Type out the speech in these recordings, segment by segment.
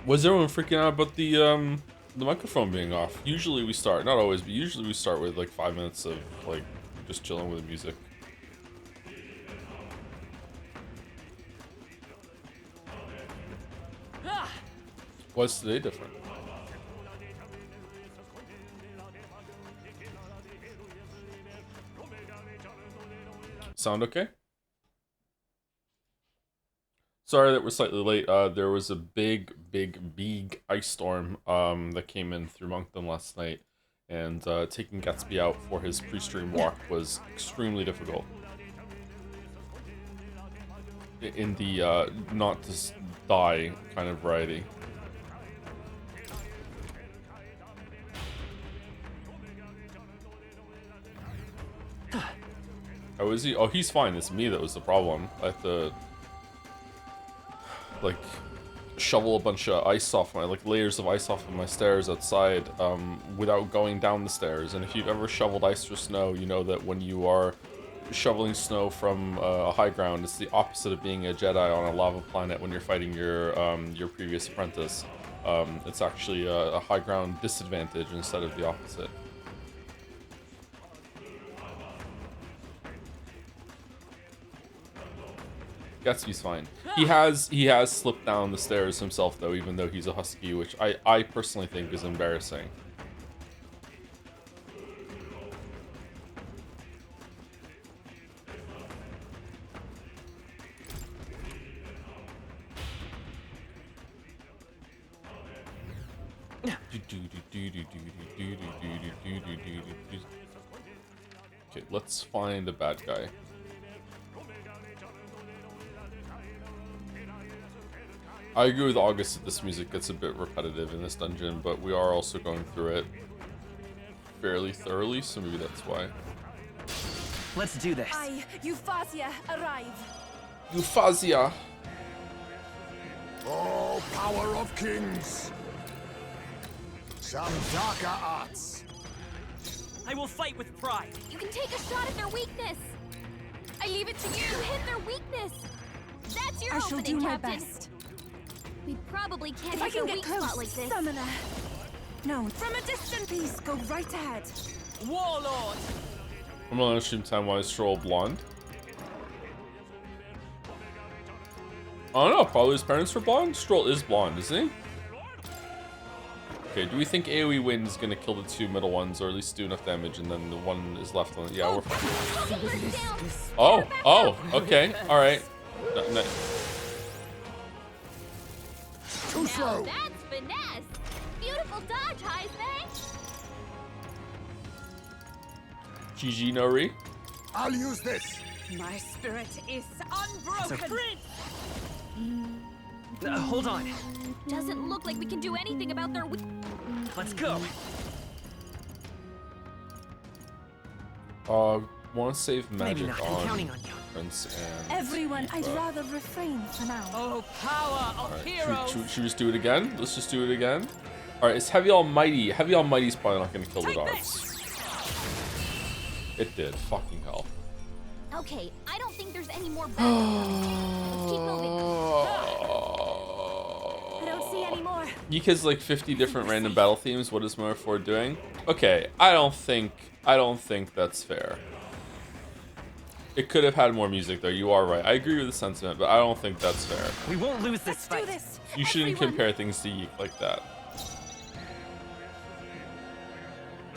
Was everyone freaking out about the microphone being off? Usually we start, not always, but usually we start with like 5 minutes of like just chilling with the music. What's today different? Sound okay? Sorry that we're slightly late. There was a big ice storm that came in through Moncton last night, and taking Gatsby out for his pre-stream walk was extremely difficult. In the not to die kind of variety. How is he? Oh, he's fine. It's me that was the problem. I had to like shovel a bunch of ice off my layers of ice off of my stairs outside without going down the stairs. And if you've ever shoveled ice or snow, you know that when you are shoveling snow from a high ground, it's the opposite of being a Jedi on a lava planet when you're fighting your previous apprentice. It's actually a high ground disadvantage instead of the opposite. Gatsby's fine. He has slipped down the stairs himself though, even though he's a husky, which I personally think is embarrassing. Okay, let's find a bad guy. I agree with August that this music gets a bit repetitive in this dungeon, but we are also going through it fairly thoroughly, so maybe that's why. Let's do this. I, ReFantazio, arrive. ReFantazio. Oh, power of kings! Some darker arts. I will fight with pride. You can take a shot at their weakness. I leave it to you. You hit their weakness. That's your opening, do my Captain. best. We probably can't If I hit can their get weak spot close, like this. summoner. No, from a distance. Please go right ahead. Warlord. I'm on stream time. Why is Stroll blonde? I don't know. Probably his parents were blonde. Stroll is blonde, isn't he? Okay. Do we think AoE wind is gonna kill the two middle ones, or at least do enough damage, and then the one is left on? Yeah, we're fine. Oh. Okay. All right. No. Too slow! That's finesse. Beautiful dodge, Heisman. GG Nori. I'll use this! My spirit is unbroken. Hold on. Doesn't look like we can do anything about their weak. Let's go. Want to save Maybe magic not. I'm on counting on you. Prince and Everyone, I'd rather refrain for now. Oh, power of Alright, heroes. should we just do it again? Let's just do it again. Alright, it's Heavy Almighty. Heavy Almighty's probably not going to kill the dogs. It did. Fucking hell. Okay, I don't think there's any more backup. Let's keep moving. I don't see any more. Yeek has like 50 different random battle themes. What is Murphy doing? Okay, I don't think that's fair. It could have had more music though. You are right. I agree with the sentiment, but I don't think that's fair. We won't lose this Let's fight. do this. You shouldn't Everyone. compare things to Yeek like that.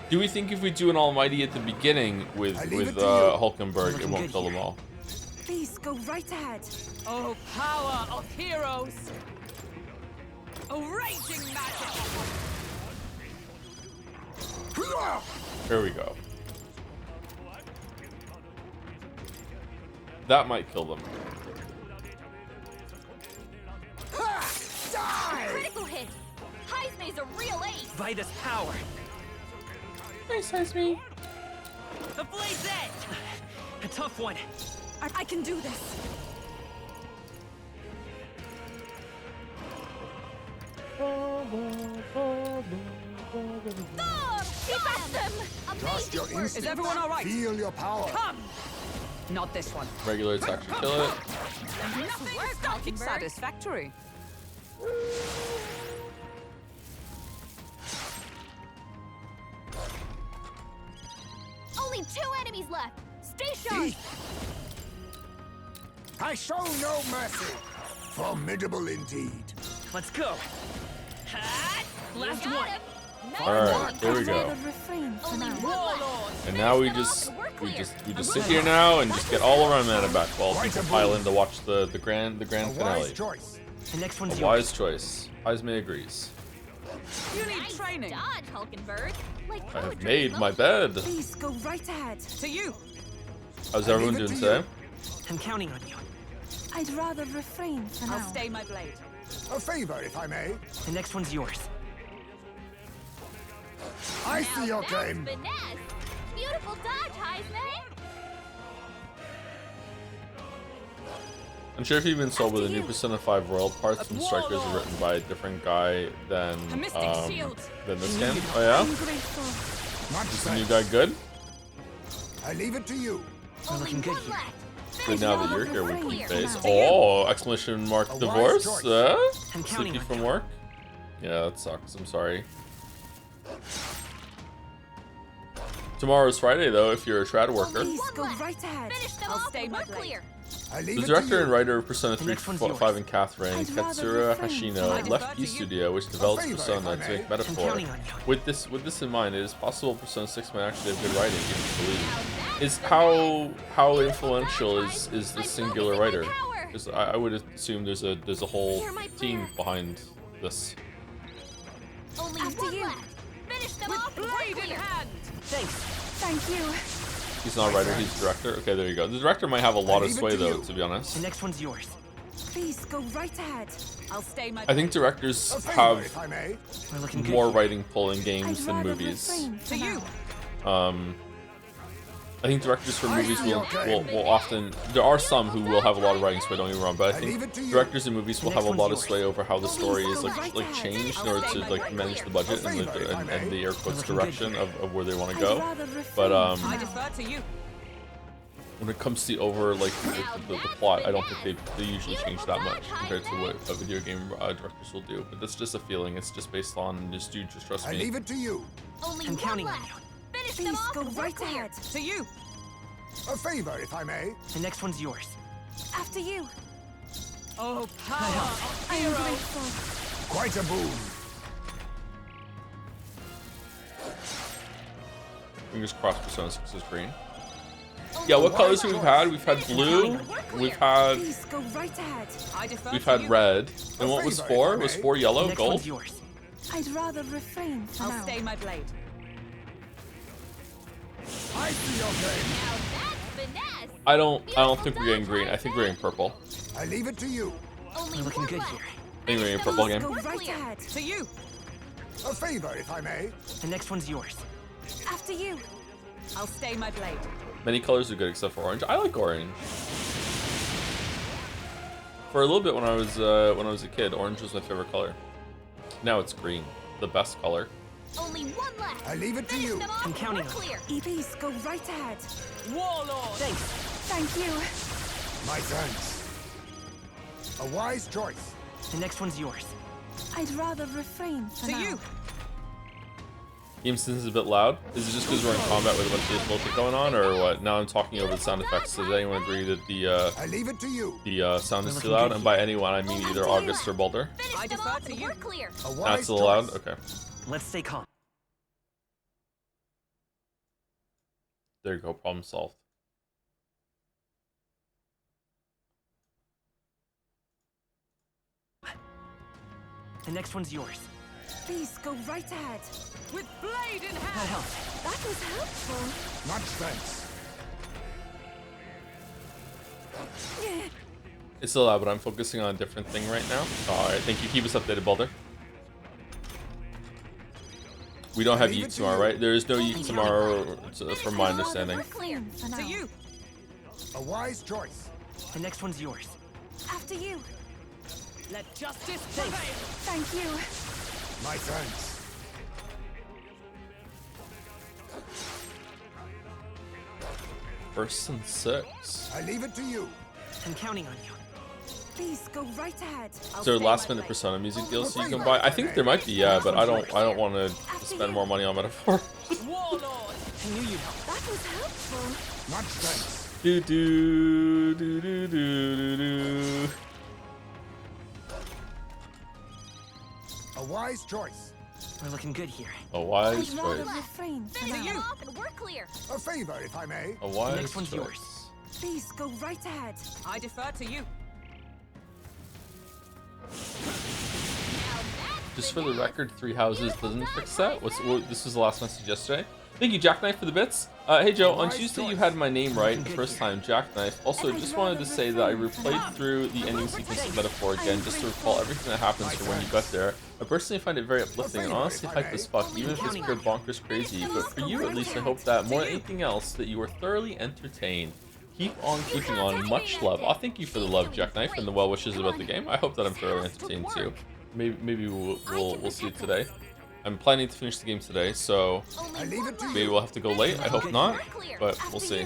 Do we think if we do an Almighty at the beginning with Hulkenberg, it won't kill them all? Please go right ahead. Oh, power of heroes. A raging magic. Here we go. That might kill them. Critical hit. Heisman's a real ace. By this power. Nice, Heisman. The blade's edge. A tough one. I can do this. That's them. Trust your Amazing work. instinct. Is everyone all right? Feel your power. Come! Not this one. Regular attack should kill it. Nothing work, starting Hulkenberg. satisfactory. Only 2 enemies left. Stay sharp. Thief. I show no mercy. Formidable indeed. Let's go. Last Got one. him. Nice Alright, one. there we I'd go. rather refrain for Only now. one left. And now we Finish them just off and we're clear. sit here now and just get all of our mana back while people pile in to watch the grand A finale. wise choice. The next one's A yours. wise choice. Ismay agrees. You need Nice training. dodge, Hulkenberg. Like I have poetry, made my low-key. bed. Please go right ahead. To you. How's I everyone leave it doing to you. today? I'm counting on you. I'd rather refrain for I'll now. stay my blade. A favor, if I may. The next one's yours. I Now see your that's game. finesse. Beautiful dodge, Heisman. I'm sure if you've been sold with the new Persona 5 Royal parts from Strikers are written by a different guy than A mystic shield. than this game. Oh yeah? I'm grateful. Much Is the new thanks. guy good? I leave it to you. We're looking good One here. left. Good Finish now them that off you're and here, we're we clear. can face. To you. Oh! Exclamation mark A wise divorce? choice. I'm counting Sleepy on from you. work? Yeah, that sucks. I'm sorry. Tomorrow's Friday though, if you're a trad worker. Please One go left. right ahead. Finish them I'll off stay and my we're blade. clear. I leave The it to director you. and writer of Persona 3, next one's 4, yours. 5, and Catherine, I'd rather Katsura refrain Hashino, from left that. P Studio, which develops favor, Persona if I to may. make metaphor. counting on you. With this in mind, it is possible Persona 6 might actually have good writing, if you believe. Now that's Is finesse. how influential is I'm the singular focusing writer? my power. Because I would assume there's a whole Hear my team prayer. behind this. Only After one you. left. Finish them off and we're Blade in clear. hand. Thanks. Thank you. He's not a writer, he's a director. Okay, there you go. The director might have a lot of leave it sway to though, you. to be honest. The next one's yours. Please go right ahead. I'll stay my I think blade. directors A favor, have if I may. We're looking good more here. writing pull in I'd games than rather movies. refrain for To you. now. I think directors for I movies see will, your game. will often. There are some who will have a lot of writing sway. Don't get me wrong, but I I leave think it to you. directors in movies will The have a next lot of one's sway over how the story is Please go right like ahead. changed in I'll order stay to my like blade. manage the budget and favor, if I may. and the air quotes looking good direction here. of where they want to I'd go. rather refrain But for I now. defer to you. when it comes to over like the plot, I don't think they usually change that much compared to what a video game directors will do. But that's just a feeling. It's just based on just trust I me. leave it to you. Only I'm one counting on left. you. Finish them Please off go and we're right clear. ahead. To you. A favor, if I may. The next one's yours. After you. Oh, power. I am grateful. Quite a boon. Fingers crossed Persona 6 is green. Only Yeah, what one colors have left. we had? We've had Finish blue, them off and we're clear. we've had Please go right ahead. I defer we've to had you. red. And what was favor, 4? if I Was may. 4 The yellow, next gold? one's yours. I'd rather refrain for I'll now. stay my blade. I see your game. Now that's finesse. I don't think we're getting green. I think we're getting purple. I leave it to you. Only We're looking one good left. here. I think we're getting Finish purple them again. off Go and we're right clear. ahead. To you. A favor, if I may. The next one's yours. After you. I'll stay my blade. Many colors are good except for orange. I like orange. For a little bit when I was a kid, orange was my favorite color. Now it's green, the best color. Only one left. I leave it to Finish you. them off I'm and counting we're on you. clear. Please go right ahead. Warlord. Thanks. Thank you. My thanks. A wise choice. The next one's yours. I'd rather refrain for To now. you. Game Sense is a bit loud. Is it just because we're in combat with a bunch of this bullshit going on, or what? Now I'm talking over the sound effects. Does anyone agree that I leave it to you. the sound is too loud? And by anyone, I mean either August or Boulder. Finish I them defer off to and you. we're clear. A wise That's a choice. little loud. Okay, Let's stay calm. there you go. Problem solved. The next one's yours. Please go right ahead. With blade in hand. That helps. That was helpful. Much thanks. Yeah. It's still loud, but I'm focusing on a different thing right now. All right, thank you. Keep us updated, Boulder. We don't have Leave Yeet it to tomorrow, you. right? There is no Yeet tomorrow, from my I'd rather understanding. refrain for now. To you. A wise choice. The next one's yours. After you. Let justice prevail. Thank you. My thanks. First and 6. I leave it to you. I'm counting on you. Please go right ahead. I'll Is there stay last my minute blade. Persona music DLC you can buy? I think there might be, yeah, but I don't want to spend more money on Metaphor. Warlord. I knew you'd help. That was helpful. Much thanks. Do do do do do do do. A wise choice. We're looking good here. A wise I'd rather choice. refrain for Finish now. them off and we're clear. A favor, if I may. A wise next one's choice. yours. Please go right ahead. I defer to you. Just for the record, 3 houses doesn't fix that. This was the last message yesterday. Thank you, Jackknife, for the bits. Hey Joe, on Tuesday you had my name right the first time, Jackknife. Also, just wanted to say that I replayed through the ending sequence of Metaphor again just to recall everything that happens from when you got there. I personally find it very uplifting and honestly hype as fuck, even if it's pure bonkers crazy. But for you, at least, I hope that more than anything else, that you were thoroughly entertained. Keep on keeping on. Much love. Oh, thank you for the love, Jackknife, and the well wishes about the game. I hope that I'm thoroughly entertained too. Maybe we'll see it today. I'm planning to finish the game today, so I leave it to maybe you. we'll have to go late. I hope not, but we'll see.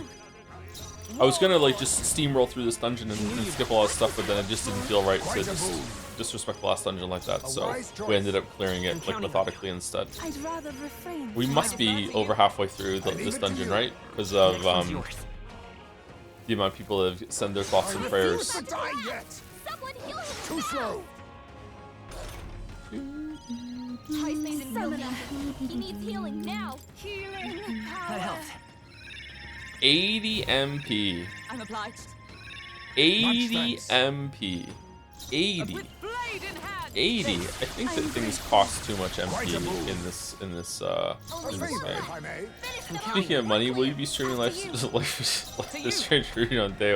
I was gonna like just steamroll through this dungeon and skip a lot of stuff, but then it just didn't feel right to just disrespect the last dungeon like that. So we ended up clearing it like methodically instead. I'd rather refrain. We must be over halfway through this dungeon, right? Because of Next one's yours. the amount of people that have sent their thoughts and prayers. To die yet. Someone heal him Too now. slow. Heist made him no danger. He needs healing now. Healing That power. helped. 80 MP. I'm obliged. 80 thanks. MP. 80. Blade in hand. 80. I think that things cost too much MP in this A game. favor, if I may. Speaking of money, will you be streaming Life is Strange on day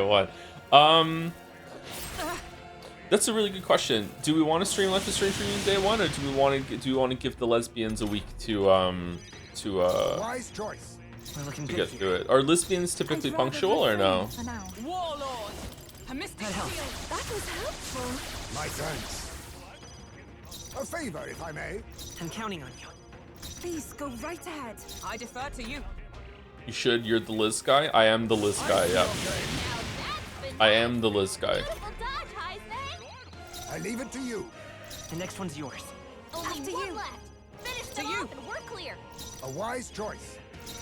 1? That's a really good question. Do we want to stream Life is Strange on day 1, or do we want to give the lesbians a week to Wise choice. We're looking get good through here. it? Are lesbians typically I'd rather punctual or no? refrain for now. Warlord. A mystic That was helpful. My thanks. A favor, if I may. I'm counting on you. Please go right ahead. I defer to you. You should. You're the Liz guy. I am the Liz guy. Yeah, Now that's been I am the Liz guy. beautiful dodge, Heist. I leave it to you. The next one's yours. Only After one you. left. Finish them you. off and we're clear. A wise choice.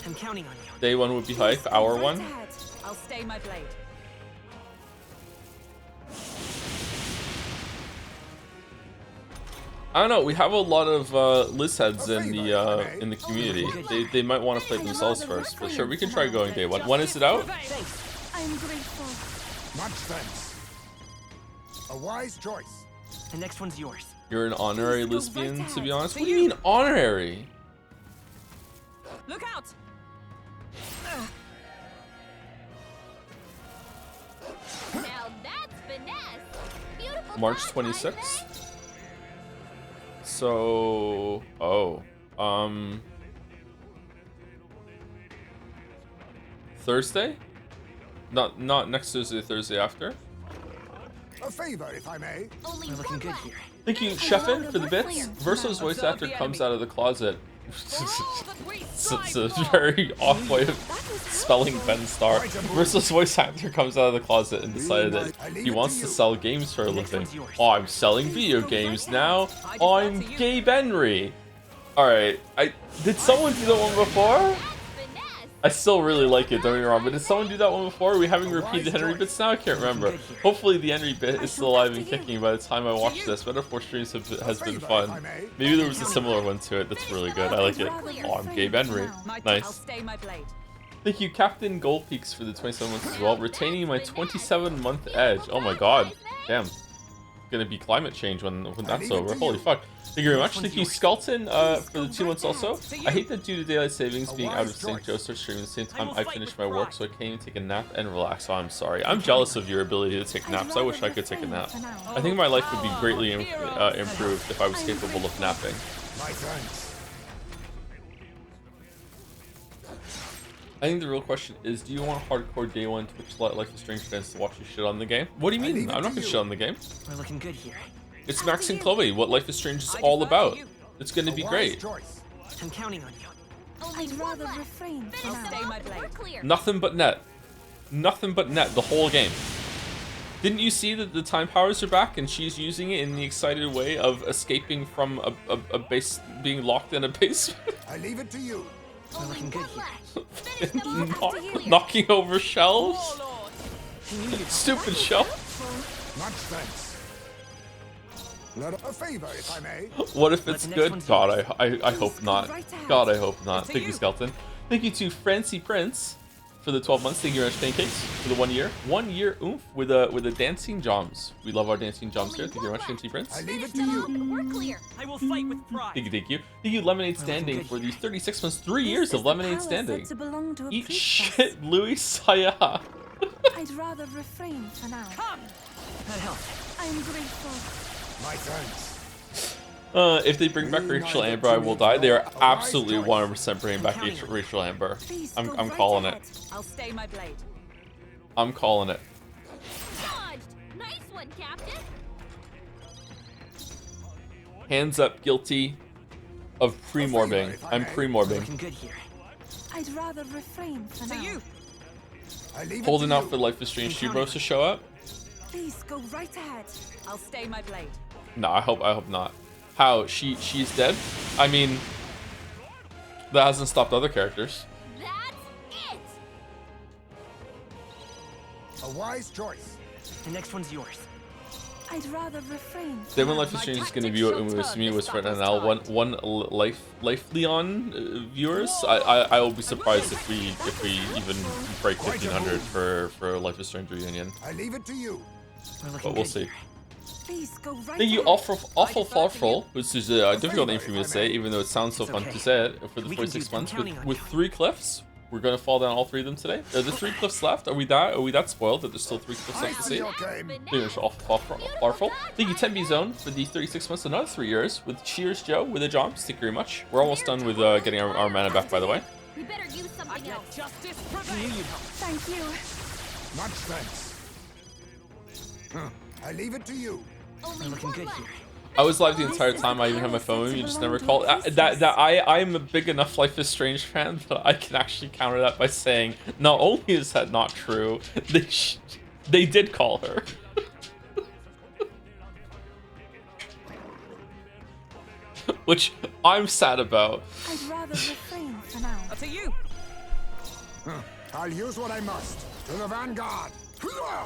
I'm counting on you. Day 1 would be hype. Please go Hour right 1. ahead. I'll stay my blade. I don't know. We have a lot of Liz heads in the community. They might want to play themselves first, but sure, we can try going day 1. When is it out? Thanks. I'm grateful. Much thanks. A wise choice. The next one's yours. You're an honorary Please go right lesbian, to be ahead. honest. What do you mean honorary? Look out! Now that's finesse. Beautiful March dodge, Heist. 26th. So, Thursday? Not next Thursday, Thursday after. A favor, if I may. Only We're looking one good left. here. Thank you, Sheffin, for the bits. Verso's voice actor comes out of the closet. It's a very off way of spelling Ben Starr. Verso's voice actor comes out of the closet and decided that he wants to sell games for a living. Oh, I'm selling video games now. I'm Gabe Henry. Alright, did someone do that one before? Finesse. I still really like it, don't get me wrong, but did someone do that one before? Are we having repeated Henry bits now? I can't remember. Hopefully the Henry bit is still alive and kicking by the time I watch this. Metaphor streams has been fun. Maybe there was a similar one to it that's really good. I like it. Oh, I'm Gabe Henry. I'll Nice. stay my blade. Thank you, Captain Goldpeaks, for the 27 months as well. Retaining my 27-month edge. Oh my god. Damn. Gonna be climate change when that's over. Holy fuck. Thank you very much. Thank you, Skelton, for the 2 months also. I hate that due to daylight savings being out of sync, Joe starts streaming at the same time I finish my work, so I can't even take a nap and relax. So I'm sorry. I'm jealous of your ability to take naps. I wish I could take a nap. I think my life would be greatly improved if I was capable of napping. My thanks. I think the real question is, do you want hardcore day 1 Twitch Life is Strange fans to watch you shit on the game? What do you mean? I'm not gonna shit on the game. We're looking good here. It's Max and Chloe, what Life is Strange is all about. It's gonna be A wise great. choice. I'm counting on you. Only I'd one rather left. refrain for Finish them now. off and we're clear. Nothing but net. Nothing but net the whole game. Didn't you see that the time powers are back and she's using it in the excited way of escaping from a base, being locked in a base? I leave it to you. We're looking good here. Finish them off after you. Knocking over shelves? Warlord. Stupid shelf. Much thanks. A favor, if I may. What if But it's the next good? one's God, yours. I hope Please not. go right ahead. God, I hope not. Up to Thank you, you. Skeleton. Thank you to Francie Prince for the 12 months. Thank you, Ranch Pancakes, for the 1 year. 1 year oomph with a dancing Joms. We love our dancing Joms here. Thank you very much, Francie Prince. I leave it Finish to them you. off and we're clear. I will fight with pride. Thank you, thank you. Thank you, Lemonade Standing, good for here. these 36 months, 3 This years is of the Lemonade power Standing. said to belong to a Eat priestess. shit, Louis Saya. I'd rather refrain for now. Come. That helped. I'm grateful. My thanks. If they bring back Rachel Amber, I will die. They are absolutely 100% bringing back Rachel Amber. Please I'm go right calling it. ahead. I'll stay my blade. I'm calling it. Dodged. Nice one, Captain. Hands up, guilty of pre-morbing. I'm pre-morbing. Looking good here. I'd rather refrain for To now. you. I leave Holding it to out you. for Life is Strange 2 Bros to show up? Please go right ahead. I'll stay my blade. No, I hope not. How? She's dead? I mean, that hasn't stopped other characters. That's it. A wise choice. The next one's yours. I'd rather refrain. Then when Life is My Strange is going to tactics view it, shall it was turn me this was for battle's NL tide. one life Leon viewers. I will be surprised if we even break 1500 for Life is Strange reunion. I leave it to you. We're looking But we'll good see. here. Please go right Thank you, ahead. awful thoughtful, which is a difficult name for me to say, even though it sounds so It's fun okay. to say it for the We can 46 do- I'm months. counting on With you. 3 cliffs, we're gonna fall down all 3 of them today. Are there 3 cliffs left? Are we that spoiled that there's still 3 cliffs left to see? your game. Thank you, awful. Thank you, 10B Zone, for these 36 months, another 3 years. With Cheers Joe, with a job. Thank you very much. We're almost done with getting our mana back, by the way. We better use something Let else. justice I knew prevail. you'd help. Thank you. Much thanks. I leave it to you. Only We're looking one good left. here. I was live the entire time. I even had my phone with me. You just never called. I am a big enough Life is Strange fan that I can actually counter that by saying, not only is that not true, they did call her. Which I'm sad about. I'd rather refrain for now. To you. I'll use what I must. To the vanguard.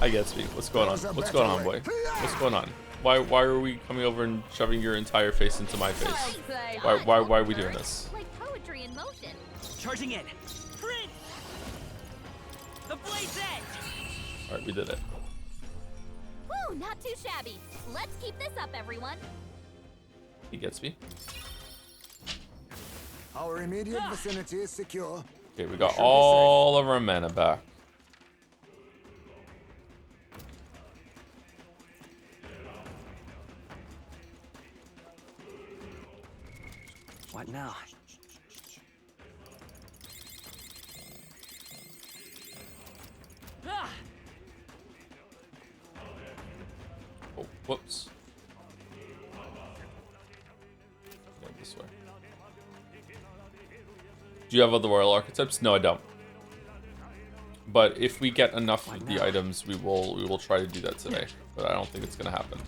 I guess me. What's going on? What's going on, boy? What's going on? Why are we coming over and shoving your entire face into my face? Say Why are we doing this? Like poetry in motion. Charging in. Prince. The blade's edge. Alright, we did it. Woo, not too shabby. Let's keep this up, everyone. He gets me. Our immediate vicinity is secure. Okay, we got all of our mana back. What now? Ah. Oh, whoops. Go this way. Do you have other royal archetypes? No, I don't. But if we get enough of the items, we will try to do that today. But I don't think it's gonna happen.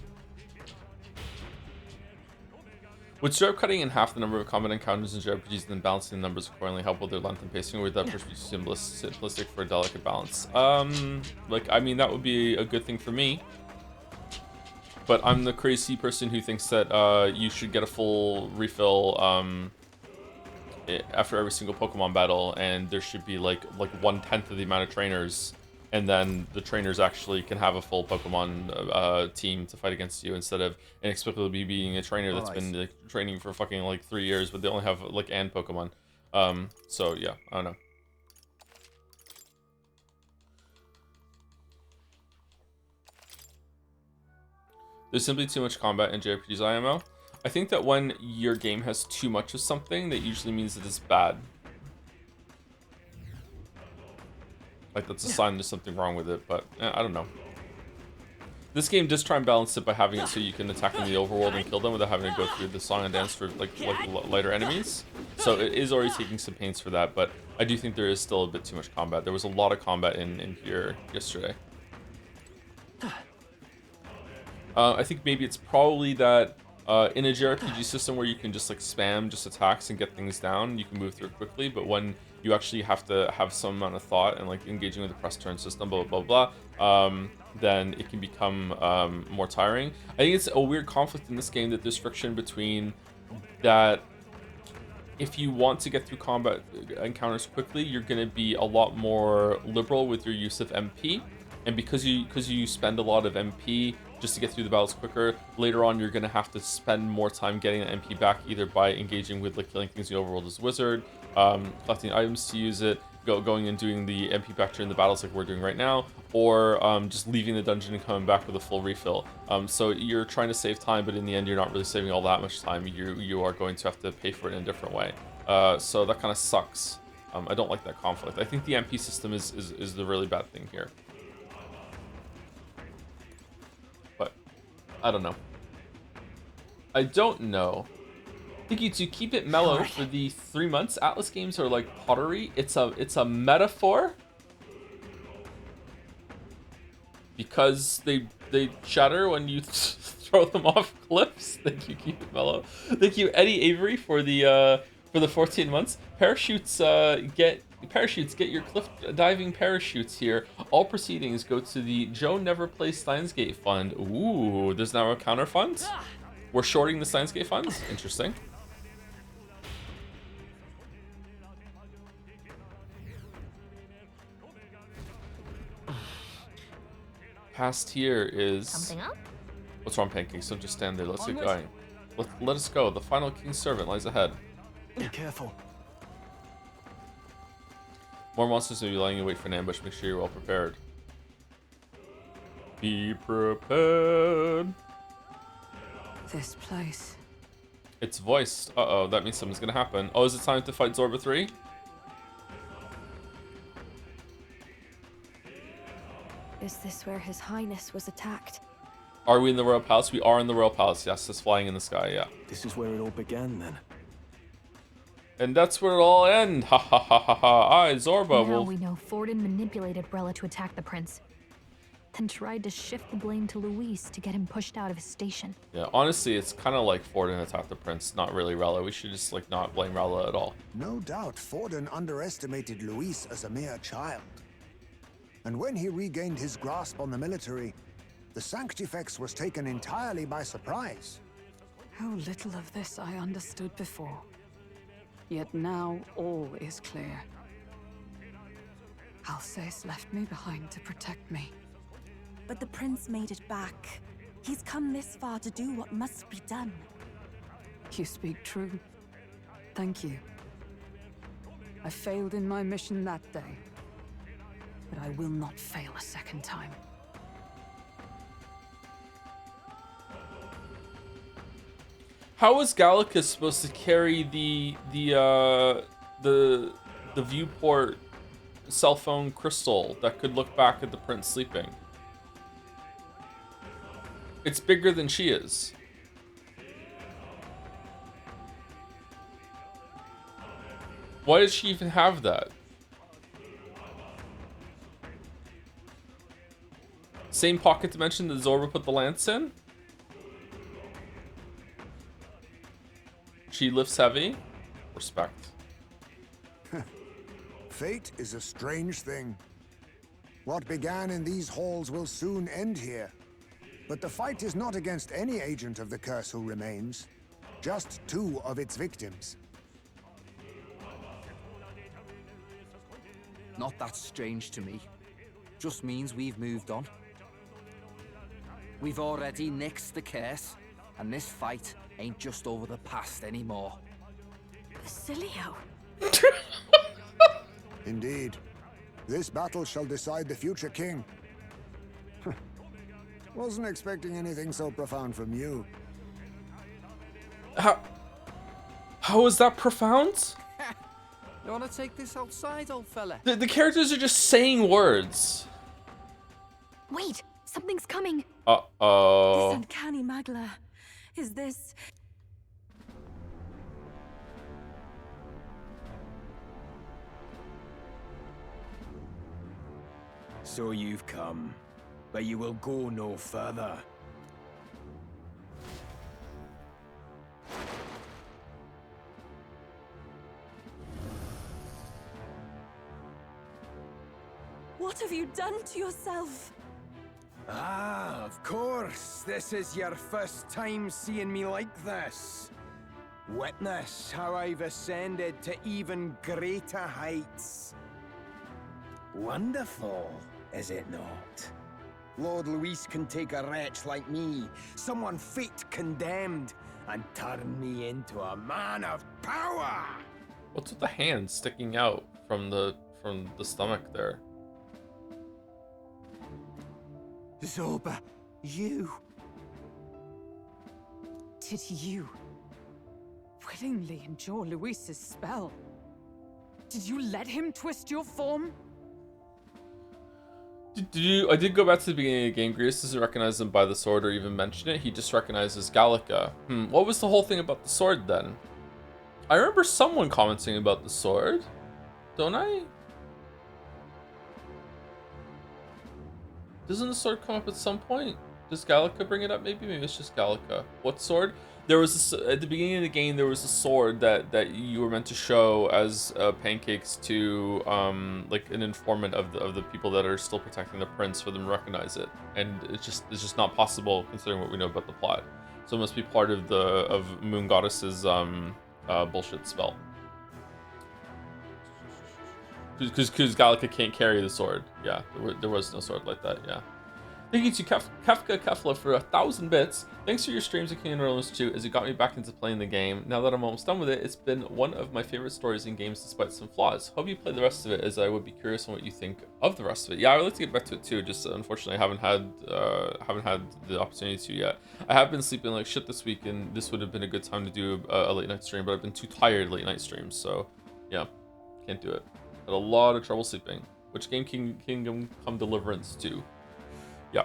Would straight cutting in half the number of combat encounters in JRPGs and then balancing the numbers accordingly help with their length and pacing, or would that be simplistic for a delicate balance? Like, I mean, that would be a good thing for me. But I'm the crazy person who thinks that you should get a full refill after every single Pokemon battle, and there should be like 1/10 of the amount of trainers, and then the trainers actually can have a full Pokemon team to fight against you instead of inexplicably being a trainer that's been like, training for fucking like 3 years, but they only have like an Pokemon. So yeah, I don't know. There's simply too much combat in JRPGs IMO. I think that when your game has too much of something, that usually means that it's bad. Like, that's a sign there's something wrong with it, but I don't know. This game does try and balance it by having it so you can attack in the overworld and kill them without having to go through the song and dance for like lighter enemies. So it is already taking some pains for that, but I do think there is still a bit too much combat. There was a lot of combat in here yesterday. I think maybe it's probably that In a JRPG system where you can just like spam just attacks and get things down, you can move through it quickly. But when you actually have to have some amount of thought and like engaging with the press turn system, blah blah blah, then it can become more tiring. I think it's a weird conflict in this game that there's friction between that. If you want to get through combat encounters quickly, you're going to be a lot more liberal with your use of MP, and because you spend a lot of MP just to get through the battles quicker, later on you're going to have to spend more time getting the MP back, either by engaging with like killing things in the overworld as a wizard, collecting items to use it, going and doing the MP back during the battles like we're doing right now, or just leaving the dungeon and coming back with a full refill. So you're trying to save time, but in the end you're not really saving all that much time. You are going to have to pay for it in a different way. So that kind of sucks. I don't like that conflict. I think the MP system is the really bad thing here. But I don't know. I don't know. Thinking to keep it mellow for the 3 months, Atlas games are like pottery. It's a metaphor because they shatter when you throw them off cliffs. Thank you, keep it mellow. Thank you, Eddie Avery, for the 14 months. Parachutes get your cliff diving parachutes here. All proceedings go to the Joe Never Plays Steins Gate Fund. Ooh, there's now a counter fund. We're shorting the Steins Gate funds. Interesting. Past here is Something up? What's wrong, Pancakes? Don't just stand there. Let's get going. Let us go. The final King's Servant lies ahead. Be careful. More monsters may be lying in wait for an ambush. Make sure you're well prepared. Be prepared. This place. It's voiced. Uh-oh, that means something's gonna happen. Oh, is it time to fight Zorba 3? Is this where His Highness was attacked? Are we in the Royal Palace? We are in the Royal Palace, yes. It's flying in the sky, yeah. This is where it all began, then. And that's where it'll all end. Ha ha ha ha ha. I, Zorba, Now will... we know Forden manipulated Brella to attack the prince, then tried to shift the blame to Luis to get him pushed out of his station. Yeah, honestly, it's kind of like Forden attacked the prince, not really Rella. We should just, like, not blame Rella at all. No doubt Forden underestimated Luis as a mere child. And when he regained his grasp on the military, the Sanctifex was taken entirely by surprise. How little of this I understood before. Yet now all is clear. Alsace left me behind to protect me. But the prince made it back. He's come this far to do what must be done. You speak true. Thank you. I failed in my mission that day, but I will not fail a second time. How was Gallicus supposed to carry the viewport cell phone crystal that could look back at the prince sleeping? It's bigger than she is. Why did she even have that? Same pocket dimension that Zorba put the lance in? She lifts heavy. Respect. Fate is a strange thing. What began in these halls will soon end here. But the fight is not against any agent of the curse who remains, just 2 of its victims. Not that strange to me. Just means we've moved on. We've already nixed the curse, and this fight ain't just over the past anymore. Basilio. Indeed. This battle shall decide the future king. Wasn't expecting anything so profound from you. How is that profound? You wanna take this outside, old fella? The characters are just saying words. Wait, something's coming. Uh-oh. This uncanny Magla. Is this... So you've come, but you will go no further. What have you done to yourself? Ah, of course. This is your first time seeing me like this. Witness how I've ascended to even greater heights. Wonderful, is it not? Lord Luis can take a wretch like me, someone fate condemned, and turn me into a man of power! What's with the hand sticking out from the stomach there? Zoba, you... Did you willingly endure Luis's spell? Did you let him twist your form? I did go back to the beginning of the game. Greus doesn't recognize him by the sword or even mention it. He just recognizes Gallica. What was the whole thing about the sword then? I remember someone commenting about the sword. Don't I? Doesn't the sword come up at some point? Does Gallica bring it up? Maybe it's just Gallica. What sword? There was at the beginning of the game. There was a sword that you were meant to show as pancakes to like an informant of the people that are still protecting the prince for them to recognize it, and it's just not possible considering what we know about the plot. So it must be part of Moon Goddess's bullshit spell. Because Gallica can't carry the sword. Yeah, there was no sword like that. Yeah. Thank you to Kafka Kefla for 1,000 bits. Thanks for your streams of Kingdom Realms 2 as it got me back into playing the game. Now that I'm almost done with it, it's been one of my favorite stories in games despite some flaws. Hope you play the rest of it, as I would be curious on what you think of the rest of it. Yeah, I would like to get back to it too, just unfortunately I haven't had the opportunity to yet. I have been sleeping like shit this week, and this would have been a good time to do a late night stream, but I've been too tired late night streams, so yeah, can't do it. Had a lot of trouble sleeping. Which game Kingdom Come Deliverance 2? Yeah,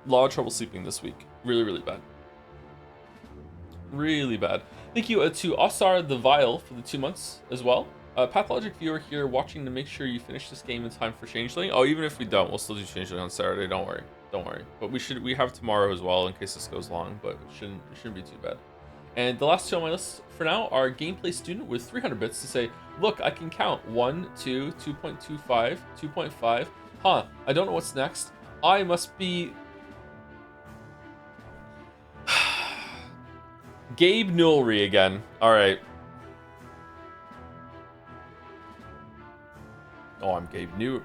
a lot of trouble sleeping this week. Really bad. Really bad. Thank you to Osar the Vile for the 2 months as well. Pathologic viewer here watching to make sure you finish this game in time for Changeling. Oh, even if we don't, we'll still do Changeling on Saturday. Don't worry. But we have tomorrow as well in case this goes long, but it shouldn't be too bad. And the last two on my list for now are Gameplay Student with 300 bits to say, look, I can count 1, 2, 2.25, 2.5. Huh, I don't know what's next. I must be... Gabe Newelry again. Alright. Oh, I'm Gabe New.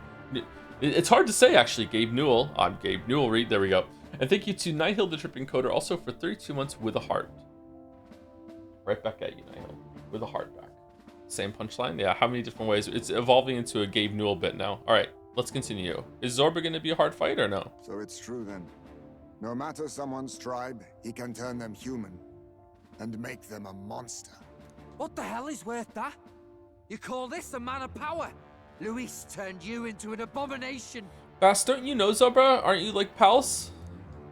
It's hard to say, actually. Gabe Newell. I'm Gabe Newelry. There we go. And thank you to Nihil the Tripping Coder also for 32 months with a heart. Right back at you, Nihil. With a heart back. Same punchline? Yeah, how many different ways? It's evolving into a Gabe Newell bit now. Alright, let's continue. Is Zorba going to be a hard fight or no? So it's true then. No matter someone's tribe, he can turn them human and make them a monster. What the hell is worth that? You call this a man of power? Luis turned you into an abomination. Bass, don't you know Zobra? Aren't you like pals?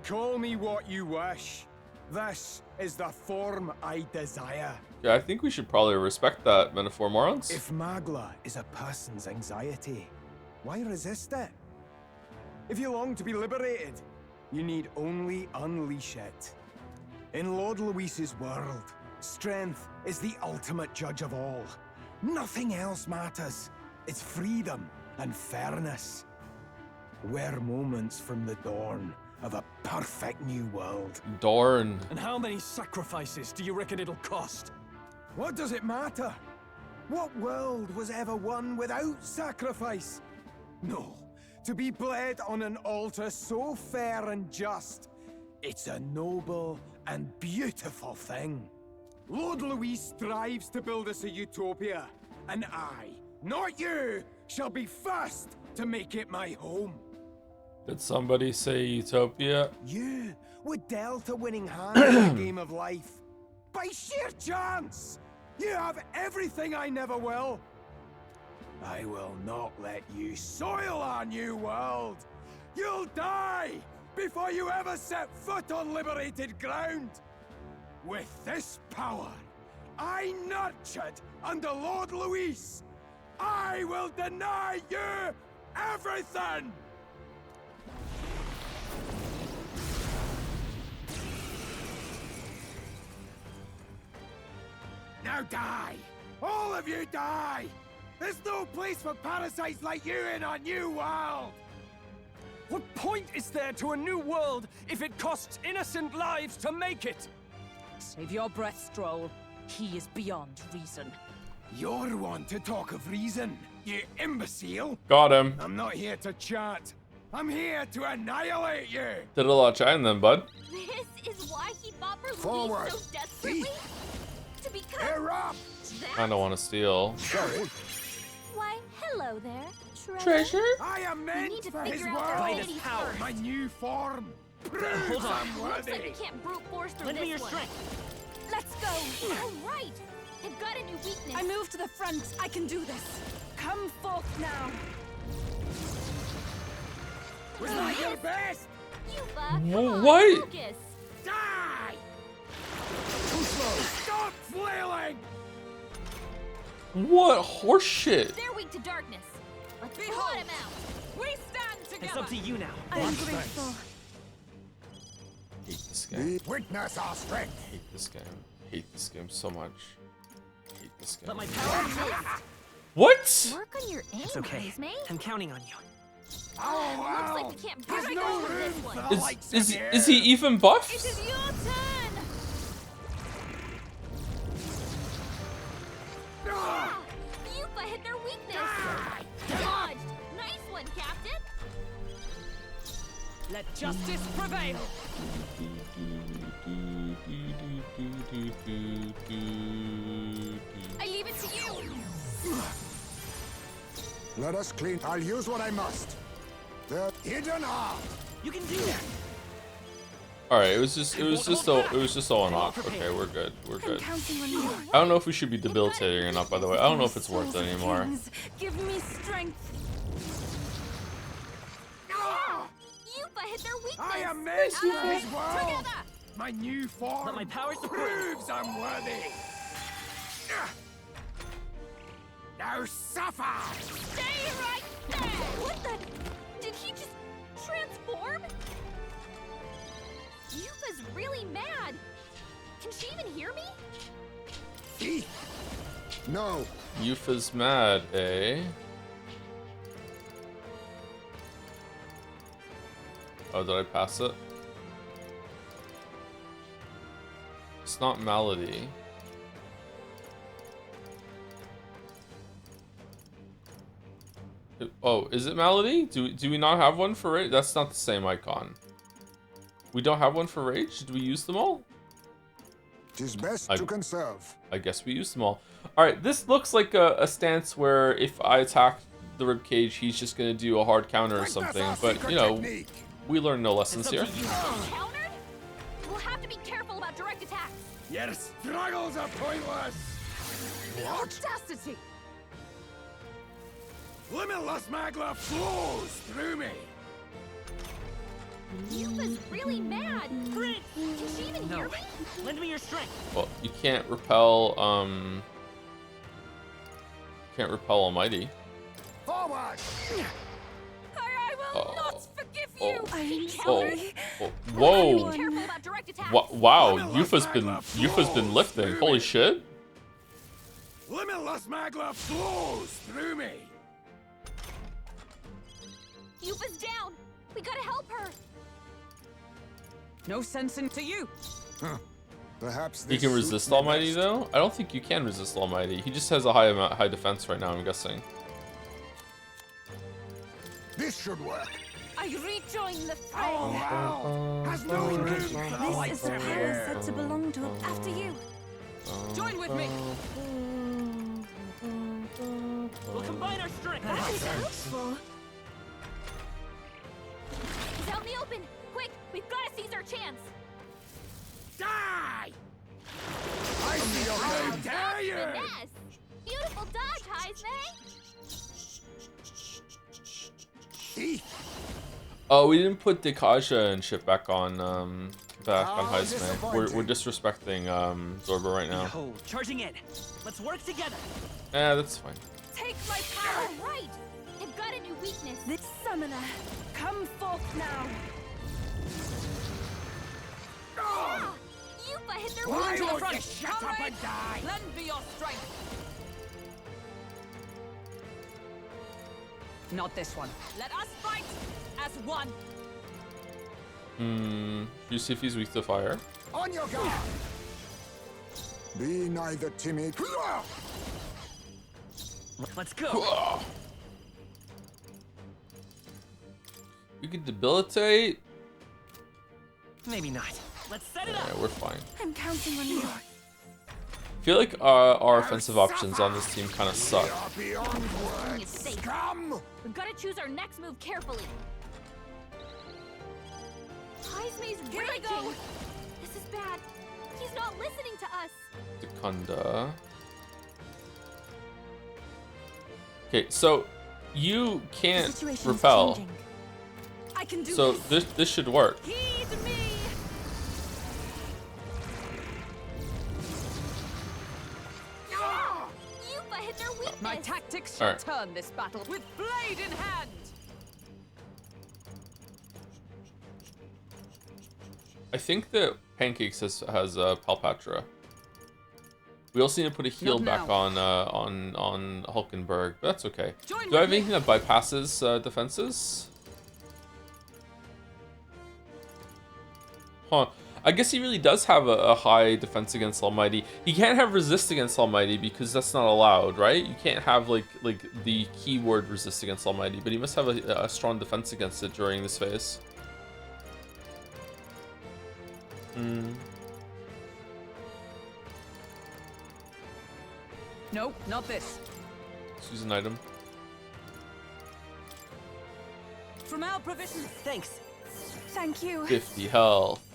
Call me what you wish. This is the form I desire. Yeah, I think we should probably respect that, metaphor morons. If Magla is a person's anxiety, why resist it? If you long to be liberated, you need only unleash it. In Lord Luis's world, strength is the ultimate judge of all. Nothing else matters. It's freedom and fairness. We're moments from the dawn of a perfect new world. Dorn. And how many sacrifices do you reckon it'll cost? What does it matter? What world was ever won without sacrifice? No, to be bled on an altar so fair and just, it's a noble and beautiful thing. Lord Luis strives to build us a utopia, and I, not you, shall be first to make it my home. Did somebody say utopia? You were dealt a winning hand in the game of life. By sheer chance! You have everything I never will. I will not let you soil our new world. You'll die before you ever set foot on liberated ground. With this power, I nurtured under Lord Luis, I will deny you everything! Now die! All of you die! There's no place for parasites like you in our new world! What point is there to a new world if it costs innocent lives to make it? Save your breath, Stroll. He is beyond reason. You're one to talk of reason, you imbecile. Got him. I'm not here to chat. I'm here to annihilate you. Did a lot of chatting then, bud. This is why he fought for Forward. Louise so desperately? To become Erupt! I don't want to steal. Sorry. Why, hello there, Treasure? I am We meant need to for his figure out the world. Lightest ladies power. first. My new form. Proves hold on. I'm Looks like we worthy. can't brute force through Lend this me your one. strength. Let's go. All right. I've got a new weakness. I move to the front. I can do this. Come forth now. Was that your best? Yuba, come on, What? focus. Die! Too slow. Stop flailing! What horseshit? They're weak to darkness. Let's Behold. blot him out. We stand together. It's up to you now. I am grateful. Hate this game. Witness our strength. Hate this game. Hate this game so much. Hate this game. Let my power. What? Work on your aim, It's okay. mate. I'm counting on you. Looks like we can't There's break no over room this for one. the Is likes is of you. is he even buff? It is your turn. Ah! Yuba hit their weakness. Dodged. Nice one, Captain. Let justice prevail. I leave it to you. Let us clean. I'll use what I must. The hidden art. You can do that. All right, it was just all an off. Okay, we're good. We're I'm good. counting on you. I don't know if we should be debilitating or not. By the way, I don't know if it's worth it anymore. Give me strength. Yuba hit their weakness. I am meant for his world. Together. My new form Let my power support you. proves I'm worthy. Now suffer! Stay right there. What the? Did he just transform? Yuba's really mad. Can she even hear me? Thief. No. Yufa's mad, eh? Oh, did I pass it? It's not Malady. Oh, is it Malady? Do we not have one for Rage? That's not the same icon. We don't have one for Rage? Did we use them all? 'Tis best to conserve. I guess we used them all. Alright, this looks like a stance where if I attack the ribcage, he's just gonna do a hard counter or Witness something. our But, secret you know, technique. we learn no It's lessons up here. to you. Countered? We'll have to be careful about direct attacks. Your struggles are pointless. The audacity! Limitless magla flows through me. Yuba's really mad. Can she even hear me? Lend me your strength. Well, you can't repel, Almighty. Forward. I will not forgive you. I'm Oh, sorry. oh, whoa! Careful about direct attacks. Wow, Yufa's been lifting. Holy shit! Limitless magla flows through me. Yuba's down. We gotta help her. No sense into you. Perhaps He this can suits resist me Almighty best. though. I don't think you can resist Almighty. He just has a high defense right now. I'm guessing. This should work. I rejoin the fray. Our world has no room for the This likes is the of power you. said to belong to after you. Join with me. We'll combine our strength. That is helpful. He's out in the open. Quick, we've gotta seize our chance. Die! I see your how dare you! Finesse. Beautiful dodge, Heisman. Thief. Oh, we didn't put Dekaja and shit back on How Heisman. We're disappointing. disrespecting Zorba right now. Oh, charging in. Let's work together. Yeah, that's fine. Take my power. Right. I've got a new weakness. This summoner, come forth now. Ah, Yuba hit their Why weakness. don't you shut up and die? Lend me your strength. Not this one. Let us fight as one. You see if he's weak to fire. On your guard! Be neither timid. Let's go. You can debilitate. Maybe not. Let's set it up. Yeah, we're fine. I'm counting on you. I feel like our offensive options on this team kind of suck. Beyond words, scum! We've got to choose our next move carefully. Heismay's raging. This is bad. He's not listening to us. Secunda. Okay, so you can't repel. I can do So this. this should work. Heed me. Yupa hit their weakness. My tactics shall Alright. turn this battle with blade in hand. I think that Pancakes has Palpatra. We also need to put a heal Not back now. on Hulkenberg, but that's okay. Join Do I have with me. anything that bypasses defenses? Huh. I guess he really does have a high defense against Almighty. He can't have resist against Almighty because that's not allowed, right? You can't have like the keyword resist against Almighty, but he must have a strong defense against it during this phase. Nope, not this. Let's use an item. From our provisions. Thanks. Thank you. 50 health.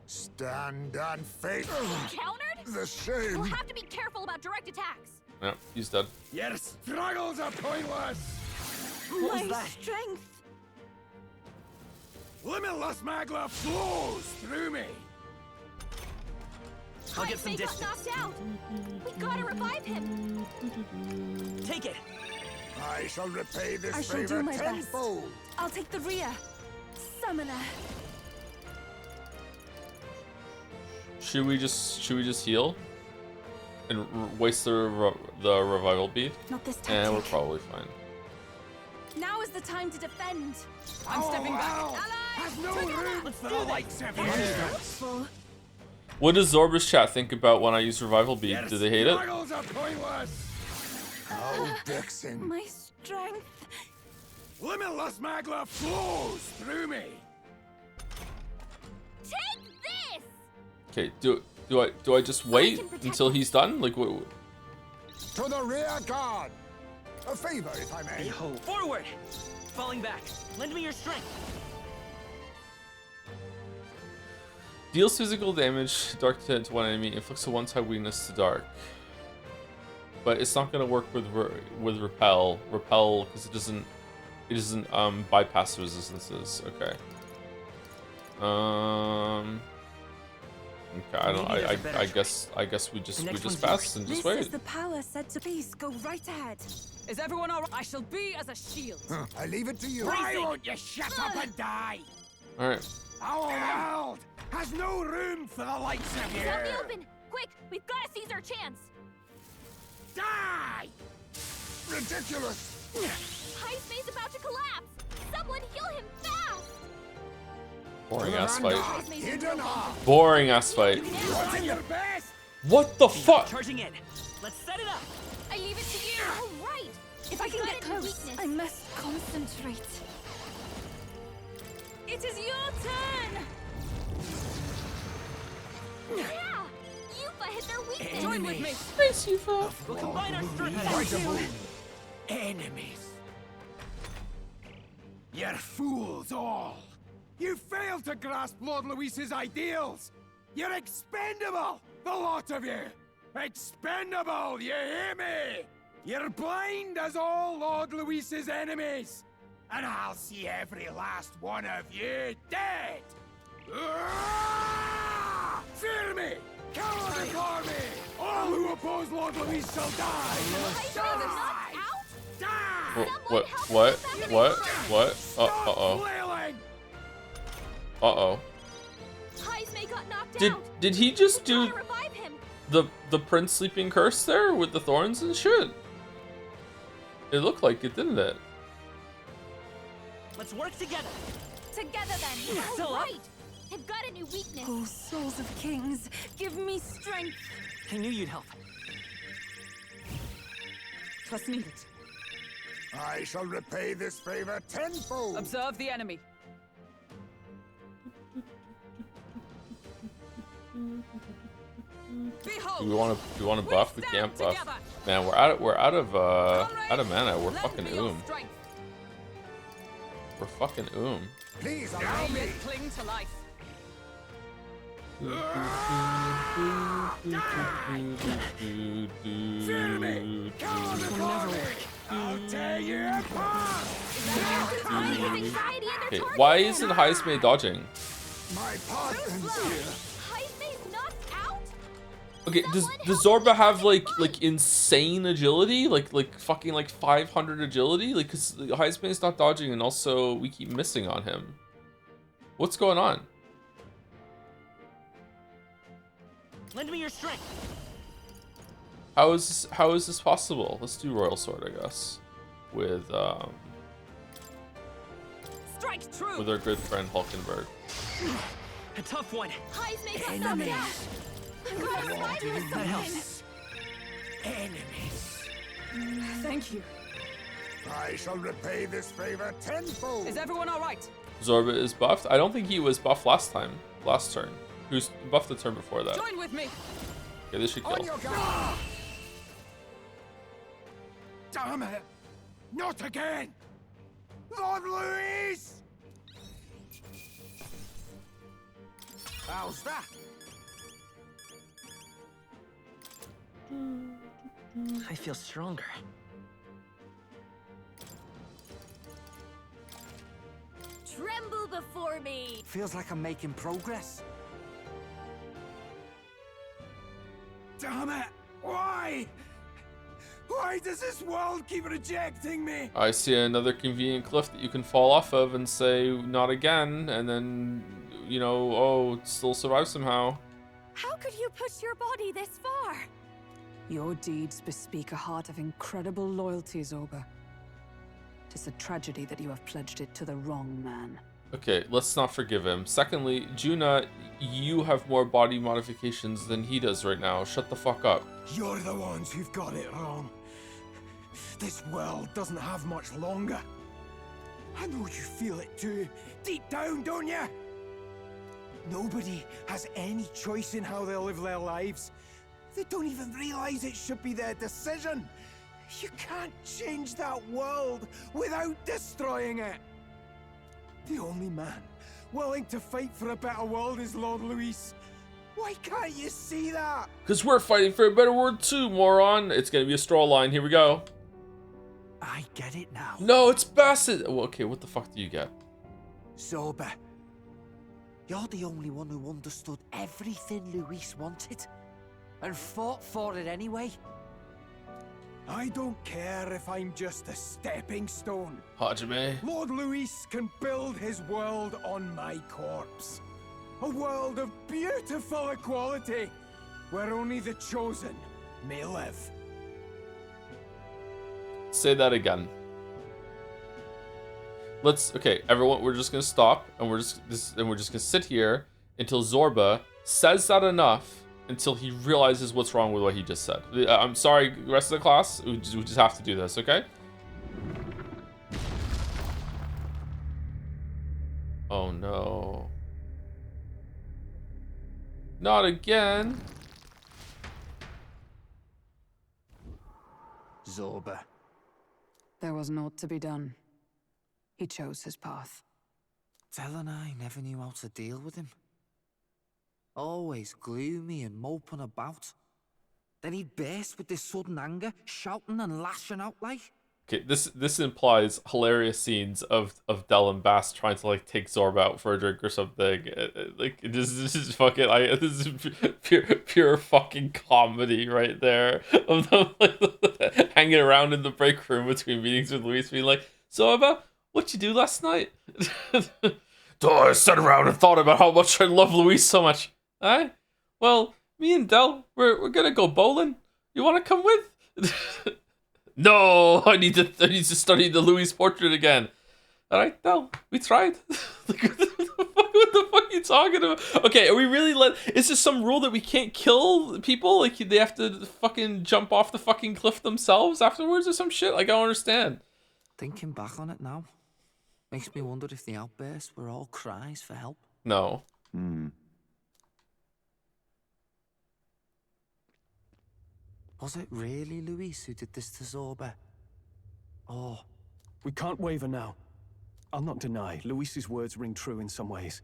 Stand and face Countered? the shame. We'll have to be careful about direct attacks. Yeah, he's dead. Your struggles are pointless. What was My that? strength. Limitless magla flows through me. I'll get some Heismay got distance. knocked out. We gotta revive him. Take it. I shall repay this I shall do favor my best. tenfold. I'll take the rear. Summoner. Should we just heal and waste the revival bead? Not this And we're tactic. probably fine. Now is the time to defend. I'm stepping back. Wow. Has no room for the likes of you. Full. What does Zorba's chat think about when I use revival bead? Do they hate it? Struggles are pointless. Oh, Dixon. My strength. Limitless magla flows through me. Take this! Okay, do I just wait until he's done? Like what? To the rear guard. A favor, if I may. Behold. Forward. Falling back. Lend me your strength. Deals physical damage, dark to one enemy, inflicts a one-time weakness to dark. But it's not gonna work with repel. Repel because it doesn't bypass resistances. Okay. Okay, I guess we just pass and just This is wait. the power said to peace. Go right ahead. Is everyone all right? I shall be as a shield. I leave it to you. Why won't you shut up and die? All right. Our world has no room for the likes of He's out in the you. open. Quick, we've gotta seize our chance. Die! Ridiculous. Heismay's about to collapse. Someone heal him fast. Boring ass fight. Heismay's in Hidden trouble. art. Boring ass fight. What's your best? What the fuck? Charging in. Let's set it up. I leave it to you. All right. If I can Got get it in close, weakness. I must concentrate. It is your turn. Yeah. Yupa hit their weakness. Join with me. Thanks, Yufa. We'll combine our strength. Enemies. You're fools all. You failed to grasp Lord Luis's ideals. You're expendable, the lot of you. Expendable, you hear me? You're blind as all Lord Luis's enemies. And I'll see every last one of you dead. Ah! Fear me! Cower before me! All who oppose Lord Luis shall die! Heismay's knocked out. Die! What? Stop flailing! Uh-oh. Heismay got knocked Did out. did he just We do gotta revive him. the Prince Sleeping Curse there with the thorns and shit? It looked like it, didn't it? Let's work together. Together then. Still All up? right. I've got a new weakness. Oh, souls of kings, give me strength. I knew you'd help. Trust needed. I shall repay this favor tenfold. Observe the enemy. Behold. Do we want to buff? We stand can't buff. together. Man, we're out of mana. We're Lend fucking me your oom. strength. We're fucking oom. Please allow me. Cling to life. Fear me! Come before me! I'll tear you apart! His anxiety and Okay, their why isn't Heismay dodging? My pardons here. Heismay's knocked out? Okay, does Zorba have like insane agility? Like fucking like 500 agility? Like, cause Heismay's not dodging, and also we keep missing on him. What's going on? Lend me your strength. How is this possible? Let's do Royal Sword, I guess, with Strike true. our good friend Hulkenberg. A tough one. Heismay's got knocked out. I'm gonna remind you of That something. helps. Enemies. Thank you. I shall repay this favor tenfold. Is everyone all right? Zorba is buffed. I don't think he was buffed last turn. He was buffed the turn before that. Join with me. Okay, this should On kill. your guard. Damn it! Not again! Lord Louis! How's that? I feel stronger. Tremble before me. Feels like I'm making progress. Damn it! Why? Why does this world keep rejecting me? I see another convenient cliff that you can fall off of and say, not again, and then, you know, oh, still survive somehow. How could you push your body this far? Your deeds bespeak a heart of incredible loyalty, Zorba. 'Tis a tragedy that you have pledged it to the wrong man. Okay, let's not forgive him. Secondly, Juna, you have more body modifications than he does right now. Shut the fuck up. You're the ones who've got it wrong. This world doesn't have much longer. I know you feel it too, deep down, don't you? Nobody has any choice in how they'll live their lives. They don't even realize it should be their decision. You can't change that world without destroying it. The only man willing to fight for a better world is Lord Louis. Why can't you see that? Because we're fighting for a better world too, moron. It's going to be a straw line. Here we go. I get it now. No, it's Bassett. Oh, okay, what the fuck do you get? Zorba, you're the only one who understood everything Louis wanted and fought for it anyway. I don't care if I'm just a stepping stone. Hajime. Lord Louis can build his world on my corpse. A world of beautiful equality, where only the chosen may live. Say that again. Okay, everyone, we're just gonna stop, and we're just gonna sit here until Zorba says that enough until he realizes what's wrong with what he just said. I'm sorry, rest of the class. We just have to do this, okay? Oh no. Not again. Zorba. There was naught to be done. He chose his path. Del and I never knew how to deal with him. Always gloomy and moping about. Then he'd burst with this sudden anger, shouting and lashing out like. Okay, this implies hilarious scenes of Del and Bass trying to like take Zorba out for a drink or something. Like this is fucking this is pure fucking comedy right there of them like, hanging around in the break room between meetings with Luis being like, Zorba, what'd you do last night? Oh, I sat around and thought about how much I love Luis so much. Eh? Well, me and Del, we're gonna go bowling. You wanna come with? No, I need to study the Louis portrait again. All right, no, we tried. Like, what the fuck are you talking about? Okay, are we really is this some rule that we can't kill people? Like, they have to fucking jump off the fucking cliff themselves afterwards or some shit? Like, I don't understand. Thinking back on it now, makes me wonder if the outbursts were all cries for help. No. Was it really Luis who did this to Zorba? Oh, we can't waver now. I'll not deny, Luis's words ring true in some ways.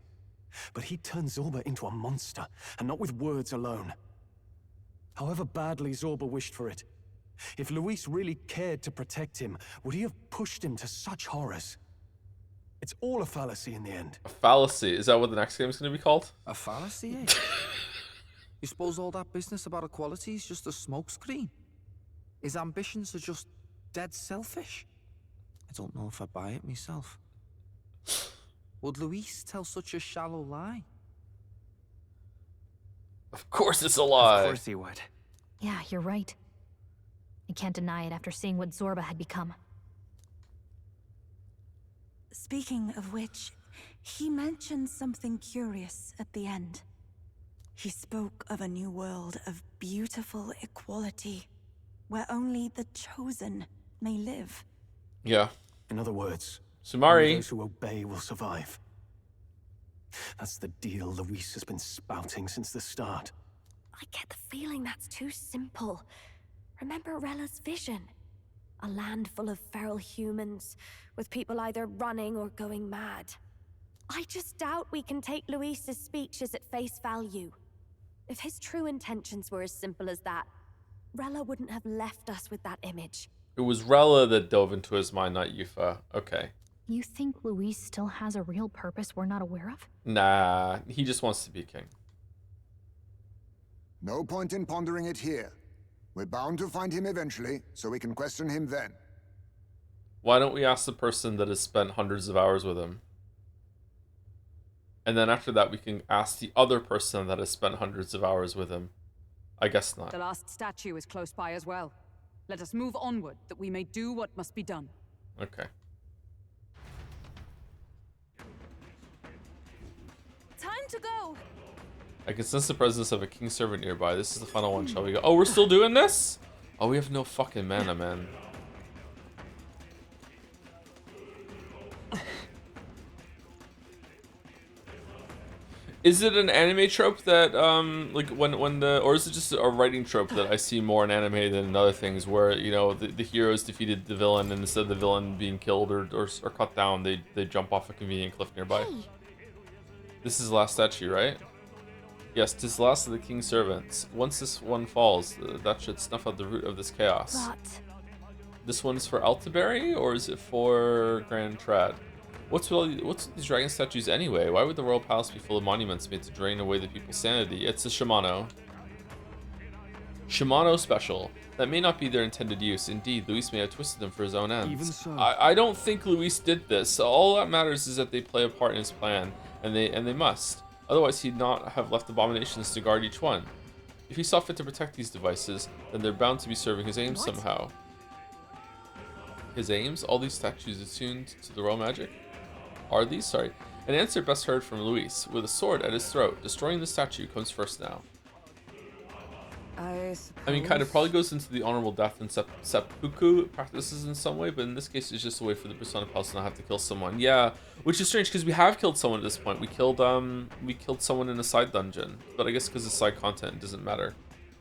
But he turned Zorba into a monster, and not with words alone. However badly Zorba wished for it, if Luis really cared to protect him, would he have pushed him to such horrors? It's all a fallacy in the end. A fallacy? Is that what the next game is going to be called? A fallacy, eh? You suppose all that business about equality is just a smokescreen? His ambitions are just dead selfish? I don't know if I buy it myself. Would Luis tell such a shallow lie? Of course it's a lie. Of course he would. Yeah, you're right. I can't deny it after seeing what Zorba had become. Speaking of which, he mentioned something curious at the end. He spoke of a new world of beautiful equality, where only the chosen may live. Yeah. In other words, Sumari. those who obey will survive. That's the deal Luis has been spouting since the start. I get the feeling that's too simple. Remember Rella's vision? A land full of feral humans, with people either running or going mad. I just doubt we can take Luis's speeches at face value. If his true intentions were as simple as that, Rella wouldn't have left us with that image. It was Rella that dove into his mind, not Yufa. Okay. You think Luis still has a real purpose we're not aware of? Nah, he just wants to be king. No point in pondering it here. We're bound to find him eventually, so we can question him then. Why don't we ask the person that has spent hundreds of hours with him? And then after that, we can ask the other person that has spent hundreds of hours with him. I guess not. The last statue is close by as well. Let us move onward, that we may do what must be done. Okay. Time to go! I can sense the presence of a king servant nearby. This is the final one. Shall we go? Oh, we're still doing this? Oh, we have no fucking mana, man. Is it an anime trope that, like, or is it just a writing trope that I see more in anime than in other things where, you know, the heroes defeated the villain and instead of the villain being killed or cut down, they jump off a convenient cliff nearby? Hey. This is the last statue, right? Yes, 'tis the last of the king's servants. Once this one falls, that should snuff out the root of this chaos. But This one's for Altaberry, or is it for Grand Trad? What's with these dragon statues anyway? Why would the royal palace be full of monuments made to drain away the people's sanity? It's a Shimano. Shimano special. That may not be their intended use. Indeed, Luis may have twisted them for his own ends. Even so. I don't think Luis did this. All that matters is that they play a part in his plan, and they must. Otherwise, he'd not have left abominations to guard each one. If he saw fit to protect these devices, then they're bound to be serving his aims somehow. His aims? All these statues attuned to the royal magic? Are these? Sorry. An answer best heard from Luis, with a sword at his throat. Destroying the statue comes first now. I mean, kind of probably goes into the honorable death and seppuku practices in some way, but in this case, it's just a way for the Persona Palace to not have to kill someone. Yeah, which is strange because we have killed someone at this point. We killed someone in a side dungeon, but I guess because it's side content, it doesn't matter.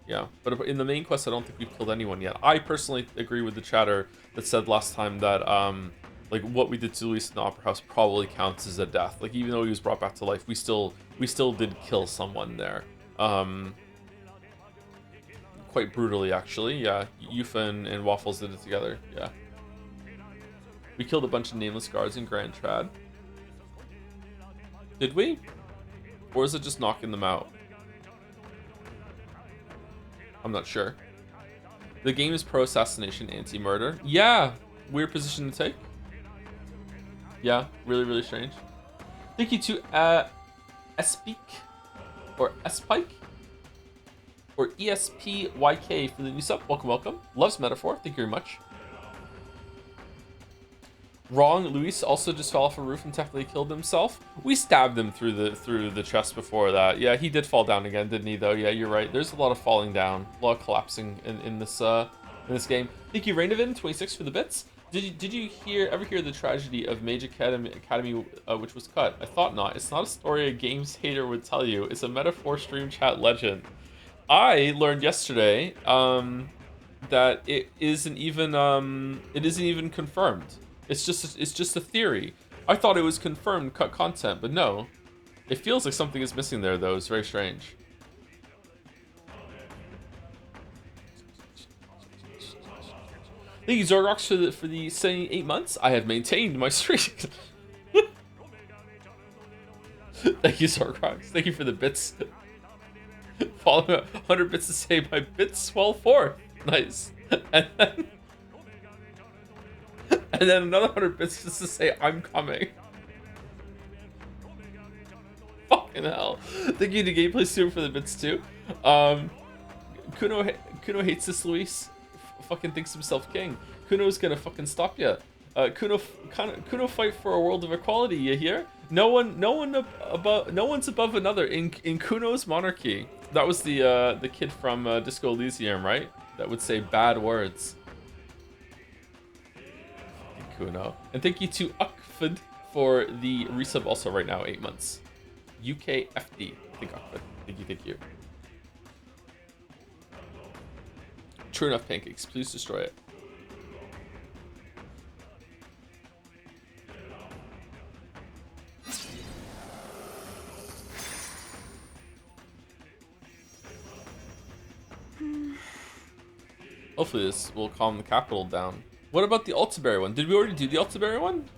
Yeah, but in the main quest, I don't think we've killed anyone yet. I personally agree with the chatter that said last time that like what we did to Luis in the Opera House probably counts as a death. Like even though he was brought back to life, we still did kill someone there. Quite brutally, actually. Yeah, Yufa and Waffles did it together. Yeah. We killed a bunch of nameless guards in Grand Trad. Did we? Or is it just knocking them out? I'm not sure. The game is pro-assassination, anti-murder. Yeah, weird position to take. Yeah, really, really strange. Thank you to Espik or Espike or ESPYK for the new sub. Welcome, welcome. Loves Metaphor. Thank you very much. Wrong. Luis also just fell off a roof and technically killed himself. We stabbed him through the chest before that. Yeah, he did fall down again, didn't he? Though. Yeah, you're right. There's a lot of falling down, a lot of collapsing in this game. Thank you, Rainovan 26 for the bits. Did you ever hear the tragedy of Mage Academy which was cut? I thought not. It's not a story a games hater would tell you. It's a metaphor stream chat legend. I learned yesterday that it isn't even confirmed. It's just a theory. I thought it was confirmed cut content, but no. It feels like something is missing there though. It's very strange. Thank you, Zorgox, for the 8 months. I have maintained my streak. Thank you, Zorgox. Thank you for the bits. Follow 100 bits to say my bits swell forth. Nice. And then another 100 bits just to say I'm coming. Fucking hell. Thank you to Gameplay Super for the bits too. Kuno hates this, Luis. Fucking thinks himself king. Kuno's gonna fucking stop you. Kuno fight for a world of equality. You hear? No one's above another in Kuno's monarchy. That was the kid from Disco Elysium, right? That would say bad words. Kuno. And thank you to Ukfid for the resub also right now, 8 months. UKFD. I think Ukfid. Thank you. True enough, pancakes. Please destroy it. Hopefully this will calm the capital down. What about the Altaberry one? Did we already do the Altaberry one?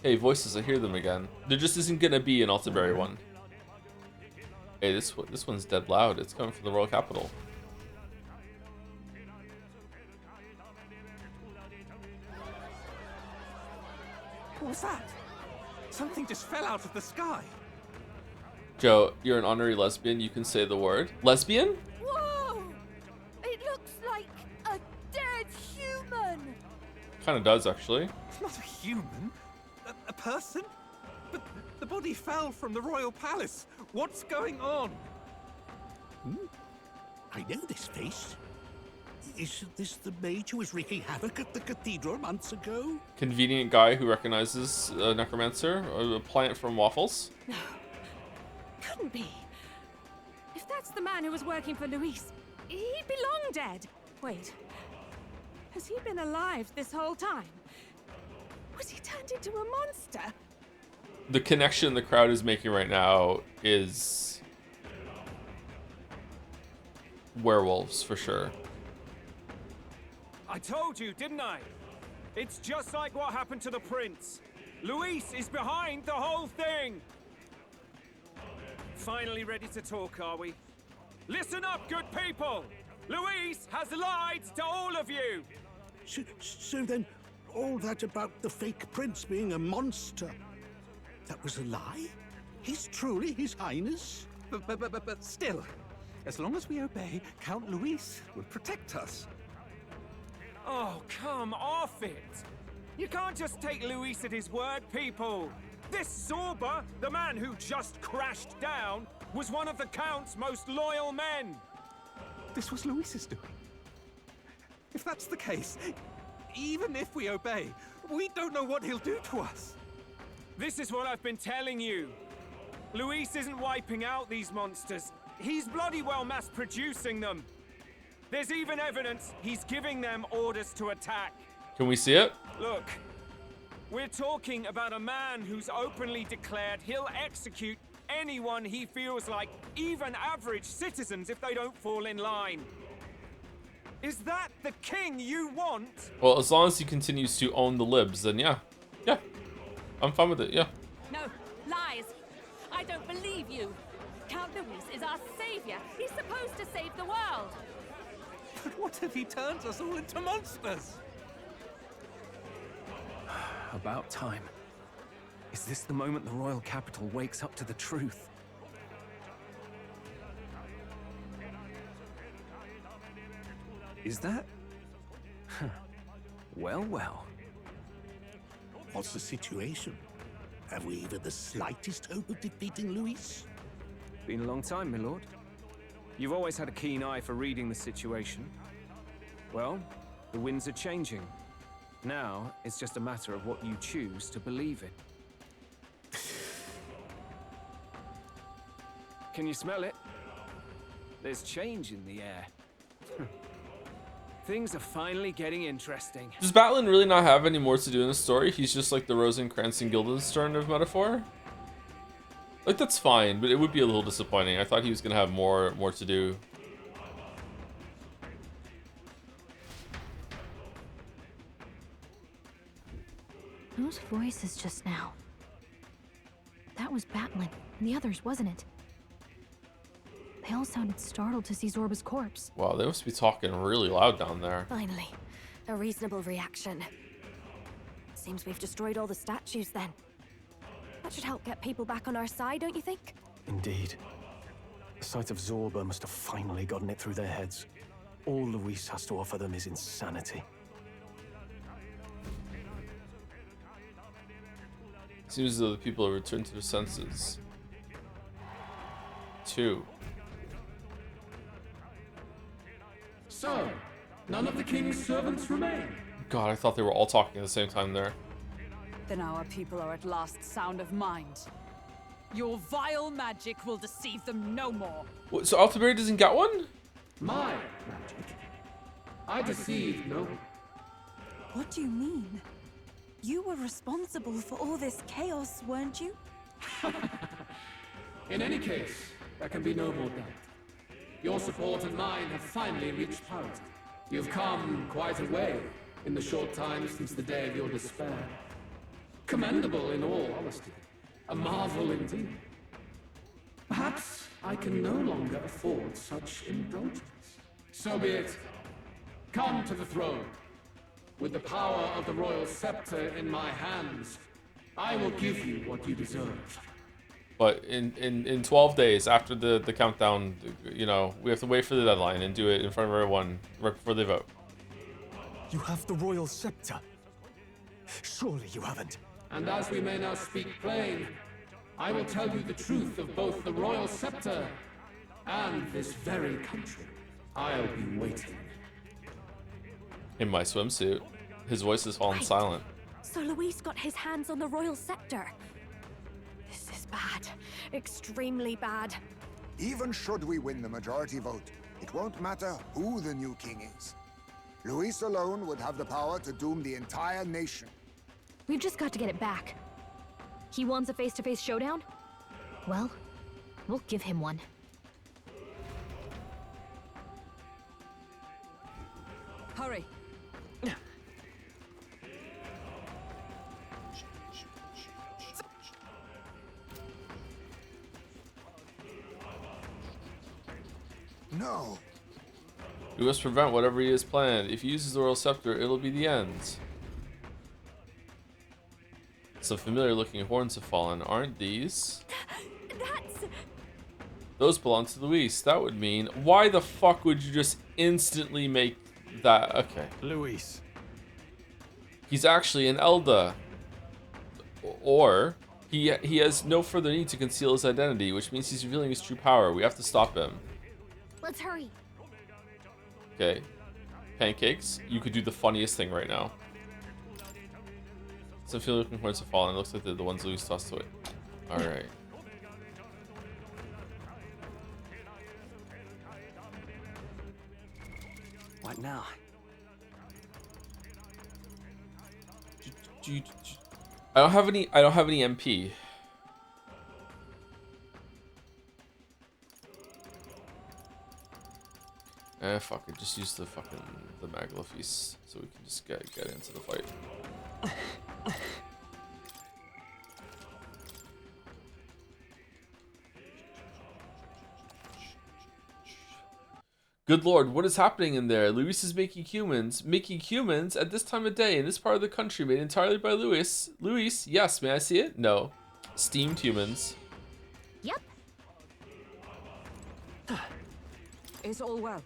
Hey, voices, I hear them again. There just isn't gonna be an Altaberry one. Hey, this one's dead loud. It's coming from the royal capital. What was that? Something just fell out of the sky. Joe, you're an honorary lesbian. You can say the word. Lesbian? Whoa! It looks like a dead human! Kind of does, actually. It's not a human. A person? But the body fell from the royal palace. What's going on? I know this face. Isn't this the mage who was wreaking havoc at the cathedral months ago? Convenient guy who recognizes a necromancer, a plant from Waffles. No. Couldn't be. If that's the man who was working for Luis, he'd be long dead. Wait. Has he been alive this whole time? Was he turned into a monster? The connection the crowd is making right now is werewolves for sure. I told you, didn't I? It's just like what happened to the prince. Luis is behind the whole thing. Finally ready to talk, are we? Listen up, good people! Luis has lied to all of you! So then, all that about the fake prince being a monster, that was a lie? He's truly His Highness? But still, as long as we obey, Count Luis will protect us. Oh, come off it! You can't just take Luis at his word, people! This Zorba, the man who just crashed down, was one of the Count's most loyal men! This was Luis's doing. If that's the case, even if we obey, we don't know what he'll do to us. This is what I've been telling you. Luis isn't wiping out these monsters. He's bloody well mass-producing them. There's even evidence he's giving them orders to attack. Can we see it? Look, we're talking about a man who's openly declared he'll execute anyone he feels like, even average citizens, if they don't fall in line. Is that the king you want? Well, as long as he continues to own the libs, then yeah. Yeah. I'm fine with it, yeah. No, lies. I don't believe you. Count Luis is our savior. He's supposed to save the world. But what if he turns us all into monsters? About time. Is this the moment the royal capital wakes up to the truth? Is that? Well, well. What's the situation? Have we even the slightest hope of defeating Luis? Been a long time, my lord. You've always had a keen eye for reading the situation. Well, the winds are changing. Now, it's just a matter of what you choose to believe in. Can you smell it? There's change in the air. Things are finally getting interesting. Does Batlin really not have any more to do in the story? He's just like the Rosencrantz and Guildenstern of metaphor? Like, that's fine, but it would be a little disappointing. I thought he was gonna have more to do. Whose voices just now? That was Batlin, and the others, wasn't it? They all sounded startled to see Zorba's corpse. Wow, they must be talking really loud down there. Finally, a reasonable reaction. Seems we've destroyed all the statues then. That should help get people back on our side, don't you think? Indeed. The sight of Zorba must have finally gotten it through their heads. All Luis has to offer them is insanity. Seems as though the people have returned to their senses. 2. So, none of the king's servants remain. God, I thought they were all talking at the same time there. Then our people are at last sound of mind. Your vile magic will deceive them no more. What, so Altaberry doesn't get one? My magic. I deceived no one. What do you mean? You were responsible for all this chaos, weren't you? In any case, there can be no more doubt. Your support and mine have finally reached parity. You've come quite a way in the short time since the day of your despair. Commendable in all honesty. A marvel indeed. Perhaps I can no longer afford such indulgence. So be it. Come to the throne. With the power of the royal scepter in my hands, I will give you what you deserve. But in 12 days after the countdown, you know, we have to wait for the deadline and do it in front of everyone right before they vote. You have the royal scepter. Surely you haven't. And as we may now speak plain, I will tell you the truth of both the royal scepter and this very country. I'll be waiting. In my swimsuit, his voice has fallen silent. So Luis got his hands on the royal scepter. This is bad. Extremely bad. Even should we win the majority vote, it won't matter who the new king is. Luis alone would have the power to doom the entire nation. We've just got to get it back. He wants a face-to-face showdown? Well, we'll give him one. Hurry. No. We must prevent whatever he has planned. If he uses the royal scepter, it'll be the end. Some familiar-looking horns have fallen. Aren't these? That's... Those belong to Luis. That would mean... Why the fuck would you just instantly make that? Okay. Luis. He's actually an Elda. Or he has no further need to conceal his identity, which means he's revealing his true power. We have to stop him. Let's hurry. Okay. Pancakes, you could do the funniest thing right now. Some familiar-looking horns have fallen. It looks like they're the ones Luis tossed away. Alright. What now? I don't have any MP. Fuck it, just use the Magla Feast so we can just get into the fight. Good lord, what is happening in there? Luis is making humans at this time of day in this part of the country made entirely by Luis. Luis, yes, may I see it? No. Steamed humans. Yep. Is all well?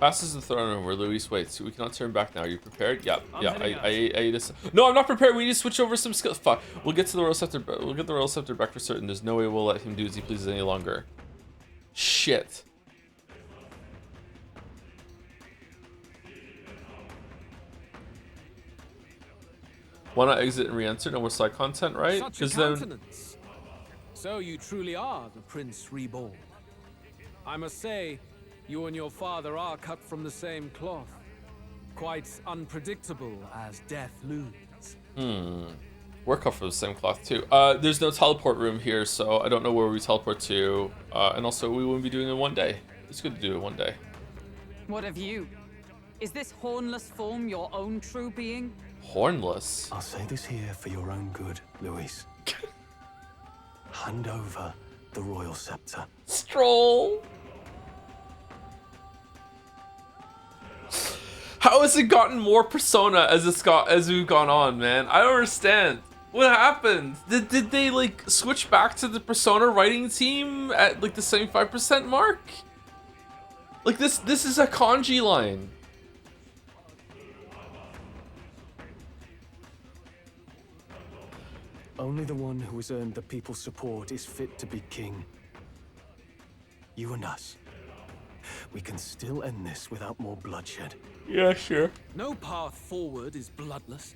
Passes the throne room where Luis waits. We cannot turn back now. Are you prepared? Yep. Yeah. I just. No, I'm not prepared. We need to switch over some skills. Fuck. We'll get to the royal scepter. We'll get the royal scepter back for certain. There's no way we'll let him do as he pleases any longer. Shit. Why not exit and re-enter? No more side content, right? Such a countenance. So you truly are the Prince Reborn. I must say, you and your father are cut from the same cloth. Quite unpredictable as death looms. We're cut from the same cloth too. There's no teleport room here, so I don't know where we teleport to. And also, we wouldn't be doing it one day. It's good to do it one day. What of you? Is this hornless form your own true being? Hornless? I'll say this here for your own good, Luis. Hand over the royal scepter. Stroll! How has it gotten more persona as we've gone on, man? I don't understand. What happened? Did they like switch back to the persona writing team at like the 75% mark? Like this is a kanji line. Only the one who has earned the people's support is fit to be king. You and us. We can still end this without more bloodshed. Yeah, sure. No path forward is bloodless.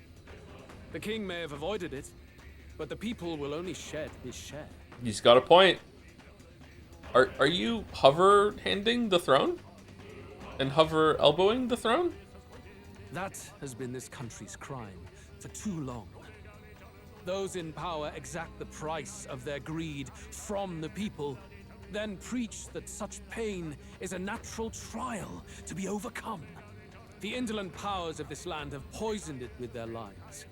The king may have avoided it, but the people will only shed his share. He's got a point. Are you hover handing the throne? And hover elbowing the throne? That has been this country's crime for too long. Those in power exact the price of their greed from the people, then preach that such pain is a natural trial to be overcome. The indolent powers of this land have poisoned it with their lies.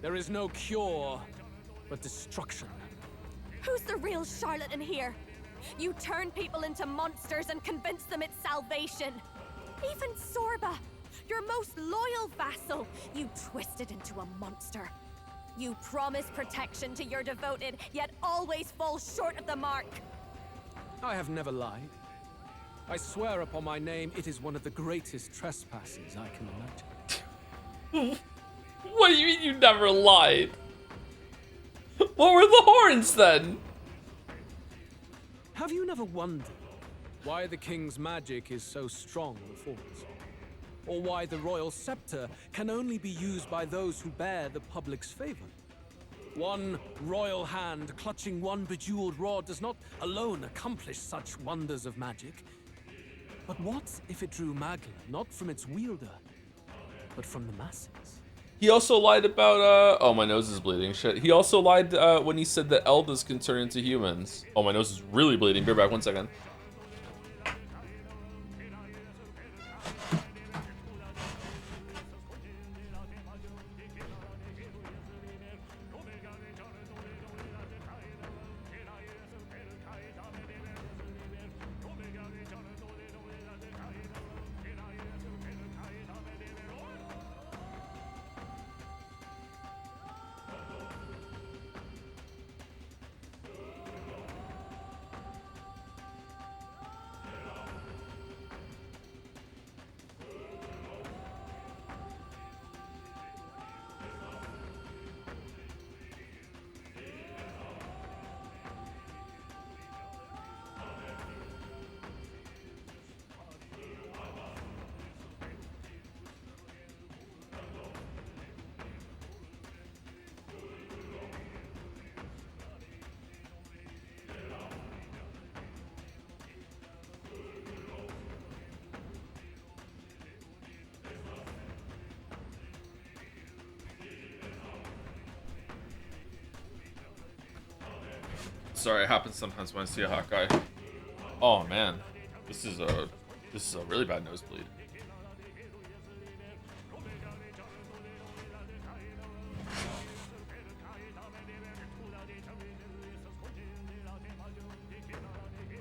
There is no cure but destruction. Who's the real charlatan here? You turn people into monsters and convince them it's salvation. Even Sorba, your most loyal vassal, you twisted into a monster. You promise protection to your devoted, yet always fall short of the mark. I have never lied. I swear upon my name, it is one of the greatest trespasses I can imagine. What do you mean you never lied? What were the horns then? Have you never wondered why the king's magic is so strong with force? Or why the royal scepter can only be used by those who bear the public's favor? One royal hand clutching one bejeweled rod does not alone accomplish such wonders of magic. But what if it drew Magla not from its wielder, but from the masses? He also lied about, oh, my nose is bleeding, shit. He also lied when he said that Eldas can turn into humans. Oh, my nose is really bleeding. Bear back 1 second. Sorry, it happens sometimes when I see a hot guy. Oh man, this is a really bad nosebleed.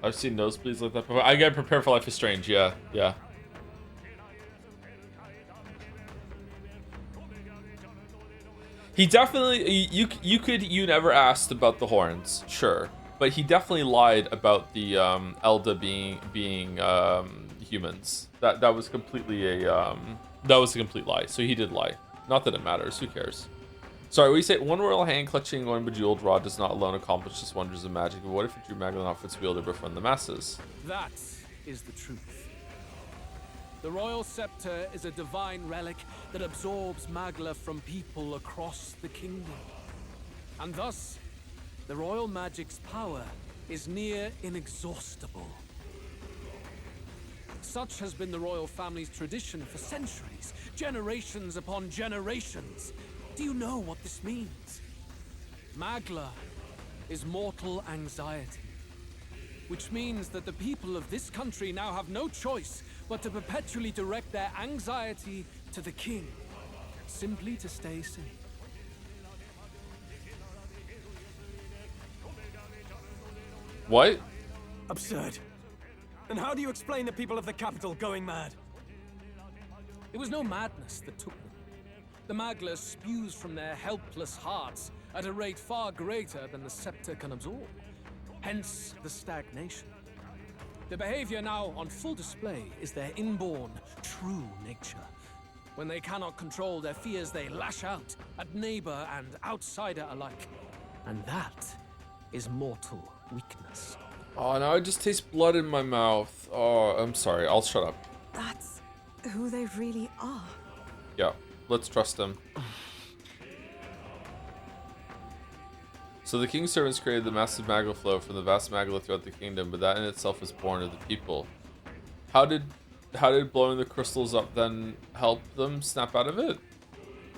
I've seen nosebleeds like that before. I get prepared for Life is Strange. Yeah, yeah. He definitely, you never asked about the horns, sure, but he definitely lied about the Elda being humans. That was completely a that was a complete lie. So he did lie. Not that it matters. Who cares? Sorry, we say one royal hand clutching one bejeweled rod does not alone accomplish the wonders of magic. But what if it drew Magdalene off its wheel to befriend the masses? That is the truth. The royal scepter is a divine relic that absorbs Magla from people across the kingdom. And thus, the royal magic's power is near inexhaustible. Such has been the royal family's tradition for centuries, generations upon generations. Do you know what this means? Magla is mortal anxiety, which means that the people of this country now have no choice but to perpetually direct their anxiety to the king, simply to stay safe. What? Absurd. And how do you explain the people of the capital going mad? It was no madness that took them. The Magla spews from their helpless hearts at a rate far greater than the scepter can absorb. Hence the stagnation. The behavior now on full display is their inborn, true nature. When they cannot control their fears, they lash out at neighbor and outsider alike. And that is mortal weakness. Oh, now I just taste blood in my mouth. Oh, I'm sorry. I'll shut up. That's who they really are. Yeah, let's trust them. So the king's servants created the massive Magla flow from the vast Magla throughout the kingdom, but that in itself was born of the people. How did blowing the crystals up then help them snap out of it?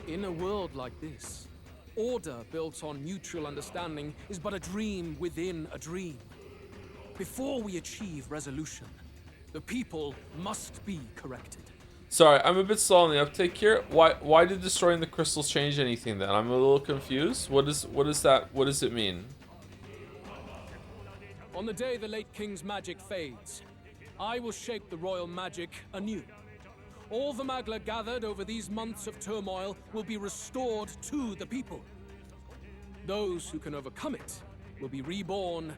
In a world like this, order built on mutual understanding is but a dream within a dream. Before we achieve resolution, the people must be corrected. Sorry, I'm a bit slow on the uptake here. Why did destroying the crystals change anything then? I'm a little confused. What is that? What does it mean? On the day the late king's magic fades, I will shape the royal magic anew. All the Magla gathered over these months of turmoil will be restored to the people. Those who can overcome it will be reborn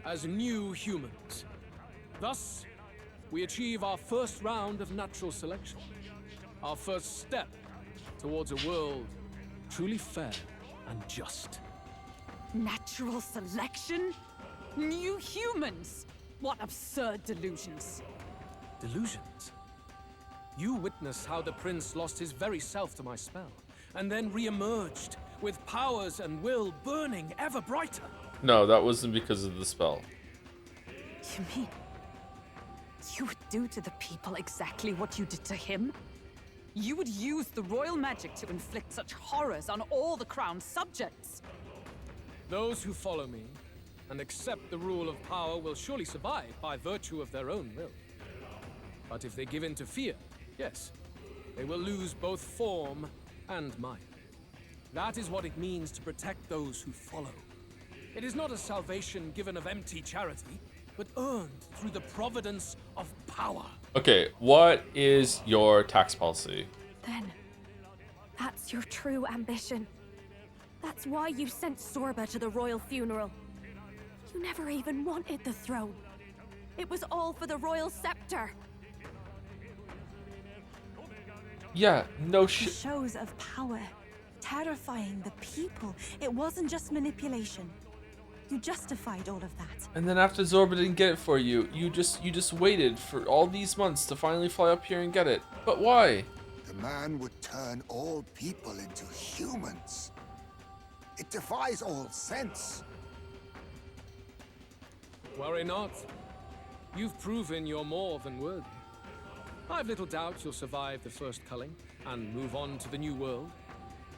as new humans. Thus, we achieve our first round of natural selection. Our first step towards a world truly fair and just. Natural selection? New humans? What absurd delusions. Delusions? You witnessed how the prince lost his very self to my spell, and then re-emerged with powers and will burning ever brighter. No, that wasn't because of the spell. You mean you would do to the people exactly what you did to him? You would use the royal magic to inflict such horrors on all the crown's subjects? Those who follow me and accept the rule of power will surely survive by virtue of their own will. But if they give in to fear, yes, they will lose both form and mind. That is what it means to protect those who follow. It is not a salvation given of empty charity, but earned through the providence of power. Okay, what is your tax policy? Then, that's your true ambition. That's why you sent Zorba to the royal funeral. You never even wanted the throne. It was all for the royal scepter. Yeah, no The shit. shows of power, terrifying the people. It wasn't just manipulation. You justified all of that. And then after Zorba didn't get it for you, you just waited for all these months to finally fly up here and get it. But why? The man would turn all people into humans. It defies all sense. Worry not. You've proven you're more than worthy. I've little doubt you'll survive the first culling and move on to the new world.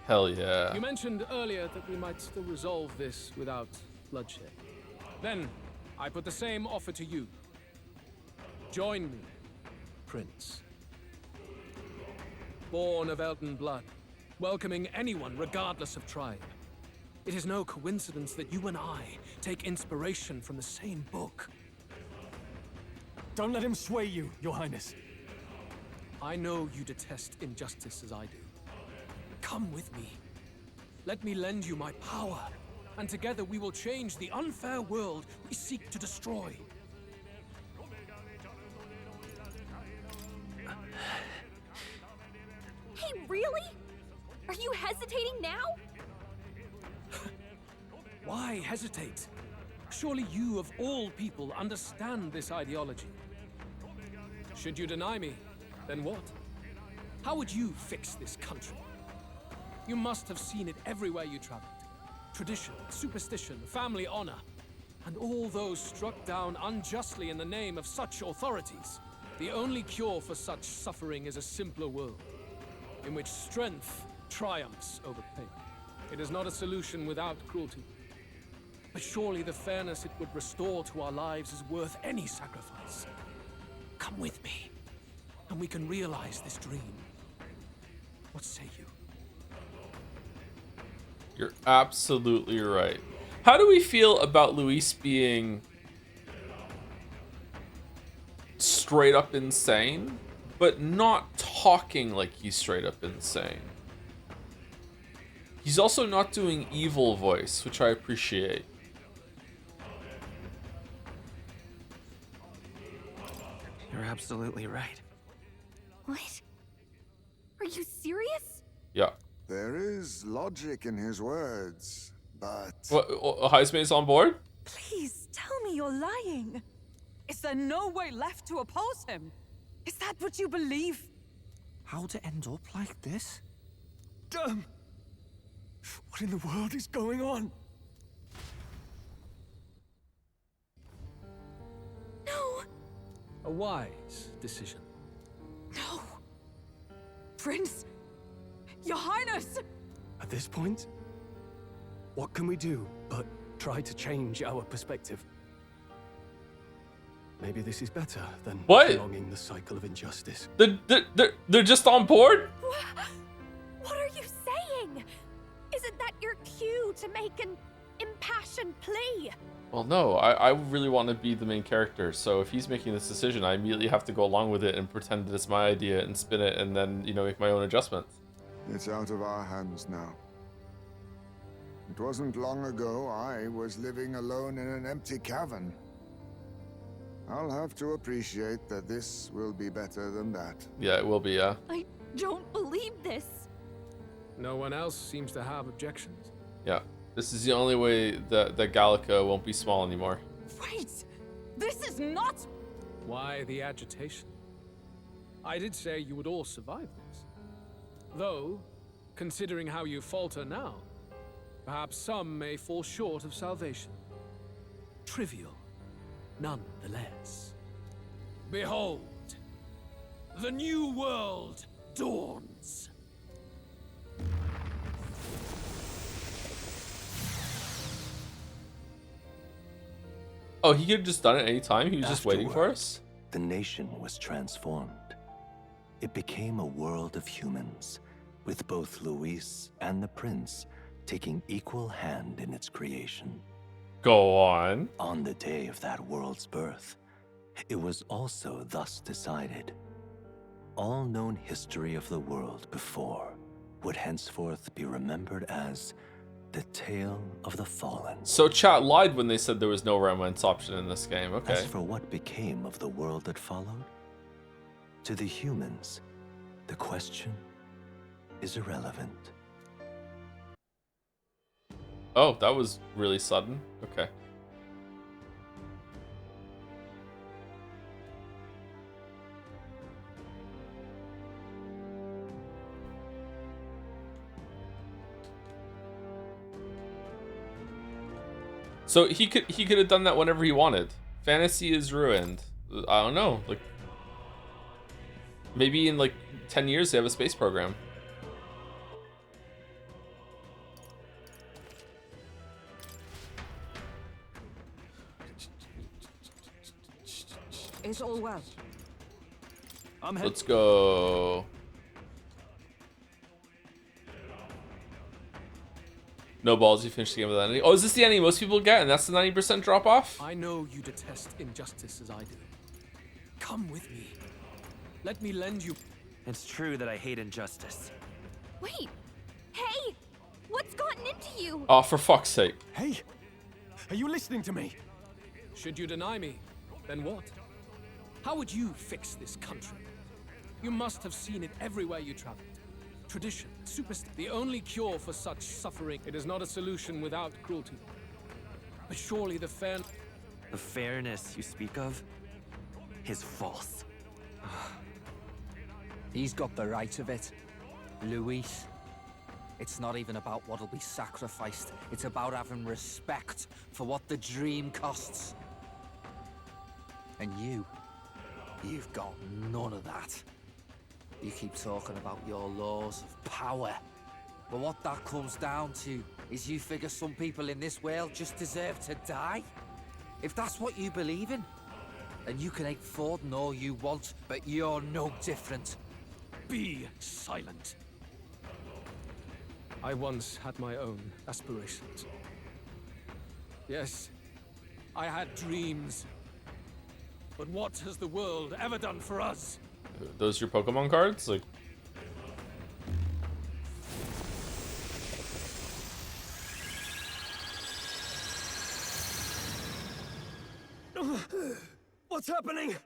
Hell yeah. You mentioned earlier that we might still resolve this without bloodshed. Then, I put the same offer to you. Join me, Prince. Born of Elden blood, welcoming anyone regardless of tribe. It is no coincidence that you and I take inspiration from the same book. Don't let him sway you, Your Highness. I know you detest injustice as I do. Come with me. Let me lend you my power, and together we will change the unfair world we seek to destroy. hesitating now? Why hesitate? Surely you, of all people, understand this ideology. Should you deny me, then what? How would you fix this country? You must have seen it everywhere you traveled. Tradition, superstition, family honor, and all those struck down unjustly in the name of such authorities. The only cure for such suffering is a simpler world, in which strength triumphs over pain. It is not a solution without cruelty. But surely the fairness it would restore to our lives is worth any sacrifice. Come with me, and we can realize this dream. What say you? You're absolutely right. How do we feel about Luis being straight up insane, but not talking like he's straight up insane? He's also not doing evil voice, which I appreciate. You're absolutely right. What? Are you serious? Yeah. There is logic in his words, but... What, Heisman's on board? Please tell me you're lying. Is there no way left to oppose him? Is that what you believe? How to end up like this? Damn! What in the world is going on? No. A wise decision. No. Prince, Your Highness! At this point, what can we do but try to change our perspective? Maybe this is better than prolonging the cycle of injustice. They're just on board? What are you saying? Isn't that your cue to make an impassioned plea? Well, no, I really want to be the main character, so if he's making this decision, I immediately have to go along with it and pretend that it's my idea and spin it and then, you know, make my own adjustments. It's out of our hands now. It wasn't long ago I was living alone in an empty cavern. I'll have to appreciate that this will be better than that. Yeah, it will be, yeah. I don't believe this. No one else seems to have objections. Yeah. This is the only way that Gallica won't be small anymore. Wait! This is not... Why the agitation? I did say you would all survive this. Though, considering how you falter now, perhaps some may fall short of salvation. Trivial, nonetheless. Behold, the new world dawns. Oh, he could have just done it any time? He was just waiting for us? The nation was transformed. It became a world of humans, with both Luis and the prince taking equal hand in its creation. Go on. On the day of that world's birth, it was also thus decided. All known history of the world before would henceforth be remembered as the Tale of the Fallen. So chat lied when they said there was no romance option in this game, okay. As for what became of the world that followed, to the humans, the question is irrelevant. Oh, that was really sudden. Okay. So he could have done that whenever he wanted. Fantasy is ruined. I don't know. Like maybe in like 10 years they have a space program. It's all well. Let's go. No balls, you finished the game without any. Oh, is this the ending most people get, and that's the 90% drop off? I know you detest injustice as I do. Come with me. Let me lend you. It's true that I hate injustice. Wait! Hey! What's gotten into you? Oh, for fuck's sake. Hey! Are you listening to me? Should you deny me, then what? How would you fix this country? You must have seen it everywhere you traveled. tradition, superstition. The only cure for such suffering. It is not a solution without cruelty. But surely the fairness you speak of is false. He's got the right of it. Luis. It's not even about what'll be sacrificed. It's about having respect for what the dream costs. And you've got none of that. You keep talking about your laws of power. But what that comes down to is you figure some people in this world just deserve to die? If that's what you believe in, then you can hate Forden all you want, but you're no different. Be silent. I once had my own aspirations. Yes, I had dreams. But what has the world ever done for us? Those your Pokemon cards? Like, What's happening?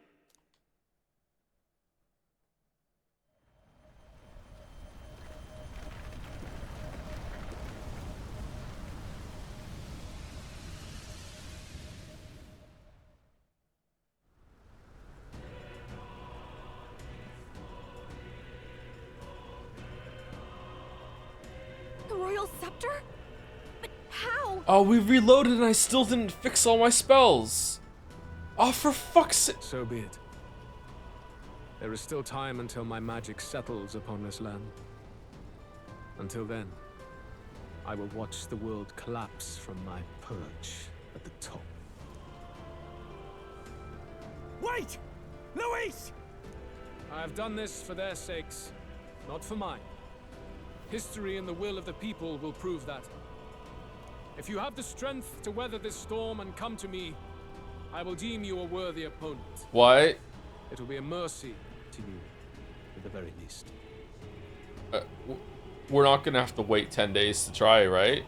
The royal scepter? But how? oh, we reloaded and I still didn't fix all my spells. Oh, for fuck's sake. So be it. There is still time until my magic settles upon this land. Until then, I will watch the world collapse from my perch at the top. Wait! Luis! I have done this for their sakes, not for mine. History and the will of the people will prove that. If you have the strength to weather this storm and come to me, I will deem you a worthy opponent. What? It will be a mercy to you, at the very least. We're not gonna have to wait 10 days to try, right?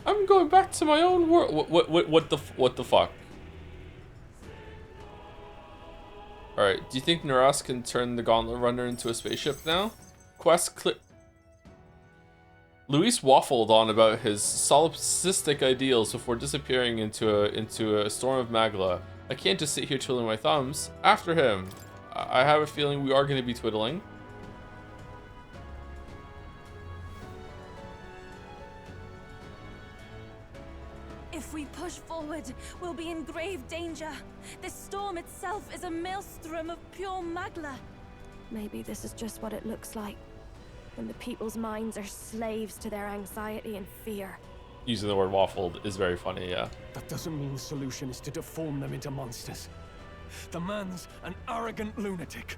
I'm going back to my own world. What the fuck? Alright, do you think Naras can turn the Gauntlet Runner into a spaceship now? Quest clear. Luis waffled on about his solipsistic ideals before disappearing into a storm of magla. I can't just sit here twiddling my thumbs. After him. I have a feeling we are going to be twiddling. If we push forward, we'll be in grave danger. This storm itself is a maelstrom of pure magla. Maybe this is just what it looks like. When the people's minds are slaves to their anxiety and fear. Using the word waffled is very funny, yeah. That doesn't mean the solution is to deform them into monsters. The man's an arrogant lunatic.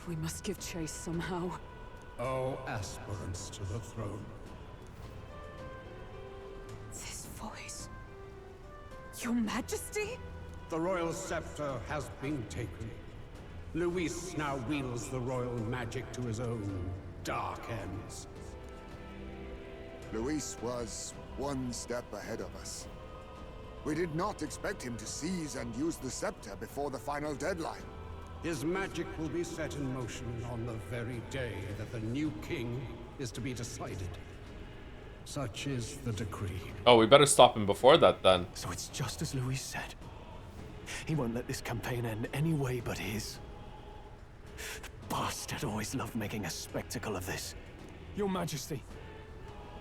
We must give chase somehow. Oh, aspirants to the throne. This voice. Your Majesty? The royal scepter has been taken. Luis now wields the royal magic to his own dark ends. Luis was one step ahead of us. We did not expect him to seize and use the scepter before the final deadline. His magic will be set in motion on the very day that the new king is to be decided. Such is the decree. Oh, we better stop him before that then. So it's just as Luis said. He won't let this campaign end any way but his. The bastard always loved making a spectacle of this. Your Majesty,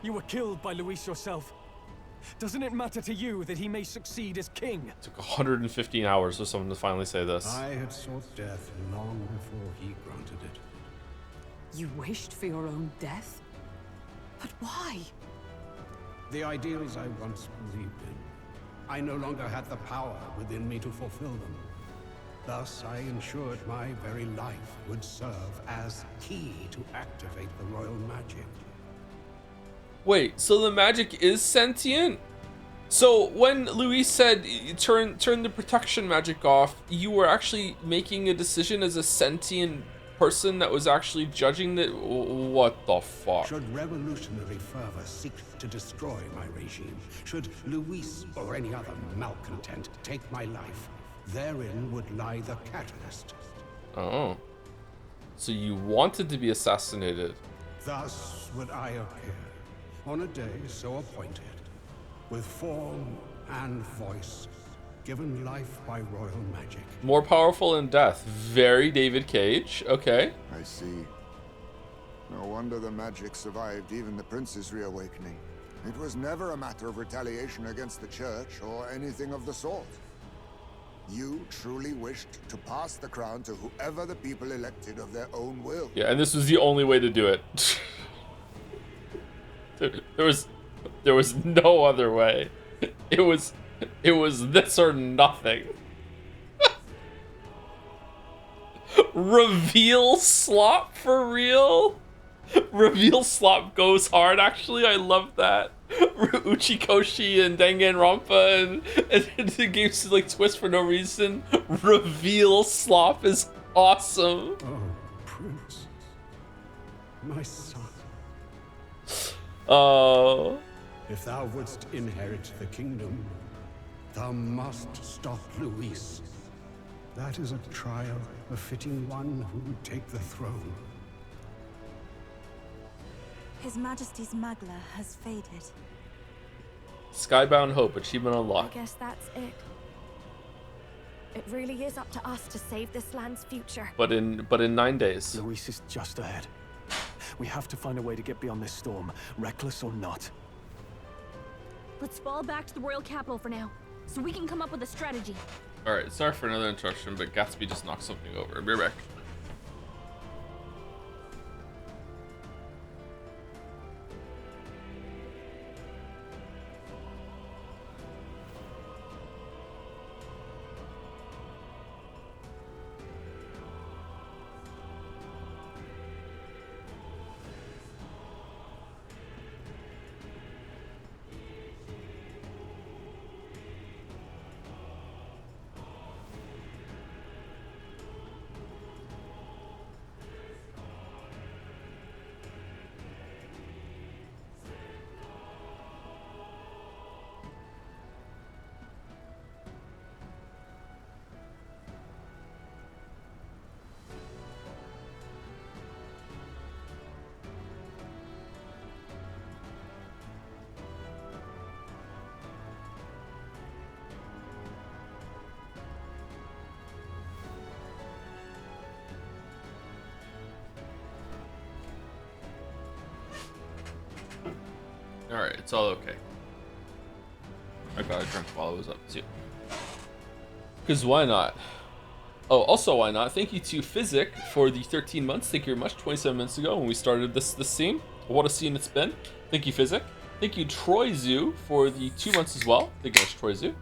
you were killed by Luis yourself. Doesn't it matter to you that he may succeed as king? It took 115 hours for someone to finally say this. I had sought death long before he granted it. You wished for your own death? But why? The ideals I once believed in, I no longer had the power within me to fulfill them. Thus, I ensured my very life would serve as key to activate the royal magic. Wait, so the magic is sentient? So when Luis said turn the protection magic off, you were actually making a decision as a sentient person that was actually judging the... What the fuck? Should revolutionary fervor seek to destroy my regime, should Luis or any other malcontent take my life, therein would lie the catalyst. Oh. So you wanted to be assassinated. Thus would I appear, on a day so appointed, with form and voice, given life by royal magic. More powerful in death. Very David Cage. Okay. I see. No wonder the magic survived even the prince's reawakening. It was never a matter of retaliation against the church or anything of the sort. You truly wished to pass the crown to whoever the people elected of their own will. Yeah, and this was the only way to do it. there was no other way. It was this or nothing. Reveal slop for real? Reveal slop goes hard, actually. I love that. Uchikoshi and Danganronpa and the games like twist for no reason. Reveal slop is awesome. Oh, Prince. My son. Oh. If thou wouldst inherit the kingdom, thou must stop Luis. That is a trial befitting one who would take the throne. His Majesty's Magla has faded. Skybound Hope, achievement I unlocked. guess that's it. It really is up to us to save this land's future. But in 9 days. Luis is just ahead. We have to find a way to get beyond this storm, reckless or not. Let's fall back to the royal capital for now, so we can come up with a strategy. Alright, sorry for another interruption, but Gatsby just knocked something over. Be right back. Alright, it's all okay. I got a drink while I was up too. Because why not? Oh, also why not? Thank you to Physic for the 13 months. Thank you very much. 27 minutes ago when we started this scene. What a scene it's been. Thank you, Physic. Thank you, Troy Zoo, for the 2 months as well. Thank you much, Troy Zoo.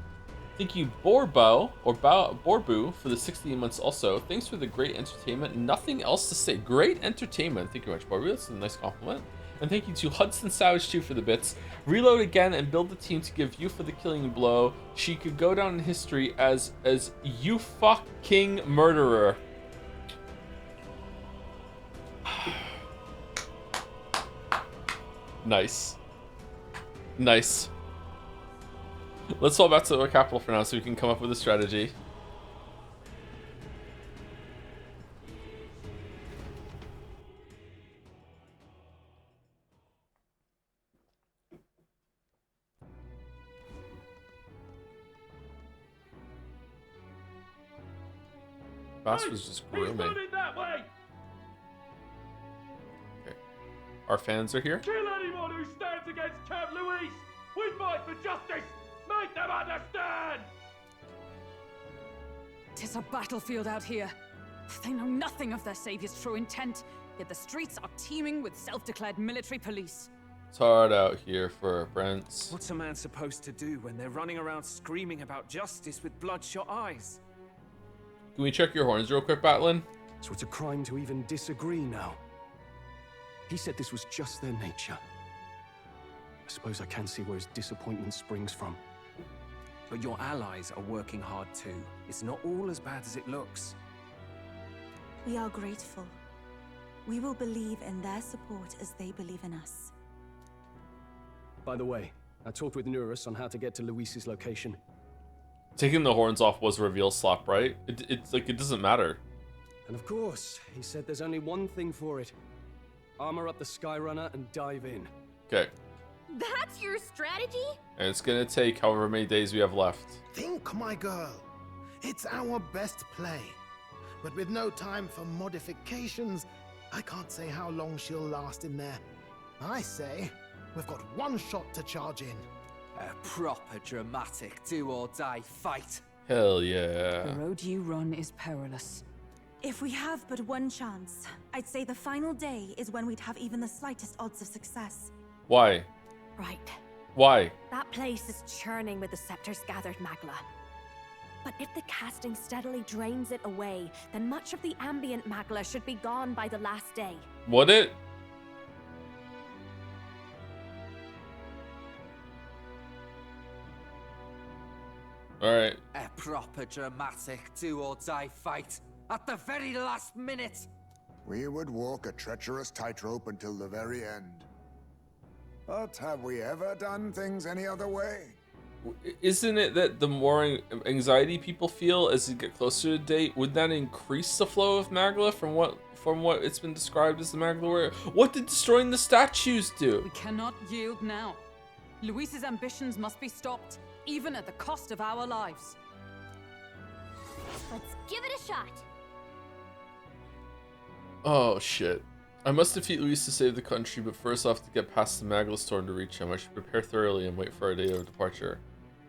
Thank you, Borbo, or Borbu, for the 16 months also. Thanks for the great entertainment. Nothing else to say. Great entertainment. Thank you very much, Borbu. That's a nice compliment. And thank you to Hudson Savage 2 for the bits. Reload again and build the team to give you for the killing blow. She could go down in history as you fucking murderer. Nice. Nice. Let's fall back to our capital for now so we can come up with a strategy. Bass was just grooming. Okay. Our fans are here. Kill anyone who stands against Count Luis! We fight for justice! Make them understand! 'Tis a battlefield out here. They know nothing of their savior's true intent, yet the streets are teeming with self-declared military police. It's hard out here for Brents. What's a man supposed to do when they're running around screaming about justice with bloodshot eyes? Can we check your horns real quick, Batlin? So it's a crime to even disagree now. He said this was just their nature. I suppose I can see where his disappointment springs from. But your allies are working hard too. It's not all as bad as it looks. We are grateful. We will believe in their support as they believe in us. By the way, I talked with Nurus on how to get to Luis's location. Taking the horns off was a reveal slap, right? It's like, it doesn't matter. And of course, he said there's only one thing for it. Armor up the Skyrunner and dive in. Okay. That's your strategy? And it's gonna take however many days we have left. Think, my girl. It's our best play. But with no time for modifications, I can't say how long she'll last in there. I say, we've got one shot to charge in. A proper dramatic do-or-die fight. Hell yeah. The road you run is perilous. If we have but one chance, I'd say the final day is when we'd have even the slightest odds of success. Why? Right. Why? That place is churning with the Scepter's gathered magla. But if the casting steadily drains it away, then much of the ambient magla should be gone by the last day. Would it? Alright. A proper dramatic do-or-die fight at the very last minute. We would walk a treacherous tightrope until the very end. But have we ever done things any other way? Isn't it that the more anxiety people feel as you get closer to the date, would that increase the flow of magla from what it's been described as the magla warrior? What did destroying the statues do? We cannot yield now. Luis's ambitions must be stopped, even at the cost of our lives. Let's give it a shot. Oh shit. I must defeat Luis to save the country, but first I have to get past the magla storm to reach him. I should prepare thoroughly and wait for our day of departure.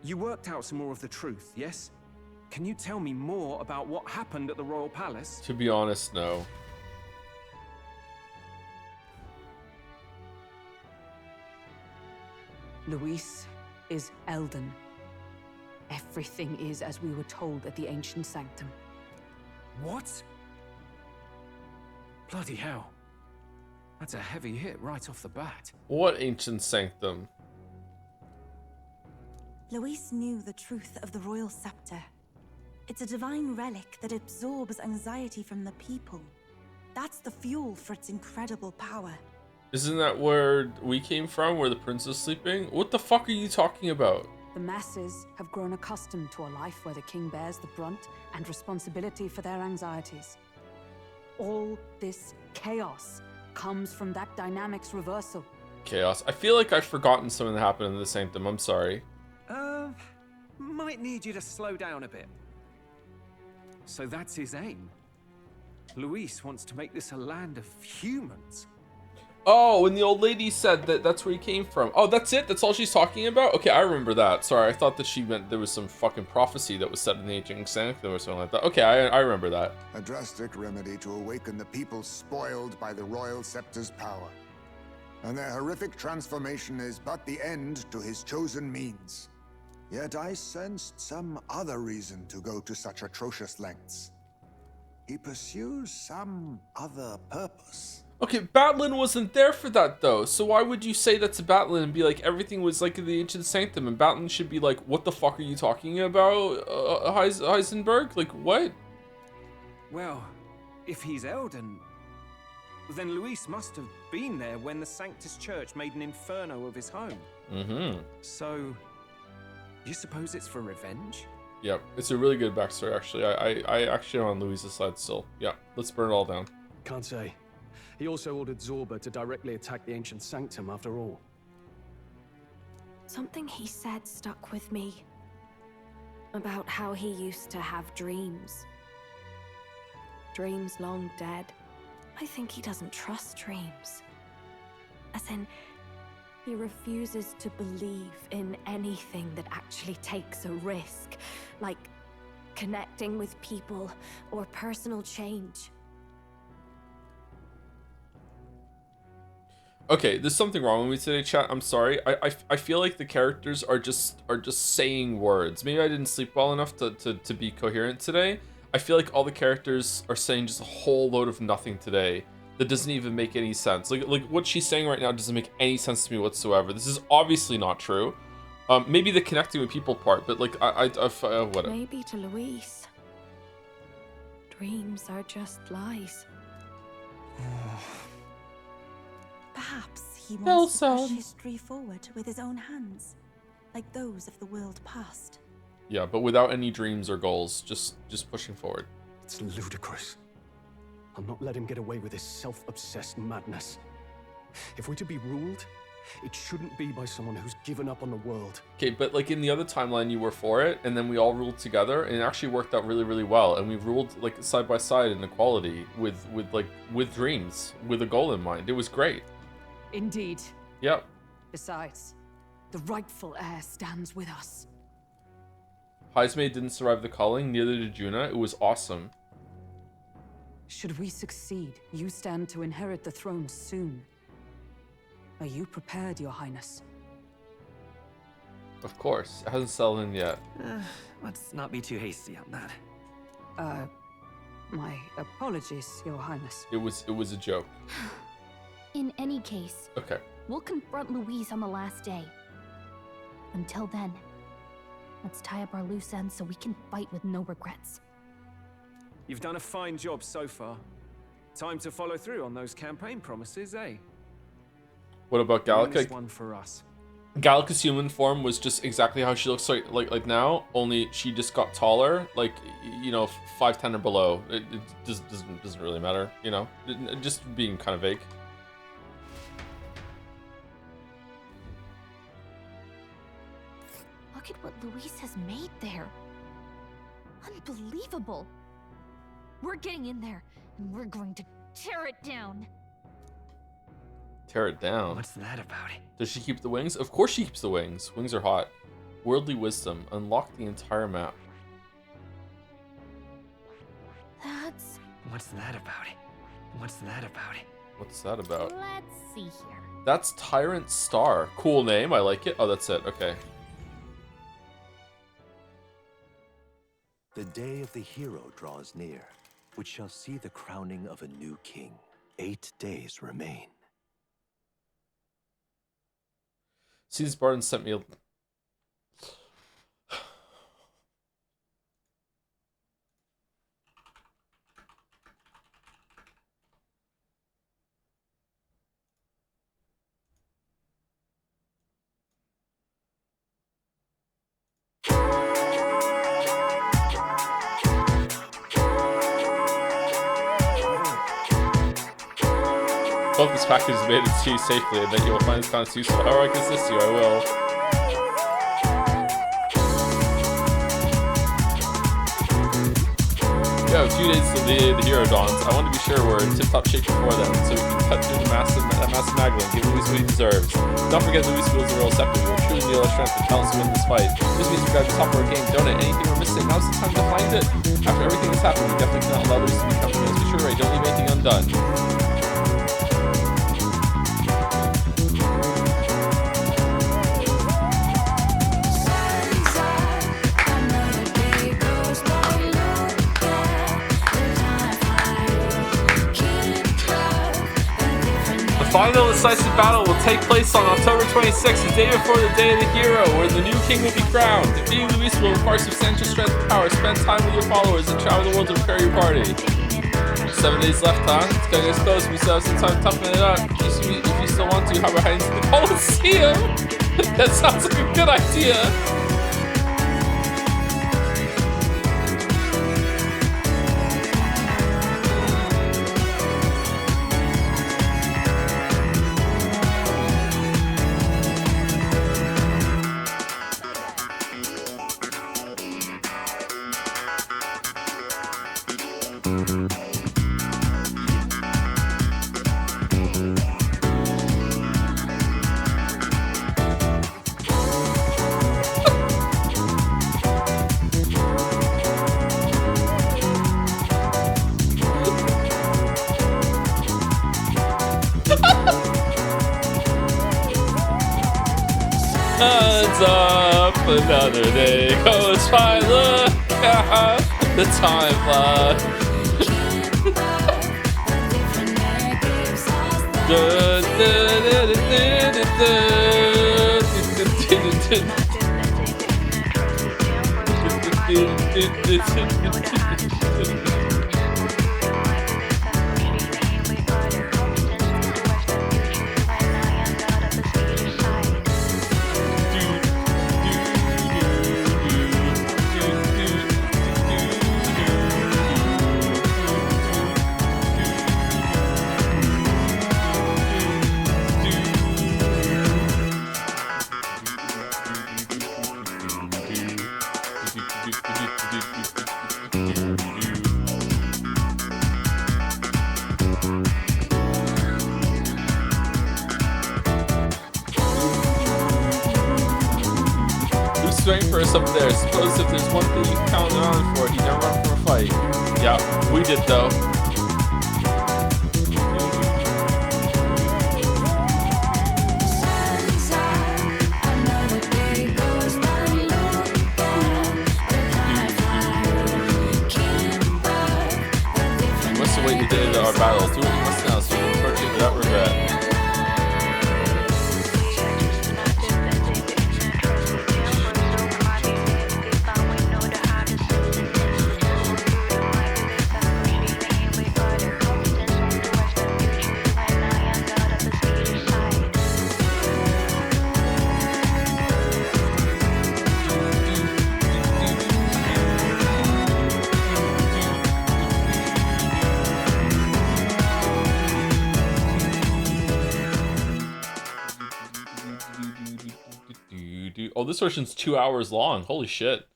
You worked out some more of the truth, yes? Can you tell me more about what happened at the Royal Palace? To be honest, no. Luis is Elden. Everything is as we were told at the Ancient Sanctum. What? Bloody hell. That's a heavy hit right off the bat. What ancient sanctum? Luis knew the truth of the Royal Scepter. It's a divine relic that absorbs anxiety from the people. That's the fuel for its incredible power. Isn't that where we came from, where the prince was sleeping? What the fuck are you talking about? The masses have grown accustomed to a life where the king bears the brunt and responsibility for their anxieties. All this chaos comes from that dynamics reversal. Chaos. I feel like I've forgotten something that happened in the sanctum. I'm sorry. Might need you to slow down a bit. So that's his aim. Luis wants to make this a land of humans. Oh, and the old lady said that that's where he came from. Oh, that's it? That's all she's talking about? Okay, I remember that. Sorry, I thought that she meant there was some fucking prophecy that was set in the ancient sanctum or something like that. Okay, I remember that. A drastic remedy to awaken the people spoiled by the Royal Scepter's power. And their horrific transformation is but the end to his chosen means. Yet I sensed some other reason to go to such atrocious lengths. He pursues some other purpose. Okay, Batlin wasn't there for that though, so why would you say that to Batlin and be like, everything was like in the ancient sanctum, and Batlin should be like, what the fuck are you talking about, Heisenberg? Like, what? Well, if he's Elden, then Luis must have been there when the Sanctus Church made an inferno of his home. Mm-hmm. So, you suppose it's for revenge? Yep, it's a really good backstory, actually. I actually am on Luis's side still. Yeah, let's burn it all down. Can't say. He also ordered Zorba to directly attack the Ancient Sanctum, after all. Something he said stuck with me. About how he used to have dreams. Dreams long dead. I think he doesn't trust dreams. As in, he refuses to believe in anything that actually takes a risk. Like connecting with people or personal change. Okay, there's something wrong with me today, chat. I'm sorry. I feel like the characters are just saying words. Maybe I didn't sleep well enough to be coherent today. I feel like all the characters are saying just a whole load of nothing today that doesn't even make any sense. Like what she's saying right now doesn't make any sense to me whatsoever. This is obviously not true. Maybe the connecting with people part, but like whatever. Maybe to Luis, dreams are just lies. Perhaps he wants to push history forward with his own hands, like those of the world past. Yeah, but without any dreams or goals, just pushing forward. It's ludicrous. I'll not let him get away with his self-obsessed madness. If we're to be ruled, it shouldn't be by someone who's given up on the world. Okay, but like in the other timeline, you were for it, and then we all ruled together, and it actually worked out really, really well. And we ruled like side by side in equality with dreams, with a goal in mind. It was great. Indeed. Yep. Besides, the rightful heir stands with us. Heismay didn't survive the culling, neither did Juna. It was awesome. Should we succeed, you stand to inherit the throne soon. Are you prepared, Your Highness? Of course. It hasn't settled in yet. Let's not be too hasty on that. My apologies, Your Highness. It was a joke. In any case, Okay. we'll confront Louise on the last day. Until then, let's tie up our loose ends so we can fight with no regrets. You've done a fine job so far. Time to follow through on those campaign promises, eh? What about Win this Gallica? one for us. Gallica's human form was just exactly how she looks like now, only she just got taller, like, you know, 5'10" or below. It just doesn't really matter, you know? Just being kind of vague. Look at what Louise has made there. Unbelievable. We're getting in there, and we're going to tear it down. Tear it down. What's that about it? Does she keep the wings? Of course she keeps the wings. Wings are hot. Worldly wisdom. Unlock the entire map. That's... What's that about it? What's that about it? What's that about? Let's see here. That's Tyrant Star. Cool name. I like it. Oh, that's it. Okay. The day of the hero draws near, which shall see the crowning of a new king. 8 days remain. Caesar Barton sent me a... Hope this package is made it to you safely and that you will find this content useful. However I can assist you, I will. Yeah, 2 days till the hero dawns. I want to be sure we're in tip-top shape before then, so we can cut through the massive Magdalene and give Luis what he deserves. Don't forget that Luis wields the royal scepter. We will truly need our strength to balance to win this fight. This means we got to top of our game. Don't it? Anything we're missing, now's the time to find it. After everything that's happened, we definitely cannot allow Luis to become the most sure, right? Don't leave anything undone. The final decisive battle will take place on October 26th, the day before the Day of the Hero, where the new king will be crowned. Defeating Luis will require substantial strength and power. Spend time with your followers and travel the world to prepare your party. 7 days left, huh? It's getting us close. We still have some time to toughen it up. If you still want to, how about heading to the Colosseum? That sounds like a good idea. Hands up, another day goes by. Look at the timeline. He's waiting for us up there. Suppose if there's one thing you counted on for, he'd never run from a fight. Yeah, we did though. You must have waited to end our battles. Do what you must now, so you can approach it without regret. Oh, this version's 2 hours long. Holy shit.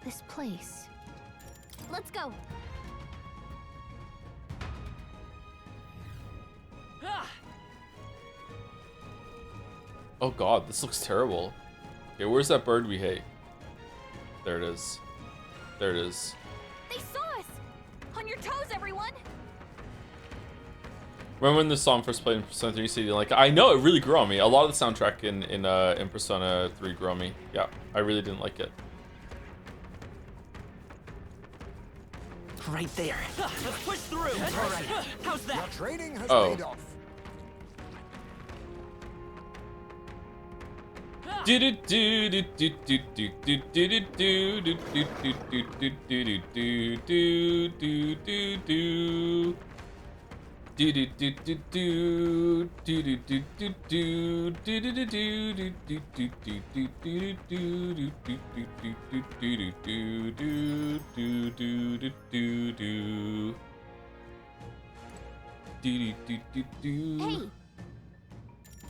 This place. Let's go. Oh god, this looks terrible. Okay, where's that bird we hate? There it is. There it is. They saw us. On your toes, everyone. Remember when this song first played in Persona 3 CD? Like, I know it really grew on me. A lot of the soundtrack in Persona 3 grew on me. Yeah, I really didn't like it. Right there. Let's push through. All right. How's that? Your training has Oh. paid off. Hey.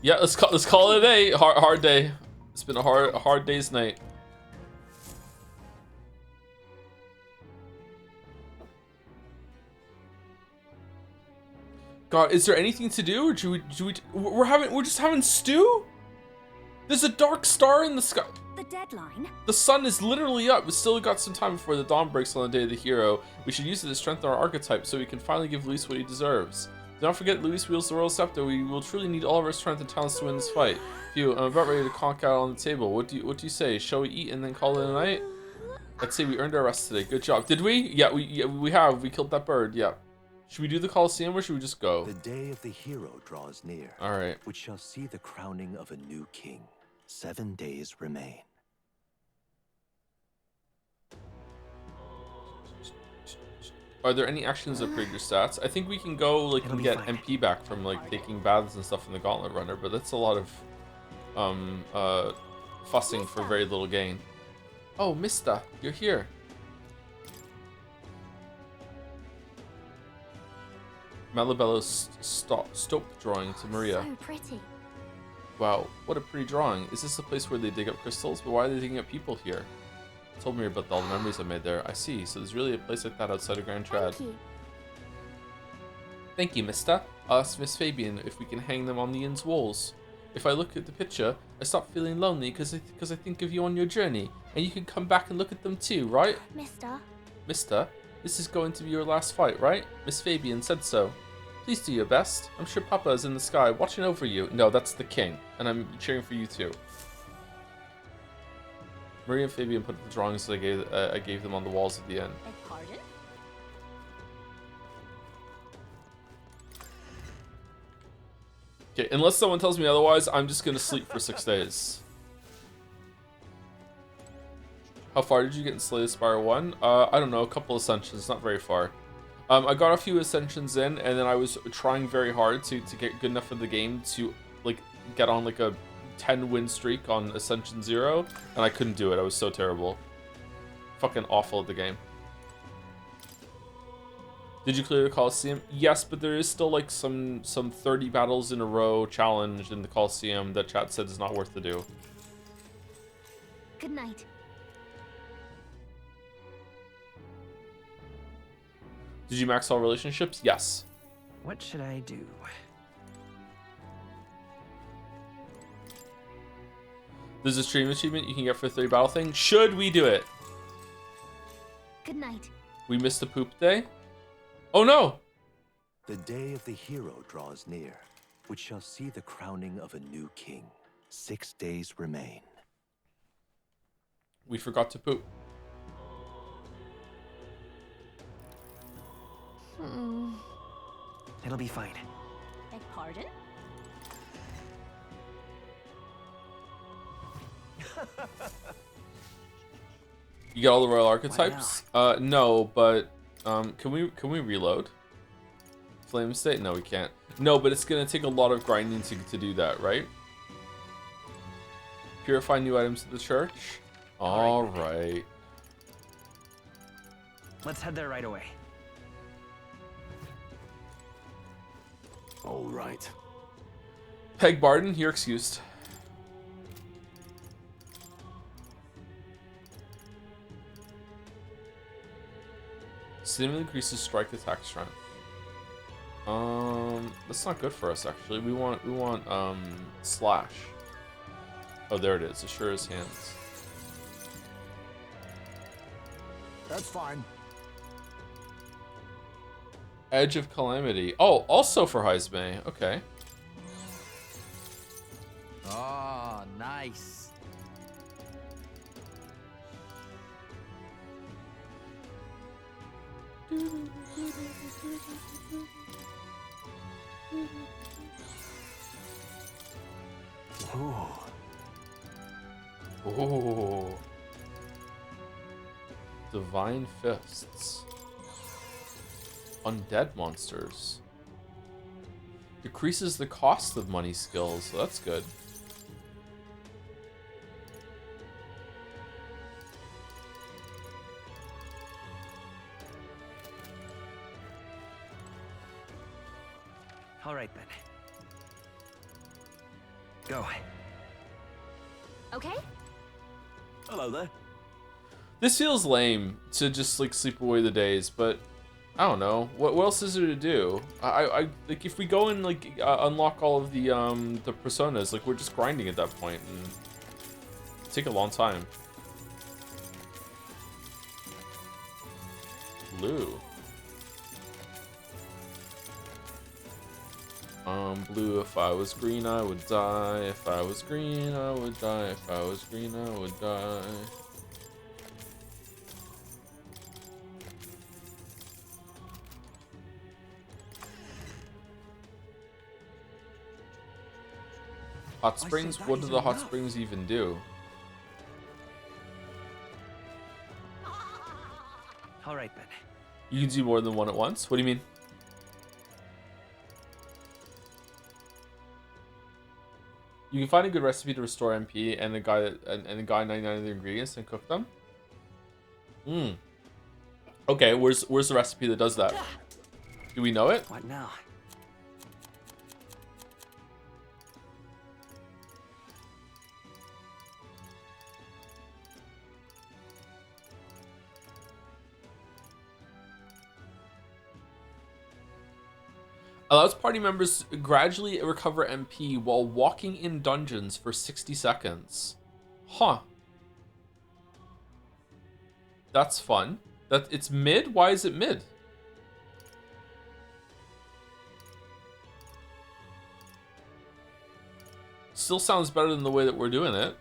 Yeah, let's call it a day. Hard day. It's been a hard day's night. God, is there anything to do, or we're just having stew? There's a dark star in the sky. The deadline? The sun is literally up. We still got some time before the dawn breaks on the day of the hero. We should use it to strengthen our archetype so we can finally give Luis what he deserves. Do not forget Luis wields the royal scepter. We will truly need all of our strength and talents to win this fight. Phew, I'm about ready to conk out on the table. What do you say? Shall we eat and then call it a night? Let's say we earned our rest today. Good job. Did we? Yeah, we have. We killed that bird. Yeah. Should we do the Colosseum or should we just go? The day of the hero draws near. All right. Which shall see the crowning of a new king. 7 days remain. Are there any actions that upgrade your stats? I think we can go like and get MP back from like taking baths and stuff in the Gauntlet Runner, but that's a lot of fussing for very little gain. Oh, Mista, you're here. Malabello's stope drawing to Maria. So pretty. Wow, what a pretty drawing. Is this the place where they dig up crystals? But why are they digging up people here? Told me about all the memories I made there. I see. So there's really a place like that outside of Grand Trad. Thank you, Mista. I'll ask Miss Fabian if we can hang them on the inn's walls. If I look at the picture, I stop feeling lonely because I think of you on your journey, and you can come back and look at them too, right? Mista, this is going to be your last fight, right? Miss Fabian said so. Please do your best. I'm sure Papa is in the sky watching over you. No, that's the king, and I'm cheering for you too. Maria and Fabian put the drawings that I gave them on the walls at the end. Pardon? Okay, unless someone tells me otherwise, I'm just gonna sleep for 6 days. How far did you get in Slay the Spire 1? I don't know, a couple ascensions, not very far. I got a few ascensions in, and then I was trying very hard to get good enough of the game to like get on like a 10-win streak on Ascension 0, and I couldn't do it. I was so terrible. Fucking awful at the game. Did you clear the Colosseum? Yes, but there is still like some 30 battles in a row challenge in the Colosseum that chat said is not worth to do. Good night. Did you max all relationships? Yes. What should I do? There's a stream achievement you can get for 30 battle thing. Should we do it? Good night. We missed the poop day? Oh no! The day of the hero draws near, which shall see the crowning of a new king. 6 days remain. We forgot to poop. It'll be fine. Beg pardon? You get all the royal archetypes? No, but can we reload? Flame state? No, we can't. No, but it's gonna take a lot of grinding to do that, right? Purify new items to the church. All right. Let's head there right away. All right. Peg Barden, you're excused. Significantly increases strike attack strength. That's not good for us actually. We want slash. Oh, there it is. Assure his hands. That's fine. Edge of Calamity. Oh, also for Heisme. Okay. Oh, nice. Ooh. Ooh. Divine Fists. Undead monsters. Decreases the cost of money skills, so that's good. All right then. Go. Okay? Hello there. This feels lame to just like sleep away the days, but I don't know. What else is there to do? I like if we go and like unlock all of the personas, like we're just grinding at that point and take a long time. Blue. Blue, if I was green, I would die. If I was green, I would die. If I was green, I would die. Hot springs? What do the hot springs even do? All right then. You can do more than one at once? What do you mean? You can find a good recipe to restore MP and a guy 99 of the ingredients and cook them. Okay, where's the recipe that does that? Do we know it? What now? Allows party members to gradually recover MP while walking in dungeons for 60 seconds. Huh. That's fun. It's mid? Why is it mid? Still sounds better than the way that we're doing it.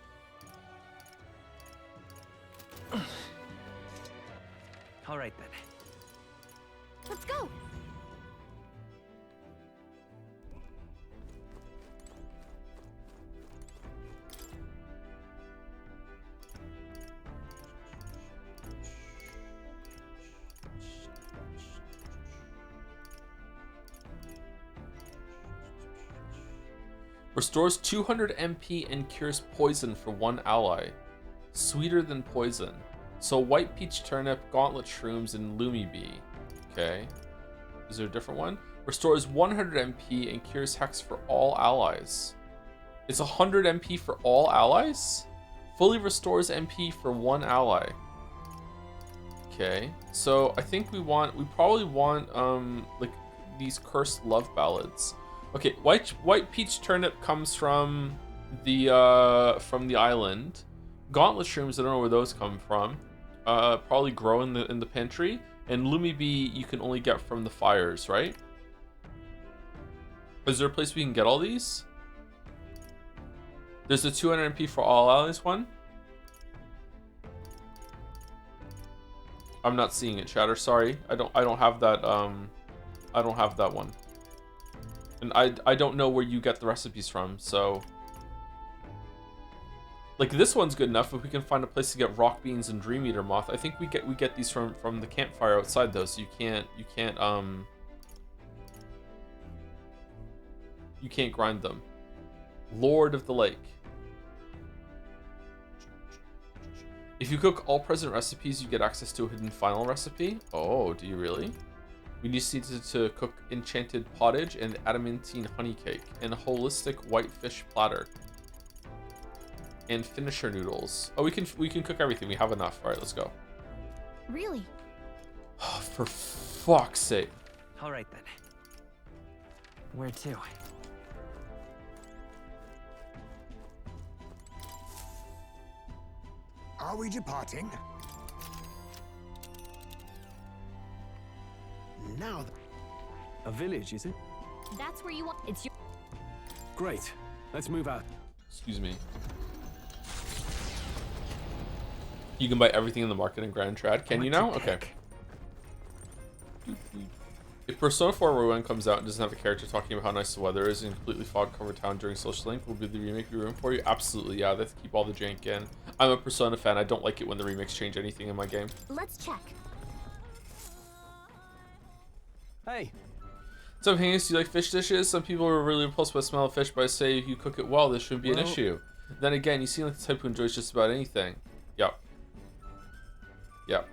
All right then. Let's go. Restores 200 MP and cures poison for one ally. Sweeter than poison. So white peach turnip, gauntlet shrooms, and Lumi bee. Okay. Is there a different one? Restores 100 MP and cures hex for all allies. It's 100 MP for all allies? Fully restores MP for one ally. Okay. So I think we probably want like these cursed love ballads. Okay, white peach turnip comes from from the island. Gauntlet shrooms, I don't know where those come from. Probably grow in the pantry. And Lumi Bee you can only get from the fires, right? Is there a place we can get all these? There's a 200 MP for all allies one. I'm not seeing it, chatter. Sorry, I don't have that. I don't have that one. And I don't know where you get the recipes from. So, like this one's good enough. If we can find a place to get rock beans and Dream Eater moth, I think we get these from the campfire outside though. So you can't grind them. Lord of the Lake. If you cook all present recipes, you get access to a hidden final recipe. Oh, do you really? We just need to cook enchanted pottage and adamantine honey cake and a holistic white fish platter and finisher noodles. Oh, we can cook everything. We have enough. All right, let's go. Really? For fuck's sake. All right then. Where to? Are we departing? Now. A village, is it? That's where you want. It's your. Great. Let's move out. Excuse me. You can buy everything in the market in Grand Trad. Can you now? Okay. If Persona 4 Ruin comes out and doesn't have a character talking about how nice the weather is in a completely fog-covered town during Social Link, will be the remake be room for you? Absolutely, yeah. They have to keep all the jank in. I'm a Persona fan. I don't like it when the remakes change anything in my game. Let's check. Hey. Some hangs, do you like fish dishes? Some people are really repulsed by the smell of fish, but I say if you cook it well, this shouldn't be an issue. Then again, you seem like the type who enjoys just about anything. Yep. Yep.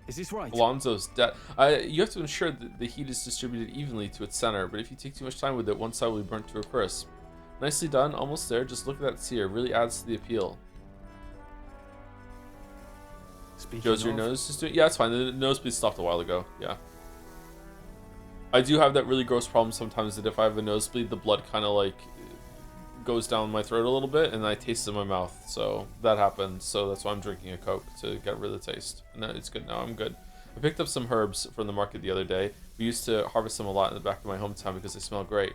Is this right? Alonzo's dead. You have to ensure that the heat is distributed evenly to its center, but if you take too much time with it, one side will be burnt to a crisp. Nicely done, almost there. Just look at that sear. Really adds to the appeal. Joe's your nose is doing. Yeah, it's fine. The nosebleed stopped a while ago. Yeah. I do have that really gross problem sometimes that if I have a nosebleed, the blood kind of like goes down my throat a little bit and I taste it in my mouth. So that happens. So that's why I'm drinking a Coke to get rid of the taste. No, it's good now. I'm good. I picked up some herbs from the market the other day. We used to harvest them a lot in the back of my hometown because they smell great.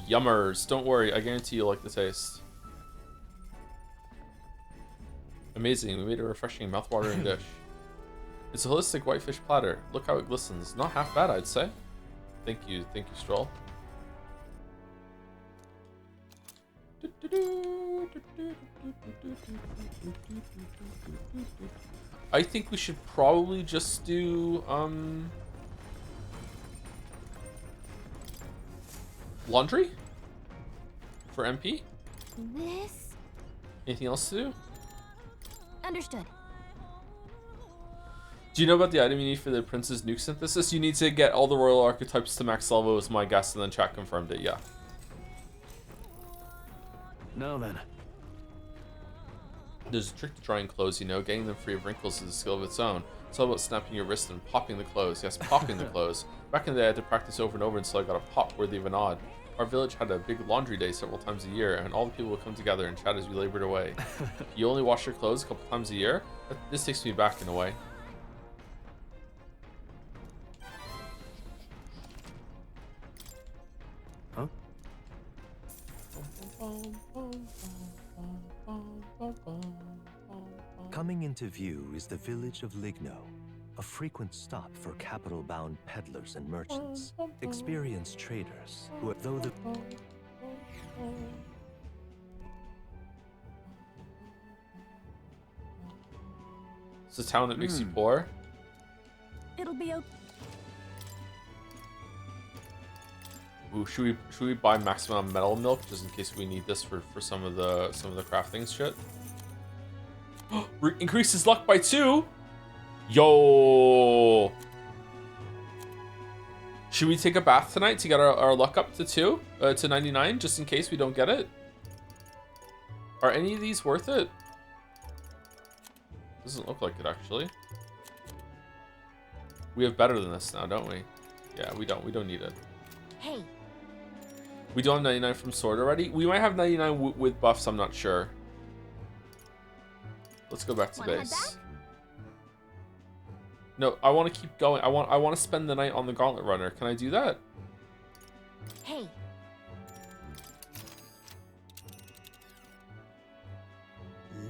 Yummers. Don't worry. I guarantee you'll like the taste. Amazing. We made a refreshing mouthwatering dish. It's a holistic whitefish platter. Look how it glistens. Not half bad, I'd say. Thank you, Stroll. I think we should probably just do laundry for MP. This. Anything else to do? Understood. Do you know about the item you need for the Prince's nuke synthesis? You need to get all the royal archetypes to max level, was my guess, and then chat confirmed it, yeah. Now then. There's a trick to drying clothes, you know. Getting them free of wrinkles is a skill of its own. It's all about snapping your wrist and popping the clothes. Yes, popping the clothes. Back in the day, I had to practice over and over until I got a pop worthy of a nod. Our village had a big laundry day several times a year, and all the people would come together and chat as we labored away. You only wash your clothes a couple times a year? This takes me back in a way. Huh? Coming into view is the village of Ligno, a frequent stop for capital-bound peddlers and merchants, experienced traders who, though the... It's a town that makes you poor. It'll be okay. Ooh, should we buy maximum metal milk just in case we need this for some of the crafting shit? Increases luck by 2. Yo. Should we take a bath tonight to get our luck up to 2 to 99 just in case we don't get it? Are any of these worth it? Doesn't look like it actually. We have better than this now, don't we? Yeah, we don't need it. Hey. We don't have 99 from Sword already. We might have 99 with buffs, I'm not sure. Let's go back to base. No, I want to keep going. I want to spend the night on the Gauntlet Runner. Can I do that? Hey.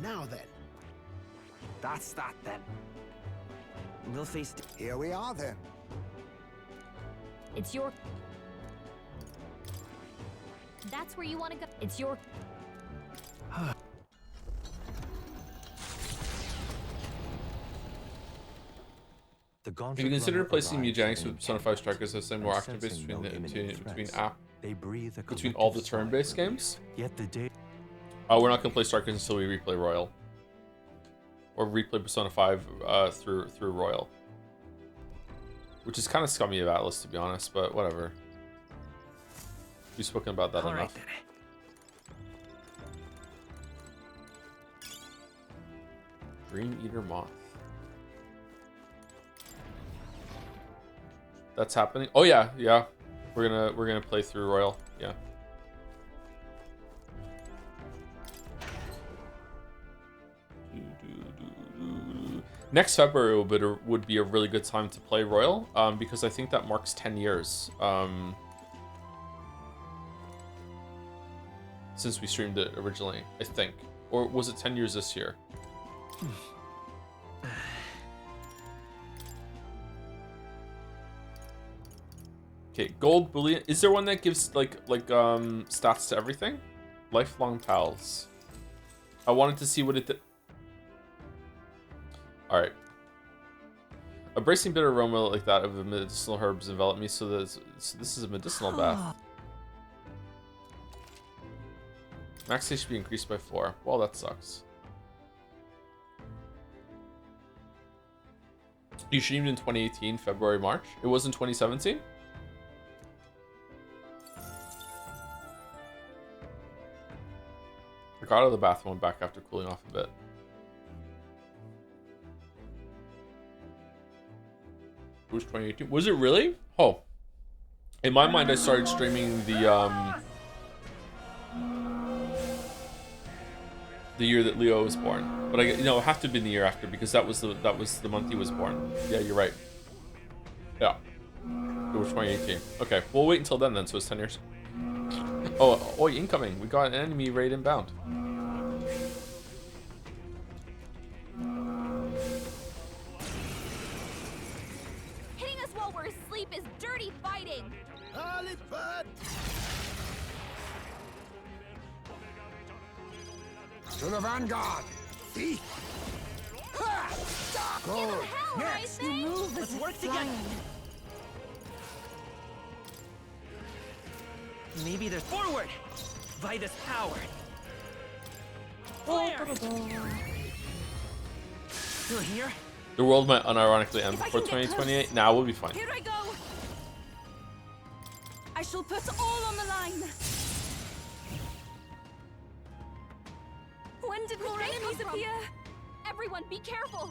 Now then. That's that then. We'll face. Here we are then. It's your... That's where you want to go. It's your... If you consider replacing Mujang with Persona 5 Strikers as a more active base between all the turn-based games? Oh, we're not gonna play Strikers until we replay Royal. Or replay Persona 5 through Royal. Which is kind of scummy of Atlas, to be honest, but whatever. We've spoken about that enough. Then. Green Eater Moth. That's happening. Oh yeah, yeah. We're gonna play through Royal. Yeah. Next February would be a really good time to play Royal, because I think that marks 10 years since we streamed it originally, I think. Or was it 10 years this year? Okay, gold bullion. Is there one that gives like stats to everything? Lifelong pals. I wanted to see what it did. All right. A bracing bitter aroma like that of the medicinal herbs envelop me, so that this is a medicinal bath. Max HP increased by 4. Well, that sucks. You streamed in 2018, February, March. It was in 2017. I got out of the bath and went back after cooling off a bit. It was 2018. Was it really? Oh. In my mind, I started streaming the year that Leo was born. But it have to have been the year after because that was the month he was born. Yeah, you're right. Yeah. It was 2018. Okay, we'll wait until then, so it's 10 years. Oh, incoming. We got an enemy raid inbound. Hitting us while we're asleep is dirty fighting. To the vanguard! Thief! Give him hell, Next! right? Move Let's as work together. Maybe there's forward. Vitus power. Flare. Still here? The world might unironically end before 2028. Now we'll be fine. Here I go. I shall put all on the line. When did more enemies appear? Everyone, be careful.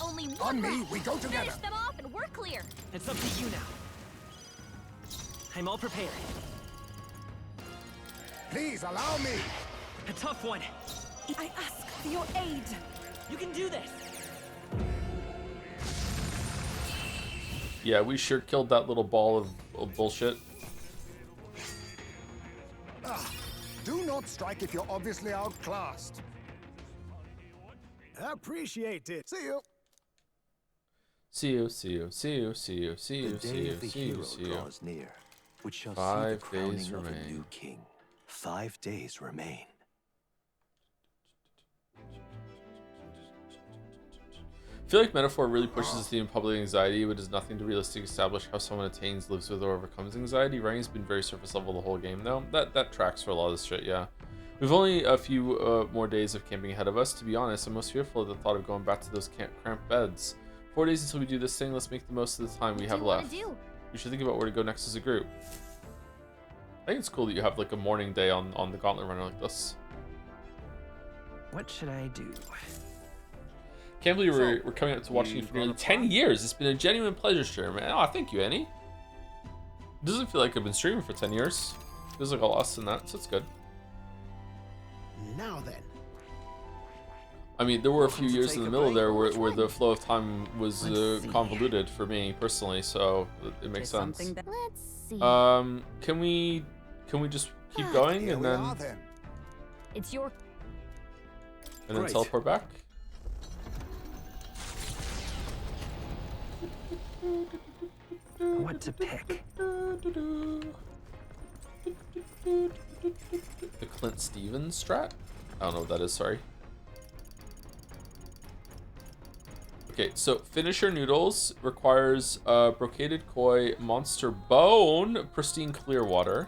Only one. On me, left. we go together. Finish them off and we're clear. It's up to you now. I'm all prepared. Please allow me. A tough one. I ask for your aid. You can do this. Yeah, we sure killed that little ball of bullshit. Do not strike if you're obviously outclassed. Appreciate it. See you. See you, see you, see you, see you, see you, The see day you, of the see you, hero see you. draws near, which shall see 5 the crowning days of a remain. new king. 5 days remain. I feel like Metaphor really pushes the theme of public anxiety, but does nothing to realistically establish how someone attains, lives with, or overcomes anxiety. Writing's been very surface level the whole game, though. That tracks for a lot of this shit, yeah. We've only a few more days of camping ahead of us. To be honest, I'm most fearful of the thought of going back to those cramped beds. 4 days until we do this thing. Let's make the most of the time we have left. We should think about where to go next as a group. I think it's cool that you have like a morning day on the Gauntlet Runner like this. What should I do? Can't believe we're coming out to watching you for nearly 10 years. It's been a genuine pleasure, sure, man. Oh, thank you, Annie. It doesn't feel like I've been streaming for 10 years. Feels like a lot less than that, so it's good. Now then. I mean, there were a few years in the middle there where the flow of time was convoluted for me personally, so it makes sense. Let's see. Can we just keep going and then It's your teleport back? What to pick? The Clint Stevens strat? I don't know what that is, sorry. Okay, so Finisher Noodles requires Brocaded Koi, Monster Bone, Pristine Clear Water,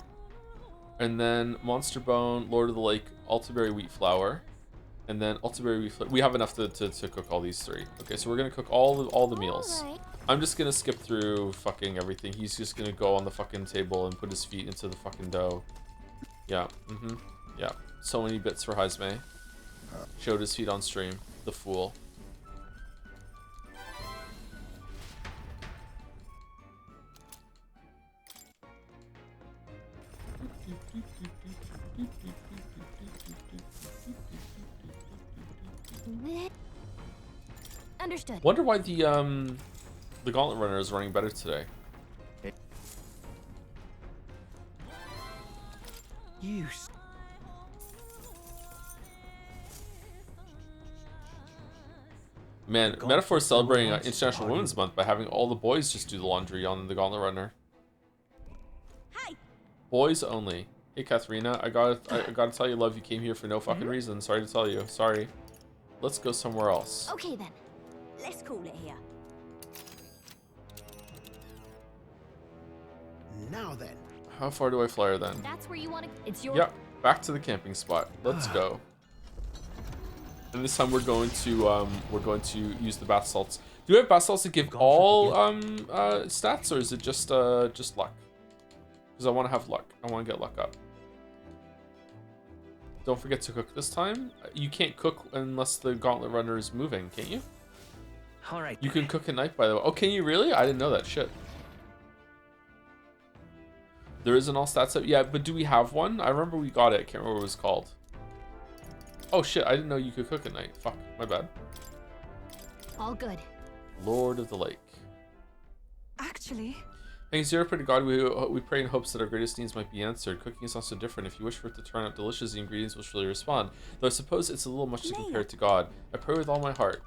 and then Monster Bone, Lord of the Lake, Altaberry Wheat Flour, and then Altaberry Wheat Flour. We have enough to cook all these three. Okay, so we're gonna cook all the meals. Alright. I'm just gonna skip through fucking everything. He's just gonna go on the fucking table and put his feet into the fucking dough. Yeah, yeah. So many bits for Heisme. Showed his feet on stream. The fool. Understood. Wonder why the Gauntlet Runner is running better today. Man, Metaphor is celebrating International Women's Month by having all the boys just do the laundry on the Gauntlet Runner. Hi. Boys only. Hey, Katharina, I gotta tell you, love, you came here for no fucking reason. Sorry to tell you. Sorry. Let's go somewhere else. Okay then. Let's call it here. Now then. How far do I flyer then? That's where you want to. It's your. Yep, back to the camping spot. Let's go. And this time we're going to use the bath salts. Do we have bath salts that give all stats, or is it just luck? Because I want to have luck. I want to get luck up. Don't forget to cook this time. You can't cook unless the Gauntlet Runner is moving, can't you? All right. You can cook at night, by the way. Oh, can you really? I didn't know that. Shit. There is an all stats up. Yeah, but do we have one? I remember we got it. I can't remember what it was called. Oh shit, I didn't know you could cook at night. Fuck, my bad. All good. Lord of the Lake. Actually... Thanks, Zero, pray to God, we pray in hopes that our greatest needs might be answered. Cooking is also different. If you wish for it to turn out delicious, the ingredients will surely respond. Though I suppose it's a little much to compare it to God. I pray with all my heart.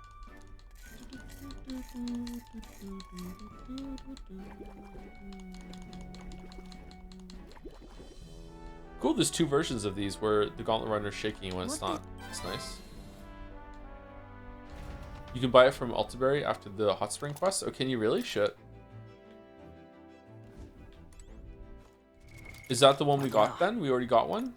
Cool, there's two versions of these where the Gauntlet Runner is shaking when it's not. It's nice. You can buy it from Altaberry after the Hot Spring quest. Oh, can you really? Shit. Is that the one we got then? We already got one?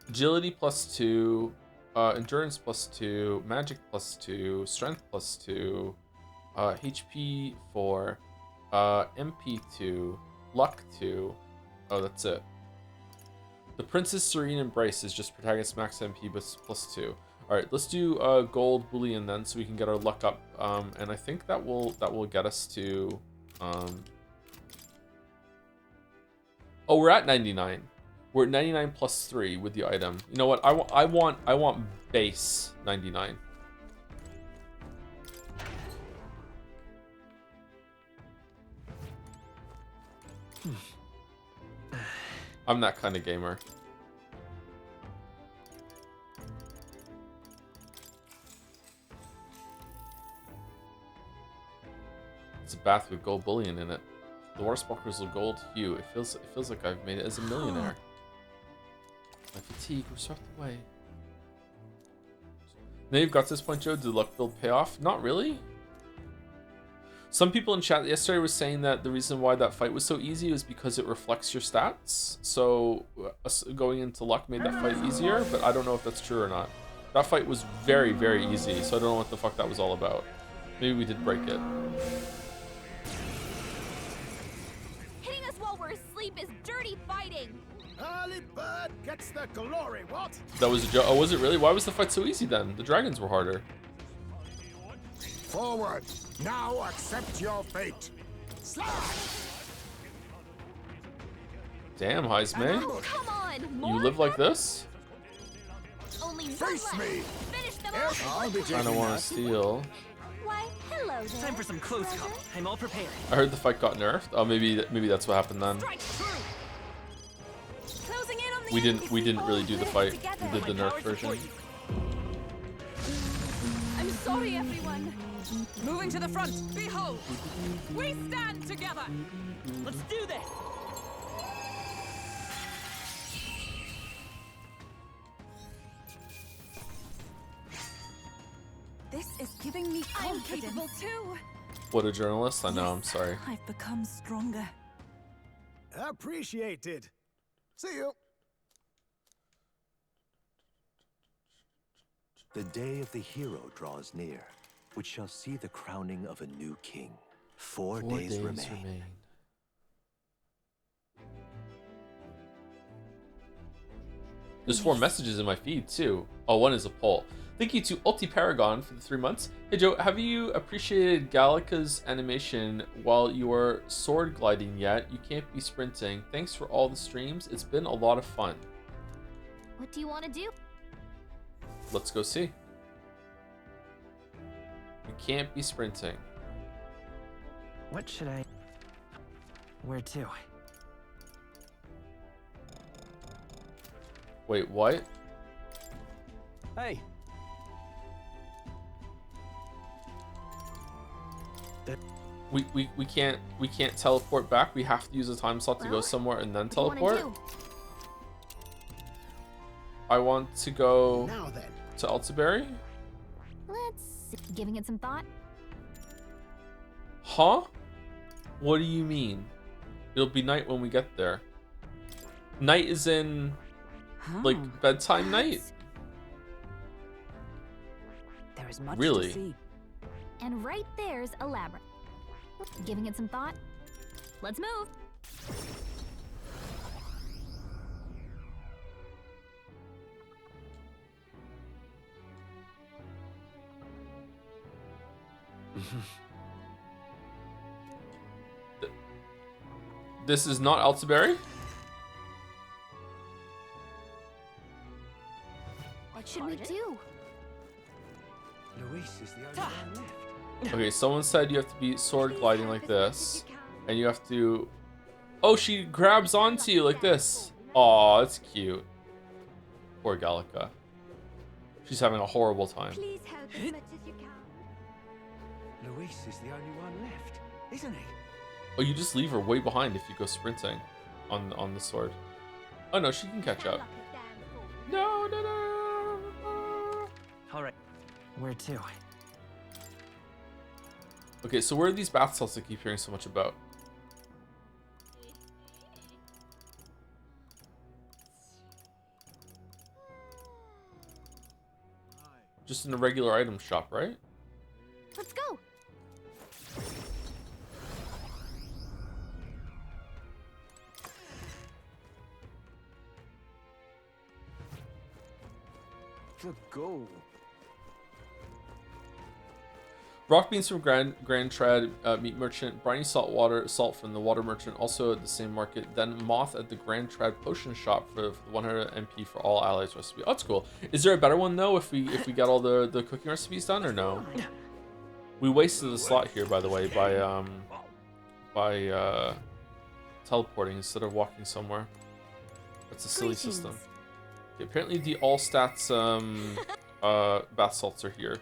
Agility +2, endurance +2, magic +2, strength +2, HP 4, MP 2, luck 2. Oh, that's it. The Princess Serene Embrace is just protagonist max MP +2. All right, let's do gold bullion then, so we can get our luck up. And I think that will get us to. Oh, we're at 99. We're at 99 +3 with the item. You know what? I want base 99. I'm that kind of gamer. It's a bath with gold bullion in it. The water sparkles of gold hue. It feels like I've made it as a millionaire. My fatigue was swept away. Now you've got to this point, Joe. Did the luck build pay off? Not really. Some people in chat yesterday were saying that the reason why that fight was so easy was because it reflects your stats. So going into luck made that fight easier, but I don't know if that's true or not. That fight was very, very easy, so I don't know what the fuck that was all about. Maybe we did break it. Hitting us while we're asleep is dirty fighting. Early bird gets the glory, what? That was a joke. Oh, was it really? Why was the fight so easy then? The dragons were harder. Forward! Now accept your fate! Slash! Damn, Heisman. Oh, come on! You live like this? Only Face me! Finish them off! I'll be I don't want to steal. Why, hello there. Time for some close call. I'm all prepared. I heard the fight got nerfed. Oh, maybe that's what happened then. Closing in on the We didn't really do the fight. We did the nerf version. I'm sorry, everyone. Moving to the front. Behold, we stand together. Let's do this. This is giving me confidence. I'm capable too. What a journalist. I know, I'm sorry. I've become stronger. Appreciated. See you. The day of the hero draws near, which shall see the crowning of a new king. 4 days remain. There's 4 messages in my feed too. Oh, one is a poll. Thank you to Ulti Paragon for the 3 months. Hey Joe, have you appreciated Gallica's animation while you are sword gliding yet? You can't be sprinting. Thanks for all the streams. It's been a lot of fun. What do you want to do? Let's go see. You can't be sprinting. What should I... Where to? Wait, what? Hey. We can't teleport back. We have to use a time slot to go somewhere and then teleport. I want to go to Altaberry. Let's see. Giving it some thought. Huh? What do you mean? It'll be night when we get there. Night is in like bedtime night. There is much Really? to see. And right there's a labyrinth. Giving it some thought. Let's move. This is not Altaberry? What should we do? Luis is the only one left. Okay, someone said you have to be sword gliding like this. And you have to... Oh, she grabs onto you like this. Aw, that's cute. Poor Gallica. She's having a horrible time. Please help as much as you can. Luis is the only one left, isn't he? Oh, you just leave her way behind if you go sprinting on the sword. Oh no, she can catch up. No. All right. Where to? Okay, so where are these bath salts I keep hearing so much about? Just in a regular item shop, right? Let's go. The goal. Rock beans from Grand Trad Meat Merchant, briny salt from the Water Merchant, also at the same market. Then moth at the Grand Trad Potion Shop for 100 MP for all allies recipe. Oh, that's cool. Is there a better one though if we got all the cooking recipes done or no? We wasted a slot here, by the way, by teleporting instead of walking somewhere. That's a silly system. Okay, apparently the all stats bath salts are here.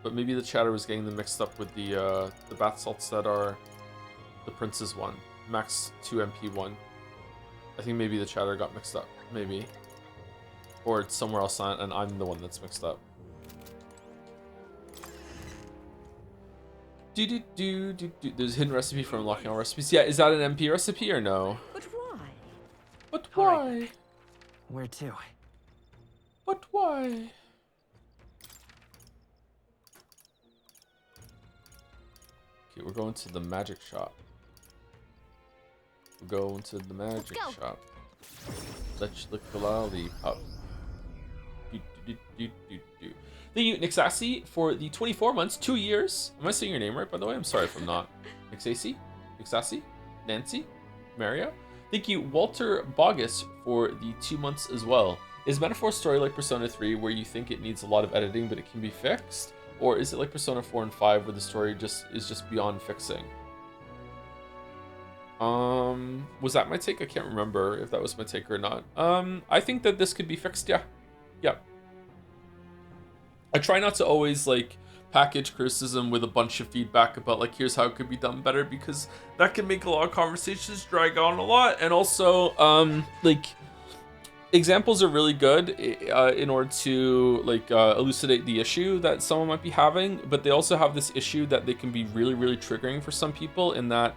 But maybe the chatter was getting them mixed up with the bath salts that are the Prince's one. Max 2 MP one. I think maybe the chatter got mixed up. Maybe. Or it's somewhere else and I'm the one that's mixed up. There's a hidden recipe for unlocking all recipes. Yeah, is that an MP recipe or no? But why? But why? Where to? But why? Okay, we're going to the magic shop. We're going to the magic shop. Let's lick the lollipop. Thank you, Nixasi, for the 24 months, 2 years. Am I saying your name right, by the way? I'm sorry if I'm not. Nixasi, Nancy, Mario. Thank you, Walter Bogus, for the 2 months as well. Is Metaphor story like Persona 3, where you think it needs a lot of editing, but it can be fixed? Or is it like Persona 4 and 5, where the story is just beyond fixing? Was that my take? I can't remember if that was my take or not. I think that this could be fixed, yeah. Yeah. I try not to always like package criticism with a bunch of feedback about like here's how it could be done better, because that can make a lot of conversations drag on a lot. And also like examples are really good in order to like elucidate the issue that someone might be having, but they also have this issue that they can be really, really triggering for some people, in that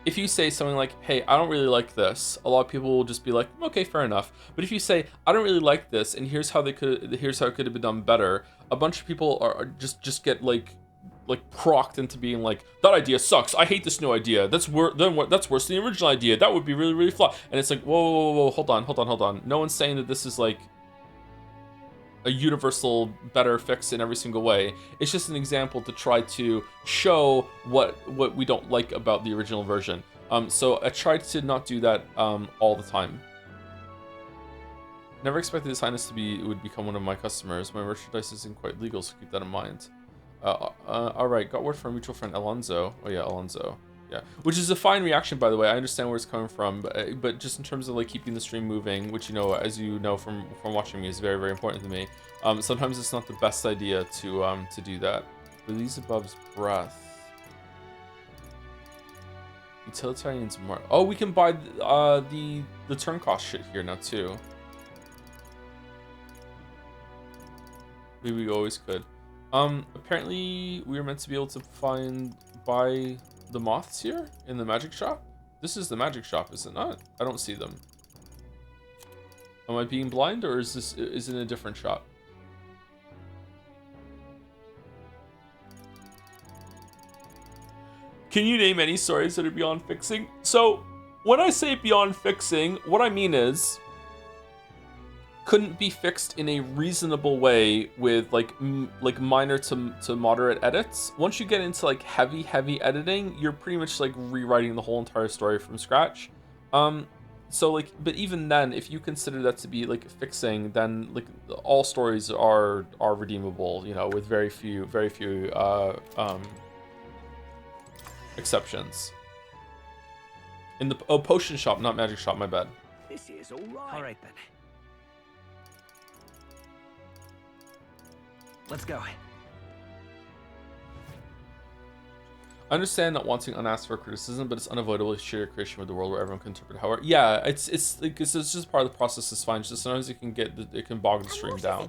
if you say something like, hey, I don't really like this, a lot of people will just be like, okay, fair enough. But if you say, I don't really like this, and here's how it could have been done better, a bunch of people are just get like crocked into being like, that idea sucks, I hate this new idea, that's worse than the original idea, that would be really, really flawed. And it's like, whoa, hold on. No one's saying that this is like a universal better fix in every single way. It's just an example to try to show what we don't like about the original version. So I tried to not do that all the time. Never expected His Highness would become one of my customers. My merchandise isn't quite legal, so keep that in mind. All right, got word from a mutual friend Alonso. Oh yeah, Alonso. Yeah, which is a fine reaction, by the way. I understand where it's coming from, but just in terms of like keeping the stream moving, which, you know, as you know from watching me, is very, very important to me. Sometimes it's not the best idea to do that. Release above's breath. Utilitarian's mark. Oh, we can buy the turn cost shit here now too. We always could. Apparently we were meant to be able to buy the moths here in the magic shop. This is the magic shop, is it not? I don't see them. Am I being blind, or is it a different shop? Can you name any stories that are beyond fixing? So when I say beyond fixing, what I mean is couldn't be fixed in a reasonable way with like minor to moderate edits. Once you get into like heavy editing, you're pretty much like rewriting the whole entire story from scratch. So like, but even then, if you consider that to be like fixing, then like all stories are redeemable, you know, with very few exceptions. In the potion shop, not magic shop, my bad. This is all right then. Let's go. I understand not wanting unasked for criticism, but it's unavoidable to share your creation with the world where everyone can interpret however. Yeah, it's just part of the process. Is fine. Just sometimes it can bog the stream down.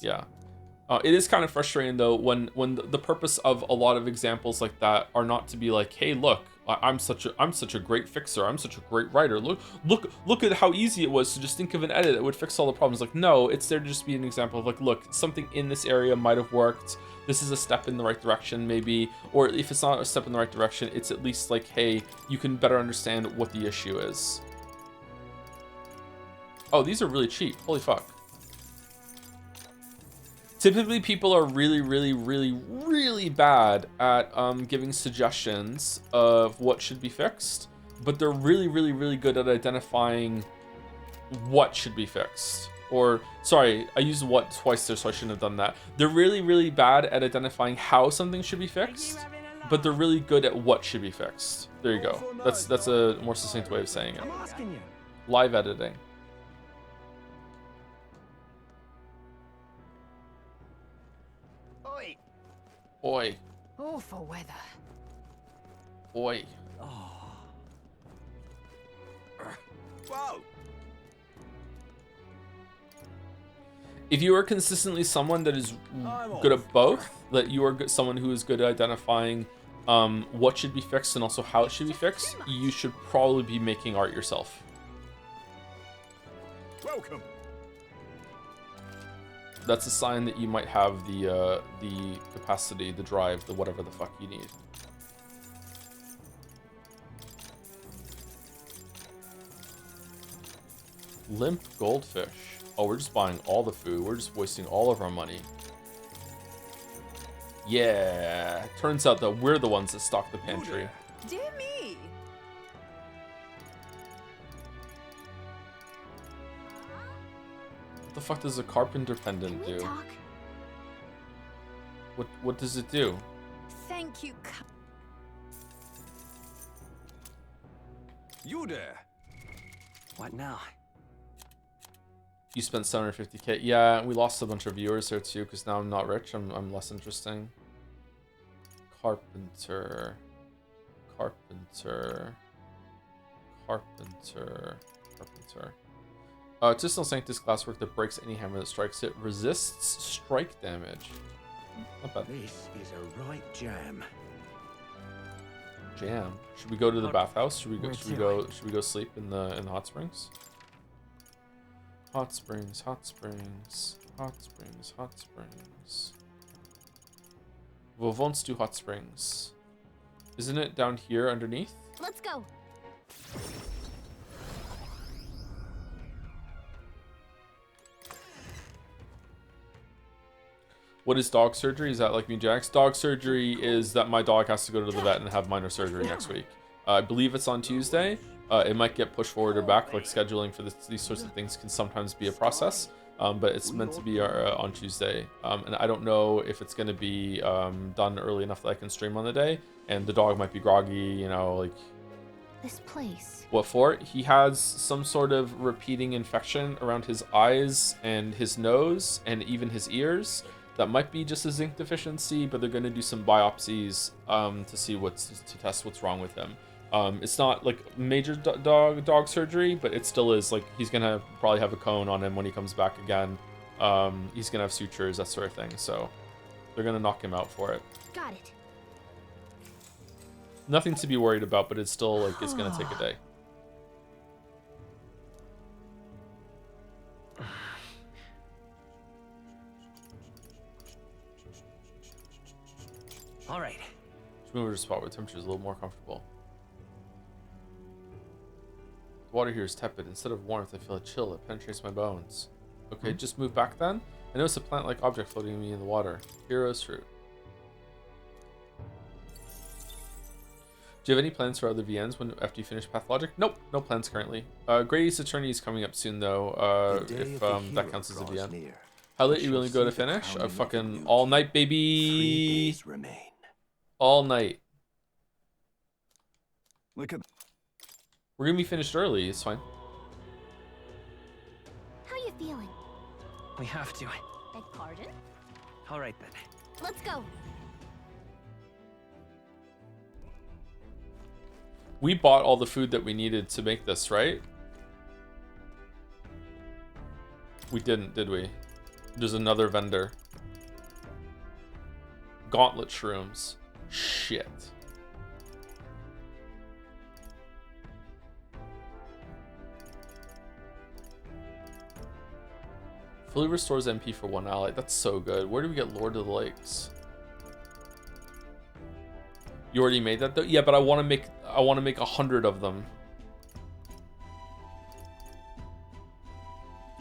Yeah. It is kind of frustrating though when the purpose of a lot of examples like that are not to be like, hey, look, I'm such a great fixer, I'm such a great writer. Look at how easy it was to just think of an edit that would fix all the problems. Like, no, it's there to just be an example of like, look, something in this area might have worked. This is a step in the right direction, maybe. Or if it's not a step in the right direction, it's at least like, hey, you can better understand what the issue is. Oh, these are really cheap. Holy fuck. Typically, people are really bad at giving suggestions of what should be fixed, but they're really good at identifying what should be fixed. Or, sorry, I used what twice there, so I shouldn't have done that. They're really bad at identifying how something should be fixed, but they're really good at what should be fixed. There you go. That's a more succinct way of saying it. Live editing. Oi. Awful weather. Oi. Oh. Whoa. If you are consistently someone that is good at both, that you are someone who is good at identifying what should be fixed and also how it should be fixed, you should probably be making art yourself. Welcome. That's a sign that you might have the capacity, the drive, the whatever the fuck you need. Limp goldfish. Oh, we're just buying all the food. We're just wasting all of our money. Yeah. Turns out that we're the ones that stock the pantry. Dear me. What the fuck does a carpenter pendant do? Talk? What does it do? Thank you. You there? What now? You spent 750k. Yeah, we lost a bunch of viewers there too, because now I'm not rich. I'm less interesting. Carpenter. Artisanal Sanctus glasswork that breaks any hammer that strikes it. Resists strike damage. Not bad. This is a right jam. Jam. Should we go to the bathhouse? Should we go sleep in the hot springs? Hot springs. Well, wants do hot springs. Isn't it down here underneath? Let's go. What is dog surgery? Is that like me, Jax? Dog surgery is that my dog has to go to the vet and have minor surgery next week. I believe it's on Tuesday. It might get pushed forward or back. Like scheduling for these sorts of things can sometimes be a process. But it's meant to be on Tuesday. And I don't know if it's going to be done early enough that I can stream on the day. And the dog might be groggy, you know, like... This place. What for? He has some sort of repeating infection around his eyes and his nose and even his ears. That might be just a zinc deficiency, but they're going to do some biopsies to see to test what's wrong with him. It's not like major dog surgery, but it still is like he's gonna probably have a cone on him when he comes back again. He's gonna have sutures, that sort of thing. So they're gonna knock him out for it. Got it. Nothing to be worried about, but it's still like it's gonna take a day. All right. Let's move to a spot where the temperature is a little more comfortable. The water here is tepid. Instead of warmth, I feel a chill that penetrates my bones. Okay, just move back then. I notice a plant-like object floating me in the water. Hero's fruit. Do you have any plans for other VNs after you finish Pathologic? Nope, no plans currently. Great East Attorney is coming up soon though, if that counts as a VN. Near. How late are you willing to go to finish? Fucking all night, baby. 3 days remain. All night. Look at. We're gonna be finished early. It's fine. How you feeling? We have to. Beg pardon? All right then. Let's go. We bought all the food that we needed to make this, right? We didn't, did we? There's another vendor. Gauntlet shrooms. Shit. Fully restores MP for 1 ally. That's so good. Where do we get Lord of the Lakes? You already made that though? Yeah, but I want to make 100 of them.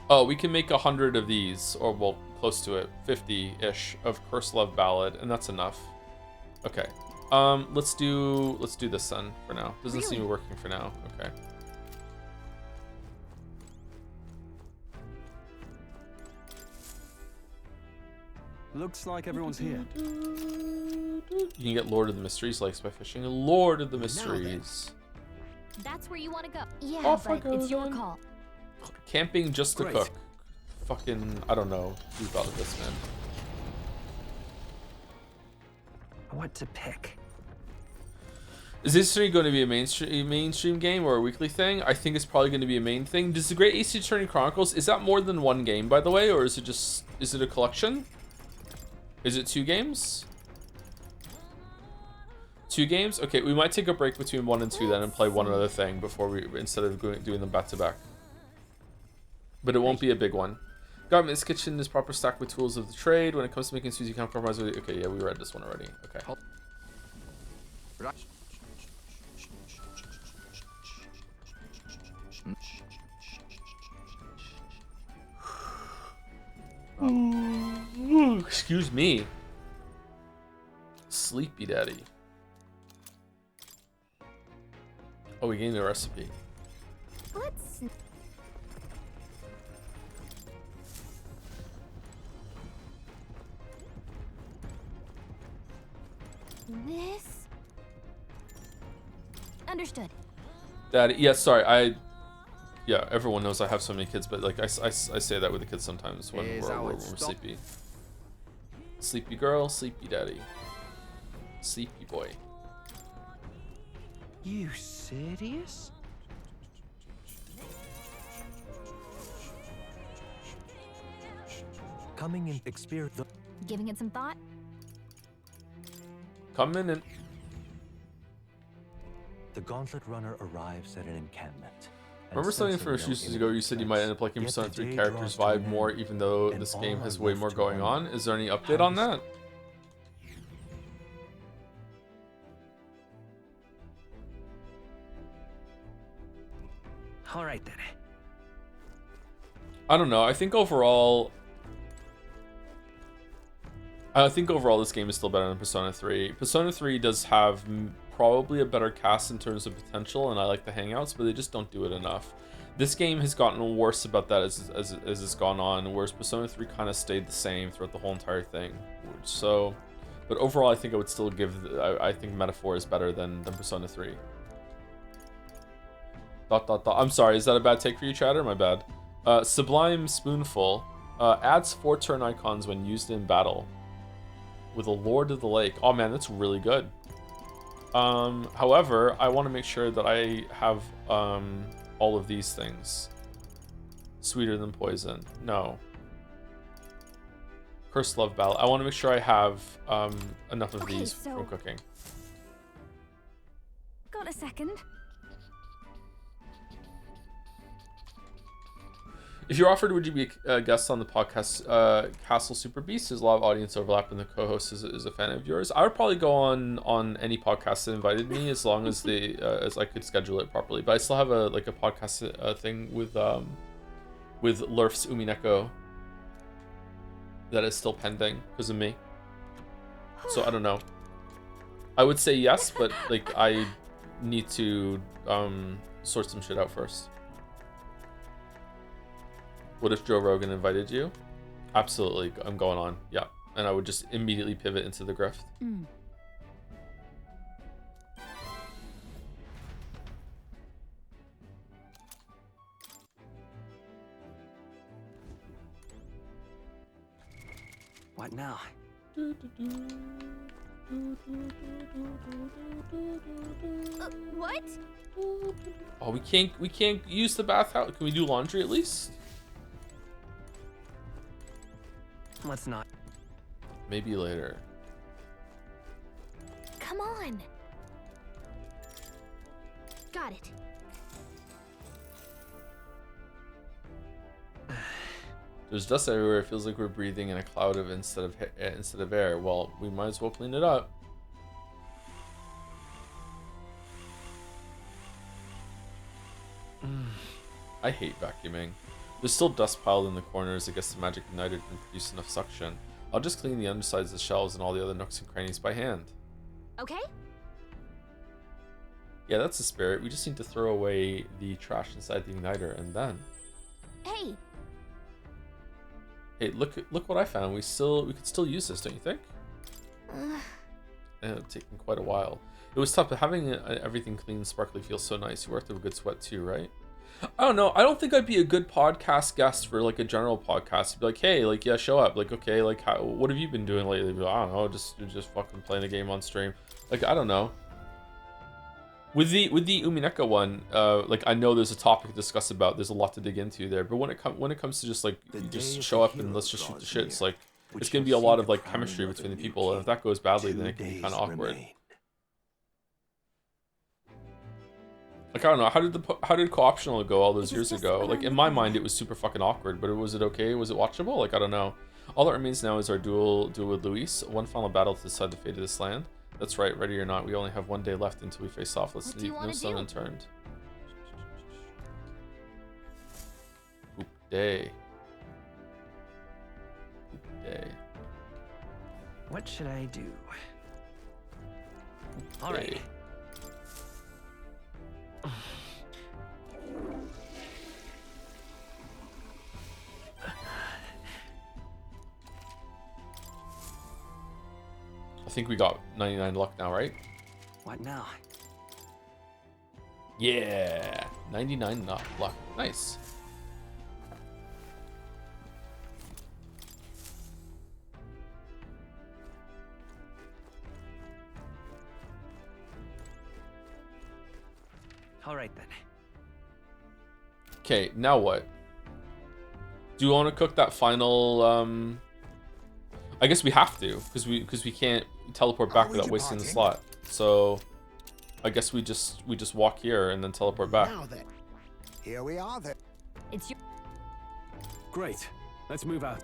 Oh, we can make 100 of these, or well, close to it, 50-ish of Curse Love Ballad, and that's enough. Okay. Let's do this then for now. Doesn't seem to be working for now. Okay. Looks like everyone's here. You can get Lord of the Mysteries Lakes by fishing Lord of the Mysteries. That's where you want to go. Yeah, Off I but go it's your then. call. Camping just to Great. cook. Fucking, I don't know who thought of this, man. What to pick? Is this going to be a mainstream game or a weekly thing? I think it's probably going to be a main thing. Does the Great Ace Attorney Chronicles, is that more than one game, by the way, or is it a collection? Is it 2 games? 2 games? Okay, we might take a break between 1 and 2 then and play one other thing before we, instead of doing them back to back. But it won't be a big one. Got this kitchen is proper stacked with tools of the trade. When it comes to making sushi, you can't compromise with it. Okay, yeah, we read this one already. Okay. Excuse me. Sleepy Daddy. Oh, we gave me a recipe. Let's... This... Understood. Daddy, yeah, sorry, yeah, everyone knows I have so many kids, but like I say that with the kids sometimes when we're sleepy. Sleepy girl, sleepy daddy. Sleepy boy. You serious? Coming in, experience. Giving it some thought? Come in and... The Gauntlet Runner arrives at an encampment. Remember something from a few seasons ago, you said you might end up liking Persona 3 characters vibe more even though this game has way more going on. Is there any update on that? Alright then. I don't know, I think overall this game is still better than Persona 3. Persona 3 does have probably a better cast in terms of potential, and I like the hangouts, but they just don't do it enough. This game has gotten worse about that as it's gone on, whereas Persona 3 kind of stayed the same throughout the whole entire thing. So, but overall, I think I would still give. I think Metaphor is better than Persona 3. ... I'm sorry, is that a bad take for you, Chatter? My bad. Sublime Spoonful adds 4 turn icons when used in battle with a Lord of the Lake. Oh man, that's really good. However, I want to make sure that I have all of these things. Sweeter than poison. No. Cursed Love Ballad. I want to make sure I have enough of these from cooking. Got a second? If you're offered, would you be a guest on the podcast Castle Super Beast? There's a lot of audience overlap, and the co-host is a fan of yours. I would probably go on any podcast that invited me, as long as they as I could schedule it properly. But I still have a podcast thing with Lurf's Umineko that is still pending because of me. So I don't know. I would say yes, but like I need to sort some shit out first. What if Joe Rogan invited you? Absolutely, I'm going on. Yeah, and I would just immediately pivot into the grift. What now? What? Oh, we can't use the bathhouse. Can we do laundry at least? Let's not. Maybe later. Come on. Got it. There's dust everywhere. It feels like we're breathing in a cloud of instead of air. Well, we might as well clean it up. I hate vacuuming. There's still dust piled in the corners. I guess the magic igniter didn't produce enough suction. I'll just clean the undersides of the shelves and all the other nooks and crannies by hand. Okay. Yeah, that's the spirit. We just need to throw away the trash inside the igniter and then. Hey. Hey, look what I found. We could still use this, don't you think? It's taken quite a while. It was tough, but having everything clean and sparkly feels so nice. You worked a good sweat too, right? I don't know. I don't think I'd be a good podcast guest for like a general podcast. You'd be like, hey, like, yeah, show up. Like, okay, like, what have you been doing lately? Like, I don't know, just fucking playing a game on stream. Like, I don't know. With the Umineko one, like, I know there's a topic to discuss about. There's a lot to dig into there. But when it comes to just like, you just show up and let's just shoot the shit. It's like, it's gonna be a lot of like chemistry between the people, and if that goes badly, then it can be kind of awkward. Like, I don't know, how did co-optional go all those years ago? Like, in my mind, it was super fucking awkward, but was it okay? Was it watchable? Like, I don't know. All that remains now is our duel with Luis. One final battle to decide the fate of this land. That's right, ready or not, we only have 1 day left until we face off. Let's leave no stone unturned. Oop day. Oop day. What should I do? All right. I think we got 99 luck now, right? What now? Yeah, 99 luck. Nice. All right then. Okay, now what? Do you want to cook that final? I guess we have to, because we can't teleport back without wasting the slot. So, I guess we just walk here and then teleport back. Now then, here we are then. It's your. Great. Let's move out.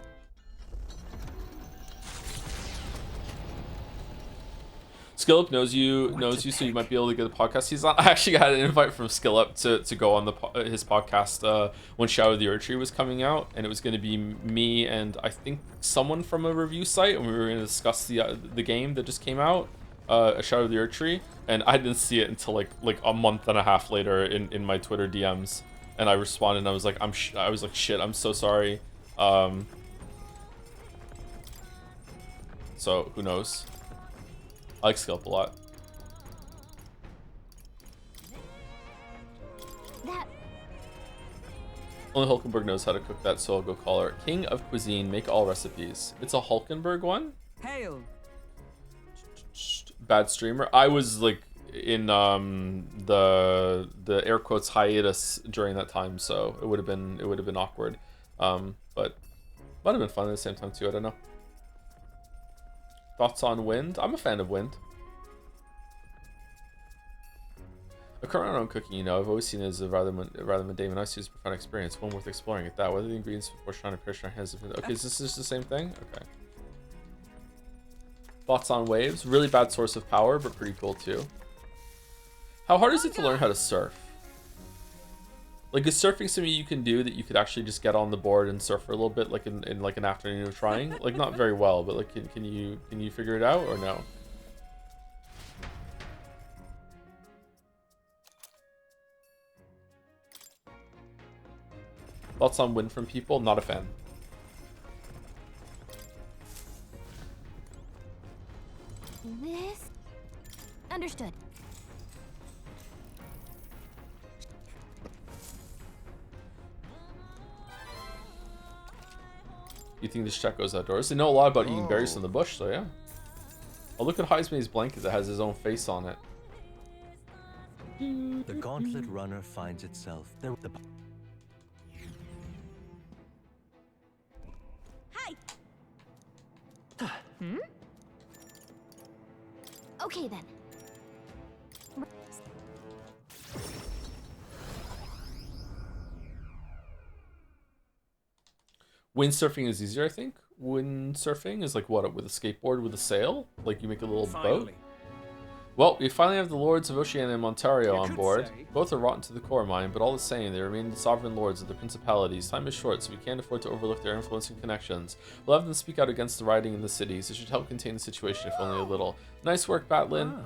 Skillup knows you, so you might be able to get the podcast he's on. I actually got an invite from Skillup to go on his podcast when Shadow of the Erdtree was coming out, and it was going to be me and I think someone from a review site, and we were going to discuss the game that just came out, Shadow of the Erdtree, and I didn't see it until like a month and a half later in my Twitter DMs, and I responded and I was like, shit, I'm so sorry. So who knows? I like Skillup a lot. That. Only Hulkenberg knows how to cook that, so I'll go call her. King of Cuisine, make all recipes. It's a Hulkenberg one? Hail. Bad streamer. I was like in the air quotes hiatus during that time, so it would have been awkward. But might have been fun at the same time too, I don't know. Thoughts on Wind? I'm a fan of Wind. A current on cooking, you know, I've always seen it as a rather mundane, nice, use profound experience, one worth exploring at that. Whether the ingredients before trying to push our hands. Okay, is this just the same thing? Okay. Thoughts on Waves? Really bad source of power, but pretty cool too. How hard is it to learn how to surf? Like, is surfing something you can do that you could actually just get on the board and surf for a little bit, like in like an afternoon of trying? Like, not very well, but like, can you figure it out or no? Thoughts on Wind from people? Not a fan. This. Understood. You think this check goes outdoors? They know a lot about eating berries in the bush, so yeah. Oh, look at Heisman's blanket that has his own face on it. The gauntlet runner finds itself. Hi. Okay then. Windsurfing is easier, I think. Windsurfing is like what, with a skateboard with a sail? Like you make a little boat? Well, we finally have the Lords of Oceania and Ontario on board. Both are rotten to the core, mine, but all the same, they remain the sovereign lords of the principalities. Time is short, so we can't afford to overlook their influence and connections. We'll have them speak out against the rioting in the cities. It should help contain the situation, if only a little. Nice work, Batlin.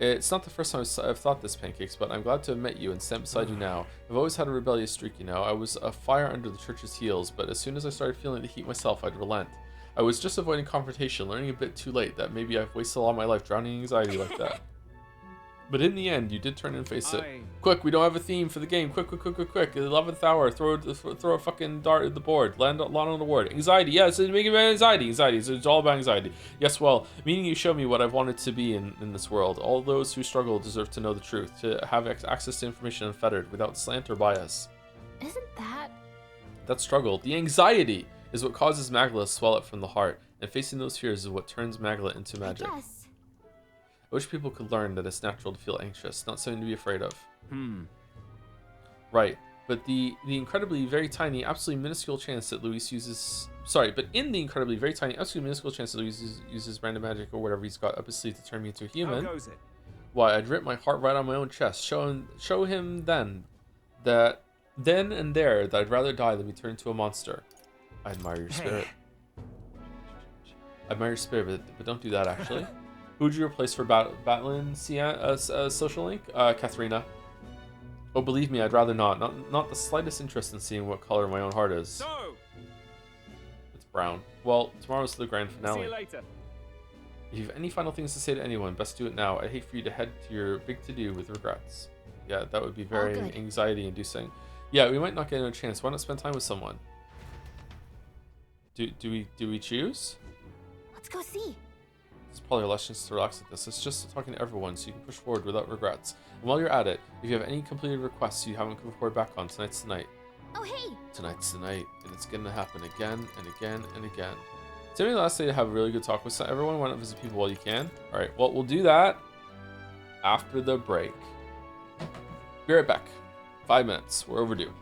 It's not the first time I've thought this, Pancakes, but I'm glad to have met you and stand beside you now. I've always had a rebellious streak, you know. I was a fire under the church's heels, but as soon as I started feeling the heat myself, I'd relent. I was just avoiding confrontation, learning a bit too late that maybe I've wasted a lot of my life drowning in anxiety like that. But in the end, you did turn and face it. Quick, we don't have a theme for the game. Quick, quick, quick, quick, quick. 11th hour, throw a fucking dart at the board. Land on the word. Anxiety, yes, it's making anxiety. Anxiety, it's all about anxiety. Yes, well, meaning you show me what I've wanted to be in this world. All those who struggle deserve to know the truth, to have access to information unfettered, without slant or bias. Isn't that? That struggle, the anxiety, is what causes Magla to swell up from the heart, and facing those fears is what turns Magla into magic. Yes. I wish people could learn that it's natural to feel anxious, not something to be afraid of. Right. But the incredibly very tiny, absolutely minuscule chance that Luis uses... Sorry, but in the incredibly very tiny, absolutely minuscule chance that Luis uses random magic or whatever he's got up his sleeve to turn me into a human... How goes it? Why, I'd rip my heart right on my own chest, show him then and there that I'd rather die than be turned into a monster. I admire your spirit. I admire your spirit, but don't do that, actually. Who would you replace for Batlin social link? Katharina. Oh, believe me, I'd rather not. Not the slightest interest in seeing what color my own heart is. So, it's brown. Well, tomorrow's the grand finale. See you later. If you have any final things to say to anyone, best do it now. I'd hate for you to head to your big to-do with regrets. Yeah, that would be very anxiety-inducing. Yeah, we might not get a chance. Why not spend time with someone? Do we choose? Let's go see. It's probably less chance to relax at this. It's just talking to everyone, so you can push forward without regrets. And while you're at it, if you have any completed requests you haven't come forward back on, tonight's the night. Oh, hey! Tonight's the night, and it's gonna happen again and again and again. Today, the last day to have a really good talk with everyone. Why not visit people while you can? All right, well, we'll do that after the break. Be right back. 5 minutes. We're overdue.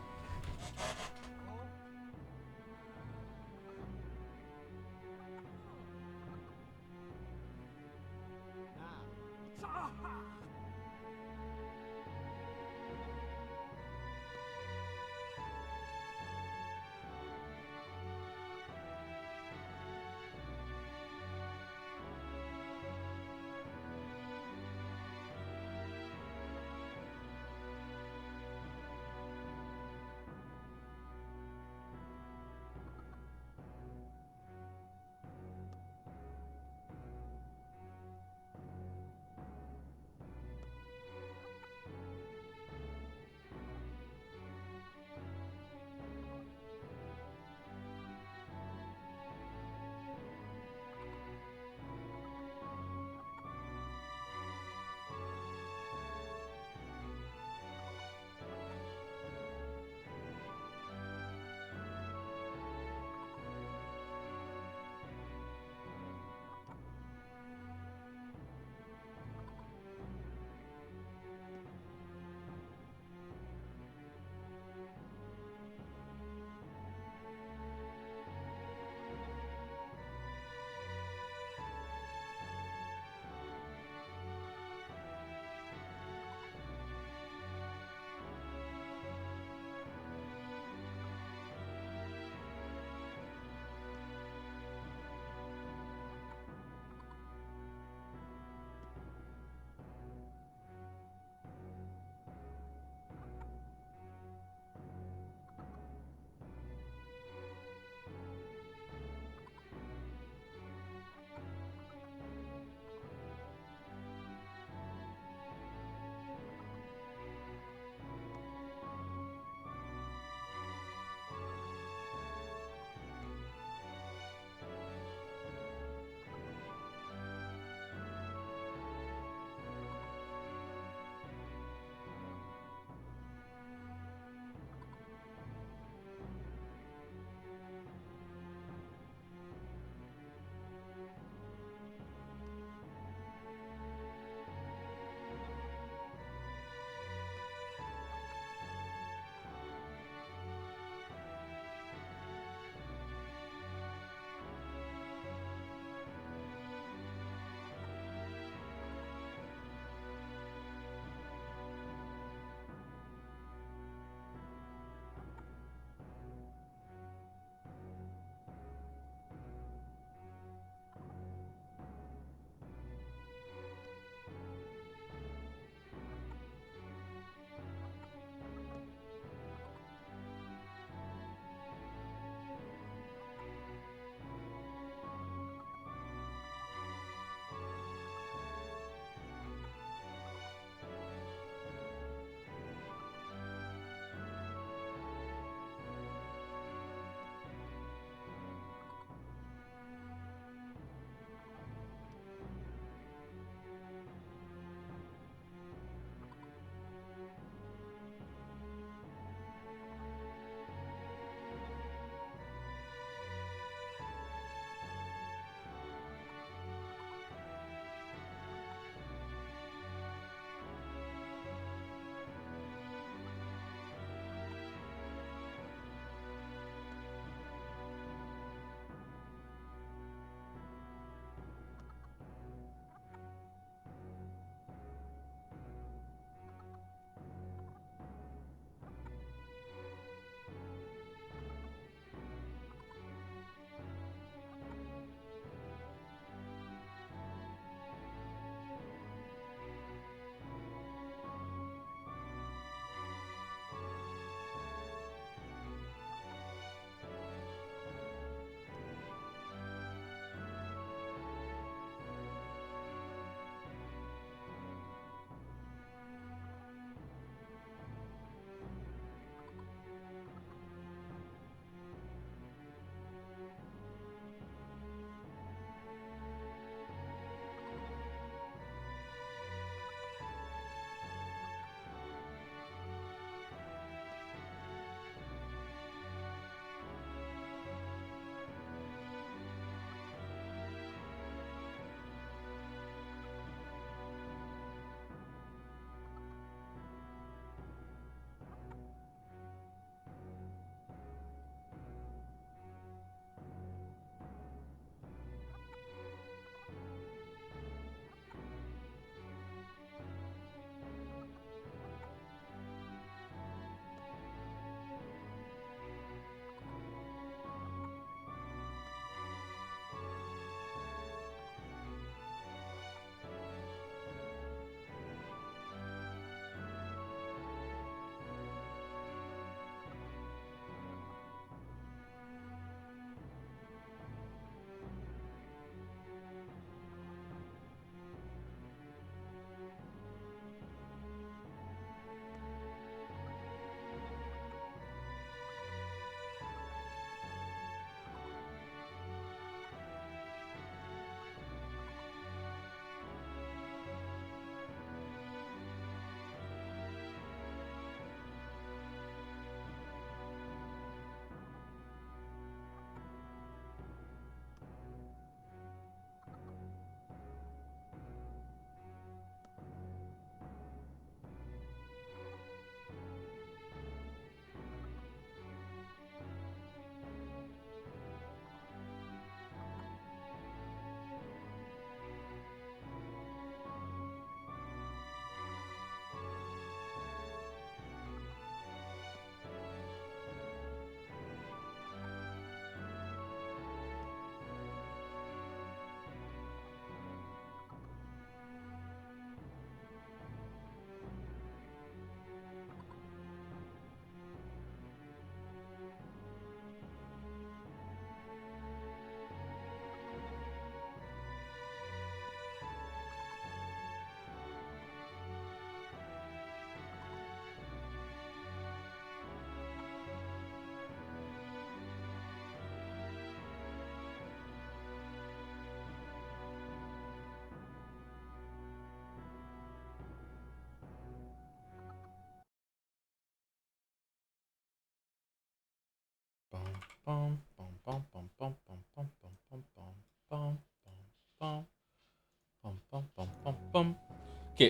Okay,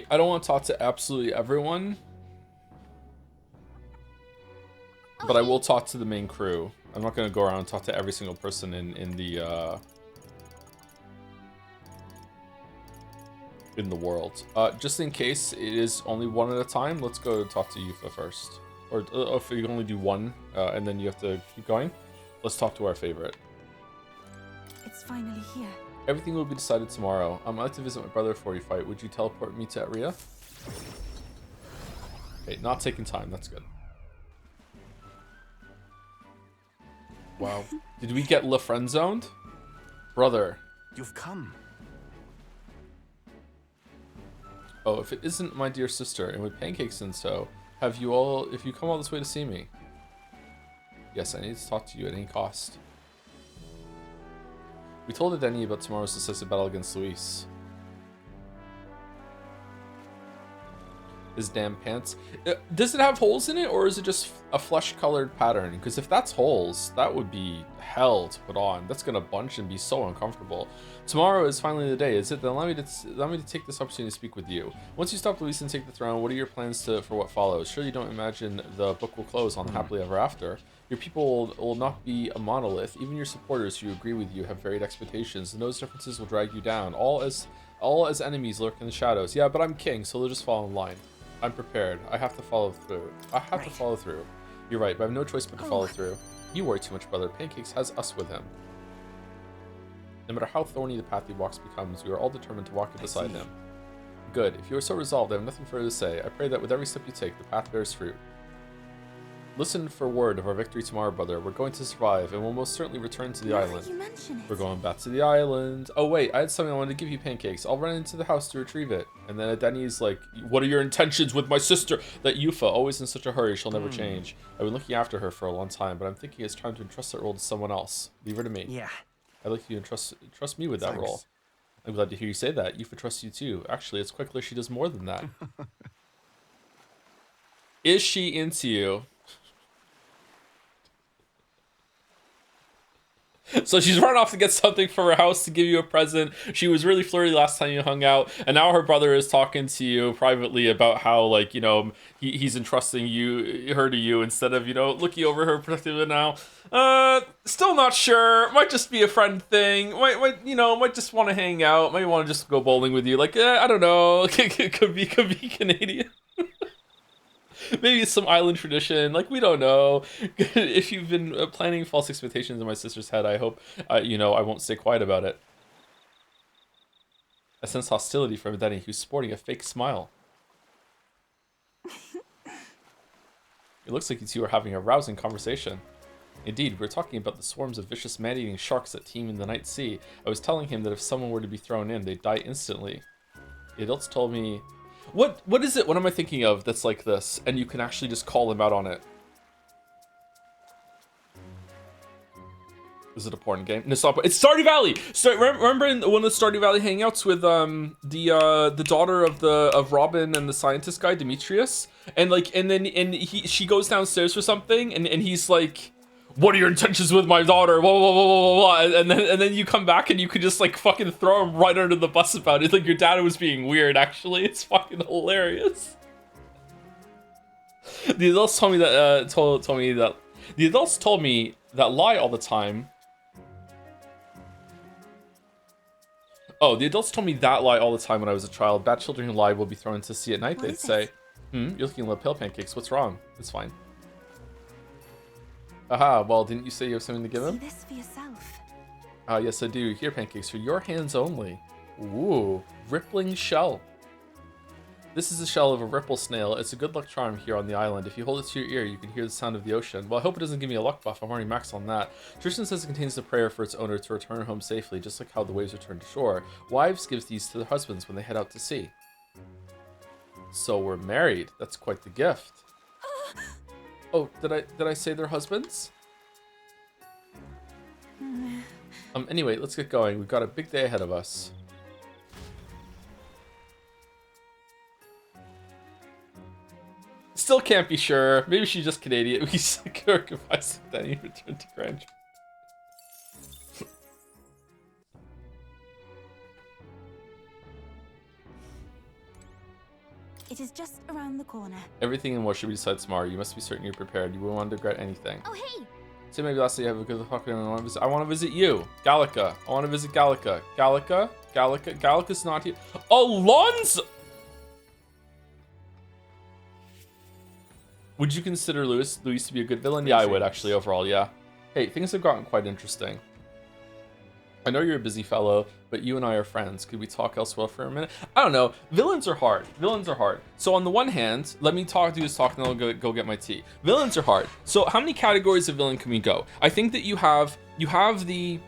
I don't want to talk to absolutely everyone, but I will talk to the main crew. I'm not gonna go around and talk to every single person in the world. Just in case it is only one at a time, let's go talk to Yufa first. Or if you can only do one, and then you have to keep going, let's talk to our favorite. It's finally here. Everything will be decided tomorrow. I'd like to visit my brother before you fight. Would you teleport me to Aria? Okay, not taking time. That's good. Wow. Did we get La Friend Zoned? Brother. You've come. Oh, if it isn't my dear sister, and with pancakes and so, have you all, if you come all this way to see me? Yes, I need to talk to you at any cost. We told Adeni about tomorrow's decisive battle against Luis. His damn pants. Does it have holes in it, or is it just a flesh-colored pattern? Because if that's holes, that would be hell to put on. That's gonna bunch and be so uncomfortable. Tomorrow is finally the day, is it? Then allow me to take this opportunity to speak with you. Once you stop Luis and take the throne, what are your plans for what follows? Surely you don't imagine the book will close on happily ever after. Your people will not be a monolith. Even your supporters who agree with you have varied expectations, and those differences will drag you down. All as enemies lurk in the shadows. Yeah, but I'm king, so they'll just fall in line. I'm prepared. I have to follow through. To follow through. You're right, but I have no choice but to follow through. You worry too much, brother. Pancakes has us with him. No matter how thorny the path he walks becomes, we are all determined to walk it beside him. Good. If you are so resolved, I have nothing further to say. I pray that with every step you take, the path bears fruit. Listen for word of our victory tomorrow, brother. We're going to survive, and we'll most certainly return to the island. We're going back to the island. Oh wait, I had something I wanted to give you, pancakes. I'll run into the house to retrieve it. And then Adeni's like, what are your intentions with my sister? That Yufa, always in such a hurry, she'll never change. I've been looking after her for a long time, but I'm thinking it's time to entrust that role to someone else. Leave her to me. Yeah. I'd like you to trust me with that role. I'm glad to hear you say that. Yufa trusts you too. Actually, it's quite clear she does more than that. Is she into you? So she's run off to get something for her house to give you a present. She was really flirty last time you hung out, and now her brother is talking to you privately about how, like, you know, he's entrusting her to you instead of, you know, looking over her protectively now. Still not sure. Might just be a friend thing. Might just want to hang out. Might want to just go bowling with you. Like, I don't know. Could be Canadian. Maybe it's some island tradition, like, we don't know. If you've been planning false expectations in my sister's head, I hope, I won't stay quiet about it. I sense hostility from Adeni, who's sporting a fake smile. It looks like you two are having a rousing conversation. Indeed, we're talking about the swarms of vicious man-eating sharks that teem in the night sea. I was telling him that if someone were to be thrown in, they'd die instantly. The adults told me... What is it? What am I thinking of that's like this? And you can actually just call them out on it. Is it a porn game? No, it's not. It's Stardew Valley. Remember in one of the Stardew Valley hangouts with the daughter of Robin and the scientist guy Demetrius, and she goes downstairs for something, and he's like, what are your intentions with my daughter? Blah, blah, blah, blah, blah. And then you come back and you could just like fucking throw him right under the bus about it. Like your dad was being weird, actually. It's fucking hilarious. The adults told me that the adults told me that lie all the time. Oh, the adults told me that lie all the time when I was a child. Bad children who lie will be thrown into the sea at night, they'd say. You're looking a little pale, pancakes. What's wrong? It's fine. Aha, well, didn't you say you have something to give him? See this for yourself. Yes, I do. Here, pancakes, for your hands only. Ooh, rippling shell. This is the shell of a ripple snail. It's a good luck charm here on the island. If you hold it to your ear, you can hear the sound of the ocean. Well, I hope it doesn't give me a luck buff. I'm already maxed on that. Tradition says it contains a prayer for its owner to return home safely, just like how the waves return to shore. Wives give these to their husbands when they head out to sea. So we're married. That's quite the gift. Oh, did I say they're husbands? Anyway, let's get going. We've got a big day ahead of us. Still can't be sure. Maybe she's just Canadian. We sacrifice then you return to Grandeur. It is just around the corner. Everything in what should be decided tomorrow. You must be certain you're prepared. You won't want to regret anything. Oh, hey! So maybe lastly, you have a good fuck. I want to visit you, Gallica. I want to visit Gallica. Gallica's not here. Alonso. Would you consider Luis to be a good villain? Yeah, I would actually. Overall, yeah. Hey, things have gotten quite interesting. I know you're a busy fellow, but you and I are friends. Could we talk elsewhere for a minute? I don't know. Villains are hard. Villains are hard. So on the one hand, let me do this talk, and then I'll go get my tea. Villains are hard. So how many categories of villain can we go? I think that you have the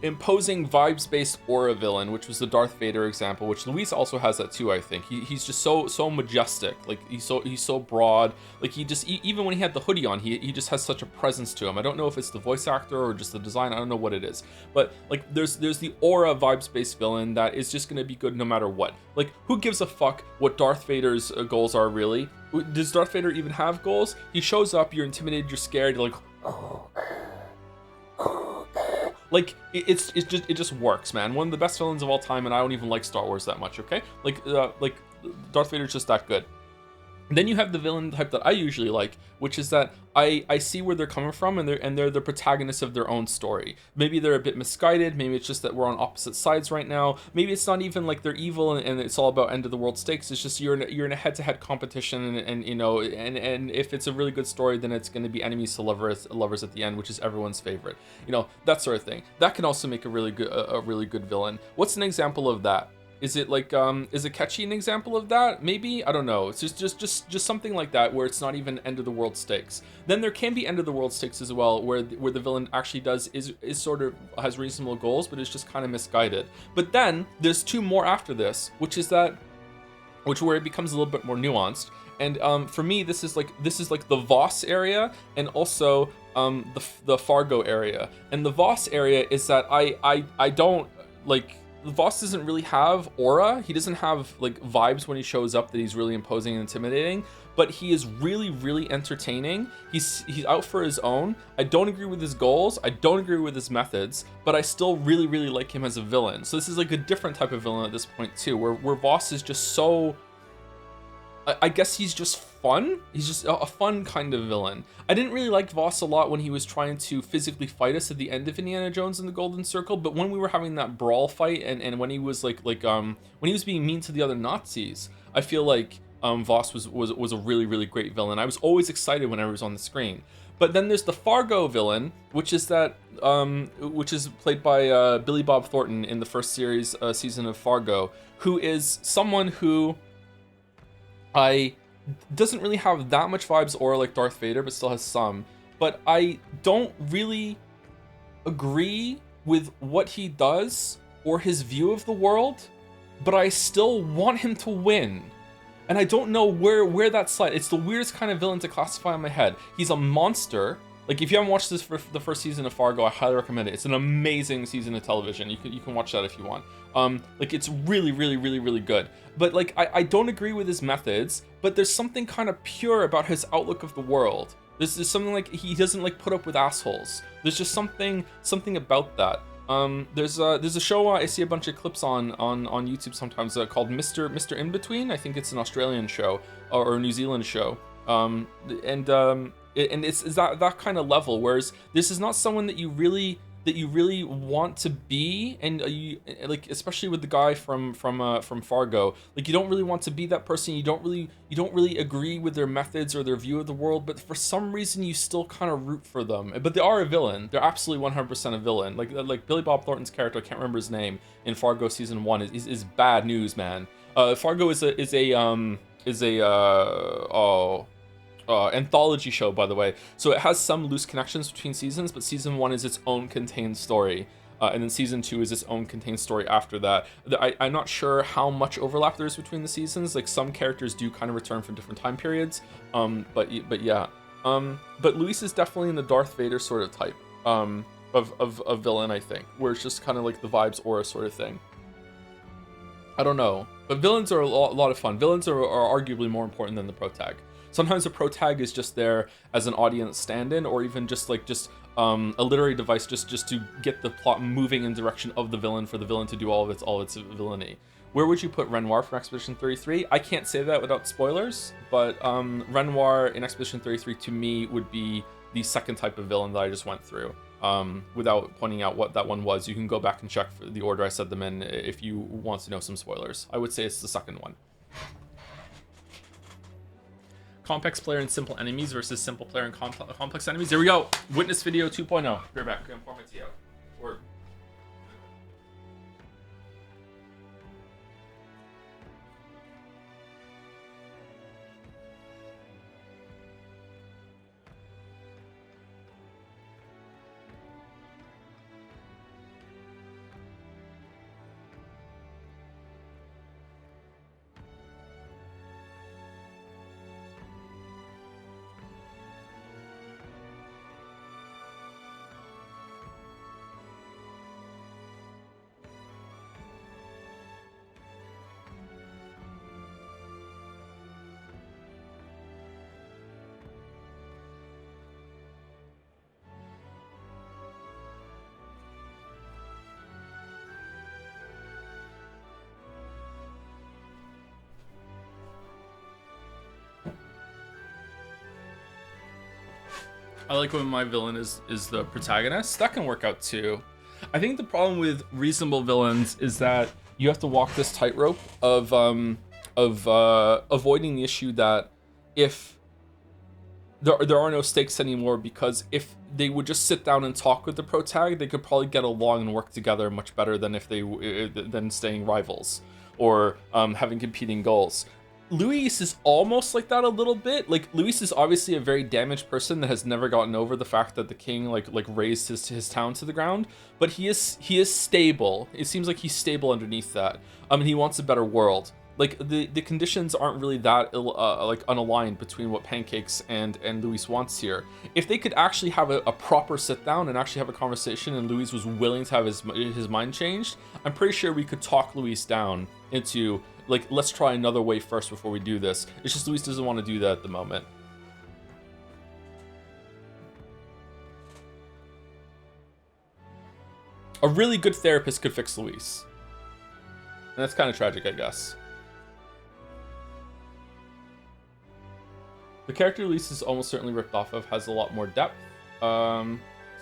imposing vibes-based aura villain, which was the Darth Vader example, which Luis also has that too. I think he's just so majestic. Like he's so broad. Like even when he had the hoodie on, he just has such a presence to him. I don't know if it's the voice actor or just the design. I don't know what it is, but like there's the aura vibes-based villain that is just gonna be good no matter what. Like who gives a fuck what Darth Vader's goals are really? Does Darth Vader even have goals? He shows up, you're intimidated, you're scared, you're like. Like it just works, man. One of the best villains of all time, and I don't even like Star Wars that much. Okay, like Darth Vader's just that good. Then you have the villain type that I usually like, which is that I see where they're coming from, and they're the protagonists of their own story. Maybe they're a bit misguided. Maybe it's just that we're on opposite sides right now. Maybe it's not even like they're evil and it's all about end of the world stakes. It's just you're in a head-to-head competition, and you know, and if it's a really good story, then it's going to be enemies to lovers at the end, which is everyone's favorite. You know, that sort of thing. That can also make a really good villain. What's an example of that? Is it like is Akechi an example of that? Maybe, I don't know. It's just something like that where it's not even end of the world stakes. Then there can be end of the world stakes as well, where the villain actually is sort of has reasonable goals, but is just kind of misguided. But then there's two more after this, which where it becomes a little bit more nuanced. And for me, this is like the Voss area, and also the Fargo area. And the Voss area is that I don't like. Voss doesn't really have aura. He doesn't have like vibes when he shows up that he's really imposing and intimidating, but he is really entertaining. He's out for his own. I don't agree with his goals. I don't agree with his methods, but I still really like him as a villain. So this is like a different type of villain at this point too, where Voss is just so, I guess he's just fun. He's just a fun kind of villain. I didn't really like Voss a lot when he was trying to physically fight us at the end of Indiana Jones and the Golden Circle, but when we were having that brawl fight and when he was when he was being mean to the other Nazis, I feel like Voss was a really great villain. I was always excited whenever he was on the screen. But then there's the Fargo villain, which is played by Billy Bob Thornton in the first season of Fargo, who is someone who doesn't really have that much vibes aura like Darth Vader, but still has some. But I don't really agree with what he does or his view of the world, but I still want him to win. And I don't know where that's like. It's the weirdest kind of villain to classify in my head. He's a monster. Like, if you haven't watched this for the first season of Fargo, I highly recommend it. It's an amazing season of television. You can watch that if you want. Like, it's really good. But like, I don't agree with his methods, but there's something kind of pure about his outlook of the world. There's something like he doesn't like put up with assholes. There's just something about that. There's a show I see a bunch of clips on YouTube sometimes called Mr. In Between. I think it's an Australian show or a New Zealand show. And it's that kind of level, whereas this is not someone that you really want to be, and you like, especially with the guy from Fargo, like, you don't really want to be that person. You don't really agree with their methods or their view of the world, but for some reason you still kind of root for them. But they are a villain. They're absolutely 100% a villain. Like Billy Bob Thornton's character, I can't remember his name, in Fargo season 1 is bad news, man. Fargo is a anthology show, by the way, so it has some loose connections between seasons, but season 1 is its own contained story, and then season 2 is its own contained story after that. I'm not sure how much overlap there is between the seasons. Like, some characters do kind of return from different time periods, but yeah. But Luis is definitely in the Darth Vader sort of type of villain, I think, where it's just kind of like the vibes aura sort of thing. I don't know, but villains are a lot of fun. Villains are arguably more important than the protag. Sometimes the protag is just there as an audience stand-in, or even just a literary device just to get the plot moving in direction of the villain for the villain to do all of its villainy. Where would you put Renoir from Expedition 33? I can't say that without spoilers, but Renoir in Expedition 33 to me would be the second type of villain that I just went through. Without pointing out what that one was, you can go back and check for the order I said them in if you want to know some spoilers. I would say it's the second one. Complex player and simple enemies versus simple player and complex enemies. There we go. Witness video 2.0. We're back. Conformity out. Or I like when my villain is the protagonist. That can work out too. I think the problem with reasonable villains is that you have to walk this tightrope of avoiding the issue that if there are no stakes anymore, because if they would just sit down and talk with the protag, they could probably get along and work together much better than if they than staying rivals or having competing goals. Luis is almost like that a little bit. Like, Luis is obviously a very damaged person that has never gotten over the fact that the king like razed his town to the ground, but he is stable. It seems like he's stable underneath that. And he wants a better world. Like, the conditions aren't really that like unaligned between what Pancakes and Luis wants here. If they could actually have a proper sit down and actually have a conversation, and Luis was willing to have his mind changed, I'm pretty sure we could talk Luis down into, like, let's try another way first before we do this. It's just Luis doesn't want to do that at the moment. A really good therapist could fix Luis. And that's kind of tragic, I guess. The character Luis is almost certainly ripped off of has a lot more depth. So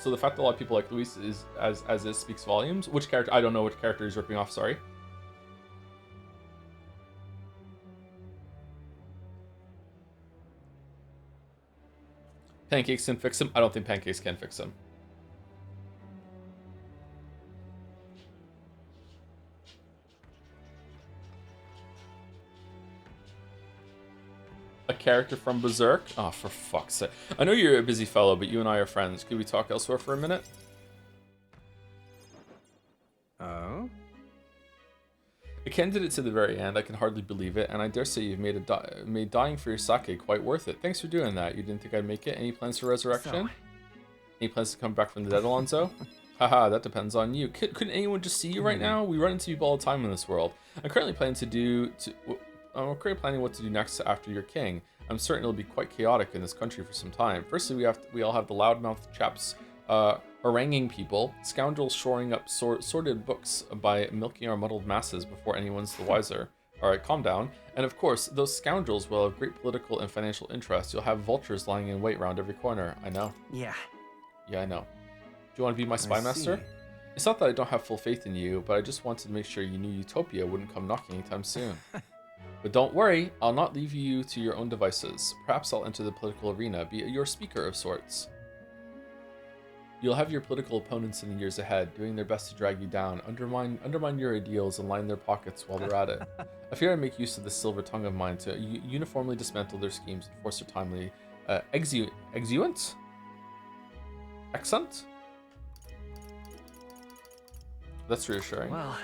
the fact that a lot of people like Luis is as it speaks volumes. Which character? I don't know which character he's ripping off, sorry. Pancakes can fix him. I don't think Pancakes can fix him. A character from Berserk? Oh, for fuck's sake. I know you're a busy fellow, but you and I are friends. Could we talk elsewhere for a minute? Oh? A candidate to the very end. I can hardly believe it, and I dare say you've made dying for your sake quite worth it. Thanks for doing that. You didn't think I'd make it? Any plans for resurrection? Any plans to come back from the dead, Alonso? Haha, that depends on you. Couldn't anyone just see you right now? We run into people all the time in this world. I'm currently planning what to do next after you're king. I'm certain it'll be quite chaotic in this country for some time. Firstly, we all have the loudmouth chaps haranguing people, scoundrels shoring up sordid books by milking our muddled masses before anyone's the wiser. Alright, calm down. And of course, those scoundrels will have great political and financial interests. You'll have vultures lying in wait round every corner. I know. Yeah. Yeah, I know. Do you want to be my spy master? It's not that I don't have full faith in you, but I just wanted to make sure you knew Utopia wouldn't come knocking anytime soon. But don't worry, I'll not leave you to your own devices. Perhaps I'll enter the political arena, be your speaker of sorts. You'll have your political opponents in the years ahead, doing their best to drag you down, undermine your ideals, and line their pockets while they're at it. I fear I make use of this silver tongue of mine to uniformly dismantle their schemes and force their timely exeunt? Accent? That's reassuring. Well,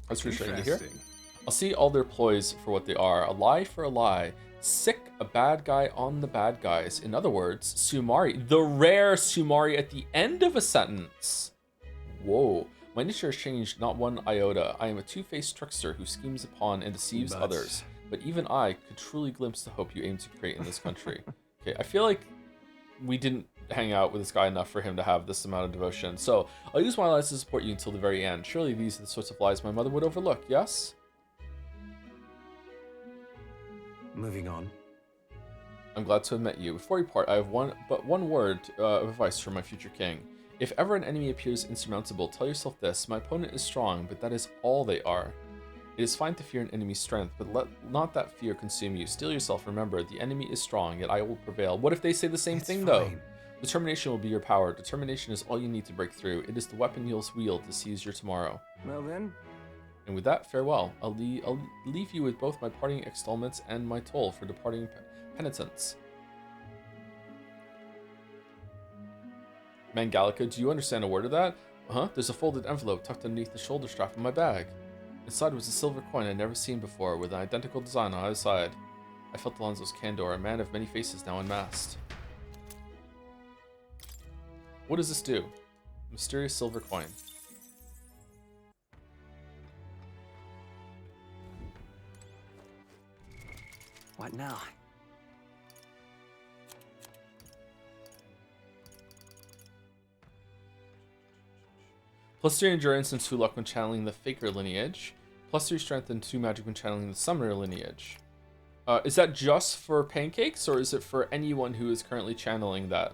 that's reassuring to hear. I'll see all their ploys for what they are. A lie for a lie. Sick a bad guy on the bad guys. In other words, Sumari. The rare Sumari at the end of a sentence. Whoa. My nature has changed not one iota. I am a two-faced trickster who schemes upon and deceives others. But even I could truly glimpse the hope you aim to create in this country. Okay, I feel like we didn't hang out with this guy enough for him to have this amount of devotion. So, I'll use my lies to support you until the very end. Surely these are the sorts of lies my mother would overlook, yes? Moving on. I'm glad to have met you. Before we part, I have one word of advice for my future king. If ever an enemy appears insurmountable, tell yourself this: my opponent is strong, but that is all they are. It is fine to fear an enemy's strength, but let not that fear consume you. Steel yourself, remember, the enemy is strong, yet I will prevail. What if they say the same thing, though? Determination will be your power. Determination is all you need to break through. It is the weapon you'll wield to seize your tomorrow. Well then. And with that, farewell. I'll leave you with both my parting extolments and my toll for departing penitence. Mangalica, do you understand a word of that? Uh-huh. There's a folded envelope tucked underneath the shoulder strap of my bag. Inside was a silver coin I'd never seen before, with an identical design on either side. I felt Alonso's candor, a man of many faces now unmasked. What does this do? Mysterious silver coin. What now? +3 endurance and 2 luck when channeling the Faker lineage. +3 strength and 2 magic when channeling the Summoner lineage. Is that just for pancakes, or is it for anyone who is currently channeling that?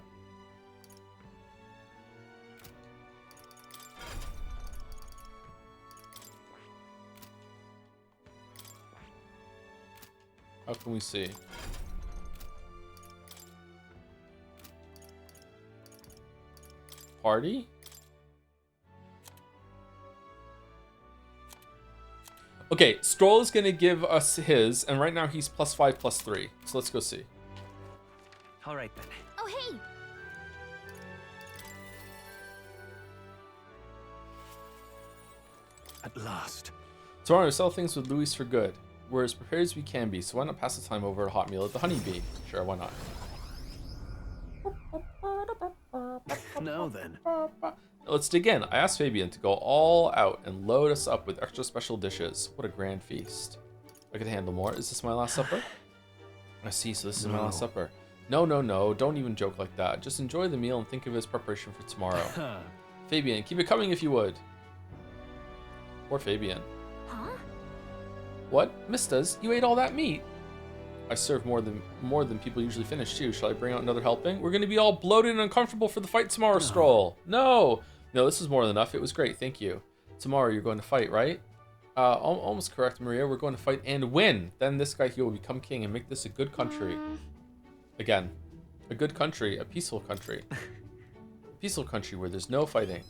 How can we see? Party? Okay, Stroll is going to give us his, and right now he's +5, +3. So let's go see. All right, then. Oh, hey! At last. Tomorrow, we sell things with Luis for good. We're as prepared as we can be, so why not pass the time over a hot meal at the Honeybee? Sure, why not? Now then. Let's dig in. I asked Fabian to go all out and load us up with extra special dishes. What a grand feast. I could handle more. Is this my last supper? I see, so this is my last supper. No, no, no. Don't even joke like that. Just enjoy the meal and think of it as preparation for tomorrow. Fabian, keep it coming if you would. Poor Fabian. Huh? What? Mistas, you ate all that meat? I serve more than people usually finish too. Shall I bring out another helping? We're gonna be all bloated and uncomfortable for the fight tomorrow, Stroll. No! No, this is more than enough. It was great, thank you. Tomorrow you're going to fight, right? Almost correct, Maria. We're going to fight and win. Then this guy here will become king and make this a good country. Again, a good country, a peaceful country. A peaceful country where there's no fighting.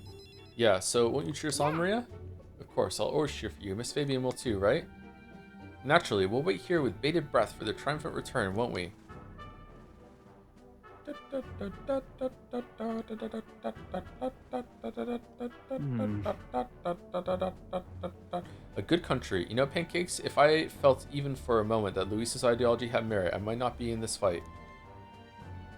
Yeah, so won't you cheer us on, Maria? Of course, I'll always cheer for you. Miss Fabian will too, right? Naturally, we'll wait here with bated breath for their triumphant return, won't we? A good country. You know, Pancakes, if I felt even for a moment that Luis's ideology had merit, I might not be in this fight.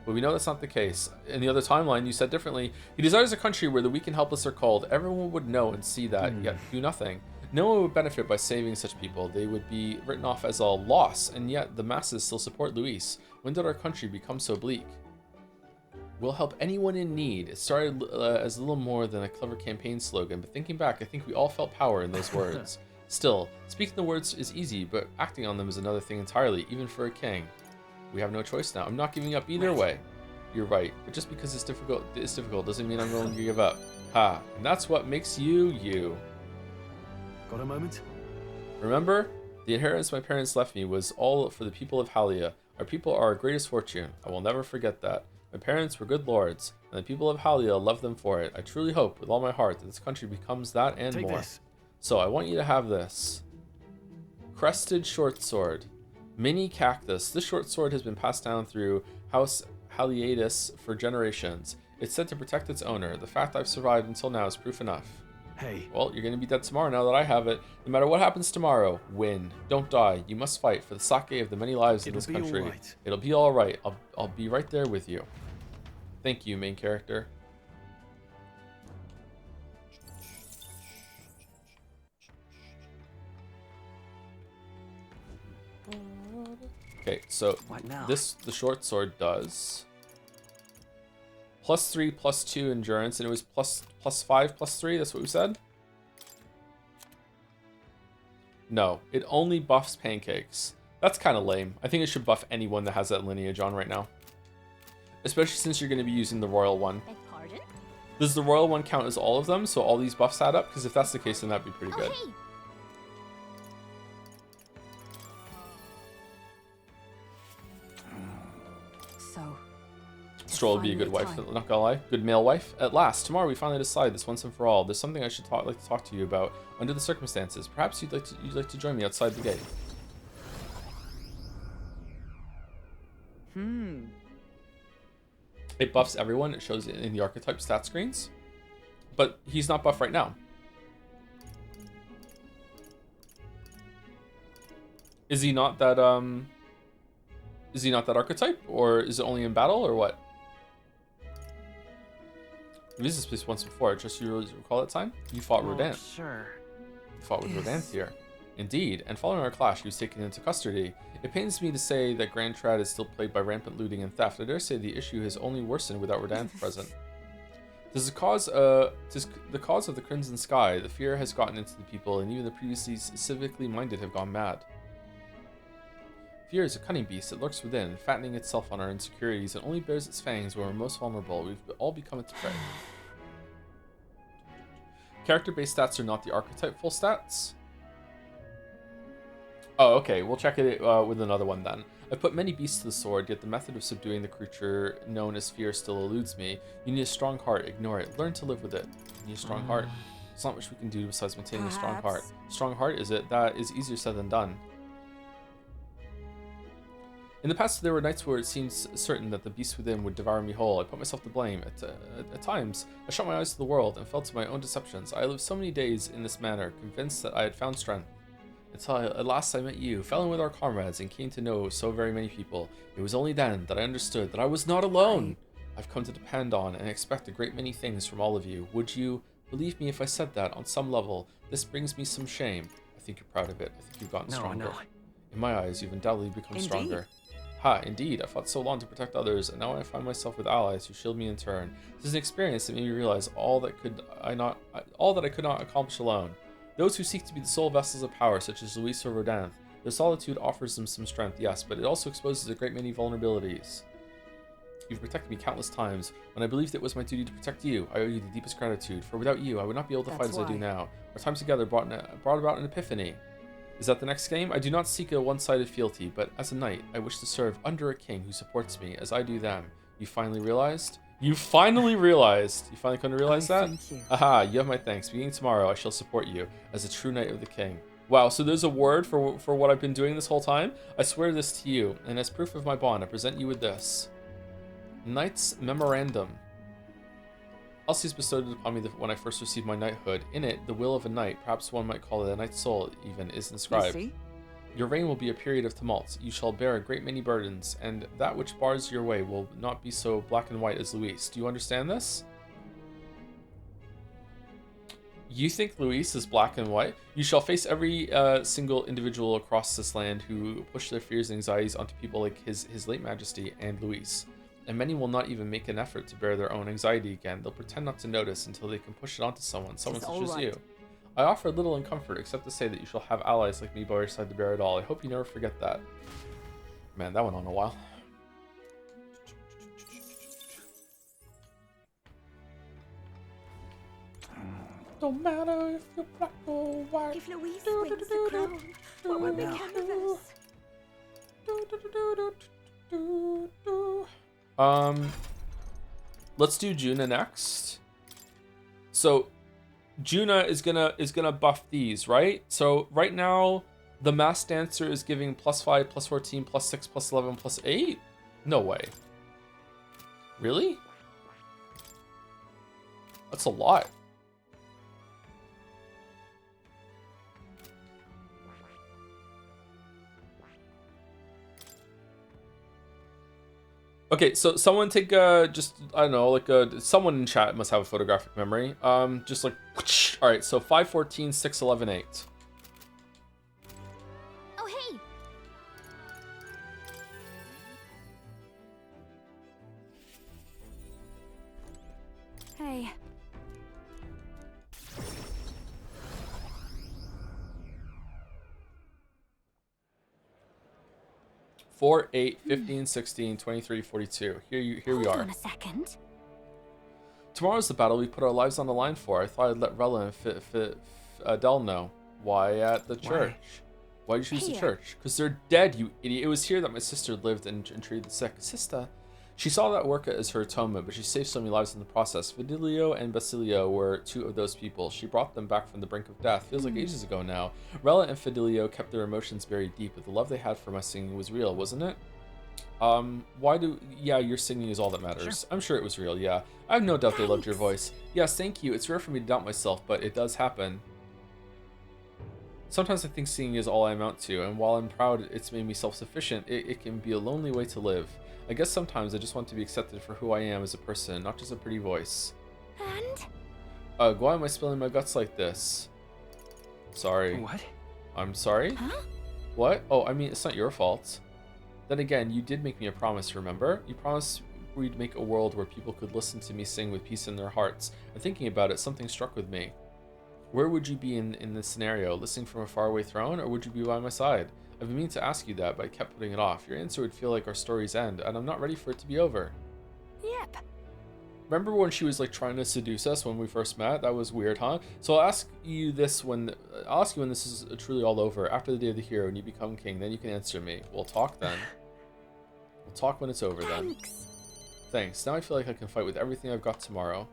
But we know that's not the case. In the other timeline, you said differently. He desires a country where the weak and helpless are called. Everyone would know and see that, yet do nothing. No one would benefit by saving such people. They would be written off as a loss, and yet the masses still support Luis. When did our country become so bleak? We'll help anyone in need. It started as little more than a clever campaign slogan, but thinking back, I think we all felt power in those words. Still, speaking the words is easy, but acting on them is another thing entirely, even for a king. We have no choice now. I'm not giving up either way. You're right, but just because it's difficult doesn't mean I'm going to give up. Ha, and that's what makes you, you. Got a moment? Remember? The inheritance my parents left me was all for the people of Halia. Our people are our greatest fortune. I will never forget that. My parents were good lords, and the people of Halia love them for it. I truly hope, with all my heart, that this country becomes that and Take more. This. So, I want you to have this. Crested short sword. Mini cactus. This short sword has been passed down through House Haliatus for generations. It's said to protect its owner. The fact I've survived until now is proof enough. Hey. Well, you're going to be dead tomorrow now that I have it. No matter what happens tomorrow, win. Don't die. You must fight for the sake of the many lives in this country. All right. It'll be all right. I'll be right there with you. Thank you, main character. Okay, so the short sword does +3, +2 endurance, and it was +5, +3. That's what we said. No, it only buffs pancakes. That's kind of lame. I think it should buff anyone that has that lineage on right now. Especially since you're going to be using the royal one. Beg pardon? Does the royal one count as all of them, so all these buffs add up? Because if that's the case, then that'd be pretty good. Hey. So, Stroll would be a good wife, not gonna lie. Good male wife. At last, tomorrow we finally decide this once and for all. There's something I should like to talk to you about under the circumstances. Perhaps you'd like to join me outside the gate. It buffs everyone. It shows it in the archetype stat screens, but he's not buffed right now. Is he not that Is he not that archetype, or is it only in battle, or what? I've used this place once before. I trust you recall that time? You fought Rodanth. Sure. You fought with Rodanth here. Indeed, and following our clash, he was taken into custody. It pains me to say that Grand Trad is still plagued by rampant looting and theft. I dare say the issue has only worsened without Rodanth present. Tis the cause of the Crimson Sky. The fear has gotten into the people, and even the previously civically minded have gone mad. Fear is a cunning beast that lurks within, fattening itself on our insecurities, and only bears its fangs when we're most vulnerable. We've all become its prey. Character-based stats are not the archetype-full stats. Oh, okay. We'll check it with another one then. I put many beasts to the sword, yet the method of subduing the creature known as fear still eludes me. You need a strong heart. Ignore it. Learn to live with it. You need a strong heart. There's not much we can do besides maintaining a strong heart. Strong heart, is it? That is easier said than done. In the past, there were nights where it seemed certain that the beast within would devour me whole. I put myself to blame. At times, I shut my eyes to the world and fell to my own deceptions. I lived so many days in this manner, convinced that I had found strength. Until at last I met you, fell in with our comrades, and came to know so very many people. It was only then that I understood that I was not alone. I've come to depend on and expect a great many things from all of you. Would you believe me if I said that, on some level, this brings me some shame? I think you're proud of it. I think you've gotten stronger. No. In my eyes, you've undoubtedly become stronger. Ha, indeed, I fought so long to protect others, and now I find myself with allies who shield me in turn. This is an experience that made me realize all that I could not accomplish alone. Those who seek to be the sole vessels of power, such as Luis or Rodanth, their solitude offers them some strength, yes, but it also exposes a great many vulnerabilities. You've protected me countless times. When I believed it was my duty to protect you, I owe you the deepest gratitude, for without you, I would not be able to fight as I do now. Our time together brought about an epiphany. Is that the next game? I do not seek a one-sided fealty, but as a knight, I wish to serve under a king who supports me, as I do them. You finally realized? You finally realized! You finally couldn't realize that? Thank you. Aha, you have my thanks. Beginning tomorrow, I shall support you, as a true knight of the king. Wow, so there's a word for what I've been doing this whole time? I swear this to you, and as proof of my bond, I present you with this. Knight's Memorandum. Alcius bestowed it upon me when I first received my knighthood. In it, the will of a knight, perhaps one might call it a knight's soul even, is inscribed. You see? Your reign will be a period of tumult. You shall bear a great many burdens, and that which bars your way will not be so black and white as Luis. Do you understand this? You think Luis is black and white? You shall face every single individual across this land who push their fears and anxieties onto people like his late majesty and Luis. And many will not even make an effort to bear their own anxiety again. They'll pretend not to notice until they can push it onto someone such as you. I offer little in comfort, except to say that you shall have allies like me by your side to bear it all. I hope you never forget that. Man, that went on a while. Don't matter if you're black or white. If Luis wins the crown, what will become of us? Let's do Juna next. So Juna is gonna buff these, right? So right now the Mass Dancer is giving +5, +14, +6, +11, +8? No way. Really? That's a lot. Okay, so someone take just, I don't know, like someone in chat must have a photographic memory. Just like, whoosh. All right, so 5, 14, 6, 11, 8. Oh, hey! 4, 8, 15, 16, 23, 42. Here we Hold are. on a second. Tomorrow's the battle we put our lives on the line for. I thought I'd let Rella and Adele know. Why at the church? Why did you choose the church? Because they're dead, you idiot. It was here that my sister lived and treated the sick. Sister. She saw that work as her atonement, but she saved so many lives in the process. Fidelio and Basilio were two of those people. She brought them back from the brink of death. Feels like ages ago now. Rella and Fidelio kept their emotions buried deep, but the love they had for my singing was real, wasn't it? Yeah, your singing is all that matters. Sure. I'm sure it was real, yeah. I have no doubt they loved your voice. Yes, thank you. It's rare for me to doubt myself, but it does happen. Sometimes I think singing is all I amount to, and while I'm proud it's made me self-sufficient, it can be a lonely way to live. I guess sometimes I just want to be accepted for who I am as a person, not just a pretty voice. And? Why am I spilling my guts like this? Sorry. What? I'm sorry? Huh? What? Oh, I mean, it's not your fault. Then again, you did make me a promise, remember? You promised we'd make a world where people could listen to me sing with peace in their hearts. And thinking about it, something struck with me. Where would you be in this scenario? Listening from a faraway throne, or would you be by my side? I've been meaning to ask you that, but I kept putting it off. Your answer would feel like our story's end, and I'm not ready for it to be over. Yep. Remember when she was like trying to seduce us when we first met? That was weird, huh? So I'll ask you when this is truly all over. After the day of the hero and you become king, then you can answer me. We'll talk then. We'll talk when it's over then. Thanks. Now I feel like I can fight with everything I've got tomorrow.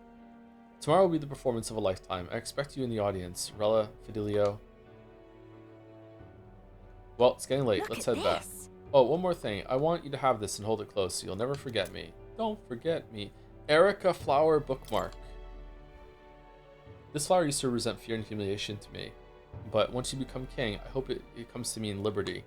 Tomorrow will be the performance of a lifetime. I expect you in the audience. Rella, Fidelio. Well, it's getting late. Let's head back. Oh, one more thing. I want you to have this and hold it close so you'll never forget me. Don't forget me. Erica Flower bookmark. This flower used to represent fear and humiliation to me. But once you become king, I hope it comes to mean liberty.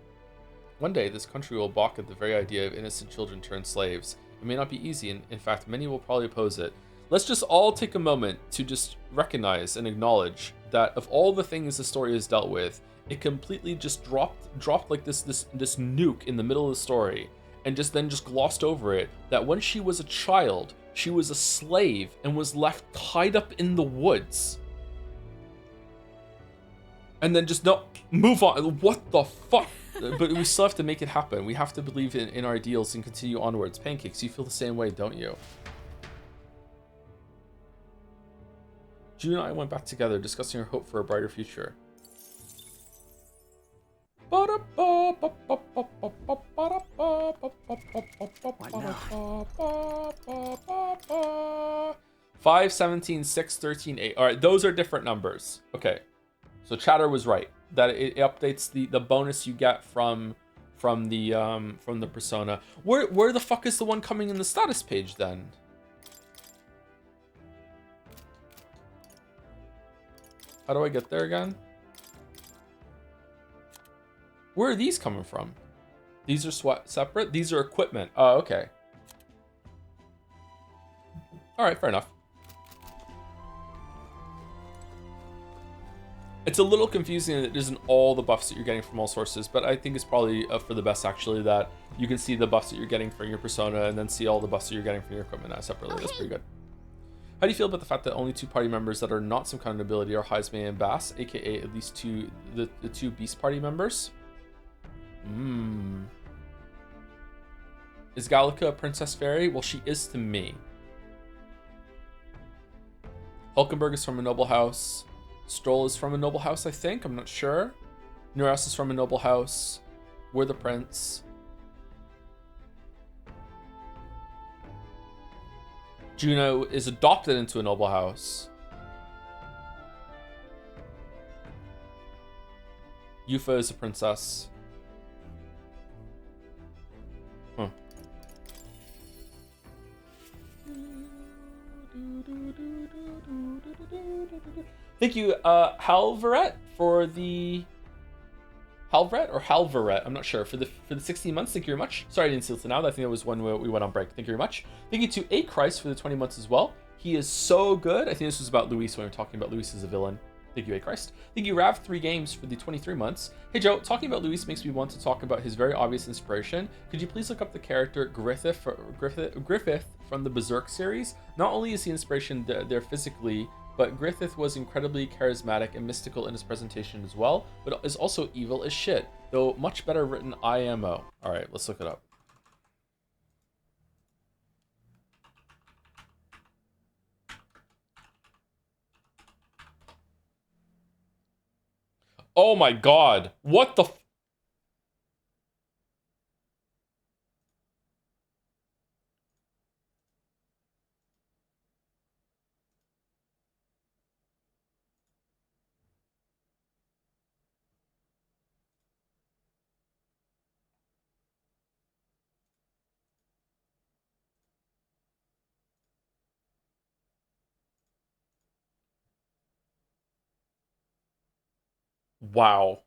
One day, this country will balk at the very idea of innocent children turned slaves. It may not be easy, and in fact, many will probably oppose it. Let's just all take a moment to just recognize and acknowledge that of all the things the story has dealt with, it completely just dropped like this nuke in the middle of the story, and then glossed over it. That when she was a child, she was a slave and was left tied up in the woods. And then just no, move on. What the fuck? But we still have to make it happen. We have to believe in our ideals and continue onwards. Pancakes, you feel the same way, don't you? June and I went back together, discussing our hope for a brighter future. 5, 17, 6, 13, 8. All right, those are different numbers. Okay, so Chatter was right that it updates the bonus you get from the persona. Where the fuck is the one coming in the status page then? How do I get there again? Where are these coming from? These are separate? These are equipment. Oh, okay. Alright, fair enough. It's a little confusing that it isn't all the buffs that you're getting from all sources, but I think it's probably for the best, actually, that you can see the buffs that you're getting from your persona and then see all the buffs that you're getting from your equipment separately. Okay. That's pretty good. How do you feel about the fact that only 2 party members that are not some kind of nobility are Heisman and Bass, aka at least the 2 Beast Party members? Is Gallica a princess fairy? Well, she is to me. Hulkenberg is from a noble house. Stroll is from a noble house, I think. I'm not sure. Nuras is from a noble house. We're the prince. Juno is adopted into a noble house. Yufa is a princess. Huh. Thank you, Halvaret, for the... Halvaret or Halvaret? I'm not sure. For the 16 months, thank you very much. Sorry I didn't see it now. I think that was when we went on break. Thank you very much. Thank you to A Christ for the 20 months as well. He is so good. I think this was about Luis when we were talking about Luis as a villain. Thank you, A Christ. Thank you, Rav3 Games, for the 23 months. Hey, Joe, talking about Luis makes me want to talk about his very obvious inspiration. Could you please look up the character Griffith from the Berserk series? Not only is he inspiration there physically, but Griffith was incredibly charismatic and mystical in his presentation as well, but is also evil as shit. Though much better written IMO. Alright, let's look it up. Oh my god. What the f- Wow.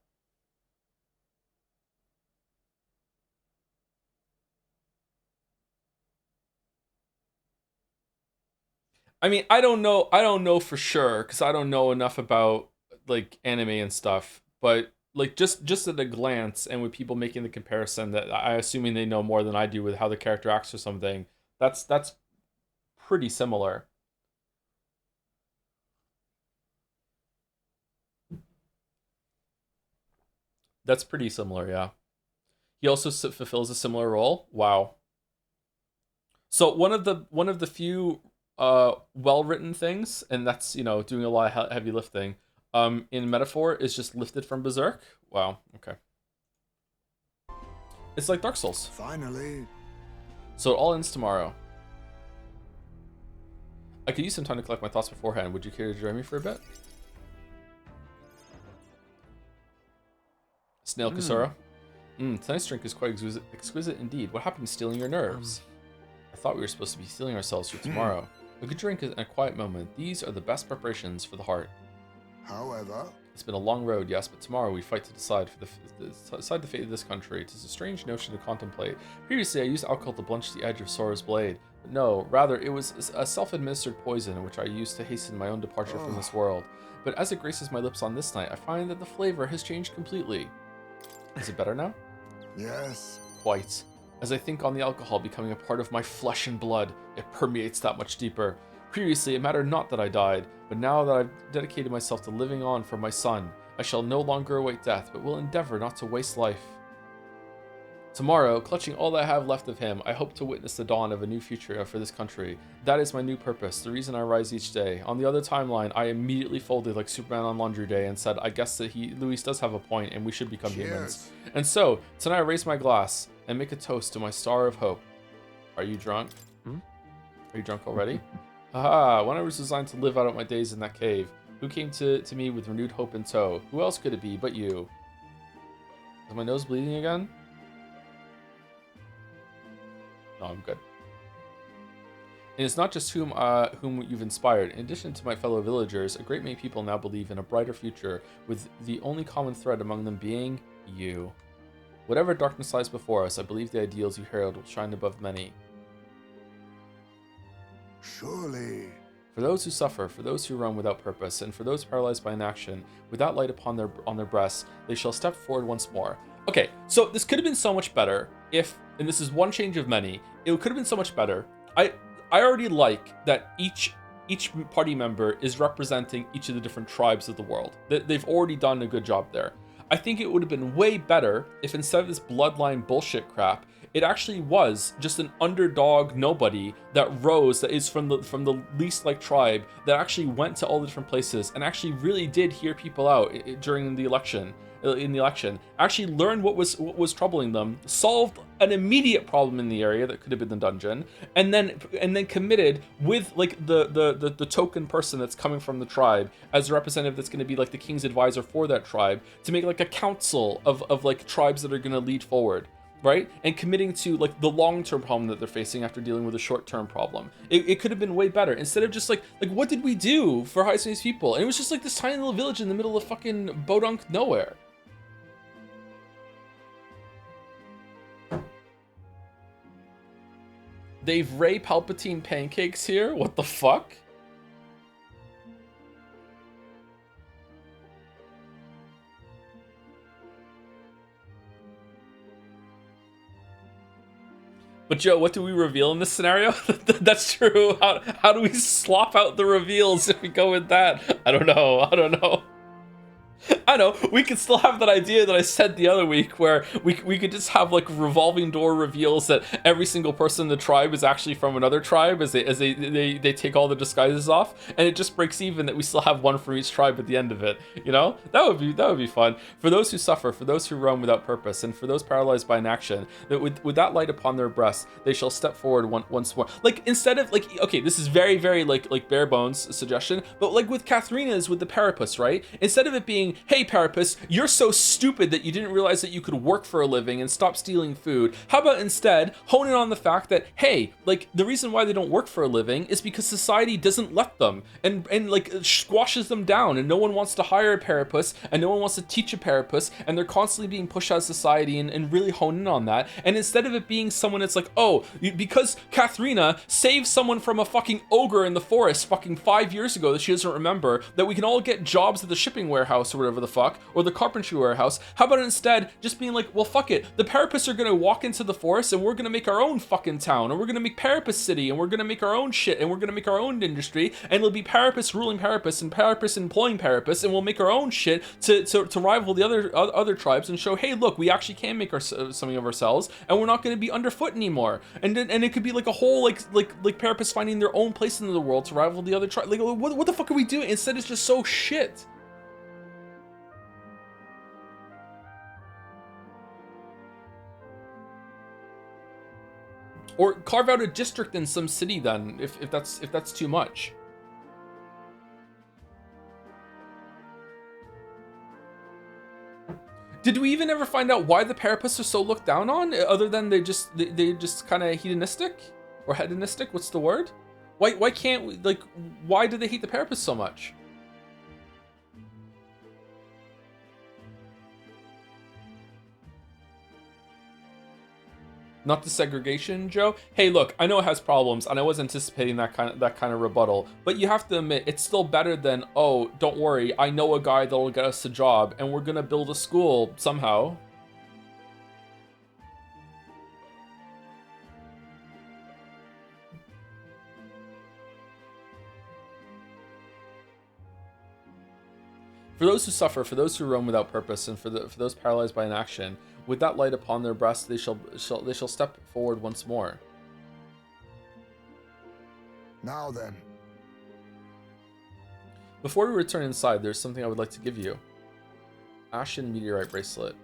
I mean, I don't know for sure because I don't know enough about like anime and stuff, but like just at a glance and with people making the comparison that I assuming they know more than I do with how the character acts or something, that's pretty similar. That's pretty similar, yeah. He also fulfills a similar role. Wow. So one of the few well-written things, and that's, you know, doing a lot of heavy lifting, in Metaphor is just lifted from Berserk. Wow, okay. It's like Dark Souls. Finally. So it all ends tomorrow. I could use some time to collect my thoughts beforehand. Would you care to join me for a bit? Snail Kasura. Tonight's drink is quite exquisite indeed. What happened to stealing your nerves? I thought we were supposed to be stealing ourselves for tomorrow. A good drink and a quiet moment. These are the best preparations for the heart. However, it's been a long road, yes, but tomorrow we fight to decide the fate of this country. It is a strange notion to contemplate. Previously, I used alcohol to blanch the edge of Sora's blade, but no, rather it was a self-administered poison which I used to hasten my own departure from this world. But as it graces my lips on this night, I find that the flavor has changed completely. Is it better now? Yes. Quite. As I think on the alcohol becoming a part of my flesh and blood, it permeates that much deeper. Previously, it mattered not that I died, but now that I've dedicated myself to living on for my son, I shall no longer await death, but will endeavor not to waste life. Tomorrow, clutching all that I have left of him, I hope to witness the dawn of a new future for this country. That is my new purpose, the reason I rise each day. On the other timeline, I immediately folded like Superman on laundry day and said, I guess that Luis does have a point and we should become humans. And so, tonight I raise my glass and make a toast to my star of hope. Are you drunk? Are you drunk already? Haha, when I was designed to live out my days in that cave, who came to me with renewed hope in tow? Who else could it be but you? Is my nose bleeding again? No, I'm good. And it's not just whom you've inspired. In addition to my fellow villagers, a great many people now believe in a brighter future, with the only common thread among them being you. Whatever darkness lies before us, I believe the ideals you herald will shine above many. Surely. For those who suffer, for those who run without purpose, and for those paralyzed by inaction, without light on their breasts, they shall step forward once more. Okay, so this could have been so much better if, and this is one change of many, it could have been so much better. I already like that each party member is representing each of the different tribes of the world. They've already done a good job there. I think it would have been way better if instead of this bloodline bullshit crap, it actually was just an underdog nobody that rose, that is from the least like tribe, that actually went to all the different places and actually really did hear people out during the election. Actually learned what was troubling them, solved an immediate problem in the area that could have been the dungeon, and then committed with like the token person that's coming from the tribe as a representative that's going to be like the king's advisor for that tribe, to make like a council of like tribes that are going to lead forward, right? And committing to like the long-term problem that they're facing after dealing with a short-term problem. It could have been way better instead of just like what did we do for High Space people? And it was just like this tiny little village in the middle of fucking Bodunk nowhere. They've Rey Palpatine pancakes here? What the fuck? But Joe, what do we reveal in this scenario? That's true. How do we slop out the reveals if we go with that? I don't know. I know, we could still have that idea that I said the other week where we could just have like revolving door reveals that every single person in the tribe is actually from another tribe as they take all the disguises off, and it just breaks even that we still have one from each tribe at the end of it. You know, that would be fun. For those who suffer, for those who roam without purpose, and for those paralyzed by inaction, that with that light upon their breasts, they shall step forward once more. Like, instead of like, okay, this is very like bare bones suggestion, but like with Katharina's with the Parapus, right? Instead of it being, hey Parapus, you're so stupid that you didn't realize that you could work for a living and stop stealing food. How about instead hone in on the fact that, hey, like the reason why they don't work for a living is because society doesn't let them and like squashes them down, and no one wants to hire a Parapus and no one wants to teach a Parapus, and they're constantly being pushed out of society, and really hone in on that. And instead of it being someone that's like, oh, because Katharina saved someone from a fucking ogre in the forest fucking 5 years ago that she doesn't remember, that we can all get jobs at the shipping warehouse or whatever the fuck, or the carpentry warehouse. How about instead just being like, well, fuck it, the Parapus are gonna walk into the forest and we're gonna make our own fucking town, and we're gonna make Parapus City, and we're gonna make our own shit, and we're gonna make our own industry, and it'll be Parapus ruling Parapus and Parapus employing Parapus, and we'll make our own shit to rival the other tribes and show, hey, look, we actually can make something of ourselves, and we're not going to be underfoot anymore. And it could be like a whole like Parapus finding their own place in the world to rival the other tribe. Like, what the fuck are we doing? Instead, it's just so shit. Or carve out a district in some city then, if that's too much. Did we even ever find out why the Parapus are so looked down on, other than they just kind of hedonistic or hedonistic? What's the word? Why can't we, like, why do they hate the Parapus so much? Not the segregation, Joe. Hey, look, I know it has problems, and I was anticipating that kind of rebuttal, but you have to admit it's still better than, oh, don't worry, I know a guy that'll get us a job, and we're gonna build a school somehow. For those who suffer, for those who roam without purpose, and for those paralyzed by inaction, with that light upon their breasts, they shall step forward once more. Now then. Before we return inside, there's something I would like to give you. Ashen Meteorite Bracelet.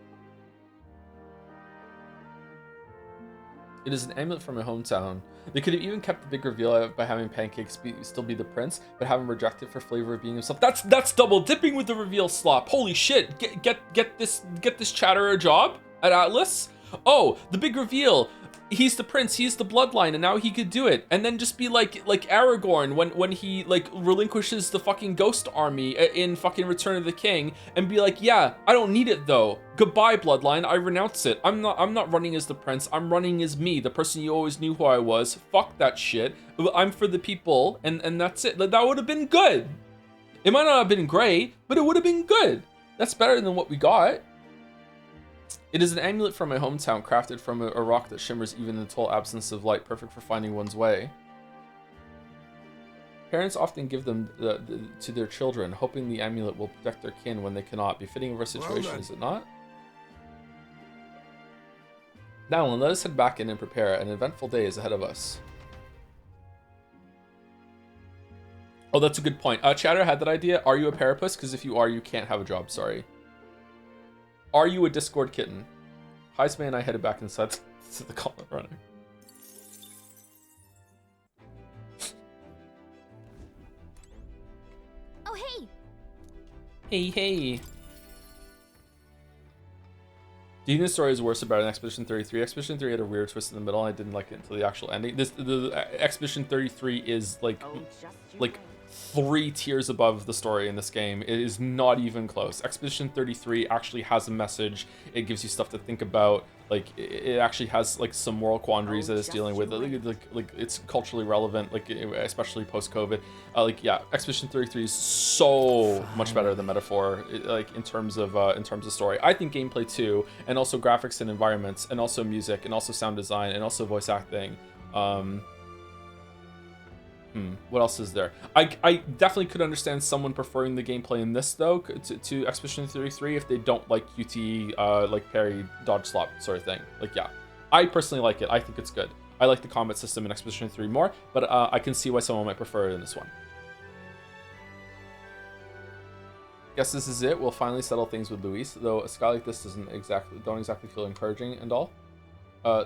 It is an amulet from my hometown. They could have even kept the big reveal by having Pancakes still be the prince, but have him rejected for flavor of being himself. That's double dipping with the reveal slop. Holy shit! Get this chatter a job at Atlas. Oh, the big reveal. He's the prince, he's the bloodline, and now he could do it. And then just be like Aragorn when he like relinquishes the fucking ghost army in fucking Return of the King, and be like, yeah, I don't need it though. Goodbye, bloodline. I renounce it. I'm not running as the prince. I'm running as me, the person you always knew who I was. Fuck that shit. I'm for the people, and that's it. That would have been good. It might not have been great, but it would have been good. That's better than what we got. It is an amulet from my hometown, crafted from a rock that shimmers even in the total absence of light, perfect for finding one's way. Parents often give them to their children, hoping the amulet will protect their kin when they cannot. Befitting of our situation, is it not? Now, let us head back in and prepare. An eventful day is ahead of us. Oh, that's a good point. Chatter had that idea. Are you a Parapus? Because if you are, you can't have a job, sorry. Are you a Discord kitten? Heisman and I headed back inside to the gauntlet runner. Oh, hey! Hey. Do you think the story is worse about an Expedition 33? Expedition 3 had a weird twist in the middle, and I didn't like it until the actual ending. The Expedition 33 is like 3 tiers above the story in this game. It is not even close. Expedition 33 actually has a message. It gives you stuff to think about. Like, it actually has like some moral quandaries that it's dealing with. Like it's culturally relevant, like especially post-COVID. Yeah, Expedition 33 is so much better than Metaphor, like in terms of story. I think gameplay too, and also graphics and environments, and also music, and also sound design, and also voice acting. What else is there? I definitely could understand someone preferring the gameplay in this, though, to Expedition 33 if they don't like QTE, like parry, dodge, slap sort of thing. Like, yeah. I personally like it. I think it's good. I like the combat system in Expedition 3 more, but I can see why someone might prefer it in this one. Guess this is it. We'll finally settle things with Luis, though a sky like this don't exactly feel encouraging and all.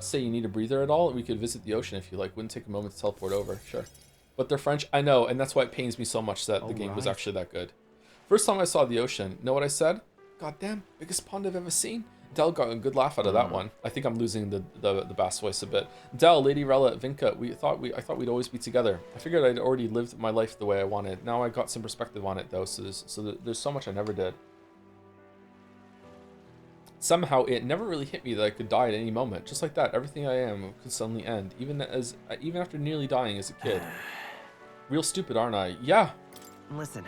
Say you need a breather at all? We could visit the ocean if you like. Wouldn't take a moment to teleport over. Sure. But they're French. I know, and that's why it pains me so much that the game was actually that good. First time I saw the ocean, know what I said? Goddamn, biggest pond I've ever seen. Del got a good laugh out of that one. I think I'm losing the bass voice a bit. Del, Lady Rella, Vinca, I thought we'd always be together. I figured I'd already lived my life the way I wanted. Now I got some perspective on it though, so there's so much I never did. Somehow it never really hit me that I could die at any moment. Just like that, everything I am could suddenly end, even after nearly dying as a kid. Real stupid, aren't I? Yeah. Listen.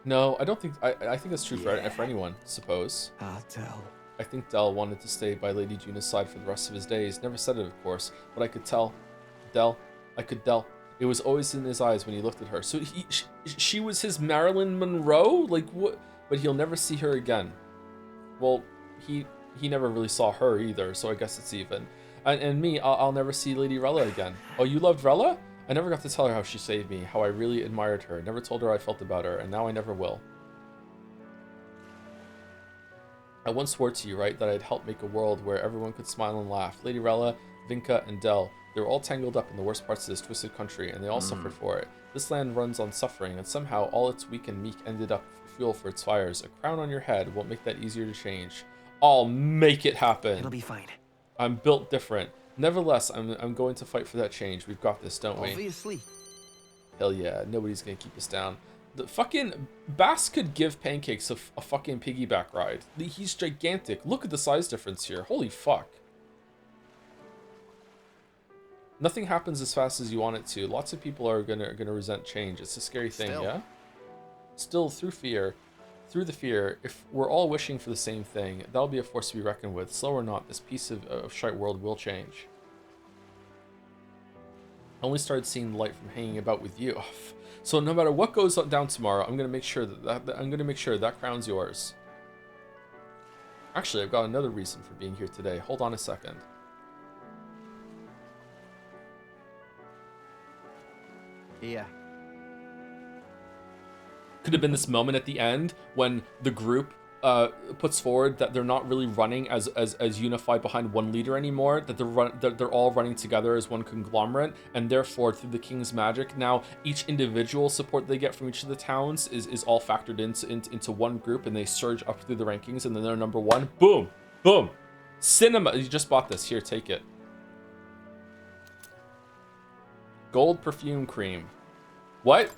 No, I don't think. I think that's true for anyone, suppose. Del. I think Del wanted to stay by Lady Juna's side for the rest of his days. Never said it, of course, but I could tell. I could tell. It was always in his eyes when he looked at her. So she was his Marilyn Monroe? Like, what? But he'll never see her again. Well, he never really saw her either, so I guess it's even. And me, I'll never see Lady Rella again. Oh, you loved Rella? I never got to tell her how she saved me, how I really admired her. Never told her how I felt about her, and now I never will. I once swore to you, right, that I'd help make a world where everyone could smile and laugh. Lady Rella, Vinca, and Del, they were all tangled up in the worst parts of this twisted country, and they all suffered for it. This land runs on suffering, and somehow all its weak and meek ended up fuel for its fires. A crown on your head won't make that easier to change. I'll make it happen. It'll be fine. I'm built different. Nevertheless, I'm going to fight for that change. We've got this, don't we? Obviously. Hell yeah, nobody's gonna keep us down. The fucking Bass could give Pancakes a fucking piggyback ride. He's gigantic. Look at the size difference here. Holy fuck. Nothing happens as fast as you want it to. Lots of people are gonna resent change. It's a scary thing, yeah? Still, through the fear, if we're all wishing for the same thing, that'll be a force to be reckoned with. Slow or not, this piece of shite world will change. I only started seeing the light from hanging about with you. So no matter what goes down tomorrow, I'm gonna make sure that crown's yours. Actually, I've got another reason for being here today. Hold on a second. Yeah. Could have been this moment at the end when the group puts forward that they're not really running as unified behind one leader anymore, that they're all running together as one conglomerate, and therefore through the king's magic now each individual support they get from each of the towns is all factored into one group, and they surge up through the rankings, and then they're number one. Boom, boom. Cinema. You just bought this. Here, take it. Gold perfume cream. What?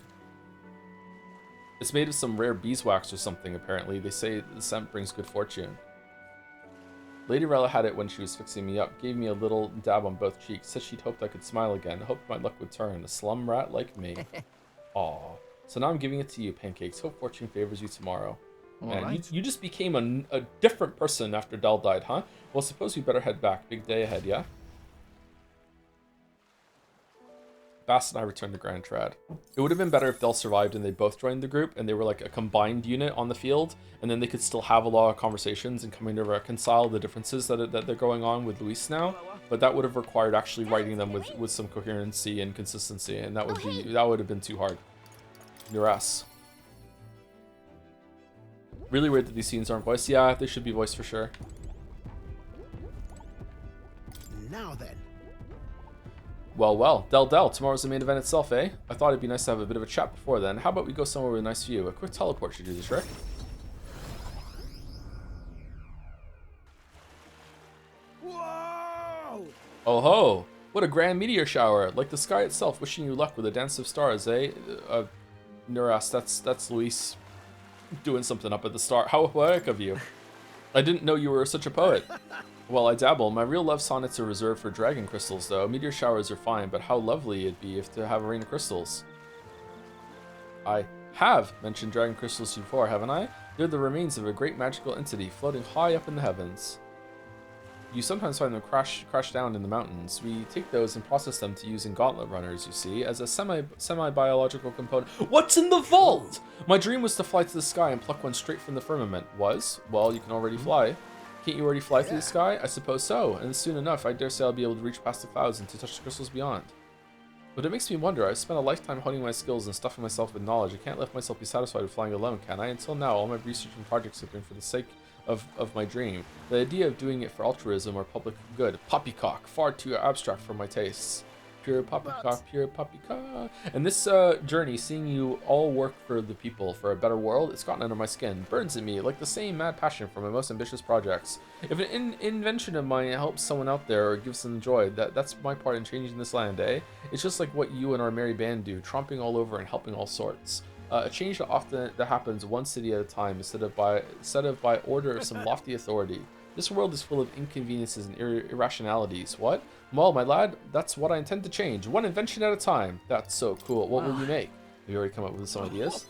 It's made of some rare beeswax or something, apparently. They say the scent brings good fortune. Lady Rella had it when she was fixing me up. Gave me a little dab on both cheeks. Said she'd hoped I could smile again. Hoped my luck would turn. A slum rat like me. Aw. So now I'm giving it to you, Pancakes. Hope fortune favors you tomorrow. Man, right. you just became a different person after Del died, huh? Well, suppose we better head back. Big day ahead, yeah? Bass and I returned to Grand Trad. It would have been better if Del survived and they both joined the group and they were like a combined unit on the field, and then they could still have a lot of conversations and coming to reconcile the differences that they're going on with Luis now. But that would have required actually writing them with some coherency and consistency, and that would have been too hard. Your ass. Really weird that these scenes aren't voiced. Yeah, they should be voiced for sure. Now then. Well, Del, tomorrow's the main event itself, eh? I thought it'd be nice to have a bit of a chat before then. How about we go somewhere with a nice view? A quick teleport should do the trick. Whoa! Oh ho! What a grand meteor shower! Like the sky itself, wishing you luck with a dance of stars, eh? Nuras, that's Luis doing something up at the start. How poetic of you! I didn't know you were such a poet. Well, I dabble. My real love sonnets are reserved for dragon crystals, though. Meteor showers are fine, but how lovely it'd be if to have a rain of crystals. I have mentioned dragon crystals before, haven't I? They're the remains of a great magical entity floating high up in the heavens. You sometimes find them crash down in the mountains. We take those and process them to use in gauntlet runners, you see, as a semi-biological component. What's in the vault? My dream was to fly to the sky and pluck one straight from the firmament. Was? Well, you can already fly. Can't you already fly through the sky? I suppose so, and soon enough, I dare say I'll be able to reach past the clouds and to touch the crystals beyond. But it makes me wonder, I've spent a lifetime honing my skills and stuffing myself with knowledge. I can't let myself be satisfied with flying alone, can I? Until now, all my research and projects have been for the sake of my dream. The idea of doing it for altruism or public good. Poppycock, far too abstract for my tastes. Pure poppycock, pure poppycock. And this journey, seeing you all work for the people, for a better world, it's gotten under my skin. Burns in me, like the same mad passion for my most ambitious projects. If an invention of mine helps someone out there or gives them joy, that's my part in changing this land, eh? It's just like what you and our merry band do, tromping all over and helping all sorts. A change that happens one city at a time instead of by order of some lofty authority. This world is full of inconveniences and irrationalities. What? Well, my lad, that's what I intend to change. One invention at a time. That's so cool. What will you make? Have you already come up with some ideas?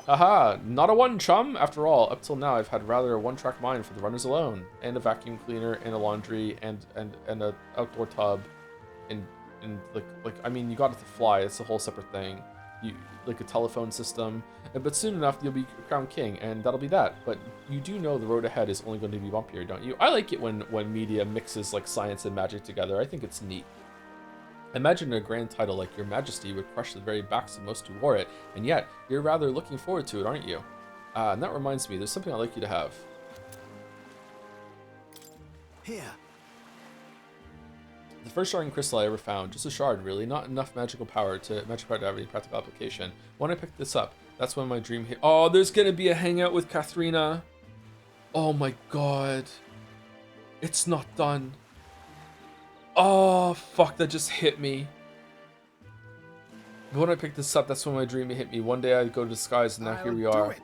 Haha, not a one, chum. After all, up till now, I've had rather a one-track mind for the runners alone. And a vacuum cleaner, and a laundry, and a outdoor tub. And like I mean, you got it to fly. It's a whole separate thing. You like a telephone system, but soon enough you'll be crowned king, and that'll be that. But you do know the road ahead is only going to be bumpier, don't you? I like it when media mixes like science and magic together. I think it's neat. Imagine a grand title like Your Majesty would crush the very backs of most who wore it, and yet you're rather looking forward to it, aren't you? And that reminds me, there's something I'd like you to have. Here. The first sharding crystal I ever found, just a shard really, not enough magical power to have any practical application. When I picked this up, that's when my dream hit. Oh, there's gonna be a hangout with Katharina. Oh my god. It's not done. Oh, fuck, that just hit me. When I picked this up, that's when my dream hit me. One day I'd go to the skies, and now here we are.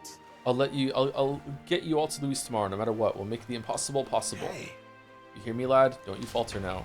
I'll get you all to Luis tomorrow, no matter what. We'll make the impossible possible. Hey. You hear me, lad? Don't you falter now.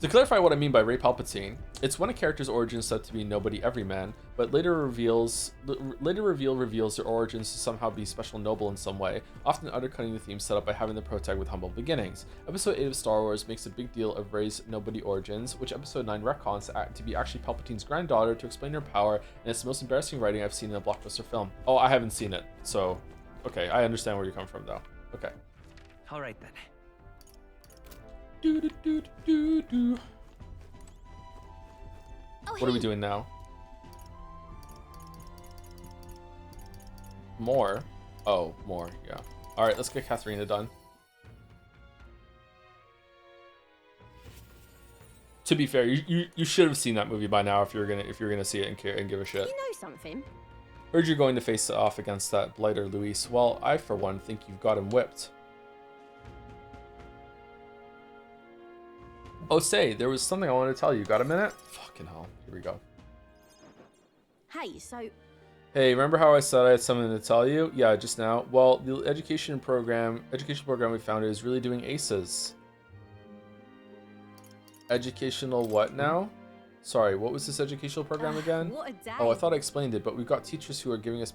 To clarify what I mean by Rey Palpatine, it's when a character's origin is said to be nobody everyman, but later reveal reveals their origins to somehow be special noble in some way, often undercutting the theme set up by having the protag with humble beginnings. Episode 8 of Star Wars makes a big deal of Rey's nobody origins, which Episode 9 retcons to be actually Palpatine's granddaughter to explain her power, and it's the most embarrassing writing I've seen in a blockbuster film. Oh, I haven't seen it, so okay, I understand where you're coming from though. Okay. All right then. What are we doing now? More? Oh, more, yeah. Alright, let's get Katharina done. To be fair, you should have seen that movie by now if you're gonna see it and care and give a shit. You know something? Heard you're going to face off against that blighter Luis. Well, I for one think you've got him whipped. Oh, say, there was something I wanted to tell you. Got a minute? Fucking hell. Here we go. Hey, so... Hey, remember how I said I had something to tell you? Yeah, just now. Well, the education program we founded is really doing ACEs. Educational what now? Sorry, what was this educational program again? What a day. Oh, I thought I explained it, but we've got teachers who are giving us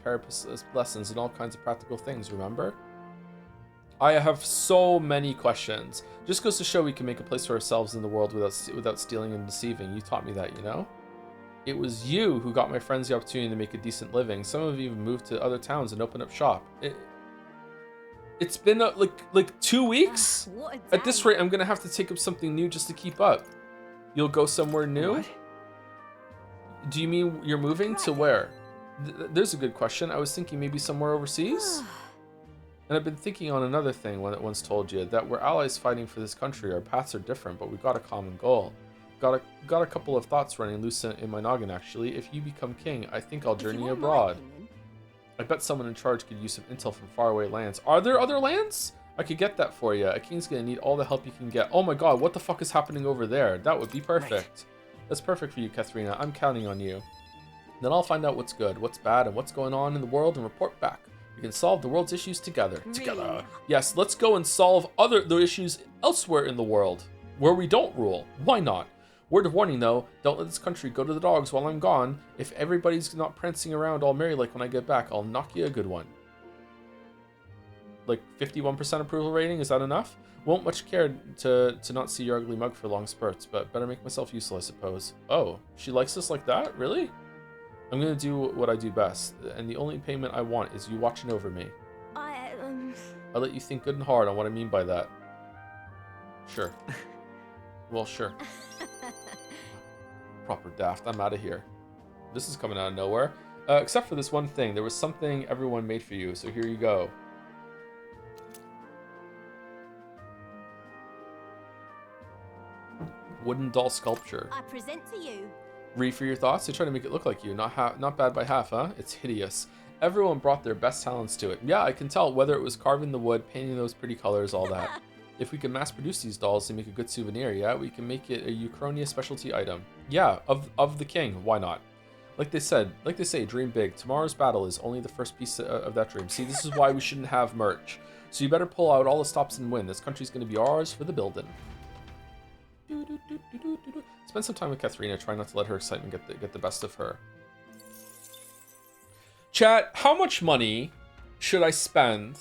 lessons and all kinds of practical things, remember? I have so many questions. Just goes to show we can make a place for ourselves in the world without stealing and deceiving. You taught me that, you know? It was you who got my friends the opportunity to make a decent living. Some of you even moved to other towns and opened up shop. It's been like 2 weeks? At this rate, I'm gonna have to take up something new just to keep up. You'll go somewhere new? What? Do you mean you're moving to where? There's a good question. I was thinking maybe somewhere overseas? And I've been thinking on another thing when it once told you that we're allies fighting for this country. Our paths are different, but we've got a common goal. Got a couple of thoughts running loose in my noggin, actually. If you become king, I think I'll journey abroad. I bet someone in charge could use some intel from faraway lands. Are there other lands? I could get that for you. A king's gonna need all the help you can get. Oh my god, what the fuck is happening over there? That would be perfect. Right. That's perfect for you, Katharina. I'm counting on you. Then I'll find out what's good, what's bad, and what's going on in the world and report back. We can solve the world's issues together. Really? Yes, let's go and solve the issues elsewhere in the world, where we don't rule. Why not? Word of warning though, don't let this country go to the dogs while I'm gone. If everybody's not prancing around all merry like when I get back, I'll knock you a good one. Like 51% approval rating, is that enough? Won't much care to not see your ugly mug for long spurts, but better make myself useful, I suppose. Oh, she likes us like that? Really? I'm gonna do what I do best, and the only payment I want is you watching over me. I'll let you think good and hard on what I mean by that. Sure. Well, sure. Proper daft. I'm out of here. This is coming out of nowhere. Except for this one thing. There was something everyone made for you, so here you go. Wooden doll sculpture. I present to you. Read for your thoughts. They try to make it look like you. Not bad by half, huh? It's hideous. Everyone brought their best talents to it. Yeah, I can tell, whether it was carving the wood, painting those pretty colors, all that. If we can mass produce these dolls and make a good souvenir, yeah, we can make it a Uchronia specialty item. Yeah, of the king, why not? Like they say, dream big. Tomorrow's battle is only the first piece of that dream. See, this is why we shouldn't have merch. So you better pull out all the stops and win. This country's gonna be ours for the building. Spend some time with Katharina. Try not to let her excitement get the best of her. Chat, how much money should I spend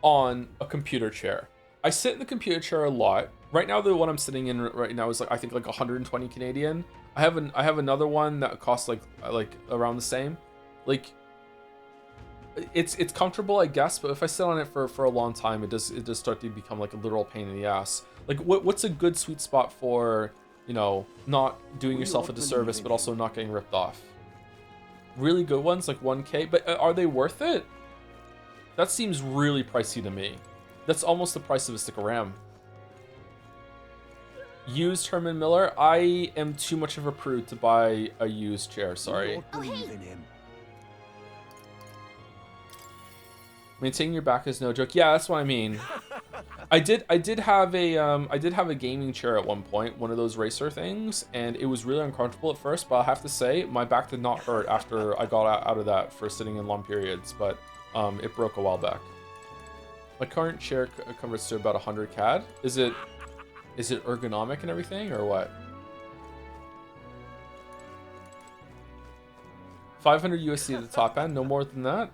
on a computer chair? I sit in the computer chair a lot. Right now, the one I'm sitting in right now is I think 120 Canadian. I have another one that costs like around the same. Like, it's comfortable, I guess, but if I sit on it for a long time, it does start to become like a literal pain in the ass. Like, what's a good sweet spot for, you know, not doing yourself a disservice, but also not getting ripped off? Really good ones, like 1K, but are they worth it? That seems really pricey to me. That's almost the price of a stick of RAM. Used Herman Miller. I am too much of a prude to buy a used chair, sorry. Oh, hey. Maintaining your back is no joke. Yeah, that's what I mean. I did have a gaming chair at one point, one of those racer things, and it was really uncomfortable at first, but I have to say my back did not hurt after I got out of that for sitting in long periods, but it broke a while back. My current chair converts to about 100 CAD. Is it ergonomic and everything, or what? 500 USD at the top end, no more than that.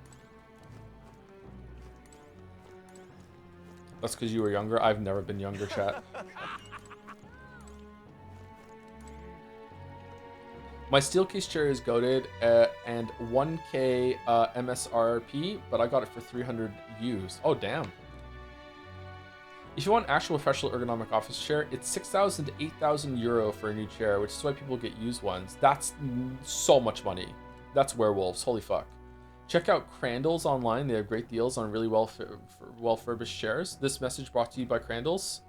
That's because you were younger. I've never been younger, chat. My Steelcase chair is goated and 1K MSRP, but I got it for 300 used. Oh, damn. If you want actual professional ergonomic office chair, it's 6,000 to 8,000 euro for a new chair, which is why people get used ones. That's so much money. That's werewolves. Holy fuck. Check out Crandall's online. They have great deals on really well-furbished chairs. This message brought to you by Crandall's.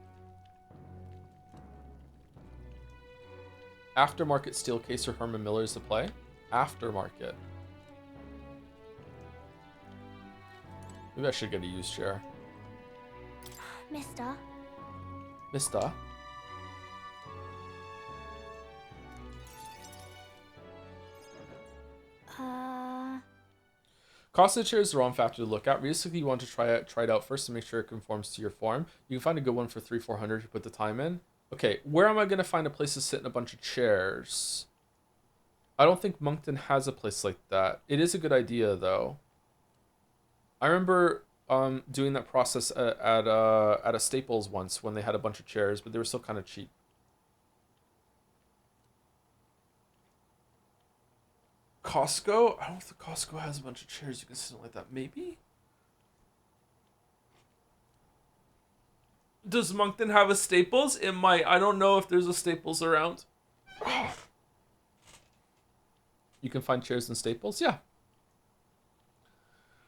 Aftermarket Steelcase or Herman Miller's the play. Aftermarket. Maybe I should get a used chair. Mister. Mister. Cost of the chair is the wrong factor to look at. Realistically, you want to try it out first to make sure it conforms to your form. You can find a good one for 300-400 if you put the time in. Okay, where am I going to find a place to sit in a bunch of chairs? I don't think Moncton has a place like that. It is a good idea, though. I remember doing that process at a Staples once when they had a bunch of chairs, but they were still kind of cheap. Costco? I don't think Costco has a bunch of chairs you can sit in like that. Maybe? Does Moncton have a Staples? It might. I don't know if there's a Staples around. You can find chairs in Staples? Yeah.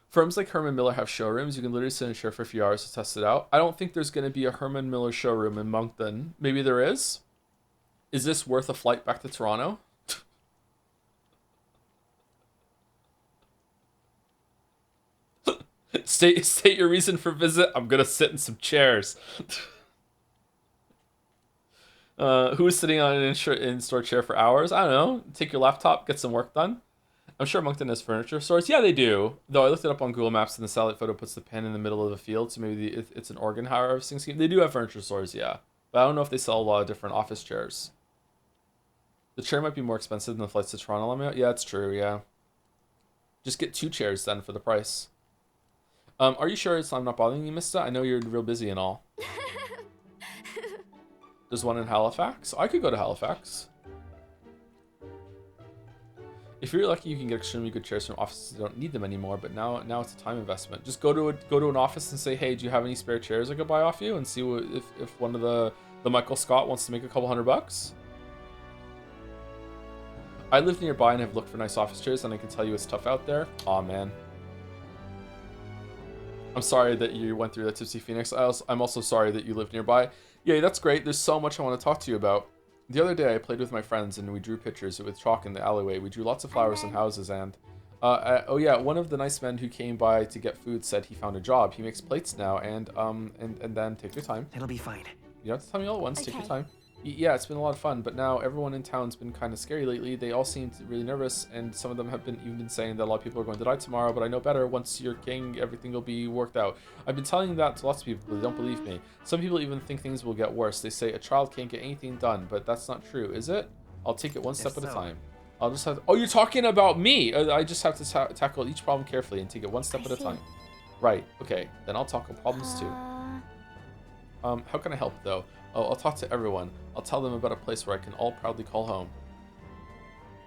Firms like Herman Miller have showrooms. You can literally sit in a chair for a few hours to test it out. I don't think there's going to be a Herman Miller showroom in Moncton. Maybe there is. Is this worth a flight back to Toronto? State your reason for visit. I'm gonna sit in some chairs. Who is sitting on an in-store chair for hours? I don't know. Take your laptop, get some work done. I'm sure Moncton has furniture stores. Yeah, they do. Though I looked it up on Google Maps and the satellite photo puts the pen in the middle of the field, so maybe it's an organ harvesting scheme. They do have furniture stores, yeah. But I don't know if they sell a lot of different office chairs. The chair might be more expensive than the flights to Toronto. Yeah, that's true, yeah. Just get 2 chairs then for the price. Are you sure I'm not bothering you, mister? I know you're real busy and all. There's one in Halifax? I could go to Halifax. If you're lucky, you can get extremely good chairs from offices that don't need them anymore, but now it's a time investment. Just go to an office and say, hey, do you have any spare chairs I could buy off you? And see if one of the Michael Scott wants to make a couple $100. I live nearby and have looked for nice office chairs, and I can tell you it's tough out there. Aw, man. I'm sorry that you went through that, Tipsy Phoenix. I'm also sorry that you live nearby. Yeah, that's great. There's so much I want to talk to you about. The other day, I played with my friends, and we drew pictures with chalk in the alleyway. We drew lots of flowers and houses, and... oh yeah, one of the nice men who came by to get food said he found a job. He makes plates now, and then take your time. It'll be fine. You don't have to tell me all at once. Take your time. Yeah, it's been a lot of fun, but now everyone in town's been kind of scary lately. They all seem really nervous, and some of them have even been saying that a lot of people are going to die tomorrow, but I know better. Once you're king, everything will be worked out. I've been telling that to lots of people, but they don't believe me. Some people even think things will get worse. They say a child can't get anything done, but that's not true, is it? I'll take it one step at a time. I'll just have to... Oh, you're talking about me! I just have to tackle each problem carefully and take it one step at a time. Right, okay. Then I'll tackle problems too. How can I help, though? Oh, I'll talk to everyone. I'll tell them about a place where I can all proudly call home.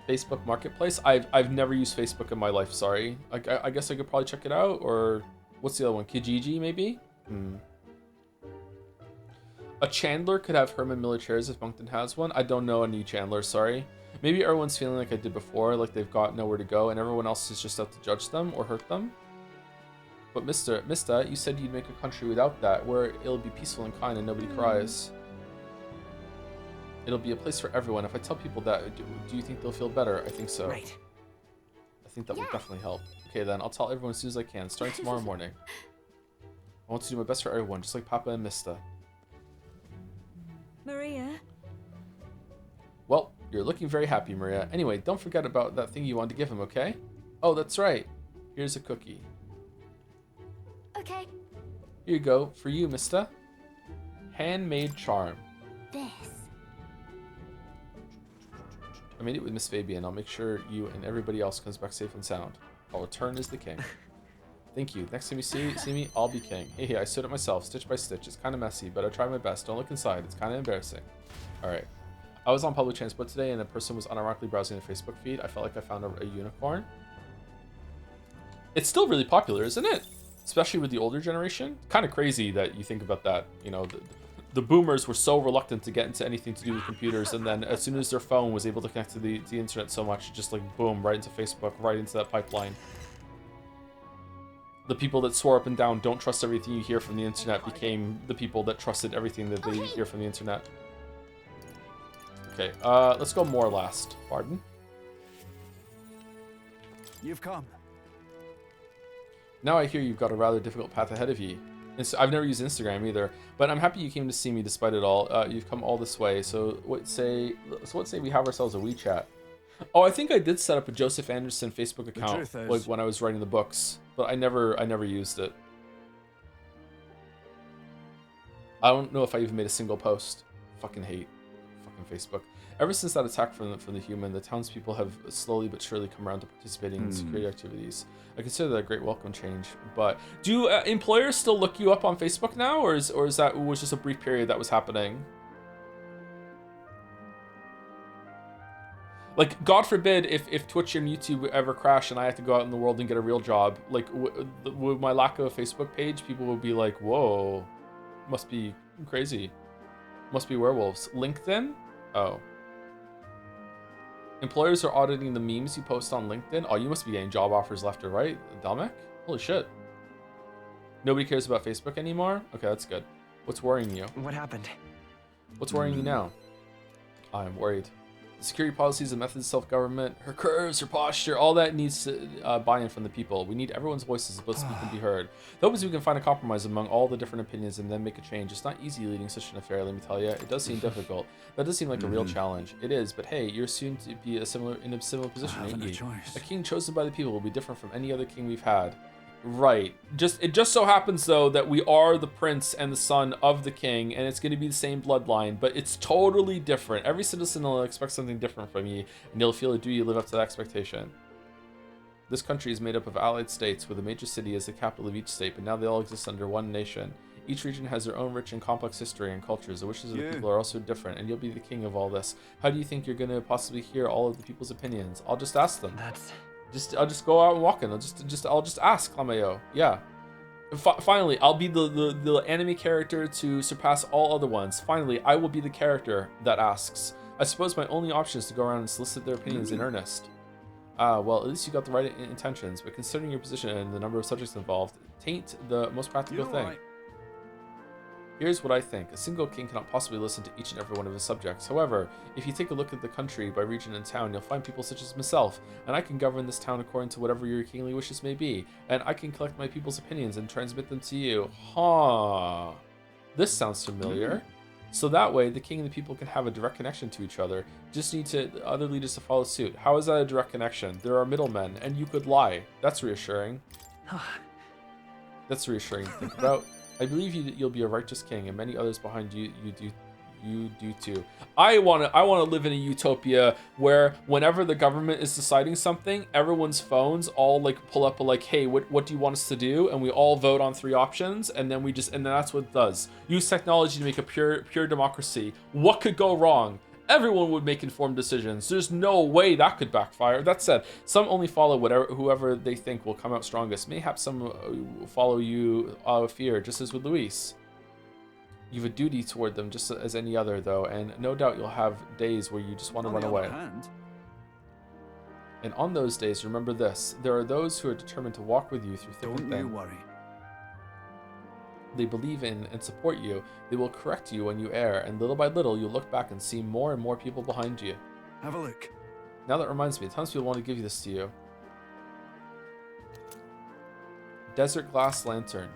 Facebook Marketplace? I've never used Facebook in my life, sorry. I guess I could probably check it out, or... What's the other one? Kijiji, maybe? A Chandler could have Herman Miller chairs if Moncton has one. I don't know any Chandler, sorry. Maybe everyone's feeling like I did before, like they've got nowhere to go, and everyone else is just out to judge them or hurt them. But mister, you said you'd make a country without that, where it'll be peaceful and kind and nobody cries. It'll be a place for everyone. If I tell people that, do you think they'll feel better? I think so. Right. I think that would definitely help. Okay, then I'll tell everyone as soon as I can, starting tomorrow morning. I want to do my best for everyone, just like Papa and Mista. Maria? Well, you're looking very happy, Maria. Anyway, don't forget about that thing you wanted to give him, okay? Oh, that's right. Here's a cookie. Okay. Here you go, for you, Mista. Handmade charm. This. I made it with Miss Fabian. I'll make sure you and everybody else comes back safe and sound. I'll return as the king. Thank you. Next time you see me, I'll be king. Hey, I sewed it myself, stitch by stitch. It's kind of messy, but I tried my best. Don't look inside. It's kind of embarrassing. All right. I was on public transport today, and a person was unironically browsing the Facebook feed. I felt like I found a unicorn. It's still really popular, isn't it? Especially with the older generation. Kind of crazy that you think about that. You know, the boomers were so reluctant to get into anything to do with computers, and then as soon as their phone was able to connect to the internet so much, just like boom, right into Facebook, right into that pipeline. The people that swore up and down, don't trust everything you hear from the internet, became the people that trusted everything that they hear from the internet. Okay, let's go more last. Pardon? You've come. Now I hear you've got a rather difficult path ahead of you. I've never used Instagram either, but I'm happy you came to see me despite it all. You've come all this way, so let's say we have ourselves a WeChat. Oh, I think I did set up a Joseph Anderson Facebook account like when I was writing the books, but I never used it. I don't know if I even made a single post. Fucking hate fucking Facebook. Ever since that attack from the human, the townspeople have slowly but surely come around to participating in security activities. I consider that a great welcome change. But do employers still look you up on Facebook now, or is that was just a brief period that was happening? Like, God forbid if Twitch and YouTube ever crash and I have to go out in the world and get a real job, like, with my lack of a Facebook page, people will be like, whoa, must be crazy. Must be werewolves. LinkedIn? Oh. Employers are auditing the memes you post on LinkedIn? Oh, you must be getting job offers left or right, Dominic? Holy shit. Nobody cares about Facebook anymore? Okay, that's good. What's worrying you? What happened? What's worrying you now? I'm worried. Security policies and methods of self-government, her curves, her posture, all that needs buy-in from the people. We need everyone's voices to both speak and be heard. The hope is we can find a compromise among all the different opinions and then make a change. It's not easy leading such an affair, let me tell you. It does seem difficult. That does seem like a real challenge. It is, but hey, you're soon to be in a similar position, ain't you? A king chosen by the people will be different from any other king we've had. Right. It just so happens though that we are the prince and the son of the king, and it's going to be the same bloodline, but it's totally different. Every citizen will expect something different from you, and you'll feel a duty to live up to that expectation. This country is made up of allied states, with a major city as the capital of each state, but now they all exist under one nation. Each region has their own rich and complex history and cultures. The wishes of the people are also different, and you'll be the king of all this. How do you think you're going to possibly hear all of the people's opinions? I'll just ask them. I'll just go out and walk in. I'll just ask Lamayo. Yeah. Finally, I'll be the anime character to surpass all other ones. Finally, I will be the character that asks. I suppose my only option is to go around and solicit their opinions in earnest. Well, at least you got the right intentions, but considering your position and the number of subjects involved, tain't the most practical thing. Right. Here's what I think. A single king cannot possibly listen to each and every one of his subjects. However, if you take a look at the country by region and town, you'll find people such as myself, and I can govern this town according to whatever your kingly wishes may be, and I can collect my people's opinions and transmit them to you. Huh. This sounds familiar. So that way, the king and the people can have a direct connection to each other. Just need other leaders to follow suit. How is that a direct connection? There are middlemen, and you could lie. That's reassuring. That's reassuring to think about. I believe you'll be a righteous king, and many others behind you do too. I wanna live in a utopia where whenever the government is deciding something, everyone's phones all like pull up hey, what do you want us to do? And we all vote on 3 options, and then that's what it does. Use technology to make a pure democracy. What could go wrong? Everyone would make informed decisions. There's no way that could backfire. That said, some only follow whoever they think will come out strongest. Mayhaps some follow you out of fear, just as with Luis. You have a duty toward them just as any other, though, and no doubt you'll have days where you just want to run away. And on those days, remember this. There are those who are determined to walk with you through thick and thin. Don't you worry. They believe in and support you. They will correct you when you err, and little by little, you'll look back and see more and more people behind you. Have a look. Now that reminds me, tons of people want to give this to you. Desert glass lantern.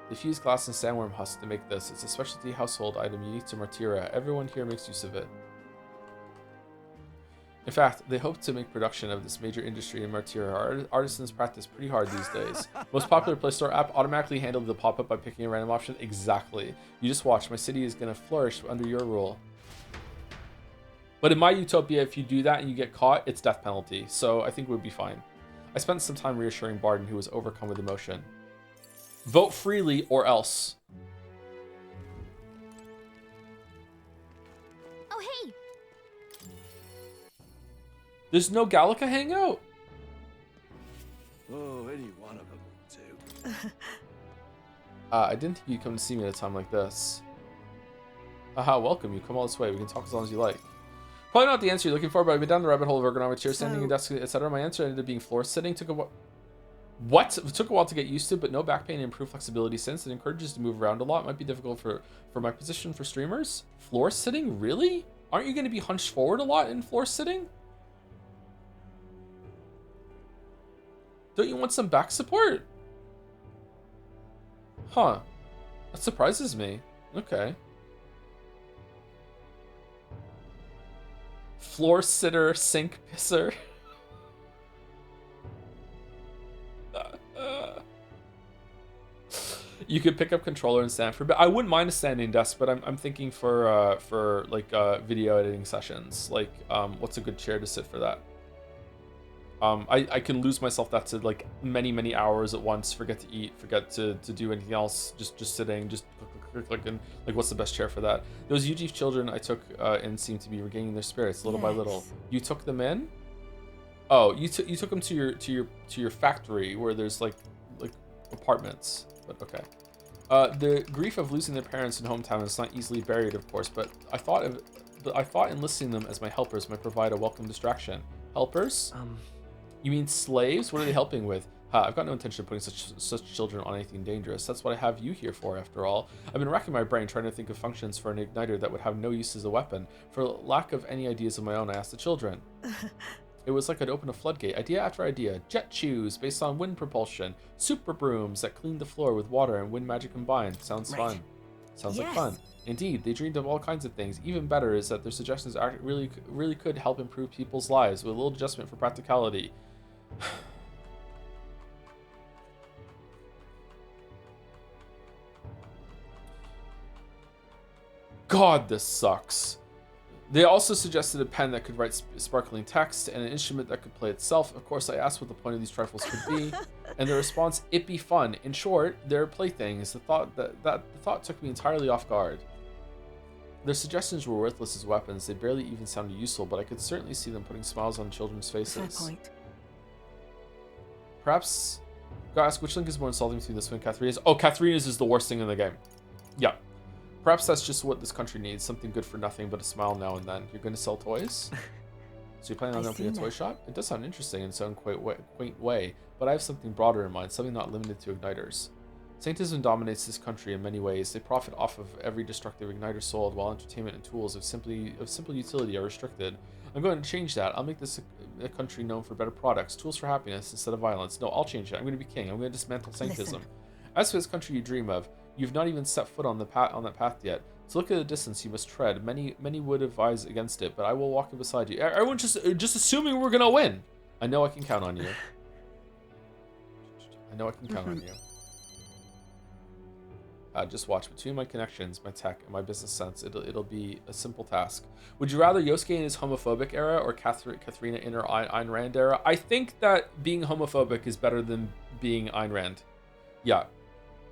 They fuse glass and sandworm husk to make this. It's a specialty household item unique to Martira. Everyone here makes use of it. In fact, they hope to make production of this major industry in Martira. Artisans practice pretty hard these days. Most popular Play Store app automatically handled the pop-up by picking a random option. Exactly. You just watch. My city is going to flourish under your rule. But in my utopia, if you do that and you get caught, it's death penalty. So I think we'd be fine. I spent some time reassuring Barden, who was overcome with emotion. Vote freely or else. Oh, hey! There's no Gallica hangout? Oh, any one of them will do. I didn't think you'd come to see me at a time like this. Haha, welcome. You come all this way. We can talk as long as you like. Probably not the answer you're looking for, but I've been down the rabbit hole of ergonomic chairs, standing in desk, etc. My answer ended up being floor sitting. Took a while to get used to, but no back pain and improved flexibility since. It encourages to move around a lot. Might be difficult for my position for streamers. Floor sitting? Really? Aren't you going to be hunched forward a lot in floor sitting? Don't you want some back support? Huh. That surprises me. Okay. Floor sitter, sink pisser. You could pick up controller and stand for a bit. I wouldn't mind a standing desk, but I'm thinking for like video editing sessions. Like, what's a good chair to sit for that? I can lose myself that to like many hours at once. Forget to eat, forget to do anything else. Just sitting, just click, and like, what's the best chair for that? Those UG children I took and seemed to be regaining their spirits little by little. You took them in? Oh, you took them to your factory where there's like apartments. But okay. The grief of losing their parents and hometown is not easily buried, of course. But I thought enlisting them as my helpers might provide a welcome distraction. Helpers? You mean slaves? What are they helping with? I've got no intention of putting such children on anything dangerous. That's what I have you here for, after all. I've been racking my brain trying to think of functions for an igniter that would have no use as a weapon. For lack of any ideas of my own, I asked the children. It was like I'd open a floodgate, idea after idea. Jet shoes based on wind propulsion. Super brooms that clean the floor with water and wind magic combined. Sounds fun. Sounds like fun. Indeed, they dreamed of all kinds of things. Even better is that their suggestions really could help improve people's lives with a little adjustment for practicality. God, this sucks. They also suggested a pen that could write sparkling text and an instrument that could play itself. Of course, I asked what the point of these trifles could be, and the response, "It be fun." In short, they're playthings. The thought took me entirely off guard. Their suggestions were worthless as weapons. They barely even sounded useful, but I could certainly see them putting smiles on children's faces. Fair point. Perhaps, gotta ask, which link is more insulting to this one, Katharina's? Oh, Katharina's is the worst thing in the game. Yeah. Perhaps that's just what this country needs. Something good for nothing but a smile now and then. You're going to sell toys? So you're planning on opening a toy shop? It does sound interesting in its own quaint way, but I have something broader in mind, something not limited to igniters. Saintism dominates this country in many ways. They profit off of every destructive igniter sold, while entertainment and tools of simple utility are restricted. I'm going to change that. I'll make this a country known for better products, tools for happiness instead of violence. No, I'll change it. I'm going to be king. I'm going to dismantle Saintism. Listen. As for this country you dream of, you've not even set foot on that path yet. So look at the distance you must tread. Many would advise against it, but I will walk beside you. Everyone's just assuming we're gonna win. I know I can count on you. I know I can count on you. Just watch. Between my connections, my tech, and my business sense, it'll be a simple task. Would you rather Yosuke in his homophobic era or Katharina in her Ayn Rand era? I think that being homophobic is better than being Ayn Rand. Yeah.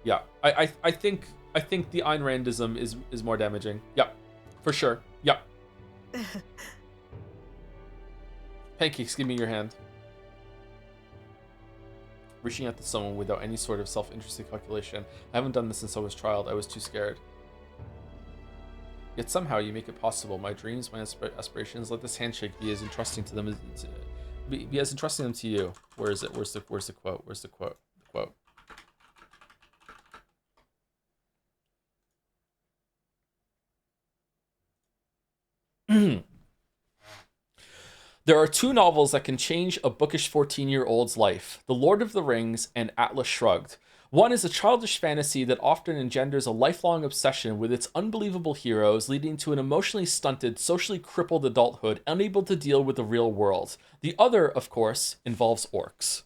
Yeah. I think the Ayn Randism is more damaging. Yeah. For sure. Yeah. Pancakes, give me your hand. Reaching out to someone without any sort of self-interested calculation. I haven't done this since I was a child. I was too scared. Yet somehow you make it possible. My dreams, my aspirations, let this handshake be as entrusting to them be as entrusting them to you. Where is it? Where's the quote? Where's the quote? The quote. There are two novels that can change a bookish 14-year-old's life, The Lord of the Rings and Atlas Shrugged. One is a childish fantasy that often engenders a lifelong obsession with its unbelievable heroes, leading to an emotionally stunted, socially crippled adulthood, unable to deal with the real world. The other, of course, involves orcs.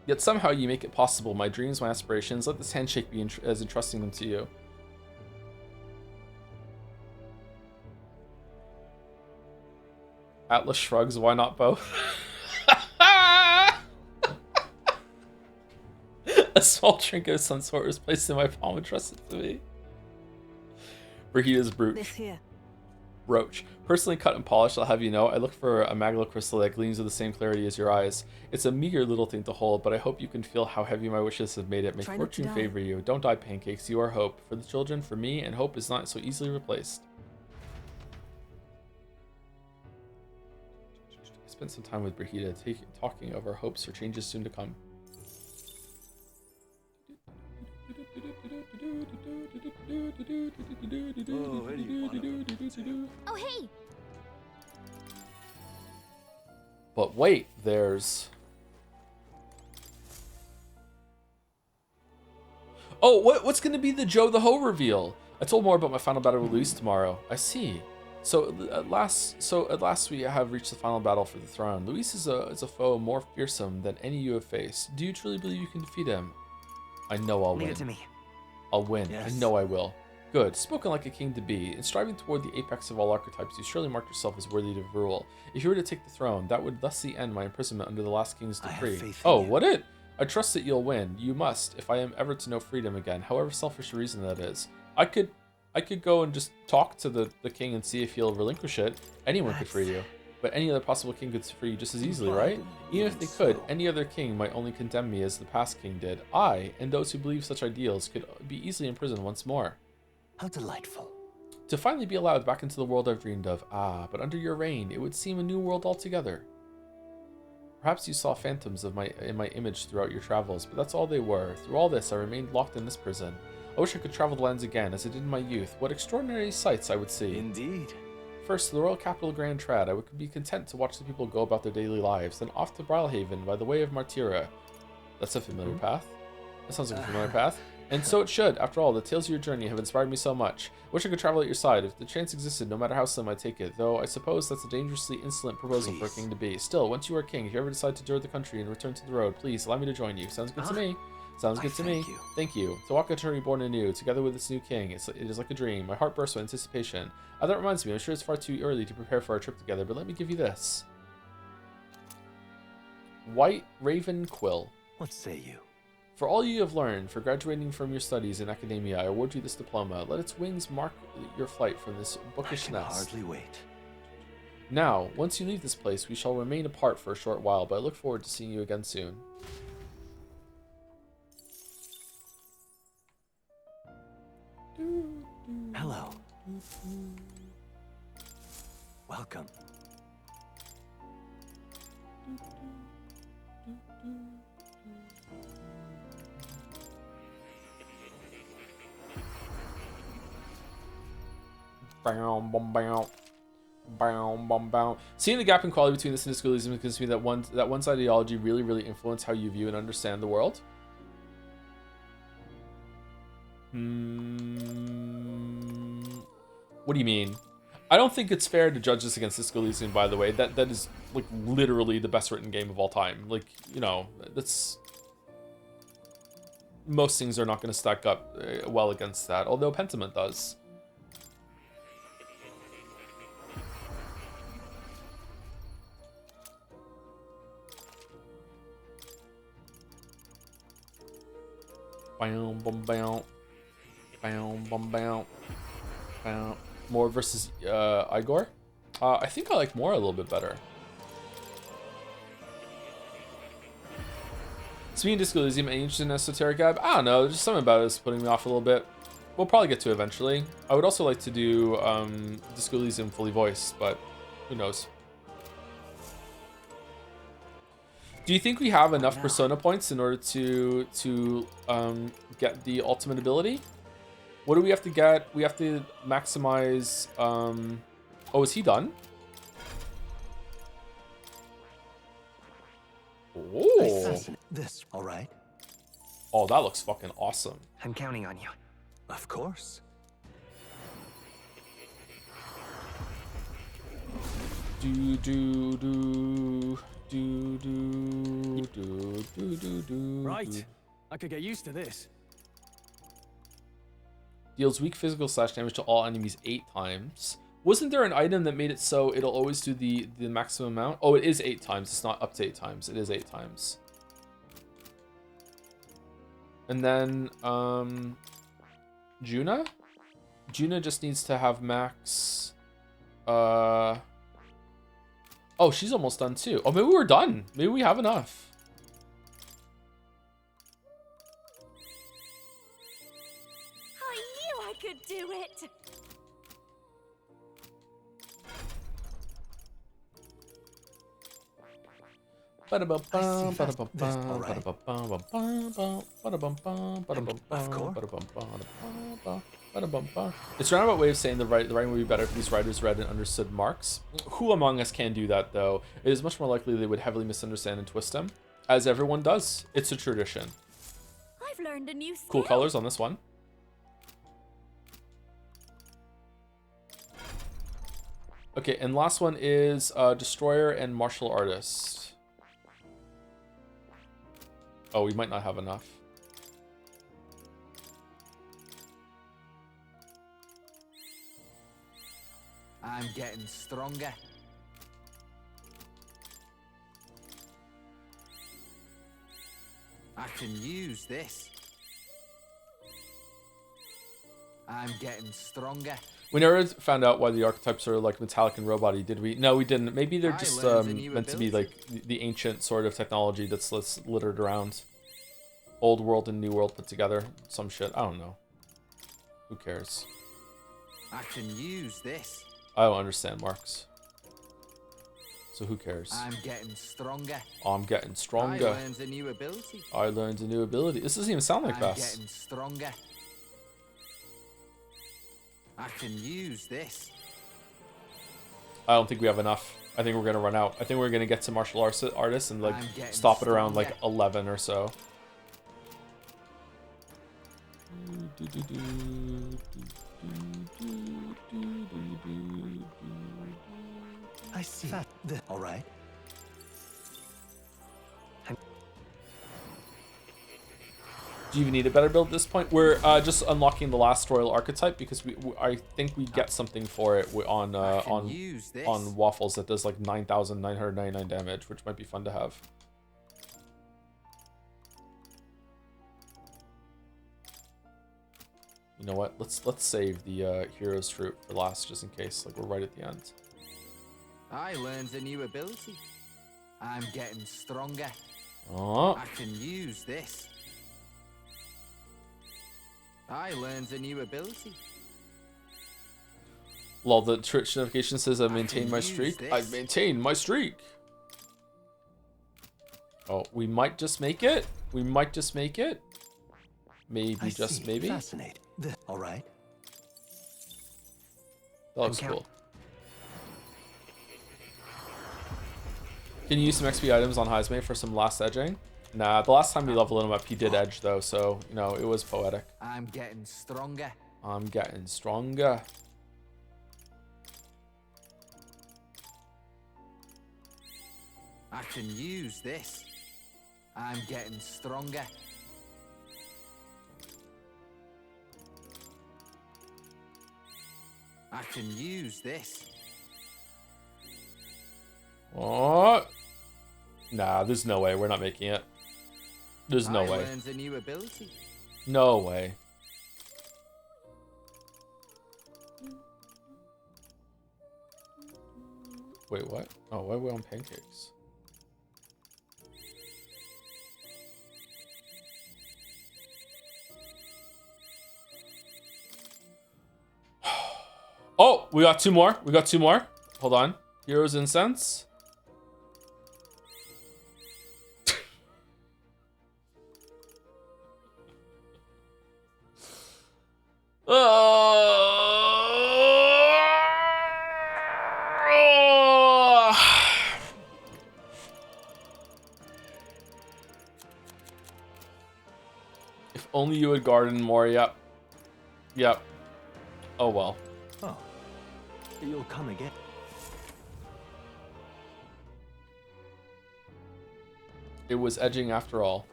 Yet somehow you make it possible. My dreams, my aspirations, let this handshake be as entrusting them to you. Atlas Shrugs, why not both? A small trinket of some sort was placed in my palm and trusted to me. Brahita's brooch. This here. Brooch. Personally cut and polished, I'll have you know, I look for a magla crystal that gleams with the same clarity as your eyes. It's a meager little thing to hold, but I hope you can feel how heavy my wishes have made it. May fortune favor you. Don't die, Pancakes. You are hope. For the children, for me, and hope is not so easily replaced. I spent some time with Brahita, talking of our hopes for changes soon to come. Oh, hey! But wait, there's... Oh, what's going to be the Joe the Ho reveal? I told more about my final battle with Luis tomorrow. I see. So at last we have reached the final battle for the throne. Luis is a foe more fearsome than any you have faced. Do you truly believe you can defeat him? I know I'll win. Leave it to me. I'll win. Yes. I know I will. Good. Spoken like a king to be. In striving toward the apex of all archetypes, you surely marked yourself as worthy to rule. If you were to take the throne, that would thusly end my imprisonment under the last king's decree. Oh, would it? I trust that you'll win. You must, if I am ever to know freedom again, however selfish a reason that is. I could go and just talk to the king and see if he'll relinquish it. Anyone could free you. But any other possible king could free you just as easily, right? Even if they could, any other king might only condemn me as the past king did. I, and those who believe such ideals, could be easily imprisoned once more. How delightful. To finally be allowed back into the world I've dreamed of. Ah, but under your reign, it would seem a new world altogether. Perhaps you saw phantoms of in my image throughout your travels, but that's all they were. Through all this, I remained locked in this prison. I wish I could travel the lands again, as I did in my youth. What extraordinary sights I would see. Indeed. First, to the royal capital Grand Trad, I would be content to watch the people go about their daily lives. Then off to Brilhaven by the way of Martira. That's a familiar path. That sounds like a familiar path. And so it should. After all, the tales of your journey have inspired me so much. Wish I could travel at your side. If the chance existed, no matter how slim, I'd take it. Though I suppose that's a dangerously insolent proposal for a king to be. Still, once you are king, if you ever decide to tour the country and return to the road, please allow me to join you. Sounds good to me. Sounds good to me. Thank you. To walk a reborn anew, together with this new king, it is like a dream. My heart bursts with anticipation. That reminds me, I'm sure it's far too early to prepare for our trip together, but let me give you this. White Raven Quill. What say you? For all you have learned, for graduating from your studies in academia, I award you this diploma. Let its wings mark your flight from this bookish nest. I can hardly wait. Now, once you leave this place, we shall remain apart for a short while, but I look forward to seeing you again soon. Hello. Welcome. Seeing the gap in quality between this and schoolism convinces me that one's ideology really influence how you view and understand the world. What do you mean? I don't think it's fair to judge this against Disco Elysium, by the way. That is like literally the best written game of all time. Like, you know, that's most things are not going to stack up well against that, although Pentiment does. More versus Igor. I think I like more a little bit better. Speaking of Disco Elysium, any interest in Esoteric Gab? I don't know, just something about it is putting me off a little bit. We'll probably get to it eventually. I would also like to do Disco Elysium fully voiced, but who knows. Do you think we have enough Persona points in order to get the ultimate ability? What do we have to get? We have to maximize... Oh, is he done? Oh. This, all right? Oh, that looks fucking awesome. I'm counting on you. Of course. Right. I could get used to this. Deals weak physical slash damage to all enemies 8 times. Wasn't there an item that made it so it'll always do the maximum amount? Oh, it is 8 times. It's not up to 8 times. It is 8 times. And then, Juna? Juna just needs to have max... Oh, she's almost done too. Oh, maybe we're done. Maybe we have enough. I could do it. It's a roundabout way of saying the writing would be better if these writers read and understood Marx. Who among us can do that, though? It is much more likely they would heavily misunderstand and twist them, as everyone does. It's a tradition. I've learned a new skill. Cool colors on this one. Okay, and last one is Destroyer and Martial Artist. Oh, we might not have enough. I'm getting stronger. I can use this. I'm getting stronger. We never found out why the archetypes are like metallic and robot-y, did we? No, we didn't. Maybe they're just meant to be like the ancient sort of technology that's littered around. Old world and new world put together. Some shit. I don't know. Who cares? I can use this. I don't understand Marx. So who cares? I'm getting stronger. I'm getting stronger. I learned a new ability. I learned a new ability. This doesn't even sound like I'm Bass. getting stronger. I can use this. I don't think we have enough. I think we're gonna run out. I think we're gonna get to martial artists and like stop it around like 11 or so. I see. All right. Do you even need a better build at this point? We're just unlocking the last royal archetype because I think we get something for it on Waffles that does like 9,999 damage, which might be fun to have. You know what? Let's save the hero's fruit for last, just in case. Like we're right at the end. I learned a new ability. I'm getting stronger. Oh. I can use this. I learned a new ability. Lol, the Twitch notification says I maintained my streak. I've maintained my streak. Oh, we might just make it. We might just make it. Maybe, just maybe. Fascinating. All right. That looks cool. Can you use some XP items on Heismay for some last edging? Nah, the last time we leveled him up, he did edge though, so, you know, it was poetic. I'm getting stronger. I'm getting stronger. I can use this. I'm getting stronger. I can use this. What? Nah, there's no way. We're not making it. There's no way. A new ability. No way. Wait, what? Oh, why are we on pancakes? Oh, we got two more. We got two more. Hold on. Heroes Incense. If only you would garden more. Yep. Yep. Oh well. Oh. You'll come again. It was edging after all.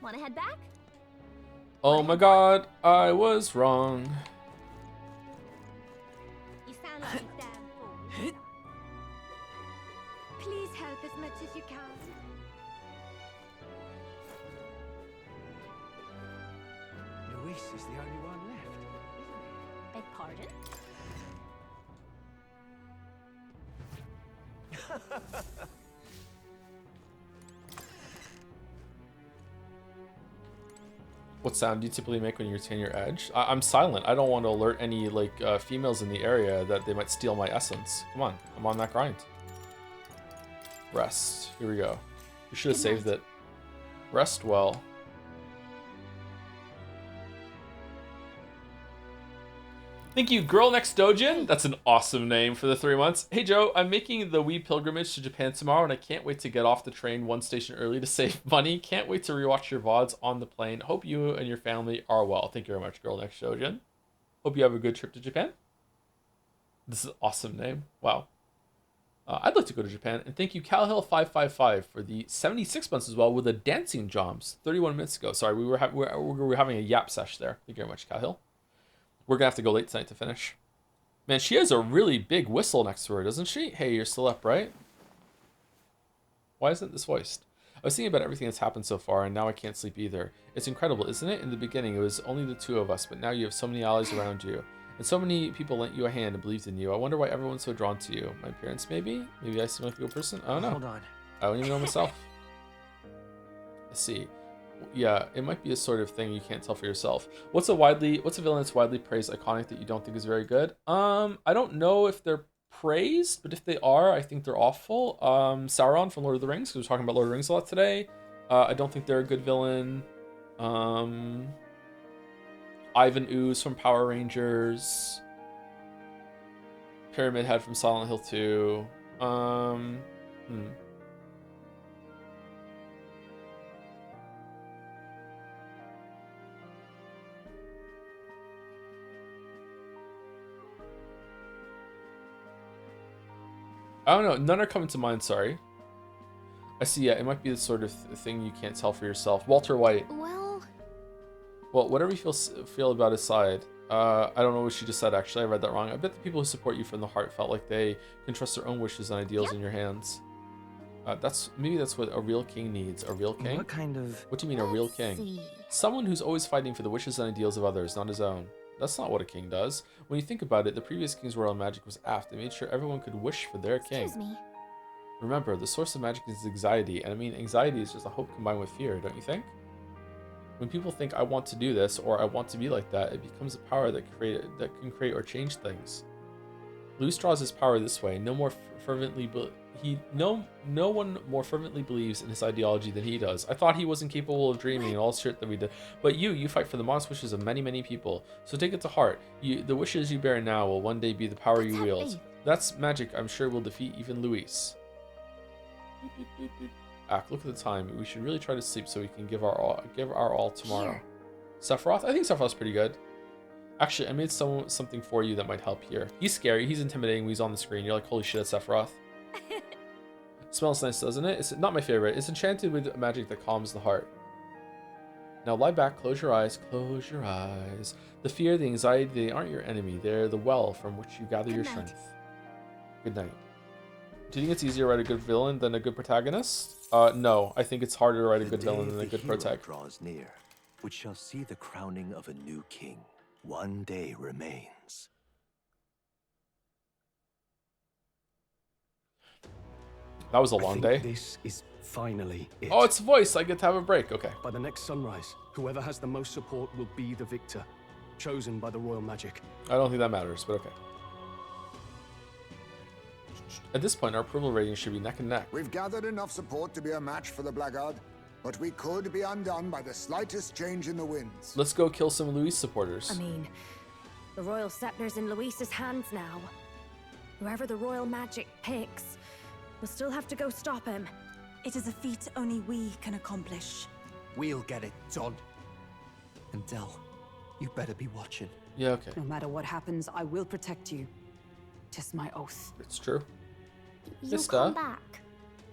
Wanna head back? Oh my god, I was wrong. You sound like a damn fool. Please help as much as you can. Luis is the only one left. Beg pardon? What sound do you typically make when you retain your edge? I'm silent. I don't want to alert any like females in the area that they might steal my essence. Come on, I'm on that grind. Rest. Here we go. We should have saved it. Rest well. Thank you, Girl Next Dojin. That's an awesome name for the 3 months. Hey Joe, I'm making the wee pilgrimage to Japan tomorrow, and I can't wait to get off the train one station early to save money. Can't wait to rewatch your VODs on the plane. Hope you and your family are well. Thank you very much, Girl Next Dojin. Hope you have a good trip to Japan. This is an awesome name. Wow. I'd like to go to Japan. And thank you, CalHill555, for the 76 months as well with the dancing joms 31 minutes ago. Sorry, we were having a yap sesh there. Thank you very much, CalHill. We're going to have to go late tonight to finish. Man, she has a really big whistle next to her, doesn't she? Hey, you're still up, right? Why isn't this voiced? I was thinking about everything that's happened so far, and now I can't sleep either. It's incredible, isn't it? In the beginning, it was only the two of us, but now you have so many allies around you. And so many people lent you a hand and believed in you. I wonder why everyone's so drawn to you. My parents, maybe? Maybe I seem like a good person? I don't know. Hold on. I don't even know myself. Let's see. Yeah, it might be a sort of thing you can't tell for yourself. What's a villain that's widely praised iconic that you don't think is very good? I don't know if they're praised, but if they are, I think they're awful. Sauron from Lord of the Rings, because we're talking about Lord of the Rings a lot today. I don't think they're a good villain. Ivan Ooze from Power Rangers. Pyramid Head from Silent Hill 2. I don't know. None are coming to mind, sorry. I see, yeah, it might be the sort of thing you can't tell for yourself. Walter White. Well, Well, whatever you feel about his side, I don't know what she just said, actually. I read that wrong. I bet the people who support you from the heart felt like they can trust their own wishes and ideals in your hands. Maybe that's what a real king needs. A real king? What kind of... What do you mean, a real king? Someone who's always fighting for the wishes and ideals of others, not his own. That's not what a king does. When you think about it, the previous king's royal magic was apt. They made sure everyone could wish for their king. Excuse me. Remember, the source of magic is anxiety, and I mean, anxiety is just a hope combined with fear, don't you think? When people think, I want to do this, or I want to be like that, it becomes a power that can create or change things. Luis draws his power this way. No one more fervently believes in his ideology than he does. I thought he wasn't capable of dreaming and all shit that we did. But you fight for the modest wishes of many, many people. So take it to heart. The wishes you bear now will one day be the power you wield. That's magic I'm sure will defeat even Luis. Look at the time. We should really try to sleep so we can give our all tomorrow. Sephiroth? I think Sephiroth's pretty good. Actually, I made something for you that might help here. He's scary, he's intimidating when he's on the screen. You're like, holy shit, it's Sephiroth. Smells nice, doesn't it? It's not my favorite. It's enchanted with magic that calms the heart. Now lie back, close your eyes, close your eyes. The fear, the anxiety, they aren't your enemy. They're the well from which you gather your strength. Good night. Do you think it's easier to write a good villain than a good protagonist? No, I think it's harder to write a good villain than a good protagonist. Draws near, which shall see the crowning of a new king. One day remains. That was a long day. This is finally it. Oh, it's voice. I get to have a break. Okay. By the next sunrise, whoever has the most support will be the victor, chosen by the royal magic. I don't think that matters, but okay. At this point, our approval rating should be neck and neck. We've gathered enough support to be a match for the Blackguard, but we could be undone by the slightest change in the winds. Let's go kill some Luis supporters. I mean, the royal scepter's in Luis's hands now. Whoever the royal magic picks, we'll still have to go stop him. It is a feat only we can accomplish. We'll get it done. And Del, you better be watching. Yeah, okay. No matter what happens, I will protect you. 'Tis my oath. It's true. You'll come back,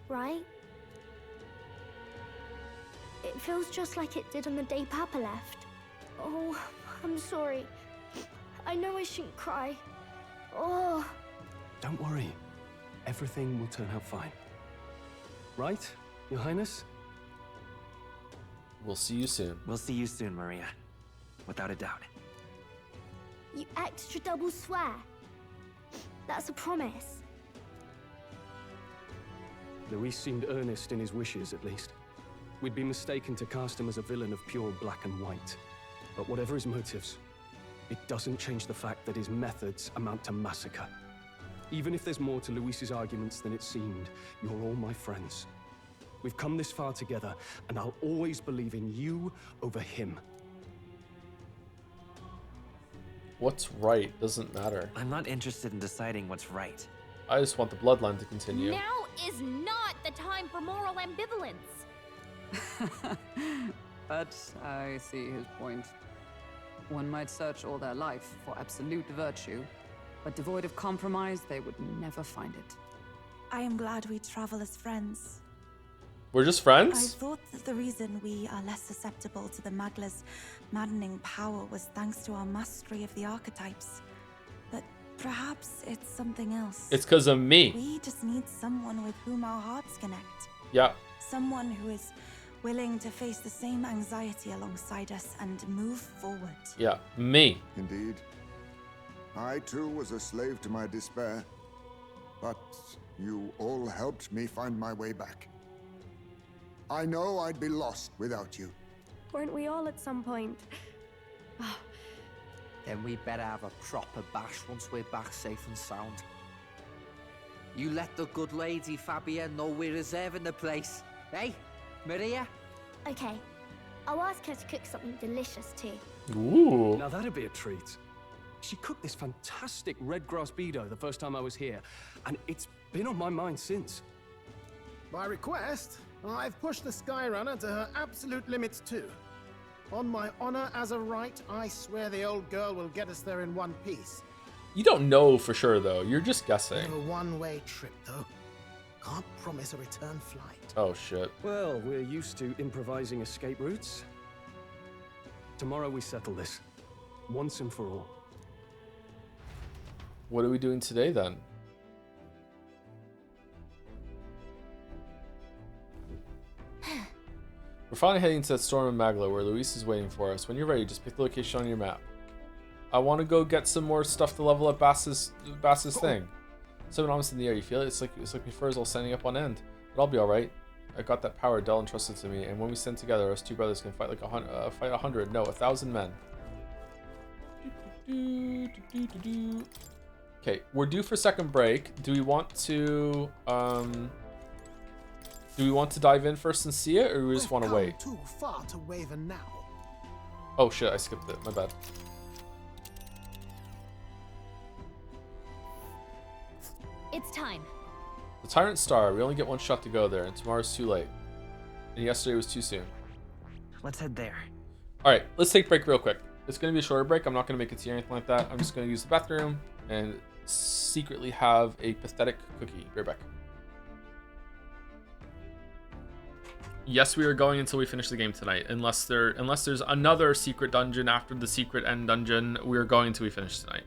right? It feels just like it did on the day Papa left. Oh, I'm sorry. I know I shouldn't cry. Oh. Don't worry. Everything will turn out fine. Right, Your Highness? We'll see you soon. We'll see you soon, Maria. Without a doubt. You extra double swear. That's a promise. Luis seemed earnest in his wishes, at least. We'd be mistaken to cast him as a villain of pure black and white. But whatever his motives, it doesn't change the fact that his methods amount to massacre. Even if there's more to Luis's arguments than it seemed, you're all my friends. We've come this far together, and I'll always believe in you over him. What's right doesn't matter. I'm not interested in deciding what's right. I just want the bloodline to continue. Now is not the time for moral ambivalence. But I see his point. One might search all their life for absolute virtue, but devoid of compromise, they would never find it. I am glad we travel as friends. We're just friends? I thought that the reason we are less susceptible to the Magla's maddening power was thanks to our mastery of the archetypes. But perhaps it's something else. It's because of me. We just need someone with whom our hearts connect. Yeah. Someone who is willing to face the same anxiety alongside us and move forward. Yeah, me. Indeed. I too was a slave to my despair, but you all helped me find my way back. I know I'd be lost without you. Weren't we all at some point? Then we better have a proper bash once we're back safe and sound. You let the good lady Fabia know we're reserving the place. Hey, Maria? Okay, I'll ask her to cook something delicious too. Ooh. Now that'd be a treat. She cooked this fantastic red grass bedo the first time I was here, and it's been on my mind since. By request, I've pushed the Skyrunner to her absolute limits too. On my honor as a right, I swear the old girl will get us there in one piece. You don't know for sure, though. You're just guessing. A one-way trip, though. Can't promise a return flight. Oh, shit. Well, we're used to improvising escape routes. Tomorrow we settle this. Once and for all. What are we doing today, then? We're finally heading to that storm in Magla where Luis is waiting for us. When you're ready, just pick the location on your map. I want to go get some more stuff to level up Bass's thing. Something almost in the air. You feel it? It's like my fur is all standing up on end. But I'll be all right. I got that power Del entrusted to me, and when we stand together, us two brothers can fight like 100, no, 1,000 men. Okay, we're due for second break. Do we want to dive in first and see it, or do we just want to wait? Too far to waver now. Oh shit, I skipped it. My bad. It's time. The Tyrant Star. We only get one shot to go there, and tomorrow's too late. And yesterday was too soon. Let's head there. All right, let's take a break real quick. It's going to be a shorter break. I'm not going to make it tea or anything like that. I'm just going to use the bathroom and secretly have a pathetic cookie. Be right back. Yes, we are going until we finish the game tonight. Unless there's another secret dungeon after the secret end dungeon, we are going until we finish tonight.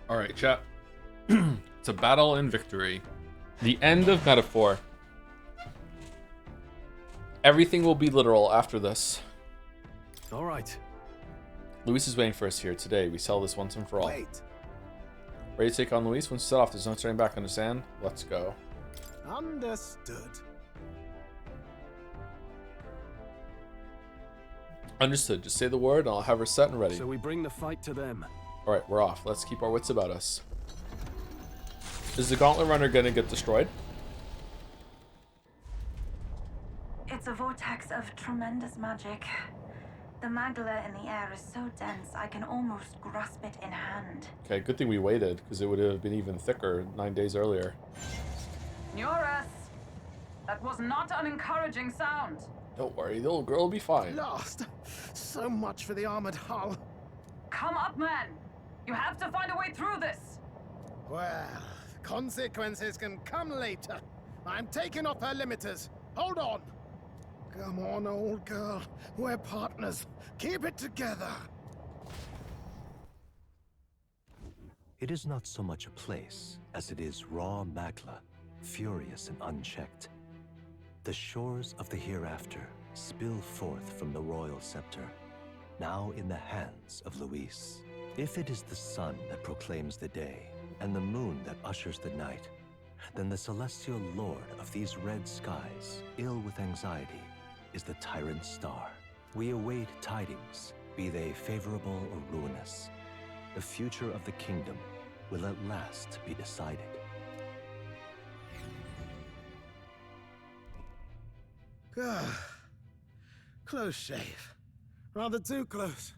All right, chat. It's a battle and victory. The end of metaphor. Everything will be literal after this. All right. Luis is waiting for us here. Today, we sell this once and for all. Wait. Ready to take on Luis? Once you set off, there's no turning back, understand? Let's go. Understood. Understood. Just say the word and I'll have her set and ready. So we bring the fight to them. Alright, we're off. Let's keep our wits about us. Is the Gauntlet Runner gonna get destroyed? It's a vortex of tremendous magic. The magla in the air is so dense I can almost grasp it in hand. Okay, good thing we waited, because it would have been even thicker 9 days earlier. Nuris! That was not an encouraging sound. Don't worry, the little girl will be fine. Lost. So much for the armored hull. Come up, man! You have to find a way through this! Well, consequences can come later. I'm taking off her limiters. Hold on. Come on, old girl. We're partners. Keep it together. It is not so much a place as it is raw magla, furious and unchecked. The shores of the hereafter spill forth from the royal scepter, now in the hands of Luis. If it is the sun that proclaims the day, and the moon that ushers the night, then the celestial lord of these red skies, ill with anxiety, is the tyrant star. We await tidings, be they favorable or ruinous. The future of the kingdom will at last be decided. Close shave. Rather too close.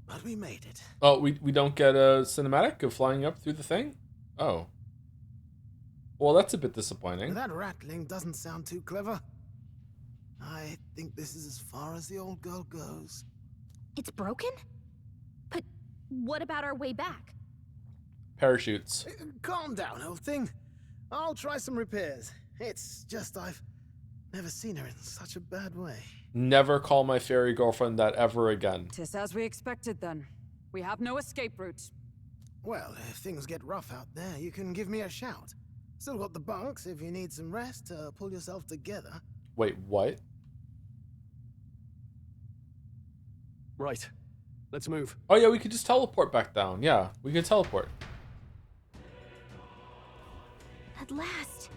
But we made it. Oh, we don't get a cinematic of flying up through the thing? Oh. Well, that's a bit disappointing. That rattling doesn't sound too clever. I think this is as far as the old girl goes. It's broken? But what about our way back? Parachutes. Calm down, old thing. I'll try some repairs. It's just I've never seen her in such a bad way. Never call my fairy girlfriend that ever again. Tis as we expected then. We have no escape route. Well, if things get rough out there, you can give me a shout. Still got the bunks if you need some rest to pull yourself together. Wait, what? Right. Let's move. Oh yeah, we could just teleport back down. Yeah, we could teleport. At last.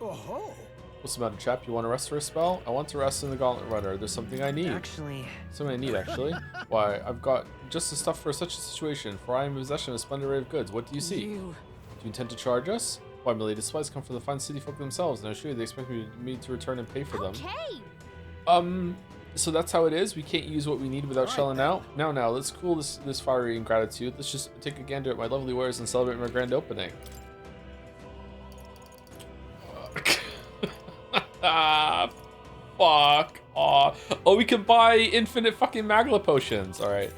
Oh-ho. What's the matter, chap? You want to rest for a spell? I want to rest in the Gauntlet Runner. There's something I need. Actually... Something I need, actually. Why, I've got just the stuff for such a situation, for I am in possession of a splendid array of goods. What do you seek? Do you intend to charge us? Why, my latest supplies come from the fine city folk themselves, and I assure you they expect me to return and pay for them. Okay. So that's how it is? We can't use what we need without shelling out? Now, let's cool this fiery ingratitude. Let's just take a gander at my lovely wares and celebrate my grand opening. Fuck. Aw. Oh, we can buy infinite fucking Magla potions. Alright.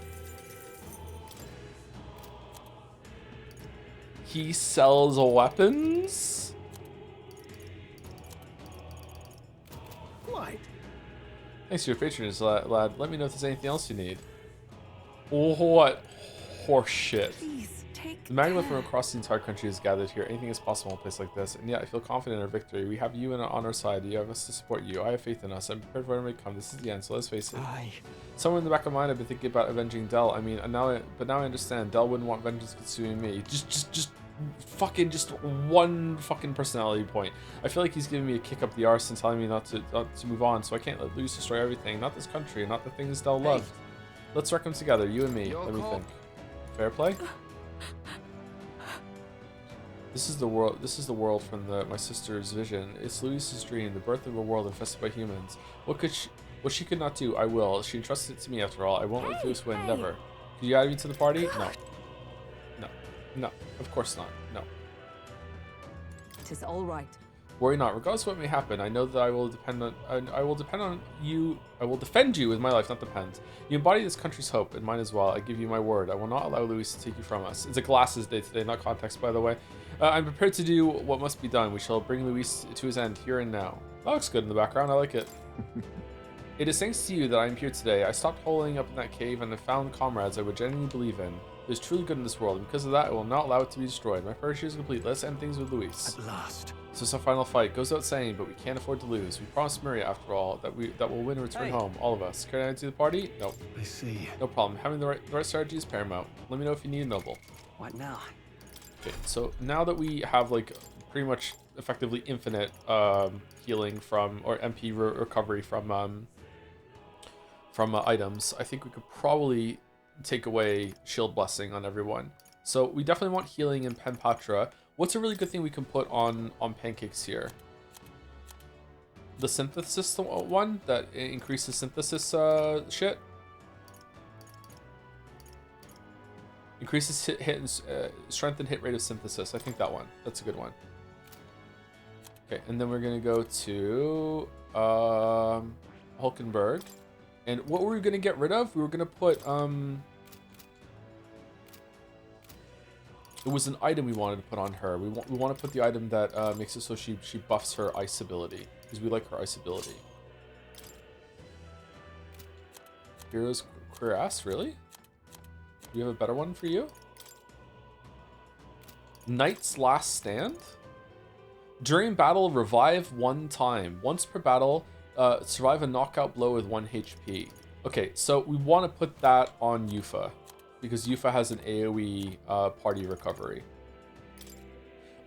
He sells weapons? What? Thanks for your patronage, lad. Let me know if there's anything else you need. What horseshit. The Magma from across the entire country is gathered here. Anything is possible in a place like this, and yet I feel confident in our victory. We have you on our side. You have us to support you. I have faith in us. I'm prepared for whatever may come. This is the end, so let's face it. Somewhere in the back of my mind, I've been thinking about avenging Del. I mean, now I understand. Del wouldn't want vengeance consuming me. Just one fucking personality point. I feel like he's giving me a kick up the arse and telling me not to move on, so I can't let Luis destroy everything. Not this country, not the things Del loved. Let's wreck them together, you and me. Let me think. Fair play? This is the world from my sister's vision. It's Luis's dream, the birth of a world infested by humans. What she could not do, I will. She entrusted it to me after all. I won't let Luis win, never. Could you add me to the party? No, of course not. No. It is all right. Worry not. Regardless of what may happen, I know that I will defend on you. I will defend you with my life, not depend. You embody this country's hope, and mine as well. I give you my word. I will not allow Luis to take you from us. It's a glasses day today, not context, by the way. I'm prepared to do what must be done. We shall bring Luis to his end here and now. That looks good in the background. I like it. It is thanks to you that I am here today. I stopped holing up in that cave and have found comrades I would genuinely believe in. There's truly good in this world, and because of that, I will not allow it to be destroyed. My parachute is complete. Let's end things with Luis. At last. So it's our final fight. Goes without saying, but we can't afford to lose. We promised Maria, after all, that we'll win and return home, all of us. Can I do the party? No. I see. No problem. Having the right strategy is paramount. Let me know if you need a noble. What now? Okay, so now that we have like pretty much effectively infinite healing from or MP recovery from items, I think we could probably take away Shield Blessing on everyone. So we definitely want healing in Penpatra. What's a really good thing we can put on pancakes here? The synthesis one that increases synthesis shit. Increases hit and strength and hit rate of synthesis. I think that one. That's a good one. Okay, and then we're gonna go to Hulkenberg. And what were we gonna get rid of? We were gonna put it was an item we wanted to put on her. We want to put the item that makes it so she buffs her ice ability, because we like her ice ability. Hero's Cuirass, really? Do we have a better one for you? Knight's Last Stand? During battle, revive 1 time. Once per battle, survive a knockout blow with 1 HP. Okay, so we want to put that on Yufa, because Yufa has an AoE party recovery.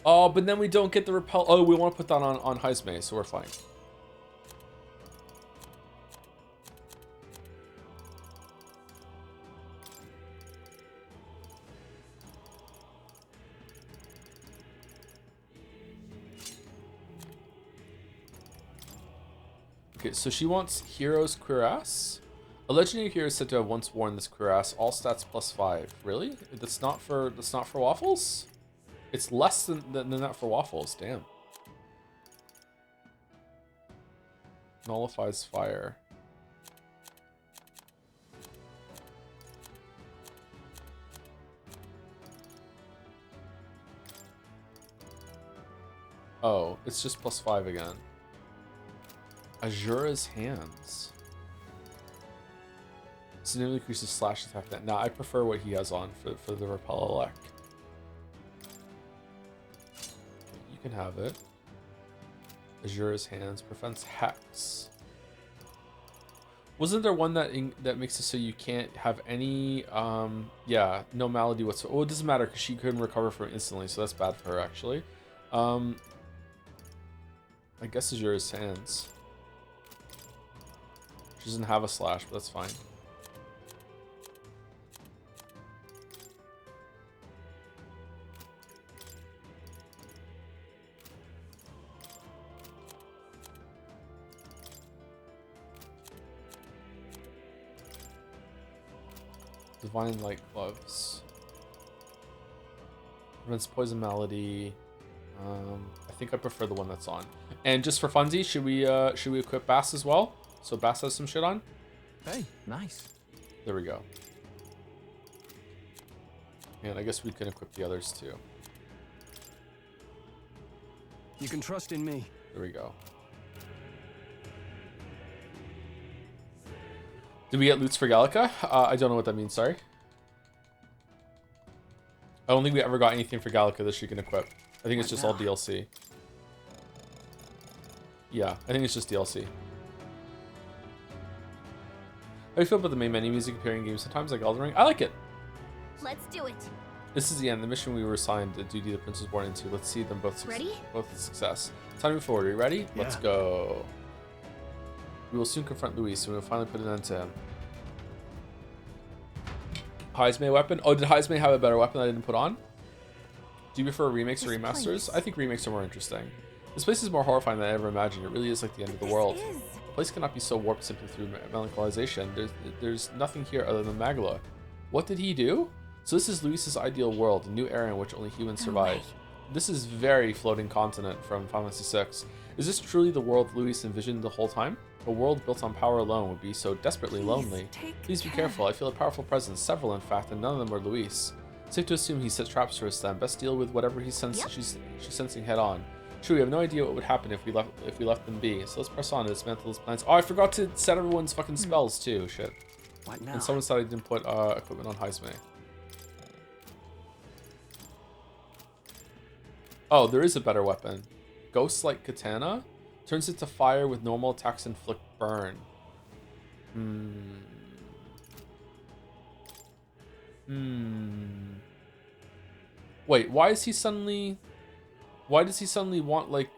Oh, but then we don't get the repel. Oh, we want to put that on Heisme, so we're fine. Okay, so she wants Hero's Cuirass. A legendary hero is said to have once worn this cuirass. All stats +5. Really? That's not for waffles? It's less than that for waffles. Damn. Nullifies fire. Oh, it's just +5 again. Azura's Hands. Significantly increases slash attack. Nah, I prefer what he has on for the repel elect. You can have it. Azura's Hands prevents hex. Wasn't there one that makes it so you can't have any yeah, no malady whatsoever? Oh, it doesn't matter because she couldn't recover from it instantly, so that's bad for her actually. I guess Azura's Hands. She doesn't have a slash, but that's fine. Divine Light Gloves. Prevents poison malady. I think I prefer the one that's on. And just for funsies, should we equip Bass as well? So Bass has some shit on? Hey, nice. There we go. And I guess we can equip the others too. You can trust in me. There we go. Did we get loots for Gallica? I don't know what that means, sorry. I don't think we ever got anything for Gallica that she can equip. I think it's just all DLC. Yeah, I think it's just DLC. How do you feel about the main menu music appearing in games sometimes, like Elden Ring? I like it. Let's do it. This is the end. The mission we were assigned, the duty the prince was born into. Let's see them both both success. Time to move forward. Are you ready? Yeah. Let's go. We will soon confront Luis, and we will finally put an end to him. Heisme weapon? Oh, did Heisme have a better weapon that I didn't put on? Do you prefer remakes or remasters? I think remakes are more interesting. This place is more horrifying than I ever imagined. It really is like the end of the world. The place cannot be so warped simply through melancholisation. There's nothing here other than Magla. What did he do? So this is Luis's ideal world, a new era in which only humans survive. This is very floating continent from Final Fantasy VI. Is this truly the world Luis envisioned the whole time? A world built on power alone would be so desperately lonely. Please be careful. I feel a powerful presence, several in fact, and none of them are Luis. Safe to assume he set traps for us then. Best deal with whatever he she's sensing head on. True, we have no idea what would happen if we left them be. So let's press on to dismantle his plans. Oh, I forgot to set everyone's fucking spells too. Shit. What now? And someone said I didn't put equipment on Heisme. Oh, there is a better weapon. Ghost-like katana. Turns it to fire with normal attacks, inflict burn. Wait, why does he suddenly want, like,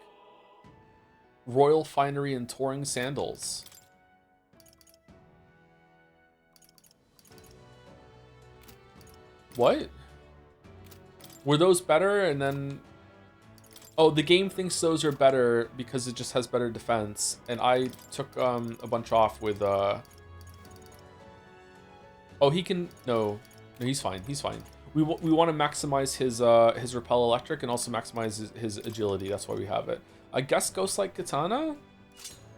royal finery and touring sandals? What? Were those better and then... Oh, the game thinks those are better because it just has better defense. And I took a bunch off with... Oh, he can... No, he's fine. He's fine. We want to maximize his repel electric and also maximize his agility. That's why we have it. I guess Ghost-like Katana?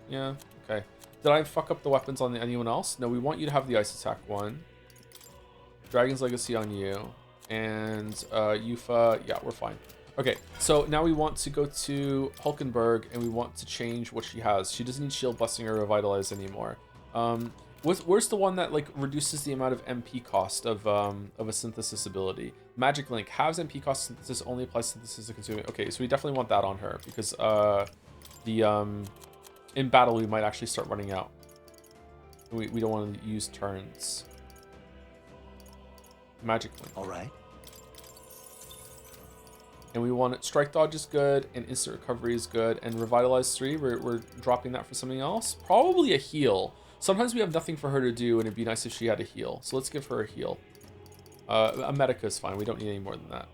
Yeah, okay. Did I fuck up the weapons on anyone else? No, we want you to have the ice attack one. Dragon's Legacy on you. And Yufa, yeah, we're fine. Okay, so now we want to go to Hulkenberg and we want to change what she has. She doesn't need Shield Blessing or Revitalize anymore. Where's the one that like reduces the amount of MP cost of a synthesis ability? Magic Link has MP cost synthesis, only applies synthesis to consuming. Okay, so we definitely want that on her because in battle we might actually start running out. We don't want to use turns. Magic Link. All right. And we want it. Strike Dodge is good, and Instant Recovery is good, and Revitalize 3, we're dropping that for something else. Probably a heal. Sometimes we have nothing for her to do, and it'd be nice if she had a heal. So let's give her a heal. A Medica is fine. We don't need any more than that.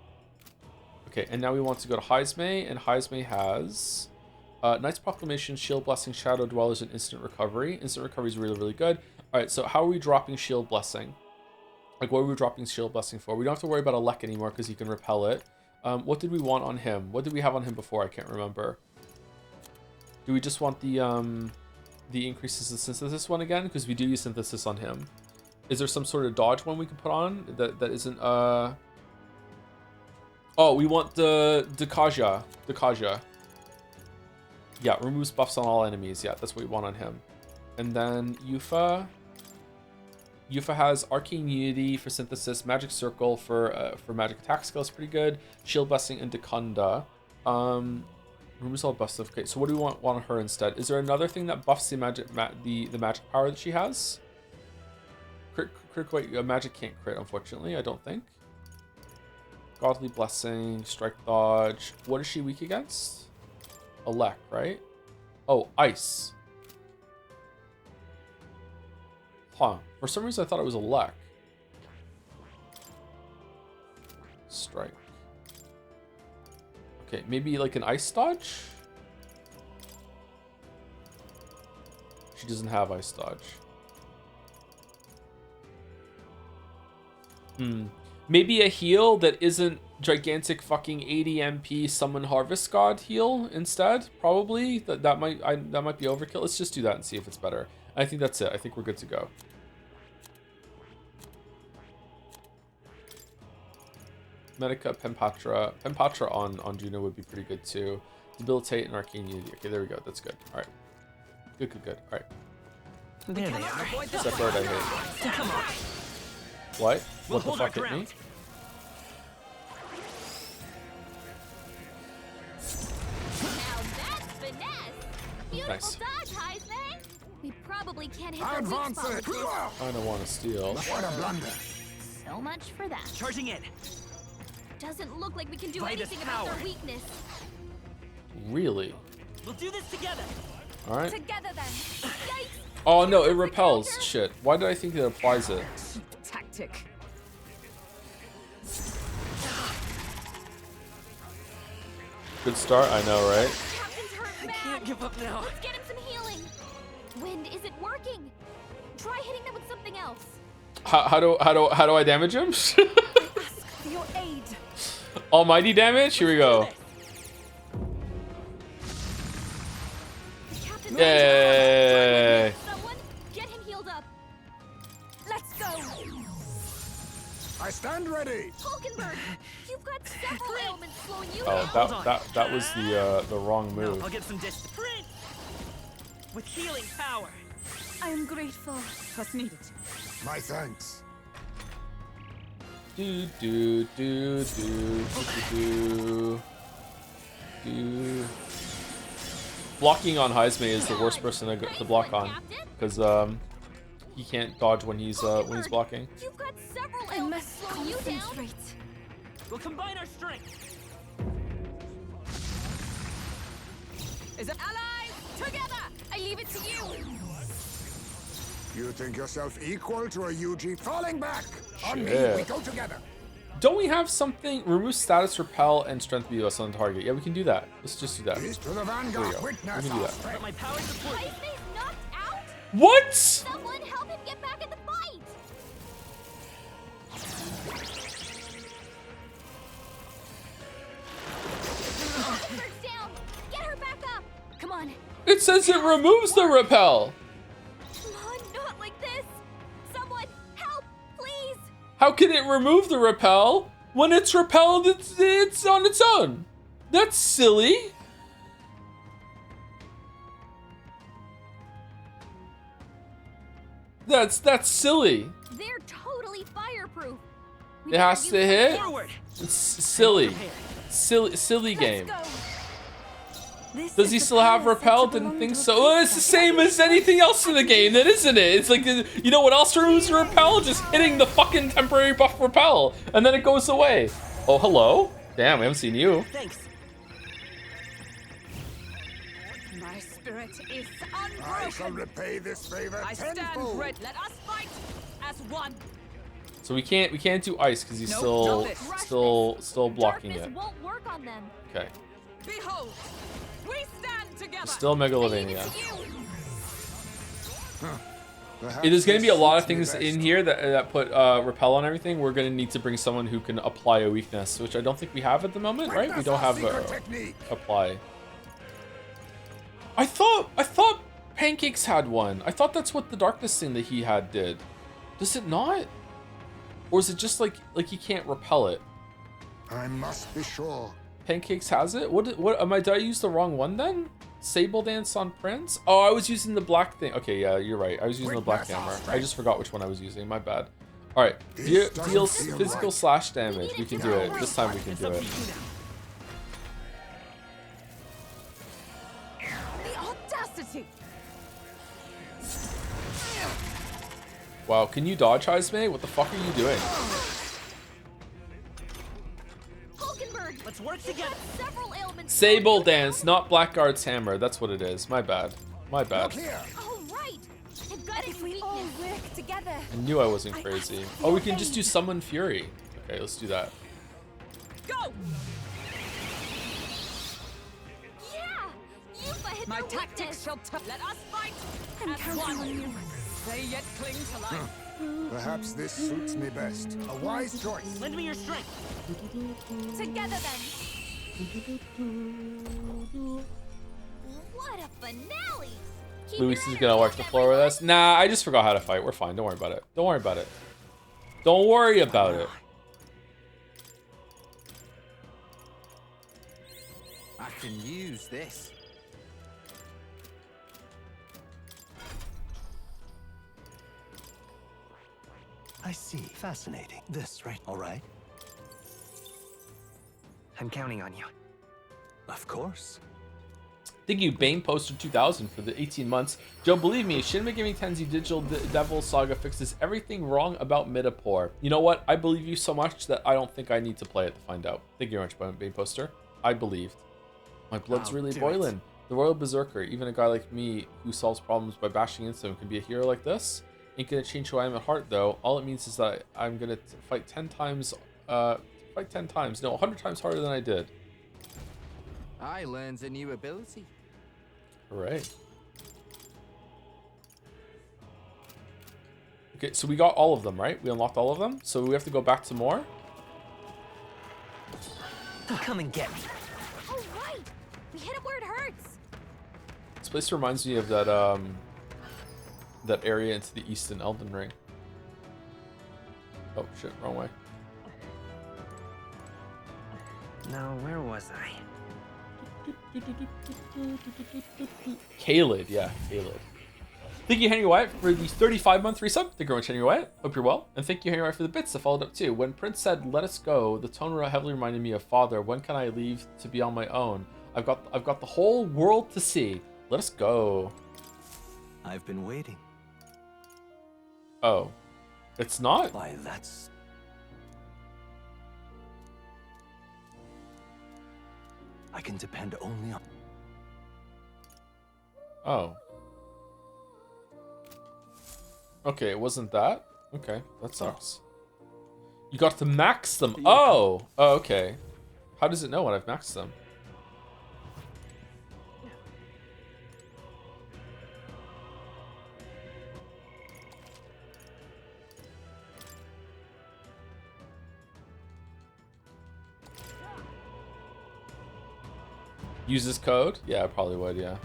Okay, and now we want to go to Heismay, and Heismay has Knight's Proclamation, Shield Blessing, Shadow Dwellers, and Instant Recovery. Instant Recovery is really, really good. All right, so how are we dropping Shield Blessing? Like, what are we dropping Shield Blessing for? We don't have to worry about Alec anymore because he can repel it. What did we want on him? What did we have on him before? I can't remember. Do we just want the increases of synthesis one again? Because we do use synthesis on him. Is there some sort of dodge one we can put on that isn't Oh, we want the Kaja. Yeah, removes buffs on all enemies. Yeah, that's what we want on him. And then Yufa. Yufa has Arcane Unity for synthesis, Magic Circle for magic attack skill is pretty good, Shield Blessing and Dekunda. Removes all buffs. Okay, so what do we want on her instead? Is there another thing that buffs the magic power that she has? Crit, magic can't crit, unfortunately. I don't think. Godly Blessing, Strike Dodge. What is she weak against? Elec, right? Oh, Ice. Huh. For some reason, I thought it was Elec. Strike. Okay, maybe like an Ice Dodge? She doesn't have Ice Dodge. Maybe a heal that isn't gigantic fucking 80 MP Summon Harvest God heal instead? Probably. That might be overkill. Let's just do that and see if it's better. I think that's it. I think we're good to go. Medica, Penpatra. Penpatra on Juno would be pretty good too. Debilitate and Arcane Unity. Okay, there we go. That's good. Alright. Good. Alright. There they are. Except word I hate. Come on. What? We'll What the fuck hit me? Now that's finesse. Beautiful Nice. dodge, Heisman. We probably can't hit I the weak advance spot it. with this. I don't want to steal. What a blunder. So much for that. Charging in. Doesn't look like we can do Vitus anything about power. their weakness. We'll We'll do this together. Alright. Together then. Yikes. Oh no, it repels. Shit. Why did I think it applies it? Tactic. Good start, I know, right? Captain's hurt I bad. can't give up now. Let's get him some healing. Wind isn't working. Try hitting them with something else. How do I damage him? For your aid. Almighty damage? Here we go. Captain, Yay! someone get him healed up. Let's go. I stand ready. Hulkenberg, you've got several ailments slowing you Oh, down. that was the wrong move. I'll get some distance. With healing power. I am grateful. Was needed. My thanks. Do. Blocking on Heisme is the worst person to block on, because he can't dodge when he's blocking. You've got several I elements must slowing you down. concentrate. We'll combine our strength. Is it allies? Together! I leave it to you! You think yourself equal to a UG? Falling back! On me, Shit. we go together. Don't we have something? Remove status, repel, and strength BOS on target. Yeah, we can do that. Let's just do that. He's to the There we vanguard. go. We Witness can do our that. strength. But my power support. Heisme's knocked out? What? Someone help him get back in the fight! Expert's down! Get her back up! Come on. It says it removes the repel. Come on, not like this! Someone, help, please! How can it remove the repel when it's repelled? It's on its own. That's silly. That's silly. They're totally fireproof. We It better has use to them hit. forward. It's silly. Silly game. Does he is the still have power repel? set to Didn't belong think to a so. Well, it's the same as anything else in the game, then, isn't it? It's like, you know what else removes the repel? Just hitting the fucking temporary buff repel, and then it goes away. Oh, hello? Damn, we haven't seen you. Thanks. My spirit is I shall unbroken. repay this favor I stand tenfold. ready. Let us fight as one. So we can't do ice because he's Nope, still blocking Darkness it. won't work on them. Okay. Behold, we stand together. Still Megalovania. Perhaps There's going to be a this lot of suits me things best. in here that put repel on everything. We're going to need to bring someone who can apply a weakness, which I don't think we have at the moment, right? We Witness don't our have secret technique. apply. I thought Pancakes had one. I thought that's what the darkness thing that he had did. Does it not? Or is it just like he can't repel it? I must be sure. Pancakes has it? What did I use the wrong one then? Sable Dance on Prince? Oh, I was using the black thing. Okay, yeah, you're right. I was using the black hammer. I just forgot which one I was using. My bad. All right, deals physical slash damage. We can do it. This time we can do it. The audacity. Wow, can you dodge, Heisme? What the fuck are you doing? Hulkenberg, let's work together. Several ailments. Sable Dance, not Blackguard's hammer. That's what it is. My bad. My bad. All right. I've got if we all work together. I knew I wasn't crazy. Oh, we can just do Summon Fury. Okay, let's do that. Go. Yeah. Yuffie hit My their tactics weakness. shall let us fight I'm as counting one. on you. They yet cling to life. Perhaps this suits me best. A wise choice. Lend me your strength. Together then. What a finale. Keep Luis your is gonna wipe the floor with us. Nah, I just forgot how to fight. We're fine. Don't worry about it. Don't worry about it. Don't worry about it. I can use this. I see. Fascinating. This, right? All right. I'm counting on you. Of course. Thank you, Bane Poster 2000 for the 18 months. Joe, believe me, Shin Megami Tensei Digital Devil Saga fixes everything wrong about Midapore. You know what? I believe you so much that I don't think I need to play it to find out. Thank you very much, Bane Poster. I believed. My blood's really boiling. The Royal Berserker, even a guy like me who solves problems by bashing into them, can be a hero like this. Ain't gonna change who I am at heart, though. All it means is that I'm gonna fight 10 times, no, 100 times harder than I did. I learns a new ability. Hooray. Okay, so we got all of them, right? We unlocked all of them, so we have to go back to more. Come and get me. All right. We hit it where it hurts. This place reminds me of that that area into the east in Elden Ring. Oh shit, wrong way. Now, where was I? Kaled, yeah, Kaled. Thank you, Henry Wyatt, for the 35-month resub. Thank you very much, Henry Wyatt. Hope you're well. And thank you, Henry Wyatt, for the bits that followed up too. When Prince said, "Let us go," the tone heavily reminded me of Father. When can I leave to be on my own? I've got the whole world to see. Let us go. I've been waiting. Oh. It's not? Why, that's... I can depend only on... Oh. Okay, it wasn't that? Okay, that sucks. You got to max them. Oh! Oh, okay. How does it know when I've maxed them? Use this code? Yeah, I probably would, yeah.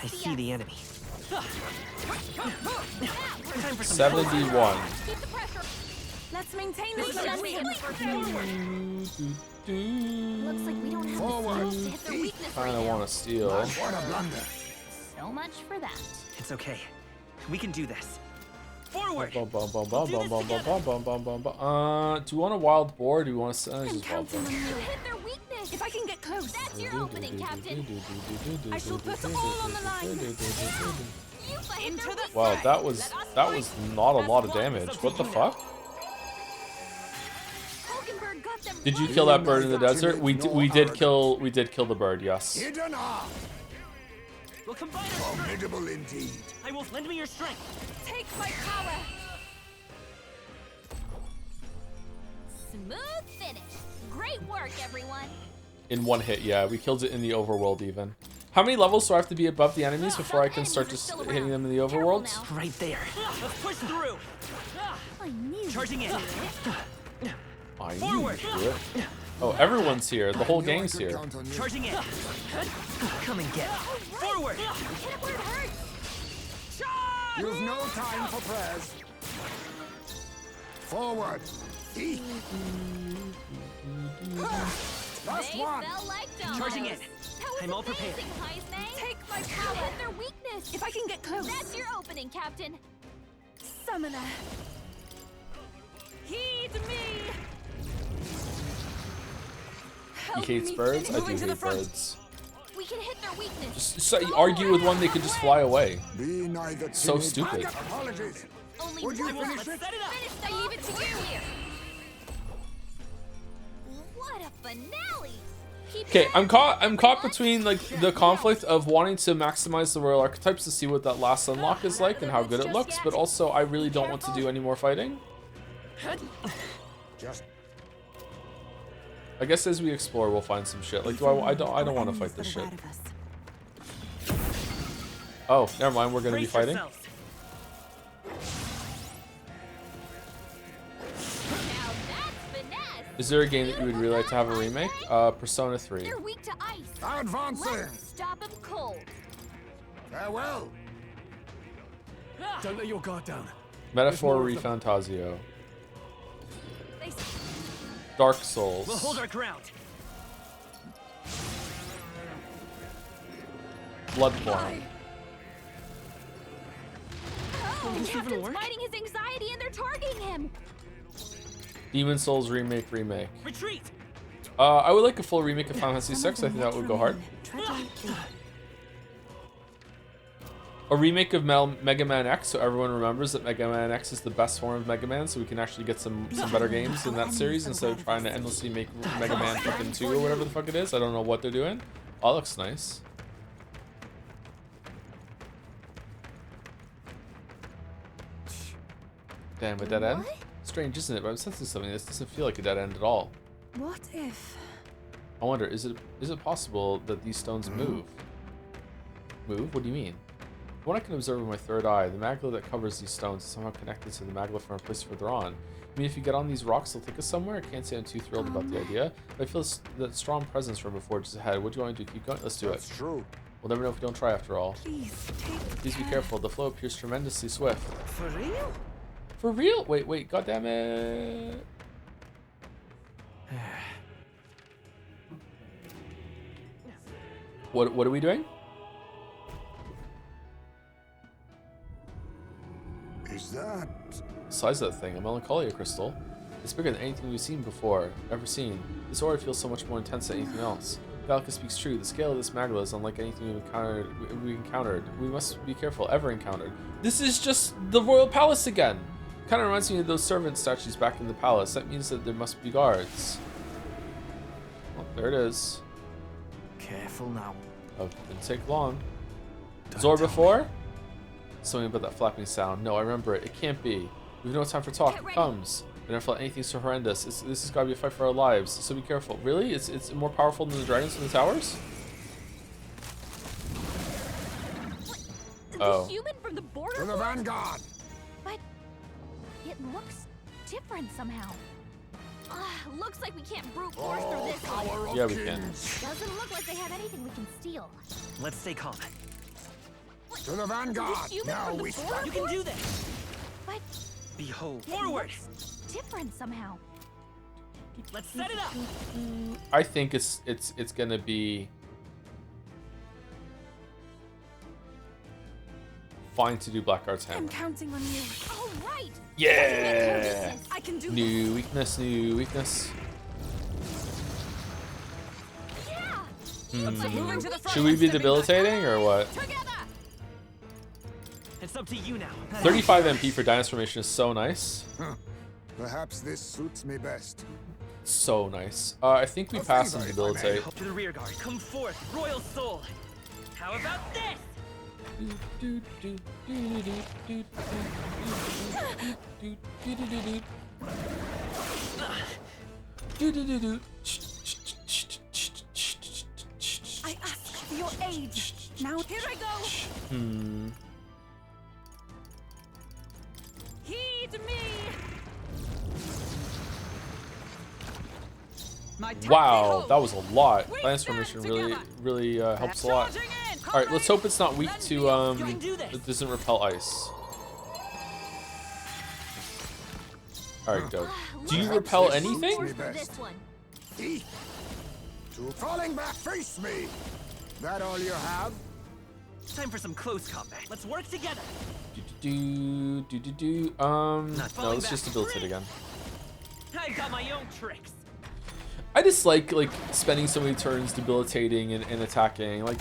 I see the enemy. 71. Let's maintain this Looks like we don't have Forward. the skills to hit their weakness right Kinda now. wanna steal. What a blunder. So much for that. It's okay. We can do this. Forward. Do you want a wild boar? Or do you want to just wild boar? You hit their weakness. If I can get close. That's your opening, Captain. I shall put all on the line. Into the Wow, that was not a lot of damage. What the fuck? Did you kill that bird in the desert? We did kill the bird. Yes. Hidden arm. We'll combine our Formidable indeed. I will lend me your strength. Take my power. Smooth finish. Great work, everyone. In one hit, yeah. We killed it in the overworld even. How many levels do I have to be above the enemies before I can start just hitting them in the overworld? Right there. Let's push through. I knew. Charging in. I knew you'd do it. Oh, everyone's here. The whole gang's here. Charging in. Come and get. Forward. Hit it where it hurts. You've no time for prayers. Forward. Eat. Last They one. fell like dominoes. Charging in. That was I'm all prepared. amazing, Heisman. Take my You power. hit their weakness. If I can get close. That's your opening, Captain. Summoner. Heed me. He hates birds? I do hate birds. We can hit their weakness. Just so you argue with one, they could just fly away. Be neither So timid. stupid. Apologies. Only Would you one finish left. it? Set it up. Finish. I leave it to you. What a finale. Keep Okay, your I'm caught between like the conflict of wanting to maximize the royal archetypes to see what that last unlock is like and how good it looks, but also I really don't want to do any more fighting. Just I guess as we explore, we'll find some shit. Like, I don't want to fight this shit. Oh, never mind. We're gonna be fighting. Now that's finesse. Is there a game that you would really like to have a remake? Persona 3. They're weak to ice. advancing. Let's stop them cold. Farewell. Don't let your guard down. Metaphor ReFantazio. They Dark Souls. We'll hold our ground. Bloodborne. Oh, Captain's fighting his anxiety and they're targeting him. Demon Souls remake. Retreat. I would like a full remake of Final Fantasy VI. I think that would go hard. A remake of Mega Man X, so everyone remembers that Mega Man X is the best form of Mega Man, so we can actually get some better games in that series instead of trying to endlessly make Mega Man fucking 2 or whatever the fuck it is. I don't know what they're doing. Oh, looks nice. Damn, a dead end? Strange, isn't it? But I'm sensing something. This doesn't feel like a dead end at all. What if? I wonder, is it possible that these stones move? Move? What do you mean? From what I can observe with my third eye, the magma that covers these stones is somehow connected to the magma from a place further on. I mean, if you get on these rocks, they'll take us somewhere. I can't say I'm too thrilled about the idea, but I feel that strong presence from before just ahead. What do you want to do? Keep going? Let's do it. That's true. We'll never know if we don't try after all. Please be careful. The flow appears tremendously swift. For real? For real? Wait, god damn it. What are we doing? Is that size of that thing, a melancholia crystal. It's bigger than anything we've seen before, ever seen. This aura feels so much more intense than anything else. Galacus speaks true. The scale of this magma is unlike anything we encountered. We must be careful, ever encountered. This is just the royal palace again. Kind of reminds me of those servant statues back in the palace. That means that there must be guards. Well, there it is. Careful now. Oh, didn't take long. Zorba 4? Something about that flapping sound. No, I remember it. It can't be. We've no time for talk. It comes. I never felt anything so horrendous. This has got to be a fight for our lives, so be careful. Really? It's more powerful than the dragons from the towers? The human from the border? To the vanguard! But it looks different somehow. Looks like we can't brute force through this one. Yeah, we can. Doesn't look like they have anything we can steal. Let's stay calm. To the vanguard! Now we start. You can do this. But behold, Forward! different somehow. Let's set it up. I think it's gonna be fine to do Blackguard's I'm hammer. counting on you. All right. Yeah. I can do New weakness. New weakness. Moving to the front. Should we be debilitating or what? It's up to you now. 35 MP for Dinosaur Formation is so nice. Huh. Perhaps this suits me best. So nice. I think we pass and debilitate. To the rear guard. Come forth, royal soul. How about this? I ask for your aid. Now here I go. Heed me. My Wow, that was a lot. Dinosaur Formation really helps a lot. All right, let's hope it's not weak to it doesn't repel ice. All right, go. Do you repel anything? To falling back, face me. That all you have? Time for some close combat. Let's work together. No, let's just debilitate again. I got my own tricks. I just like spending so many turns debilitating and attacking. Like,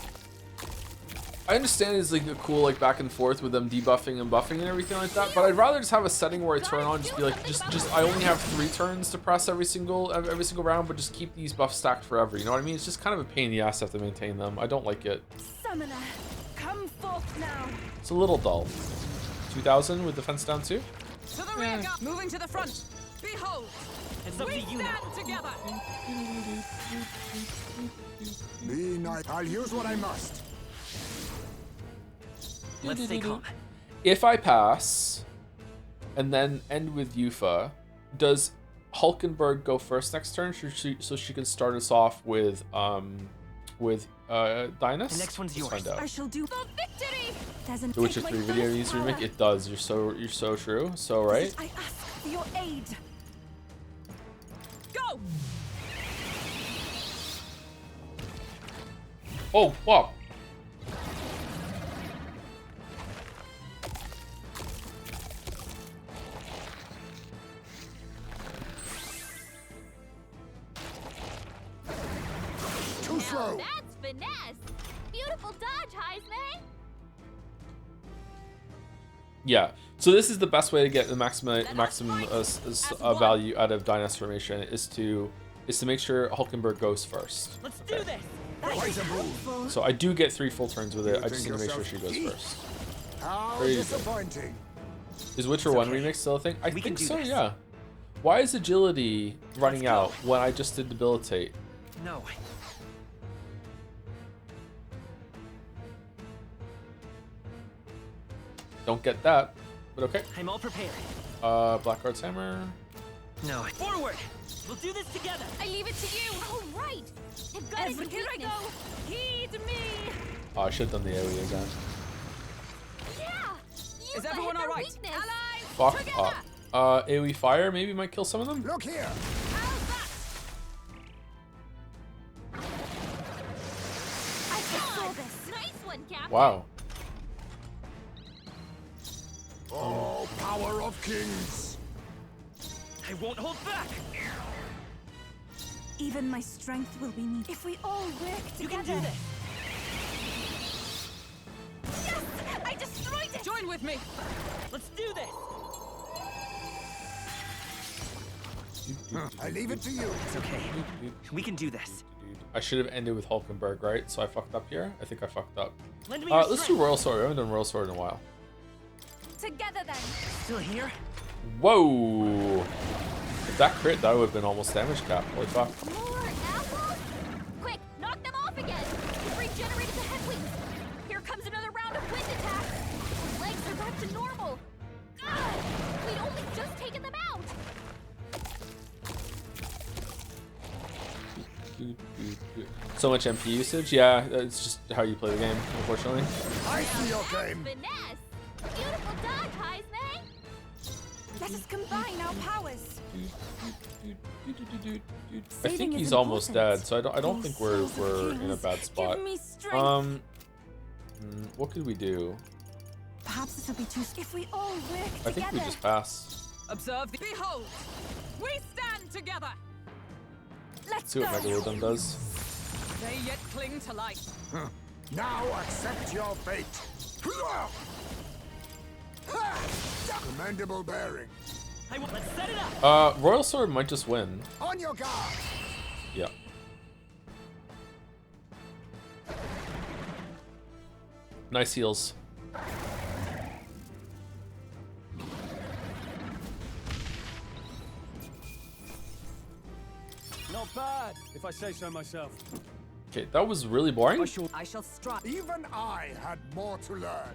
I understand it's like a cool back and forth with them debuffing and buffing and everything like that, but I'd rather just have a setting where I turn on just be like just I only have 3 turns to press every single round, but just keep these buffs stacked forever. You know what I mean? It's just kind of a pain in the ass to have to maintain them. I don't like it. Summoner, come forth now. It's a little dull. 2000 with defense down too. To the rear guard. Moving to the front. Behold. It's up to you now. Together. Be nice. I'll use what I must. Let's stay calm. If I pass and then end with Yufa, does Hulkenberg go first next turn so she can start us off with Dynas? The next one's yours. Let's find out. I shall do the victory. Doesn't The Witcher 3 video needs to remake. It does. You're so true. So right. I ask for your aid. Go. Oh, wow. Too slow. That's finesse. Beautiful dodge, Heisman. Yeah. So this is the best way to get the maximum value out of Dynas Formation is to make sure Hulkenberg goes first. Let's do this. So I do get 3 full turns with it. I just need to make sure she goes first. How Very good. disappointing. Is Witcher 1 remix still a thing? I think so, yeah. Why is agility running out when I just did debilitate? No. Don't get that, but okay. I'm all prepared. Blackguard's hammer. No. Forward. We'll do this together. I leave it to you. All right. I've got it. Here I go. Heed me. Oh, I should have done the AoE again. Yeah. Is everyone all right? Allies. Fuck together. up. AoE fire maybe might kill some of them. Look here. I saw this. Nice one, Captain. Wow. Oh, power of kings. I won't hold back! Even my strength will be needed. If we all work together. You can do this! Yes! I destroyed it! Join with me! Let's do this! I leave it to you. It's okay. We can do this. I should have ended with Hulkenberg, right? So I fucked up here? I think I fucked up. Lend me Alright, your let's do strength. Royal Sword. I haven't done Royal Sword in a while. Together then. Still here? Whoa! If that crit, that would have been almost damage cap. Holy fuck. More apples? Quick, knock them off again! You've regenerated the head wings! Here comes another round of wind attacks! Our legs are back to normal! God! We'd only just taken them out! So much MP usage? Yeah, it's just how you play the game, unfortunately. I see your game. Finesse! Beautiful dodge, Heisman! Let us combine our powers. I think he's almost dead, so I don't think we're in a bad spot. What could we do? Perhaps this will be too. If we all work I think we together. just pass. Observe the. Behold! We stand together! Let's See what Megalodon does. They yet cling to life. Now accept your fate. Commendable bearing. Let's set it up! Royal Sword might just win. On your guard. Yeah. Nice heals. Not bad, if I say so myself. Okay, that was really boring. I shall strike. Even I had more to learn.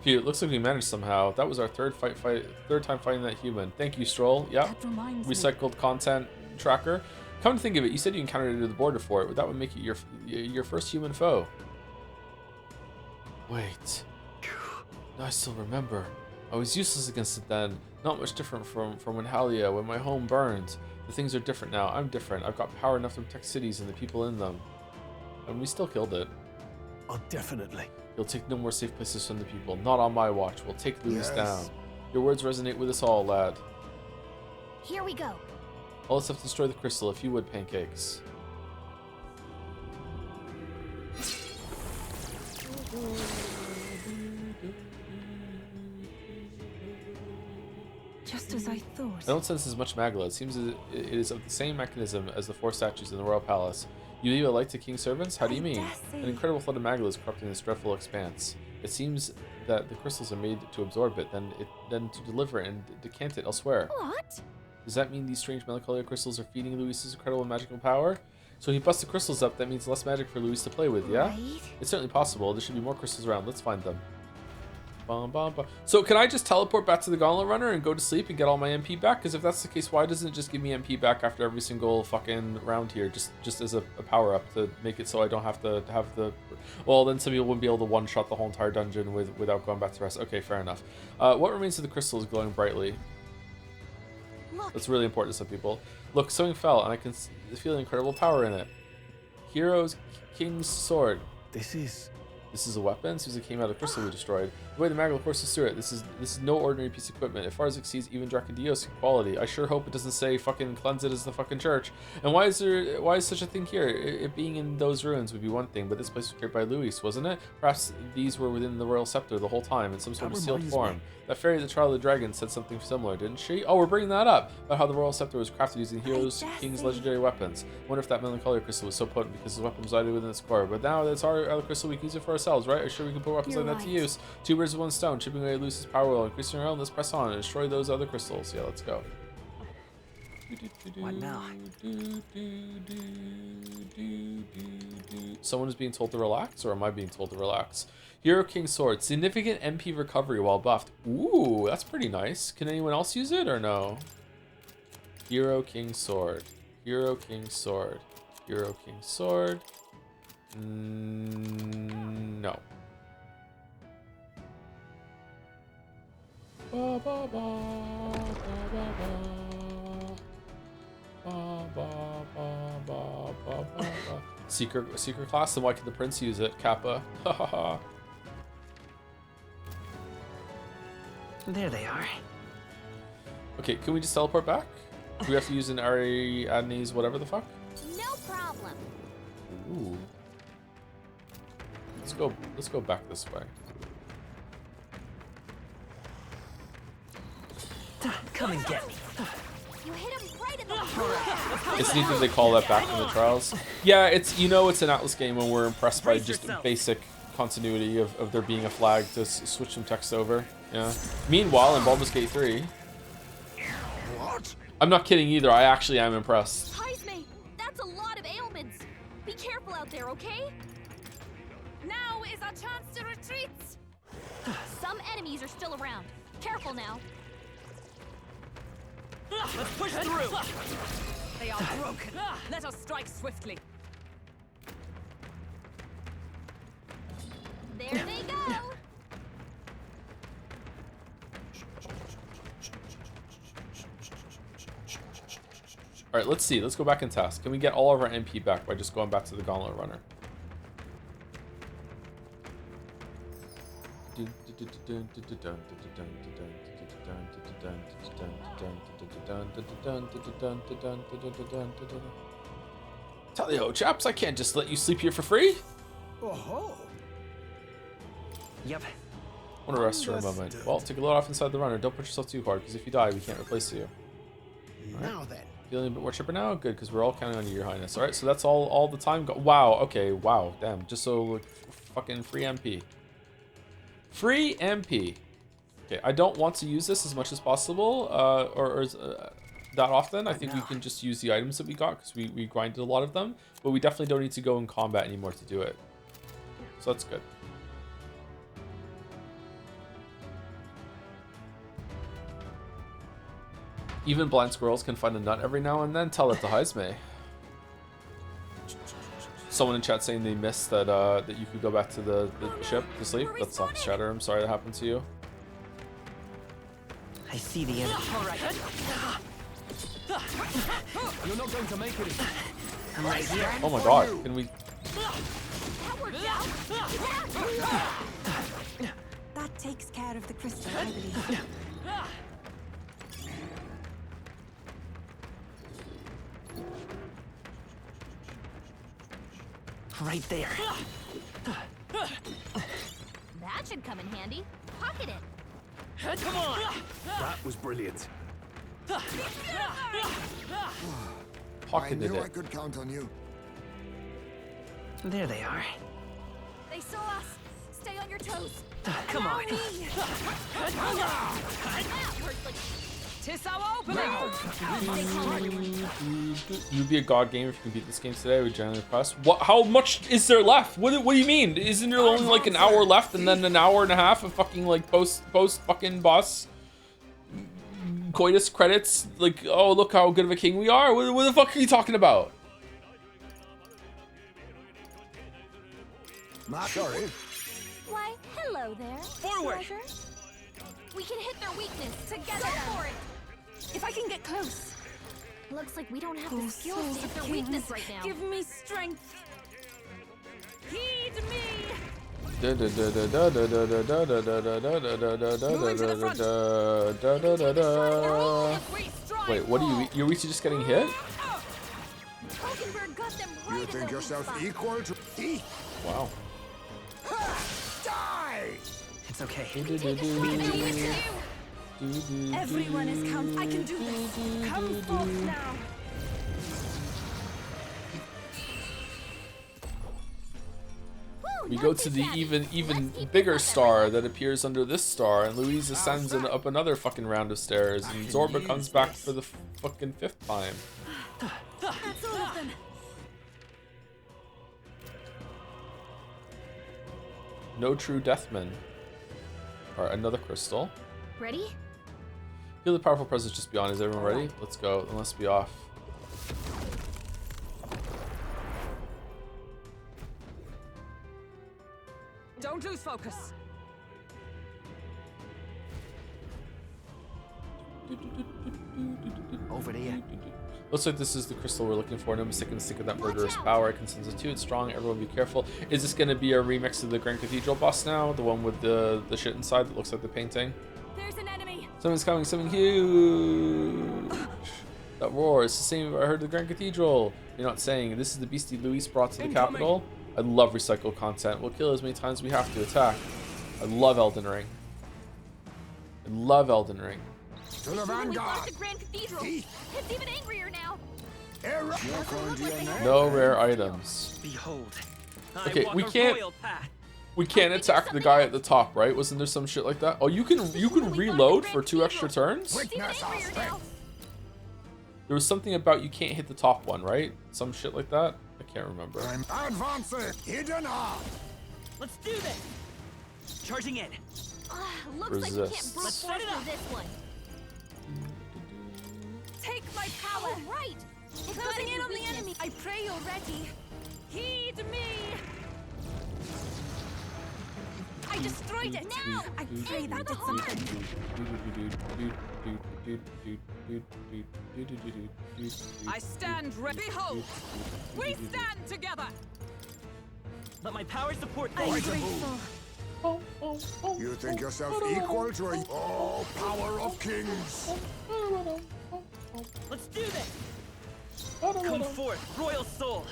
Phew, it looks like we managed somehow. That was our third time fighting that human. Thank you, Stroll. Yep. That reminds me. Recycled content tracker. Come to think of it, you said you encountered it at the border for it. That would make it your first human foe. Wait. Now I still remember. I was useless against it then. Not much different from when Halia, when my home burned. The things are different now. I'm different. I've got power enough to protect cities and the people in them. And we still killed it. Oh, definitely. You'll take no more safe places from the people. Not on my watch. We'll take Louis Yes. down. Your words resonate with us all, lad. Here we go. All us have to destroy the crystal, if you would, pancakes. Just as I thought. I don't sense as much magla. It seems it is of the same mechanism as the 4 statues in the royal palace. You leave a light to king's servants? How do you mean? An incredible flood of magla is corrupting this dreadful expanse. It seems that the crystals are made to absorb it, then to deliver it and decant it elsewhere. What? Does that mean these strange melancholia crystals are feeding Luis's incredible magical power? So he busts the crystals up, that means less magic for Luis to play with, yeah? Right. It's certainly possible. There should be more crystals around. Let's find them. Bum, bum, bum. So can I just teleport back to the Gauntlet Runner and go to sleep and get all my MP back? Because if that's the case, why doesn't it just give me MP back after every single fucking round here? Just as a power-up to make it so I don't have to have the... Well, then some people wouldn't be able to one-shot the whole entire dungeon without going back to rest. Okay, fair enough. What remains of the crystal is glowing brightly. Look. That's really important to some people. Look, something fell, and I can feel incredible power in it. Hero's King's Sword. This is a weapon? Seems it came out of the crystal we destroyed. The way the Magla courses through it, this is no ordinary piece of equipment. It far exceeds even Dracondios quality. I sure hope it doesn't say fucking cleanse it as the fucking church. And why is such a thing here? It being in those ruins would be one thing, but this place was created by Luis, wasn't it? Perhaps these were within the royal scepter the whole time in some sort of sealed form. That fairy at the Trial of the Dragon said something similar, didn't she? Oh, we're bringing that up about how the royal scepter was crafted using Heroes King's legendary weapons. I wonder if that melancholia crystal was so potent because the weapon resided within its core. But now that it's our other crystal, we can use it for ourselves, right? I'm sure we can put weapons like that to use. 2 birds with 1 stone, chipping away Luis's power while increasing our own. Let's press on and destroy those other crystals. Yeah, let's go. What now? Someone is being told to relax, or am I being told to relax? Hero King Sword. Significant MP recovery while buffed. Ooh, that's pretty nice. Can anyone else use it, or no? Hero King Sword. Hero King Sword. Hero King Sword. No. Ba, ba, ba, ba, ba, ba. Ba, ba, ba, ba, ba, ba. Secret class, then why can the prince use it? Kappa. Ha ha ha. There they are. Okay, can we just teleport back? Do we have to use an Ariadne's whatever the fuck? No problem. Ooh. Let's go back this way. Come and get me. You hit him right in the heart. It's neat that they call that back in the trials. Yeah, it's it's an Atlas game when we're impressed by just basic continuity of there being a flag to switch some text over. Yeah. Meanwhile, in Baldur's Gate 3, What? I'm not kidding either. I actually am impressed. Heisme, that's a lot of ailments. Be careful out there, okay? Now is our chance to retreat. Some enemies are still around. Careful now. Let's push through. They are broken. Let us strike swiftly. There they go. All right, let's see. Let's go back and test. Can we get all of our MP back by just going back to the Gauntlet Runner? Tally-ho, chaps, I can't just let you sleep here for free. Oh-ho. Yep. Want to rest for a moment. Well, take a load off inside the runner. Don't push yourself too hard, because if you die, we can't replace you. Now then. Feeling a bit more chipper now? Good, because we're all counting on you, Your Highness. Alright, so that's all the time. Wow, okay, wow, damn. Just so, like, fucking free MP. Free MP. Okay, I don't want to use this as much as possible, or that often. I think we can just use the items that we got, because we grinded a lot of them. But we definitely don't need to go in combat anymore to do it. So that's good. Even blind squirrels can find a nut every now and then. Tell it to Heisme. Someone in chat saying they missed that that you could go back to the ship to sleep. That sucks, Shatter. I'm sorry that happened to you. I see the enemy. All right. You're not going to make it. I'm right here. Oh my god, can we... That takes care of the crystal, I believe. Right there. That should come in handy. Pocket it. Come on. That was brilliant. Pocketed I knew it. I could count on you. There they are. They saw us. Stay on your toes. Come on. Tis our opening. You'd be a god game if you can beat this game today. We generally impressed. What? How much is there left? What do you mean? Isn't there only like an hour left and then an hour and a half of fucking like post fucking boss coitus credits? Like, oh look how good of a king we are. What the fuck are you talking about? Sorry. Why, hello there. Forward. Treasure. We can hit their weakness together. Go for it. If I can get close. Looks like we don't have the skills to hit their weakness right now. Give me strength. Heed me. Wait, what are you? You're weak to just getting hit? Hulkenberg got them right You in think the yourself weak spot. equal to me? Wow. Die! It's okay. Everyone is count. I can do this. Come forth now. We go to the even bigger star that appears under this star, and Louise ascends up another fucking round of stairs, and Zorba comes back for the fucking 5th time. That's all of them. No true deathman. Alright, another crystal. Ready? Feel the powerful presence just beyond. Is everyone ready? Let's go. Then let's be off. Don't lose focus. Over there. Looks like this is the crystal we're looking for. No mistaken mistake of that murderous power. I can sense it too. It's strong. Everyone be careful. Is this going to be a remix of the Grand Cathedral boss now? The one with the shit inside that looks like the painting? There's an enemy. Something's coming, something huge. That roar, it's the same I heard the Grand Cathedral. You're not saying this is the beastie Luis brought to the capital? I love recycled content. We'll kill as many times as we have to attack. I love Elden Ring. I love Elden Ring. To the vanguard. The Grand Cathedral. It's even angrier now. No rare items. Behold. Okay, we can't attack the guy at the top, right? Wasn't there some shit like that? Oh, you can reload for 2 extra turns? There was something about you can't hit the top one, right? Some shit like that? I can't remember. I'm advancing. Hidden art. Let's do this. Charging in. Looks like you can't brute force through this one. Take my power! Oh, right! Closing in on the enemy! I pray you're ready. Heed me! I destroyed it! Now! I pray that did something. I stand ready. Behold! We stand together! Let my power support I'm things. grateful. You think yourself equal to a power of kings? Let's do this. Come forth, royal soul.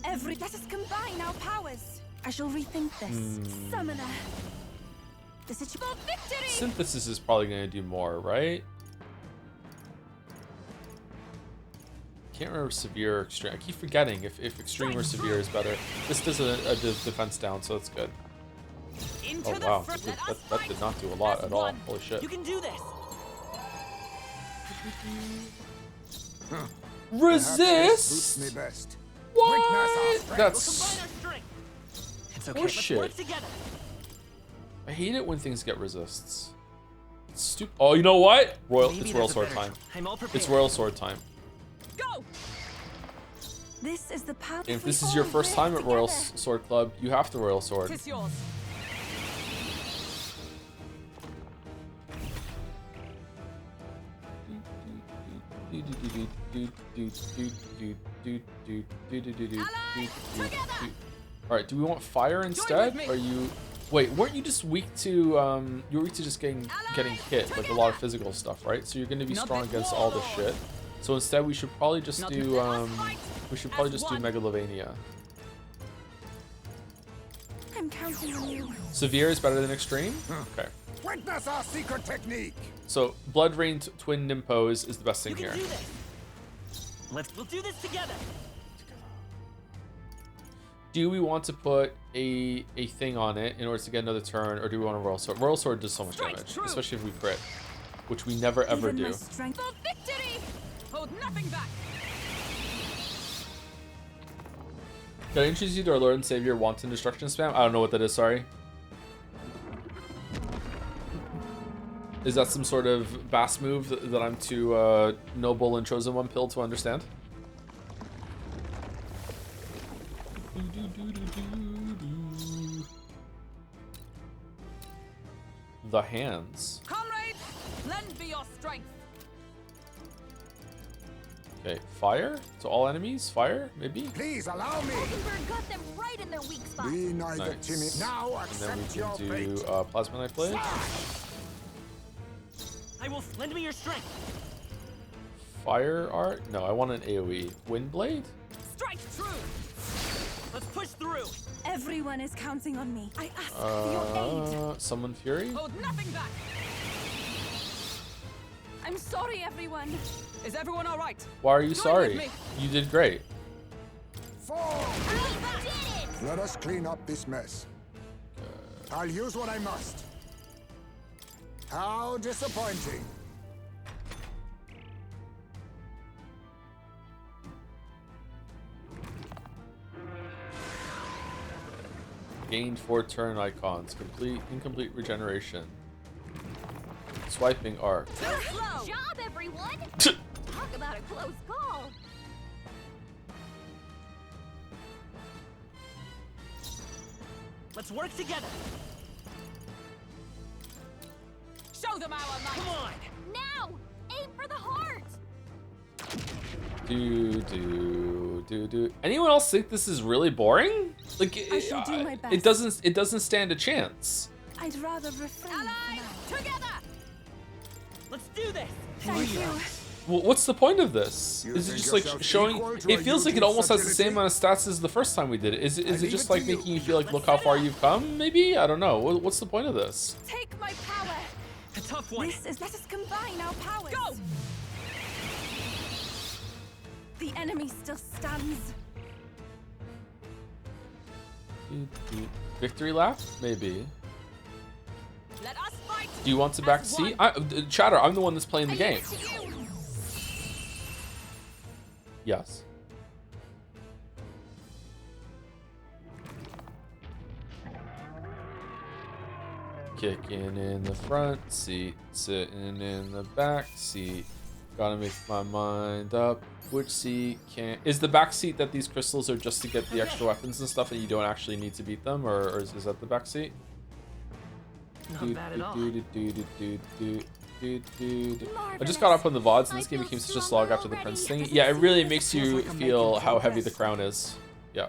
Let us combine our powers. I shall rethink this. Summoner. The situation. Victory! Synthesis is probably going to do more, right? Can't remember severe or extreme. I keep forgetting if extreme or severe is better. This does a defense down, so it's good. Oh wow, that did not do a lot at all. Holy shit. You can do this. Resist? Me best. What? That's It's okay. horseshit. I hate it when things get resists. It's stupid. Oh, you know what? It's Royal Sword time. It's Royal Sword time. Go! This is the path. If this is your first time at Royal Sword Club, you have to Royal Sword. Tis yours. Alright, do we want fire instead? Are you... Wait, weren't you just weak to, you were weak to just getting hit, like a lot of physical stuff, right? So you're gonna be strong against all this shit. So instead we should probably just do, Megalovania. I'm counting on you. Severe is better than extreme? Okay. Witness our secret technique. So, Blood Rain Twin Nimpos is the best thing here. We'll do this together. Do we want to put a thing on it in order to get another turn, or do we want a Royal Sword? Royal Sword does so much damage, especially if we crit, which we never ever do. Victory! Hold nothing back. Can I introduce you to our Lord and Savior Wanton Destruction Spam? I don't know what that is, sorry. Is that some sort of bass move that I'm too noble and chosen one pill to understand? The hands. Comrades, lend me your strength. Okay, fire to all enemies. Fire, maybe. Please allow me. Oakenberg got them right in their weak spot. Be neither timid. Now And then we accept your can fate. do Plasma Knife Blade. I will lend me your strength. Fire art? No, I want an AoE. Wind Blade? Strike true. Let's push through. Everyone is counting on me. I ask for your aid. Summon Fury? Hold nothing back. I'm sorry, everyone. Is everyone all right? Why are you Join sorry? with me. You did great. Let us clean up this mess. I'll use what I must. How disappointing. Gained 4 turn icons. Incomplete regeneration. Swiping arc. Good job, everyone! Talk about a close call. Let's work together. Show them our might. Come on. Now, aim for the heart. Do. Anyone else think this is really boring? Like, I shall do my best. it doesn't stand a chance. I'd rather refrain. Allies, together! Let's do this! Thank you. Well, what's the point of this? Is it just like showing? It feels like it almost has the same amount of stats as the first time we did it. Is it just like making you feel like, look how far you've come? Maybe, I don't know. What's the point of this? Take my power. A tough one. This is let us combine our powers. Go! The enemy still stands. Victory lap? Maybe. Let us fight. Do you want to back seat? Chatter, I'm the one that's playing the game. Yes. Kicking in the front seat, sitting in the back seat. Gotta make my mind up. Which seat can... Is the back seat that these crystals are just to get the extra weapons and stuff and you don't actually need to beat them? Or is that the back seat? Not bad at all. I just got up on the VODs and this game became such a slog after the Prince thing. Yeah, it really makes you feel how heavy the crown is. Yeah.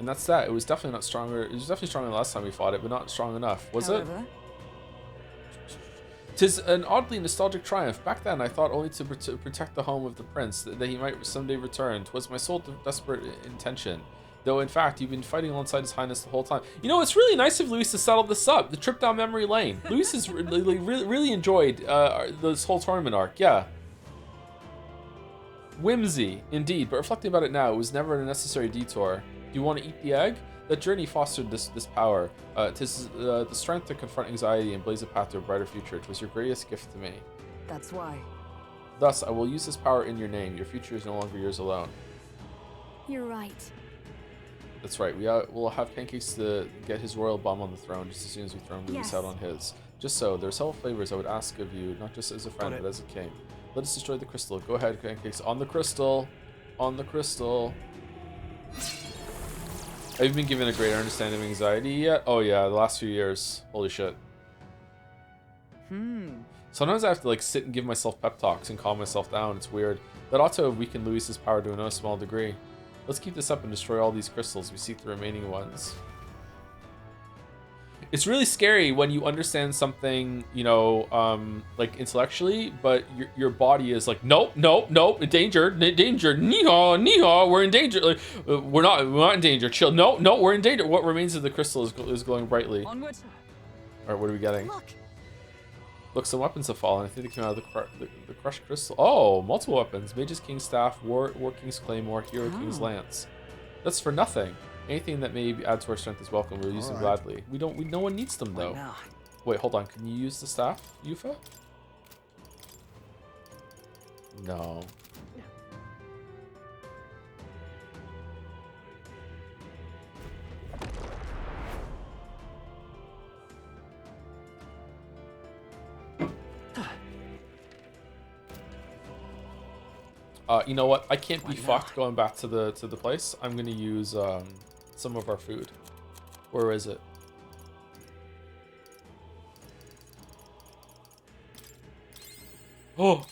And that's that. It was definitely not stronger. It was definitely stronger than last time we fought it, but not strong enough. Was it? 'Tis an oddly nostalgic triumph. Back then, I thought only to protect the home of the prince, that he might someday return. 'Twas my sole desperate intention. Though, in fact, you've been fighting alongside His Highness the whole time. You know, it's really nice of Luis to settle this up. The trip down memory lane. Luis has really enjoyed this whole tournament arc. Yeah. Whimsy, indeed. But reflecting about it now, it was never a necessary detour. Do you want to eat the egg? That journey fostered this power. 'Tis the strength to confront anxiety and blaze a path to a brighter future. 'Twas your greatest gift to me. That's why. Thus, I will use this power in your name. Your future is no longer yours alone. You're right. That's right. We'll have Pancakes to get his royal bomb on the throne just as soon as we throw Luis out on his. Just so, there are several favors I would ask of you, not just as a friend, but as a king. Let us destroy the crystal. Go ahead, Pancakes. On the crystal. On the crystal. Have you been given a greater understanding of anxiety yet? Oh yeah, the last few years. Holy shit. Sometimes I have to like sit and give myself pep talks and calm myself down. It's weird. That ought to have weakened Luis's power to no small degree. Let's keep this up and destroy all these crystals. We seek the remaining ones. It's really scary when you understand something, you know, like intellectually, but your body is like, nope, nope, nope, danger, danger, neehaw, neehaw, we're in danger. Like, we're not in danger. Chill. No, no, we're in danger. What remains of the crystal is glowing brightly. Onward. All right, what are we getting? Look, some weapons have fallen. I think they came out of the crushed crystal. Oh, multiple weapons. Mage's King's Staff, War King's Claymore, Hero King's Lance. That's for nothing. Anything that may add to our strength is welcome. We'll use them gladly. No one needs them though. Wait, hold on. Can you use the staff, Yufa? No. You know what? I can't be fucked going back to the place. I'm gonna use some of our food. Where is it? Oh,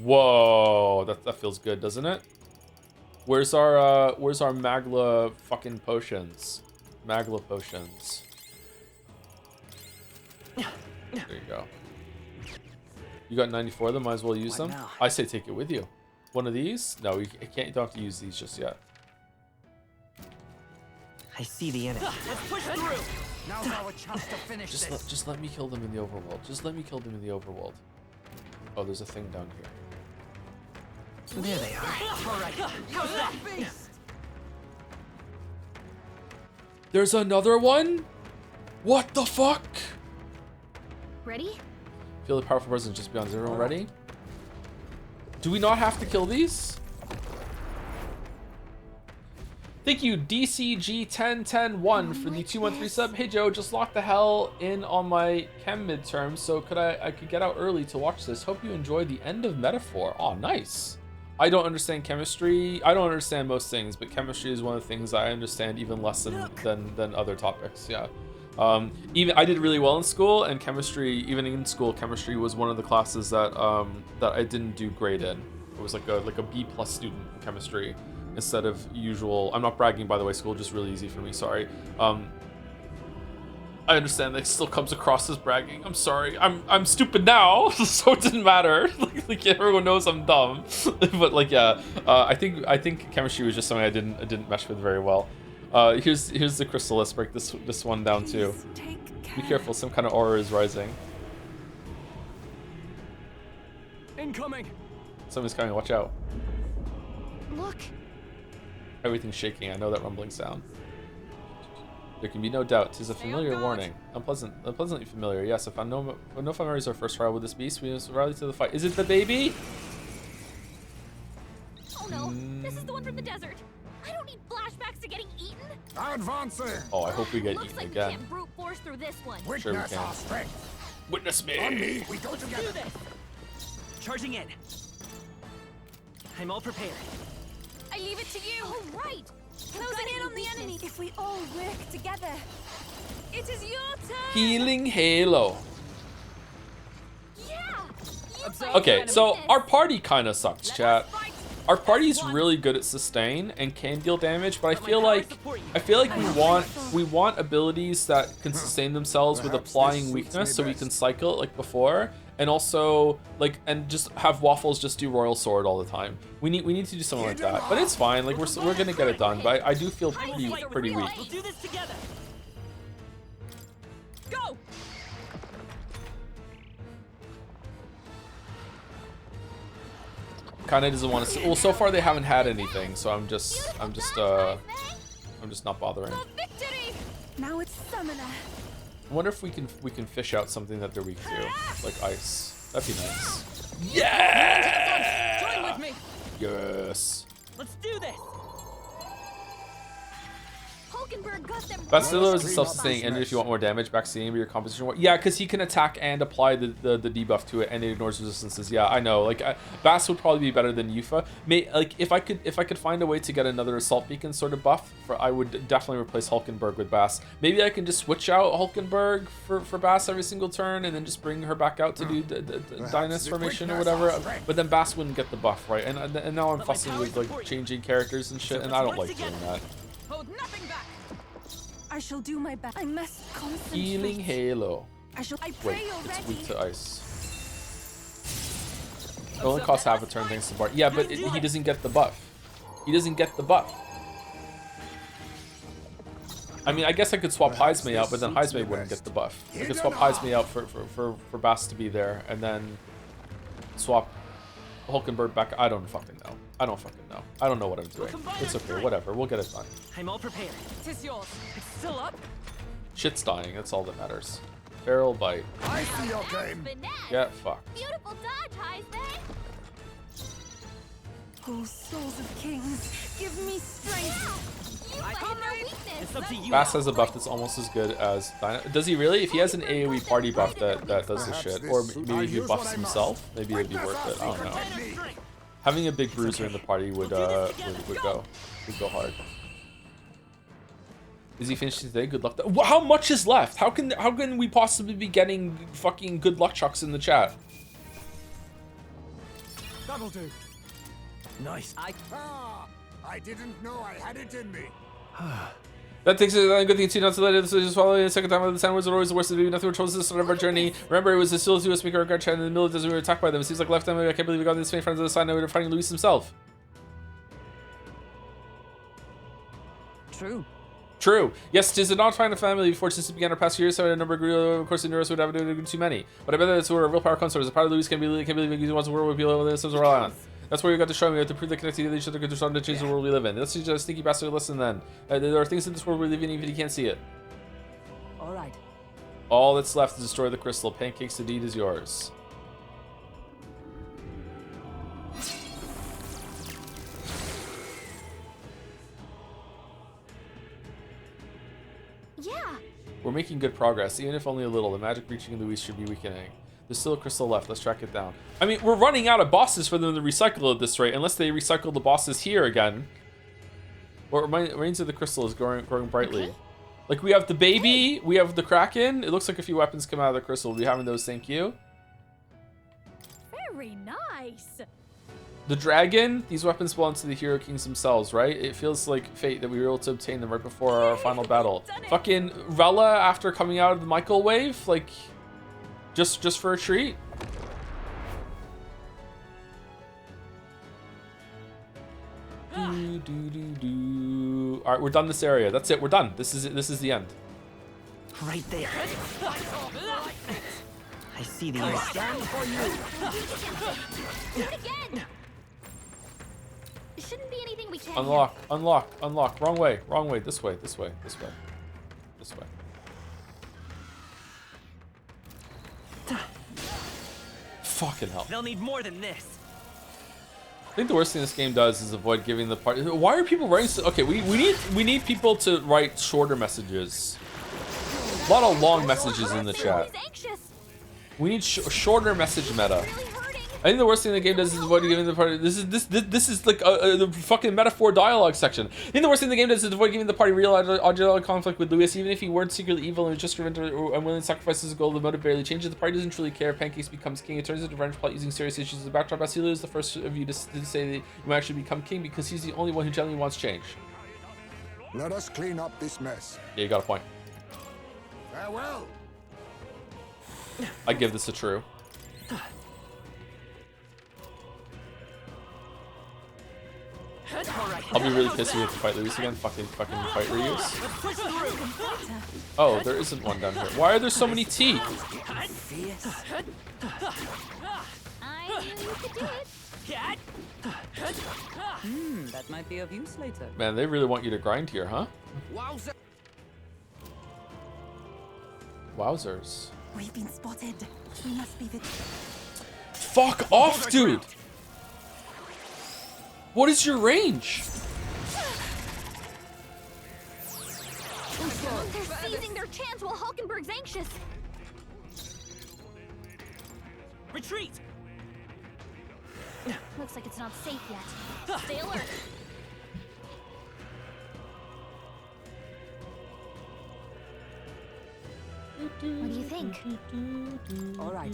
whoa! That feels good, doesn't it? Where's our Magla fucking potions? Magla potions. There you go. You got 94 of them. Might as well use them. I say take it with you. One of these? No, you can't. You don't have to use these just yet. I see the enemy. Let's push through. Now's our chance to finish this. Just let me kill them in the overworld. Just let me kill them in the overworld. Oh, there's a thing down here. There they are. All right. How's that? There's another one? What the fuck? Ready? Feel the powerful presence just beyond zero. Ready? Do we not have to kill these? Thank you, DCG10101 for the 213 sub. Hey Joe, just locked the hell in on my chem midterm, so I could get out early to watch this. Hope you enjoy the end of Metaphor. Oh, nice. I don't understand chemistry. I don't understand most things, but chemistry is one of the things I understand even less than other topics. Yeah. Even I did really well in school, and chemistry, even in school, chemistry was one of the classes that that I didn't do great in. I was like a B+ student in chemistry instead of usual. I'm not bragging, by the way. School just really easy for me. Sorry. I understand that still comes across as bragging. I'm sorry. I'm stupid now, so it didn't matter. Like everyone knows I'm dumb. But like yeah, I think chemistry was just something I didn't mesh with very well. Here's the crystal. Let's break this one down too. Be careful. Some kind of aura is rising. Incoming. Something's coming. Watch out. Look. Everything's shaking. I know that rumbling sound. There can be no doubt. 'Tis a familiar warning. Unpleasantly familiar. Yes, if no familiar is our first trial with this beast, we must rally to the fight. Is it the baby? Oh no, this is the one from the desert. I don't need flashbacks to getting eaten. Advancing. Oh, I hope we get Looks eaten like again. we can't brute force through this one. Sure we can. Witness me. On me, we go together. Charging in. I'm all prepared. I leave it to you. Oh, right. Closing in on the enemy. If we all work together. It is your turn. Healing Halo. Yeah. Okay, so our party kind of sucks, chat. Our party's really good at sustain and can deal damage, but I feel like we want abilities that can sustain themselves with applying weakness, so we can cycle it like before, and also like just have Waffles just do Royal Sword all the time. We need to do something like that, but it's fine. Like we're gonna get it done, but I do feel pretty weak. We'll do this together. Go. Kinda doesn't want to see. Well, so far they haven't had anything, so I'm just not bothering. Now it's Summoner. I wonder if we can fish out something that they're weak to, like ice. That'd be nice. Yeah. Join with me. Yes. Let's do this. Hulkenberg got them. Bastilo is a self-sustaining engine if you want more damage. Back to your composition. Yeah, because he can attack and apply the debuff to it, and it ignores resistances. Yeah, I know. Like Bass would probably be better than Yufa. Like if I could find a way to get another assault beacon sort of buff, I would definitely replace Hulkenberg with Bass. Maybe I can just switch out Hulkenberg for Bass every single turn, and then just bring her back out to do Dynas formation or whatever. But then Bass wouldn't get the buff, right? And now I'm fussing with like changing characters and shit, and I don't like doing that. Hold nothing back. I shall do my best. I must concentrate. Healing Halo. I Wait, pray it's weak to ice. It only costs half a turn thanks to Bart. Yeah, but he doesn't get the buff. He doesn't get the buff. I mean, I guess I could swap Heismay out, but then Heismay wouldn't get the buff. I could swap Heismay out for Bass to be there, and then swap Hulkenberg back. I don't fucking know. I don't fucking know. I don't know what I'm doing. It's okay, whatever. We'll get it done. I'm all prepared. Tis yours. It's still up. Shit's dying. That's all that matters. Feral Bite. I see your game. Get fucked. Beautiful dodge, Heisman. Oh, souls of kings, give me strength. I come right. It's up to you. Bass has a buff that's almost as good as Dyna. Does he really? If he has an AoE party buff that does this shit, or maybe he buffs himself, maybe it'd be worth it. I don't know. Having a big bruiser in the party would go hard. Is he finished today? Good luck. How much is left? How can we possibly be getting fucking good luck chucks in the chat? That'll do. Nice. I didn't know I had it in me. That takes a good thing to not to let it just follow the second time. The sound was always the worst of it. Nothing controls the start of our journey. Remember, it was a still to speaker guard chat in the middle of the desert. We were attacked by them. It seems like left time. I can't believe we got this faint friends on the side. Now we're fighting Luis himself. True. Yes, tis not find a family before since it began our past years. So a number grew. Of course, the Neuros would have too many. But I bet that's where real power comes from. As a part of Luis can believe he wants a world where people live. So rely on. That's where you got to show me. We have to prove the connectivity of each other to change the world we live in. Let's just a sneaky bastard. Listen, then. There are things in this world we live in, even if you can't see it. All right. All that's left is destroy the crystal. Pancakes, the deed is yours. Yeah. We're making good progress, even if only a little. The magic reaching Luis should be weakening. There's still a crystal left. Let's track it down. I mean, we're running out of bosses for them to recycle at this rate, unless they recycle the bosses here again. Or Reigns of the Crystal is growing brightly. Okay. Like, we have the baby, we have the Kraken. It looks like a few weapons come out of the crystal. We'll be having those, thank you. Very nice. The dragon, these weapons belong to the Hero Kings themselves, right? It feels like fate that we were able to obtain them right before our final battle. Fucking Rella, after coming out of the microwave, like, just for a treat. All right, we're done this area. That's it. We're done. This is it. This is the end. Right there. I see the end. Stand for you. Do it again. It shouldn't be anything we can't. Unlock, unlock, unlock. Wrong way, wrong way. This way, this way, this way, this way. Fucking hell. They'll need more than this. I think the worst thing this game does is avoid giving the party. Why are people writing? Okay, we need people to write shorter messages. A lot of long messages in the chat. We need shorter message meta. I think the worst thing the game does is avoid giving the party. This is like the fucking metaphor dialogue section. I think the worst thing the game does is avoid giving the party real ideological conflict with Louis. Even if he weren't secretly evil and was just unwilling to sacrifice his goal, the motive barely changes. The party doesn't truly care. Pancakes becomes king. It turns into revenge plot using serious issues as a backdrop. Basilu is the first of you to say that you might actually become king because he's the only one who genuinely wants change. Let us clean up this mess. Yeah, you got a point. Farewell. I give this a true. I'll be really pissed if we have to fight Louis again. Fucking fight Reuse. Oh, there isn't one down here. Why are there so many teeth? That might be of use later. Man, they really want you to grind here, huh? Wowzers. We've been spotted. We must be the... Fuck off, dude! What is your range? They're seizing their chance while Hulkenberg's anxious. Retreat! Looks like it's not safe yet. Stay alert. What do you think? All right.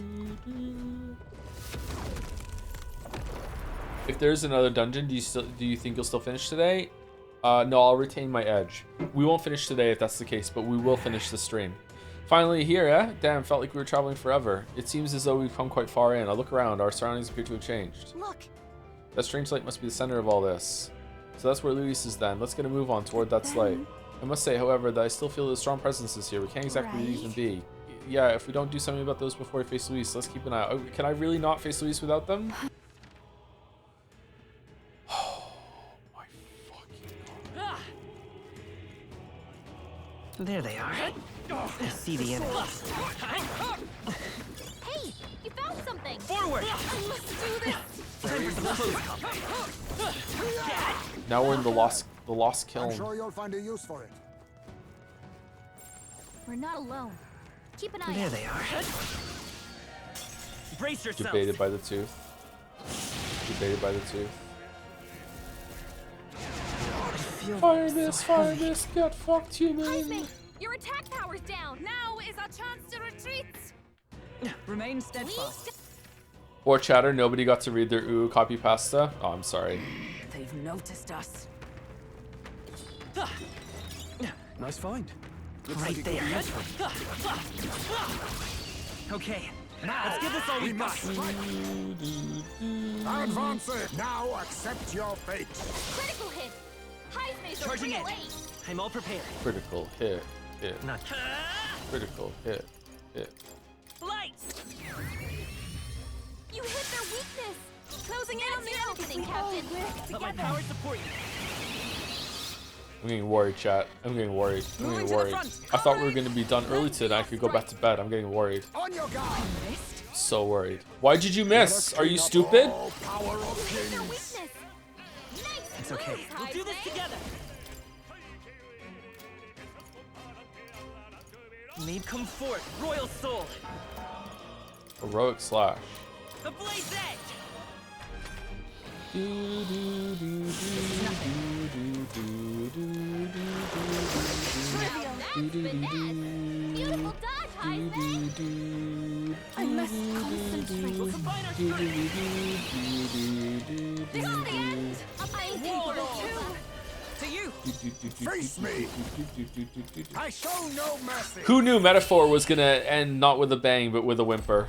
If there's another dungeon, do you think you'll still finish today? No, I'll retain my edge. We won't finish today if that's the case, but we will finish the stream. Finally here, eh? Damn, felt like we were traveling forever. It seems as though we've come quite far in. I look around, our surroundings appear to have changed. Look. That strange light must be the center of all this. So that's where Louis is then. Let's get a move on toward that light. I must say, however, that I still feel a strong presence here. We can't exactly leave them be. Yeah, if we don't do something about those before we face Louis, let's keep an eye out. Oh, can I really not face Louis without them? There they are. I see the enemy. Hey, you found something. Forward. I must do this. Now we're in the lost kiln. I'm sure you'll find a use for it. We're not alone. Keep an eye out. There they are. Brace yourself. Debated by the tooth. Debated by the tooth. Fire this, get fucked, human. Your attack power's down. Now is our chance to retreat. Remain steadfast. Or chatter, nobody got to read their ooh copy pasta. Oh, I'm sorry. They've noticed us. Nice find. Looks right there. Okay, let's give this all we've got. Advance it. Now accept your fate. Critical hit. High's Charging real in. ace. I'm all prepared. Critical hit. Not Critical hit. Light. You hit their weakness. Closing in on the opening, Captain. Let my power support you. I'm getting worried, chat. I'm getting worried. I thought we were going to be done early today. I could go back to bed. I'm getting worried. On your guard. So worried. Why did you miss? Are you stupid? It's okay. We'll do this together. May come forth, royal soul. Heroic slash. The blade's edge. Beautiful dodge, Heisman. I must concentrate. We'll combine our strength. This is the end. To you. Face me. I show no mercy. Who knew Metaphor was gonna end not with a bang, but with a whimper?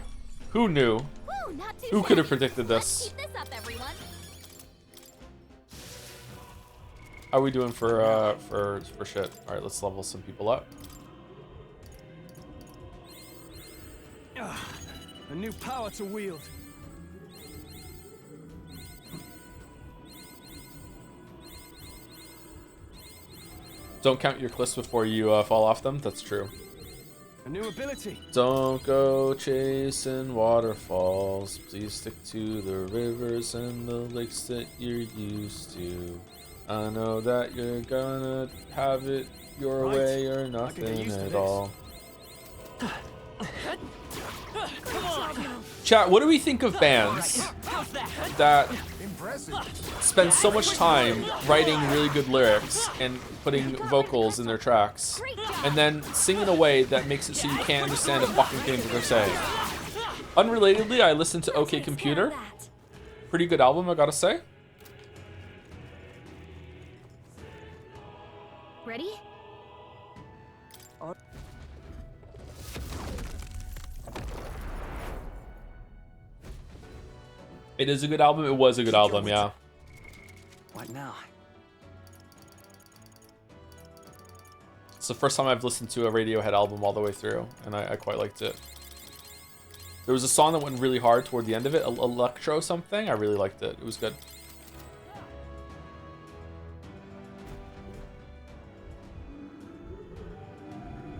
Who knew? Woo, not too Who could have shabby. predicted this? Keep this up, everyone. How are we doing for shit? All right, let's level some people up. A new power to wield. Don't count your cliffs before you fall off them. That's true. A new ability. Don't go chasing waterfalls. Please stick to the rivers and the lakes that you're used to. I know that you're gonna have it your way or nothing at all. Chat, what do we think of bands that spend so much time writing really good lyrics and putting vocals in their tracks and then sing in a way that makes it so you can't understand a fucking thing that they're saying? Unrelatedly, I listened to OK Computer. Pretty good album, I gotta say. Ready? It is a good album. It was a good album, yeah. What now? It's the first time I've listened to a Radiohead album all the way through, and I quite liked it. There was a song that went really hard toward the end of it, Electro something. I really liked it. It was good.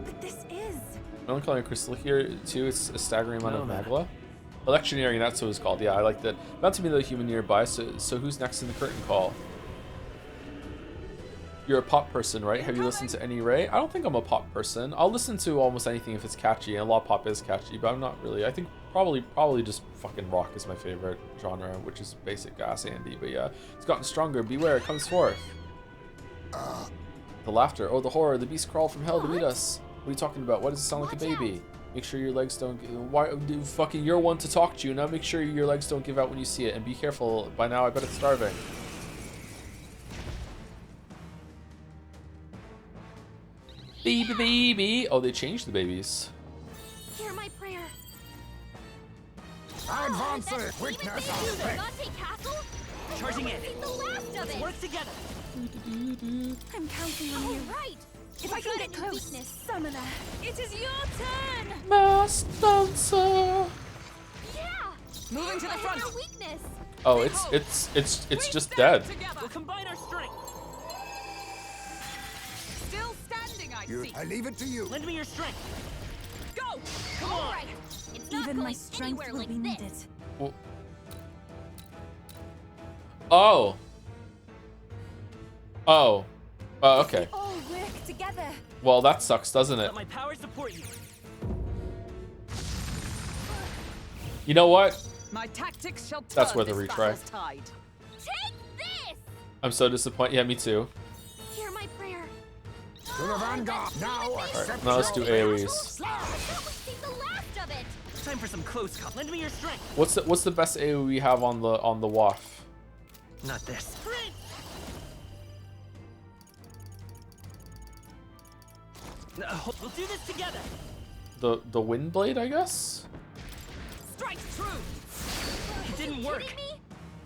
But this is... Melancholy Crystal here, too. It's a staggering amount of Magla. Electioneering, that's what it was called. Yeah, I liked it. About to be the human nearby, so who's next in the curtain call? You're a pop person, right? Have you listened to any Ray? I don't think I'm a pop person. I'll listen to almost anything if it's catchy, and a lot of pop is catchy, but I'm not really. I think probably just fucking rock is my favorite genre, which is basic ass Andy. But yeah, it's gotten stronger. Beware, it comes forth. The laughter. Oh, the horror. The beast crawled from hell to meet us. What are you talking about? Why does it sound like a baby? Make sure your legs don't... Why, fucking, you're one to talk to. Now make sure your legs don't give out when you see it. And be careful. By now, I bet it's starving. Baby, baby. Oh, they changed the babies. Hear my prayer. Advance, weakness, Dante Castle? Charging in. The last of it. Work together. I'm counting on you. Right. If I can get close, Summoner, it is your turn! Mass Dancer. Yeah. Moving to the front. Our weakness. Oh, it's just dead. We'll combine our strength. Still standing, I see. I leave it to you. Lend me your strength. Go! Come on. Right. It's not Even going my strength anywhere will like be this. needed. Oh. Oh. Okay. All work together. Well, that sucks, doesn't it? Let my power support you. You know what? My tactics shall turn That's worth a this retry. battle's tide. Take this. I'm so disappointed. Yeah, me too. Hear my prayer. To the vanguard. Now, Alright, now let's do AoEs. See the last of it. Time for some close call. Lend me your strength. What's the best AoE we have on the WAF? Not this. No, we'll do this together. The wind blade, I guess? Strike true. It didn't work.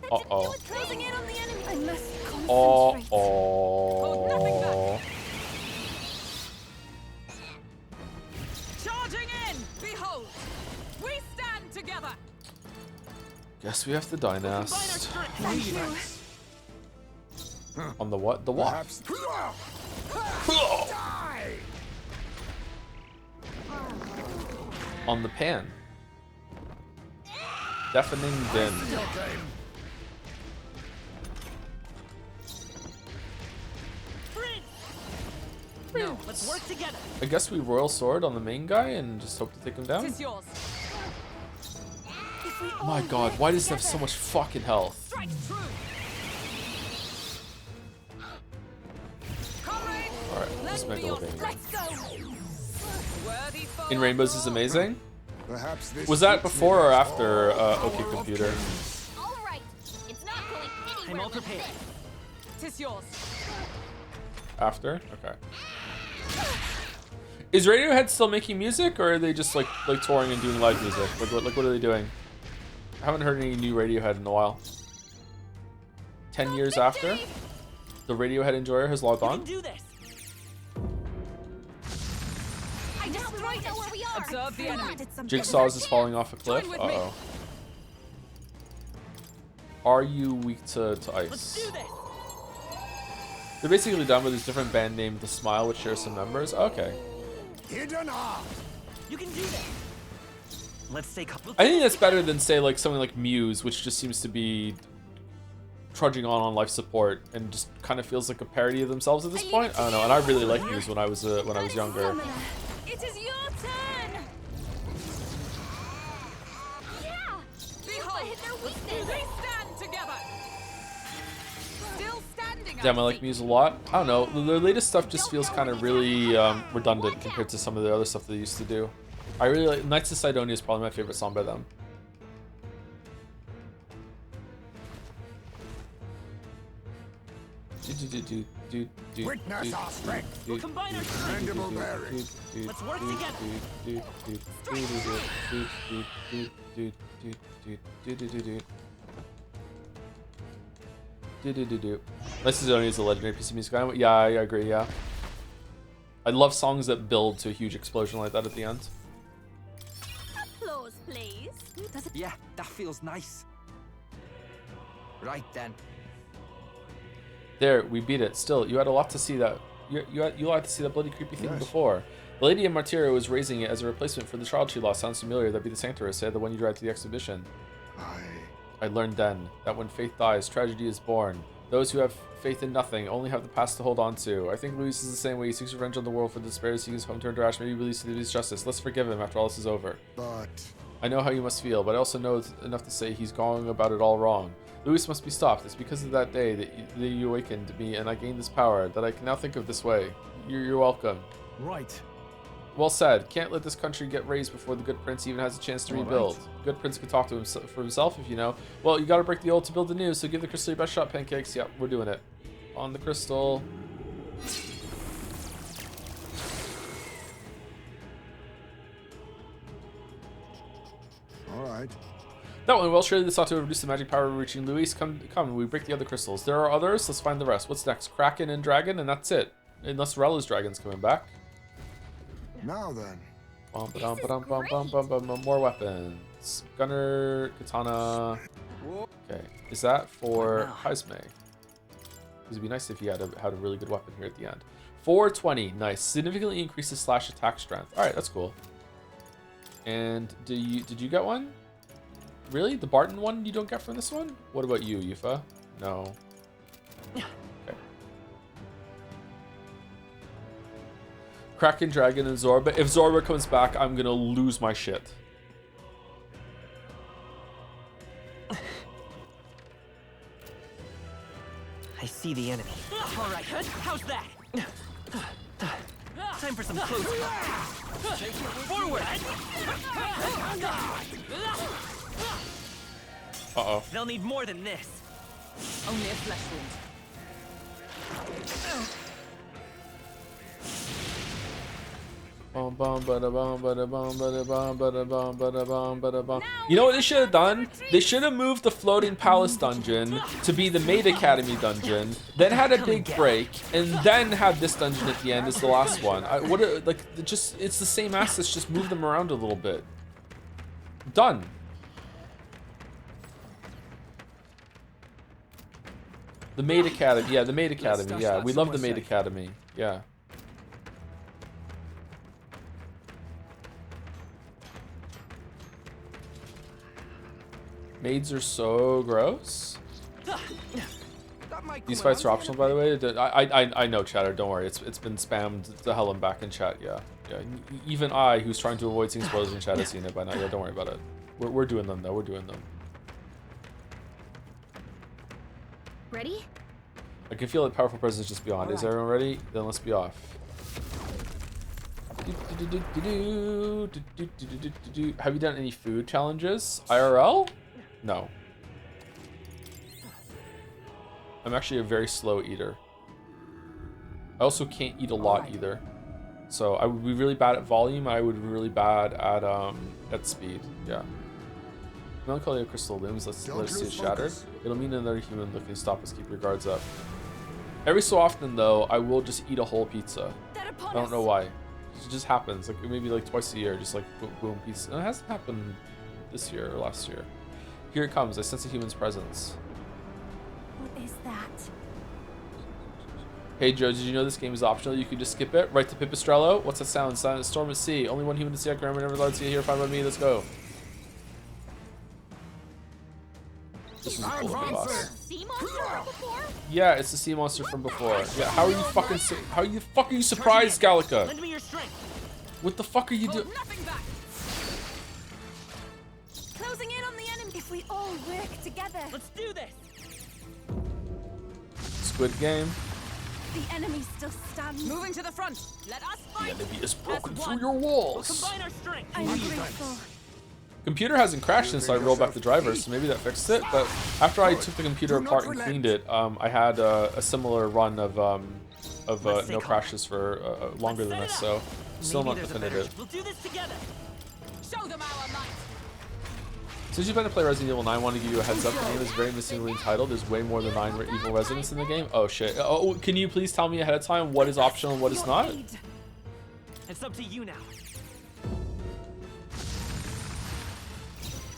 Uh-oh. Closing in on the enemy. I must concentrate. Oh. Charging in. Behold, we stand together. Guess we have to dynast. Thank you. On the what? The WAF. On the pan. Deafening din. No, let's work together. I guess we Royal Sword on the main guy and just hope to take him down. It's yours. My god, why does he have so much fucking health? Strike true. Alright, let's make a living. Let's go. Worthy foe. In Rainbows is amazing. Perhaps this Was that before or after OK Computer? All right. It's not going I'm all prepared. Tis yours. After? Okay. Is Radiohead still making music, or are they just like touring and doing live music? Like what are they doing? I haven't heard any new Radiohead in a while. 10 years after, the Radiohead enjoyer has logged on. Do this. I just right know where we are. Observe the enemy. Jigsaw's is falling off a cliff. Uh-oh. Are you weak to ice? They're basically done with this different band named The Smile, which shares some members. Okay. Hidden art. You can do this. Let's take a I think that's better than, say, like something like Muse, which just seems to be trudging on life support and just kind of feels like a parody of themselves at this point. I don't know. And I really liked Muse when I was younger. It is your turn. Yeah. Behold, hit their weakness. they stand together. Still standing. Damn, I like Muse a lot. I don't know. Their latest stuff just feels kind of really redundant compared to some of the other stuff they used to do. I really like Knights of Sidonia is probably my favorite song by them. Witness our strength. We'll combine our Commendable bearing. Let's work together. Knights of Sidonia is a legendary piece of music. Yeah, I agree, yeah. I love songs that build to a huge explosion like that at the end. Applause, please. Yeah, that feels nice. Right then. There, we beat it. Still, you had a lot to see that. You had to see that bloody creepy thing before. The lady in Martyria was raising it as a replacement for the child she lost. Sounds familiar. That'd be the Sanctorus, the one you dragged to the exhibition. I learned then that when faith dies, tragedy is born. Those who have faith in nothing only have the past to hold on to. I think Luis is the same way. He seeks revenge on the world for the despair, seeks his home turned to ash. Maybe release to his justice. Let's forgive him after all this is over. But I know how you must feel, but I also know enough to say he's going about it all wrong. Luis must be stopped. It's because of that day that you awakened me and I gained this power that I can now think of this way. You're welcome. Right. Well said. Can't let this country get raised before the good prince even has a chance to rebuild. Right. Good prince could talk to himself for himself if you know. Well, you gotta break the old to build the new, so give the crystal your best shot, pancakes. Yep, we're doing it. On the crystal. Alright. That went well. Surely this ought to reduce the magic power reaching Luis. Come, we break the other crystals. There are others. Let's find the rest. What's next? Kraken and dragon, and that's it. Unless Rella's dragon's coming back. Now then. More weapons. Gunner, katana. Okay, is that for Haisme? It'd be nice if he had a really good weapon here at the end. 420, nice. Significantly increases slash attack strength. All right, that's cool. And did you get one? Really? The Barton one you don't get from this one? What about you, Yufa? No. Okay. Kraken, Dragon, and Zorba. If Zorba comes back, I'm gonna lose my shit. I see the enemy. All right, how's that? Time for some close forward. Uh-oh. They'll need more than this. Only a flesh wound. You know what they should have done? They should have moved the floating palace dungeon to be the Maid Academy dungeon, then had a big break, and then had this dungeon at the end as the last one. It's the same assets, just move them around a little bit. Done. The Maid Academy, yeah, the Maid Academy, yeah. We love the Maid Academy, yeah. Maids are so gross. These fights are optional, by the way. I know, chatter. Don't worry. It's been spammed to hell and back in chat. Yeah. Even I, who's trying to avoid seeing spoilers in chat, has seen it by now. Yeah, don't worry about it. We're doing them though. We're doing them. Ready? I can feel that powerful presence just beyond. Is everyone ready? Then let's be off. Have you done any food challenges? IRL? No. Okay. Kraken, Dragon, and Zorba. If Zorba comes back, I'm gonna lose my shit. Only a flesh wound. These fights are optional, by the way. I can feel that powerful presence just beyond. Is everyone ready? Then let's be off. Have you done any food challenges? IRL? No. I'm actually a very slow eater. I also can't eat a lot either. So I would be really bad at volume. I would be really bad at speed. Yeah. Melancholia crystal looms. Let's see it shattered. It'll mean another human looking to stop us. Keep your guards up. Every so often though, I will just eat a whole pizza. I don't know why. It just happens. Like maybe like twice a year, just like boom pizza. And it hasn't happened this year or last year. Here it comes. I sense a human's presence. What is that? Hey Joe, did you know this game is optional? You can just skip it. Right to Pipistrello. What's that sound? Silent storm at sea. Only one human to see. I can remember never allowed to see it here. Fine by me. Let's go. This is a cool boss. Yeah, it's the sea monster from before. Yeah, how are you fucking surprised, Gallica? Lend me your strength. What the fuck are you doing? Closing in on the enemy. If we all work together. Let's do this. Squid Game. The enemy still stands. Moving to the front. Let us fight. The enemy is broken through your walls. Combine our strength. I'm grateful. Computer hasn't crashed since I rolled back the drivers, so maybe that fixed it. But after I took the computer apart and cleaned it, I had a similar run of no crashes for longer than this, so still not definitive. We'll do this together. Show them our might. Since you've been to play Resident Evil 9, I want to give you a heads up. The game is very missingly entitled. There's way more than 9 evil residents in the game. Oh shit. Oh, can you please tell me ahead of time what is optional and what is not? It's up to you now.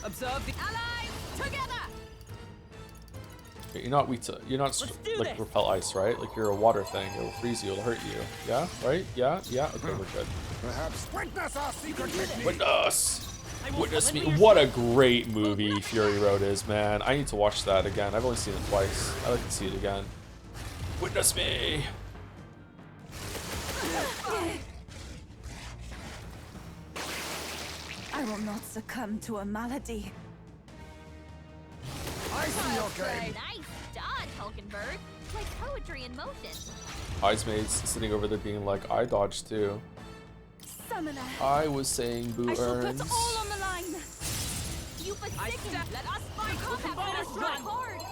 Observe the allies together. You're not weak to, you're not like repel ice, right? Like you're a water thing. It'll freeze you. It'll hurt you. Yeah, right? Yeah, yeah. Okay, we're good. Perhaps witness our secret technique. Witness. Witness me. What a great movie Fury Road is, man. I need to watch that again. I've only seen it twice. I like to see it again. Witness me. I will not succumb to a malady. I see your game. Nice dodge, Hulkenberg. Like poetry in motion. Eyesmaid's sitting over there being like, I dodged too. Summoner. I was saying Boo I shall earns. put all on the line. You forsaken. Let us fight. Combine our strength. Hard.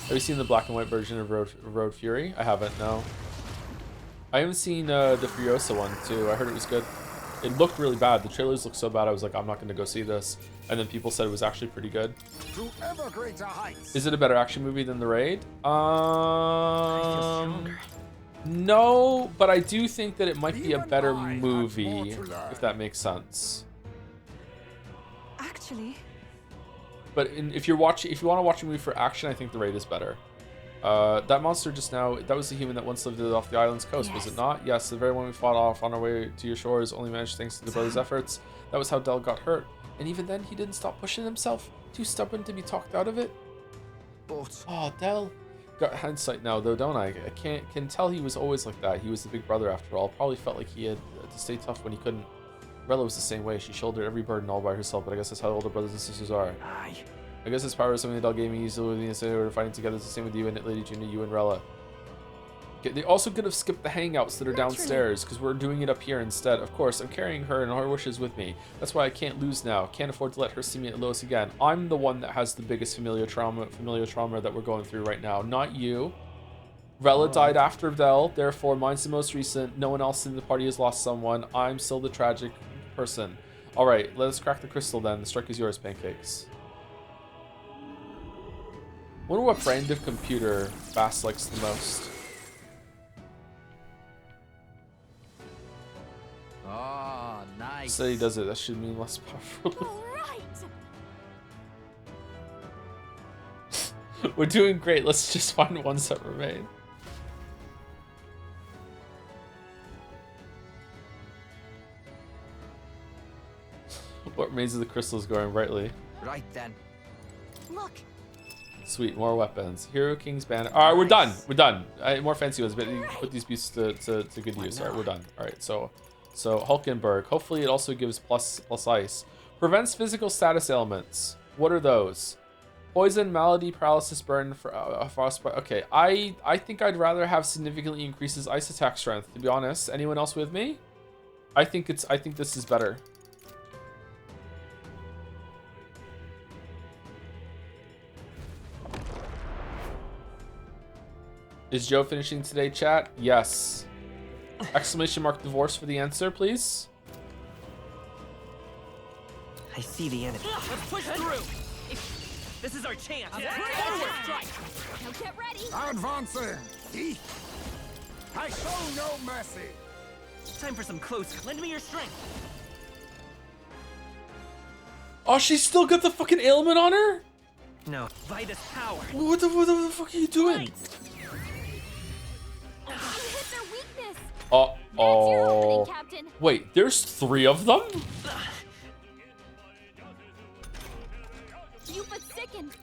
Have you seen the black and white version of Road Fury? I haven't, no. I haven't seen the Furiosa one too. I heard it was good. It looked really bad. The trailers looked so bad. I was like, I'm not going to go see this. And then people said it was actually pretty good. To ever greater heights. Is it a better action movie than The Raid? No, but I do think that it might be a better movie, if that makes sense. Actually. But if you want to watch a movie for action, I think The Raid is better. That monster just now, that was the human that once lived off the island's coast, was it not? Yes, the very one we fought off on our way to your shores only managed thanks to the brothers' efforts. That was how Del got hurt. And even then, he didn't stop pushing himself. Too stubborn to be talked out of it. But... Oh, Del. Got hindsight now, though, don't I? I can tell he was always like that. He was the big brother after all. Probably felt like he had to stay tough when he couldn't. Rella was the same way. She shouldered every burden all by herself, but I guess that's how older brothers and sisters are. Aye. I guess this power is something that Del gave me. He's living in the fighting together. It's the same with you and Lady Gina, you and Rella. They also could have skipped the hangouts that are downstairs because we're doing it up here instead. Of course, I'm carrying her and her wishes with me. That's why I can't lose now. Can't afford to let her see me at Lois again. I'm the one that has the biggest familial trauma that we're going through right now, not you. Rella died after Del, therefore mine's the most recent. No one else in the party has lost someone. I'm still the tragic person. All right, let us crack the crystal then. The strike is yours, pancakes. Wonder what brand of computer Bass likes the most. Oh, nice. Say he does it. That should mean less powerful. We're doing great. Let's just find ones that remain. What remains of the crystal is going brightly. Right then. Look. Sweet, more weapons. Hero King's banner. All right, we're done. We're done. More fancy ones, but you put these pieces to good use. All right, we're done. All right, so Hulkenberg. Hopefully, it also gives plus ice. Prevents physical status ailments. What are those? Poison, malady, paralysis, burn, frostbite. Okay, I think I'd rather have significantly increases ice attack strength. To be honest, anyone else with me? I think this is better. Is Joe finishing today, chat? Yes. Exclamation mark divorce for the answer, please. I see the enemy. Let's push through. This is our chance. Forward strike. Now get ready. Advancing. I show no mercy. Time for some close. Lend me your strength. Oh, she's still got the fucking ailment on her? No. Vitus power. What the fuck are you doing? You hit their weakness. Oh. Captain. Wait, there's 3 of them? You but sickened.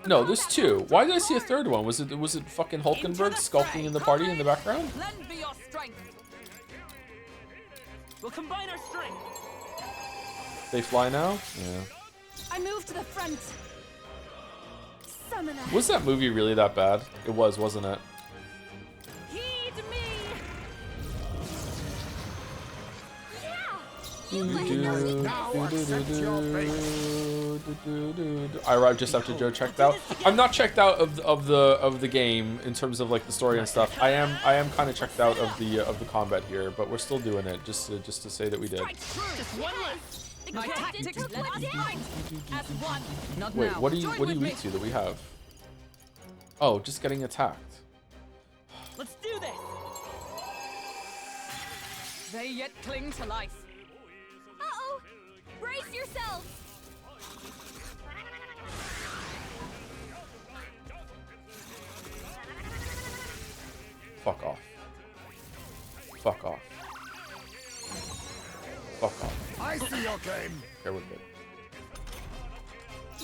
No, there's 2. Why did I see a third one? Was it fucking Hulkenberg skulking in the party in the background? Lend me your strength. We'll combine our strength. They fly now? Yeah. I move to the front. Summoner. Was that movie really that bad? It was, wasn't it? Heed me. I arrived just after Joe checked out. I'm not checked out of the game in terms of like the story and stuff. I am kind of checked out of the combat here, but we're still doing it just to say that we did. Just one left. My tactics let us fight as one. Not Wait, now. what are you weak to that we have? Oh, just getting attacked. Let's do this. They yet cling to life. Uh-oh. Brace yourselves. Fuck off. Fuck off. Fuck off. I see your game. Okay, we're good.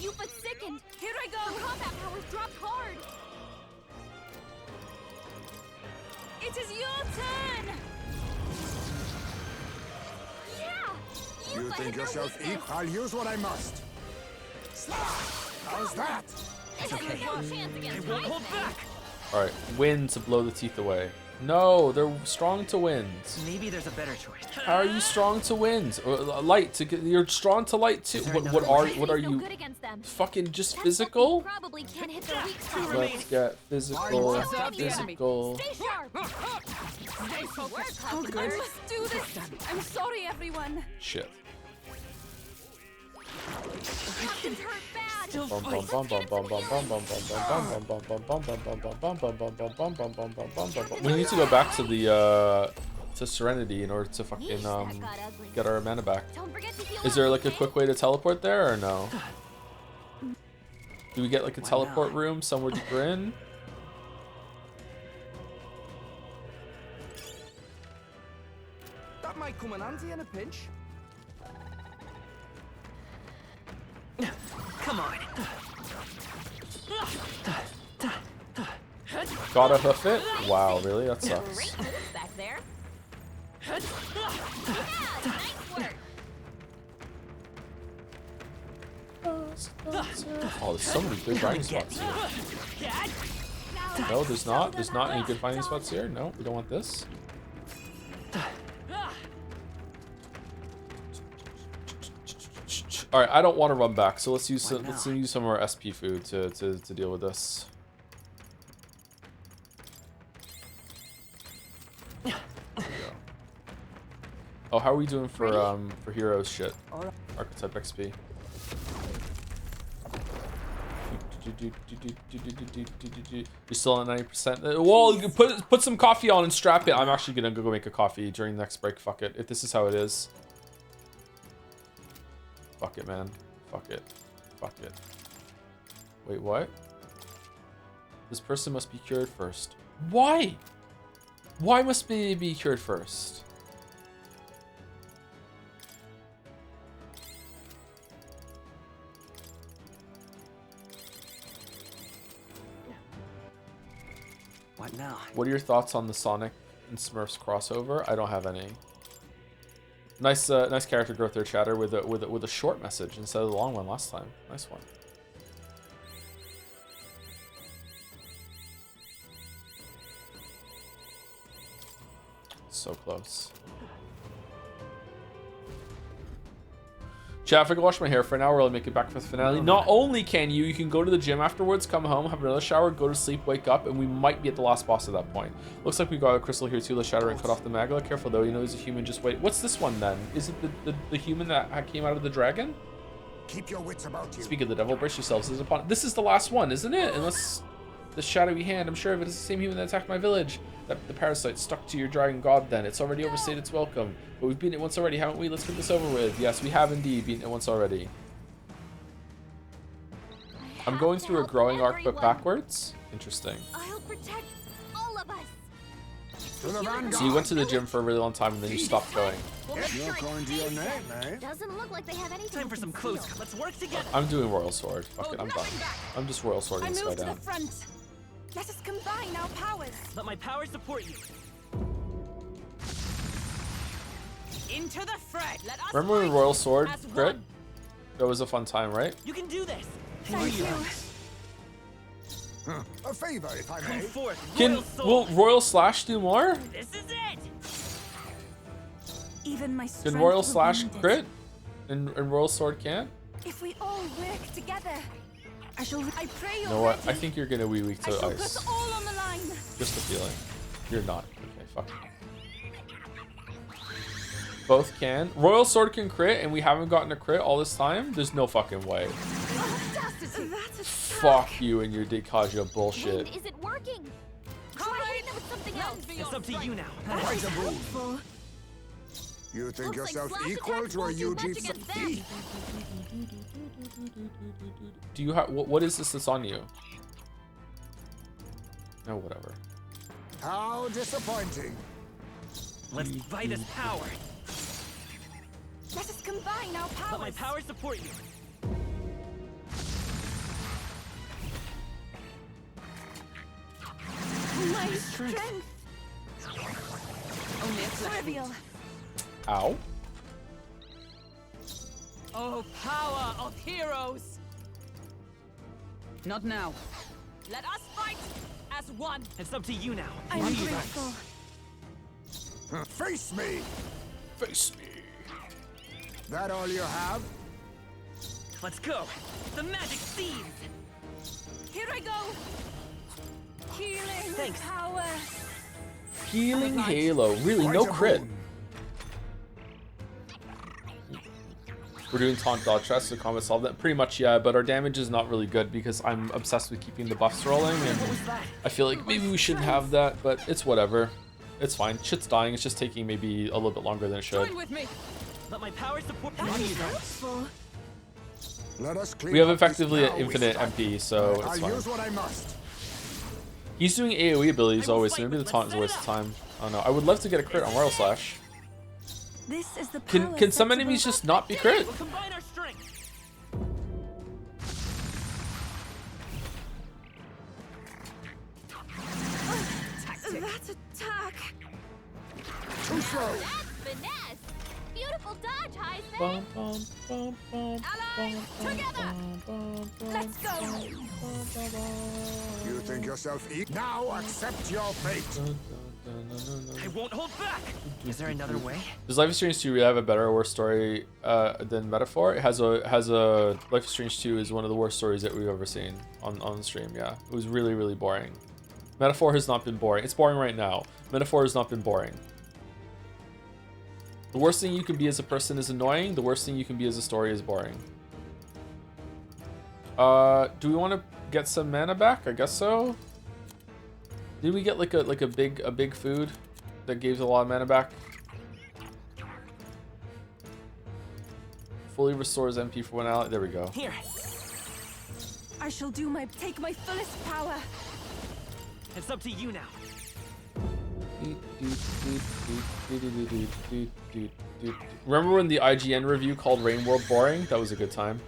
You but sickened. Here I go. The combat powers dropped hard. It is your turn. Yeah. You think yourself equal? I'll use what I must. How's that? It's okay. Chance against Won't hold back. Alright, wind to blow the teeth away. No, they're strong to winds. Maybe there's a better choice. How are you strong to winds? Or light to get? You're strong to light too. What are you? Fucking just physical? Probably can't hit their weak spot. Let's get physical. Physical. Stay sharp. Stay focused. I must do this. I'm sorry, everyone. Shit. Captain's hurt bad. We need to go back to the to Serenity in order to fucking get our mana back. Is there like a quick way to teleport there or no? Do we get like a teleport room somewhere deeper in? That might come in handy in a pinch. Come on. Gotta hoof it? Wow, really? That sucks. Back there. Yeah, nice work. Oh, there's so many good finding spots here. No, there's not. There's not any good finding spots here. No, we don't want this. All right, I don't want to run back, so let's use some of our SP food to deal with this. There we go. Oh, how are we doing for heroes shit? Archetype XP. You're still at 90%. Well, you can put some coffee on and strap it. I'm actually gonna go make a coffee during the next break. Fuck it. If this is how it is. Fuck it, man. Fuck it. Fuck it. Wait, what? This person must be cured first. Why? Why must they be cured first? What now? What are your thoughts on the Sonic and Smurfs crossover? I don't have any. Nice, nice character growth there, Chatter, with a short message instead of the long one last time. Nice one. So close. Chat, if I can wash my hair for an hour, I'll make it back for the finale. Not only can you can go to the gym afterwards, come home, have another shower, go to sleep, wake up, and we might be at the last boss at that point. Looks like we got a crystal here too. Let's shatter and cut off the magla. Careful though, you know he's a human. Just wait. What's this one then? Is it the human that came out of the dragon? Keep your wits about you. Speak of the devil, brace yourselves. This is the last one, isn't it? Unless the shadowy hand, I'm sure of it, is the same human that attacked my village. The parasite stuck to your dragon god then. It's already overstayed its welcome. But we've beaten it once already, haven't we? Let's get this over with. Yes, we have indeed beaten it once already. I'm going through a growing arc, but backwards. Interesting. I'll protect all of us. So you went to the gym for a really long time and then you stopped going. You're going to your name, eh? Doesn't look like they have anything. Time for some close. Let's work together. I'm doing Royal Sword. Fuck it, I'm done. I'm just Royal Swording this guy down. Front. Let us combine our powers. Let my power support you. Into the fray. Let us Remember when Royal Sword as crit? one. That was a fun time, right? You can do this. Thank you. A favor, if I Come may. forth. Will Royal Slash do more? This is it. Even my Can strength Royal will Slash wound it. crit? And Royal Sword can't? If we all work together, I pray You know what? I think you're gonna be weak I to shall ice. put all on the line. Just a feeling. You're not. Okay, fuck. Both can. Royal Sword can crit, and we haven't gotten a crit all this time? There's no fucking way. Fuck you and your Dekajia bullshit. Is it working? Try hitting it with something else. It's up to you now. Quite a move. You think yourself equal to a Yuji? Do you have what is this that's on you? No, whatever. How disappointing. Let's fight as power. Let us combine our powers. Let my power support you. My strength. Only a Trivial. Ow. Oh, power of heroes! Not now. Let us fight as one. It's up to you now. I'm grateful. Face me. Face me. That all you have? Let's go. The magic seeds. Here I go. Healing Thanks. power. Healing Halo. Really, no crit. We're doing taunt dodge stress to combat solve that. Pretty much, yeah, but our damage is not really good because I'm obsessed with keeping the buffs rolling, and I feel like maybe we shouldn't have that, but it's whatever. It's fine. Shit's dying. It's just taking maybe a little bit longer than it should. Join with me. Let my power support That is helpful. Let us clean We have up this effectively now, an infinite MP, so it's I'll use fine. what I must. He's doing AoE abilities always, so maybe the taunt is a waste of time. I don't know. I would love to get a crit on Royal Slash. This is the Can some enemies just not be crit? We'll combine our strength. That attack. Too slow. That's finesse. Beautiful dodge, Heisman. Bum, bum, bum, bum, Allies, together. Let's go. You think yourself equal? Now accept your fate. I won't hold back. Is there another way? Does Life is Strange 2 really have a better or worse story than Metaphor? It has a Life is Strange 2 is one of the worst stories that we've ever seen on the stream. Yeah, it was really, really boring. Metaphor has not been boring. It's boring right now. Metaphor has not been boring. The worst thing you can be as a person is annoying. The worst thing you can be as a story is boring. Do we want to get some mana back? I guess so. Did we get like a big food that gave a lot of mana back? Fully restores MP for 1 ally. There we go. Here. I shall take my fullest power. It's up to you now. Remember when the IGN review called Rain World boring? That was a good time.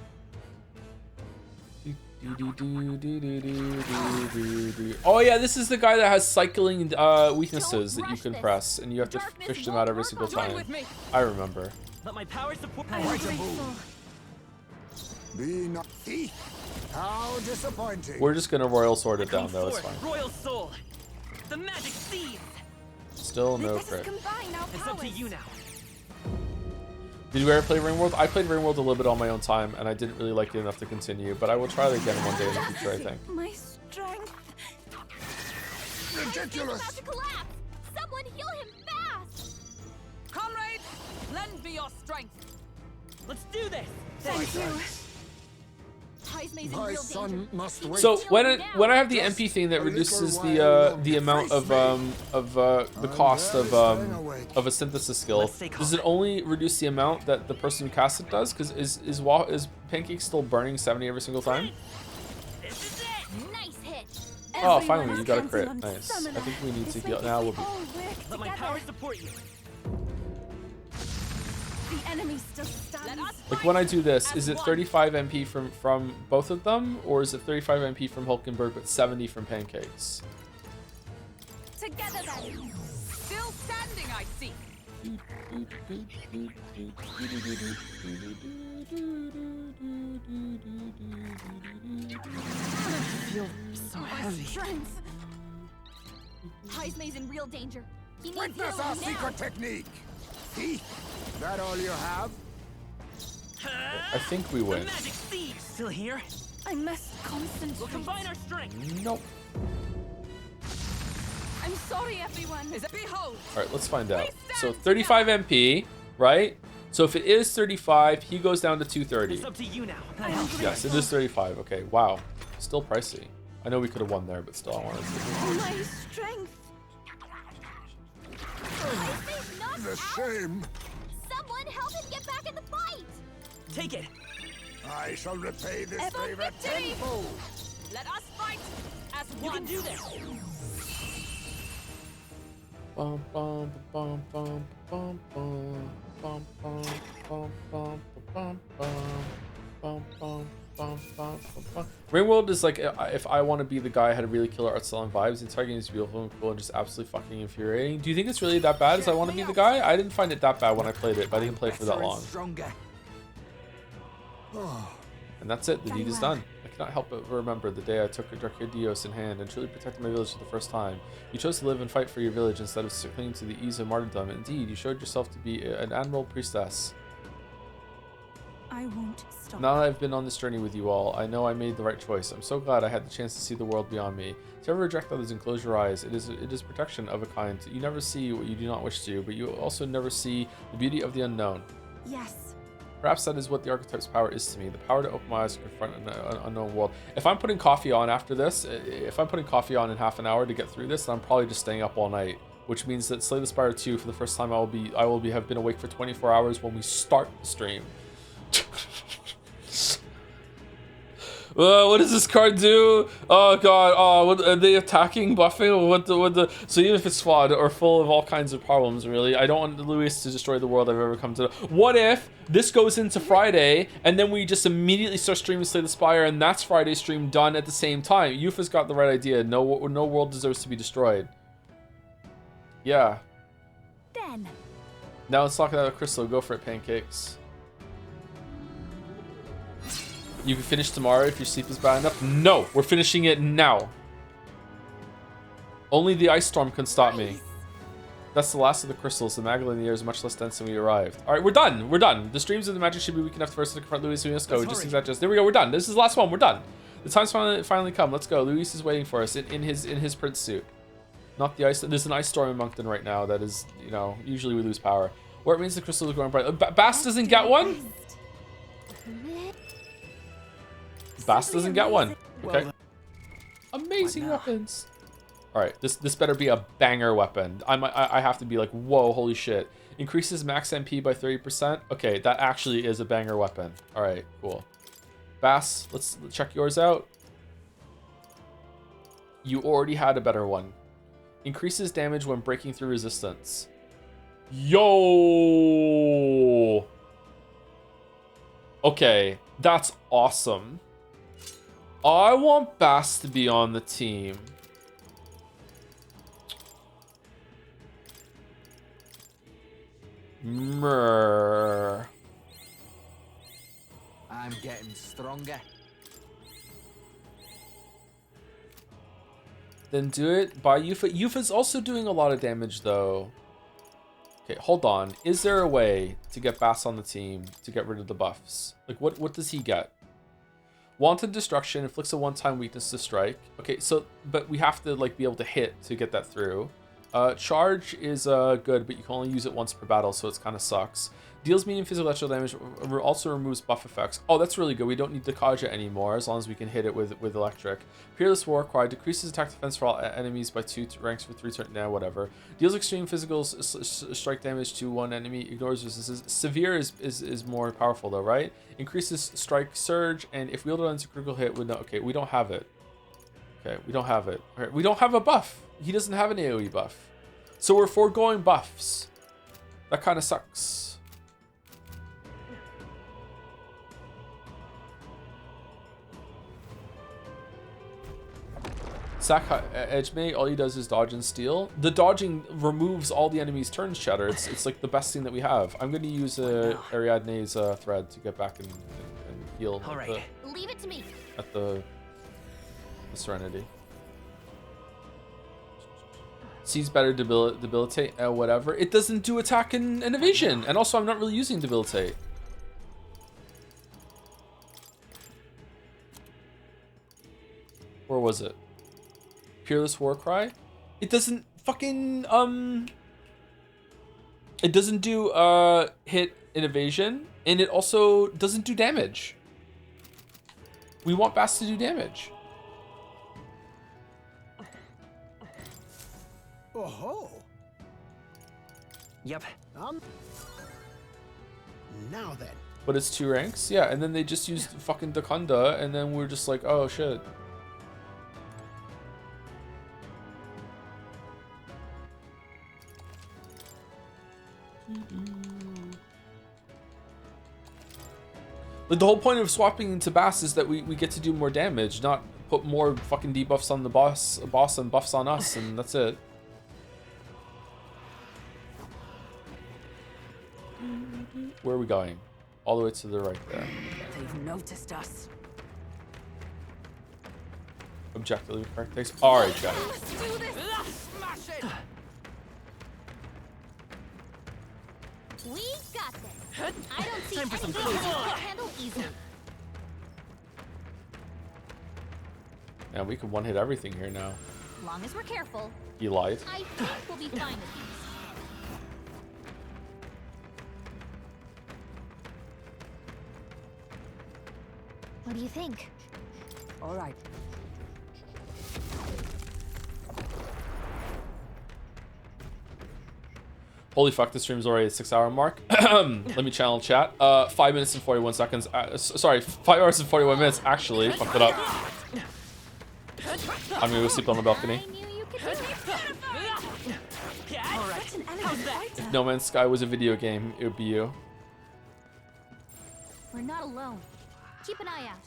Oh yeah, this is the guy that has cycling weaknesses that you can press, and you have to fish them out every single time. I remember. Let my power support. Be not. How disappointing. We're just gonna Royal Sword it down though, it's fine. Royal Soul. The magic seeds. Still no crit. It's up to you now. Did you ever play Ringworld? I played Ringworld a little bit on my own time, and I didn't really like it enough to continue, but I will try it again one day in the future, I think. My strength. Ridiculous! About to collapse. Someone heal him fast. Comrades, lend me your strength. Let's do this. Thank you. Heismay's in My real son danger. must wait. So when I have the MP thing that reduces the amount of the cost of a synthesis skill, does it only reduce the amount that the person who casts it does? Because is Pancake still burning 70 every single time? Nice hit. Oh, finally, you got a crit. Nice. I think we need to heal. Now we'll be. Let my power support you. The enemy still stands. Like when I do this, is it 35 MP from both of them, or is it 35 MP from Hulkenberg but 70 from Pancakes? Together then. Still standing, I see. I feel so heavy. Strength. Heismay's in real danger. He needs Witness healing our now. secret technique. See? That all you have? I think we win. The magic seed still here. I must concentrate. We'll combine our strength. Nope. I'm sorry, everyone. Behold. All right, let's find out. So 35 MP, right? So if it is 35, he goes down to 230. It's up to you now. Yes, it is 35. Okay, wow. Still pricey. I know we could have won there, but still, I wanted to. My strength. Heismay's knocked The out. shame. Someone help him get back in the fight. Take it. I shall repay this For favor victory. tenfold. Let us fight as You one. can do this. Bum, bum, bum, bum, bum, bum, bum, bum, bum, bum, bum, bum, bum, bum, bum, bum. Ringworld is like if I want to be the guy who had really killer art style and vibes. The entire game is beautiful and cool and just absolutely fucking infuriating. Do you think it's really that bad as I want to be the guy? I didn't find it that bad when I played it, but I didn't play it for that long. And that's it. The deed is done. I cannot help but remember the day I took Drakidios in hand and truly protected my village for the first time. You chose to live and fight for your village instead of clinging to the ease of martyrdom. Indeed, you showed yourself to be an admirable priestess. I won't stop. Now that I've been on this journey with you all, I know I made the right choice. I'm so glad I had the chance to see the world beyond me. To ever reject others and close your eyes, it is protection of a kind. You never see what you do not wish to, but you also never see the beauty of the unknown. Yes. Perhaps that is what the archetype's power is to me, the power to open my eyes to confront an unknown world. If I'm putting coffee on after this, if I'm putting coffee on in half an hour to get through this, then I'm probably just staying up all night, which means that Slay the Spire 2 for the first time I have been awake for 24 hours when we start the stream. What does this card do? Oh god, oh, what, are they attacking, buffing? What the? So even if it's flawed or full of all kinds of problems, really, I don't want Luis to destroy the world I've ever come to. What if this goes into Friday and then we just immediately start streaming Slay the Spire and that's Friday's stream done at the same time? Yufa's got the right idea. No world deserves to be destroyed. Yeah. Then. Now let's talk about Crystal. Go for it, Pancakes. You can finish tomorrow if your sleep is bad enough. No, we're finishing it now. Only the ice storm can stop me. That's the last of the crystals. The magma in the air is much less dense than we arrived. All right, we're done. We're done. The streams of the magic should be weak enough first to confront Luis. We must go. Just that. Just there we go. We're done. This is the last one. We're done. The time's finally come. Let's go. Luis is waiting for us in his prince suit. Not the ice. There's an ice storm in Moncton right now. That is, you know, usually we lose power. Or it means the crystal is growing bright. Bass doesn't get one. Bass doesn't get one. Okay. Amazing weapons. All right, this better be a banger weapon. I have to be like, whoa, holy shit. Increases max MP by 30%. Okay, that actually is a banger weapon. All right, cool. Bass, let's check yours out. You already had a better one. Increases damage when breaking through resistance. Yo. Okay, that's awesome. I want Bass to be on the team. Mrrr. I'm getting stronger. Then do it by Yufa. Yufa's also doing a lot of damage though. Okay, hold on. Is there a way to get Bass on the team to get rid of the buffs? Like, what does he get? Wanton Destruction inflicts a one-time weakness to strike. Okay, so, but we have to, like, be able to hit to get that through. Charge is good, but you can only use it once per battle, so it kind of sucks. Deals medium physical electrical damage, also removes buff effects. Oh, that's really good. We don't need the Kaja anymore, as long as we can hit it with electric. Peerless Warcry decreases attack defense for all enemies by 2 ranks for 3 turns. Nah, whatever. Deals extreme physical strike damage to one enemy. Ignores resistance. Severe is more powerful though, right? Increases strike surge, and if wielded on a critical hit, would not. Okay, we don't have it. Okay, we don't have it. Okay, we don't have a buff. He doesn't have an AoE buff, so we're foregoing buffs. That kind of sucks. Sack Edge May, all he does is dodge and steal. The dodging removes all the enemy's turns, Chatter. It's like the best thing that we have. I'm going to use Ariadne's thread to get back and heal. All right. Leave it to me. At the Serenity. Sees better debilitate, whatever. It doesn't do attack and evasion. And also, I'm not really using debilitate. Where was it? Peerless Warcry. It doesn't fucking it doesn't do hit and evasion, and it also doesn't do damage. We want Bass to do damage. Oh. Yep. Now then. But it's 2 ranks, yeah, and then they just used fucking Dakunda, and then we're just like, oh shit. Like, the whole point of swapping into Bass is that we get to do more damage, not put more fucking debuffs on the boss and buffs on us, and that's it. Where are we going? All the way to the right there. They've noticed us. Objectively correct. Thanks. Alright, Jack. Let's do this! Smash it! We've got this. I don't see anything you can't handle easily. Yeah, we can one-hit everything here now. As long as we're careful. He lied. I think we'll be fine with these. What do you think? All right. Holy fuck, this stream's already at 6-hour mark. Let me channel chat. 5 minutes and 41 seconds. Sorry, 5 hours and 41 minutes. Actually, fucked it up. I'm gonna go sleep on the balcony. If No Man's Sky was a video game, it would be you. We're not alone. Keep an eye out.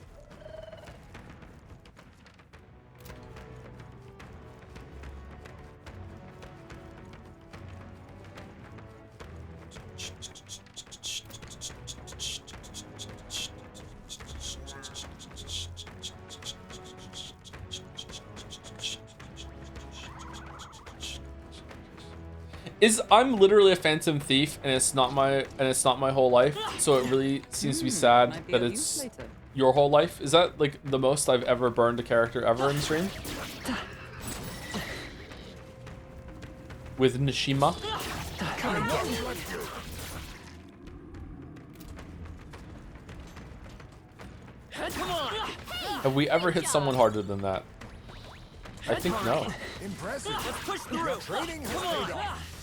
I'm literally a phantom thief, and it's not my whole life, so it really seems to be sad that it's your whole life. Is that like the most I've ever burned a character ever in stream? With Nishima? Have we ever hit someone harder than that? I think no. Impressive. Let's push through. Training has paid off.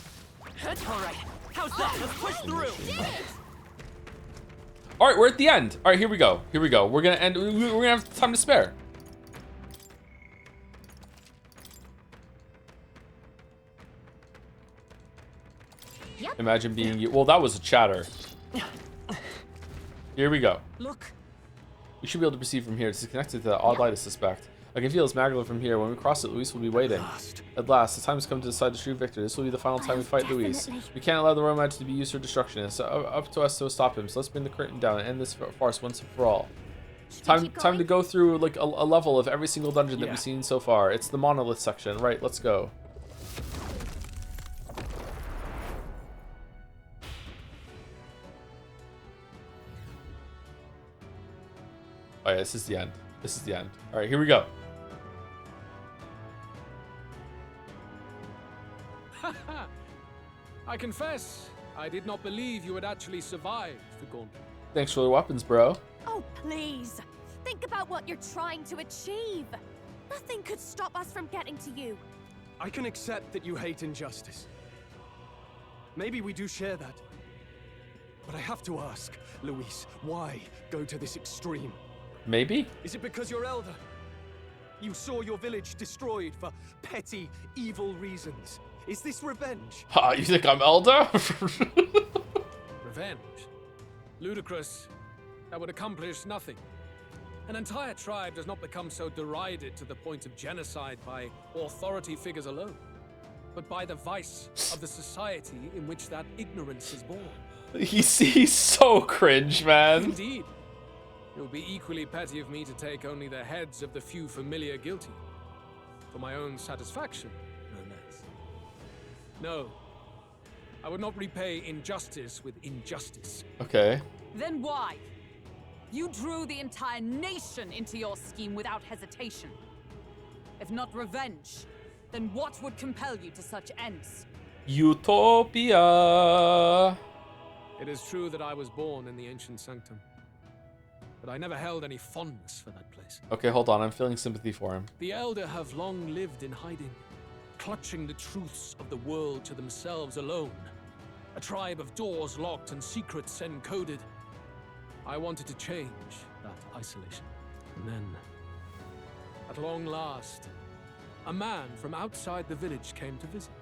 All right. How's that? Let's push through. All right, we're at the end. All right, here we go. Here we go. We're gonna end. We're gonna have time to spare. Yep. Imagine being you. Well, that was a chatter. Here we go. Look. We should be able to proceed from here. This is connected to the odd light I suspect. I can feel its magma from here. When we cross it, Luis will be waiting. At last, the time has come to decide the true victor. This will be the final time we fight Luis. We can't allow the royal magic to be used for destruction. It's up to us to stop him. So let's bring the curtain down and end this farce once and for all. Time to go through like a level of every single dungeon that we've seen so far. It's the monolith section. Right, let's go. Oh yeah, this is the end. This is the end. All right, here we go. I confess, I did not believe you would actually survive the gauntlet. Thanks for the weapons, bro. Oh, please. Think about what you're trying to achieve. Nothing could stop us from getting to you. I can accept that you hate injustice. Maybe we do share that. But I have to ask, Luis, why go to this extreme? Maybe? Is it because you're elder? You saw your village destroyed for petty, evil reasons. Is this revenge? Ha, you think I'm elder? Revenge? Ludicrous. That would accomplish nothing. An entire tribe does not become so derided to the point of genocide by authority figures alone, but by the vice of the society in which that ignorance is born. He's so cringe, man. Indeed. It would be equally petty of me to take only the heads of the few familiar guilty. For my own satisfaction, no less. No. I would not repay injustice with injustice. Okay. Then why? You drew the entire nation into your scheme without hesitation. If not revenge, then what would compel you to such ends? Utopia. It is true that I was born in the ancient sanctum, but I never held any fondness for that place. Okay, hold on. I'm feeling sympathy for him. The Elder have long lived in hiding, clutching the truths of the world to themselves alone. A tribe of doors locked and secrets encoded. I wanted to change that isolation. And then, at long last, a man from outside the village came to visit.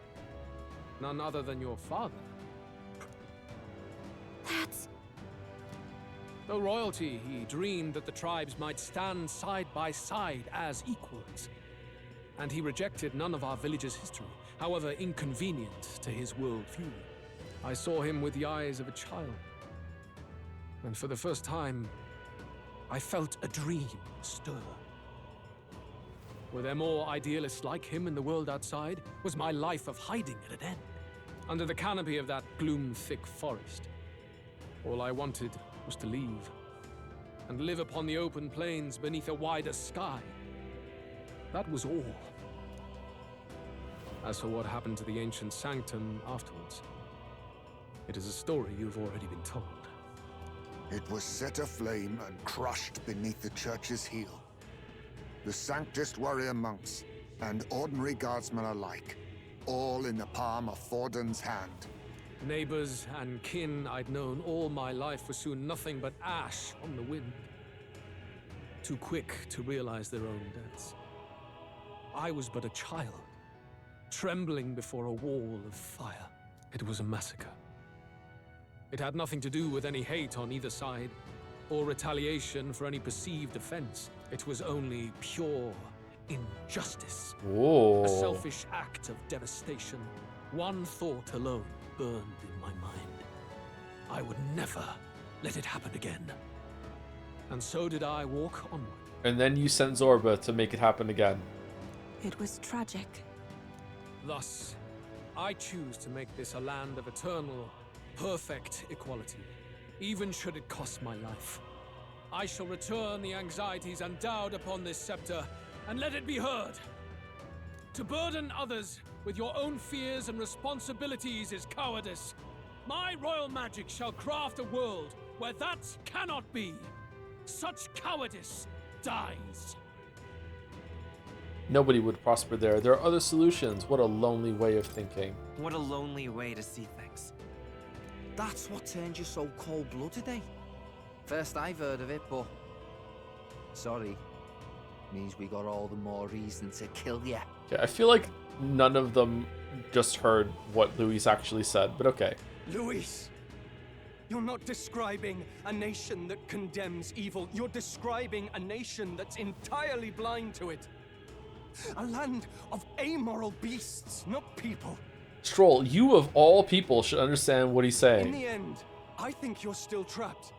None other than your father. That's... Though royalty, he dreamed that the tribes might stand side by side as equals. And he rejected none of our village's history, however inconvenient to his worldview. I saw him with the eyes of a child. And for the first time, I felt a dream stir. Were there more idealists like him in the world outside? Was my life of hiding at an end? Under the canopy of that gloom-thick forest, all I wanted was to leave, and live upon the open plains beneath a wider sky. That was all. As for what happened to the ancient sanctum afterwards, it is a story you've already been told. It was set aflame and crushed beneath the church's heel. The Sanctist warrior monks and ordinary guardsmen alike, all in the palm of Forden's hand. Neighbors and kin I'd known all my life were soon nothing but ash on the wind. Too quick to realize their own deaths. I was but a child, trembling before a wall of fire. It was a massacre. It had nothing to do with any hate on either side, or retaliation for any perceived offense. It was only pure injustice. Whoa. A selfish act of devastation. One thought alone burned in my mind. I would never let it happen again. And so did I walk onward. And then you sent Zorba to make it happen again. It was tragic. Thus, I choose to make this a land of eternal, perfect equality, even should it cost my life. I shall return the anxieties endowed upon this scepter, and let it be heard. To burden others with your own fears and responsibilities is cowardice. My royal magic shall craft a world where that cannot be. Such cowardice dies. Nobody would prosper there. There are other solutions. What a lonely way of thinking. What a lonely way to see things. That's what turned you so cold-blooded, eh? First I've heard of it, but... Sorry. Means we got all the more reason to kill ya. Okay, I feel like none of them just heard what Luis actually said, but okay. Luis! You're not describing a nation that condemns evil. You're describing a nation that's entirely blind to it. A land of amoral beasts, not people. Stroll, you of all people should understand what he's saying. In the end, I think you're still trapped.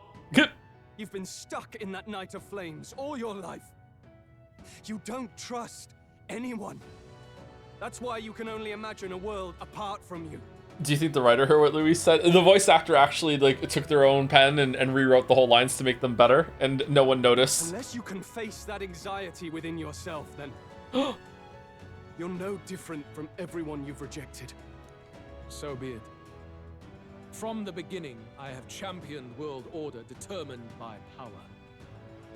You've been stuck in that night of flames all your life. You don't trust anyone. That's why you can only imagine a world apart from you. Do you think the writer heard what Luis said? The voice actor actually like took their own pen and rewrote the whole lines to make them better, and no one noticed. Unless you can face that anxiety within yourself, then you're no different from everyone you've rejected. So be it. From the beginning, I have championed world order determined by power.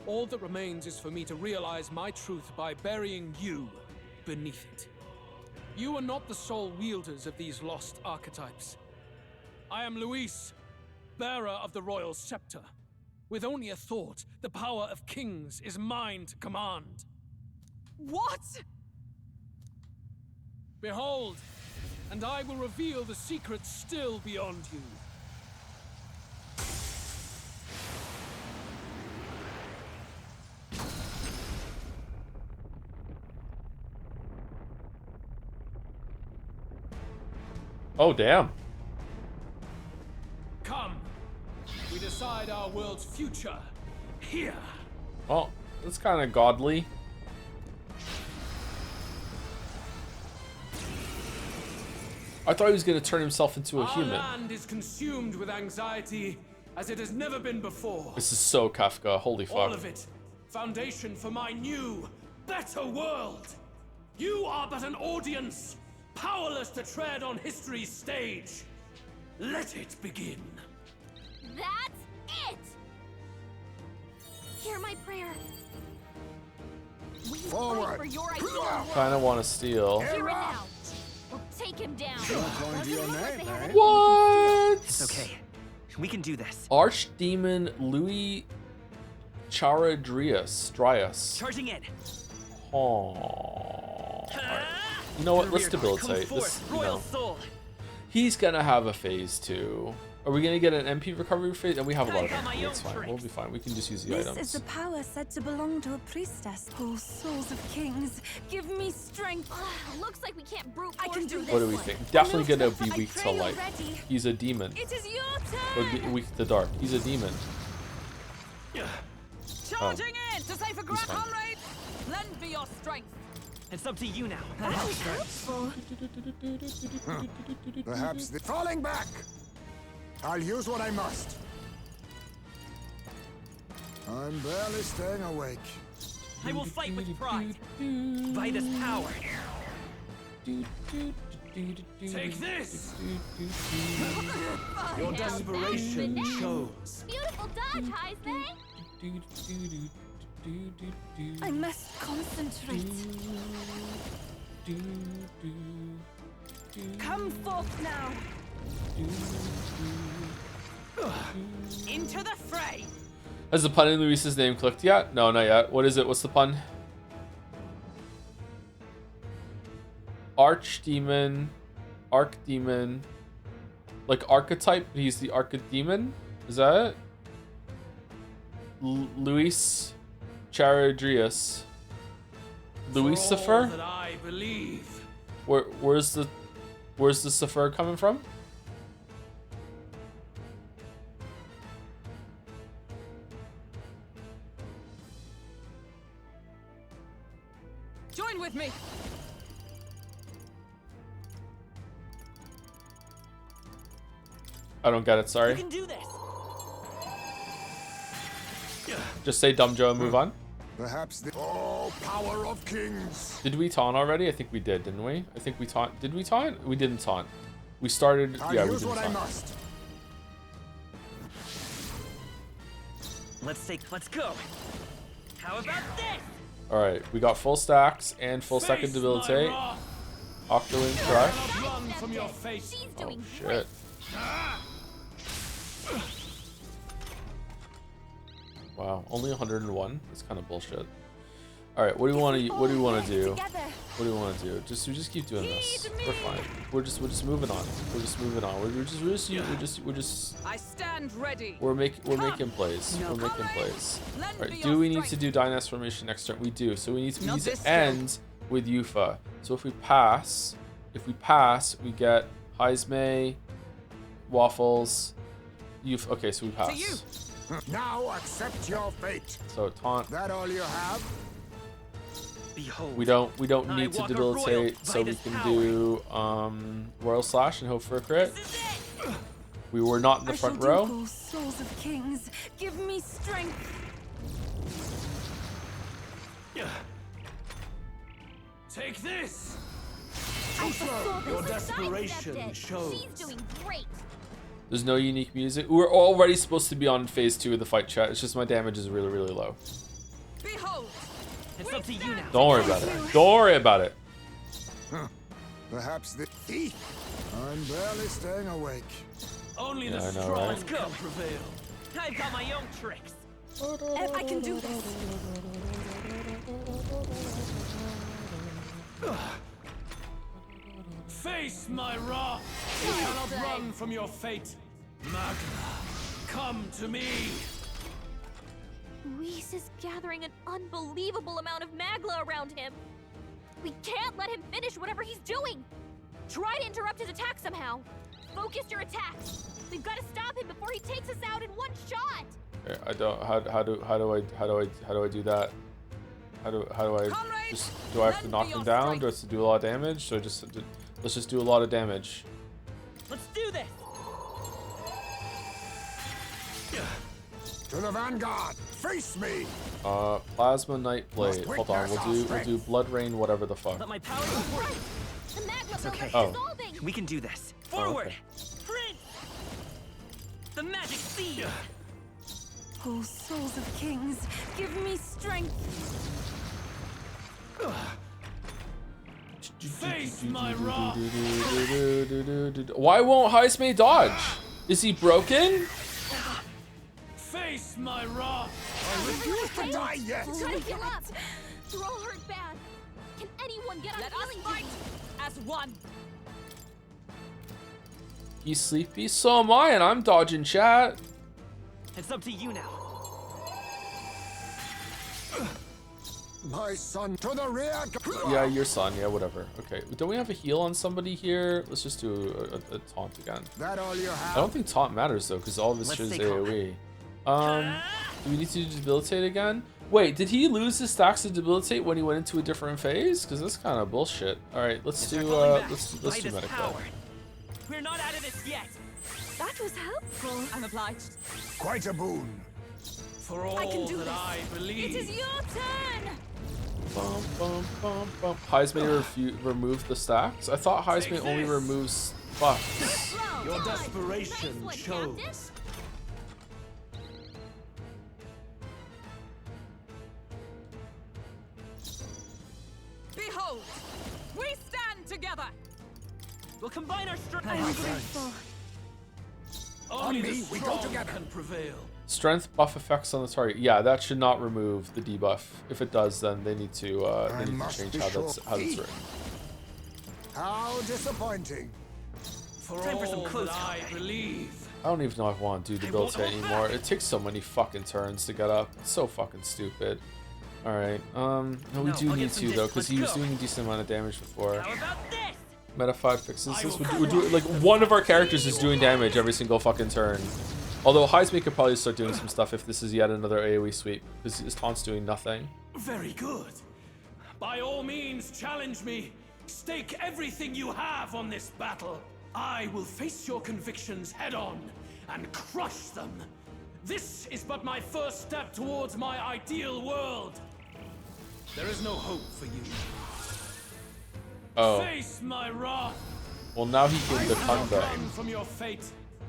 All that remains is for me to realize my truth by burying you beneath it. You are not the sole wielders of these lost archetypes. I am Luis, bearer of the royal scepter. With only a thought, the power of kings is mine to command. What? Behold, and I will reveal the secrets still beyond you. Oh, damn. Come, we decide our world's future here. Well, that's kind of godly. I thought he was going to turn himself into a human. Our land is consumed with anxiety as it has never been before. This is so Kafka. Holy fuck. All of it, foundation for my new, better world. You are but an audience, powerless to tread on history's stage. Let it begin. That's it! Hear my prayer. We fight for your ideal world. Kind of want to steal. Hear it now. We'll take him down. What? It's okay. We can do this. Archdemon Louis Charadrius. Charging in. Oh. Right. You know what? Let's debilitate. This, you know, he's gonna have a phase 2. Are we gonna get an MP recovery phase? And we have a lot of MP. It's fine. We'll be fine. We can just use the This items. is the power said to belong to a priestess. Oh, souls of kings, give me strength. Looks like we can't brute I can do this. What do we think? Definitely gonna be weak to light. He's a demon. It is your Or turn. weak to dark. He's a demon. Charging in to save a grand fine. comrade. Lend me your strength. It's up to you now. That was helpful. Perhaps the falling back. I'll use what I must. I'm barely staying awake. I will fight with pride. By this power. Take this! Your desperation shows. Beautiful dodge, Heisman. I must concentrate. Come forth now. Into the fray. Has the pun in Luis's name clicked yet? No, not yet. What is it? What's the pun? Archdemon. Archdemon. Like archetype, but he's the archidemon? Is that it? Luis Charadrius. Lucifer? That I believe. Where's the Cipher coming from? Join with me. I don't get it, sorry. You can do this. Just say Dumb Joe and move on. Perhaps the power of kings. Did we taunt already? I think we did, didn't we? I think we taunt. Did we taunt? We didn't taunt. We started. Yeah, we didn't taunt. Let's go. How about this? All right, we got full stacks and full second debilitate. Octoling crush. Run from your face. Oh shit. Wow, only 101. That's kind of bullshit. All right, what do we want to do? What do we want to do? We just keep doing this. We're fine. We're just moving on. We're just moving on. We're just. I stand ready. We're making plays. We're making plays. All right. Do we need to do Dynast formation next turn? We do. So we need to end with Yufa. So if we pass, we get Heismay, Waffles, Yufa. Okay, so we pass. Now accept your fate. So taunt. That all you have? We don't need to debilitate, so we can do Royal Slash and hope for a crit. We were not in the front row. Oh, souls of kings, give me strength. Take this! I saw Your this desperation shows. She's doing great. There's no unique music. We're already supposed to be on phase 2 of the fight, chat. It's just my damage is really, really low. Behold, it's up to you now. Don't worry about it. Don't worry about it. Huh. Perhaps the... I'm barely staying awake. Only Yeah, the I know, strong right? can prevail. I've got my own tricks. I can do this. Face my wrath! You cannot run from your fate. Magna, come to me! Luis is gathering an unbelievable amount of Magla around him. We can't let him finish whatever he's doing. Try to interrupt his attack somehow. Focus your attacks. We've got to stop him before he takes us out in one shot. Okay, I don't. How do I do that? How do I just do I have to knock him down? Do I have to do a lot of damage? So let's just do a lot of damage. Let's do this. To the vanguard, face me. Plasma Nightblade. Hold on, we'll do Blood Rain, whatever the fuck. Let my power Right. The Magma It's okay. Oh. dissolving. We can do this. Forward! okay. Prince! The magic seed! Oh, souls of kings, give me strength. Face my wrath! Why won't Heismay dodge? Is he broken? Face my wrath! I refuse to die yet. Try to heal up. You're all hurt bad. Can anyone get on Let us healing fight duty? as one. He's sleepy. So am I, and I'm dodging chat. It's up to you now. My son, to the rear. Yeah, your son. Yeah, whatever. Okay. Don't we have a heal on somebody here? Let's just do a taunt again. That all you have? I don't think taunt matters though, because all of this shit is AoE. Do we need to debilitate again? Wait, did he lose his stacks to debilitate when he went into a different phase? Because that's kind of bullshit. All right, let's do let's do medic though. We're not out of this yet. That was helpful. I'm obliged. Quite a boon. For all I can do that this. I believe. It is your turn. Bum, bum, bum, bum. Heismay removed the stacks? I thought Heismay only removes buffs. Your desperation shows. Behold, we stand together. We'll combine our strength. I am grateful. Only the me, we go strong together. can prevail. Strength buff effects on the target. Yeah, that should not remove the debuff. If it does, then they need to change how that's written. How disappointing. For Time for some all close that I combat. believe. I don't even know if I want to do debilitate anymore. It takes so many fucking turns to get up. It's so fucking stupid. All right. No, we do I'll need get some to though, dish. because Let's he was go. doing a decent amount of damage before. How about this? Meta 5 fixes this. We're doing like one of our characters is doing damage every single fucking turn. Although Heismay could probably start doing some stuff if this is yet another AoE sweep, because his taunt's doing nothing. Very good. By all means, challenge me. Stake everything you have on this battle. I will face your convictions head on and crush them. This is but my first step towards my ideal world. There is no hope for you. Oh. Face my wrath. Well, now he can Run defend from your fate.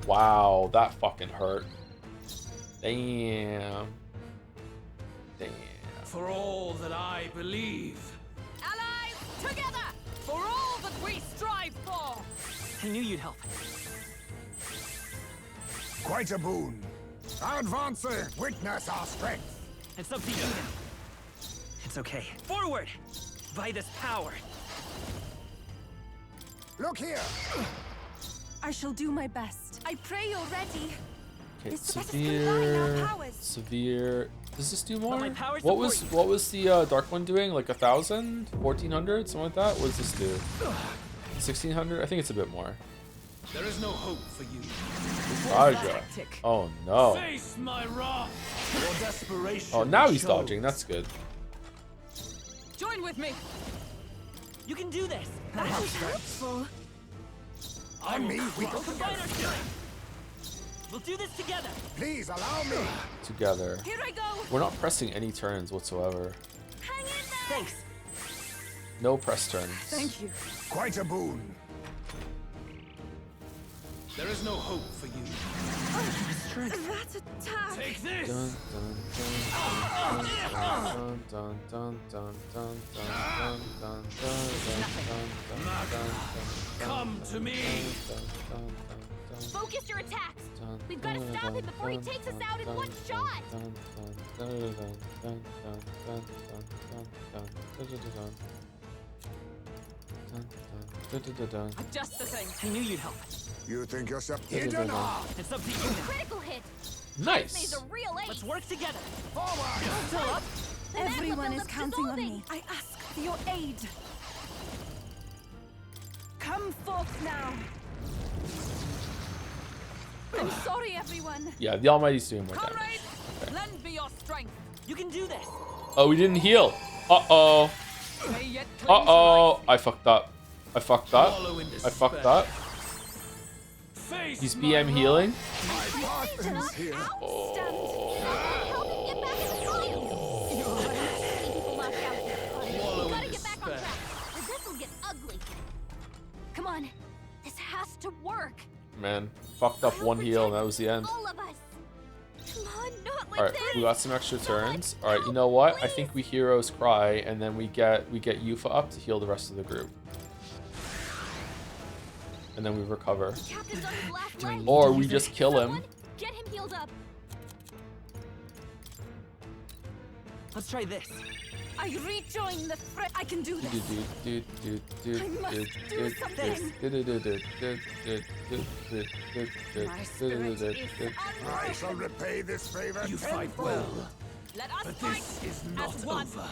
Wow, that fucking hurt. Damn. Damn. For all that I believe. Allies, together for all that we strive for. I knew you'd help. Quite a boon. Advancing, witness our strength. It's up to you now. It's okay. Forward! By this power. Look here. I shall do my best. I pray you're ready. Okay, It's let us combine our severe. powers. Severe. Does this do more? my powers What was support you. what was the dark one doing? Like 1,000, 1,400, something like that. What does this do? 1,600. I think it's a bit more. There is no hope for you. Raja. Oh no. Face my wrath. Your desperation. Oh, now he's shows. dodging. That's good. Join Join with me. You can do this. That was helpful. On me, we We'll combine our strength. We'll do this together. Please allow me. Together. Here I go. We're not pressing any turns whatsoever. Hang in there. Thanks. No press turns. Thank you. Quite a boon. There is no hope for you. That attack. Take this. Dun, dun, dun, dun, dun, dun, dun, dun, dun, dun, dun, Come to me. Focus your attacks. We've got to stop him before he takes us out in one shot. Just the thing. I knew you'd help. You think yourself hidden? It's up to you now. Critical hit. Nice. He's a real ace. Let's work together. Forward. Still up. The magma Everyone is buildup's counting on dissolving. me. I ask for your aid. Come forth now. I'm sorry, everyone. Yeah, the Almighty's doing more damage. Comrades, lend me your strength. You can do this. Oh, we didn't heal. Uh-oh. May yet cling to Uh-oh. life. I fucked up. I fucked up. Wallow in I fucked up. Face He's my BM healing. My partner's here. We gotta get back on track, or this will get ugly. Come on, this has to work. Man, fucked up one heal and that was the end. All of us. Come on, not like Alright, this. we got some extra turns. Alright, you know what? I think we heroes cry and then we get Yufa up to heal the rest of the group. And then we recover. Captain's on his last leg. Or we just kill him. Someone, get him healed up. Let's try this. I rejoin the threat. I can do this. I must do something. I shall repay this favor. You fight tenfold. well. Let us But fight this is as not one. over.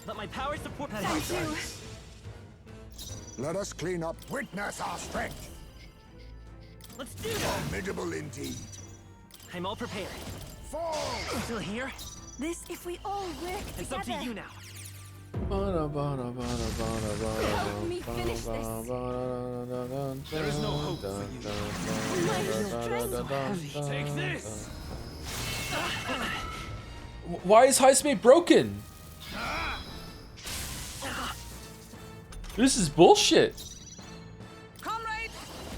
Let my power support. Thank you. Let us clean up. Witness our strength. Let's do this. Formidable indeed. I'm all prepared. Fall. Still here? This, if we all work It's up to together. you now. Help me finish this. There is no hope for you. Take this. Why is Heismate broken? This is bullshit. Comrades,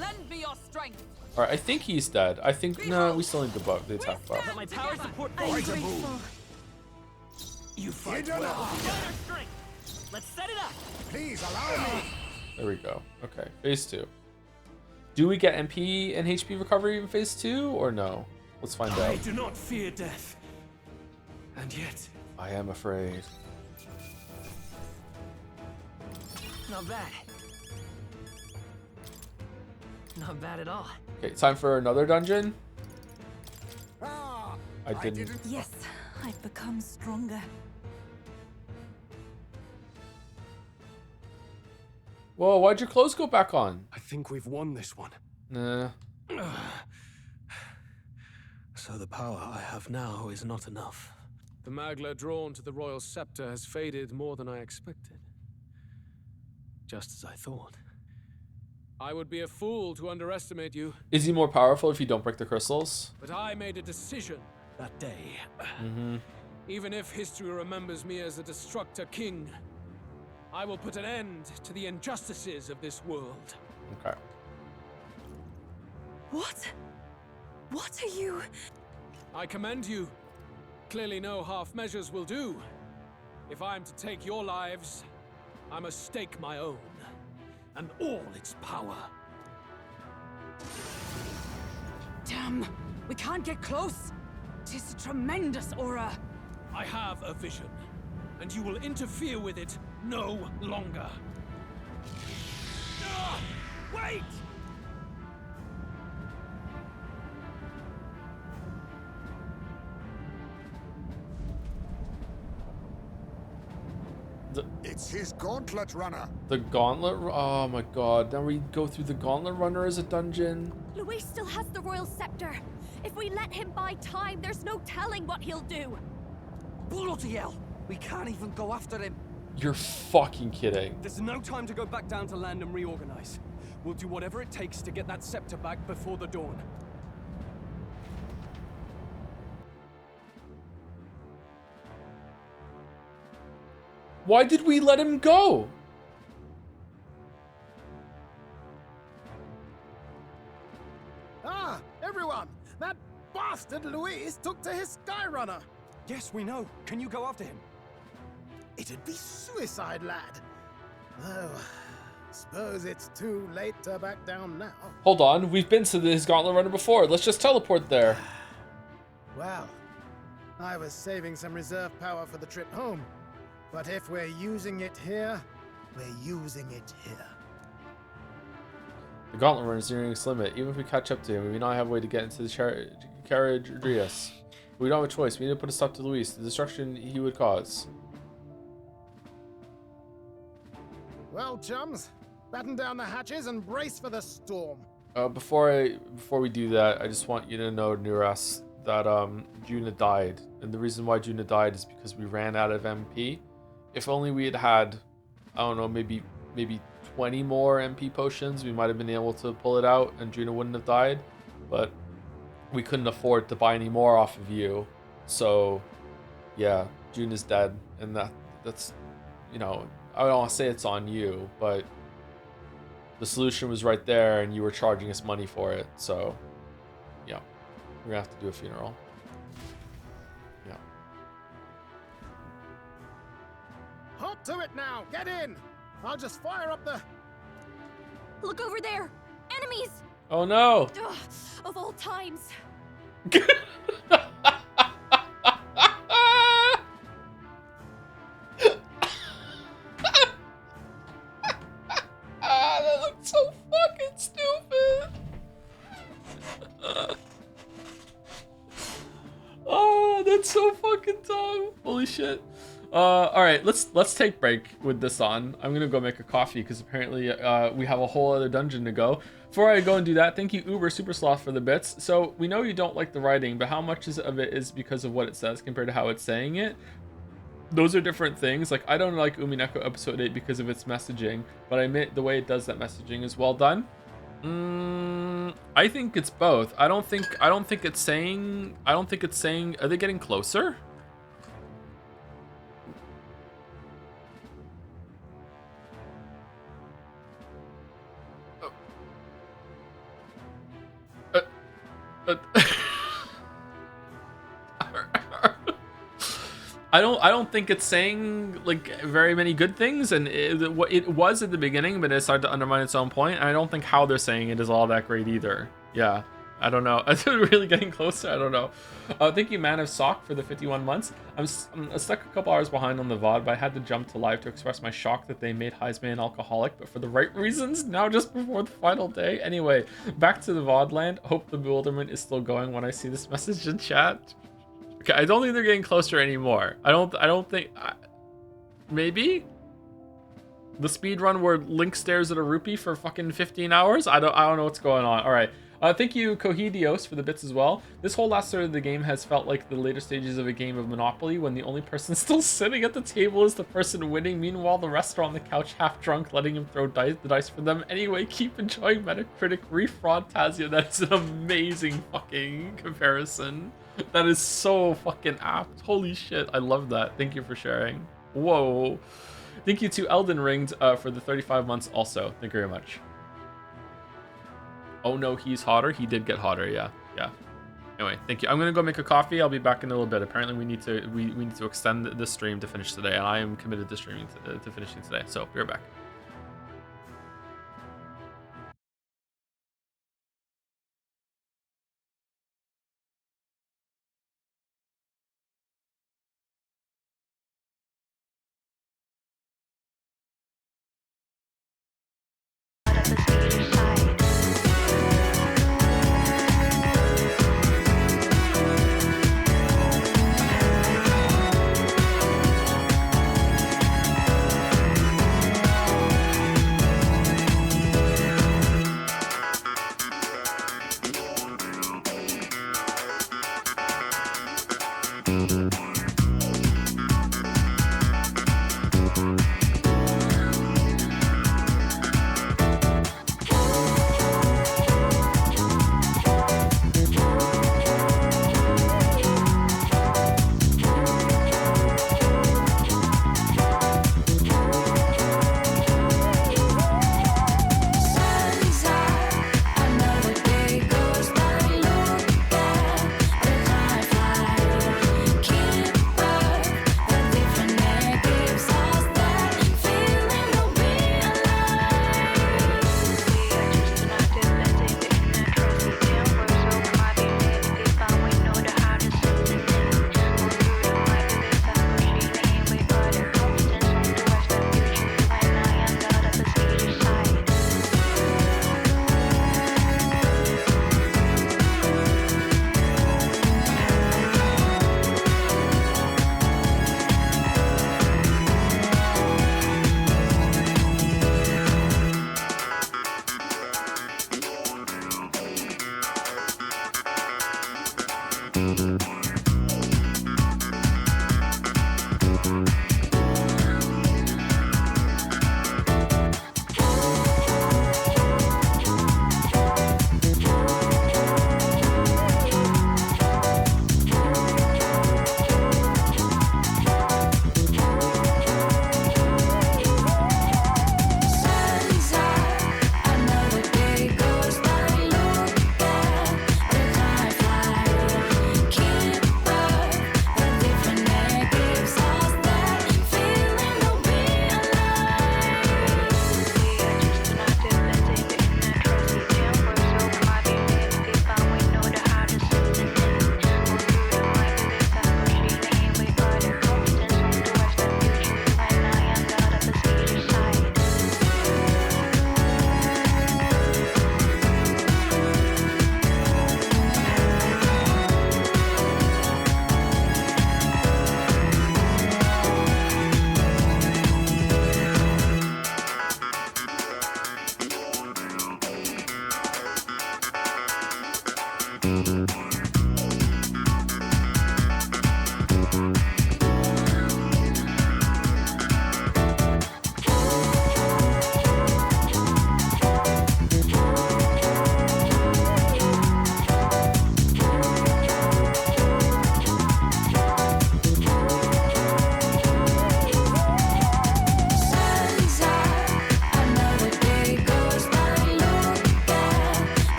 lend me your strength. Alright, I think he's dead. I think, no, we still need the buff, the attack buff. Let my power support. I'm grateful. You fight Hidden well. eye. Combine our strength. Let's set it up. Please allow me. There we go. Okay, phase 2. Do we get MP and HP recovery in phase 2 or no? Let's find I out. do not fear death. And yet, I am afraid. not bad. Not bad at all. Okay, time for another dungeon. Ah, I didn't. Yes, I've become stronger. Whoa, why'd your clothes go back on? I think we've won this one. Nah. So the power I have now is not enough. The Magla drawn to the royal scepter has faded more than I expected. Just as I thought. I would be a fool to underestimate you, Is he more powerful if you don't break the crystals? but I made a decision that day. Mm-hmm. Even if history remembers me as a destructor king, I will put an end to the injustices of this world. Okay. What? What are you? I commend you. Clearly no half measures will do. If I'm to take your lives, I must stake my own, and all its power. Damn, we can't get close. Tis a tremendous aura. I have a vision, and you will interfere with it no longer. Ah, wait! It's his gauntlet runner. The gauntlet. Oh my god. Now we go through the gauntlet runner as a dungeon. Luis still has the royal scepter. If we let him buy time, there's no telling what he'll do. Bloody hell! We can't even go after him. You're fucking kidding. There's no time to go back down to land and reorganize. We'll do whatever it takes to get that scepter back before the dawn. Why did we let him go? Ah, everyone! That bastard Luis took to his Skyrunner! Yes, we know. Can you go after him? It'd be suicide, lad. Though, suppose it's too late to back down now. Hold on, we've been to this Gauntlet Runner before. Let's just teleport there. Well, I was saving some reserve power for the trip home. But if we're using it here, we're using it here. The Gauntlet Runner is nearing its limit. Even if we catch up to him, we may not have a way to get into the carriage Drias. We don't have a choice. We need to put a stop to Luis, the destruction he would cause. Well, chums, batten down the hatches and brace for the storm. Before we do that, I just want you to know, Nuras, that Juna died, and the reason why Juna died is because we ran out of MP. If only we had had, I don't know, maybe 20 more MP potions, we might have been able to pull it out, and Juna wouldn't have died. But we couldn't afford to buy any more off of you, so yeah, Juna's dead, and that's, you know, I don't want to say it's on you, but the solution was right there, and you were charging us money for it, so yeah, we're gonna have to do a funeral. Yeah. Hop to it now! Get in! I'll just fire up the... Look over there! Enemies! Oh no! Ugh, of all times. That looks so fucking stupid. Oh, that's so fucking dumb. Holy shit. All right, let's take break with this on. I'm gonna go make a coffee because apparently we have a whole other dungeon to go. Before I go and do that, thank you Uber Super Sloth for the bits. So we know you don't like the writing, but how much of it is because of what it says compared to how it's saying it? Those are different things. Like, I don't like Umineko episode 8 because of its messaging, but I admit the way it does that messaging is well done. I think it's both. I don't think it's saying, are they getting closer? I don't think it's saying like very many good things, and it was at the beginning, but it started to undermine its own point. And I don't think how they're saying it is all that great either. Yeah, I don't know. Is it really getting closer? I don't know. Thank you, Man of Sock, for the 51 months. I'm stuck a couple hours behind on the VOD, but I had to jump to live to express my shock that they made Heisman an alcoholic, but for the right reasons, now just before the final day. Anyway, back to the VOD land. Hope the bewilderment is still going when I see this message in chat. Okay, I don't think they're getting closer anymore. I don't think... maybe? The speed run where Link stares at a rupee for fucking 15 hours? I don't know what's going on. All right. Thank you, Cohidios, for the bits as well. This whole last third of the game has felt like the later stages of a game of Monopoly when the only person still sitting at the table is the person winning. Meanwhile, the rest are on the couch half drunk, letting him throw the dice for them. Anyway, keep enjoying Metacritic ReFantazio. That's an amazing fucking comparison. That is so fucking apt. Holy shit, I love that. Thank you for sharing. Whoa. Thank you to Elden Ring for the 35 months also. Thank you very much. Oh no, he's hotter. He did get hotter, yeah. Anyway, thank you. I'm gonna go make a coffee. I'll be back in a little bit. Apparently we need to extend this stream to finish today, and I am committed to streaming to finishing today. So be right back.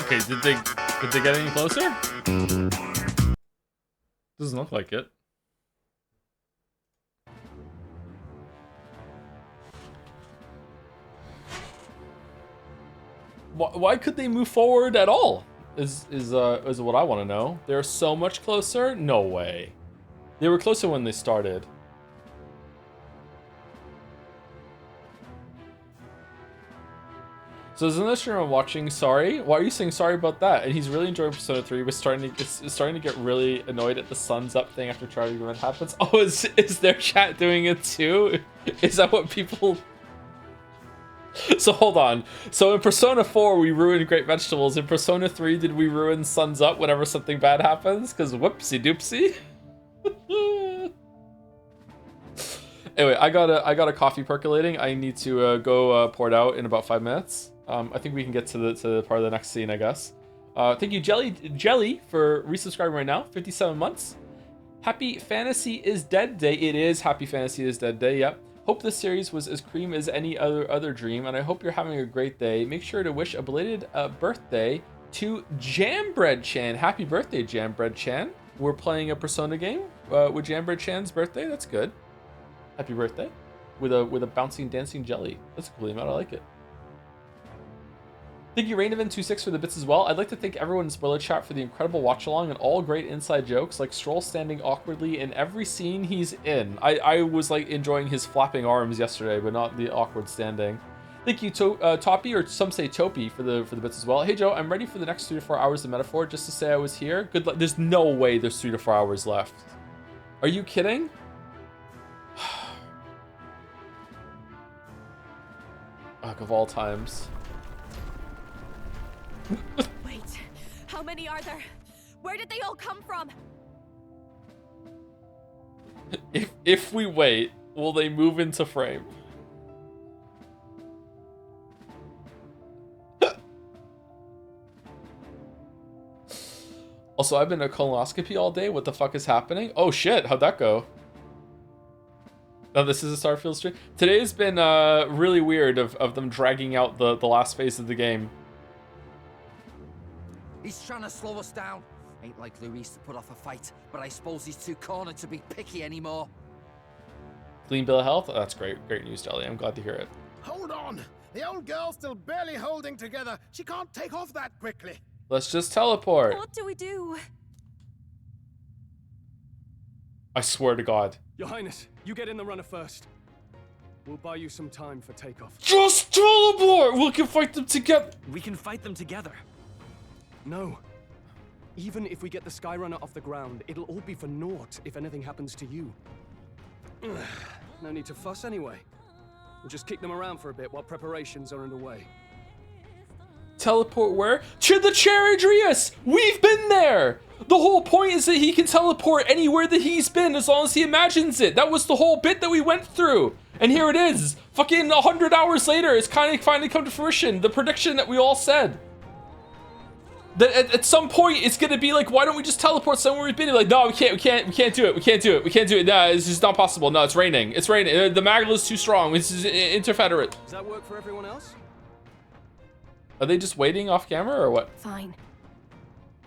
Okay, did they get any closer? Doesn't look like it. Why could they move forward at all? Is what I want to know. They're so much closer? No way. They were closer when they started. So there's another streamer I'm watching, sorry. Why are you saying sorry about that? And he's really enjoying Persona 3, but starting to get really annoyed at the sun's up thing after Charlie event happens. Oh, is their chat doing it too? Is that what people... So hold on. So in Persona 4 we ruined Great Vegetables. In Persona 3 did we ruin Sun's Up whenever something bad happens? Because whoopsie doopsie. Anyway, I got a coffee percolating. I need to go pour it out in about 5 minutes. I think we can get to the part of the next scene, I guess. Thank you, Jelly, for resubscribing right now. 57 months. Happy Fantasy is Dead Day. It is Happy Fantasy is Dead Day. Yep. Hope this series was as cream as any other dream, and I hope you're having a great day. Make sure to wish a belated birthday to Jambread Chan. Happy birthday, Jambread Chan. We're playing a Persona game with Jambread Chan's birthday. That's good. Happy birthday. With a bouncing, dancing jelly. That's a cool emote. I like it. Thank you, Rainovan26 for the bits as well. I'd like to thank everyone in Spoiler Chat for the incredible watch-along and all great inside jokes, like Stroll standing awkwardly in every scene he's in. I was like enjoying his flapping arms yesterday, but not the awkward standing. Thank you, Toppy, or some say Topi, for the bits as well. Hey Joe, I'm ready for the next 3 to 4 hours of Metaphor just to say I was here. Good luck. There's no way there's 3 to 4 hours left. Are you kidding? Ugh, of all times. Wait, how many are there? Where did they all come from? If we wait, will they move into frame? Also, I've been a colonoscopy all day. What the fuck is happening? Oh shit, how'd that go? Oh, this is a Starfield stream. Today's been really weird of them dragging out the last phase of the game. He's trying to slow us down. Ain't like Luis to put off a fight, but I suppose he's too cornered to be picky anymore. Clean bill of health? Oh, that's great. Great news, Jelly. I'm glad to hear it. Hold on! The old girl's still barely holding together. She can't take off that quickly. Let's just teleport. What do we do? I swear to God. Your Highness, you get in the runner first. We'll buy you some time for takeoff. Just teleport! We can fight them together. We can fight them together. No. Even if we get the Skyrunner off the ground, it'll all be for naught if anything happens to you. No need to fuss anyway. We'll just kick them around for a bit while preparations are underway. Teleport where? To the Charadrius! We've been there! The whole point is that he can teleport anywhere that he's been as long as he imagines it. That was the whole bit that we went through. And here it is. Fucking 100 hours later, it's kind of finally come to fruition. The prediction that we all said. That at some point it's gonna be like, why don't we just teleport somewhere we've been? Like, no, we can't do it. No, it's just not possible. No, it's raining. It's raining. The Magla's too strong. This is interfederate. Does that work for everyone else? Are they just waiting off camera or what? Fine.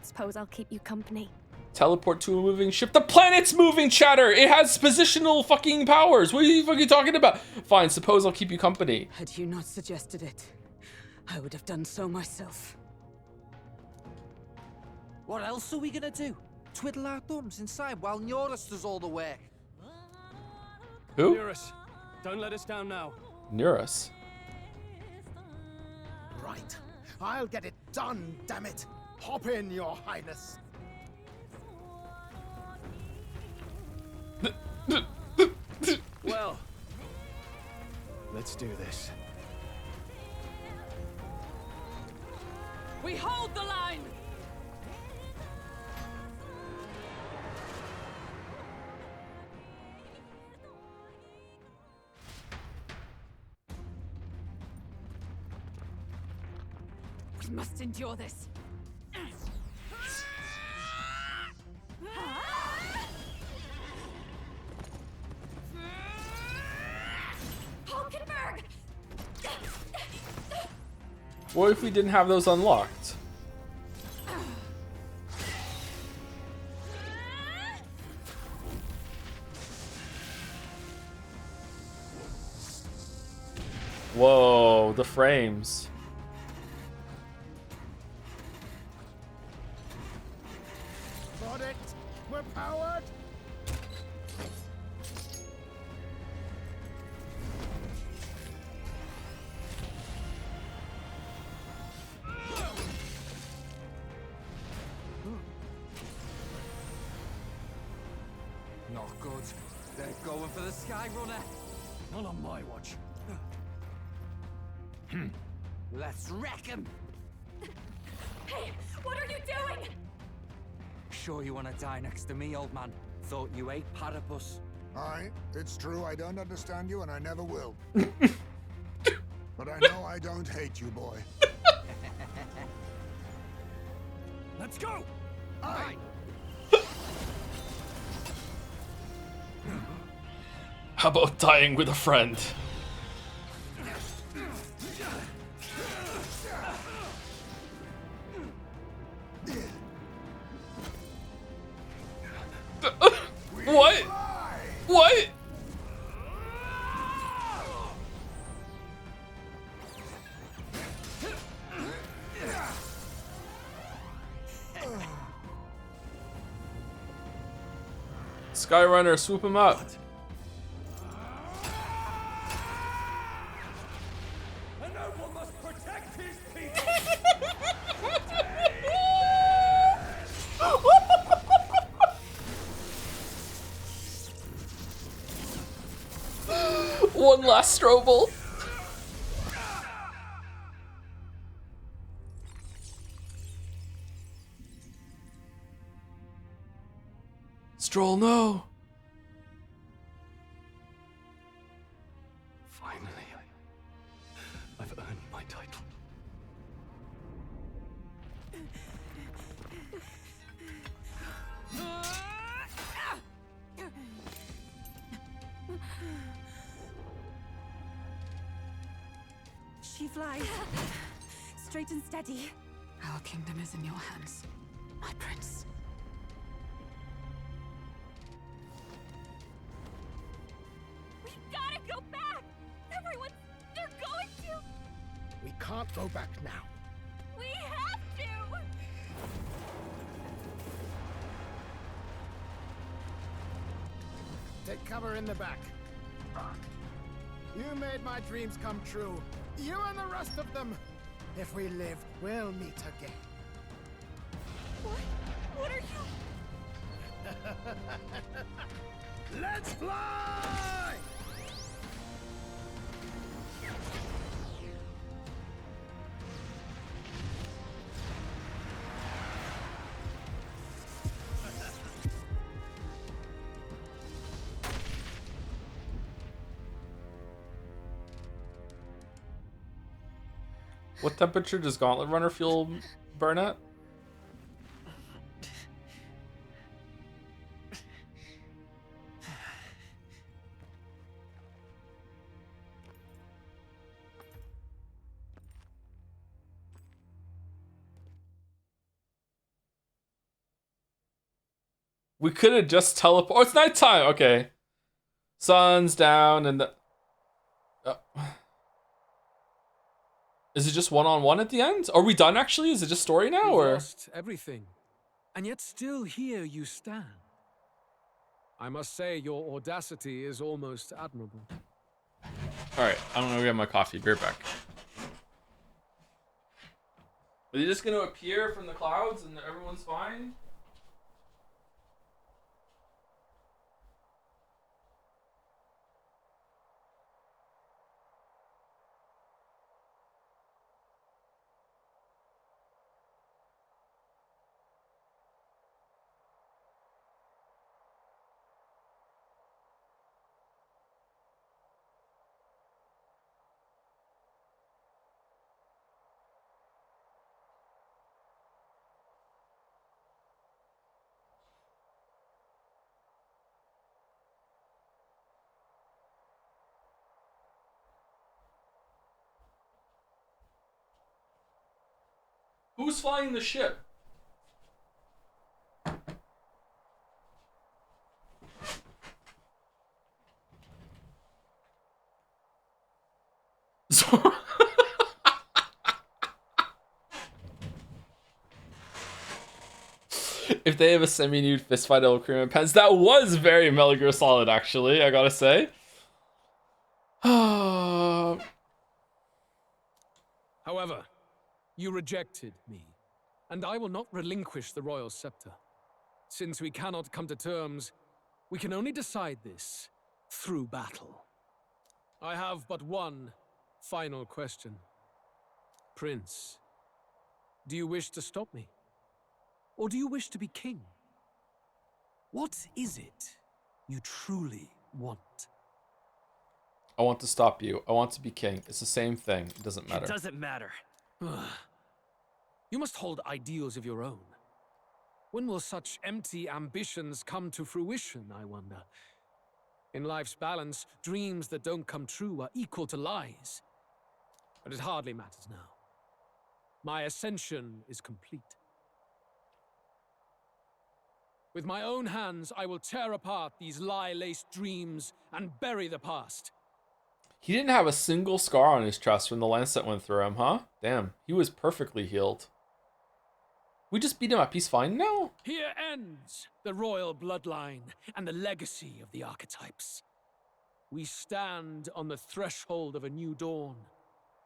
Suppose I'll keep you company. Teleport to a moving ship. The planet's moving, chatter! It has positional fucking powers. What are you fucking talking about? Fine, suppose I'll keep you company. Had you not suggested it, I would have done so myself. What else are we gonna do? Twiddle our thumbs inside while Norris does all the work. Who? Eurus, don't let us down now. Eurus. Right. I'll get it done, damn it. Hop in, Your Highness. Well, let's do this. We hold the line! We must endure this. Hulkenberg! What if we didn't have those unlocked? Whoa, the frames. Got it. We're powered. Not good. They're going for the Skyrunner. Not on my watch. Let's wreck him. Hey, what are you doing? Sure you want to die next to me, old man? Thought you ate platypus. Aye, it's true I don't understand you and I never will. But I know I don't hate you, boy. Let's go! Aye. How about dying with a friend? What? What? Skyrunner, swoop him up. A noble must protect his people. One last Strobel. Stroll, no. Finally, I've earned my title. She flies. Straight and steady. Our kingdom is in your hands, my prince. We gotta go back! Everyone, they're going to! We can't go back now. We have to! Take cover in the back. You made my dreams come true. You and the rest of them. If we live, we'll meet again. What are you? Let's fly! What temperature does Gauntlet Runner fuel burn at? We could have just teleport. Oh, it's nighttime. Okay. Sun's down and the... Is it just one-on-one at the end? Are we done actually? Is it just story now, You've or? lost everything, and yet still here you stand. I must say your audacity is almost admirable. All right, I'm gonna get my coffee. Be right back. Are you just gonna appear from the clouds and everyone's fine? Who's flying the ship? If they have a semi-nude fistfight, I'll cream and pants. That was very Metal Gear Solid, actually, I gotta say. However, you rejected me, and I will not relinquish the royal scepter. Since we cannot come to terms, we can only decide this through battle. I have but one final question. Prince, do you wish to stop me? Or do you wish to be king? What is it you truly want? I want to stop you. I want to be king. It's the same thing. It doesn't matter. It doesn't matter. You must hold ideals of your own. When will such empty ambitions come to fruition, I wonder? In life's balance, dreams that don't come true are equal to lies. But it hardly matters now. My ascension is complete. With my own hands, I will tear apart these lie-laced dreams and bury the past. He didn't have a single scar on his chest when the lance that went through him, huh? Damn, he was perfectly healed. We just beat him up. He's fine now? Here ends the royal bloodline and the legacy of the archetypes. We stand on the threshold of a new dawn,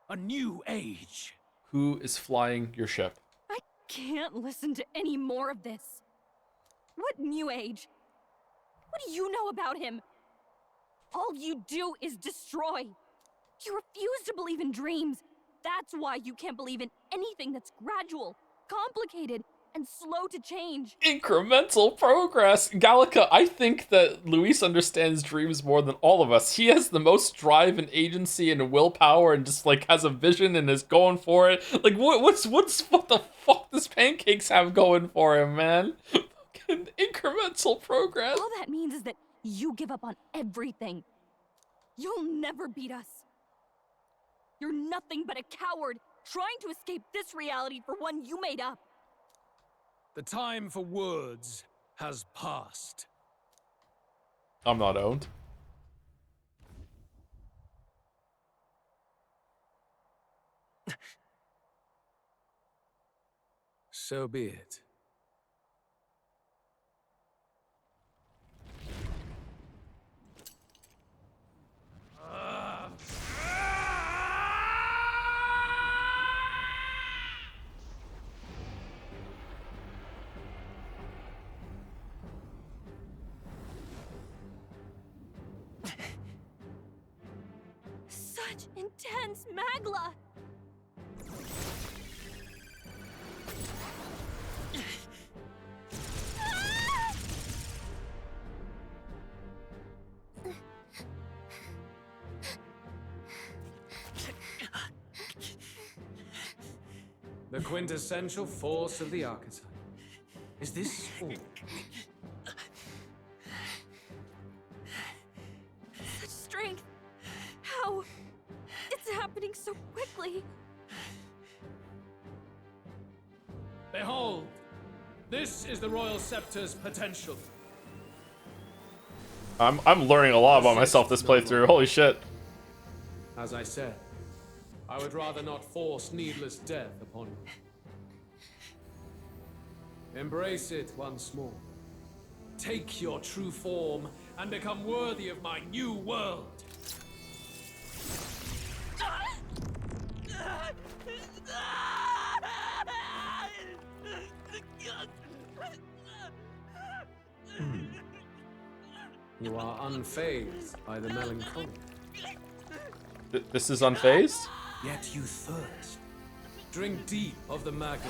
a new age. Who is flying your ship? I can't listen to any more of this. What new age? What do you know about him? All you do is destroy. You refuse to believe in dreams. That's why you can't believe in anything that's gradual, complicated, and slow to change. Incremental progress. Gallica, I think that Luis understands dreams more than all of us. He has the most drive and agency and willpower and just like has a vision and is going for it. Like what the fuck does Pancakes have going for him, man? Fucking incremental progress. All that means is that you give up on everything. You'll never beat us. You're nothing but a coward trying to escape this reality for one you made up. The time for words has passed. I'm not owned. So be it. Such intense magla! The quintessential force of the archetype. Is this all? Such strength! How? It's happening so quickly. Behold! This is the Royal Scepter's potential. I'm learning a lot about myself this playthrough. Holy shit. As I said, I would rather not force needless death upon you. Embrace it once more. Take your true form and become worthy of my new world. You are unfazed by the melancholy. This is unfazed? Yet you thirst. Drink deep of the magma.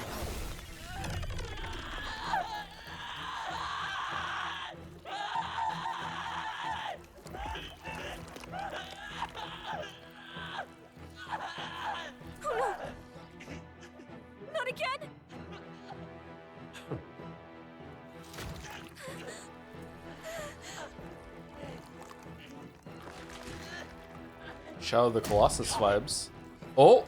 Not again! Shadow of the Colossus vibes. Oh!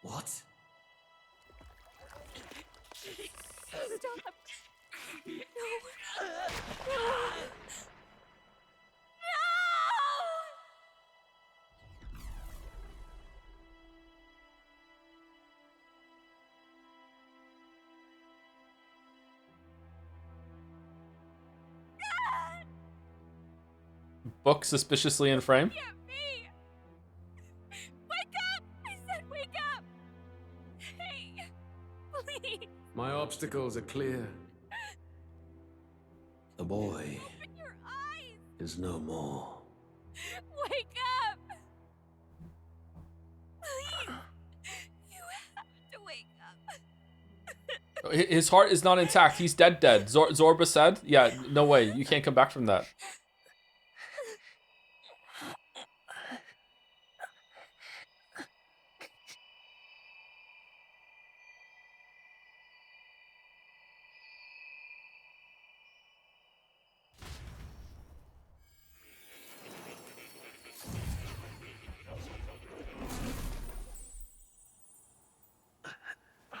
What? Stop! No! No! Book suspiciously in frame. Me! Wake up! I said wake up! Hey! Please! My obstacles are clear. The boy Open your eyes! is no more. Wake up! Please! You have to wake up. His heart is not intact. He's dead. Zorba said, yeah, no way. You can't come back from that.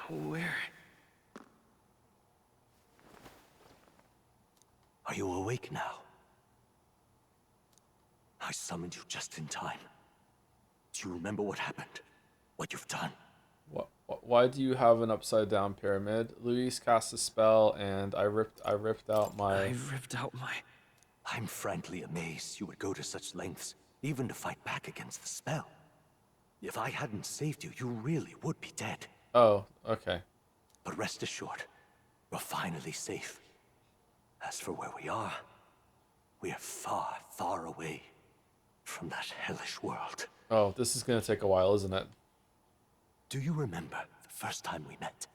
Where? Are you awake now? I summoned you just in time. Do you remember what happened? What you've done? Why do you have an upside down pyramid? Luis cast a spell and I ripped out my... I'm frankly amazed you would go to such lengths, even to fight back against the spell. If I hadn't saved you, you really would be dead. Oh, okay. But rest assured, we're finally safe. As for where we are far, far away from that hellish world. Oh, this is gonna take a while, isn't it? Do you remember the first time we met?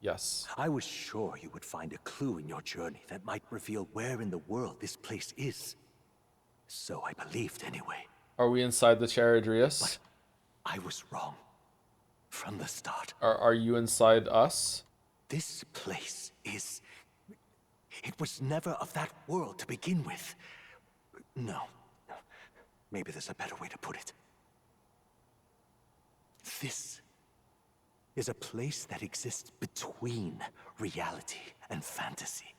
Yes. I was sure you would find a clue in your journey that might reveal where in the world this place is. So I believed anyway. Are we inside the Charadrius? But I was wrong. From the start. Are you inside us? This place is... It was never of that world to begin with. No. Maybe there's a better way to put it. This is a place that exists between reality and fantasy.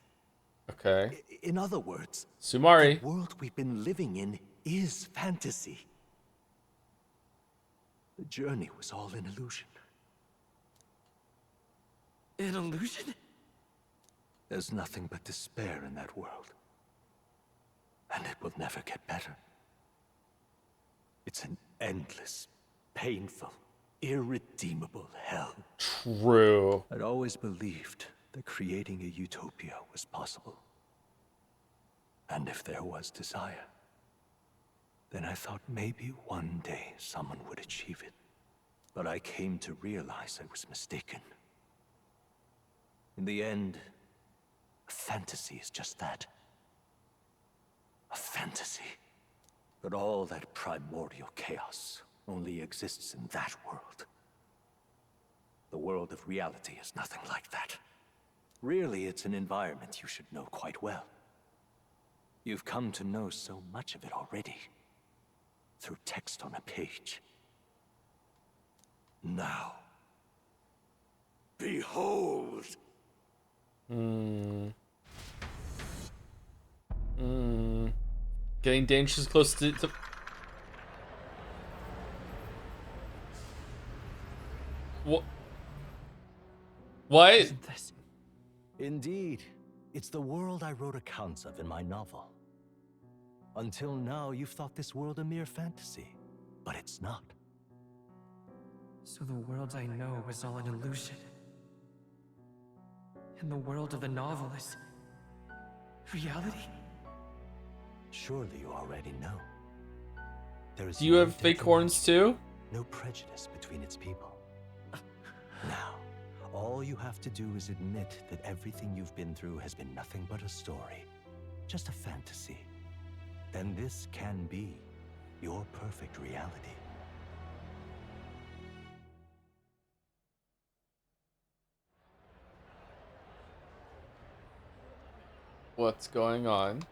Okay. In other words, Sumari. The world we've been living in is fantasy. The journey was all an illusion. An illusion? There's nothing but despair in that world. And it will never get better. It's an endless, painful, irredeemable hell. True. I'd always believed that creating a utopia was possible. And if there was desire, then I thought maybe one day someone would achieve it. But I came to realize I was mistaken. In the end, a fantasy is just that. A fantasy. But all that primordial chaos only exists in that world. The world of reality is nothing like that. Really, it's an environment you should know quite well. You've come to know so much of it already. Through text on a page. Now, behold! Getting dangerously close to... What? What? Isn't this? Indeed. It's the world I wrote accounts of in my novel. Until now, you've thought this world a mere fantasy. But it's not. So the world I know is all an illusion. And the world of the novel is... reality? Surely you already know. There is Do you have fake horns too? No prejudice between its people. Now, all you have to do is admit that everything you've been through has been nothing but a story. Just a fantasy. Then this can be your perfect reality. What's going on?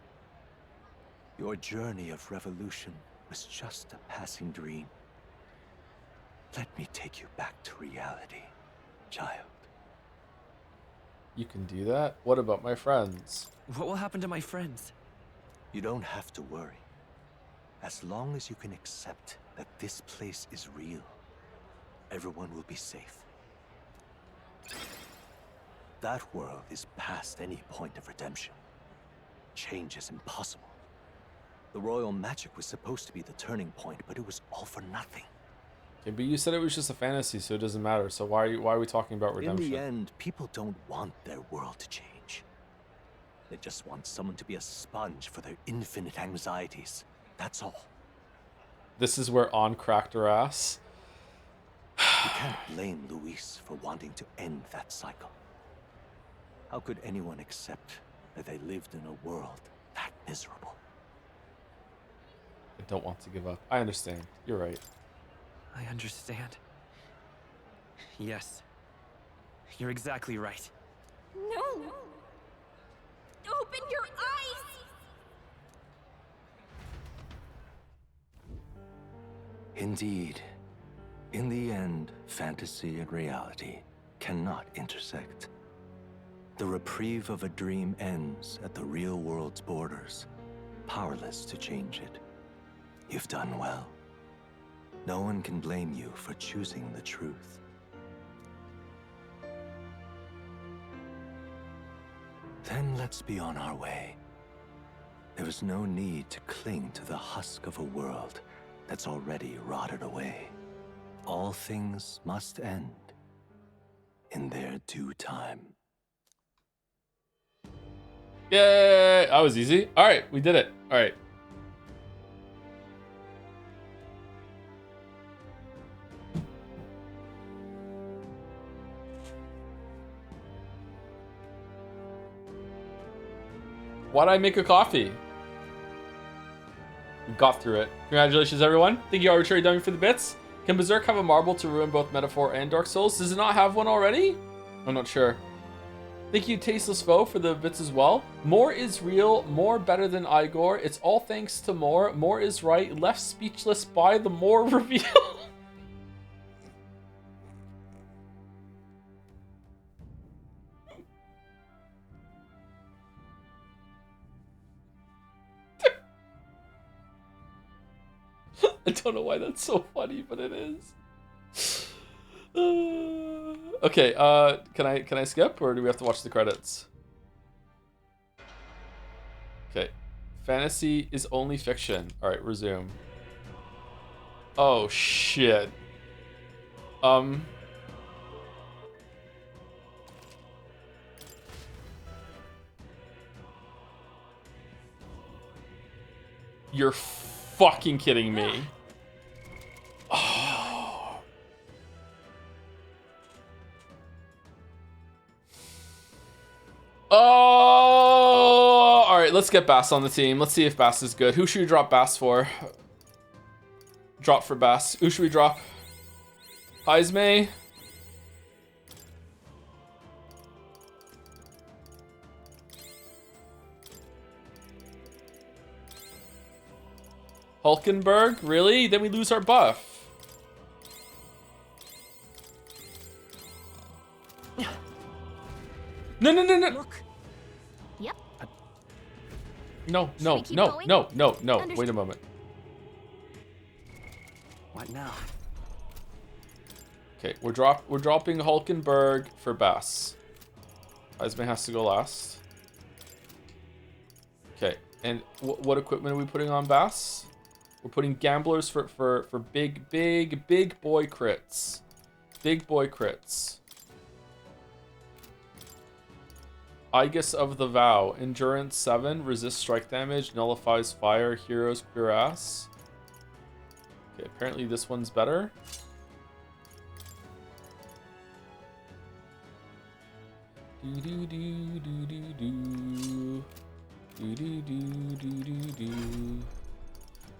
Your journey of revolution was just a passing dream. Let me take you back to reality, child. You can do that? What about my friends? What will happen to my friends? You don't have to worry. As long as you can accept that this place is real, everyone will be safe. That world is past any point of redemption. Change is impossible. The royal magic was supposed to be the turning point, but it was all for nothing. Okay, but you said it was just a fantasy, so it doesn't matter. So why are we talking about redemption? In the end, people don't want their world to change. They just want someone to be a sponge for their infinite anxieties. That's all. This is where On cracked her ass. You can't blame Luis for wanting to end that cycle. How could anyone accept that they lived in a world that miserable? I don't want to give up. I understand. You're right. I understand. Yes. You're exactly right. No! Open your eyes! Indeed. In the end, fantasy and reality cannot intersect. The reprieve of a dream ends at the real world's borders, powerless to change it. You've done well. No one can blame you for choosing the truth. Then let's be on our way. There is no need to cling to the husk of a world that's already rotted away. All things must end in their due time. Yay! That was easy. All right, we did it. All right. Why'd I make a coffee? We got through it. Congratulations, everyone. Thank you, Arbitrary Dummy, for the bits. Can Berserk have a marble to ruin both Metaphor and Dark Souls? Does it not have one already? I'm not sure. Thank you, Tasteless Foe, for the bits as well. More is real, more better than Igor. It's all thanks to more. More is right. Left speechless by the more reveal. I don't know why that's so funny, but it is. Okay, can I skip, or do we have to watch the credits? Okay. Fantasy is only fiction. Alright, resume. Oh shit. You're fucking kidding me. Oh. Oh. All right, let's get Bass on the team. Let's see if Bass is good. Who should we drop Bass for? Drop for Bass. Who should we drop? Ismay. Hulkenberg? Really? Then we lose our buff. No. Look. Yep. No. Wait a moment. What now? Okay, we're dropping Hulkenberg for Bass. Ismay has to go last. Okay, and what equipment are we putting on Bass? We're putting gamblers for big boy crits. Big boy crits. Aegis of the Vow. Endurance 7. Resist strike damage. Nullifies fire. Heroes clear ass. Okay, apparently this one's better.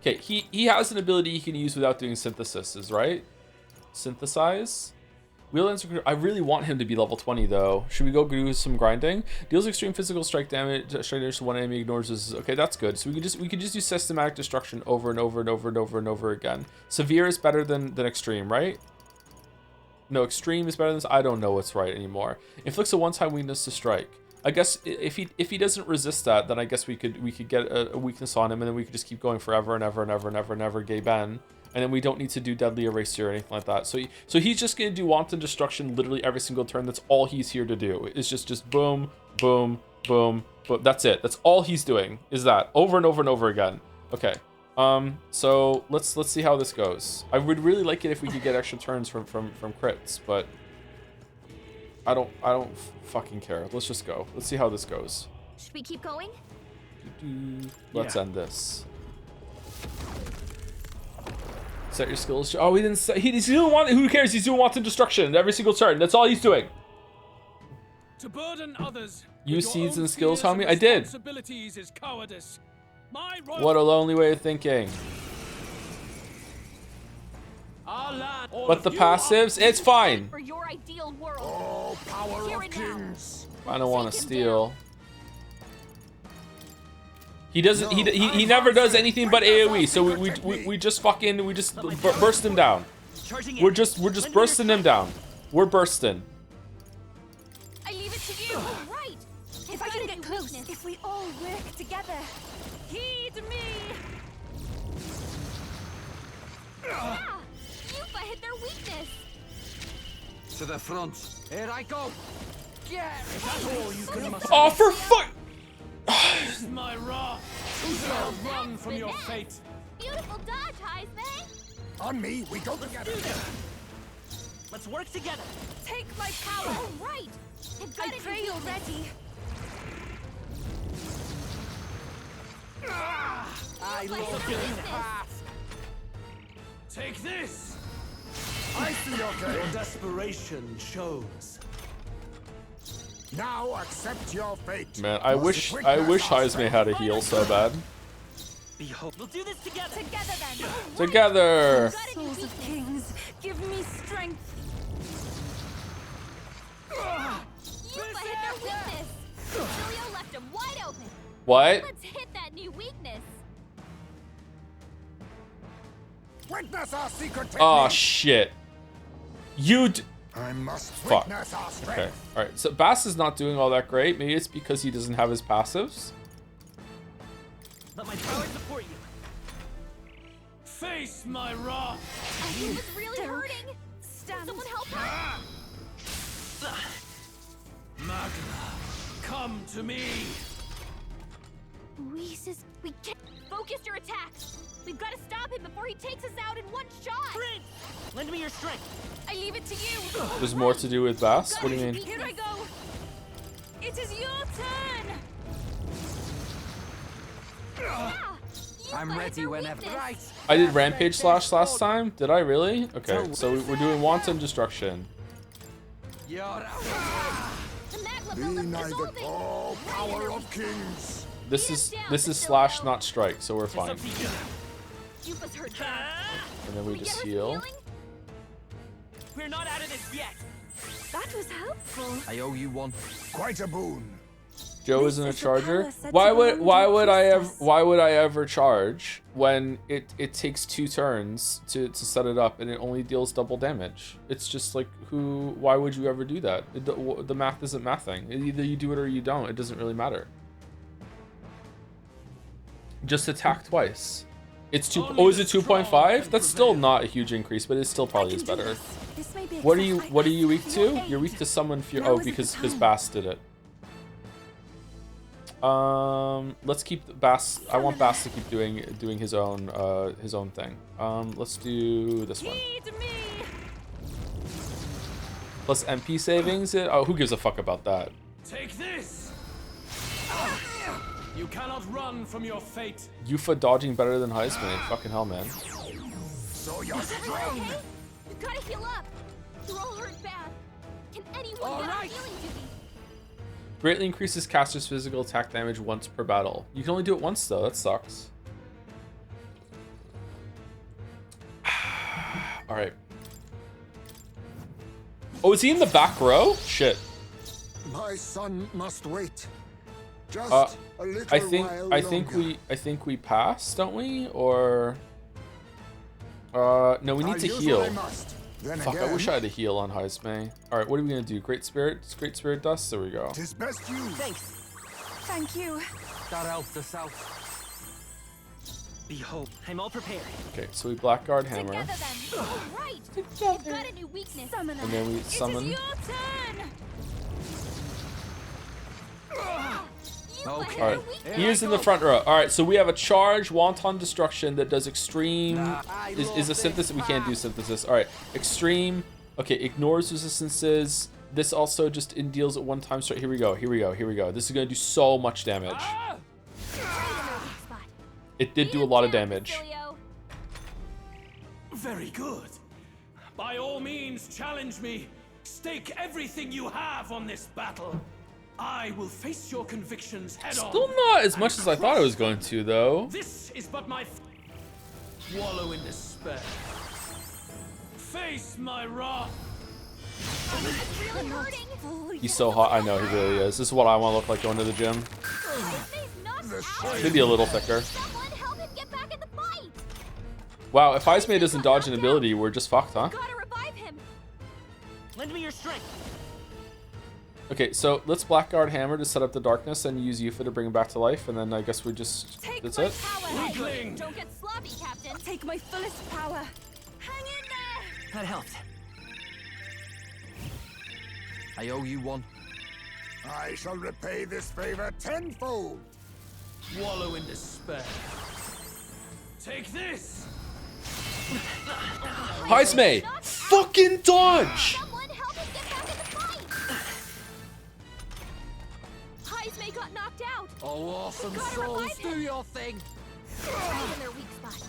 Okay, he has an ability he can use without doing synthesis, right? Synthesize? I really want him to be level 20 though. Should we go do some grinding? Deals extreme physical strike damage to one enemy, ignores this. Okay, that's good. So we could just use systematic destruction over and over again. Severe is better than extreme, right? No, extreme is better than this. I don't know what's right anymore. Inflicts a one-time weakness to strike. I guess if he doesn't resist that, then I guess we could get a weakness on him, and then we could just keep going forever and ever, Gay Ben. And then we don't need to do Deadly Erasure or anything like that. So he's just gonna do wanton destruction literally every single turn. That's all he's here to do. It's just boom, boom, boom, boom. That's it. That's all he's doing. Is that over and over again. Okay. So let's see how this goes. I would really like it if we could get extra turns from crits, but I don't fucking care. Let's just go. Let's see how this goes. Should we keep going? Let's end this. Set your skills. Oh, he didn't say. He's doing want. Who cares? He's doing wanton destruction every single turn. That's all he's doing. To burden others. Use seeds and skills, homie. I did. Is cowardice. What a lonely way of thinking. But the passives, it's fine. For your ideal world. Oh, power of kings. I don't want to steal. He doesn't. He never does anything but AOE. So we just burst him down. We're just bursting him down. We're bursting. I leave it to you. Oh, right. If I can get close, if we all work together. Heed me. Yeah! Yufa hit their weakness! To the front. Here I go. Yeah, that's all you can muster. Oh, for fuck! Face my wrath. Who shall run from your fate? Beautiful dodge, Heisman! On me, we go together. Let's work together. Take my power! All right! I've got I pray you're ready. I love getting half. Take this! I see your game. Your desperation shows. Now accept your fate. Man, I wish Heisman had a heal so bad. Behold. We'll do this together. Together then. Together. Souls of kings, give me strength. Yufa hit their weakness! Julio left him wide open! What? Let's hit that new weakness! Witness our secret technique. Oh shit. I must Fuck. witness our strength. Okay. Alright, so Bass is not doing all that great. Maybe it's because he doesn't have his passives. Let my power support you. Face my wrath! He was really hurting! Can someone help her? Magna, come to me! Luis we can't focus your attacks! We've got to stop him before he takes us out in one shot! Prince! Lend me your strength. I leave it to you. There's more to do with Bass? What do you mean? Here I go. It is your turn. I'm ready whenever. Right. I did Rampage Slash last time? Did I really? Okay, so we're doing Wanton Destruction. The magma Be buildup neither dissolving! all power of kings. This is Slash, not Strike, so we're fine. Yufa's hurt bad. And then we just heal. We're not out of this yet. That was helpful. I owe you one. Quite a boon. Joe isn't a charger. Why would I ever charge when it takes 2 turns to set it up and it only deals double damage? It's just like, why would you ever do that? The math isn't mathing. Either you do it or you don't. It doesn't really matter. Just attack twice. It's 2. Oh, is it 2.5? That's still not a huge increase, but it still probably is better. What are you weak to? You're weak to Summon Fury. Oh, because Bass did it. Let's keep Bass. I want Bass to keep doing his own thing. Let's do this one. Plus MP savings. Oh, who gives a fuck about that? Take this! You cannot run from your fate. Yufa dodging better than Heisman. Fucking hell, man. So you're strong. Okay? You gotta heal up. You're all hurt bad. Can anyone get on healing duty? Greatly increases caster's physical attack damage once per battle. You can only do it once though. That sucks. All right. Oh, is he in the back row? Shit. My son must wait. Just a little I think we pass, don't we? Or no, we need to heal. Fuck, I wish I had a heal on Heisman. All right, what are we gonna do? Great Spirit Dust. There we go. Tis best used. Thanks. Thank you. That helped us out. Behold, I'm all prepared. Okay, so we Blackguard Hammer, Together then. All right. You've got a new weakness. and then we summon. It is your turn. All right, he is in the front row. All right, so we have a charge, Wanton Destruction that does extreme. Is a synthesis? We can't do synthesis. All right, extreme. Okay, ignores resistances. This also just deals at 1 time straight. Here we go. This is gonna do so much damage. It did do a lot of damage. Very good. By all means, challenge me. Stake everything you have on this battle. I will face your convictions head on. Still not as much as I thought it was going to, though. This is but my wallow in despair. Face my wrath. It's really hurting. He's so hot. I know he really is. This is what I want to look like going to the gym. Maybe a little thicker. Someone help him get back in the fight. Wow, if Heisman doesn't dodge an ability, we're just fucked, huh? Gotta revive him. Lend me your strength. Okay, so let's Blackguard Hammer to set up the darkness and use Yufa to bring him back to life, and then I guess we just... That's it? Don't get sloppy, Captain. Take my fullest power. That helped. I owe you one. I shall repay this favor tenfold. Wallow in despair. Take this! Heisme! Fucking dodge! Someone help him get back in the fight! Heisme got knocked out. Oh, awesome We gotta souls, revive do him. your thing. Right in their weak spot.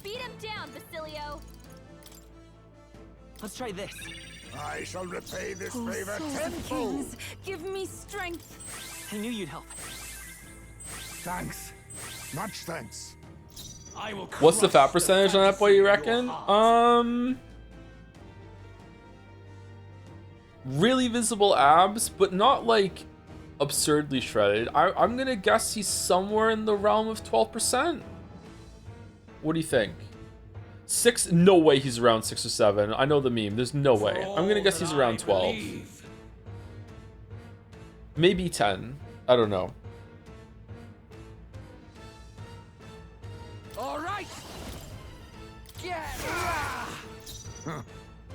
Beat him down, Basilio. Let's try this. I shall repay this Oh, favor souls of tenfold. kings, give me strength. I knew you'd help. Thanks. Much thanks. I will What's the crush fat percentage on that boy, you reckon? Really visible abs, but not like absurdly shredded. I'm gonna guess he's somewhere in the realm of 12%. What do you think? 6? No way he's around 6 or 7. I know the meme. There's no way. I'm gonna guess he's around 12. Maybe 10. I don't know. All right.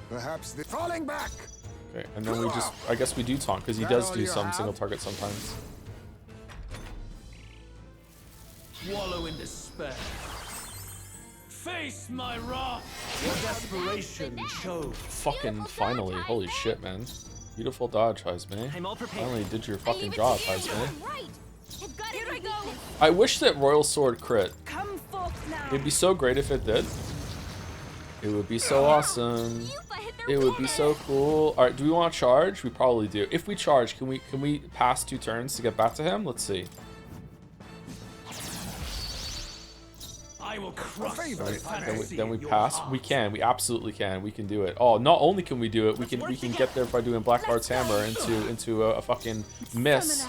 Perhaps the falling back. Okay, and then we just, I guess we do taunt, because he does do some single target sometimes. Wallow in despair. Face my wrath. Your desperation shows. Fucking finally. Holy shit, man. Beautiful dodge, Heisme. I'm all prepared. Finally did your fucking job, Heisme. Right. I've got it. Here I go. I wish that Royal Sword crit. Come forth now. It'd be so great if it did. It would be so awesome. It would be so cool. All right, do we want to charge? We probably do. If we charge, can we pass 2 turns to get back to him? Let's see. I will crush Then we pass. We can. We absolutely can. We can do it. Oh, not only can we do it, we can get there by doing Blackheart's Hammer into a fucking miss.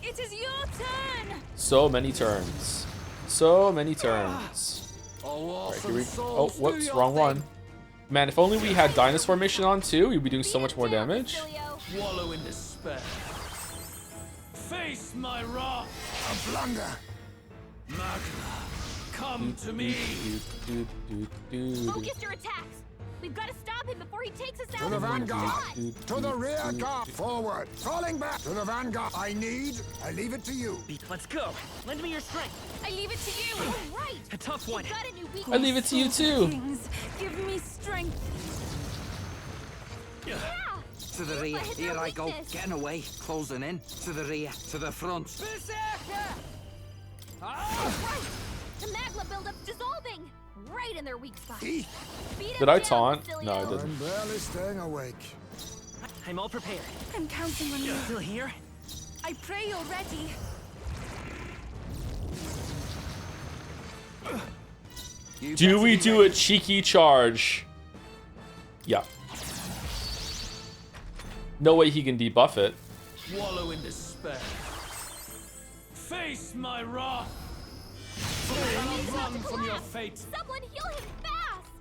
It is your turn. So many turns. So many turns. Right, here we, oh, whoops, wrong one. Man, if only we had Dinosaur Mission on too, we'd be doing so much more damage. Wallow in despair. Face my wrath. A blunder. Magna, come to me. Focus your attacks. We've got to stop him before he takes us out. To the vanguard. To the rear guard. Forward. Falling back. To the vanguard. I leave it to you. Let's go. Lend me your strength. I leave it to you. All right. A tough one. Got a new weakness. I leave it to you too. Kings, give me strength. Yeah. To the rear. Here I go. Getting away. Closing in. To the rear. To the front. Right. The magma buildup's dissolving. Right in their weak spot. Beat Did I taunt? No, I I'm didn't. barely staying awake. I'm all prepared. I'm counting on you. Still here? I pray you're ready. Do we do a cheeky charge? Yeah. No way he can debuff it. Wallow in despair. Face my wrath. Run from your fate. Someone heal him fast.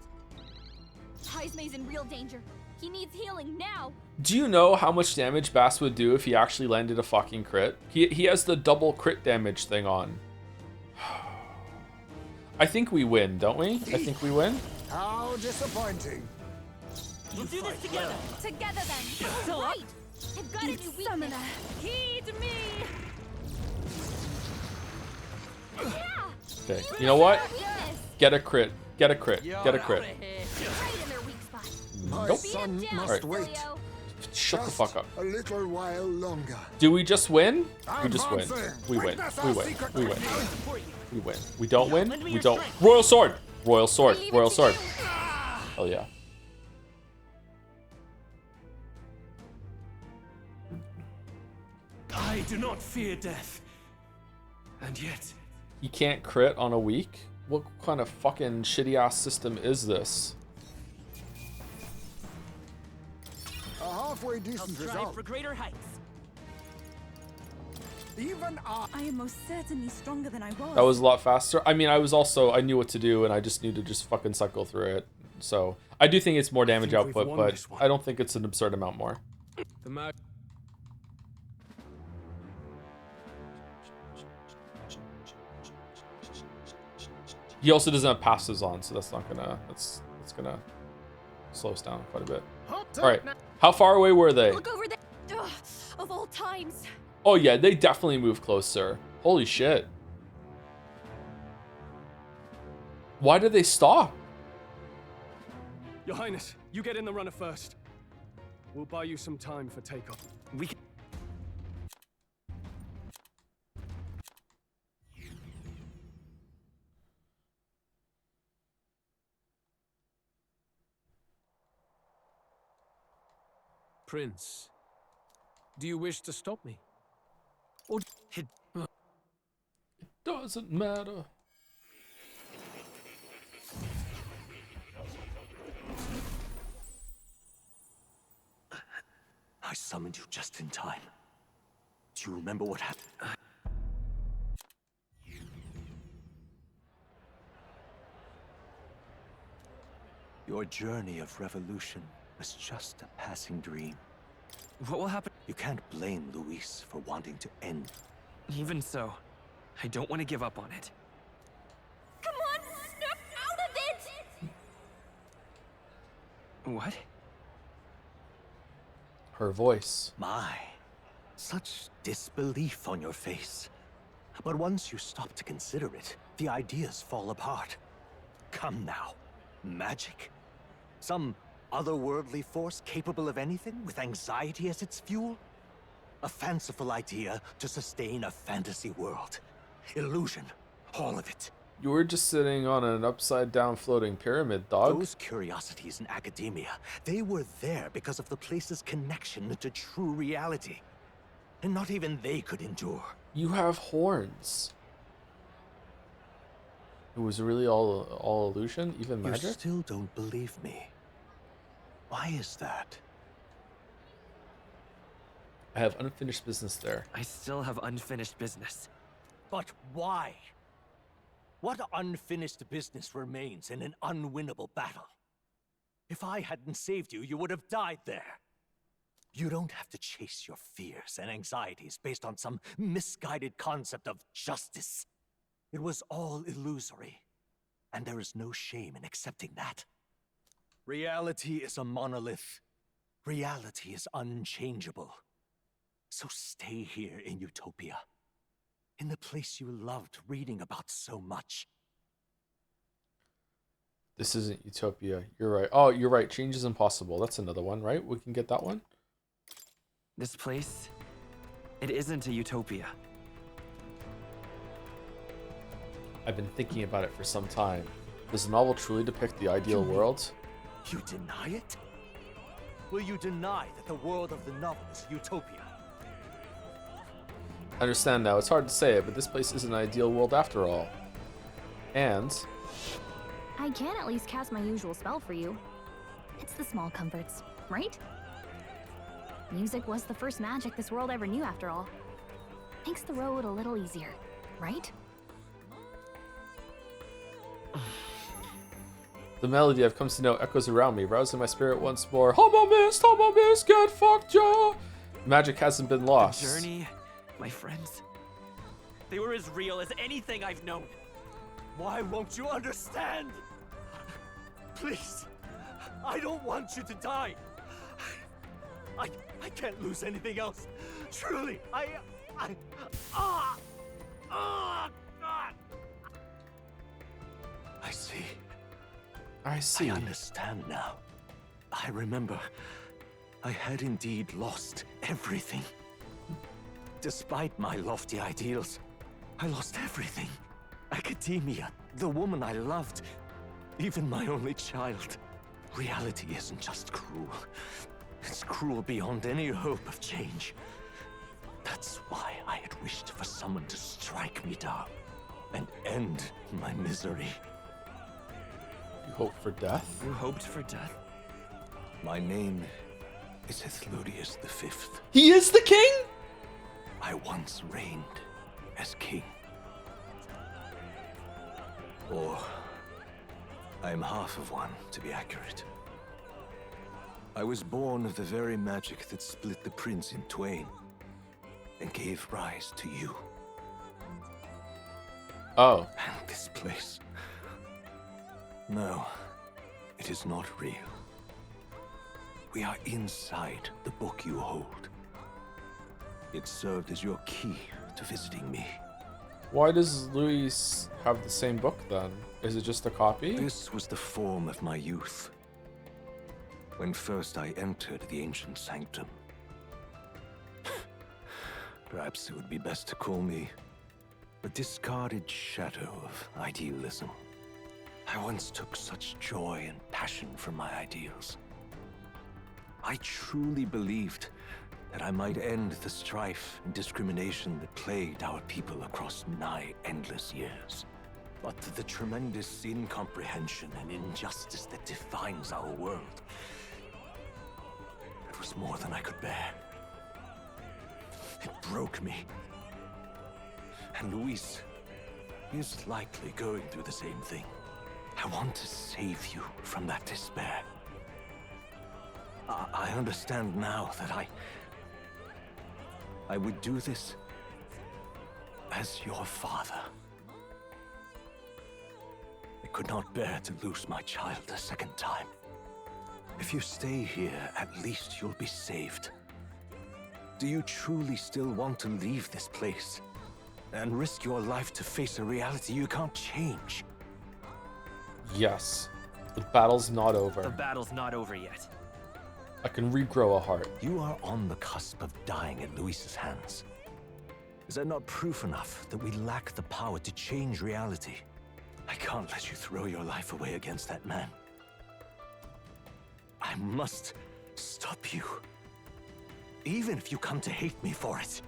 Heisme's in real danger. He needs healing now. Do you know how much damage Bass would do if he actually landed a fucking crit? He has the double crit damage thing on. I think we win, don't we? I think we win. How disappointing. We'll do this together. Together then. Still up? Right. I've got a new weakness. Summoner, heed me. Yeah. Okay, you know what? Weakness. Get a crit. Get a crit. Get a crit. Right in their weak spot. My Nope. son down, must Alright. wait. Shut the fuck up. A little while longer. Do we just win? We I'm just win. advancing. We win. Witness We our win. secret We win. weapon. We win. We don't win? lend me We your don't. strength. Royal Sword! Royal Sword. Leave it Royal to Sword. you. Hell yeah. I do not fear death. And yet, You can't crit on a week? What kind of fucking shitty ass system is this? A halfway I'll decent strive result. for greater heights. Even I am most certainly stronger than I was. That was a lot faster. I mean, I knew what to do, and I just knew to just fucking cycle through it. So, I do think it's more damage think we've output, won but this one. I don't think it's an absurd amount more. The mag. He also doesn't have passives on, so that's not gonna, that's gonna slows down quite a bit. All right, how far away were they? Look over there. Ugh, of all times. Oh yeah, they definitely moved closer. Holy shit. Why did they stop? Your Highness, you get in the runner first. We'll buy you some time for takeoff. We can... Prince, do you wish to stop me? Or It doesn't matter. I summoned you just in time. Do you remember what happened? Your journey of revolution was just a passing dream. What will happen? You can't blame Luis for wanting to end. Even so, I don't want to give up on it. Come on, snap out of it! What? Her voice. My, such disbelief on your face. But once you stop to consider it, the ideas fall apart. Come now. Magic? Some otherworldly force capable of anything with anxiety as its fuel? A fanciful idea to sustain a fantasy world. Illusion. All of it. You were just sitting on an upside down floating pyramid, dog. Those curiosities in academia, they were there because of the place's connection to true reality. And not even they could endure. You have horns. It was really all illusion, even magic? You still don't believe me. Why is that? I have unfinished business there. I still have unfinished business. But why? What unfinished business remains in an unwinnable battle? If I hadn't saved you, you would have died there. You don't have to chase your fears and anxieties based on some misguided concept of justice. It was all illusory, and there is no shame in accepting that. Reality is a monolith. Reality is unchangeable. So stay here in Utopia, in the place you loved reading about so much. This isn't Utopia. You're right. Oh, you're right. Change is impossible. That's another one, right? We can get that one. This place, it isn't a utopia. I've been thinking about it for some time. Does the novel truly depict the ideal world? You deny it? Will you deny that the world of the novel is Utopia? I understand now. It's hard to say it, but this place is an ideal world after all. And I can at least cast my usual spell for you. It's the small comforts, right? Music was the first magic this world ever knew after all. Makes the road a little easier, right? the melody I've come to know echoes around me, rousing my spirit once more. Homa mist, get fucked, ja! Magic hasn't been lost. The journey, my friends, they were as real as anything I've known. Why won't you understand? Please, I don't want you to die. I can't lose anything else. Truly, God. I see. I understand now. I remember. I had indeed lost everything. Despite my lofty ideals, I lost everything. Academia, the woman I loved, even my only child. Reality isn't just cruel. It's cruel beyond any hope of change. That's why I had wished for someone to strike me down and end my misery. You hoped for death? You hoped for death? My name is Ithludius V. He is the king? I once reigned as king. Or I'm half of one, to be accurate. I was born of the very magic that split the prince in twain and gave rise to you. Oh. And this place. No, it is not real. We are inside the book you hold. It served as your key to visiting me. Why does Luis have the same book then? Is it just a copy? This was the form of my youth. When first I entered the ancient sanctum. Perhaps it would be best to call me a discarded shadow of idealism. I once took such joy and passion from my ideals. I truly believed that I might end the strife and discrimination that plagued our people across nigh endless years. But the tremendous incomprehension and injustice that defines our world, it was more than I could bear. It broke me. And Luis is likely going through the same thing. I want to save you from that despair. I understand now that I would do this as your father. I could not bear to lose my child a second time. If you stay here, at least you'll be saved. Do you truly still want to leave this place and risk your life to face a reality you can't change? Yes. The battle's not over. The battle's not over yet. I can regrow a heart. You are on the cusp of dying at Luis's hands. Is that not proof enough that we lack the power to change reality? I can't let you throw your life away against that man. I must stop you. Even if you come to hate me for it.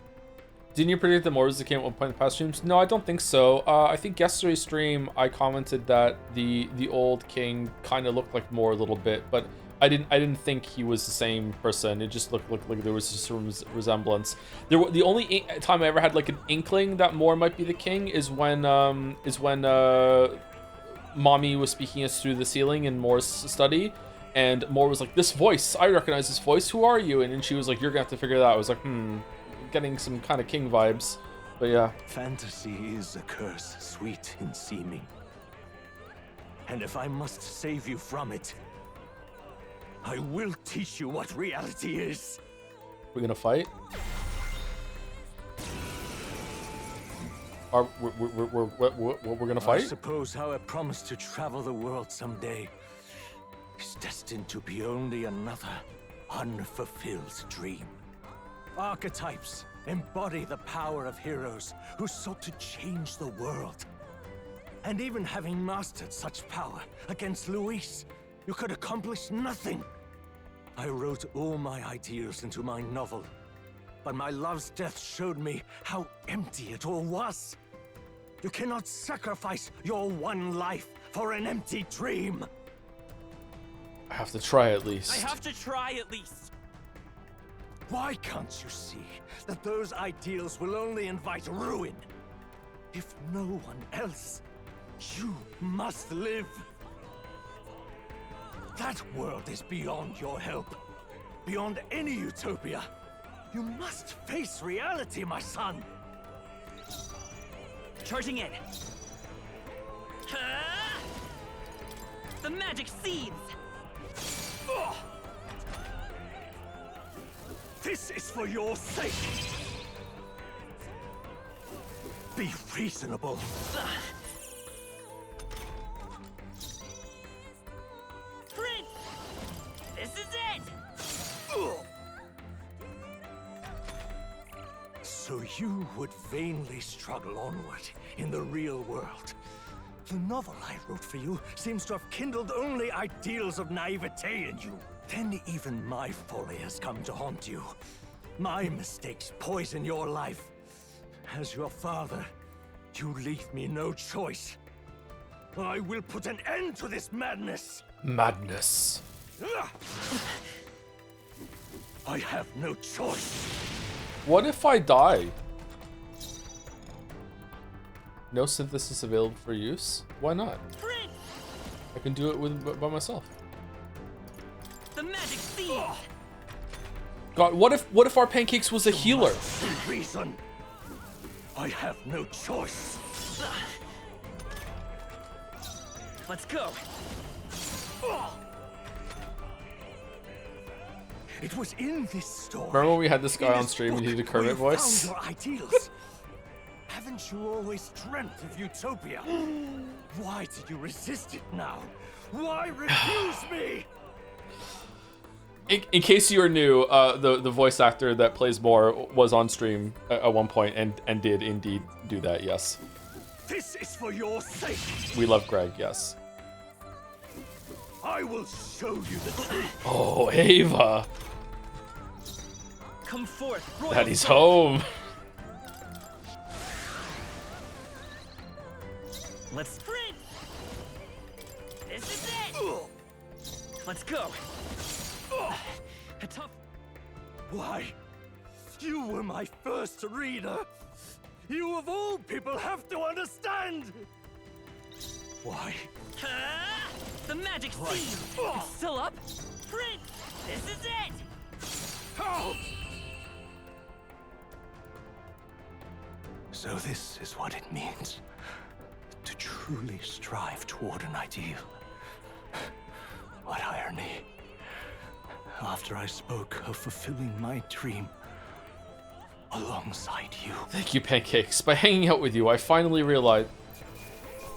Didn't you predict that more was the king at one point in the past streams? No, I don't think so. I think yesterday's stream I commented that the old king kind of looked like Moore a little bit, but I didn't think he was the same person. It just looked like there was just a resemblance. The only time I ever had like an inkling that Moore might be the king is when Mommy was speaking us through the ceiling in Moore's study. And Moore was like, this voice, I recognize this voice, who are you? And then she was like, you're gonna have to figure that out. I was like, getting some kind of king vibes. But yeah. Fantasy is a curse, sweet in seeming. And if I must save you from it, I will teach you what reality is. We're gonna fight? We're gonna fight? I suppose how I promised to travel the world someday is destined to be only another unfulfilled dream. Archetypes embody the power of heroes who sought to change the world. And even having mastered such power against Luis, you could accomplish nothing. I wrote all my ideals into my novel, but my love's death showed me how empty it all was. You cannot sacrifice your one life for an empty dream. I have to try at least. I have to try at least. Why can't you see that those ideals will only invite ruin? If no one else, you must live. That world is beyond your help, beyond any utopia. You must face reality, my son. Charging in. The magic seeds. This is for your sake. Be reasonable. Prince! This is it! So you would vainly struggle onward in the real world. The novel I wrote for you seems to have kindled only ideals of naivete in you. Then even my folly has come to haunt you. My mistakes poison your life. As your father, you leave me no choice. I will put an end to this madness. Madness. I have no choice. What if I die? No synthesis available for use? Why not? I can do it by myself. The magic seed. God, what if our pancakes was a healer? Reason. I have no choice. Let's go. It was in this story. Remember when we had this guy on stream and he did a Kermit voice? Found your ideals. Haven't you always dreamt of utopia? Why did you resist it now? Why refuse me? In case you are new, the voice actor that plays Moore was on stream at one point and did indeed do that, yes. This is for your sake. We love Greg, yes. I will show you the truth. Oh, Ava. Come forth, Daddy's home. Let's sprint. This is it. Let's go. A tough. Why? You were my first reader. You of all people have to understand. Why? The magic seed. It's still up. Sprint. This is it. How? So this is what it means to truly strive toward an ideal. What irony. After I spoke of fulfilling my dream alongside you. Thank you, Pancakes. By hanging out with you, I finally realized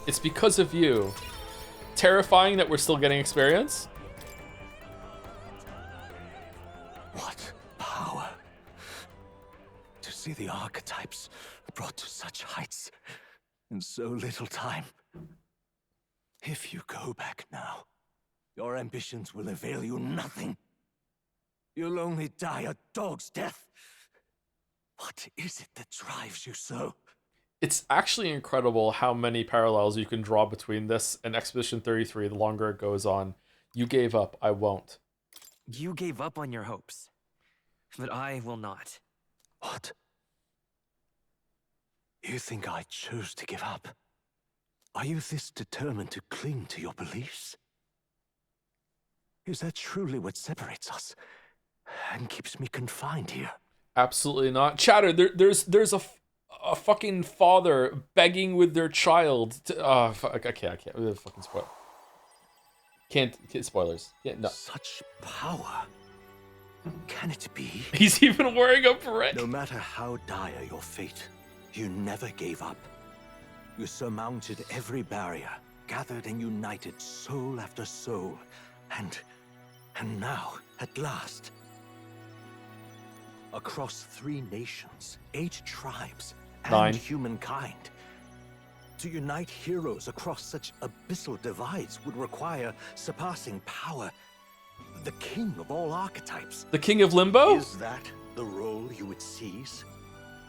it's because of you. Terrifying that we're still getting experience. What power. To see the archetypes brought to such heights in so little time. If you go back now, your ambitions will avail you nothing. You'll only die a dog's death. What is it that drives you so? It's actually incredible how many parallels you can draw between this and Expedition 33 the longer it goes on. You gave up, I won't. You gave up on your hopes, but I will not. What? You think I chose to give up? Are you this determined to cling to your beliefs? Is that truly what separates us and keeps me confined here? Absolutely not. Chatter, there's a fucking father begging with their child to, I can't. Fucking spoil. Can't spoilers. Yeah, no. Such power. Can it be? He's even wearing a beret. No matter how dire your fate, you never gave up. You surmounted every barrier, gathered and united soul after soul, and now, at last, across 3 nations, 8 tribes, and 9. humankind. To unite heroes across such abyssal divides would require surpassing power. The king of all archetypes. The king of limbo? Is that the role you would seize?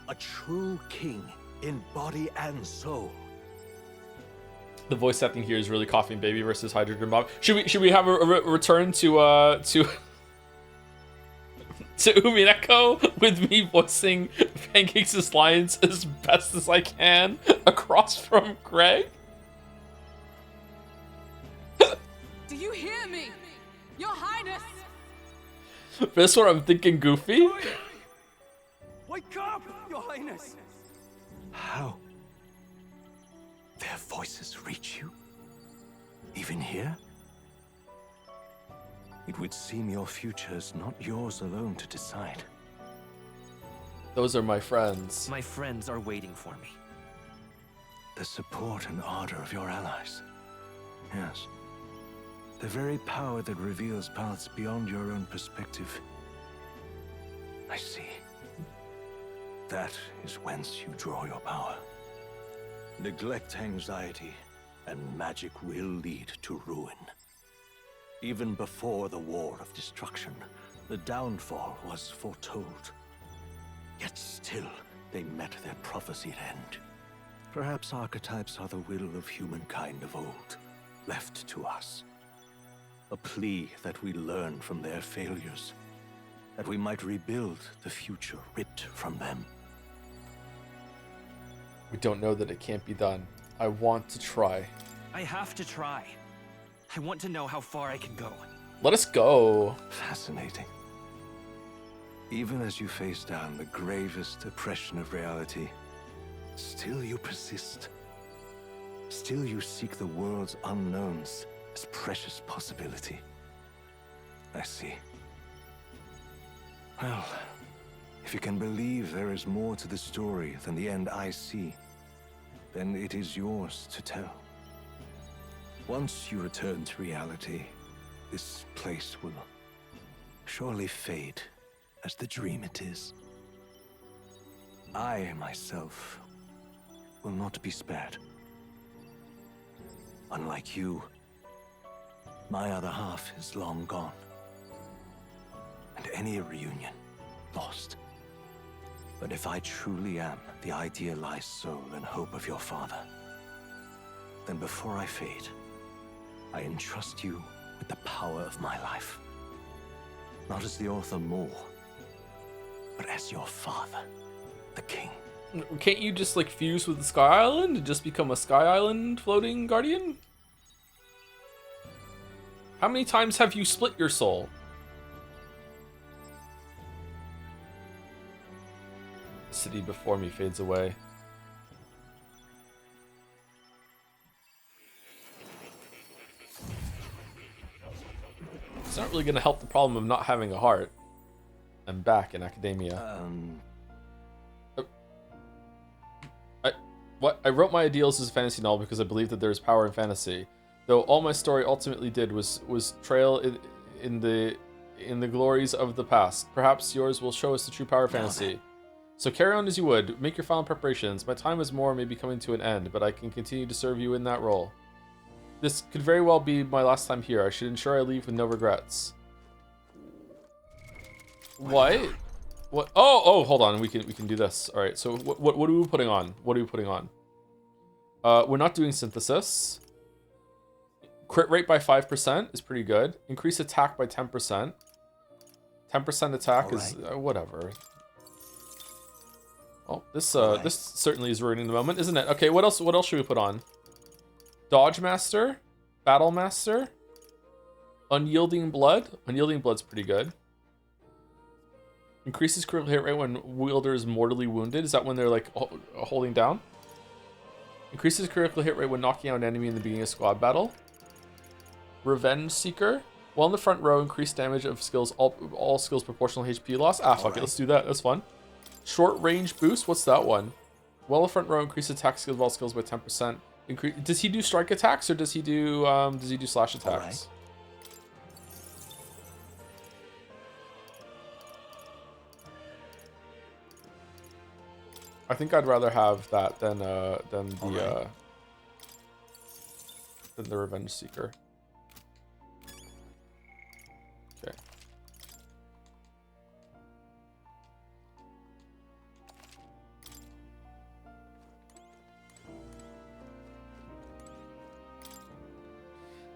A true king in body and soul. The voice acting here is really Coughing Baby versus Hydrogen Bob. Should we have a return to Umineko with me voicing Pancakes' lines as best as I can across from Greg? Do you hear me? Your Highness! For this one, I'm thinking Goofy. Wake up, Your Highness! How? Their voices reach you? Even here? It would seem your future is not yours alone to decide. Those are my friends. My friends are waiting for me. The support and ardor of your allies. Yes. The very power that reveals paths beyond your own perspective. I see. That is whence you draw your power. Neglect anxiety, and magic will lead to ruin. Even before the War of Destruction, the downfall was foretold. Yet still, they met their prophesied end. Perhaps archetypes are the will of humankind of old, left to us. A plea that we learn from their failures, that we might rebuild the future ripped from them. We don't know that it can't be done. I want to try. I have to try. I want to know how far I can go. Let us go. Fascinating. Even as you face down the gravest oppression of reality, still you persist. Still you seek the world's unknowns as precious possibility. I see. Well, if you can believe there is more to the story than the end I see, then it is yours to tell. Once you return to reality, this place will surely fade as the dream it is. I, myself, will not be spared. Unlike you, my other half is long gone. And any reunion, lost. But if I truly am the idealized soul and hope of your father, then before I fade, I entrust you with the power of my life. Not as the author Moore, but as your father, the king. Can't you just like fuse with the Sky Island and just become a Sky Island floating guardian? How many times have you split your soul? The city before me fades away. It's not really going to help the problem of not having a heart. I'm back in academia. What? I wrote my ideals as a fantasy novel because I believe that there is power in fantasy. Though all my story ultimately did was trail in the glories of the past. Perhaps yours will show us the true power of fantasy. So carry on as you would. Make your final preparations. My time as Moore may be coming to an end, but I can continue to serve you in that role. This could very well be my last time here. I should ensure I leave with no regrets. What? What? Oh, hold on. We can do this. All right. So what are we putting on? What are we putting on? We're not doing synthesis. Crit rate by 5% is pretty good. Increase attack by 10%. 10% attack is whatever. Oh, this this certainly is ruining the moment, isn't it? Okay, what else should we put on? Dodge Master, Battle Master, Unyielding Blood. Unyielding Blood's pretty good. Increases critical hit rate when wielder is mortally wounded. Is that when they're like holding down? Increases critical hit rate when knocking out an enemy in the beginning of squad battle. Revenge Seeker. While in the front row, increased damage of skills, all skills proportional HP loss. Ah, fuck it, let's do that. That's fun. Short range boost. What's that one? While in the front row, increase attack skills of all skills by 10%. Does he do strike attacks or does he do slash attacks? I think I'd rather have that than the Revenge Seeker. Okay.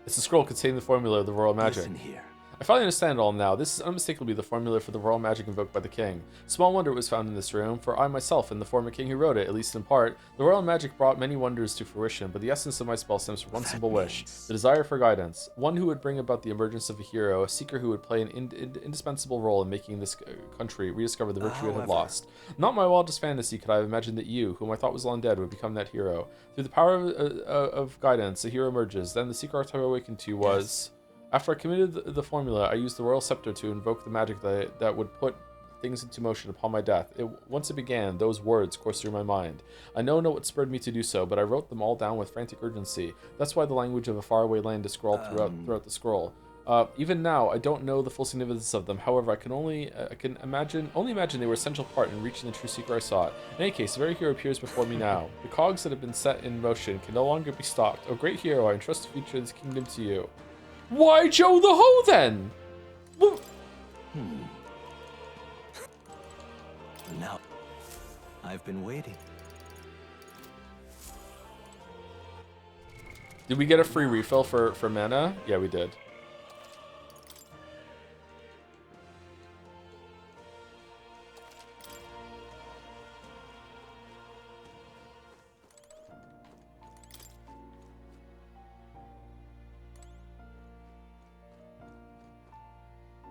It's a scroll containing the formula of the royal magic. Listen here. I finally understand it all now. This is unmistakably the formula for the royal magic invoked by the king. Small wonder it was found in this room, for I myself am the former king who wrote it, at least in part. The royal magic brought many wonders to fruition, but the essence of my spell stems from one simple wish, the desire for guidance. One who would bring about the emergence of a hero, a seeker who would play an indispensable role in making this country rediscover the virtue it had lost. Not my wildest fantasy could I have imagined that you, whom I thought was long dead, would become that hero. Through the power of guidance, a hero emerges. Then the secret archetype I awakened to was... After I committed the formula, I used the royal scepter to invoke the magic that would put things into motion upon my death. Once it began, those words coursed through my mind. I know not what spurred me to do so, but I wrote them all down with frantic urgency. That's why the language of a faraway land is scrawled throughout the scroll. Even now, I don't know the full significance of them. However, I can only imagine they were an essential part in reaching the true seeker I sought. In any case, the very hero appears before me now. The cogs that have been set in motion can no longer be stopped. O great hero, I entrust the future of this kingdom to you. Why Joe the Ho then? Now, I've been waiting. Did we get a free refill for mana? Yeah, we did.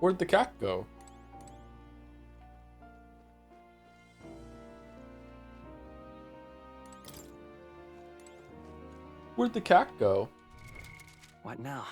Where'd the cat go? Where'd the cat go? What now?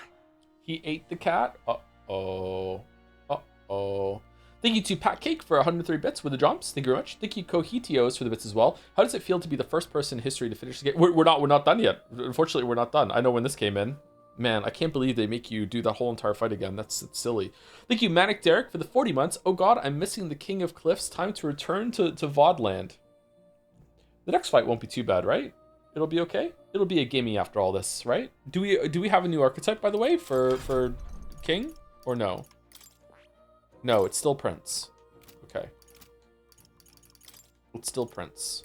He ate the cat? Uh-oh. Uh-oh. Thank you to Pat Cake for 103 bits with the jumps. Thank you very much. Thank you Kohitios for the bits as well. How does it feel to be the first person in history to finish the game? We're not done yet. Unfortunately, we're not done. I know when this came in. Man, I can't believe they make you do that whole entire fight again. That's silly. Thank you, Manic Derek, for the 40 months. Oh god, I'm missing the King of Cliffs. Time to return to Vodland. The next fight won't be too bad, right? It'll be okay? It'll be a gimme after all this, right? Do we have a new archetype, by the way, for King? Or no? No, it's still Prince. Okay. It's still Prince.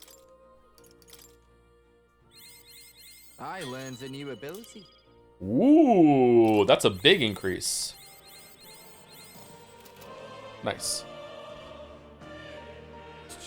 I learned a new ability. Ooh, that's a big increase. Nice.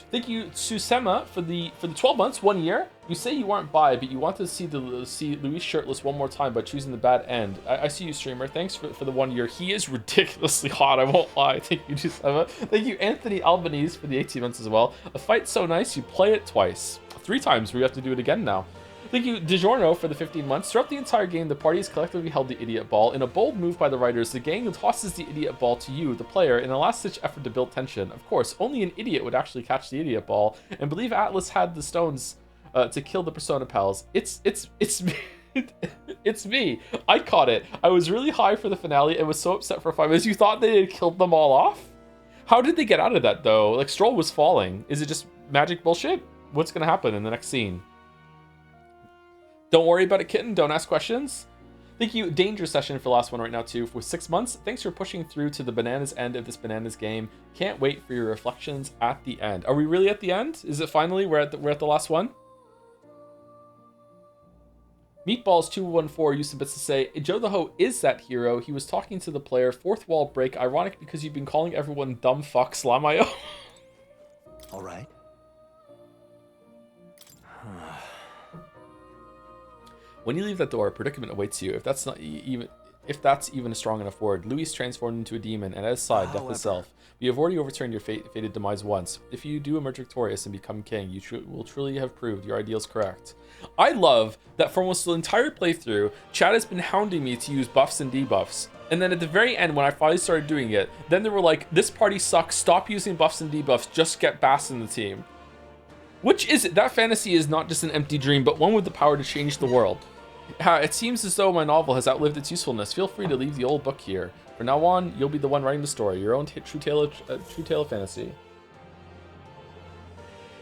Thank you, Susema, for the 12 months, 1 year. You say you aren't bi, but you wanted to see Luis shirtless one more time by choosing the bad end. I see you, streamer. Thanks for the 1 year. He is ridiculously hot, I won't lie. Thank you, Susema. Thank you, Anthony Albanese, for the 18 months as well. A fight's so nice, you play it twice. 3 times, we have to do it again now. Thank you, DiGiorno, for the 15 months. Throughout the entire game, the party has collectively held the idiot ball. In a bold move by the writers, the gang tosses the idiot ball to you, the player, in a last-ditch effort to build tension. Of course, only an idiot would actually catch the idiot ball, and believe Atlas had the stones to kill the Persona pals. It's me. It's me. I caught it. I was really high for the finale and was so upset for 5 minutes. You thought they had killed them all off? How did they get out of that, though? Like, Stroll was falling. Is it just magic bullshit? What's gonna happen in the next scene? Don't worry about it, kitten. Don't ask questions. Thank you, Danger Session, for the last one right now, too, for 6 months. Thanks for pushing through to the bananas end of this bananas game. Can't wait for your reflections at the end. Are we really at the end? Is it finally? We're at the last one? Meatballs214 used some bits to say, Joe the Ho is that hero. He was talking to the player. Fourth wall break. Ironic because you've been calling everyone dumb fuck Slamayo. All right. When you leave that door, a predicament awaits you. If that's even a strong enough word. Luis transformed into a demon, and at his side, death itself. You have already overturned your fated demise once. If you do emerge victorious and become king, you will truly have proved your ideals correct. I love that for almost the entire playthrough, Chad has been hounding me to use buffs and debuffs. And then at the very end, when I finally started doing it, then they were like, this party sucks, stop using buffs and debuffs, just get Bass in the team. Which is it? That fantasy is not just an empty dream, but one with the power to change the world. It seems as though my novel has outlived its usefulness. Feel free to leave the old book here. From now on, you'll be the one writing the story, your own true tale of fantasy.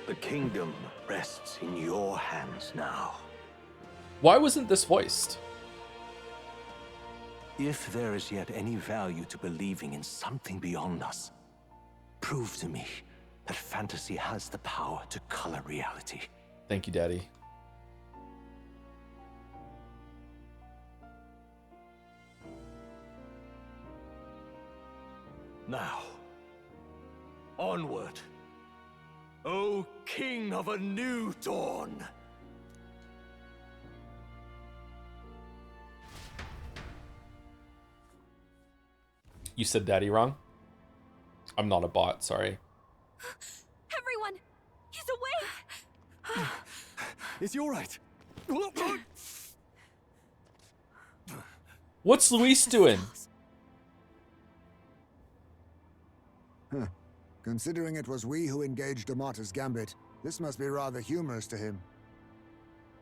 The kingdom rests in your hands now. Why wasn't this voiced? If there is yet any value to believing in something beyond us, prove to me that fantasy has the power to color reality. Thank you, Daddy. Now, onward, O King of a new dawn! You said Daddy wrong? I'm not a bot, sorry. Everyone, he's awake! Is he all right? What's Luis doing? Huh. Considering it was we who engaged Amata's gambit, this must be rather humorous to him.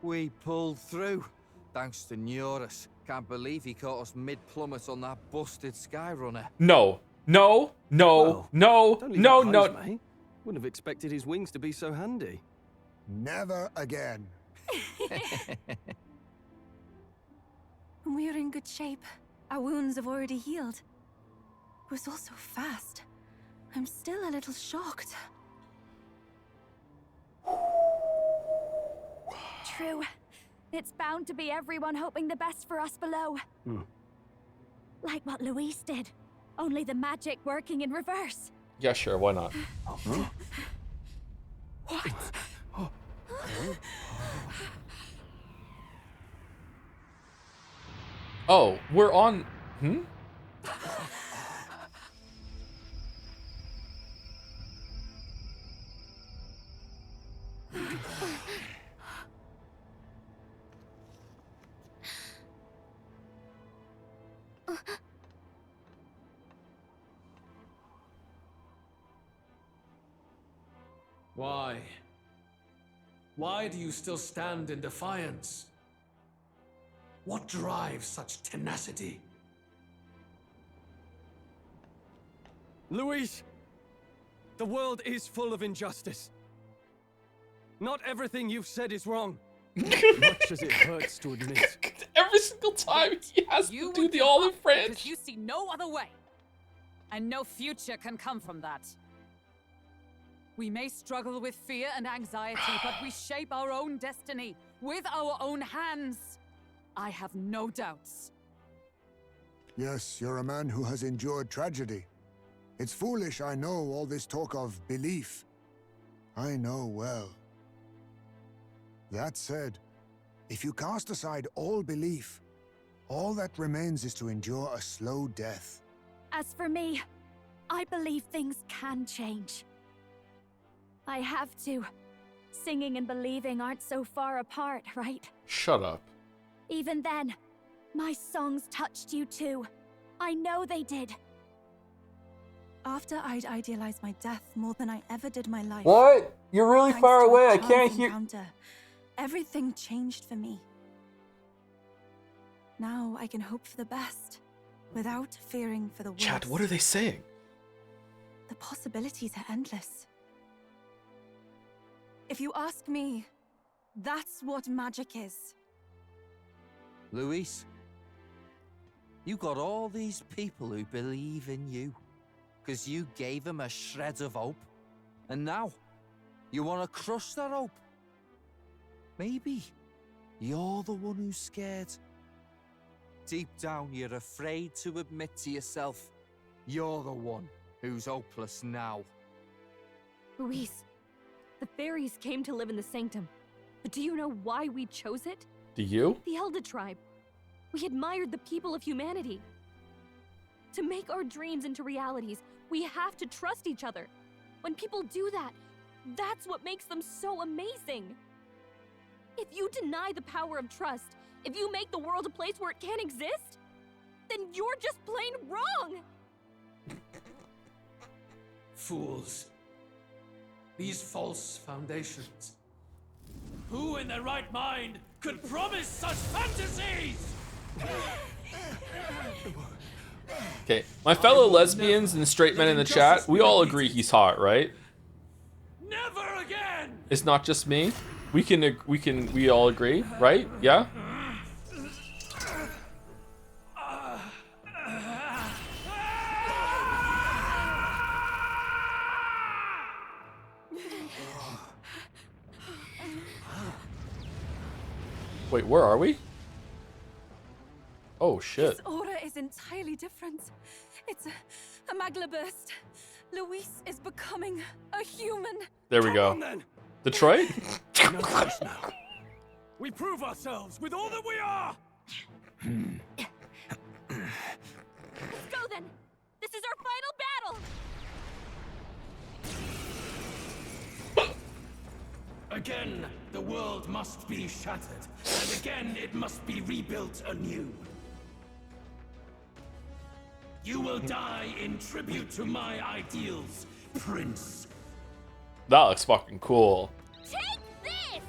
We pulled through, thanks to Neurus. Can't believe he caught us mid-plummet on that busted Skyrunner. No. No. No. No. No. No. Mate. Wouldn't have expected his wings to be so handy. Never again. We're in good shape. Our wounds have already healed. It was all so fast. I'm still a little shocked. True. It's bound to be everyone hoping the best for us below. Like what Luis did. Only the magic working in reverse. Yeah, sure, why not? What? Oh, we're on... Why? Why do you still stand in defiance? What drives such tenacity? Luis, the world is full of injustice. Not everything you've said is wrong. Much as it hurts to admit. Every single time he has to do the olive branch. Because you see no other way. And no future can come from that. We may struggle with fear and anxiety, but we shape our own destiny with our own hands. I have no doubts. Yes, you're a man who has endured tragedy. It's foolish, I know, all this talk of belief. I know well. That said, if you cast aside all belief, all that remains is to endure a slow death. As for me, I believe things can change. I have to. Singing and believing aren't so far apart, right? Shut up. Even then, my songs touched you too. I know they did. After I'd idealized my death more than I ever did my life. What? You're really thanks far to away. our I can't chance hear. encounter, everything changed for me. Now I can hope for the best, without fearing for the worst. Chat, what are they saying? The possibilities are endless. If you ask me, that's what magic is. Luis, you got all these people who believe in you, because you gave them a shred of hope. And now, you want to crush that hope. Maybe you're the one who's scared. Deep down, you're afraid to admit to yourself, you're the one who's hopeless now. Luis, the fairies came to live in the Sanctum. But do you know why we chose it? Do you? The Elda tribe. We admired the people of humanity. To make our dreams into realities, we have to trust each other. When people do that, that's what makes them so amazing. If you deny the power of trust, if you make the world a place where it can't exist, then you're just plain wrong! Fools. These false foundations. Who in their right mind could promise such fantasies? Okay, my fellow lesbians and straight men in the chat, we all agree he's hot, right? Never again! It's not just me. We all agree, right? Yeah? Wait, where are we? Oh shit. His aura is entirely different. It's a magla burst. Luis is becoming a human. There we go. Detroit? No choice now. We prove ourselves with all that we are. Let's go then! This is our final battle! Again, the world must be shattered, and again it must be rebuilt anew. You will die in tribute to my ideals, Prince. That looks fucking cool. Take this!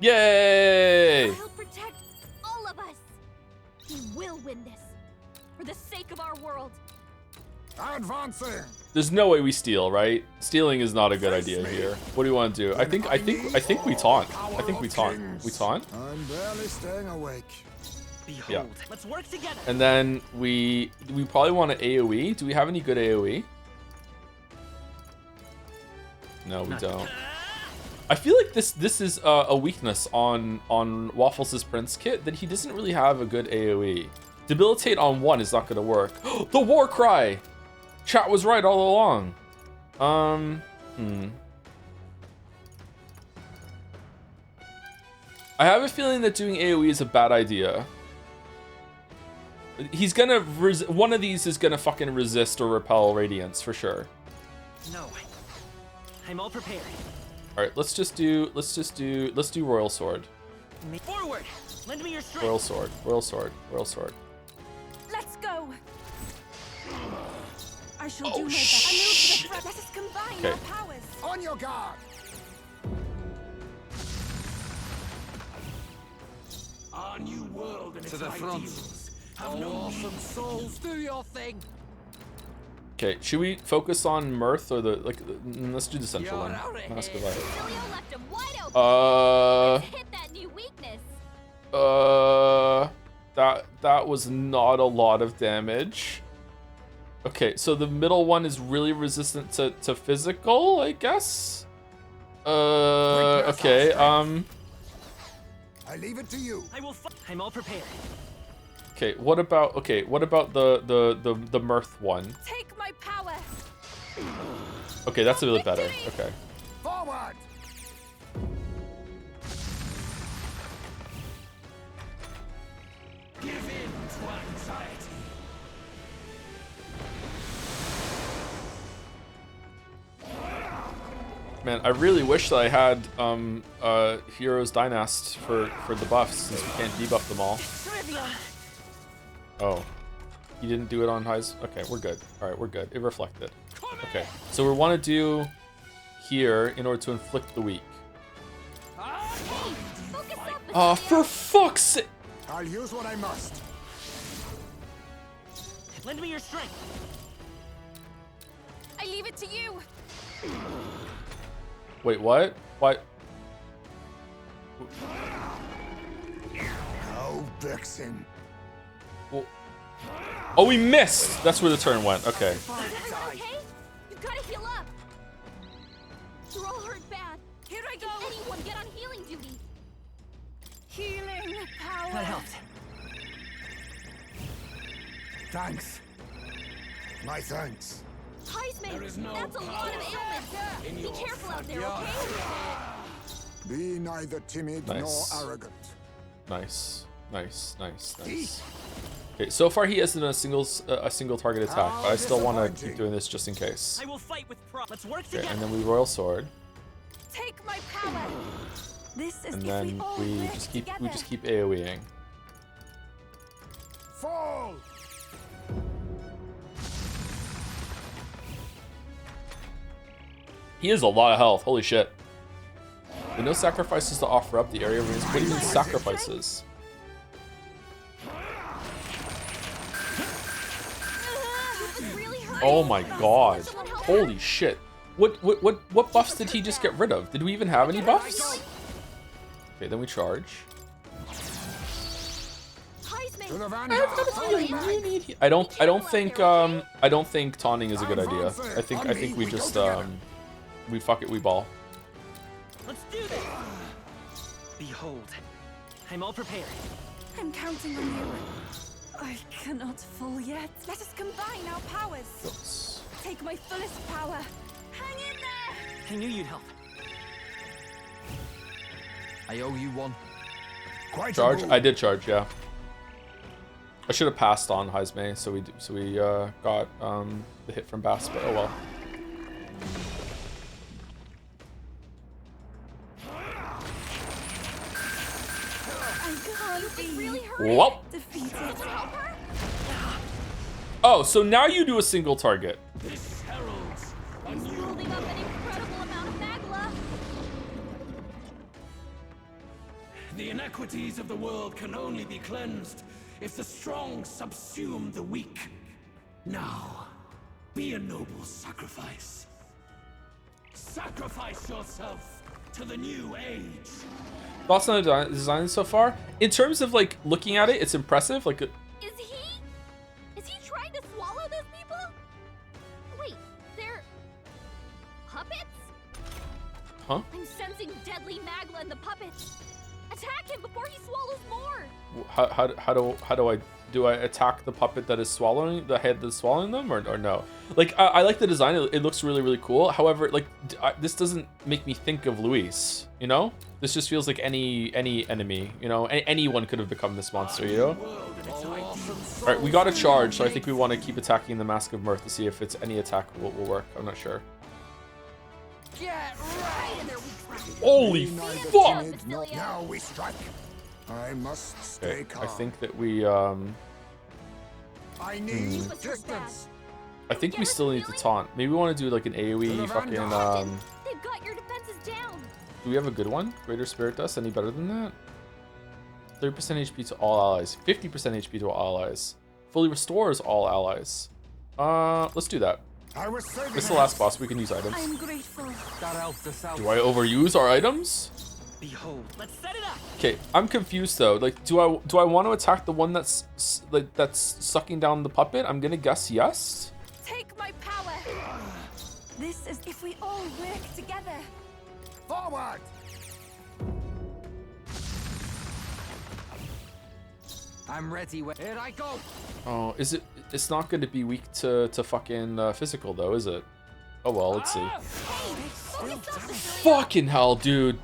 Yay! I'll protect all of us! We will win this! For the sake of our world! Advancing! There's no way we steal, right? Stealing is not a good idea here. What do you want to do? I think we taunt. I think we taunt. We taunt? I'm barely staying awake. Behold, Yeah. let's work together. And then we probably want to AoE. Do we have any good AoE? No, we don't. I feel like this is a weakness on Waffles' Prince kit, that he doesn't really have a good AoE. Debilitate on 1 is not going to work. The war cry! Chat was right all along. I have a feeling that doing AoE is a bad idea. He's gonna one of these is gonna fucking resist or repel radiance for sure. No, I'm all prepared. All right, let's do Royal Sword. Forward! Lend me your strength. Royal Sword. Royal Sword. Royal Sword. Let's go. I shall do my best. I move to the front. Let us combine Okay. our powers. On your guard! Our new world and To its the front. ideals have no awesome souls. Do your thing. Okay, should we focus on Mirth or the let's do the central one. Mask of Light. Cilio left him wide open. Let's hit that new weakness. That was not a lot of damage. Okay, so the middle one is really resistant to physical, I guess. Okay, I leave it to you. I'm all prepared. okay, what about the Mirth one? Take my power. Okay, that's a bit better. Okay. Forward! Give in to anxiety. Man, I really wish that I had Heroes Dynast for the buffs since we can't debuff them all. Oh, you didn't do it on highs? Okay, we're good. All right, we're good. It reflected. Okay, so we want to do here in order to inflict the weak. Oh, for fuck's sake! I'll use what I must. Lend me your strength. I leave it to you. Wait, what? What? Oh, Vixen. Well, oh, we missed! That's where the turn went. Okay. Is everyone okay? You've got to heal up. You're all hurt bad. Here I go. Anyone get on healing duty. Healing power. That helped. Thanks. My thanks. Heisman, that's a lot of ailments. Be careful out there, okay? Be neither timid Nice. nor arrogant. Nice. Okay, so far he hasn't done a single target attack, but I still want to keep doing this just in case. I will fight with pride. Let's work Okay, together. and then we Royal Sword, Take my power. This is and if then we all we live just keep together. AoEing. Fall! He has a lot of health. Holy shit. With no sacrifices to offer up, the area remains. What do you mean sacrifices? Oh my god. Holy shit. What buffs did he just get rid of? Did we even have any buffs? Okay, then we charge. I don't think taunting is a good idea. I think we just we fuck it, we ball. Let's do this. Behold, I'm all prepared. I'm counting on you. I cannot fall yet. Let us combine our powers. Take my fullest power. Hang in there. I knew you'd help. I owe you one. Charge? I did charge, yeah. I should have passed on Heisme, so we got the hit from Bass, but oh well. Well. Oh, so now you do a single target. This heralds a He's new building up an incredible amount of magla. The inequities of the world can only be cleansed if the strong subsume the weak. Now, be a noble sacrifice. Sacrifice yourself to the new age. Thoughts on the design so far? In terms of like looking at it, it's impressive. Like, Is he trying to swallow those people? Wait, they're puppets? huh? I'm sensing deadly magla in the puppets. Attack him before he swallows more. How do I attack the puppet that is swallowing the head that's swallowing them or no? Like I like the design. It looks really cool. However, like this doesn't make me think of Luis. You know, this just feels like any enemy. You know, anyone could have become this monster. You know. All right, we got a charge, so I think we want to keep attacking the Mask of Mirth to see if it's any attack will work. I'm not sure. Get right in their weak Holy fuck! Now we strike. I must stay Okay, calm. I think that we I need distance. I think we still need to taunt. Maybe we want to do like an AoE fucking, They've got your defenses down. Do we have a good one? Greater Spirit Dust? Any better than that? 30% HP to all allies. 50% HP to all allies. Fully restores all allies. Let's do that. This is the last boss. We can use items. I'm grateful. Do I overuse our items? Behold, let's set it up. Okay, I'm confused though. Like, do I want to attack the one that's sucking down the puppet? I'm gonna guess yes. Take my power. This is if we all work together. Forward! I'm ready. Here I go. Oh, is it? It's not going to be weak to fucking physical though, is it? Oh well, let's see. Fucking hell, dude.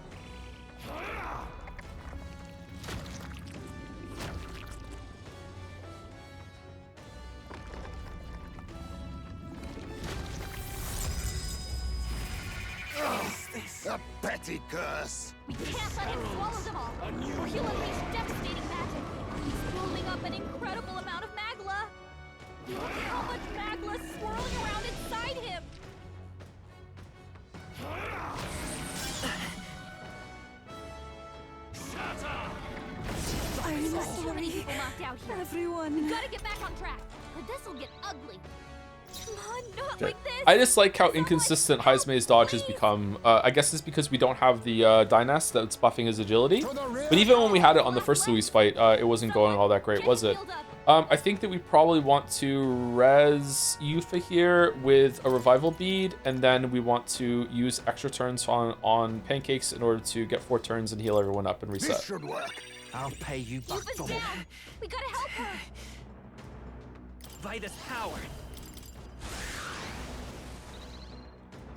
A petty curse. We can't let him swallow them all, or he'll unleash devastating magic. He's building up an incredible amount of magla. Look how much magla is swirling around inside him. I'm So many sorry. people knocked out here. Everyone. We gotta get back on track, or this'll get ugly. Come on, not like this. I just like how inconsistent Heismei's dodge has become. I guess it's because we don't have the Dynast that's buffing his agility. But even when we had it on the first Louis fight, it wasn't going all that great, was it? I think that we probably want to res Yuffie here with a revival bead, and then we want to use extra turns on Pancakes in order to get 4 turns and heal everyone up and reset. This should work. I'll pay you back Yuffie's double. down. We gotta help her. Vitus power.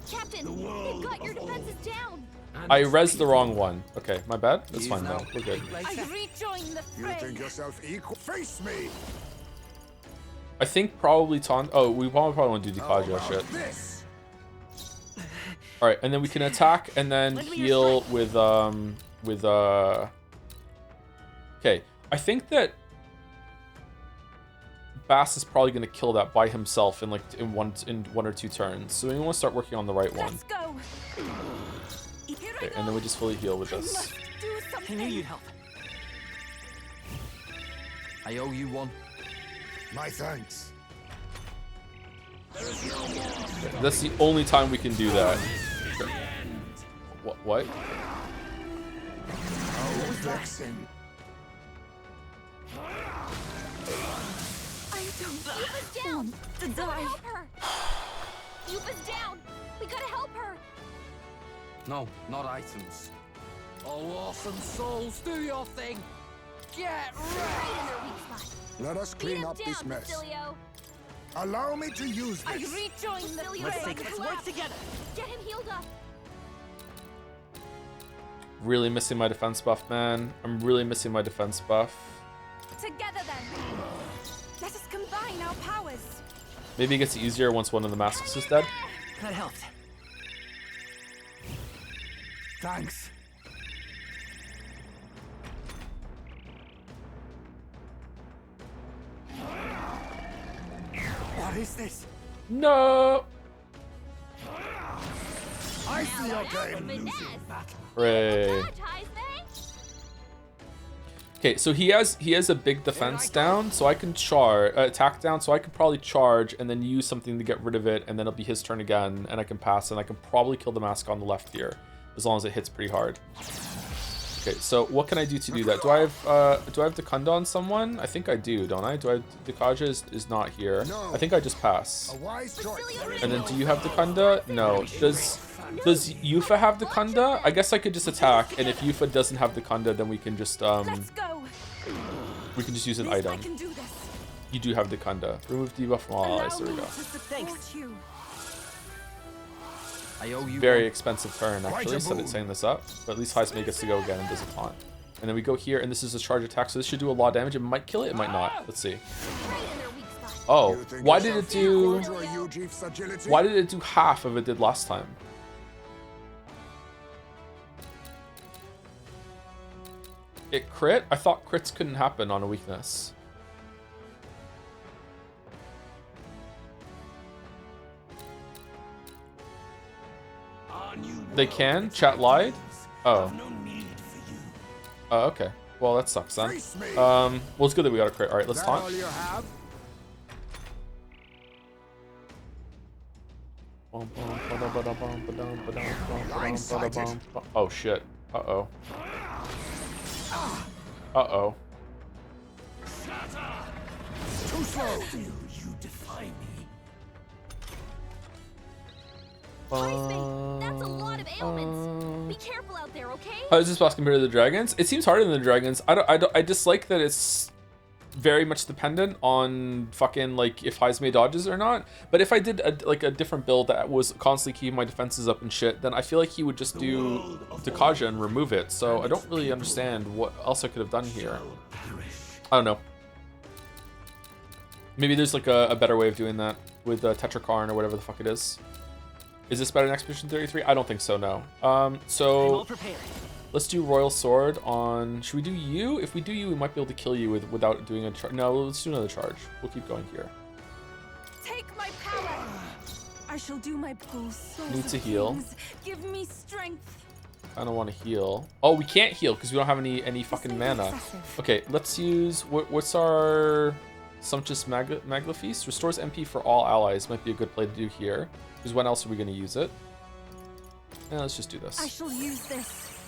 Captain, they've got your defenses down. I res the wrong one. Okay, my bad. That's fine though. We're good. I rejoin the You fray. think yourself equal? Face me! I think probably taunt. Oh, we probably want to do Dikaja shit. This. All right, and then we can attack and then heal with Okay, I think that Bass is probably going to kill that by himself in one or 2 turns. So we want to start working on the right one. Let's go. Okay, and then we just fully heal with this. I knew you'd help. I owe you one. My thanks. That's the only time we can do that. What? Oh, vexing. Yuffie's down. To die. Help her. Yuffie's down. We gotta help her. No, not items. Oh, awesome souls, do your thing. Get Right in their weak spot. Let us Beat clean him up down, this mess. Basilio. Allow me to use I this. rejoin the Basilio, Let's fray. take this work together. Get him healed up. Really missing my defense buff, man. I'm really missing my defense buff. Together then. Let us combine our powers. Maybe it gets easier once one of the masks is dead. That helped. Thanks. What is this? No. I see your game. Finesse. Hooray. Dodge, Heismei. Okay, so he has a big defense down, so I can attack down, so I could probably charge and then use something to get rid of it, and then it'll be his turn again, and I can pass, and I can probably kill the mask on the left here, as long as it hits pretty hard. Okay, so what can I do to do that? Do I have Dekunda on someone? I think I do, don't I? Do I? Dikaja is not here. No. I think I just pass. A wise choice. And then do you have Dekunda? No. Does Yuffie have Dekunda? I guess I could just attack, and if Yuffie doesn't have Dekunda, then we can just Let's go. we can just use an At least item. I can do this. You do have Dekunda. Remove debuff from all allies. There we go. Thanks. You. I owe you Very one. expensive turn, actually, a instead of boon. setting this up. But at least Heismei gets to go again and does a taunt. And then we go here, and this is a charge attack, so this should do a lot of damage. It might kill it, it might not. Let's see. Right in their weak spot. Oh, You think why did yourself it do... equal to a Yuji's agility? Why did it do half of it did last time? It crit? I thought crits couldn't happen on a weakness. They can? Chat lied? Oh. Oh, okay. Well, that sucks then. Well, it's good that we got a crit. Alright, let's taunt. Oh, shit. Uh-oh. Uh-oh. Too slow. You defy me. That's a lot of ailments. Be careful out there, okay? How is this boss compared to the dragons? It seems harder than the dragons. I dislike that it's very much dependent on fucking like if Heismay dodges or not. But if I did a different build that was constantly keeping my defenses up and shit, then I feel like he would just do Dakaja and remove it. So I don't really understand what else I could have done here. I don't know. Maybe there's like a better way of doing that with Tetrakarn or whatever the fuck it is. Is this better than Expedition 33? I don't think so, no. So let's do Royal Sword on... Should we do you? If we do you, we might be able to kill you without doing a charge. No, let's do another charge. We'll keep going here. Take my power. I shall do my best. Need to heal. Give me strength. I don't want to heal. Oh, we can't heal because we don't have any fucking mana. Okay, let's use... What's our... Sumptuous Magla Feast? Restores MP for all allies. Might be a good play to do here. Because when else are we going to use it? Yeah, let's just do this. I shall use this.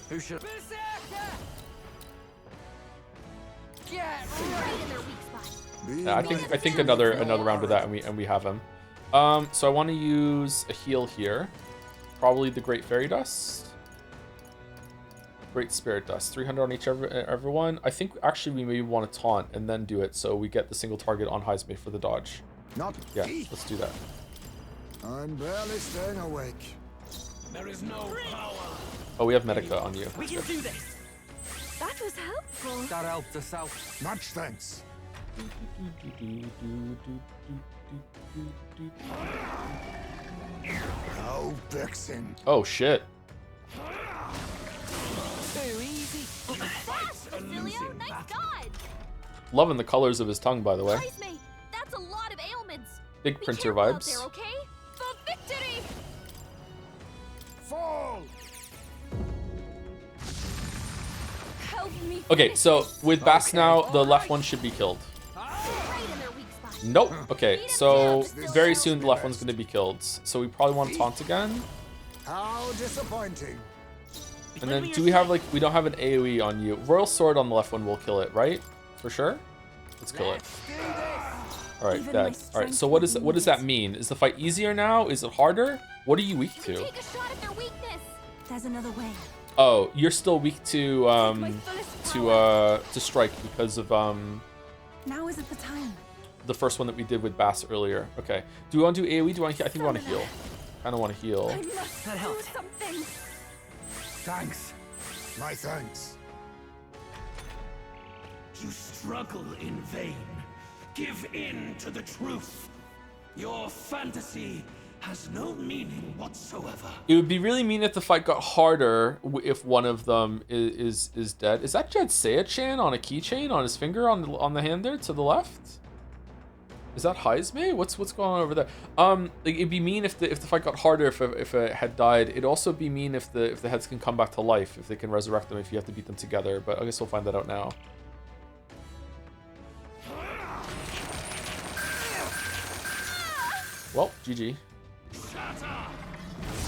Who should? Yeah, I think another round of that and we have him. So I want to use a heal here. Probably the Great Fairy Dust. Great Spirit Dust. 300 on each everyone. I think actually we maybe want to taunt and then do it so we get the single target on Heismay for the dodge. Yeah, let's do that. I'm barely staying awake. There is no power. Oh, we have Medica on you. We can do this. That was helpful. That helped us out. Much thanks. No vexing. Oh shit. Too easy. Basilio, nice god. Loving the colors of his tongue, by the way. Heismay, that's a lot of ailments. Big Be printer careful out vibes. there, okay? For victory! Fall. Help me. Okay, so with Bass now, the left one should be killed. Nope. Okay, so very soon the left one's going to be killed. So we probably want to taunt again. How disappointing. And then do we have like, we don't have an AoE on you. Royal Sword on the left one will kill it, right? For sure? Let's kill it. All right, dead. All right, so what does that mean? Is the fight easier now? Is it harder? What are you weak to? Take a shot at their weakness. There's another way. Oh, you're still weak to strike because of Now isn't the time. the first one that we did with Bass earlier. Okay. Do we want to do AoE? Do you want to? I think we want to heal. Kind of want to heal. I must do something. Thanks. My thanks. You struggle in vain. Give in to the truth. Your fantasy has no meaning whatsoever. It would be really mean if the fight got harder if one of them is dead. Is that Jedsea-chan on a keychain on his finger on the hand there to the left? Is that Heismay? What's going on over there? Like, it'd be mean if the fight got harder if a head died. It'd also be mean if the heads can come back to life, if they can resurrect them if you have to beat them together. But I guess we'll find that out now. Well, GG.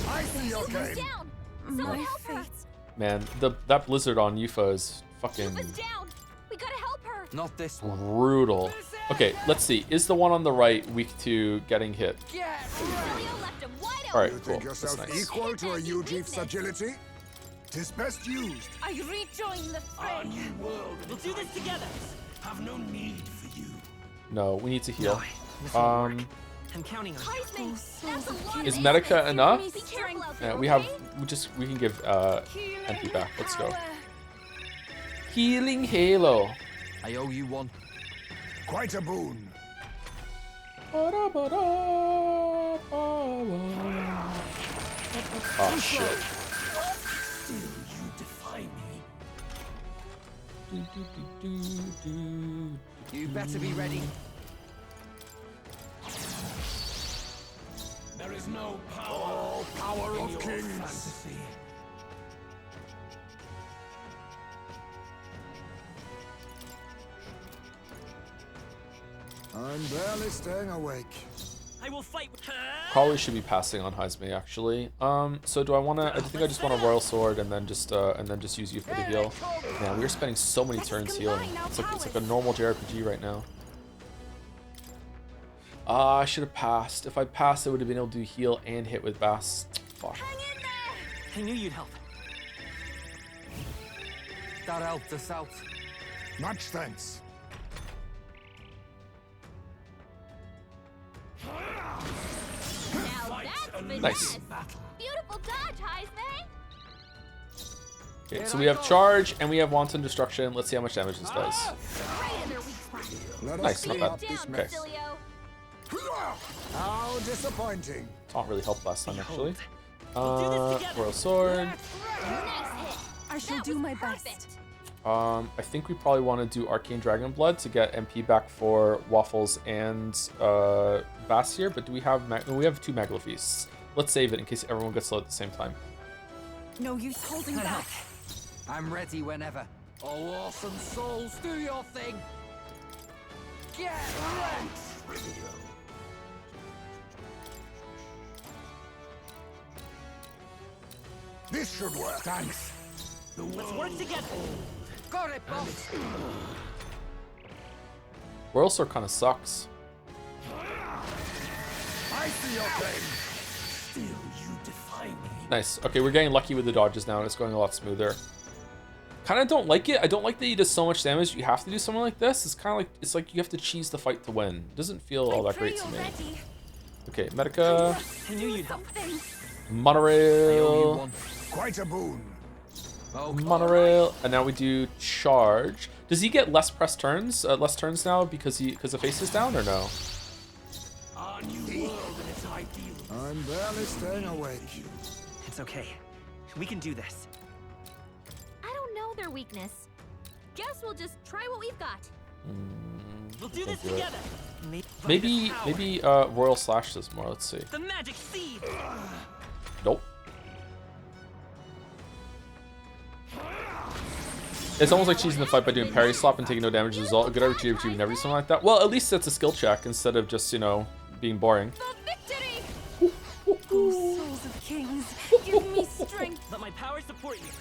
I see your game. Someone help her. Man, that blizzard on Yufa is fucking Down. We gotta help her. Not this one. brutal. Okay, let's see. Is the one on the right weak to getting hit? All right, You cool. think That's yourself nice. equal to a Yuji's agility? Tis best used. I rejoin the Our fray. new world. We'll do this together. Have no need for you. No, we need to heal. I'm counting on you. Heismay, that's a lot Is of Medica ailments. enough? Be careful out Yeah, there, we okay? can give MP back. Let's go. Healing Halo. I owe you one. Quite a boon. Oh shit. Still, you defy me. You better be ready. There is no power. All power of kings. I'm barely staying awake. I will fight with her. Probably should be passing on Heisme actually. So do I want to? I think I just want a Royal Sword and then just use you for the heal. Man, we're spending so many turns healing. It's like a normal JRPG right now. I should have passed. If I passed, I would have been able to heal and hit with Bass. Fuck. I knew you'd help. That helped us out. Much thanks. Now that's Nice. beautiful dodge, Heisme. Okay, so we have charge and we have wanton destruction. Let's see how much damage this does. Right in their weak spot. Nice, not bad. Okay. How disappointing. Taunt really helped last time actually. Royal Sword. I shall do my best. I think we probably want to do Arcane Dragon Blood to get MP back for Waffles and Bass here, but do we have we have 2 Magla Feasts. Let's save it in case everyone gets low at the same time. No use holding back. I'm ready whenever. Oh, awesome souls, do your thing. Get wrecked. This should work. Thanks. Let's work together. Got it, boss. Royal Sword kind of sucks. I see your thing. Still, you defy me. Nice. Okay, we're getting lucky with the dodges now, and it's going a lot smoother. Kind of don't like it. I don't like that he does so much damage. You have to do something like this. It's kind of like you have to cheese the fight to win. It doesn't feel all that great to me. Okay, Medica. I knew you'd help. Monorail. Quite a boon. Monorail, and now we do charge. Does he get less press turns, less turns now because the face is down, or no? Our new world and its ideals. I'm barely staying awake. It's okay. We can do this. I don't know their weakness. Guess we'll just try what we've got. We'll do this do it. together. Maybe Royal Slash does more. Let's see. The magic seed. Nope. It's almost like cheesing the fight by doing parry slap and taking no damage as a result. A good RPG would never do something like that. Well, at least it's a skill check instead of just, you know, being boring. Oh, souls of kings, give me strength. Let my power support you.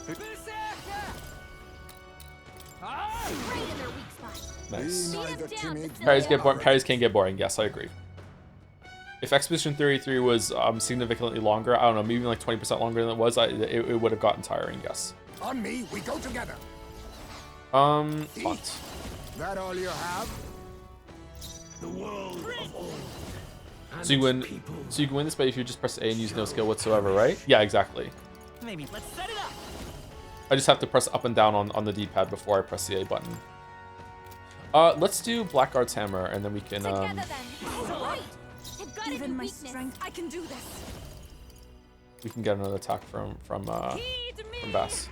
Right in their weak spot. Nice. Parries can get boring. Yes, I agree. If Expedition 33 was significantly longer, I don't know, maybe like 20% longer than it was, it would have gotten tiring, yes. On me, we go together. Taunt. That all you have? The world of old. So you can win this by if you just press A and use no skill whatsoever, right? Yeah, exactly. Maybe let's set it up. I just have to press up and down on the D-pad before I press the A button. Let's do Blackguard's Hammer, and then we can Given my strength, I can do this. we can get another attack from Bass.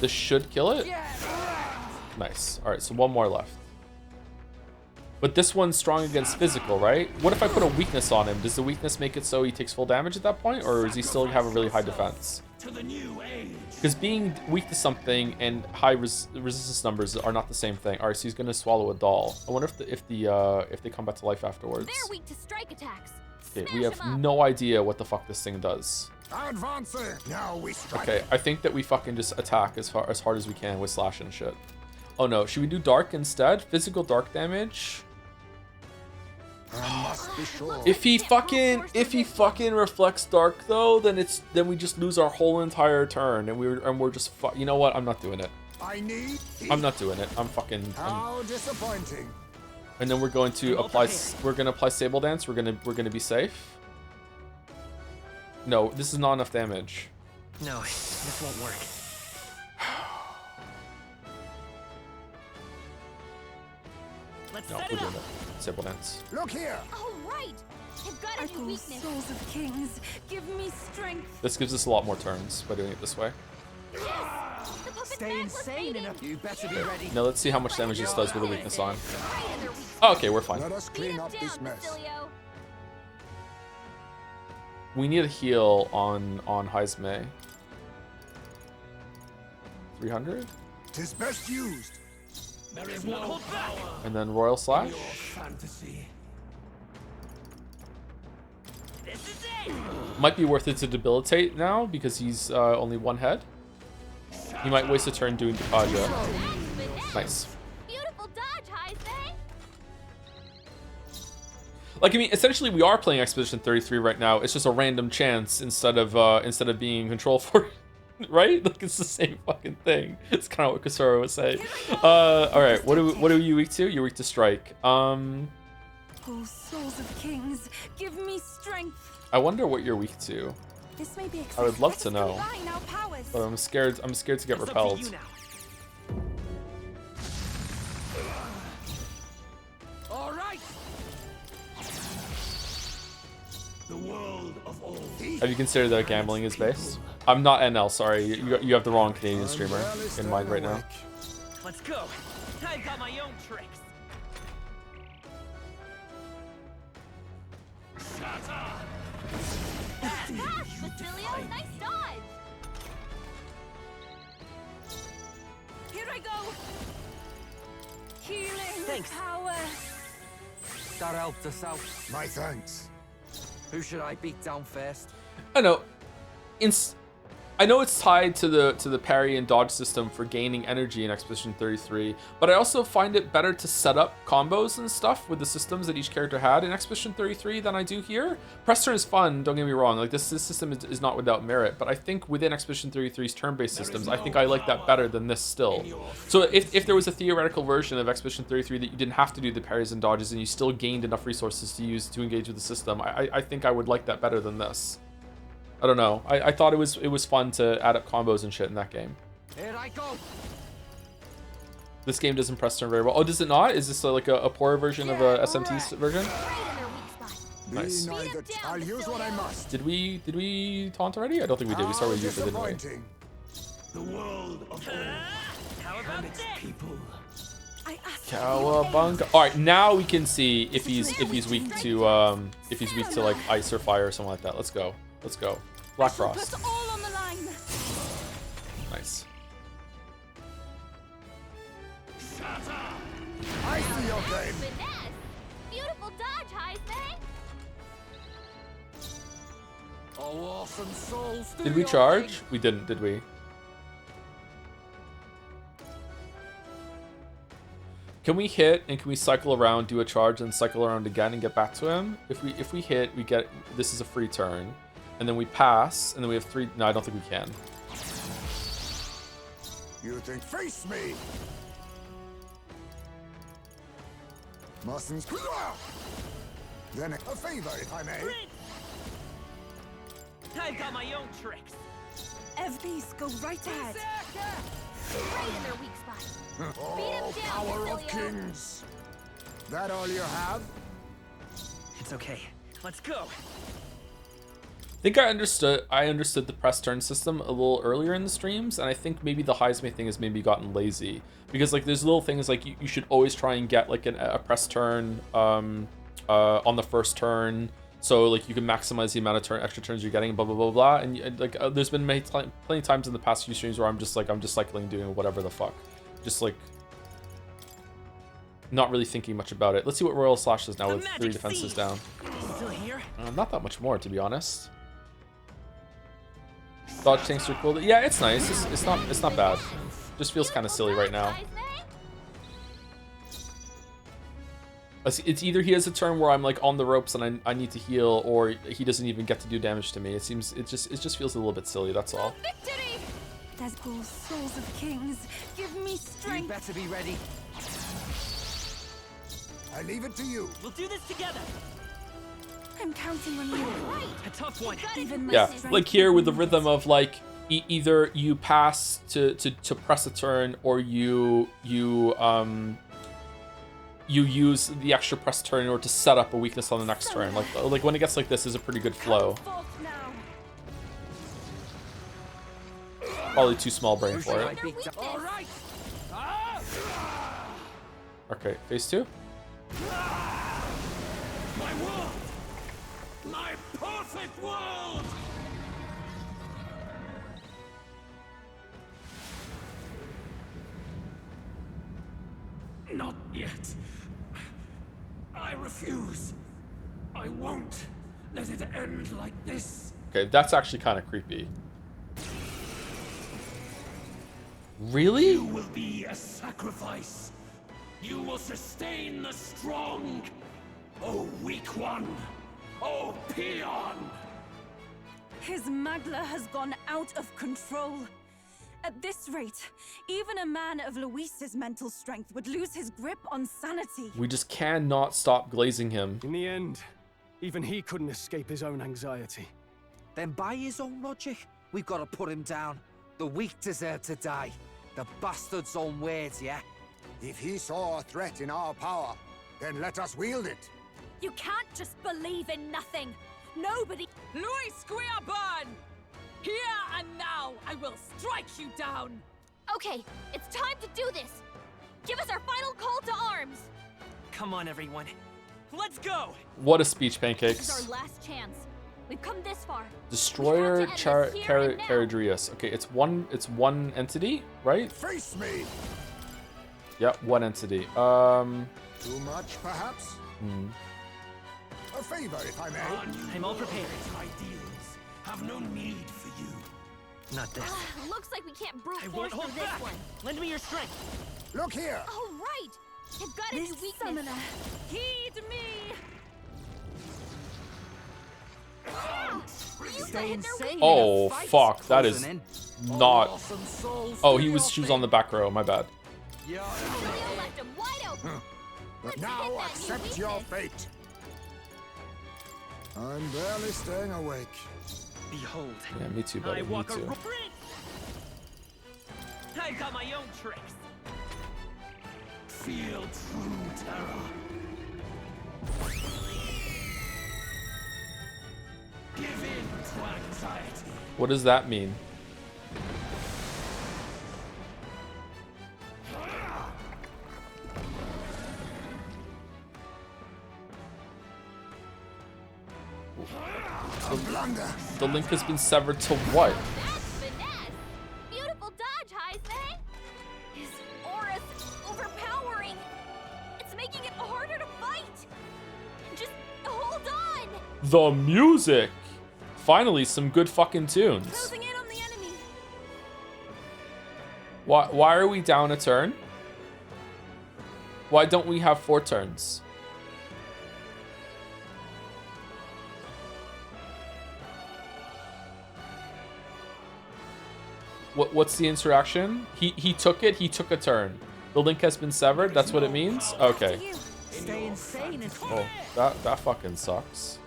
This should kill it. Nice. All right, so one more left. But this one's strong against physical, right? What if I put a weakness on him? Does the weakness make it so he takes full damage at that point, or does he still have a really high defense? To the new age. Because being weak to something and high resistance numbers are not the same thing. All right, so he's gonna swallow a doll. I wonder if they come back to life afterwards. They're weak to strike attacks. Okay, we have no idea what the fuck this thing does. Advancing. Now we strike. Okay, I think that we fucking just attack as hard as we can with slash and shit. Oh no, should we do dark instead? Physical dark damage. I must be sure. If he fucking reflects dark though, then we just lose our whole entire turn, and we're just you know what? I'm not doing it. I'm not doing it. How disappointing. And then we're going to apply Sable Dance. We're gonna be safe. No, this is not enough damage. No, this won't work. Let's No, set we're it doing up. it. Sable Dance. Look here. All right. I've got a new weakness. Souls of kings, give me strength. This gives us a lot more turns by doing it this way. Yes! The puppet's stay insane in a... You better be ready. Now let's see how much damage this does with a weakness on. Oh, okay, we're fine. Let us clean up this mess. We need a heal on Heisme. 300? 'Tis best used. There is no power. And then Royal Slash. Fantasy. This is it. Might be worth it to debilitate now because he's only one head. He might waste a turn doing Decadia. Nice. Beautiful dodge, Heisme. Like, I mean, essentially we are playing Expedition 33 right now. It's just a random chance instead of being in control for it, right? Like, it's the same fucking thing. It's kind of what Kasura would say. All right, what are you weak to? You're weak to strike. Oh, souls of kings, give me strength. I wonder what you're weak to. This may be I would love to know. combine our powers. But I'm scared to get repelled. All right. The world of old. Have you considered that gambling is based? I'm not NL, sorry. You have the wrong Canadian streamer in mind right now. Let's go. I've got my own tricks. Basilio, nice dodge. Here I go. Healing Thanks. power. That helped us out. My thanks. Who should I beat down first? I know. I know it's tied to the parry and dodge system for gaining energy in Expedition 33, but I also find it better to set up combos and stuff with the systems that each character had in Expedition 33 than I do here. Press turn is fun, don't get me wrong. Like, this system is not without merit, but I think within Expedition 33's turn-based systems, I think I like that better than this still. So if there was a theoretical version of Expedition 33 that you didn't have to do the parries and dodges and you still gained enough resources to use to engage with the system, I think I would like that better than this. I don't know. I thought it was fun to add up combos and shit in that game. Here I go. This game doesn't press turn very well. Oh, does it not? Is this like a poorer version of a SMT's version? Nice. I'll use what I must. Did we taunt already? I don't think we did. We started with Yuka, didn't we? The world of old. How about its this? people. Cowabunga. All right, now we can see if he's weak to like ice or fire or something like that. Let's go. Let's go. Black Frost. Put all on the line. Nice. I see your game. Finesse. Beautiful dodge, Heisme. Oh, awesome souls. Did we charge? We didn't, did we? Can we hit and can we cycle around, do a charge, and cycle around again and get back to him? If we hit, we get this is a free turn. And then we pass, and then we have 3. No, I don't think we can. You think face me? Mustn't. Then a favor, if I may. I've got my own tricks. FBs go right ahead. Right in their weak spot. Oh, power of kings. That all you have? It's okay. Let's go. I think I understood the press turn system a little earlier in the streams, and I think maybe the Heisme thing has maybe gotten lazy because like there's little things like you should always try and get like a press turn on the first turn, so like you can maximize the amount of extra turns you're getting, blah blah blah blah. And like there's been plenty of times in the past few streams where I'm just cycling, doing whatever the fuck, just like not really thinking much about it. Let's see what Royal Slash is now with 3 defenses down. Still here? Not that much more, to be honest. Dodge tanks are cool. Yeah, it's nice. It's not bad. Just feels kind of silly right now. It's either he has a turn where I'm like on the ropes and I need to heal, or he doesn't even get to do damage to me. It just feels a little bit silly. That's all. Victory! Despoil's souls of kings, give me strength. You better be ready. I leave it to you. We'll do this together. I'm counting on you. A tough one. Even my Yeah, strength like here with the rhythm of like either you pass to press a turn, or you use the extra press turn in order to set up a weakness on the next turn. Like when it gets like this, is a pretty good flow. Probably too small brain for it. All right. Okay, phase 2. My world. My perfect world. Not yet. I refuse. I won't let it end like this. Okay, that's actually kind of creepy. Really? You will be a sacrifice. You will sustain the strong. Oh, weak one. Oh, peon. His Magla has gone out of control. At this rate, even a man of Luis's mental strength would lose his grip on sanity. We just cannot stop glazing him. In the end, even he couldn't escape his own anxiety. Then by his own logic, we've got to put him down. The weak deserve to die. The bastard's own words, yeah? If he saw a threat in our power, then let us wield it. You can't just believe in nothing. Nobody. Luis Guiaban! Here and now, I will strike you down! Okay, it's time to do this. Give us our final call to arms. Come on, everyone. Let's go! What a speech, This is pancakes. our last chance. We've come this far. Destroyer We have to end this here and now. Caradrius. Okay, it's one entity, right? Face me. Yep, one entity. Too much, perhaps? A favor, if I may. I'm all prepared. Ideals have no need for you. Not this. Looks like we can't brute I force won't through hold this back. one. Lend me your strength. Look here. Oh, right. They've got a new This weakness. summoner, heed me! Use that hit their weakness. Oh, fuck. That is not... Oh, she was on the back row. My bad. Leo left him wide open. But Let's now hit that new accept your weakness. fate. I'm barely staying awake. Behold. Yeah, me too, buddy. I Me walk a too. I've got my own tricks. Feel true terror. Give in to anxiety. What does that mean? The link has been severed to what? That's finesse. Beautiful dodge, Heisman. His aura's overpowering. It's making it harder to fight. Just hold on. The music! Finally, some good fucking tunes. Closing in on the enemy. Why are we down a turn? Why don't we have 4 turns? What's the interaction? He took it, he took a turn. The link has been severed, that's what it means? Okay. Stay insane and Oh, that fucking sucks.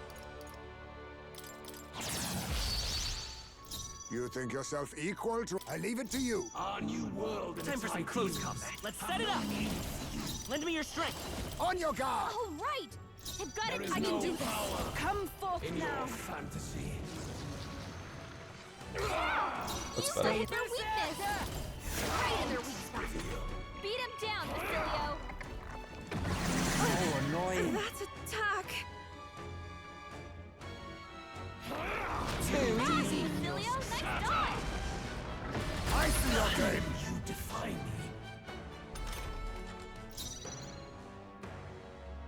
You think yourself equal to... I leave it to you. Our new world. and Time its for some close ideals combat. Let's have set it no up. need for you. Lend me your strength. On your guard. All right. They've got There it. is I can no do this. power Come forth in now. your fantasy. That's Use better. that hit their weakness. Right in their weak spot. Beat him down, Basilio. Oh, annoying. That attack! Too easy. Basilio, nice dodge. I see your game. You defy me.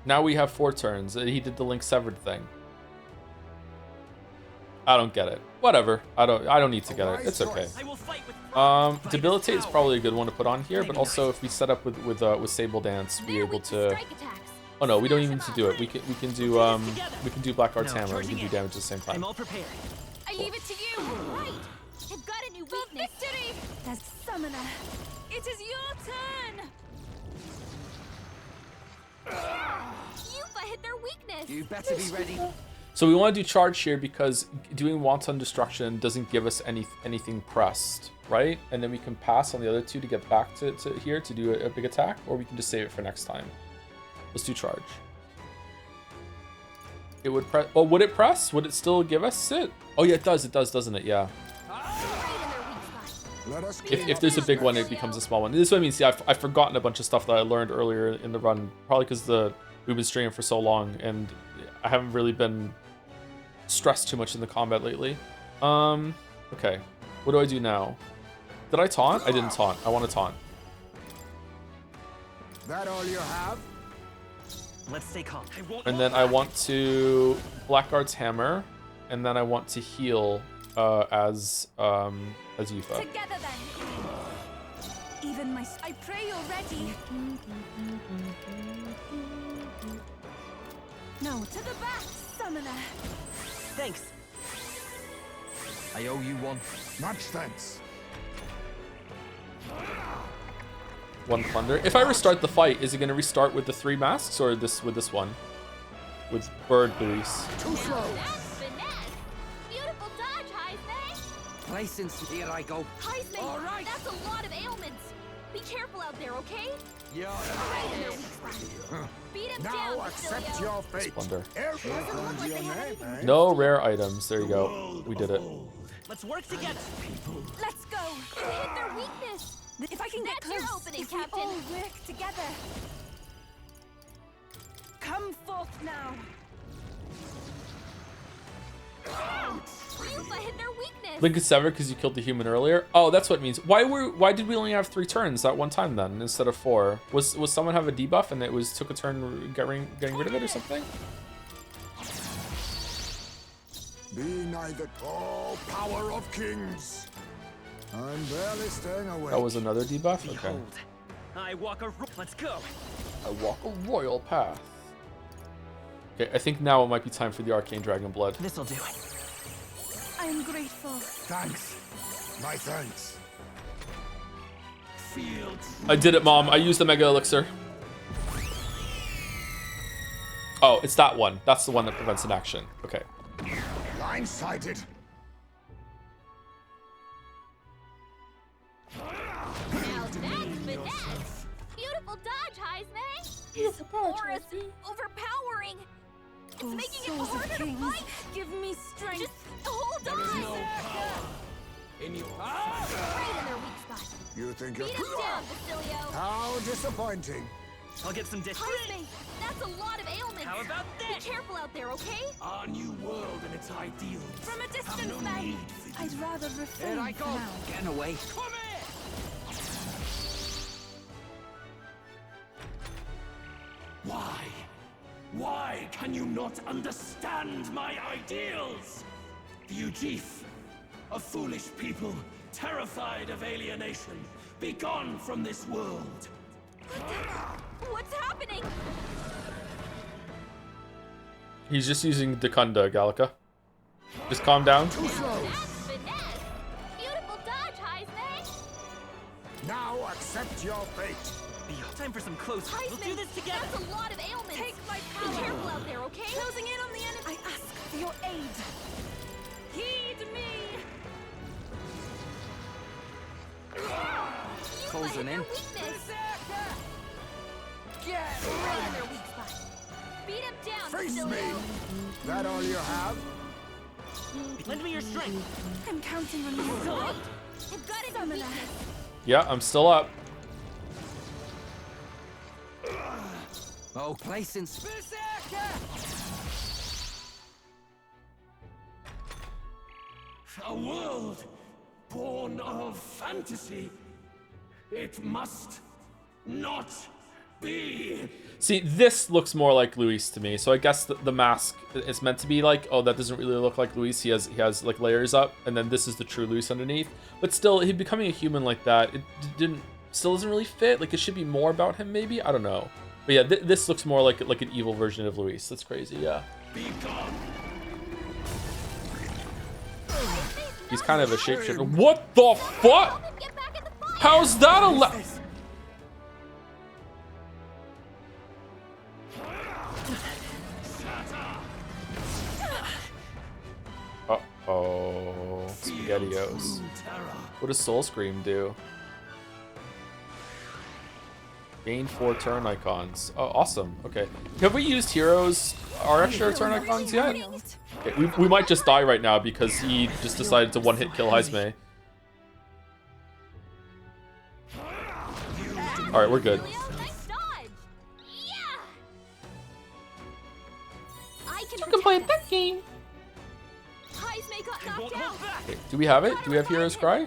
Now we have 4 turns. He did the link severed thing. I don't get it. Whatever. I don't need to get it. It's okay. I will fight with Debilitate is probably a good one to put on here, but also if we set up with Sable Dance, we're able to. Strike attacks. Oh no, we don't even need to do it. We can do Black Art's No, Hammer. We can charging do in. damage at the same I'm time. all prepared. I leave it to you. All right. They've got a new weakness. Victory! The summoner. It is your turn! Yufa hit their weakness. You better be ready. So we want to do charge here because doing Wanton Destruction doesn't give us anything pressed, right? And then we can pass on the other 2 to get back to here to do a big attack, or we can just save it for next time. Let's do charge. It would press. Oh, would it press? Would it still give us it? Oh yeah, it does, doesn't it? Yeah. Right in their weak spot. If there's a big one, it becomes a small one. This is what I mean. See, I've forgotten a bunch of stuff that I learned earlier in the run, probably because we've been streaming for so long, and I haven't really been stressed too much in the combat lately. Okay. What do I do now? Did I taunt? I didn't taunt. I want to taunt. That all you have? Let's stay calm. And then I want to Blackguard's Hammer, and then I want to heal as Yufa. Together then. Even my... I pray you're ready. No, to the back, summoner. Thanks. I owe you one. Much thanks. One plunder. If I restart the fight, is it going to restart with the 3 masks or with this one? With Bird Luis. Too slow. Beautiful dodge, Heisme. License, here I go. Heisme, All right. that's a lot of ailments. Be careful out there, okay? Yeah. Right in their weak spot. Beat him down, Now accept Basilio. your fate. Splendor. Eh? No rare items. There you go. We did it. Let's work together. Let's go. Hit their weakness. If I can get That's your close, opening, if we Captain. all work together. Come forth now. Yufa hit their weakness. Link is severed because you killed the human earlier. Oh, that's what it means. Why did we only have 3 turns that one time then instead of 4? Was someone have a debuff and it took a turn getting rid of it or something? Be neither. Oh, power of kings. I'm barely staying awake. That was another debuff? Okay. Behold, I walk a... Let's go. I walk a royal path. Okay, I think now it might be time for the Arcane Dragon Blood. This'll do it. I am grateful. Thanks. My thanks. I did it, Mom. I used the Mega Elixir. Oh, it's that one. That's the one that prevents an action. Okay. Line-sighted. Now that's finesse. Beautiful dodge, Heisme. His aura's overpowering. It's Oh, making it souls of harder to kings, fight. give me strength. Just hold on. In your Right in their weak spot. You think you're... Beat him down, Basilio. How disappointing. I'll get some dish. Heisme, that's a lot of ailments. How about this? Be careful out there, okay? Our new world and its ideals. From a have distance, no then. need for you. I'd rather refrain Here I go. for now. Getting away. Come here! Why? Why can you not understand my ideals? The Ujif, a foolish people, terrified of alienation. Be gone from this world. What's happening? He's just using Dekunda, Gallica. Just calm down. Too slow. That's finesse. Beautiful dodge, Heisme. Now accept your fate. Time for some close. We'll do this together. That's a lot of ailments. Take my Be power. careful out there, okay? Closing in on the enemy. I ask for your aid. Heed me. Closing in. Weakness. Right in their weak spot. Beat him down, Face Basilio. me. That all you have? Lend me your strength. I'm counting on you. Right. They've got it in Summoner. weakness. Yeah, I'm still up. Oh, license. A world born of fantasy. It must not be. See, this looks more like Luis to me. So I guess the mask is meant to be like, oh, that doesn't really look like Luis. He has like layers up, and then this is the true Luis underneath. But still, he becoming a human like that, it still doesn't really fit. Like it should be more about him, maybe. I don't know. But yeah, this looks more like an evil version of Luis. That's crazy. Yeah. Be gone. He's kind of a shapeshifter. What the fuck? How's that allowed? Uh-oh. SpaghettiOs. What does Soul Scream do? Gain 4 turn icons. Oh, awesome. Okay. Have we used heroes, our extra turn icons yet? Okay, we might just die right now because he just decided to one-hit kill Heisme. All right, we're good. Nice dodge. Yeah. I can play that game. High's May got knocked out. Okay, do we have it? Do we have Hero's Cry?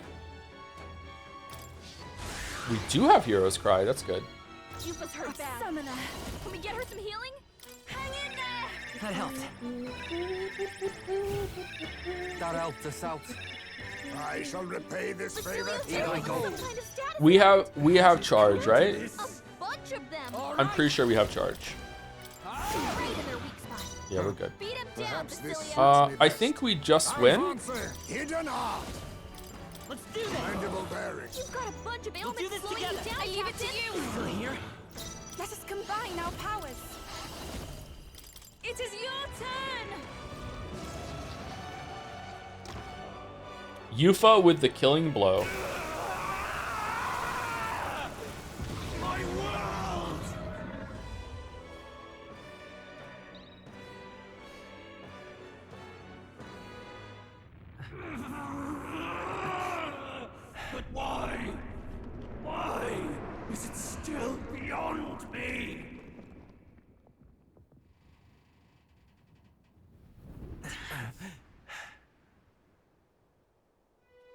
We do have Hero's Cry. That's good. Yufa's hurt bad. Summoner. Can we get her some healing? Hang in there. That helped. That helped us out. I shall repay this favor. We have charge, right? A bunch of them. I'm pretty sure we have charge. Yeah, we're good. Beat him down, I think we just win. Hidden art. Let's do this. You've got a bunch of ailments do this slowing together. you down, I leave it to you. Still here? Let us combine our powers. It is your turn. Yufa with the killing blow. My world! But why? Why is it still beyond me?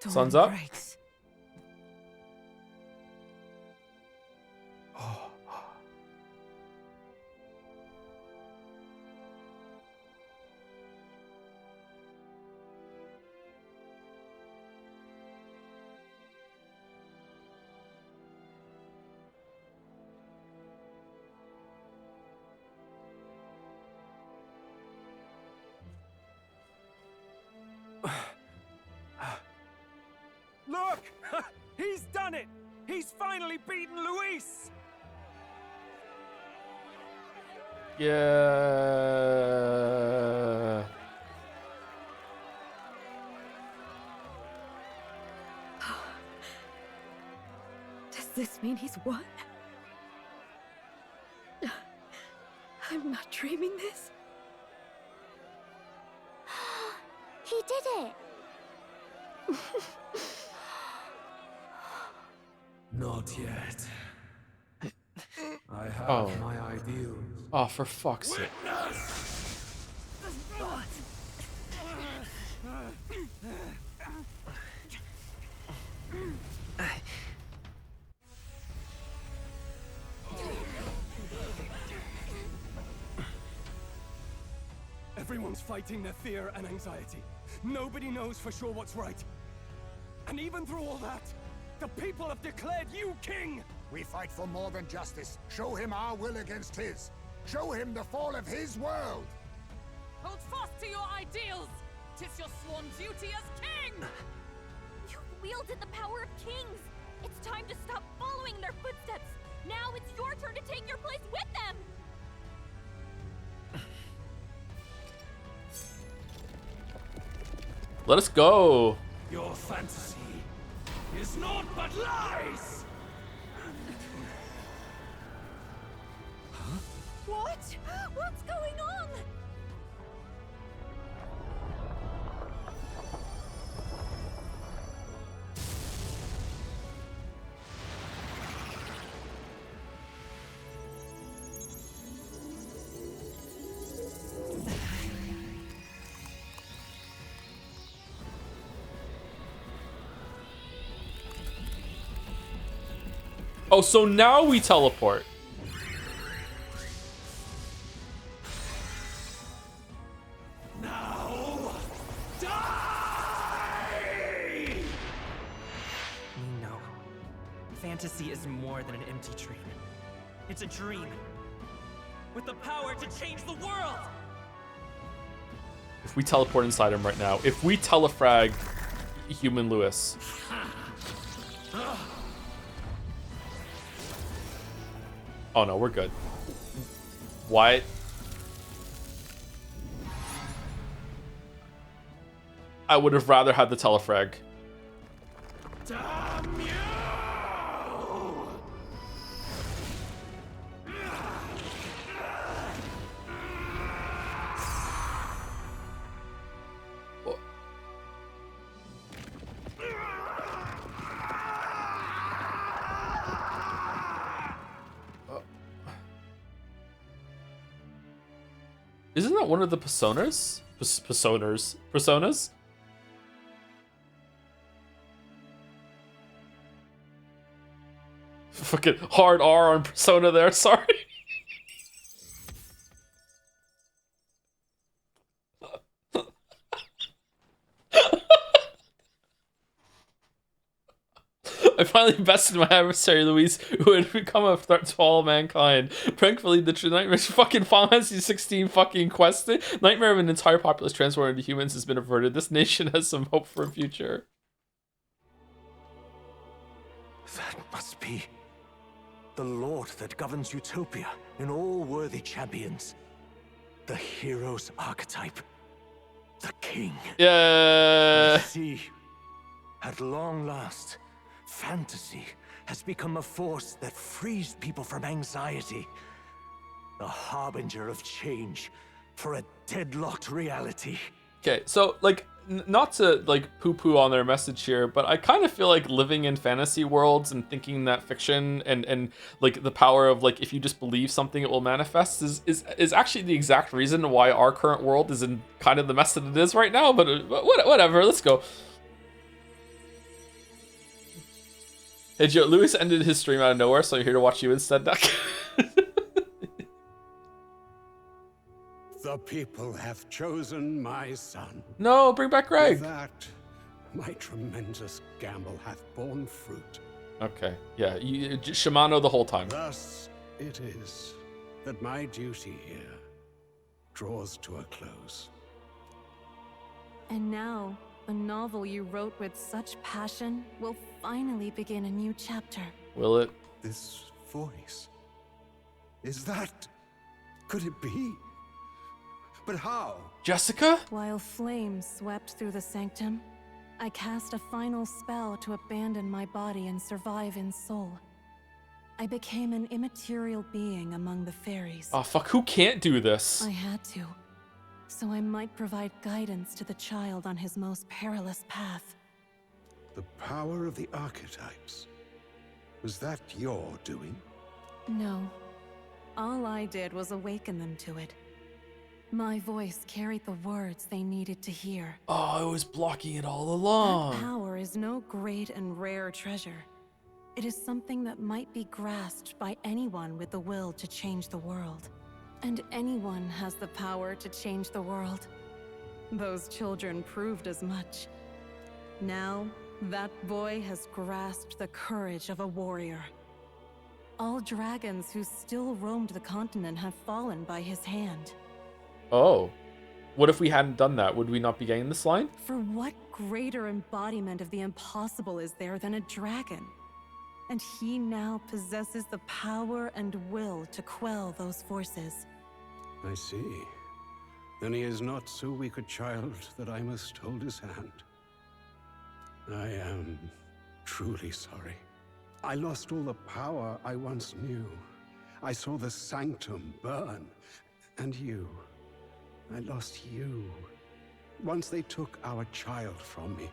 Sun's up. Look! He's done it! He's finally beaten Luis! Yeah. Does this mean he's won? I'm not dreaming this. He did it. Not yet. I have my ideals. Oh, for fuck's sake. Everyone's fighting their fear and anxiety. Nobody knows for sure what's right. And even through all that, the people have declared you king! We fight for more than justice. Show him our will against his. Show him the fall of his world. Hold fast to your ideals. 'Tis your sworn duty as king. You wielded the power of kings. It's time to stop following their footsteps. Now it's your turn to take your place with them. Let us go. Your fantasy is naught but lies! What? What's going on? Oh, so now we teleport. Now, die! We know. Fantasy is more than an empty dream. It's a dream with the power to change the world! If we teleport inside him right now, if we telefrag human Lewis. Oh no, we're good. What? I would have rather had the telefrag. Damn you! Isn't that one of the personas? Personas? Fucking hard R on persona there, sorry. I finally bested my adversary, Luis, who had become a threat to all mankind. Thankfully, the Nightmare fucking Final Fantasy 16 fucking quest, nightmare of an entire populace transformed into humans has been averted. This nation has some hope for a future. That must be the Lord that governs Utopia in all worthy champions. The hero's archetype. The king. Yeah. See, at long last, fantasy has become a force that frees people from anxiety. The harbinger of change for a deadlocked reality. Okay, so, like, not to, like, poo-poo on their message here, but I kind of feel like living in fantasy worlds and thinking that fiction and like, the power of, like, if you just believe something, it will manifest is actually the exact reason why our current world is in kind of the mess that it is right now, but whatever, let's go. Hey, Joe, Lewis ended his stream out of nowhere, so I'm here to watch you instead, Duck. The people have chosen my son. No, bring back Greg. With that, my tremendous gamble hath borne fruit. Okay, yeah, Shimano the whole time. Thus it is that my duty here draws to a close. And now, the novel you wrote with such passion will finally begin a new chapter. Will it? This voice. Is that... could it be? But how? Jessica? While flames swept through the sanctum, I cast a final spell to abandon my body and survive in soul. I became an immaterial being among the fairies. Oh, fuck, who can't do this? I had to, so I might provide guidance to the child on his most perilous path. The power of the archetypes. Was that your doing? No. All I did was awaken them to it. My voice carried the words they needed to hear. Oh, I was blocking it all along. That power is no great and rare treasure. It is something that might be grasped by anyone with the will to change the world. And anyone has the power to change the world. Those children proved as much. Now, that boy has grasped the courage of a warrior. All dragons who still roamed the continent have fallen by his hand. Oh. What if we hadn't done that? Would we not be getting this line? For what greater embodiment of the impossible is there than a dragon? And he now possesses the power and will to quell those forces. I see. Then he is not so weak a child that I must hold his hand. I am truly sorry. I lost all the power I once knew. I saw the sanctum burn, and you. I lost you. Once they took our child from me,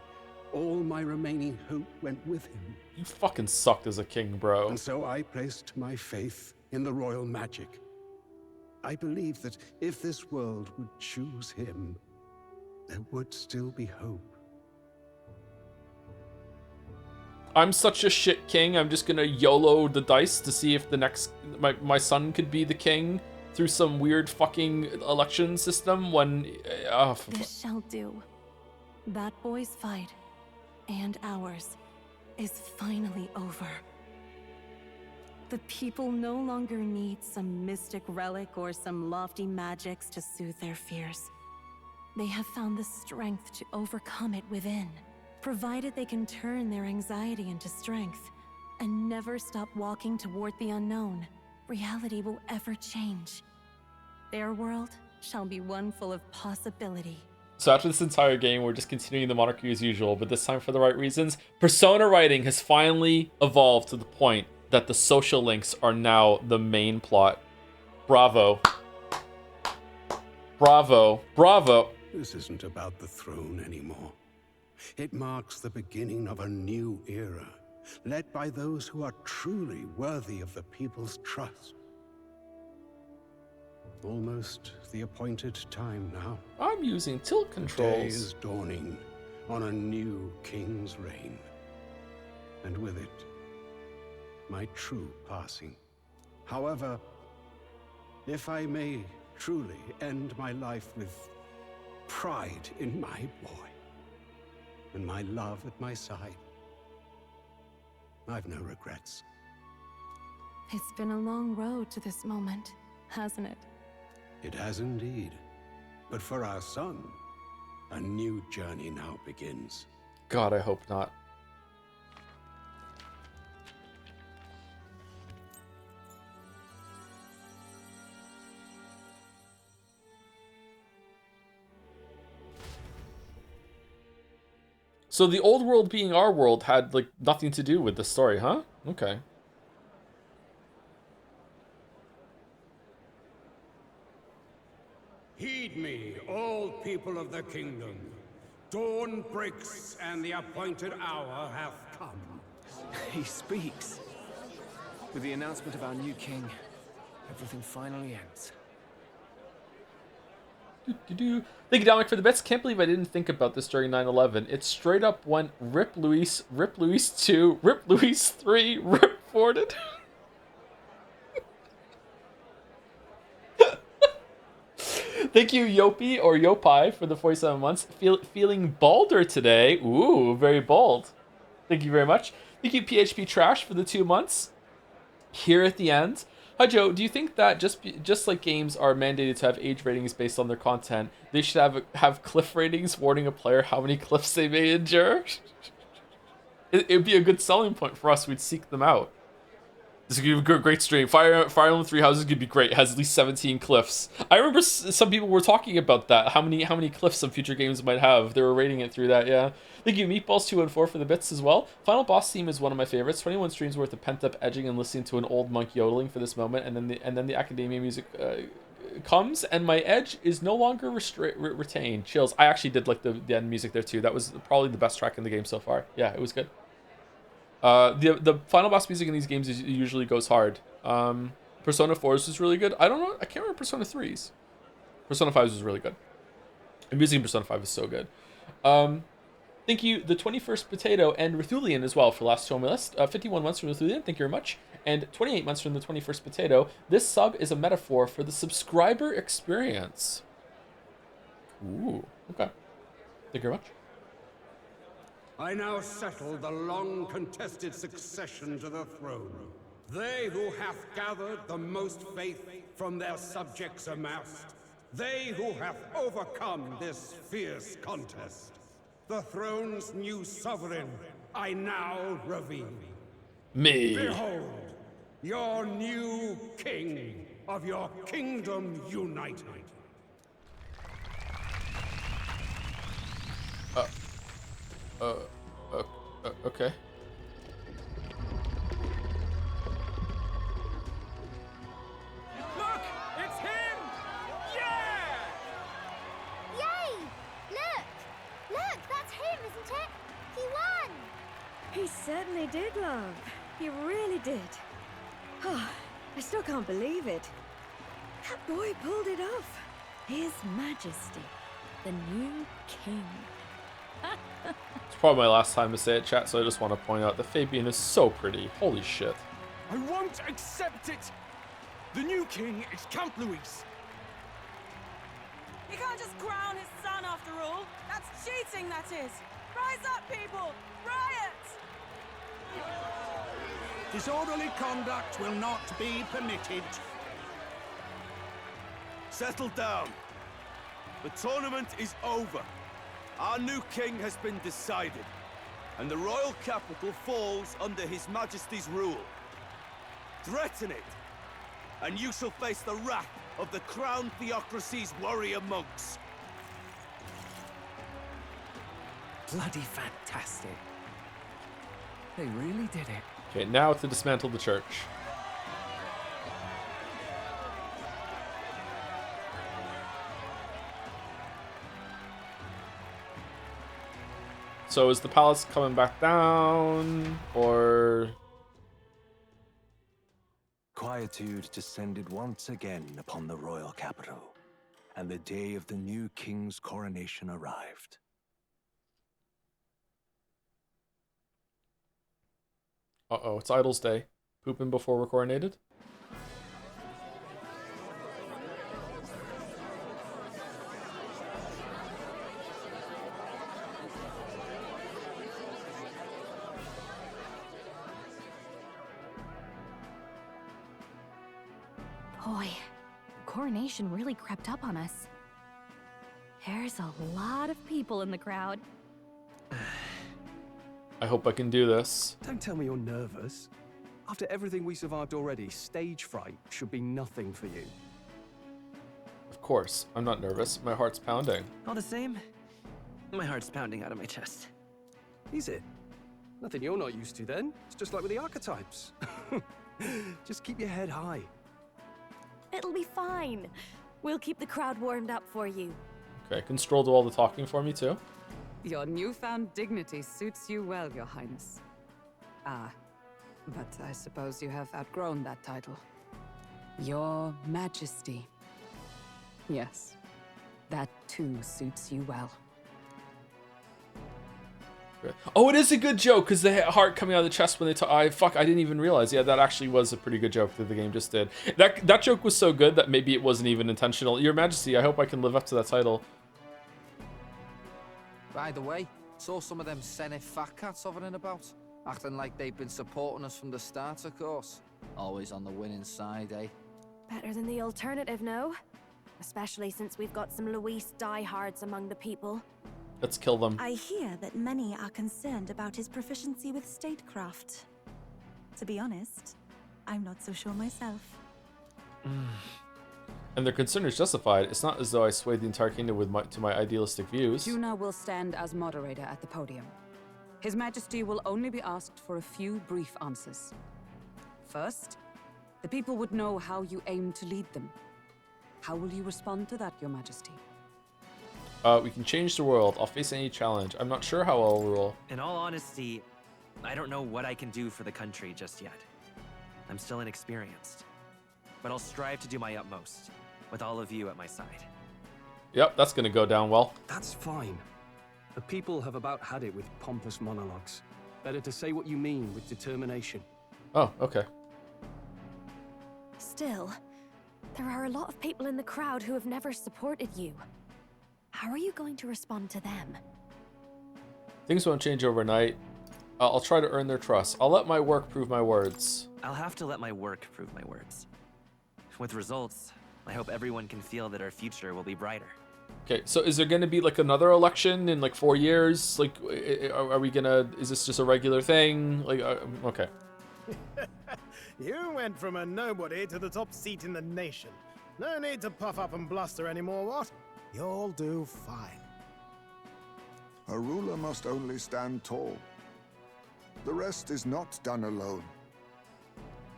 all my remaining hope went with him. You fucking sucked as a king, bro. And so I placed my faith in the royal magic. I believed that if this world would choose him, there would still be hope. I'm such a shit king, I'm just gonna YOLO the dice to see if the next... My son could be the king through some weird fucking election system when... This shall do. That boy's fight, and ours, is finally over. The people no longer need some mystic relic or some lofty magics to soothe their fears. They have found the strength to overcome it within. Provided they can turn their anxiety into strength and never stop walking toward the unknown, reality will ever change. Their world shall be one full of possibility. So after this entire game, we're just continuing the monarchy as usual, but this time for the right reasons. Persona writing has finally evolved to the point that the social links are now the main plot. Bravo. Bravo. Bravo. This isn't about the throne anymore. It marks the beginning of a new era, led by those who are truly worthy of the people's trust. Almost the appointed time now. I'm using tilt Day controls. is dawning on a new king's reign. And with it, my true passing. However, if I may truly end my life with pride in my boy and my love at my side, I've no regrets. It's been a long road to this moment, hasn't it? It has indeed. But for our son, a new journey now begins. God, I hope not. So the old world being our world had, like, nothing to do with the story, huh? Okay. Heed me, all people of the kingdom. Dawn breaks, and the appointed hour hath come. He speaks. With the announcement of our new king, everything finally ends. Thank you, Dominic, for the bets. Can't believe I didn't think about this during 9/11. It straight up went Rip Luis 2, Rip Luis 3, Rip Forded. Thank you, Yopi or Yopai, for the 47 months. Feeling balder today. Ooh, very bold. Thank you very much. Thank you, PHP Trash, for the 2 months. Here at the end. Hi, Joe. Do you think that just like games are mandated to have age ratings based on their content, they should have cliff ratings warning a player how many cliffs they may endure? It'd be a good selling point for us. We'd seek them out. This is gonna be a great stream. Fire Emblem Three Houses could be great. It has at least 17 cliffs. I remember some people were talking about that. How many cliffs some future games might have. They were rating it through that. Yeah. Thank you, Meatballs214 for the bits as well. Final boss theme is one of my favorites. 21 streams worth of pent up edging and listening to an old monk yodeling for this moment, and then the academia music comes, and my edge is no longer retained. Chills. I actually did like the end music there too. That was probably the best track in the game so far. Yeah, it was good. The final boss music in these games usually goes hard. Persona 4's was really good. I don't know. I can't remember Persona 3's. Persona 5's was really good. The music in Persona 5 is so good. Thank you, the 21st Potato and Rethulian as well for last two on my list. 51 months from Rethulian, thank you very much. And 28 months from the 21st Potato. This sub is a metaphor for the subscriber experience. Ooh, okay. Thank you very much. I now settle the long contested succession to the throne. They who hath gathered the most faith from their subjects amassed. They who have overcome this fierce contest. The throne's new sovereign, I now reveal. Me. Behold, your new king of your kingdom united. Okay. Look! It's him! Yeah! Yay! Look! Look, that's him, isn't it? He won! He certainly did, love. He really did. Oh, I still can't believe it. That boy pulled it off. His Majesty, the new king. It's probably my last time to say it, chat, so I just want to point out that Fabian is so pretty. Holy shit. I won't accept it! The new king is Count Luis. You can't just crown his son after all. That's cheating, that is. Rise up, people! Riot! Disorderly conduct will not be permitted. Settle down. The tournament is over. Our new king has been decided, and the royal capital falls under His Majesty's rule. Threaten it, and you shall face the wrath of the crown theocracy's warrior monks. Bloody fantastic. They really did it. Okay, now to dismantle the church. So is the palace coming back down, or... Quiet quietude descended once again upon the royal capital, and the day of the new king's coronation arrived. Uh-oh, it's Idol's Day. Pooping before we're coronated? Boy, the coronation really crept up on us. There's a lot of people in the crowd. I hope I can do this. Don't tell me you're nervous. After everything we survived already, stage fright should be nothing for you. Of course, I'm not nervous. My heart's pounding. All the same, my heart's pounding out of my chest. Is it? Nothing you're not used to then. It's just like with the archetypes. Just keep your head high. It'll be fine. We'll keep the crowd warmed up for you. Okay, can Stroll do all the talking for me too? Your newfound dignity suits you well, Your Highness. Ah, but I suppose you have outgrown that title. Your Majesty. Yes, that too suits you well. Oh, it is a good joke because the heart coming out of the chest when they talk. I didn't even realize. Yeah, that actually was a pretty good joke that the game just did. That joke was so good that maybe it wasn't even intentional. Your Majesty, I hope I can live up to that title. By the way, saw some of them Senate fat cats hovering about, acting like they've been supporting us from the start, of course. Always on the winning side, eh? Better than the alternative, no? Especially since we've got some Luis diehards among the people. Let's kill them. I hear that many are concerned about his proficiency with statecraft. To be honest, I'm not so sure myself. And their concern is justified. It's not as though I swayed the entire kingdom with to my idealistic views. Juna will stand as moderator at the podium. His Majesty will only be asked for a few brief answers. First, the people would know how you aim to lead them. How will you respond to that, Your Majesty? We can change the world. I'll face any challenge. I'm not sure how I'll rule. In all honesty, I don't know what I can do for the country just yet. I'm still inexperienced. But I'll strive to do my utmost, with all of you at my side. Yep, that's gonna go down well. That's fine. The people have about had it with pompous monologues. Better to say what you mean with determination. Oh, okay. Still, there are a lot of people in the crowd who have never supported you. How are you going to respond to them? Things won't change overnight. I'll try to earn their trust. I'll let my work prove my words. I'll have to let my work prove my words. With results, I hope everyone can feel that our future will be brighter. Okay, so is there going to be like another election in like 4 years? Like, are we gonna? Is this just a regular thing? Like, okay. You went from a nobody to the top seat in the nation. No need to puff up and bluster anymore, what? You'll do fine. A ruler must only stand tall. The rest is not done alone.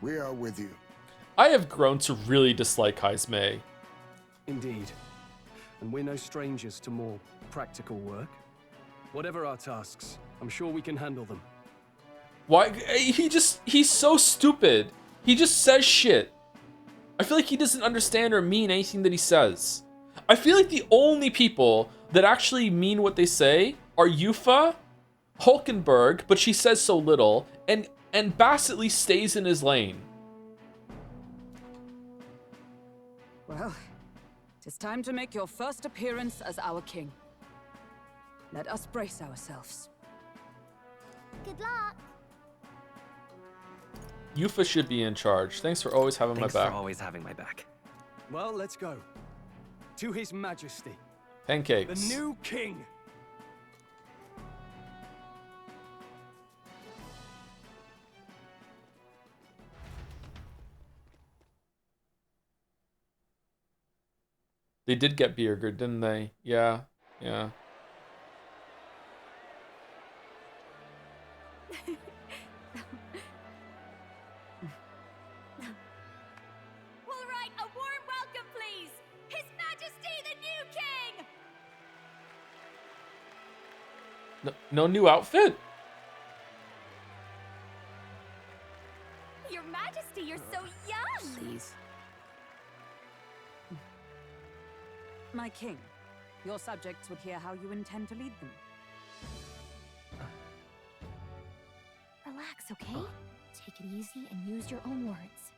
We are with you. I have grown to really dislike Haizme. Indeed. And we're no strangers to more practical work. Whatever our tasks, I'm sure we can handle them. Why? He's so stupid. He just says shit. I feel like he doesn't understand or mean anything that he says. I feel like the only people that actually mean what they say are Yufa, Hulkenberg, but she says so little, and Bass at least stays in his lane. Well, it is time to make your first appearance as our king. Let us brace ourselves. Good luck. Yufa should be in charge. Thanks for always having my back. Thanks for always having my back. Well, let's go. To His Majesty. Pancakes. The new king. They did get Bierger, didn't they? Yeah, yeah. All right, a warm welcome, please. His Majesty the new king. No new outfit? Your Majesty, you're so young. My king, your subjects would hear how you intend to lead them. Relax, okay? Take it easy and use your own words.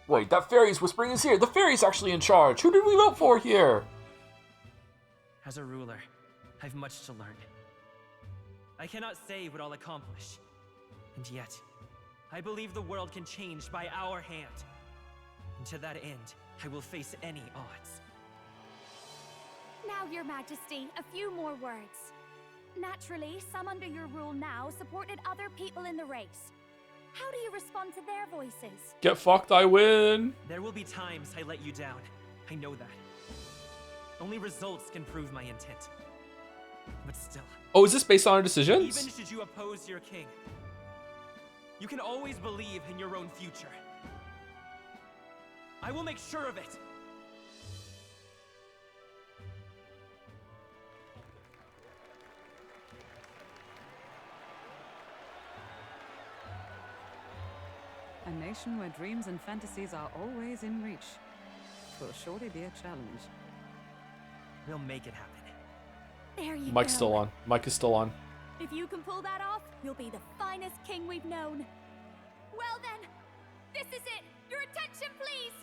Wait, that fairy's whispering is here. The fairy's actually in charge. Who did we vote for here? As a ruler, I've much to learn. I cannot say what I'll accomplish. And yet, I believe the world can change by our hand. And to that end, I will face any odds. Now, Your Majesty, a few more words. Naturally, some under your rule now supported other people in the race. How do you respond to their voices? Get fucked, I win. There will be times I let you down. I know that. Only results can prove my intent. But still. Oh, is this based on our decisions? Even should you oppose your king, you can always believe in your own future. I will make sure of it. A nation where dreams and fantasies are always in reach. Will surely be a challenge. We'll make it happen. There you Mike's go. still on. Mike is still on. If you can pull that off, you'll be the finest king we've known. Well then, this is it. Your attention, please.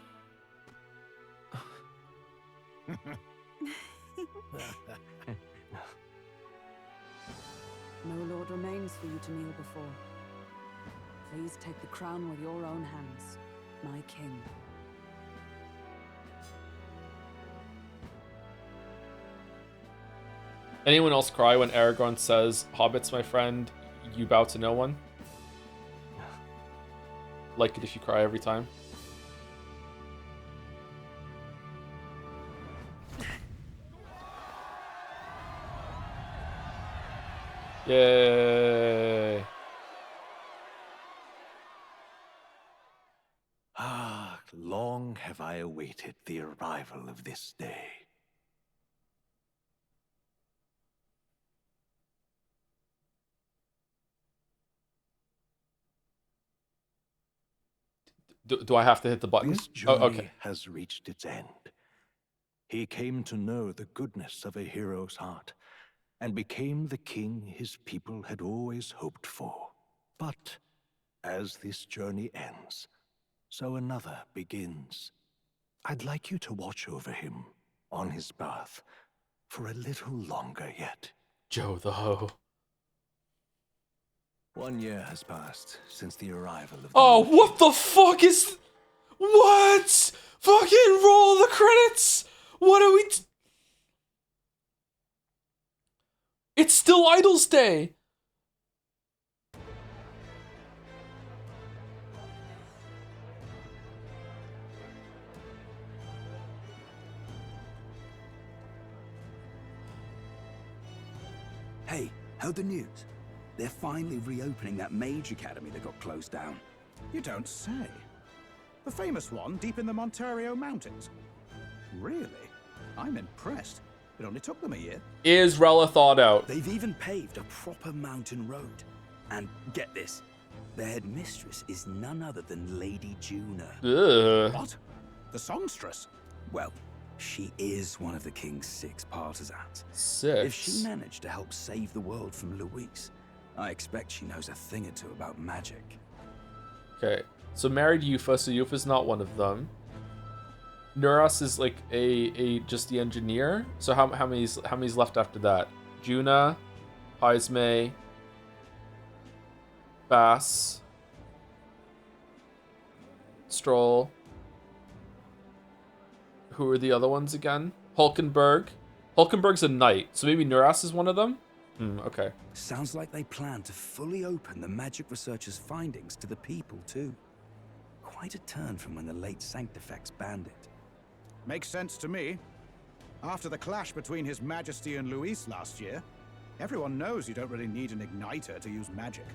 No lord remains for you to kneel before. Please take the crown with your own hands, my king. Anyone else cry when Aragorn says, "Hobbits, my friend, you bow to no one"? Like it if you cry every time. Yay! Ah, long have I awaited the arrival of this day. Do I have to hit the button? This journey Oh, okay. has reached its end. He came to know the goodness of a hero's heart, and became the king his people had always hoped for. But as this journey ends, so another begins. I'd like you to watch over him on his path for a little longer yet. Joe the Ho. 1 year has passed since the arrival of the Oh, what the fuck is... What? Fucking roll the credits! What are we... It's still Idol's Day! Hey, heard the news? They're finally reopening that mage academy that got closed down. You don't say. The famous one deep in the Montario Mountains. Really? I'm impressed. It only took them a year. Is Rella thought out? They've even paved a proper mountain road. And get this, their headmistress is none other than Lady Juna. Ugh. What? The songstress? Well, she is one of the king's 6 partisans. 6? If she managed to help save the world from Luis, I expect she knows a thing or two about magic. Okay, so married Yufa, so Yufa's not one of them. Nuras is like a just the engineer. So how many's left after that? Juna, Paismay, Bass, Stroll. Who are the other ones again? Hulkenberg. Hulkenberg's a knight, so maybe Nuras is one of them? Okay. Sounds like they plan to fully open the magic researchers' findings to the people, too. Quite a turn from when the late Sanctifex banned it. Makes sense to me. After the clash between His Majesty and Luis last year, everyone knows you don't really need an igniter to use magic.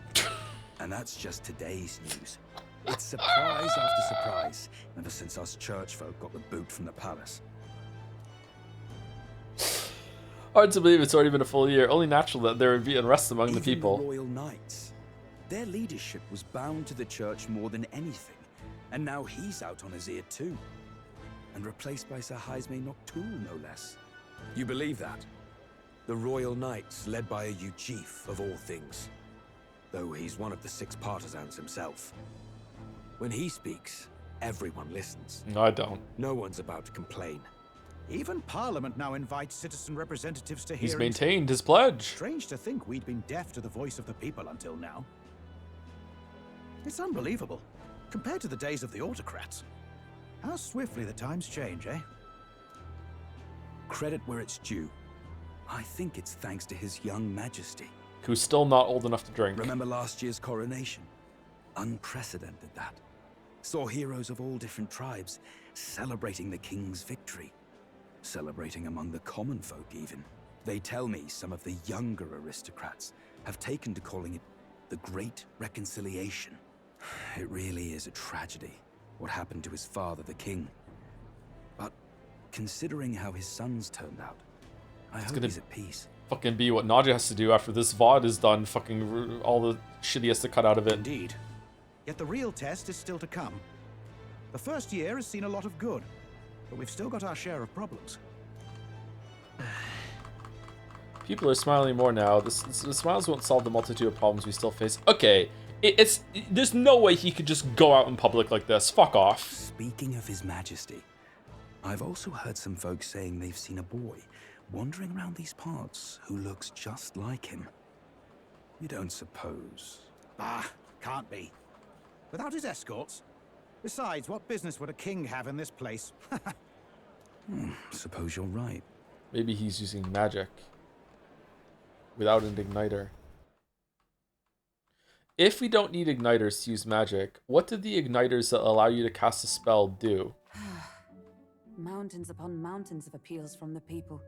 And that's just today's news. It's surprise after surprise, ever since us church folk got the boot from the palace. Hard to believe it's already been a full year. Only natural that there would be unrest among the people. The Royal Knights. Their leadership was bound to the church more than anything, and now he's out on his ear too. and replaced by Sir Heisme Noctul, no less. You believe that? The Royal Knights, led by a Uchief of all things. Though he's one of the 6 partisans himself. When he speaks, everyone listens. No, I don't. No one's about to complain. Even Parliament now invites citizen representatives to He's hearings. maintained his pledge. Strange to think we'd been deaf to the voice of the people until now. It's unbelievable, compared to the days of the autocrats. How swiftly the times change, eh? Credit where it's due. I think it's thanks to his young majesty. Who's still not old enough to drink. Remember last year's coronation? Unprecedented, that. Saw heroes of all different tribes celebrating the king's victory. Celebrating among the common folk, even. They tell me some of the younger aristocrats have taken to calling it the Great Reconciliation. It really is a tragedy, what happened to his father, the king. But considering how his sons turned out, I hope he's at peace. Fucking be what Nadia has to do after this VOD is done. Fucking all the shit he has to cut out of it. Indeed. Yet the real test is still to come. The first year has seen a lot of good, but we've still got our share of problems. People are smiling more now. The smiles won't solve the multitude of problems we still face. Okay, there's no way he could just go out in public like this. Fuck off. Speaking of His Majesty, I've also heard some folks saying they've seen a boy wandering around these parts who looks just like him. You don't suppose? Ah, can't be. Without his escorts? Besides, what business would a king have in this place? Suppose you're right. Maybe he's using magic. Without an igniter. If we don't need igniters to use magic, what did the igniters that allow you to cast a spell do? Mountains upon mountains of appeals from the people.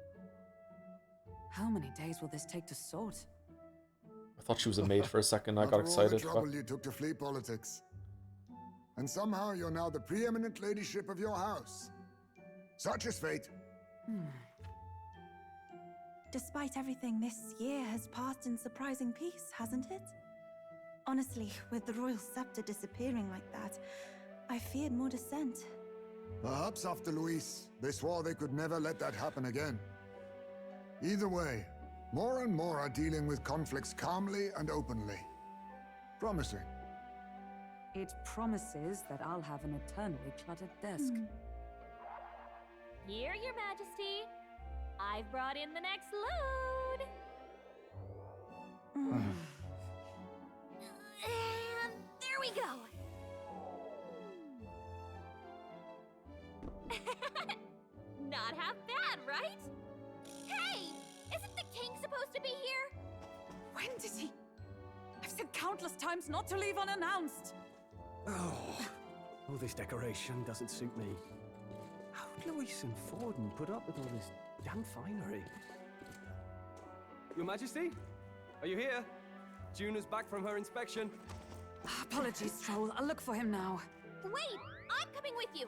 How many days will this take to sort? I thought she was a maid for a second. I got After all the excited. trouble you took to flee politics. And somehow you're now the preeminent ladyship of your house. Such is fate. Despite everything, this year has passed in surprising peace, hasn't it? Honestly, with the royal scepter disappearing like that, I feared more dissent. Perhaps after Luis, they swore they could never let that happen again. Either way, more and more are dealing with conflicts calmly and openly. Promising. It promises that I'll have an eternally cluttered desk. Here, Your Majesty. I've brought in the next load. And there we go. Not half bad, right? Hey, isn't the king supposed to be here? When did he? I've said countless times not to leave unannounced. Oh, this decoration doesn't suit me. How would Luis and Forden put up with all this damn finery? Your Majesty? Are you here? Juna's back from her inspection. Apologies, Troll. I'll look for him now. Wait, I'm coming with you.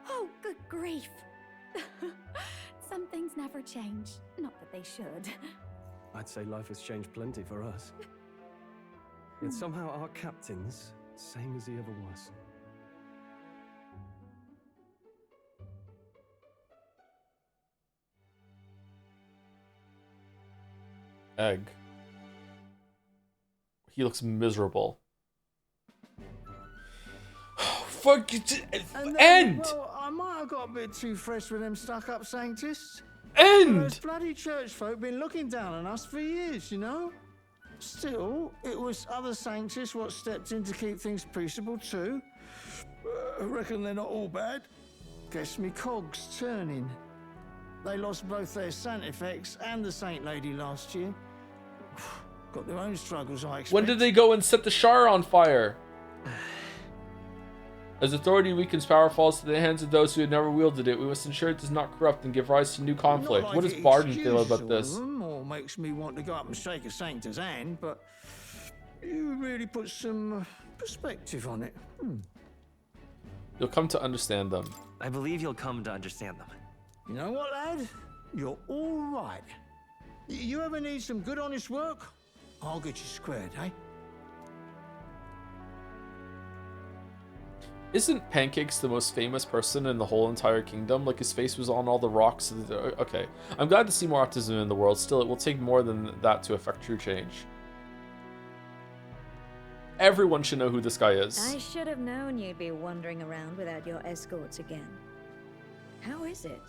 Oh, good grief. Some things never change. Not that they should. I'd say life has changed plenty for us. Yet somehow our captain's same as he ever was. Egg. He looks miserable. Fuck it. End! Well, I might have got a bit too fresh with them stuck-up sanctists. End! Those bloody church folk been looking down on us for years, you know? Still, it was other sanctists what stepped in to keep things peaceable too. I reckon they're not all bad. Guess me cogs turning. They lost both their Santifex and the Saint Lady last year. Got their own struggles, I expect. When did they go and set the Shire on fire? As authority weakens, power falls to the hands of those who had never wielded it. We must ensure it does not corrupt and give rise to new conflict. Not What like does it Barden feel excuses about all this? of them, or makes me want to go up and shake a sanctor's hand, but you really put some perspective on it. You'll come to understand them. I believe you'll come to understand them. You know what, lad? You're all right. You ever need some good, honest work? I'll get you squared, eh? Isn't Pancakes the most famous person in the whole entire kingdom? Like, his face was on all the rocks. Okay. I'm glad to see more autism in the world. Still, it will take more than that to affect true change. Everyone should know who this guy is. I should have known you'd be wandering around without your escorts again. How is it,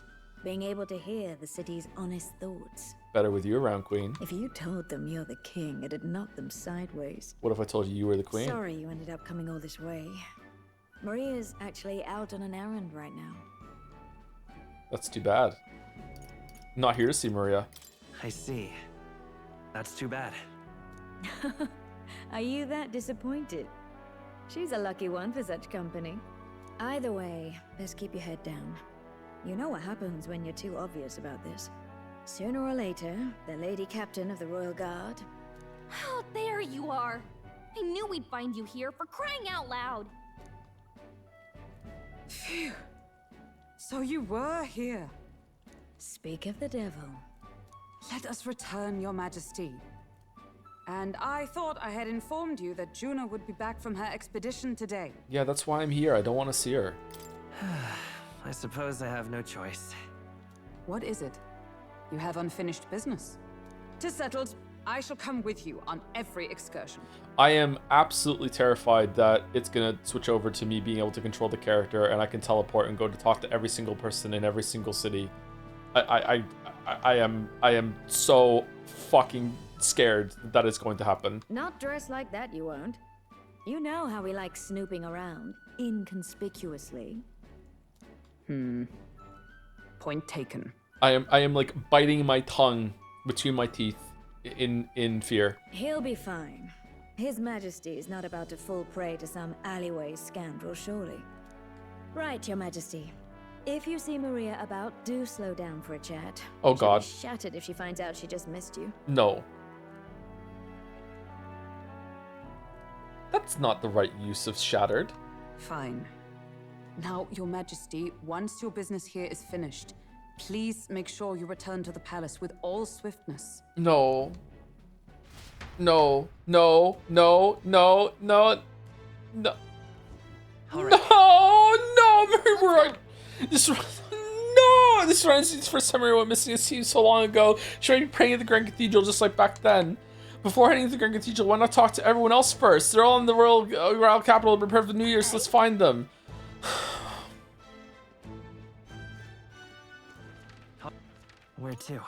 being able to hear the city's honest thoughts? Better with you around, Queen. If you told them you're the king, it'd knock them sideways. What if I told you you were the queen? Sorry you ended up coming all this way. Maria's actually out on an errand right now. That's too bad. Not here to see Maria. I see. That's too bad. Are you that disappointed? She's a lucky one for such company. Either way, best keep your head down. You know what happens when you're too obvious about this. Sooner or later, the Lady Captain of the Royal Guard... Oh, there you are. I knew we'd find you here, for crying out loud. Phew. So you were here. Speak of the devil. Let us return, Your Majesty. And I thought I had informed you that Juno would be back from her expedition today. Yeah, that's why I'm here. I don't want to see her. I suppose I have no choice. What is it? You have unfinished business. 'Tis settled. I shall come with you on every excursion. I am absolutely terrified that it's gonna switch over to me being able to control the character and I can teleport and go to talk to every single person in every single city. I am so fucking scared that it's going to happen. Not dressed like that, you won't. You know how we like snooping around, inconspicuously. Point taken. I am like biting my tongue between my teeth in fear. He'll be fine. His Majesty is not about to fall prey to some alleyway scoundrel, surely. Right, Your Majesty. If you see Maria about, do slow down for a chat. Oh God. She'll be shattered if she finds out she just missed you. No. That's not the right use of shattered. Fine. Now, Your Majesty, once your business here is finished, please make sure you return to the palace with all swiftness. No. No. No. No. No. No. No. No. No. This. No. This reminds me of the first time I went missing. It seems so long ago. Should I be praying at the Grand Cathedral just like back then? Before heading to the Grand Cathedral, why not talk to everyone else first? They're all in the royal capital to prepare for the New Year, so let's find them. Where to?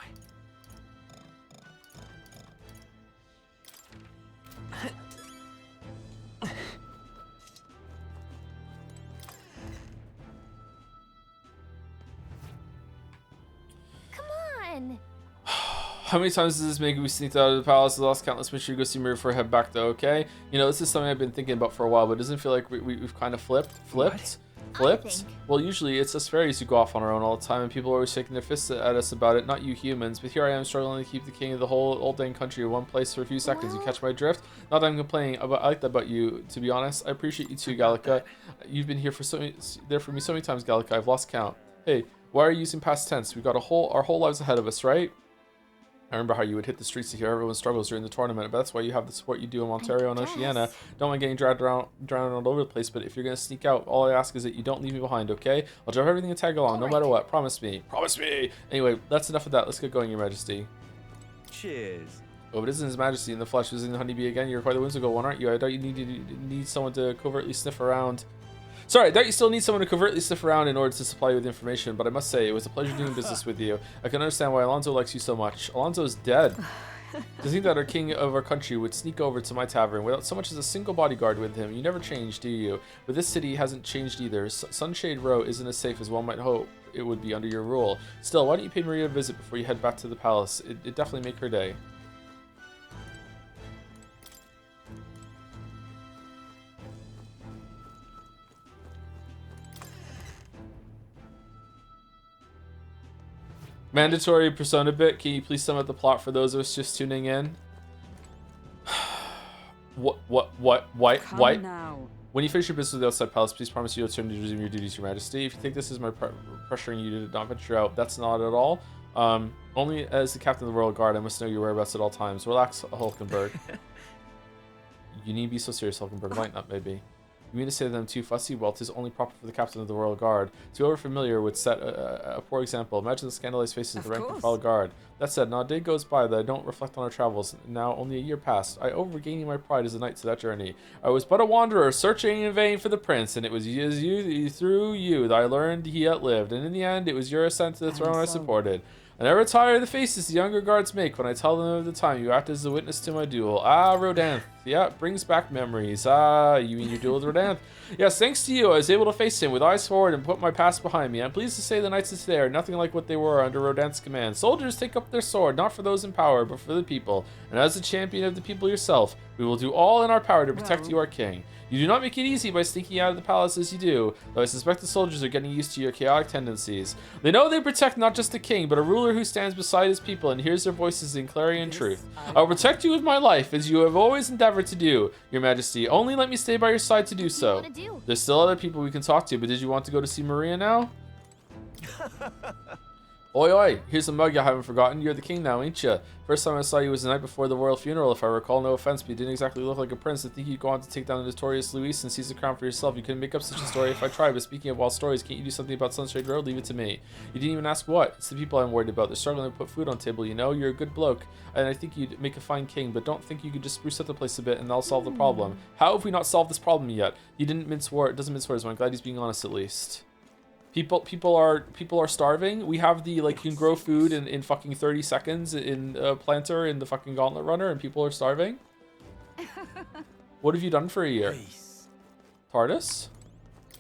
Come on. How many times does this make we sneaked out of the palace? The lost countless. Make sure you go see Maria before I head back though, okay? You know, this is something I've been thinking about for a while, but it doesn't feel like we've kind of flipped? Well, usually it's us fairies who go off on our own all the time, and people are always shaking their fists at us about it, not you humans. But here I am struggling to keep the king of the whole old dang country in one place for a few seconds. You catch my drift? Not that I'm complaining. I like that about you, to be honest. I appreciate you too, Gallica. You've been here there for me so many times, Gallica. I've lost count. Hey, why are you using past tense? We've got our whole lives ahead of us, right? I remember how you would hit the streets to hear everyone's struggles during the tournament, but that's why you have the support you do in Ontario and Oceania. Don't mind getting drowned all over the place, but if you're going to sneak out, all I ask is that you don't leave me behind, okay? I'll drive everything and tag along, no matter what. Promise me. Promise me! Anyway, that's enough of that. Let's get going, Your Majesty. Cheers. Oh, it isn't His Majesty in the flesh visiting the honeybee again. You're quite the whimsical one, aren't you? I doubt you need someone to covertly sniff around. Sorry, I doubt you still need someone to covertly sniff around in order to supply you with information, but I must say, it was a pleasure doing business with you. I can understand why Alonso likes you so much. Alonso's dead. To think that our king of our country would sneak over to my tavern without so much as a single bodyguard with him. You never change, do you? But this city hasn't changed either. Sunshade Row isn't as safe as one might hope it would be under your rule. Still, why don't you pay Maria a visit before you head back to the palace? It'd definitely make her day. Mandatory Persona bit. Can you please sum up the plot for those of us just tuning in? What? Come now. When you finish your business with the outside palace, please promise you'll return to resume your duties, Your Majesty. If you think this is my pressuring you to not venture out, that's not at all. Only as the captain of the Royal Guard, I must know your whereabouts at all times. Relax, Hulkenberg. You need to be so serious, Hulkenberg. Might not, maybe. You mean to say that I'm too fussy? Well, 'tis only proper for the captain of the Royal Guard. To whoever familiar would set a poor example. Imagine the scandalized faces of the rank and file guard. That said, not a day goes by that I don't reflect on our travels. Now only a year passed. I overgaining my pride as a knight to that journey. I was but a wanderer, searching in vain for the prince, and it was through you that I learned he yet lived. And in the end, it was your ascent to the throne I supported. I never tire of the faces the younger guards make when I tell them of the time you acted as a witness to my duel. Ah, Rodanth. Yeah, brings back memories. Ah, you mean your duel with Rodanth? Yes, thanks to you, I was able to face him with eyes forward and put my past behind me. I'm pleased to say the knights of today are nothing like what they were under Rodanth's command. Soldiers take up their sword, not for those in power, but for the people. And as the champion of the people yourself, we will do all in our power to protect you, our king. You do not make it easy by sneaking out of the palace as you do, though I suspect the soldiers are getting used to your chaotic tendencies. They know they protect not just the king, but a ruler who stands beside his people and hears their voices in clarion truth. I will protect you with my life, as you have always endeavored to do, your majesty. Only let me stay by your side to do so. There's still other people we can talk to, but did you want to go to see Maria now? Oi, oi, here's a mug I haven't forgotten. You're the king now, ain't ya? First time I saw you was the night before the royal funeral, if I recall. No offense, but you didn't exactly look like a prince. I think you'd go on to take down the notorious Luis and seize the crown for yourself. You couldn't make up such a story if I tried, but speaking of wild stories, can't you do something about Sunshade Road? Leave it to me. You didn't even ask what. It's the people I'm worried about. They're struggling to put food on table, you know? You're a good bloke, and I think you'd make a fine king, but don't think you could just spruce up the place a bit and that'll solve the problem. How have we not solved this problem yet? He didn't mince words, doesn't mince words, but I'm glad he's being honest at least. People are starving. We have the, like, you can grow food in fucking 30 seconds in planter in the fucking gauntlet runner, and people are starving. What have you done for a year? TARDIS?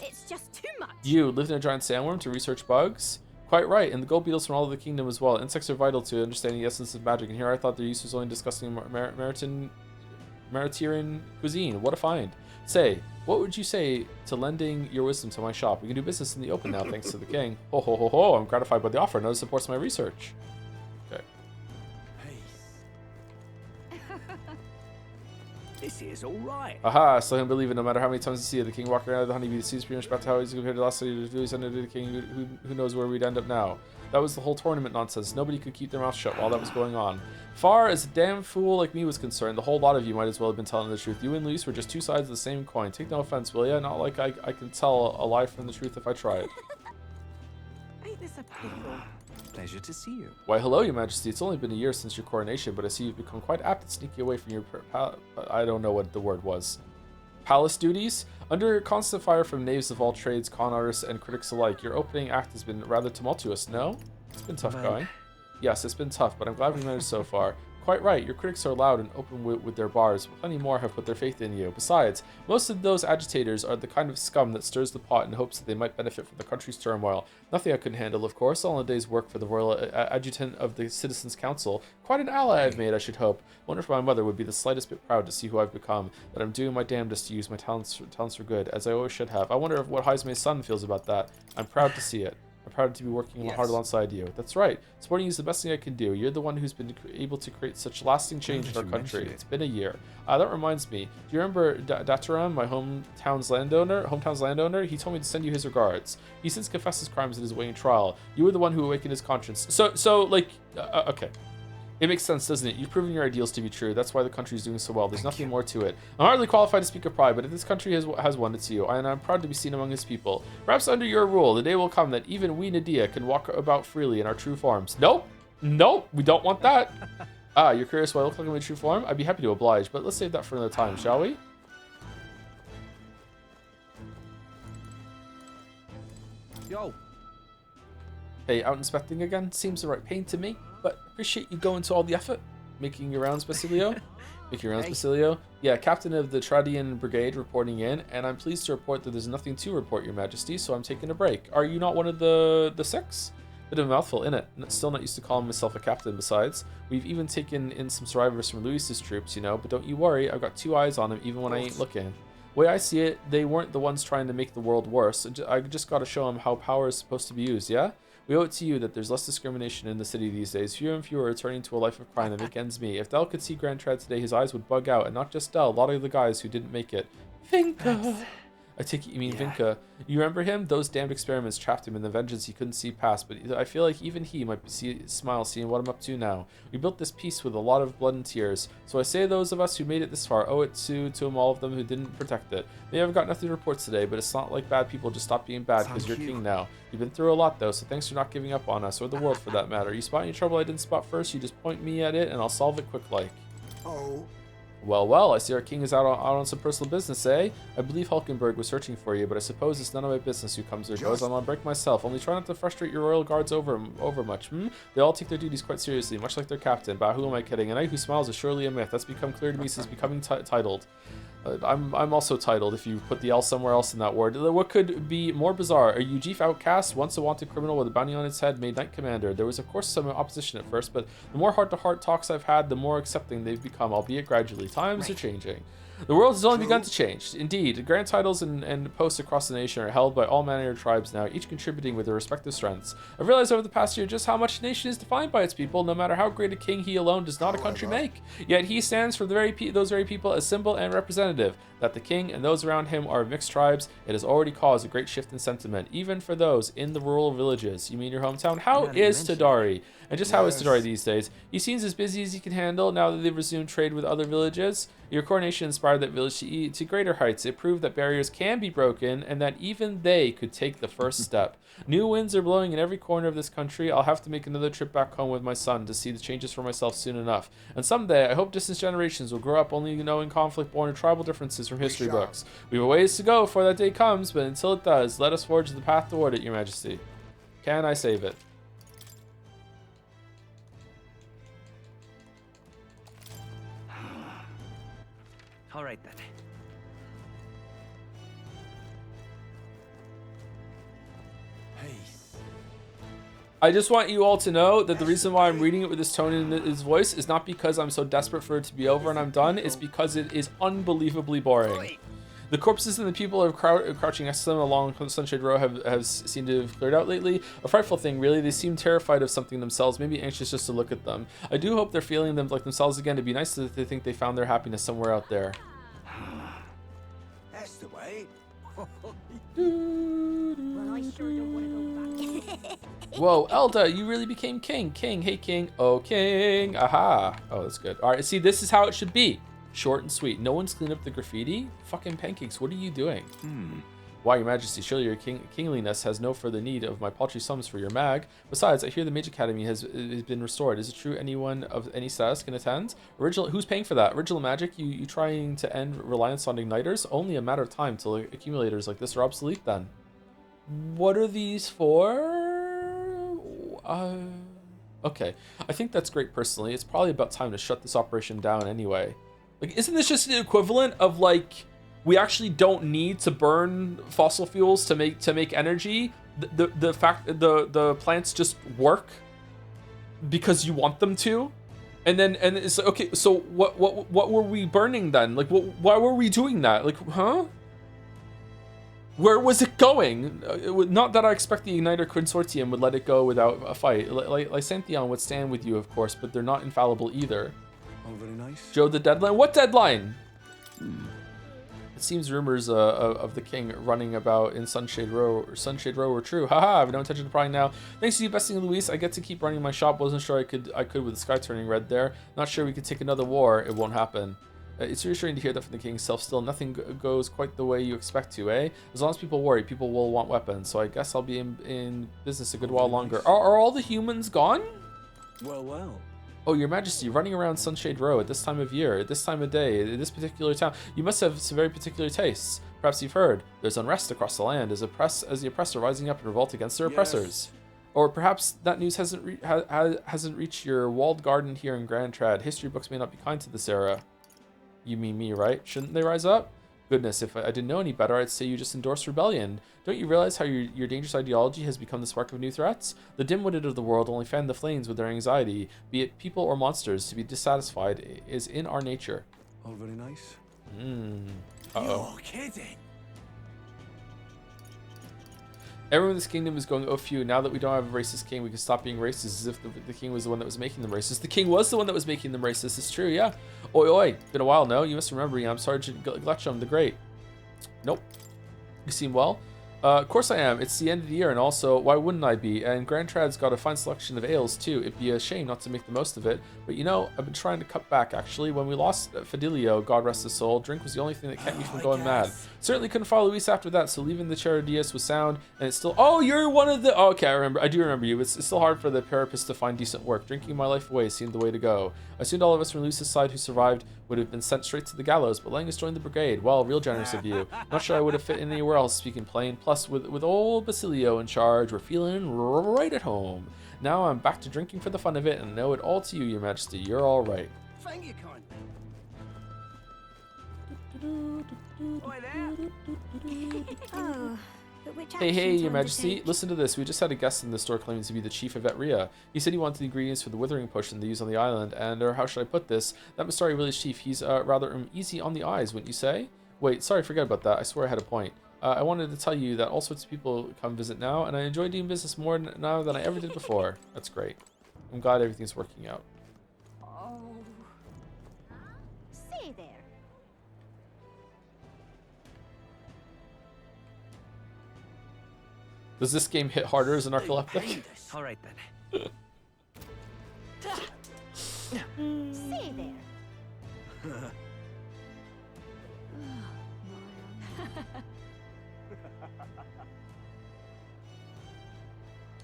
It's just too much. You lived in a giant sandworm to research bugs? Quite right, and the gold beetles from all over the kingdom as well. Insects are vital to understanding the essence of magic, and here I thought their use was only discussing Maritirian cuisine. What a find. Say, what would you say to lending your wisdom to my shop? We can do business in the open now, thanks to the king. Ho ho ho ho, I'm gratified by the offer. Notice supports my research. Okay. This is all right. Aha, I still can't believe it. No matter how many times I see it, the king walking around the honeybee, the sea's pretty much back to how he's compared to last time he was under the king. Who knows where we'd end up now? That was the whole tournament nonsense. Nobody could keep their mouth shut while that was going on. Far as a damn fool like me was concerned, the whole lot of you might as well have been telling the truth. You and Luis were just two sides of the same coin. Take no offense, will ya? Not like I can tell a lie from the truth if I tried. Ain't this a pickle? Pleasure to see you. Why, hello, your majesty. It's only been a year since your coronation, but I see you've become quite apt at sneaking away from your I don't know what the word was. Palace duties? Under constant fire from knaves of all trades, con artists, and critics alike, your opening act has been rather tumultuous, no? It's been tough going. Yes, it's been tough, but I'm glad we managed so far. Quite right, your critics are loud and open with their bars, but plenty more have put their faith in you. Besides, most of those agitators are the kind of scum that stirs the pot in hopes that they might benefit from the country's turmoil. Nothing I couldn't handle, of course, all in a day's work for the royal adjutant of the Citizens' Council. Quite an ally I've made, I should hope. Wonder if my mother would be the slightest bit proud to see who I've become, that I'm doing my damnedest to use my talents for good, as I always should have. I wonder what Heismay's son feels about that. I'm proud to see it. I'm proud to be working hard alongside you. That's right. Supporting you is the best thing I can do. You're the one who's been able to create such lasting change in our country. It's been a year. That reminds me. Do you remember Dataram, my hometown's landowner? He told me to send you his regards. He since confessed his crimes in his awaiting trial. You were the one who awakened his conscience. Okay. It makes sense, doesn't it? You've proven your ideals to be true. That's why the country's doing so well. There's nothing more to it. I'm hardly qualified to speak of pride, but if this country has one, it's you. And I'm proud to be seen among his people. Perhaps under your rule, the day will come that even we Nadia can walk about freely in our true forms. Nope. Nope. We don't want that. You're curious why I look like I'm in true form? I'd be happy to oblige, but let's save that for another time, shall we? Yo. Hey, out inspecting again? Seems the right pain to me. But appreciate you going to all the effort. Making your rounds, Basilio. Basilio. Yeah, captain of the Tradian Brigade reporting in, and I'm pleased to report that there's nothing to report, your majesty, so I'm taking a break. Are you not one of the six? Bit of a mouthful, innit? Still not used to calling myself a captain, besides. We've even taken in some survivors from Luis's troops, you know, but don't you worry, I've got two eyes on them even when I ain't looking. Way I see it, they weren't the ones trying to make the world worse. I just gotta show them how power is supposed to be used, yeah? We owe it to you that there's less discrimination in the city these days. Fewer and fewer are turning to a life of crime to make ends meet. If Del could see Grand Trad today, his eyes would bug out, and not just Del, a lot of the guys who didn't make it. Finka! I take it you mean Vinca. You remember him? Those damned experiments trapped him in the vengeance he couldn't see past, but I feel like even he might smile seeing what I'm up to now. We built this peace with a lot of blood and tears, so I say those of us who made it this far owe it to all of them who didn't protect it. Maybe I've got nothing to report today, but it's not like bad people just stop being bad because you're king now. You've been through a lot though, so thanks for not giving up on us, or the world for that matter. You spot any trouble I didn't spot first, you just point me at it and I'll solve it quick like. Oh. Well, I see our king is out on some personal business, eh? I believe Hulkenberg was searching for you, but I suppose it's none of my business who comes or goes. I'm on break myself. Only try not to frustrate your royal guards over much, They all take their duties quite seriously, much like their captain. But who am I kidding? A knight who smiles is surely a myth. That's become clear to me since becoming titled. I'm also titled if you put the L somewhere else in that word. What could be more bizarre? A Ujif outcast, once a wanted criminal with a bounty on its head, made knight commander. There was of course some opposition at first, but the more heart-to-heart talks I've had, the more accepting they've become, albeit gradually. Times are changing. The world has only begun to change. Indeed, grand titles and posts across the nation are held by all manner of tribes now, each contributing with their respective strengths. I've realized over the past year just how much a nation is defined by its people, no matter how great a king he alone does not a country make. Yet he stands for those very people as symbol and representative. That the king and those around him are mixed tribes, it has already caused a great shift in sentiment, even for those in the rural villages. You mean your hometown? How is Tadari? And just how is Tadari these days? He seems as busy as he can handle now that they've resumed trade with other villages. Your coronation inspired that village to greater heights. It proved that barriers can be broken and that even they could take the first step. New winds are blowing in every corner of this country. I'll have to make another trip back home with my son to see the changes for myself soon enough. And someday, I hope distant generations will grow up only knowing conflict-born or tribal differences from history books. We have a ways to go before that day comes, but until it does, let us forge the path toward it, Your Majesty. Can I save it? All right then. I just want you all to know that the reason why I'm reading it with this tone in his voice is not because I'm so desperate for it to be over and I'm done. It's because it is unbelievably boring. The corpses and the people are crouching next to them along Sunshade Row have seemed to have cleared out lately. A frightful thing, really. They seem terrified of something themselves, maybe anxious just to look at them. I do hope they're feeling them like themselves again. It'd be nice that they think they found their happiness somewhere out there. That's the way. Well, I sure don't want to go back. Whoa, Elda, you really became king. King, hey king. Oh, king. Aha. Oh, that's good. All right, see, this is how it should be. Short and sweet. No one's cleaned up the graffiti? Fucking pancakes, what are you doing? Why, Your Majesty, surely your kingliness has no further need of my paltry sums for your mag. Besides, I hear the Mage Academy has been restored. Is it true anyone of any status can attend? Who's paying for that? Original magic? You trying to end reliance on igniters? Only a matter of time till accumulators like this are obsolete then. What are these for? Okay. I think that's great personally. It's probably about time to shut this operation down anyway. Like, isn't this just the equivalent of like, we actually don't need to burn fossil fuels to make energy? The plants just work because you want them to, and it's like, okay, so what were we burning then? Like, why were we doing that? Like, huh? Where was it going? Not that I expect the Igniter Consortium would let it go without a fight. Lysanthion would stand with you, of course, but they're not infallible either. Oh, very nice. Joe, the deadline? What deadline? It seems rumors of the king running about in Sunshade Row were true. Haha, I have no intention of prying now. Thanks to you, besting Luis, I get to keep running my shop. Wasn't sure I could with the sky turning red there. Not sure we could take another war. It won't happen. It's reassuring to hear that from the king's self. Still, nothing goes quite the way you expect to, eh? As long as people worry, people will want weapons. So I guess I'll be in business a good while longer. Are all the humans gone? Well. Oh, Your Majesty, running around Sunshade Row at this time of year, at this time of day, at this particular town, you must have some very particular tastes. Perhaps you've heard there's unrest across the land as the oppressor rising up in revolt against their oppressors. Or perhaps that news hasn't reached your walled garden here in Grand Trad. History books may not be kind to this era. You mean me, right? Shouldn't they rise up? Goodness, if I didn't know any better, I'd say you just endorsed rebellion. Don't you realize how your dangerous ideology has become the spark of new threats? The dim-witted of the world only fan the flames with their anxiety. Be it people or monsters, to be dissatisfied is in our nature. Oh, very nice. Uh-oh. You're kidding. Everyone in this kingdom is going, oh phew, now that we don't have a racist king, we can stop being racist, as if the king was the one that was making them racist. The king was the one that was making them racist, it's true, yeah. Oi, been a while, no? You must remember me, I'm Sergeant Gletchum the Great. Nope. You seem well. Of course I am. It's the end of the year, and also, why wouldn't I be? And Grand Trad's got a fine selection of ales, too. It'd be a shame not to make the most of it. But you know, I've been trying to cut back, actually. When we lost Fidelio, God rest his soul, drink was the only thing that kept me from going mad. Certainly couldn't follow Luis after that, so leaving the Charadias was sound, and it's still... Oh, you're one of the... Oh, okay, I do remember you. It's still hard for the Parapist to find decent work. Drinking my life away seemed the way to go. I assumed all of us from Luis's side who survived would have been sent straight to the gallows, but letting us join the brigade, well, real generous of you. Not sure I would have fit in anywhere else, speaking plain. Plus, with old Basilio in charge, we're feeling right at home. Now I'm back to drinking for the fun of it, and know it all to you, Your Majesty. You're all right. Thank you, kind. Oh, but which Hey, action to Your Majesty, undertake? listen to this. We just had a guest in the store claiming to be the chief of Etria. He said he wanted the ingredients for the withering potion they use on the island, and, or how should I put this? That Mastari really is chief. He's rather easy on the eyes, wouldn't you say? Wait, sorry, forget about that. I swear I had a point. I wanted to tell you that all sorts of people come visit now, and I enjoy doing business more now than I ever did before. That's great. I'm glad everything's working out. Oh. Say there. Does this game hit harder as an narcoleptic? All right then. Say there.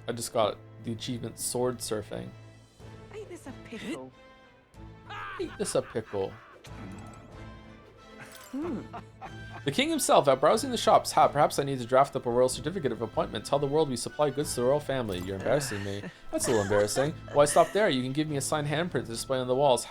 I just got the achievement sword surfing. Ain't this a pickle? Eat this a pickle. The king himself, out browsing the shops. Perhaps I need to draft up a royal certificate of appointment. Tell the world we supply goods to the royal family. You're embarrassing me. That's a little embarrassing. Why stop there? You can give me a signed handprint to display on the walls.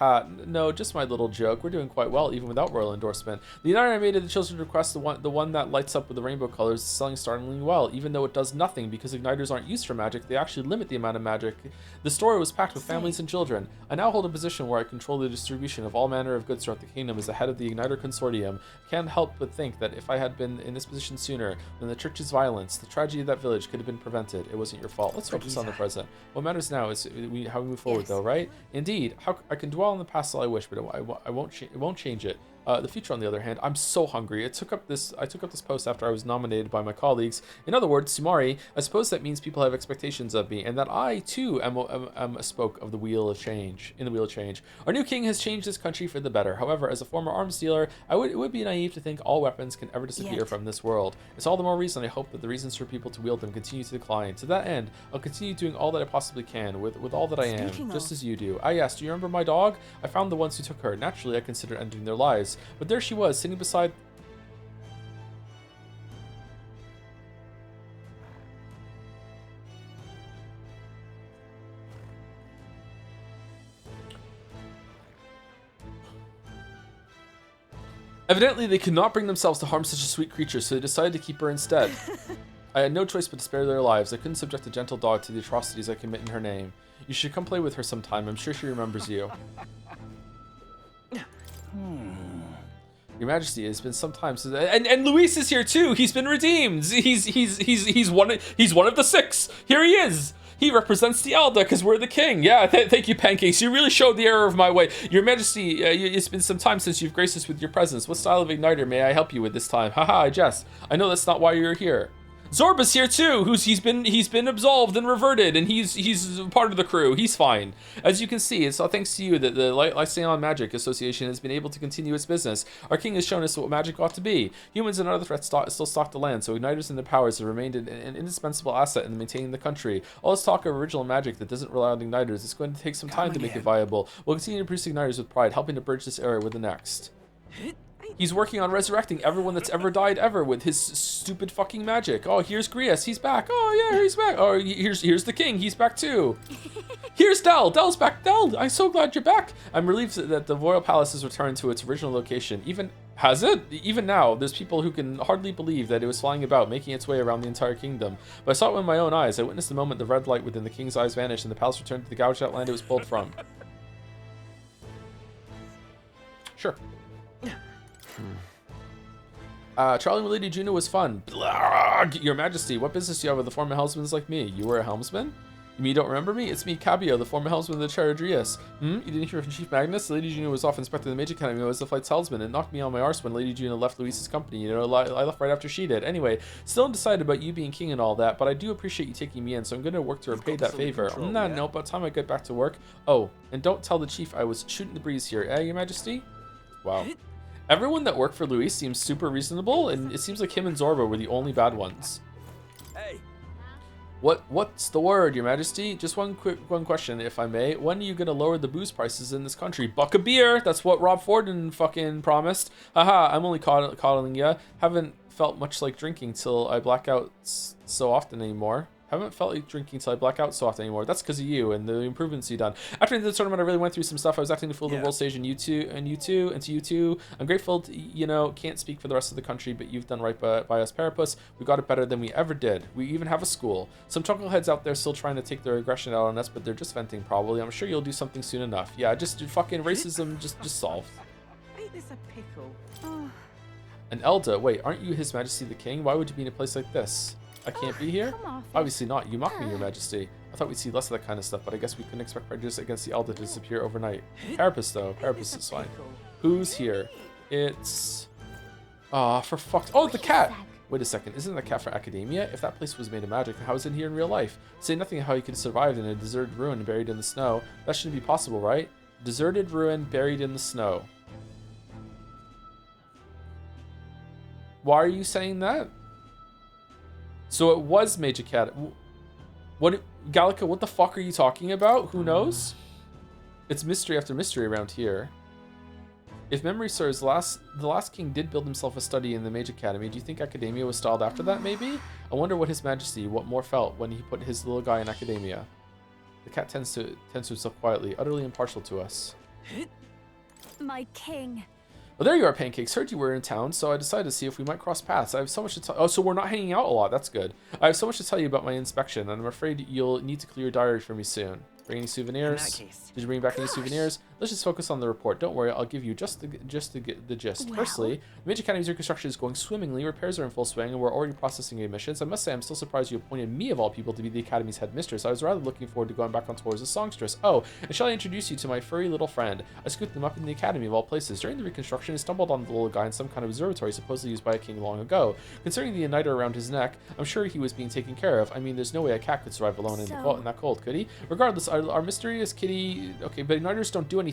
No, just my little joke. We're doing quite well, even without royal endorsement. The United Armada, the children's request, the one that lights up with the rainbow colors, is selling startlingly well, even though it does nothing, because igniters aren't used for magic. They actually limit the amount of magic. The store was packed with families and children. I now hold a position where I control the distribution of all manner of goods throughout the kingdom as the head of the Igniter Consortium. Can't help but think that if I had been in this position sooner, then the church's violence, the tragedy of that village could have been prevented. It wasn't your fault. Let's focus on the present. What matters now is how we move forward, though, right? Indeed, I can dwell on the past all I wish, but it won't change it. The future, on the other hand, I'm so hungry. I took up this post after I was nominated by my colleagues. In other words, Sumari, I suppose that means people have expectations of me, and that I too am a spoke of the wheel of change. In the wheel of change, our new king has changed this country for the better. However, as a former arms dealer, it would be naive to think all weapons can ever disappear from this world. It's all the more reason I hope that the reasons for people to wield them continue to decline. To that end, I'll continue doing all that I possibly can with all that I am, just as you do. Ah, yes. Do you remember my dog? I found the ones who took her. Naturally, I considered ending their lives. But there she was, sitting beside... Evidently, they could not bring themselves to harm such a sweet creature, so they decided to keep her instead. I had no choice but to spare their lives. I couldn't subject a gentle dog to the atrocities I commit in her name. You should come play with her sometime. I'm sure she remembers you. Your Majesty, it's been some time since, and Luis is here too. He's been redeemed. He's one of the six. Here he is. He represents the Elda because we're the king. Yeah, thank you, Pancakes. You really showed the error of my way. Your Majesty, it's been some time since you've graced us with your presence. What style of igniter may I help you with this time? Haha, I jest. I know that's not why you're here. Zorba's here too, he's been absolved and reverted, and he's part of the crew. He's fine. As you can see, it's all thanks to you that the Lyceon Magic Association has been able to continue its business. Our king has shown us what magic ought to be. Humans and other threats still stalk the land, so igniters and their powers have remained an indispensable asset in maintaining the country. All this talk of original magic that doesn't rely on igniters, it's going to take some time to make it viable. We'll continue to produce igniters with pride, helping to bridge this era with the next. He's working on resurrecting everyone that's ever died ever with his stupid fucking magic. Oh, here's Grias. He's back. Oh, yeah, he's back. Oh, here's the king. He's back too. Here's Del. Del's back. Del, I'm so glad you're back. I'm relieved that the royal palace has returned to its original location. Has it? Even now, there's people who can hardly believe that it was flying about, making its way around the entire kingdom. But I saw it with my own eyes. I witnessed the moment the red light within the king's eyes vanished and the palace returned to the gouged out land it was pulled from. Sure. Traveling with Lady Juno was fun. Blarg! Your Majesty, what business do you have with the former helmsmen like me? You were a helmsman? You mean you don't remember me? It's me, Cabio, the former helmsman of the Charadrius. You didn't hear from Chief Magnus? Lady Juno was off inspecting the Mage Academy. I was the flight's helmsman. It knocked me on my arse when Lady Juno left Luis's company. You know, I left right after she did. Anyway, still undecided about you being king and all that, but I do appreciate you taking me in, so I'm going to work to repay that favor. On that note, by the time I get back to work... Oh, and don't tell the chief I was shooting the breeze here, eh, Your Majesty? Wow. Everyone that worked for Luis seems super reasonable, and it seems like him and Zorba were the only bad ones. Hey. What's the word, Your Majesty? Just one question, if I may. When are you gonna lower the booze prices in this country? Buck a beer! That's what Rob Forden fucking promised. Haha, I'm only coddling ya. Haven't felt much like drinking till I black out so often anymore. Haven't felt like drinking till I black out so often anymore. That's because of you and the improvements you done. After the tournament, I really went through some stuff. I was acting to fill the world stage, and you too. And to you too. I'm grateful. You know, can't speak for the rest of the country, but you've done right by us, Parapus. We got it better than we ever did. We even have a school. Some chuckleheads out there still trying to take their aggression out on us, but they're just venting probably. I'm sure you'll do something soon enough. Yeah, just fucking racism, just solved. Ain't this a pickle? Oh. And Elda, wait, aren't you His Majesty the King? Why would you be in a place like this? I can't be here? Obviously not. You mock me, Your Majesty. I thought we'd see less of that kind of stuff, but I guess we couldn't expect prejudice against the Elder to disappear overnight. Parapus, though. Parapus is fine. Who's here? It's... Aw, for fuck's... Oh, the cat! Wait a second. Isn't the cat for Academia? If that place was made of magic, how is it here in real life? Say nothing of how you could have survived in a deserted ruin buried in the snow. That shouldn't be possible, right? Deserted ruin buried in the snow. Why are you saying that? So it was Mage Academy. What, Gallica, what the fuck are you talking about? Who knows? It's mystery after mystery around here. If memory serves, the last king did build himself a study in the Mage Academy. Do you think Academia was styled after that, maybe? I wonder what His Majesty, what more felt when he put his little guy in Academia. The cat tends to himself quietly, utterly impartial to us. My king. Well, there you are, Pancakes. Heard you were in town, so I decided to see if we might cross paths. I have so much to tell. Oh, so we're not hanging out a lot. That's good. I have so much to tell you about my inspection, and I'm afraid you'll need to clear your diary for me soon. Bring any souvenirs? In that case. Did you bring back any souvenirs? Let's just focus on the report. Don't worry, I'll give you just the gist. Wow. Firstly, the Mage Academy's reconstruction is going swimmingly. Repairs are in full swing, and we're already processing admissions. I must say, I'm still surprised you appointed me, of all people, to be the Academy's headmistress. I was rather looking forward to going back on tour as a songstress. Oh, and shall I introduce you to my furry little friend? I scooped them up in the Academy, of all places. During the reconstruction, I stumbled on the little guy in some kind of observatory supposedly used by a king long ago. Considering the uniter around his neck, I'm sure he was being taken care of. I mean, there's no way a cat could survive alone in that cold, could he? Regardless, our mysterious kitty... Okay, but uniters don't do anything.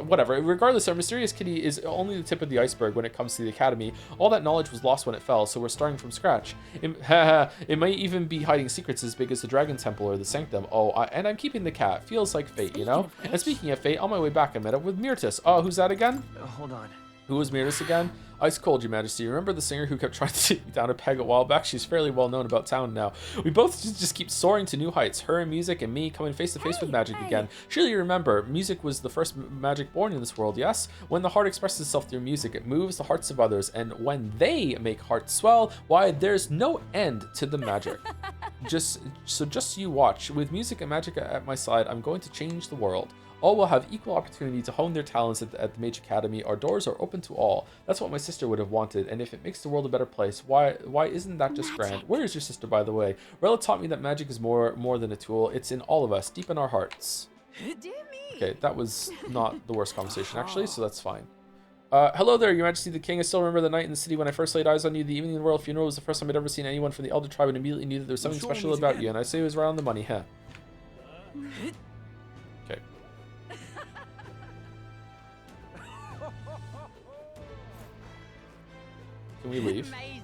Whatever. Regardless, our mysterious kitty is only the tip of the iceberg when it comes to the Academy. All that knowledge was lost when it fell, so we're starting from scratch. It might even be hiding secrets as big as the Dragon Temple or the Sanctum. Oh, and I'm keeping the cat. Feels like fate, you know? And speaking of fate, on my way back, I met up with Myrtus. Oh, who's that again? Hold on. Who was Myrtus again? Ice Cold, Your Majesty. Remember the singer who kept trying to take me down a peg a while back? She's fairly well known about town now. We both just keep soaring to new heights. Her and music, and me coming face to face with magic again. Surely you remember, music was the first magic born in this world, yes? When the heart expresses itself through music, it moves the hearts of others, and when they make hearts swell, why, there's no end to the magic. Just you watch. With music and magic at my side, I'm going to change the world. All will have equal opportunity to hone their talents at the Mage Academy. Our doors are open to all. That's what my sister would have wanted, and if it makes the world a better place, why isn't that just grand? Where is your sister, by the way? Rella taught me that magic is more than a tool. It's in all of us, deep in our hearts. Okay, that was not the worst conversation, actually, so that's fine. Hello there, Your Majesty the King. I still remember the night in the city when I first laid eyes on you. The evening of the royal funeral was the first time I'd ever seen anyone from the Elder Tribe, and immediately knew that there was something special about you, and I say it was right on the money, huh? Okay. Can we leave? Amazing.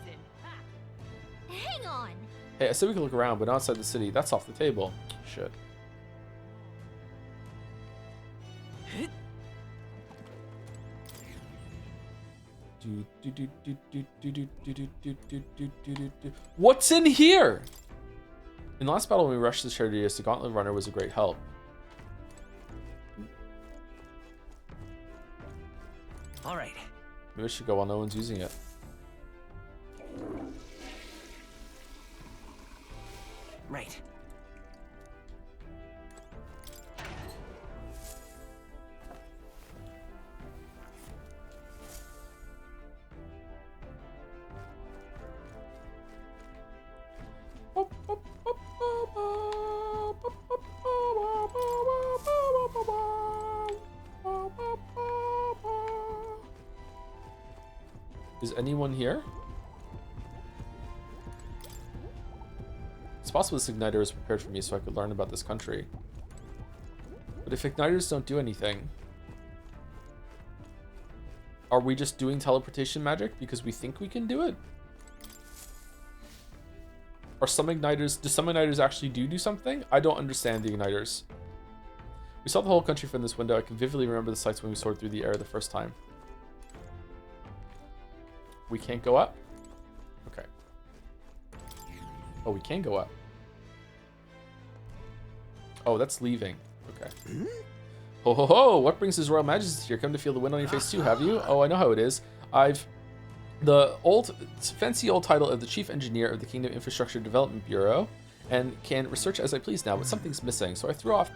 Hang on. Hey, I said we could look around, but not outside the city. That's off the table. Shit. What's in here? In the last battle, when we rushed the Chardius, the Gauntlet Runner was a great help. All right. Maybe I should go while no one's using it. Right. Is anyone here? It's possible this igniter is prepared for me so I could learn about this country. But if igniters don't do anything, are we just doing teleportation magic because we think we can do it? Are some igniters, do some igniters actually do something? I don't understand the igniters. We saw the whole country from this window. I can vividly remember the sights when we soared through the air the first time. We can't go up? Okay. Oh, we can go up. Oh, that's leaving. Okay. Ho ho ho! What brings His Royal Majesty here? Come to feel the wind on your face too, have you? Oh, I know how it is. The fancy old title of the Chief Engineer of the Kingdom Infrastructure Development Bureau, and can research as I please now, but something's missing. So I threw off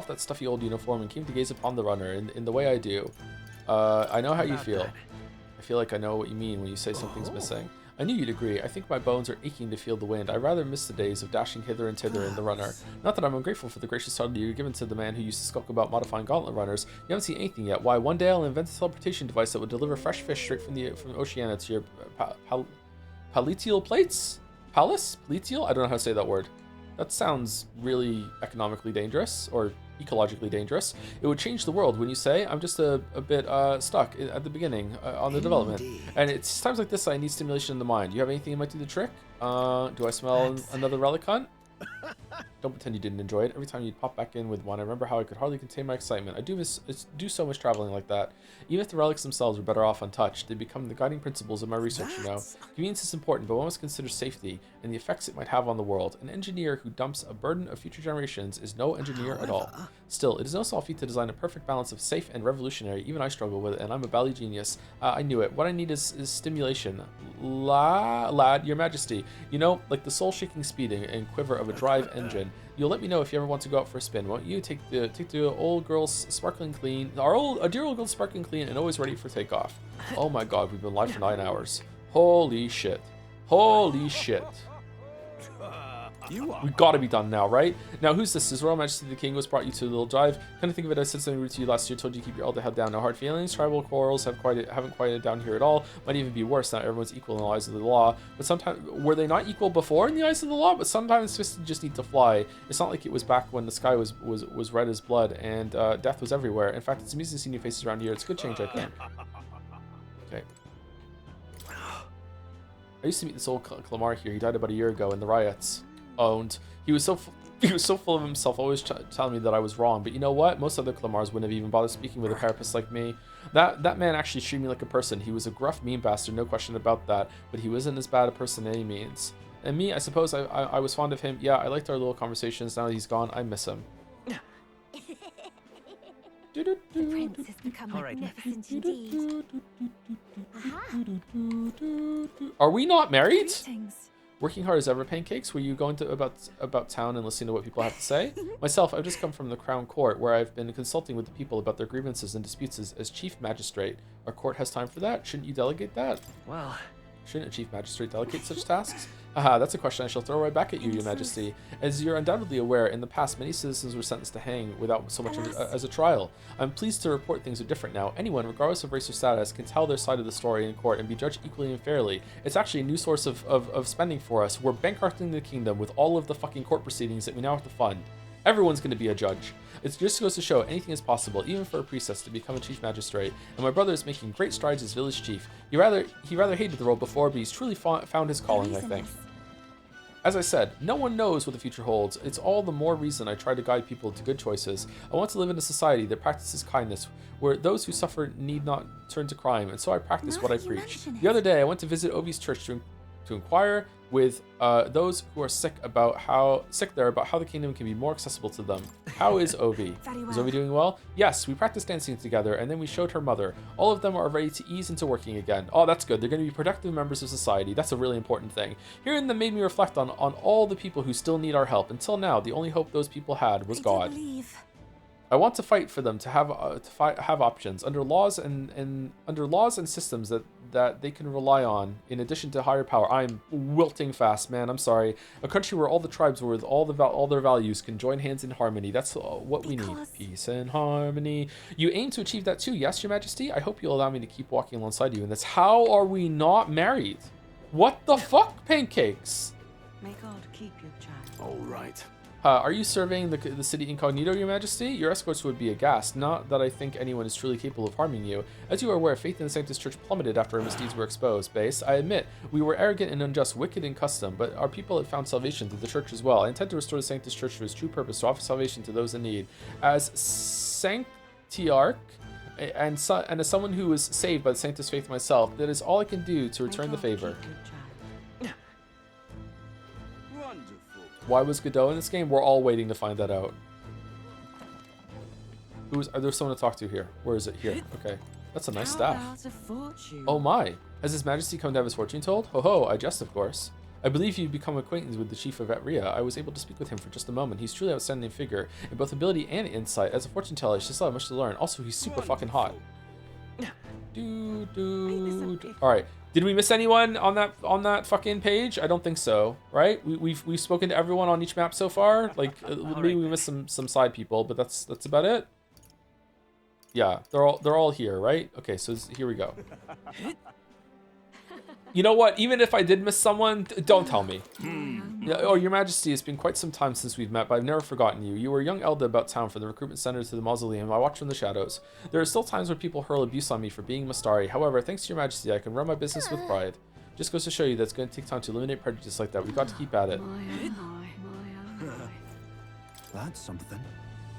that stuffy old uniform and came to gaze upon the runner in the way I do. I know how you feel. I feel like I know what you mean when you say something's missing. I knew you'd agree. I think my bones are aching to feel the wind. I rather miss the days of dashing hither and thither in the runner. Not that I'm ungrateful for the gracious title you've given to the man who used to skulk about modifying gauntlet runners. You haven't seen anything yet. Why, one day I'll invent a teleportation device that would deliver fresh fish straight from Oceania to your palatial plates? Palace? Palatial? I don't know how to say that word. That sounds really economically dangerous, or ecologically dangerous. It would change the world, wouldn't you say? I'm just a bit stuck at the beginning on the development. And it's times like this I need stimulation in the mind. You have anything that might do the trick? Do I smell another relic hunt? Don't pretend you didn't enjoy it. Every time you'd pop back in with one, I remember how I could hardly contain my excitement. I do so much traveling like that. Even if the relics themselves are better off untouched, they become the guiding principles of my research, you know. Convenience is important, but one must consider safety and the effects it might have on the world. An engineer who dumps a burden of future generations is no engineer at all. Still, it is no small feat to design a perfect balance of safe and revolutionary. Even I struggle with it, and I'm a bally genius. I knew it. What I need is stimulation. Lad, your majesty. You know, like the soul-shaking speed and quiver of a drive engine. You'll let me know if you ever want to go out for a spin, won't you? Take the old girl's sparkling clean, a dear old girl sparkling clean and always ready for takeoff. Oh my god, we've been live for 9 hours. Holy shit. Holy shit. We gotta be done now, right? Now, who's this? His Royal Majesty the King was brought you to the little drive. Kind of think of it, I said something rude to you last year, told you to keep your elder head down. No hard feelings. Tribal quarrels haven't quieted down here at all. Might even be worse. Not everyone's equal in the eyes of the law. But sometimes, were they not equal before in the eyes of the law? But sometimes just need to fly. It's not like it was back when the sky was red as blood and death was everywhere. In fact, it's amusing seeing new faces around here. It's a good change, I think. Okay. I used to meet this old Clamar here. He died about a year ago in the riots. Owned. He was so full of himself, always telling me that I was wrong. But you know what? Most other Clamars wouldn't have even bothered speaking with a carapace like me. That man actually treated me like a person. He was a gruff, mean bastard, no question about that. But he wasn't as bad a person in any means. And me, I suppose I was fond of him. Yeah, I liked our little conversations. Now that he's gone, I miss him. The prince has become magnificent indeed. Are we not married? Greetings. Working hard as ever, pancakes? Were you going to about town and listening to what people have to say? Myself, I've just come from the Crown Court, where I've been consulting with the people about their grievances and disputes as Chief Magistrate. Our court has time for that. Shouldn't you delegate that? Well, shouldn't a Chief Magistrate delegate such tasks? Haha, that's a question I shall throw right back at you, Your Majesty. As you're undoubtedly aware, in the past, many citizens were sentenced to hang without so much as a trial. I'm pleased to report things are different now. Anyone, regardless of race or status, can tell their side of the story in court and be judged equally and fairly. It's actually a new source of spending for us. We're bankrupting the kingdom with all of the fucking court proceedings that we now have to fund. Everyone's going to be a judge. It just goes to show anything is possible, even for a priestess to become a chief magistrate. And my brother is making great strides as village chief. He rather hated the role before, but he's truly found his calling, I think. As I said, no one knows what the future holds. It's all the more reason I try to guide people to good choices. I want to live in a society that practices kindness, where those who suffer need not turn to crime, and so I practice what I preach. The other day, I went to visit Ovi's church to inquire with those who are sick about how the kingdom can be more accessible to them. How is Ovi? Is Ovi doing well? Yes, we practiced dancing together, and then we showed her mother. All of them are ready to ease into working again. Oh, that's good. They're going to be productive members of society. That's a really important thing. Hearing them made me reflect on all the people who still need our help. Until now, the only hope those people had was God. I want to fight for them to have have options under laws and under laws and systems that they can rely on. In addition to higher power, I'm wilting fast, man. I'm sorry. A country where all the tribes with all their values can join hands in harmony. That's what we need. Peace and harmony. You aim to achieve that too, yes, Your Majesty. I hope you'll allow me to keep walking alongside you in this. How are we not married? What the fuck, pancakes? May God keep your child. All right. Are you surveying the city incognito, Your Majesty? Your escorts would be aghast. Not that I think anyone is truly capable of harming you. As you are aware, faith in the Sanctus Church plummeted after our misdeeds were exposed. Base, I admit, we were arrogant and unjust, wicked in custom, but our people have found salvation through the Church as well. I intend to restore the Sanctus Church to its true purpose, to offer salvation to those in need. As Sanctiarch, and as someone who was saved by the Sanctus faith myself, that is all I can do to return the favor. Why was Godot in this game? We're all waiting to find that out. Are there someone to talk to here? Where is it? Here. Okay. That's a nice staff. Oh my. Has His Majesty come to have his fortune told? Ho ho, I jest, of course. I believe you've become acquainted with the Chief of Etria. I was able to speak with him for just a moment. He's truly an outstanding figure in both ability and insight. As a fortune teller, he still have much to learn. Also, he's super fucking hot. Alright. Did we miss anyone on that fucking page? I don't think so, right? We've spoken to everyone on each map so far. Like maybe we missed some side people, but that's about it. Yeah, they're all here, right? Okay, so here we go. You know what? Even if I did miss someone, don't tell me. Oh, Your Majesty, it's been quite some time since we've met, but I've never forgotten you. You were a young Elda about town from the recruitment center to the mausoleum. I watch from the shadows. There are still times where people hurl abuse on me for being Mastari. However, thanks to Your Majesty, I can run my business with pride. Just goes to show you that it's going to take time to eliminate prejudice like that. We've got to keep at it. That's something.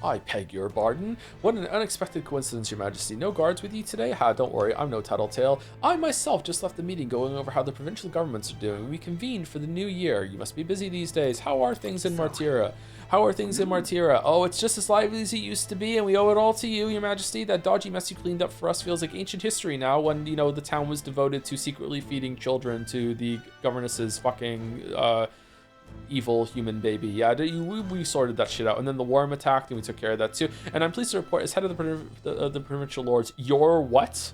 I beg your pardon. What an unexpected coincidence, Your Majesty. No guards with you today? Ha, don't worry, I'm no tattletale. I myself just left the meeting going over how the provincial governments are doing. We convened for the new year. You must be busy these days. How are things in Martira? How are things in Martira? Oh, it's just as lively as it used to be, and we owe it all to you, Your Majesty. That dodgy mess you cleaned up for us feels like ancient history now, when, you know, the town was devoted to secretly feeding children to the governess's fucking, evil human baby. Yeah, we sorted that shit out, and then the worm attacked and we took care of that too. And I'm pleased to report, as head of the provincial lords, you're what?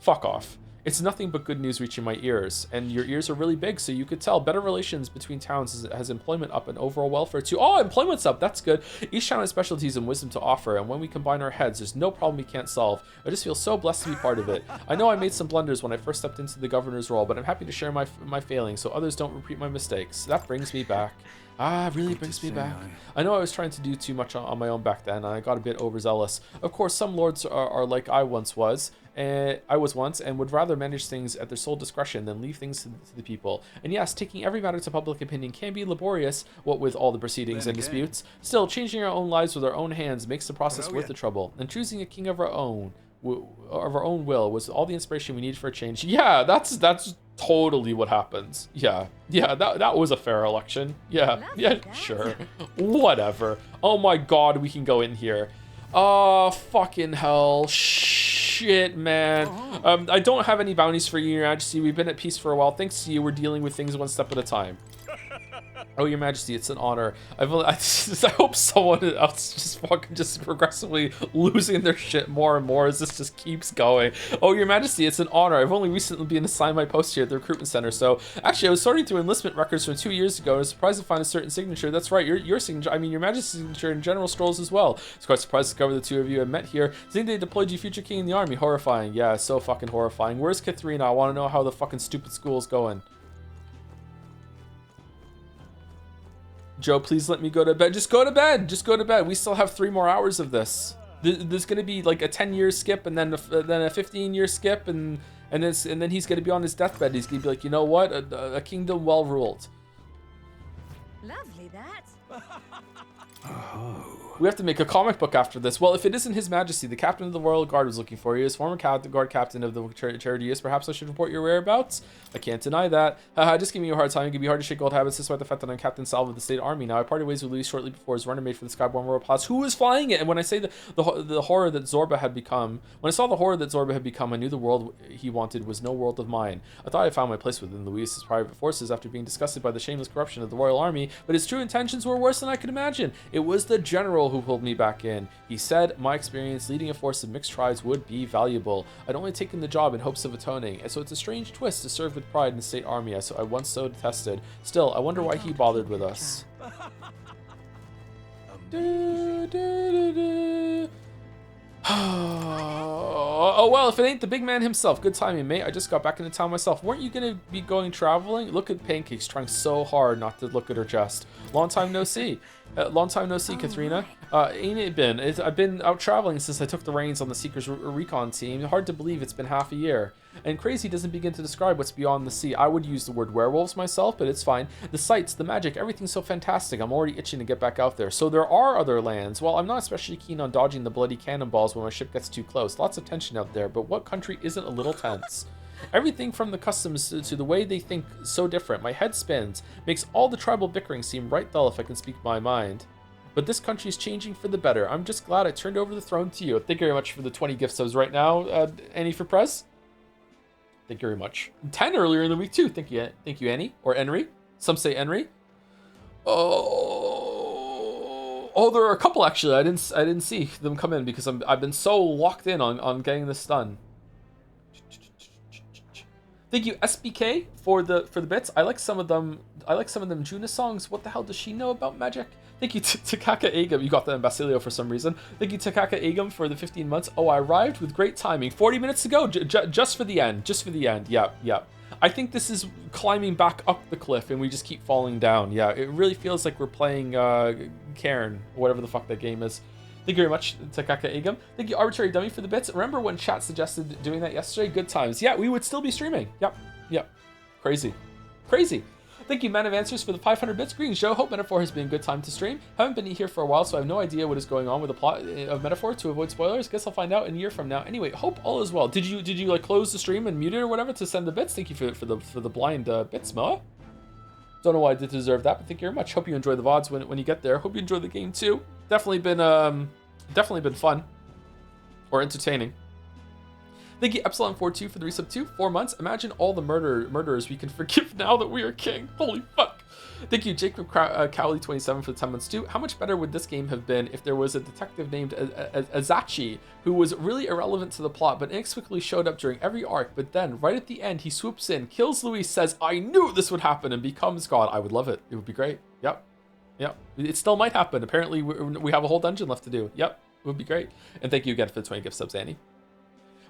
Fuck off. It's nothing but good news reaching my ears, and your ears are really big, so you could tell. Better relations between towns has employment up and overall welfare too. Oh, employment's up, that's good. Each town has specialties and wisdom to offer, and when we combine our heads, there's no problem we can't solve. I just feel so blessed to be part of it. I know I made some blunders when I first stepped into the governor's role, but I'm happy to share my failings so others don't repeat my mistakes. That brings me back. Really brings me back. I know I was trying to do too much on my own back then, and I got a bit overzealous. Of course, some lords are like I was once, and would rather manage things at their sole discretion than leave things to the people. And yes, taking every matter to public opinion can be laborious, what with all the proceedings and disputes. Still, changing our own lives with our own hands makes the process worth the trouble. And choosing a king of our own will was all the inspiration we needed for a change. Yeah, that's totally what happens. Yeah, that was a fair election. Yeah, sure. Whatever. Oh my god, we can go in here. Oh, fucking hell. Shit, man. I don't have any bounties for you, Your Majesty. We've been at peace for a while. Thanks to you, we're dealing with things one step at a time. Oh, Your Majesty, it's an honor. I hope someone else just progressively losing their shit more and more as this just keeps going. Oh, Your Majesty, it's an honor. I've only recently been assigned my post here at the recruitment center. So actually, I was sorting through enlistment records from 2 years ago and I was surprised to find a certain signature. That's right, your signature. I mean, Your Majesty's signature in General Strolls as well. I was quite surprised to discover the two of you had met here. Think they deployed you future king in the army. Horrifying. Yeah, so fucking horrifying. Where's Katharina? I want to know how the fucking stupid school's going. Joe, please let me go to bed. Just go to bed. Just go to bed. We still have 3 more hours of this. There's gonna be like a 10-year skip, and then a 15-year skip, and then he's gonna be on his deathbed. He's gonna be like, you know what? A kingdom well ruled. Lovely that. We have to make a comic book after this. Well, if it isn't His Majesty, the captain of the Royal Guard was looking for you. As former guard captain of the Charitius, perhaps I should report your whereabouts? I can't deny that. Just give me a hard time. It can be hard to shake old habits despite the fact that I'm Captain Salve of the State Army. Now, I parted ways with Luis shortly before his runner made for the Skyborn Royal Palace. Who was flying it? And when I say the horror that Zorba had become, when I saw the horror that Zorba had become, I knew the world he wanted was no world of mine. I thought I found my place within Luis's private forces after being disgusted by the shameless corruption of the Royal Army. me, but his true intentions were worse than I could imagine. It was the general who pulled me back in. He said my experience leading a force of mixed tribes would be valuable. I'd only taken the job in hopes of atoning, and so it's a strange twist to serve with pride in the state army I once so detested. Still, I wonder why he bothered with us. Oh well, if it ain't the big man himself. Good timing, mate. I just got back into town myself. Weren't you gonna be going traveling? Look at Pancakes trying so hard not to look at her chest. Long time no see. Long time no see, Katharina. Ain't it been? I've been out traveling since I took the reins on the Seekers Recon team. Hard to believe it's been half a year. And crazy doesn't begin to describe what's beyond the sea. I would use the word werewolves myself, but it's fine. The sights, the magic, everything's so fantastic. I'm already itching to get back out there. So there are other lands. Well, I'm not especially keen on dodging the bloody cannonballs when my ship gets too close. Lots of tension out there, but what country isn't a little tense? Everything from the customs to the way they think so different. My head spins. Makes all the tribal bickering seem right dull if I can speak my mind. But this country's changing for the better. I'm just glad I turned over the throne to you. Thank you very much for the 20 gift subs right now, Annie for Prez. Thank you very much. 10 earlier in the week too. Thank you, Annie or Henry. Some say Henry. Oh, there are a couple actually. I didn't see them come in because I've been so locked in on getting this done. Thank you, SBK, for the bits. I like some of them. Juna songs. What the hell does she know about magic? Thank you, Takaka Agam. You got that in Basilio for some reason. Thank you, Takaka Agam, for the 15 months. Oh, I arrived with great timing. 40 minutes to go, just for the end. Just for the end. Yeah. I think this is climbing back up the cliff, and we just keep falling down. Yeah, it really feels like we're playing Cairn, whatever the fuck that game is. Thank you very much, Takaka Agam. Thank you, Arbitrary Dummy, for the bits. Remember when chat suggested doing that yesterday? Good times. Yeah, we would still be streaming. Yep. Crazy. Thank you, Man of Answers, for the 500 bits. Greetings, Joe. Hope Metaphor has been a good time to stream. Haven't been here for a while, so I have no idea what is going on with the plot of Metaphor. To avoid spoilers, guess I'll find out in a year from now. Anyway, hope all is well. Did you like close the stream and mute it or whatever to send the bits? Thank you for the blind bits, Moa. Don't know why I did deserve that, but thank you very much. Hope you enjoy the VODs when you get there. Hope you enjoy the game too. Definitely been fun or entertaining. Thank you, Epsilon42, for the resub 2. 4 months. Imagine all the murderers we can forgive now that we are king. Holy fuck. Thank you, Jacob Cowley27, for the 10 months too. How much better would this game have been if there was a detective named Azachi who was really irrelevant to the plot but inexplicably showed up during every arc, but then right at the end he swoops in, kills Luis, says, I knew this would happen, and becomes God. I would love it. It would be great. Yep. It still might happen. Apparently we have a whole dungeon left to do. Yep. It would be great. And thank you again for the 20 gift subs, Annie.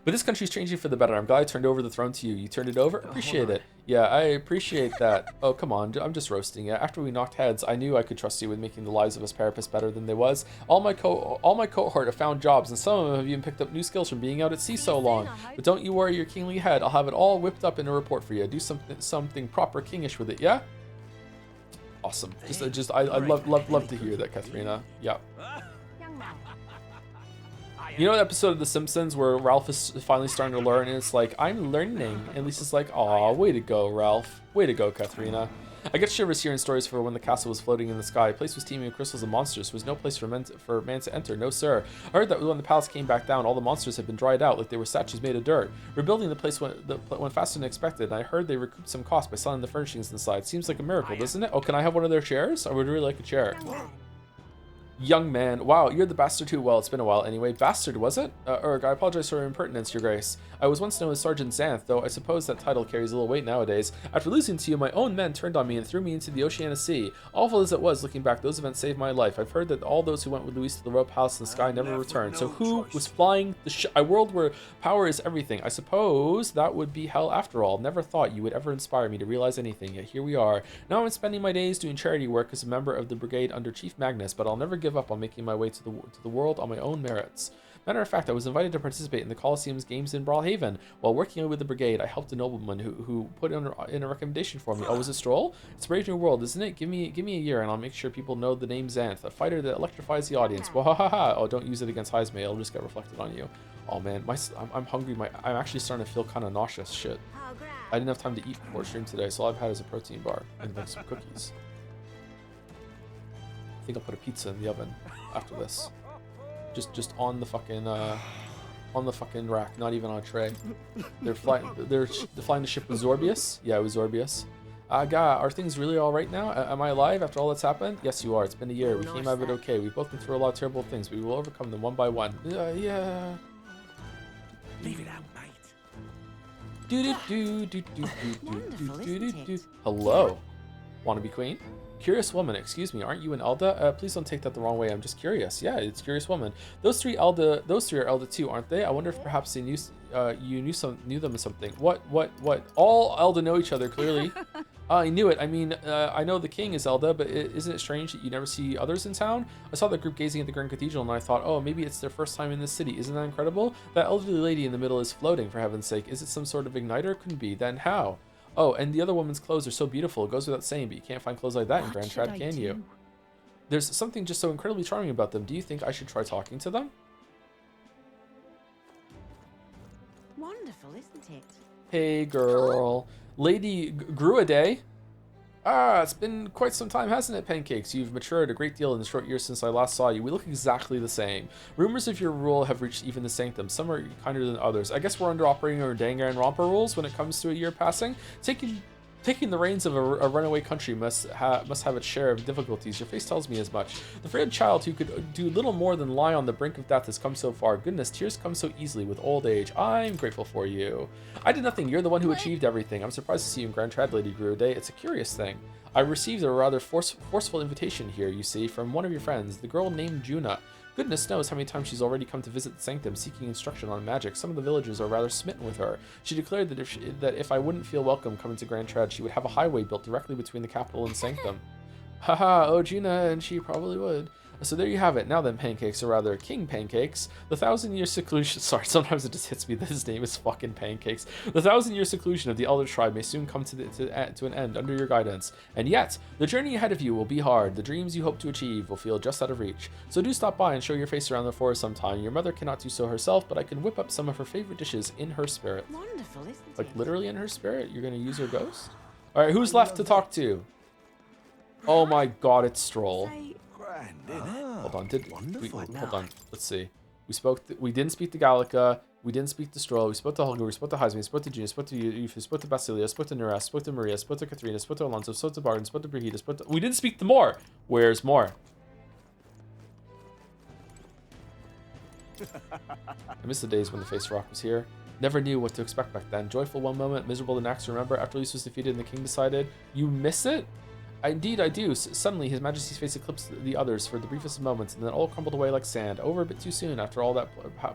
But this country's changing for the better. I'm glad I turned over the throne to you. You turned it over? Appreciate it. Yeah, I appreciate that. Oh, come on. I'm just roasting you. After we knocked heads, I knew I could trust you with making the lives of us Parapists better than they was. All my cohort have found jobs, and some of them have even picked up new skills from being out at sea so long. But don't you worry your kingly head. I'll have it all whipped up in a report for you. Do something proper kingish with it, yeah? Awesome. I love to hear that, Katharina. Yeah. You know that episode of The Simpsons where Ralph is finally starting to learn, and it's like, I'm learning. And Lisa's like, aw, way to go, Ralph. Way to go, Katharina. I get shivers hearing stories for when the castle was floating in the sky. The place was teeming with crystals and monsters. There was no place for man to enter. No, sir. I heard that when the palace came back down, all the monsters had been dried out like they were statues made of dirt. Rebuilding the place went faster than expected, and I heard they recouped some cost by selling the furnishings inside. Seems like a miracle, doesn't it? Oh, can I have one of their chairs? I would really like a chair. Young man. Wow, you're the bastard too. Well, it's been a while anyway. Bastard, was it? Urg, I apologize for your impertinence, your grace. I was once known as Sergeant Xanth, though I suppose that title carries a little weight nowadays. After losing to you, my own men turned on me and threw me into the Oceania Sea. Awful as it was, looking back, those events saved my life. I've heard that all those who went with Luis to the Royal Palace in the sky never returned. So who was flying a world where power is everything? I suppose that would be hell after all. Never thought you would ever inspire me to realize anything, yet here we are. Now I'm spending my days doing charity work as a member of the brigade under Chief Magnus, but I'll never give up on making my way to the world on my own merits. Matter of fact, I was invited to participate in the Colosseum's games in Brawlhaven. While working with the brigade, I helped a nobleman who put in a recommendation for me. Oh, was it Stroll? It's a brave new world, isn't it? Give me a year and I'll make sure people know the name Xanth, a fighter that electrifies the audience. Wahaha! Oh, don't use it against Heismay. It'll just get reflected on you. Oh man, I'm hungry. I'm actually starting to feel kind of nauseous. Shit. I didn't have time to eat before stream today, so all I've had is a protein bar and like some cookies. I think I'll put a pizza in the oven after this. Just on the fucking rack, not even on a tray. They're flying the ship with Zorbius. Yeah, it was Zorbius. Aga, are things really all right now? Am I alive after all that's happened? Yes, you are. It's been a year. We came out of it okay. We've both been through a lot of terrible things, but we will overcome them one by one. Yeah. Leave it out, mate. Hello. Wanna be queen? Curious woman, excuse me, aren't you an Elda? Please don't take that the wrong way. I'm just curious. Yeah, it's curious woman. Those three are Elda too, aren't they? I wonder if perhaps they knew knew them as something. What? All Elda know each other clearly. I knew it. I mean, I know the king is Elda, but isn't it strange that you never see others in town? I saw the group gazing at the Grand Cathedral, and I thought, oh, maybe it's their first time in this city. Isn't that incredible? That elderly lady in the middle is floating, for heaven's sake. Is it some sort of igniter? Couldn't be. Then how? Oh, and the other woman's clothes are so beautiful. It goes without saying, but you can't find clothes like that in Grand Trad, can you? There's something just so incredibly charming about them. Do you think I should try talking to them? Wonderful, isn't it? Hey, girl. Lady Gruaday. Ah, it's been quite some time, hasn't it, Pancakes? You've matured a great deal in the short years since I last saw you. We look exactly the same. Rumors of your rule have reached even the sanctum. Some are kinder than others. I guess we're under operating our Dangar and Romper rules when it comes to a year passing. Taking the reins of a runaway country must have its share of difficulties. Your face tells me as much. The frail child who could do little more than lie on the brink of death has come so far. Goodness, tears come so easily with old age. I'm grateful for you. I did nothing. You're the one who achieved everything. I'm surprised to see you in Grand Trad, Lady Gruaday. It's a curious thing. I received a rather forceful invitation here, you see, from one of your friends, the girl named Juna. Goodness knows how many times she's already come to visit the sanctum seeking instruction on magic. Some of the villagers are rather smitten with her. She declared that if I wouldn't feel welcome coming to Grand Trad, she would have a highway built directly between the capital and sanctum. Haha, oh Juna, and she probably would. So there you have it. Now then, Pancakes, or rather King Pancakes, the 1,000-year seclusion— sorry, sometimes it just hits me that his name is fucking Pancakes. The 1,000-year seclusion of the Elder Tribe may soon come to an end under your guidance. And yet, the journey ahead of you will be hard. The dreams you hope to achieve will feel just out of reach. So do stop by and show your face around the forest sometime. Your mother cannot do so herself, but I can whip up some of her favorite dishes in her spirit. Wonderful, isn't it? Like literally in her spirit? You're going to use her ghost? Alright, who's left to talk to? Oh my god, it's Stroll. Hold on, hold on. Let's see. We didn't speak to Gallica. We didn't speak to Stroll. We spoke to Holger. We spoke to Heisman. We spoke to Gina. We spoke to Yuf. We spoke to Basilia. We spoke to Nuras. We spoke to Maria. We spoke to Katrina. We spoke to Alonso. We spoke to Barton. We spoke to Brigida. We didn't speak to More. Where's More? I miss the days when the Face Rock was here. Never knew what to expect back then. Joyful one moment, miserable the next. Remember, after Lise was defeated and the king decided, you miss it? Indeed, I do. Suddenly, His Majesty's face eclipsed the others for the briefest of moments, and then all crumbled away like sand. Over a bit too soon after all that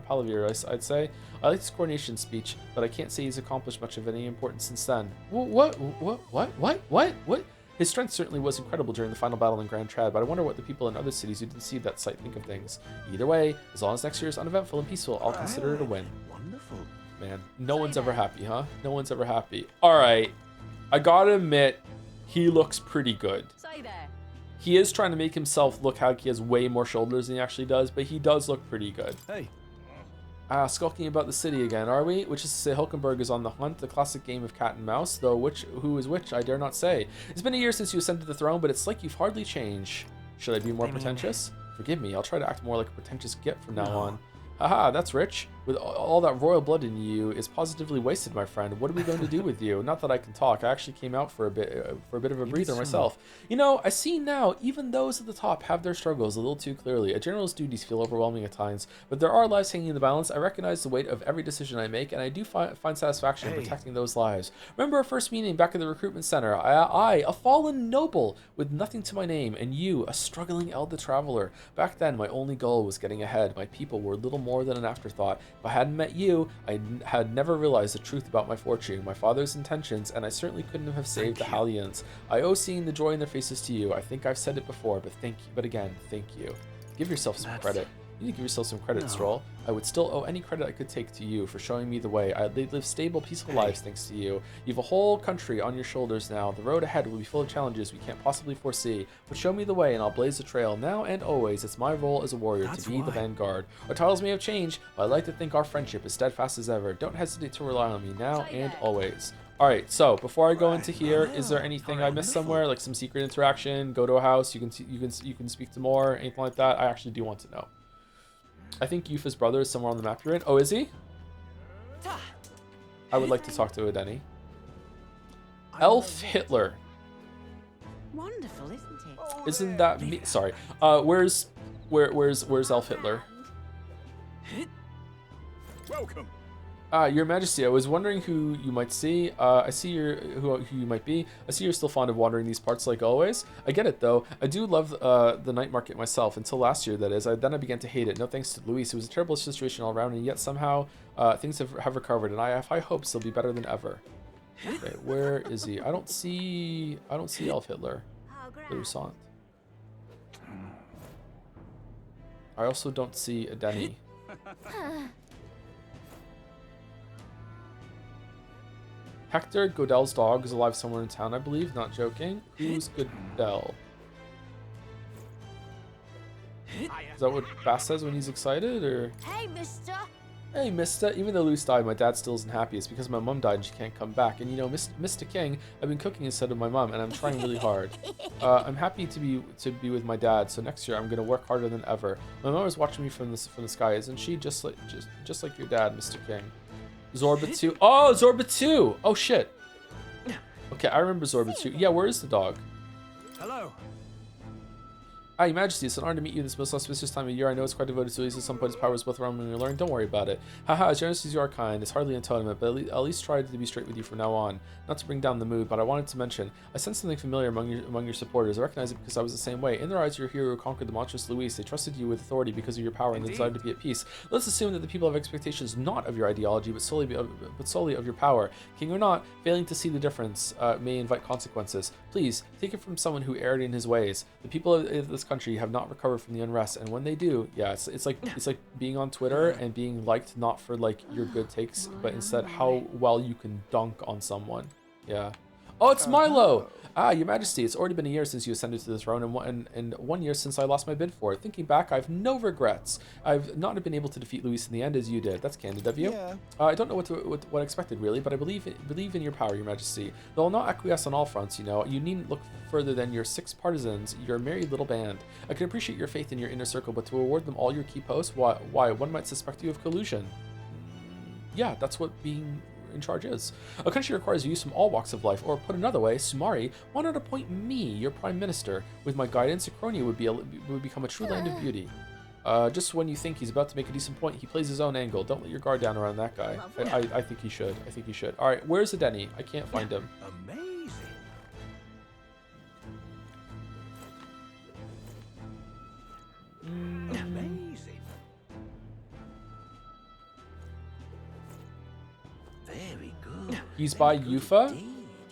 palaver, I'd say. I liked his coronation speech, but I can't say he's accomplished much of any importance since then. What? His strength certainly was incredible during the final battle in Grand Trad, but I wonder what the people in other cities who didn't see that sight think of things. Either way, as long as next year is uneventful and peaceful, I'll consider it a win. Wonderful. Man, no one's ever happy, huh? No one's ever happy. Alright, I gotta admit, he looks pretty good. He is trying to make himself look like he has way more shoulders than he actually does, but he does look pretty good. Hey. Skulking about the city again, are we? Which is to say Hulkenberg is on the hunt, the classic game of cat and mouse, though who is which, I dare not say. It's been a year since you ascended the throne, but it's like you've hardly changed. Should I be more pretentious? Forgive me, I'll try to act more like a pretentious git from now on. Haha, that's rich. With all that royal blood in you is positively wasted, my friend. What are we going to do with you? Not that I can talk. I actually came out for a bit of a breather myself. You know, I see now, even those at the top have their struggles a little too clearly. A general's duties feel overwhelming at times, but there are lives hanging in the balance. I recognize the weight of every decision I make, and I do find satisfaction in protecting those lives. Remember our first meeting back at the recruitment center? I, a fallen noble with nothing to my name, and you, a struggling Elda traveler. Back then, my only goal was getting ahead. My people were little more than an afterthought. If I hadn't met you, I had never realized the truth about my fortune, my father's intentions, and I certainly couldn't have saved the Hallians. I owe seeing the joy in their faces to you. I think I've said it before, but again, thank you. Give yourself some credit. You need to give yourself some credit, Stroll. I would still owe any credit I could take to you for showing me the way. They'd live stable, peaceful lives thanks to you. You have a whole country on your shoulders now. The road ahead will be full of challenges we can't possibly foresee. But show me the way and I'll blaze the trail. Now and always, it's my role as a warrior to be the vanguard. Our titles may have changed, but I like to think our friendship is steadfast as ever. Don't hesitate to rely on me now and always. Alright, so before I go into here, is there anything I missed somewhere? Like some secret interaction? Go to a house, you can speak to more, anything like that? I actually do want to know. I think Yufa's brother is somewhere on the map you're in. Oh, is he? I would like to talk to Edeni. Elf Hitler. Wonderful, isn't it? Isn't that me? Sorry. Where's Elf Hitler? Welcome. Your Majesty, I was wondering who you might see. I see who you might be. I see you're still fond of wandering these parts like always. I get it though. I do love the night market myself, until last year that is. Then I began to hate it. No thanks to Luis. It was a terrible situation all around, and yet somehow things have recovered, and I have high hopes they'll be better than ever. Okay, where is he? I don't see Elf Hitler. The Roussant. I also don't see a Denny. Hector, Godel's dog, is alive somewhere in town, I believe. Not joking. Who's Godel? Is that what Bass says when he's excited, or? Hey, mister. Hey, Mister. Even though Luce died, my dad still isn't happy. It's because my mom died and she can't come back. And you know, Mr. King, I've been cooking instead of my mom, and I'm trying really hard. I'm happy to be with my dad. So next year I'm gonna work harder than ever. My mom is watching me from the sky, isn't she? Just like your dad, Mr. King. Zorba 2. Oh, Zorba 2. Oh shit. Okay, I remember Zorba 2. Yeah, where is the dog? Hello. Your Majesty, it's an honor to meet you this most auspicious time of year. I know it's quite devoted to Luis. At some point his power is both wrong when you learn. Don't worry about it. Haha, as generous as you are kind, it's hardly atonement, but at least try to be straight with you from now on. Not to bring down the mood, but I wanted to mention, I sense something familiar among your supporters. I recognize it because I was the same way. In their eyes, you're a hero who conquered the monstrous Luis. They trusted you with authority because of your power and the desire to be at peace. Let's assume that the people have expectations not of your ideology, but solely of your power. King or not, failing to see the difference may invite consequences. Please, take it from someone who erred in his ways. The people of this country have not recovered from the unrest, and when they do, yeah, it's like being on Twitter and being liked not for like your good takes, but instead how well you can dunk on someone. Yeah. Oh, it's Milo! Your Majesty, it's already been a year since you ascended to the throne, and 1 year since I lost my bid for it. Thinking back, I have no regrets. I've not been able to defeat Luis in the end as you did. That's candid of you. Yeah. I don't know what I expected, really, but I believe in your power, Your Majesty. Though I'll not acquiesce on all fronts, you know. You needn't look further than your 6 partisans, your merry little band. I can appreciate your faith in your inner circle, but to award them all your key posts, why one might suspect you of collusion. Yeah, that's what being in charge is. A country requires use from all walks of life, or put another way, Sumari, why not appoint me your prime minister? With my guidance, Acronia would become a true land of beauty. Just when you think he's about to make a decent point, he plays his own angle. Don't let your guard down around that guy. I think he should. I think he should. All right, where's the Denny? I can't find him. Amazing. Amazing. Very good. He's by Yufa.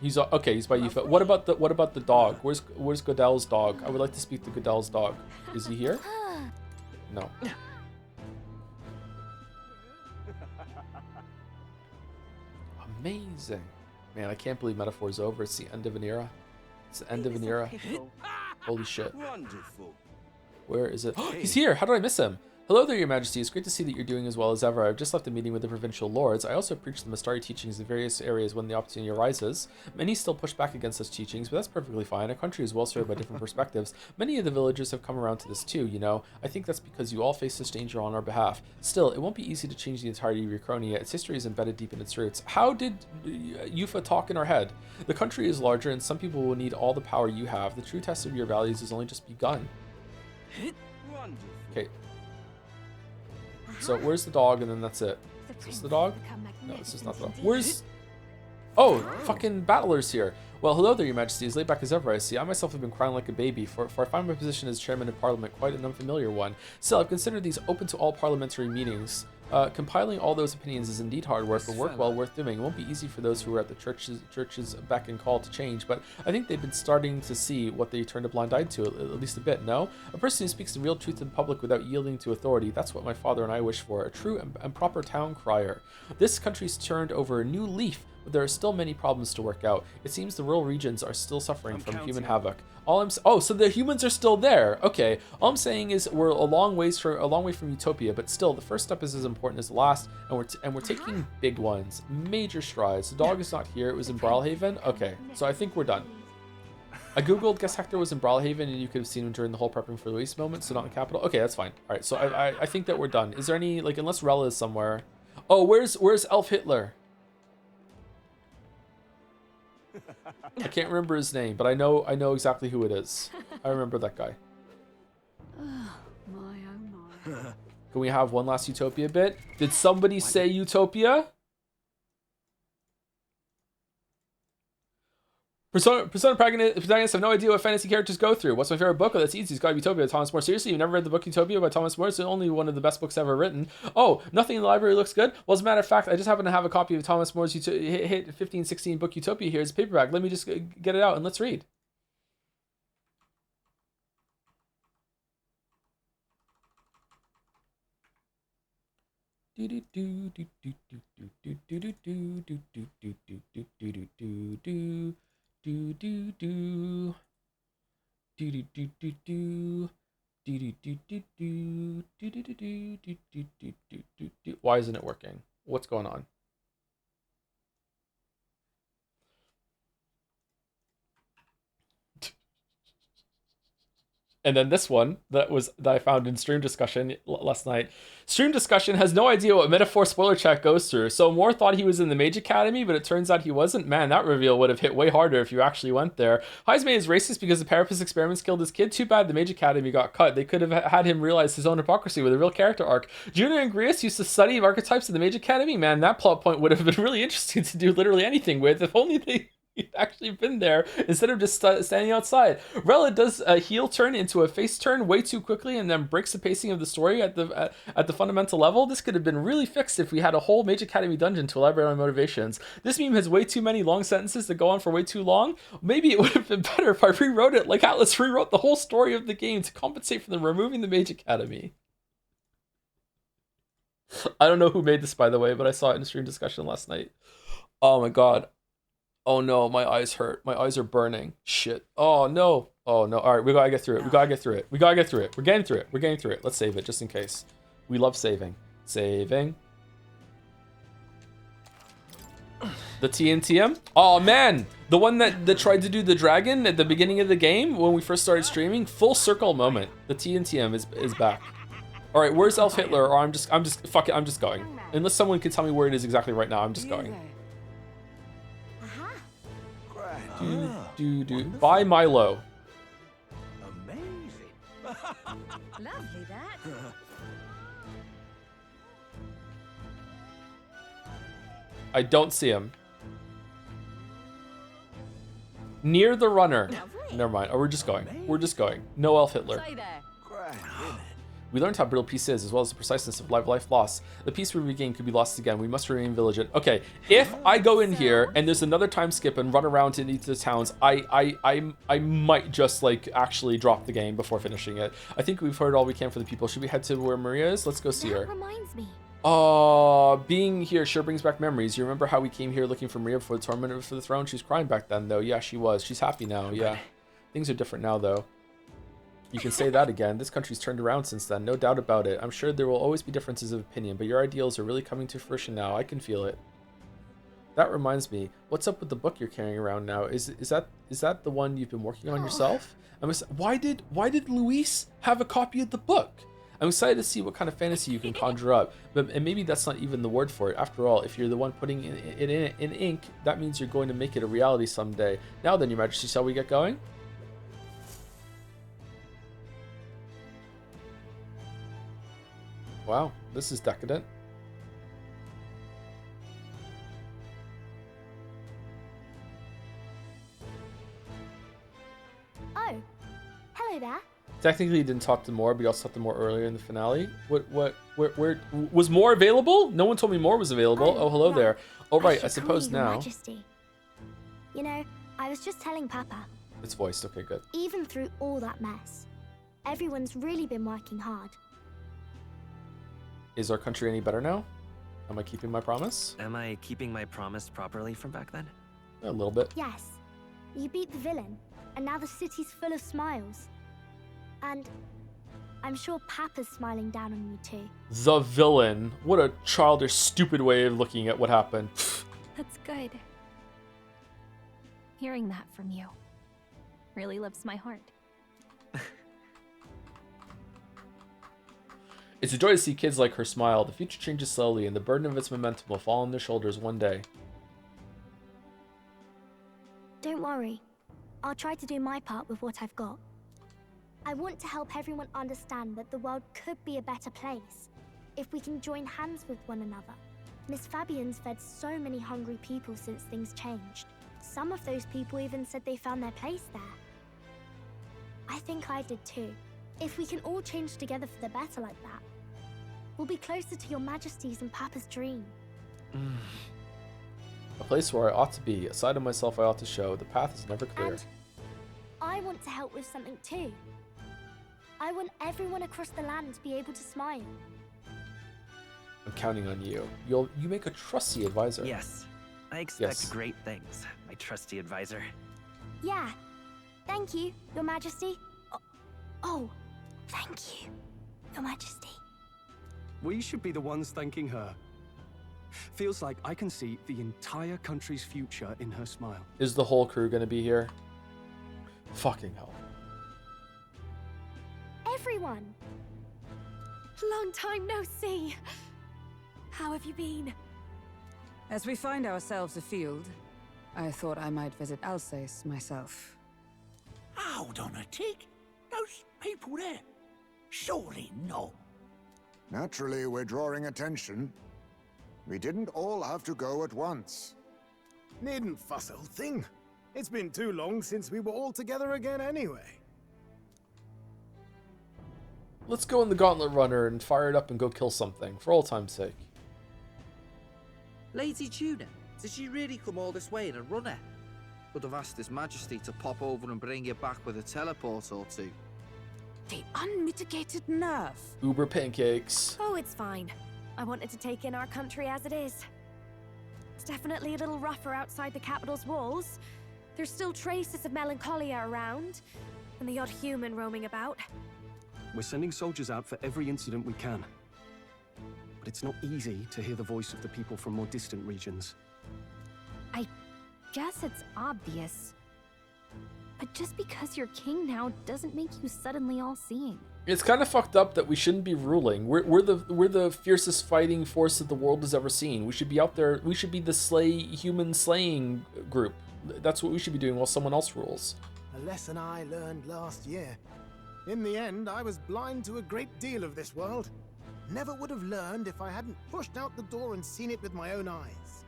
He's okay. He's by Yufa. What about the dog? Where's Godel's dog? I would like to speak to Godel's dog. Is he here? No. Amazing. Man, I can't believe Metaphor's over. It's the end of an era. It's the end of an era. Holy shit. Wonderful. Where is it? He's here! How did I miss him? Hello there, Your Majesty. It's great to see that you're doing as well as ever. I've just left a meeting with the provincial lords. I also preach the Mastari teachings in various areas when the opportunity arises. Many still push back against such teachings, but that's perfectly fine. A country is well served by different perspectives. Many of the villagers have come around to this too, you know. I think that's because you all face this danger on our behalf. Still, it won't be easy to change the entirety of Recronia. Its history is embedded deep in its roots. How did Yufa talk in our head? The country is larger, and some people will need all the power you have. The true test of your values has only just begun. Okay. So where's the dog, and then that's it. Is this the dog? No, this is not the dog. Where's... Oh, fucking Battler's here. Well, hello there, Your Majesty. As laid back as ever, I see. I myself have been crying like a baby, for I find my position as chairman of parliament quite an unfamiliar one. Still, I've considered these open to all parliamentary meetings. Compiling all those opinions is indeed hard work, but work well worth doing. It won't be easy for those who are at the church's beck and call to change, but I think they've been starting to see what they turned a blind eye to, at least a bit, no? A person who speaks the real truth in public without yielding to authority, that's what my father and I wish for, a true and proper town crier. This country's turned over a new leaf, but there are still many problems to work out. It seems the rural regions are still suffering from human havoc. Oh, so the humans are still there. Okay. All I'm saying is we're a long way from utopia, but still, the first step is as important as the last, and we're taking big ones, major strides. The dog is not here. It was in Brawlhaven. Okay, so I think we're done. I googled, guess Hector was in Brawlhaven, and you could have seen him during the whole prepping for Luis moment, so not in the capital. Okay, that's fine. All right, so I think that we're done. Is there any, like, unless Rella is somewhere? Oh, where's Elf Hitler? I can't remember his name, but I know exactly who it is. I remember that guy. Oh, my, oh, my. Can we have one last Utopia bit? Did somebody say Utopia? Persona protagonists have no idea what fantasy characters go through. What's my favorite book? Oh, that's easy. It's got to be Utopia by Thomas More. Seriously, you've never read the book Utopia by Thomas More? It's only one of the best books ever written. Oh, nothing in the library looks good? Well, as a matter of fact, I just happen to have a copy of Thomas More's hit 1516 book Utopia here as a paperback. Let me just get it out and let's read. Why isn't it working? What's going on? And then this one that I found in stream discussion last night. Stream discussion has no idea what metaphor spoiler chat goes through. So Moore thought he was in the Mage Academy, but it turns out he wasn't. Man, that reveal would have hit way harder if you actually went there. Heisman is racist because the Parapus experiments killed his kid. Too bad the Mage Academy got cut. They could have had him realize his own hypocrisy with a real character arc. Juno and Grius used to study archetypes in the Mage Academy. Man, that plot point would have been really interesting to do literally anything with, if only they actually been there instead of just standing outside. Rella does a heel turn into a face turn way too quickly and then breaks the pacing of the story at the fundamental level. This could have been really fixed if we had a whole Mage Academy dungeon to elaborate on motivations. This meme has way too many long sentences that go on for way too long. Maybe it would have been better if I rewrote it like Atlas rewrote the whole story of the game to compensate for them removing the Mage Academy. I don't know who made this, by the way, but I saw it in a stream discussion last night. Oh my god. Oh no, my eyes hurt. My eyes are burning. Shit. Oh no. Oh no. All right, we gotta get through it. We gotta get through it. We gotta get through it. We're getting through it. We're getting through it. Let's save it just in case. We love saving. Saving. The TNTM? Oh man, the one that tried to do the dragon at the beginning of the game when we first started streaming. Full circle moment. The TNTM is back. All right, where's Elf Hitler? Or I'm just fuck it. I'm just going. Unless someone can tell me where it is exactly right now, I'm just going. Buy Milo. Amazing. Lovely that. I don't see him. Near the runner. Never mind. Oh, we're just going. We're just going. No Elf Hitler. We learned how brittle peace is, as well as the preciseness of life loss. The peace we regain could be lost again. We must remain vigilant. Okay, if I go in here and there's another time skip and run around to each of the towns, I might just like actually drop the game before finishing it. I think we've heard all we can for the people. Should we head to where Maria is? Let's go see her. That reminds me. Being here sure brings back memories. You remember how we came here looking for Maria before the tournament for the throne? She was crying back then, though. Yeah, she was. She's happy now. Yeah, things are different now, though. You can say that again. This country's turned around since then, no doubt about it. I'm sure there will always be differences of opinion, but your ideals are really coming to fruition now. I can feel it. That reminds me, what's up with the book you're carrying around now? Is that the one you've been working on yourself? Why did Luis have a copy of the book? I'm excited to see what kind of fantasy you can conjure up, and maybe that's not even the word for it. After all, if you're the one putting it in ink, that means you're going to make it a reality someday. Now then, Your Majesty, shall we get going? Wow, this is decadent. Oh, hello there. Technically, he didn't talk to Moore, but he also talked to Moore earlier in the finale. Where was Moore available? No one told me Moore was available. Oh, hello there. Oh, right, I suppose now. Majesty. You know, I was just telling Papa. It's voiced. Okay, good. Even through all that mess, everyone's really been working hard. Is our country any better now? Am I keeping my promise? Am I keeping my promise properly from back then? A little bit. Yes. You beat the villain, and now the city's full of smiles. And I'm sure Papa's smiling down on you too. The villain. What a childish, stupid way of looking at what happened. That's good. Hearing that from you really lifts my heart. It's a joy to see kids like her smile. The future changes slowly, and the burden of its momentum will fall on their shoulders one day. worry. I'll try to do my part with what I've got. I want to help everyone understand that the world could be a better place if we can join hands with one another. Miss Fabian's fed so many hungry people since things changed. Some of those people even said they found their place there. I think I did too. If we can all change together for the better like that, we'll be closer to your Majesty's and Papa's dream. A place where I ought to be, a side of myself I ought to show. The path is never clear. And I want to help with something too. I want everyone across the land to be able to smile. I'm counting on you. You make a trusty advisor. Yes, I expect Yes. great things, my trusty advisor. Yeah. Thank you, Your Majesty. Oh, thank you, Your Majesty. We should be the ones thanking her. Feels like I can see the entire country's future in her smile. Is the whole crew gonna be here? Fucking hell. Everyone! Long time no see. How have you been? As we find ourselves afield, I thought I might visit Alsace myself. Hold on a tick. Those people there? Surely not. Naturally, we're drawing attention. We didn't all have to go at once. Needn't fuss, old thing. It's been too long since we were all together again anyway. Let's go in the Gauntlet Runner and fire it up and go kill something, for old time's sake. Lady Tuna, did she really come all this way in a runner? Would have asked His Majesty to pop over and bring you back with a teleport or two. The unmitigated nerve. Uber pancakes. Oh, it's fine. I wanted to take in our country as it is. It's definitely a little rougher outside the capital's walls. There's still traces of melancholia around, and the odd human roaming about. We're sending soldiers out for every incident we can. But it's not easy to hear the voice of the people from more distant regions. I guess it's obvious. But just because you're king now doesn't make you suddenly all-seeing. It's kind of fucked up that we shouldn't be ruling. We're the fiercest fighting force that the world has ever seen. We should be out there. We should be the human slaying group. That's what we should be doing while someone else rules. A lesson I learned last year. In the end, I was blind to a great deal of this world. Never would have learned if I hadn't pushed out the door and seen it with my own eyes.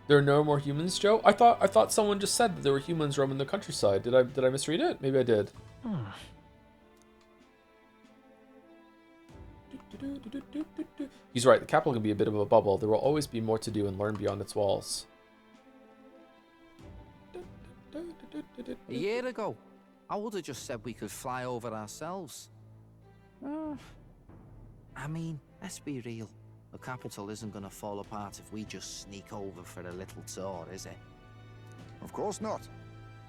There are no more humans, Joe? I thought someone just said that there were humans roaming the countryside. Did I misread it? Maybe I did. He's right. The capital can be a bit of a bubble. There will always be more to do and learn beyond its walls. A year ago, I would have just said we could fly over ourselves. I mean, let's be real. The capital isn't going to fall apart if we just sneak over for a little tour, is it? Of course not.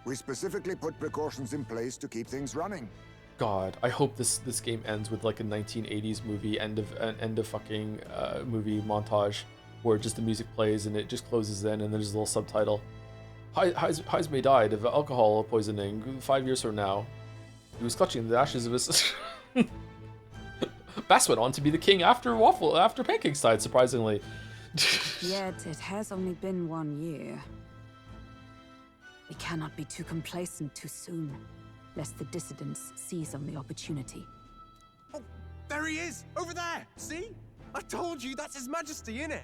We specifically put precautions in place to keep things running. God, I hope this game ends with like a 1980s movie end of fucking movie montage where just the music plays and it just closes in and there's a little subtitle. Heismay died of alcohol poisoning 5 years from now. He was clutching the ashes of his. Bass went on to be the king after Pancakes died, surprisingly. Yet it has only been 1 year. We cannot be too complacent too soon, lest the dissidents seize on the opportunity. Oh, there he is! Over there! See? I told you, that's His Majesty, innit?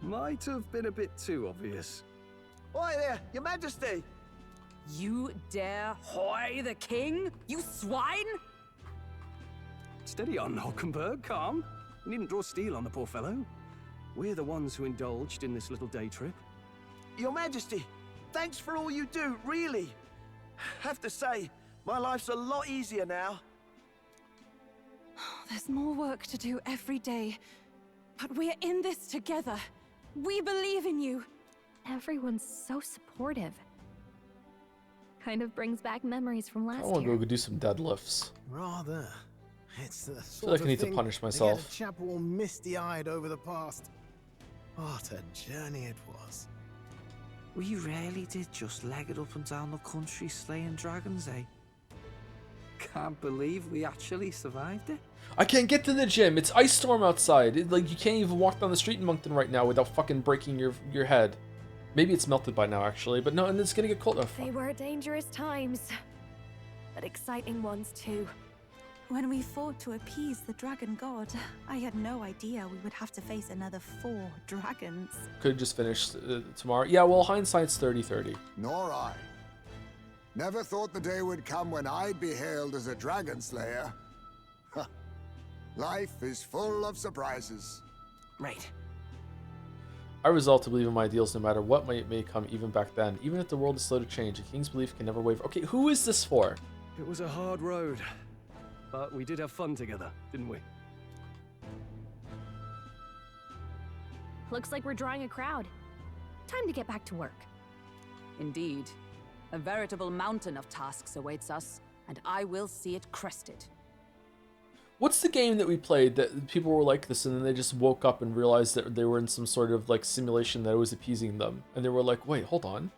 Might have been a bit too obvious. Oi there, Your Majesty! You dare hoy the king? You swine! Steady on, Hulkenberg, calm. You needn't draw steel on the poor fellow. We're the ones who indulged in this little day trip. Your Majesty, thanks for all you do, really. Have to say, my life's a lot easier now. There's more work to do every day, but we're in this together. We believe in you. Everyone's so supportive. Kind of brings back memories from last I want year. to go do some deadlifts. Rather. It's the I feel sort like I of need to thing punish to myself. get a chap all misty-eyed over the past. What a journey it was. We really did just leg it up and down the country slaying dragons, eh? Can't believe we actually survived it. I can't get to the gym. It's ice storm outside. Like you can't even walk down the street in Moncton right now without fucking breaking your head. Maybe it's melted by now, actually, but no, and it's gonna get cold. Oh, They fuck. were dangerous times, but exciting ones too. When we fought to appease the dragon god, I had no idea we would have to face another 4 dragons. Could just finish tomorrow. Yeah, well, hindsight's 30/30. Nor I. Never thought the day would come when I'd be hailed as a dragon slayer. Huh. Life is full of surprises. Right. I resolve to believe in my ideals no matter what may come even back then. Even if the world is slow to change, a king's belief can never waver. Okay, who is this for? It was a hard road, but we did have fun together, didn't we? Looks like we're drawing a crowd. Time to get back to work. Indeed. A veritable mountain of tasks awaits us, and I will see it crested. What's the game that we played that people were like this and then they just woke up and realized that they were in some sort of like simulation that was appeasing them? And they were like, wait, hold on.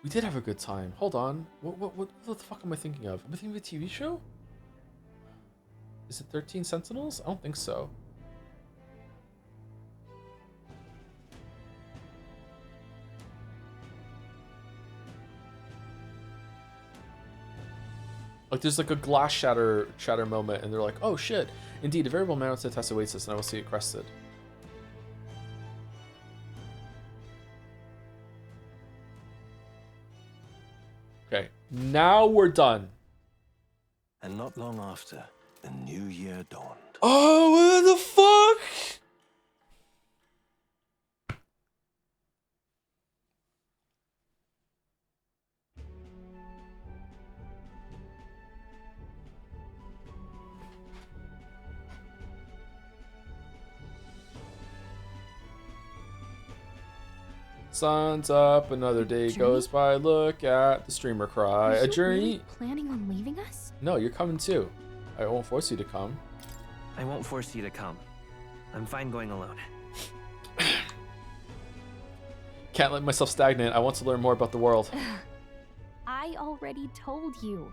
We did have a good time. Hold on. What the fuck am I thinking of? Am I thinking of a TV show? Is it 13 Sentinels? I don't think so. Like there's like a glass shatter moment and they're like, oh shit, indeed a variable mountain test awaits us and I will see it crested. Okay, now we're done. And not long after, the new year dawned. Oh, what the fuck? Sun's up, another day goes by. Look at the streamer cry. Are A you journey. really planning on leaving us? No, you're coming too. I won't force you to come. I won't force you to come. I'm fine going alone. Can't let myself stagnate. I want to learn more about the world. I already told you.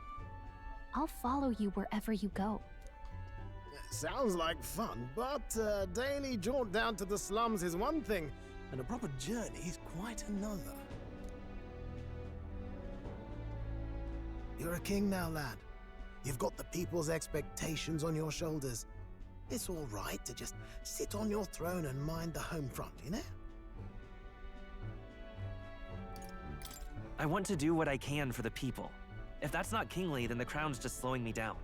I'll follow you wherever you go. Sounds like fun, but a daily jaunt down to the slums is one thing, and a proper journey is quite another. You're a king now, lad. You've got the people's expectations on your shoulders. It's all right to just sit on your throne and mind the home front, you know? I want to do what I can for the people. If that's not kingly, then the crown's just slowing me down.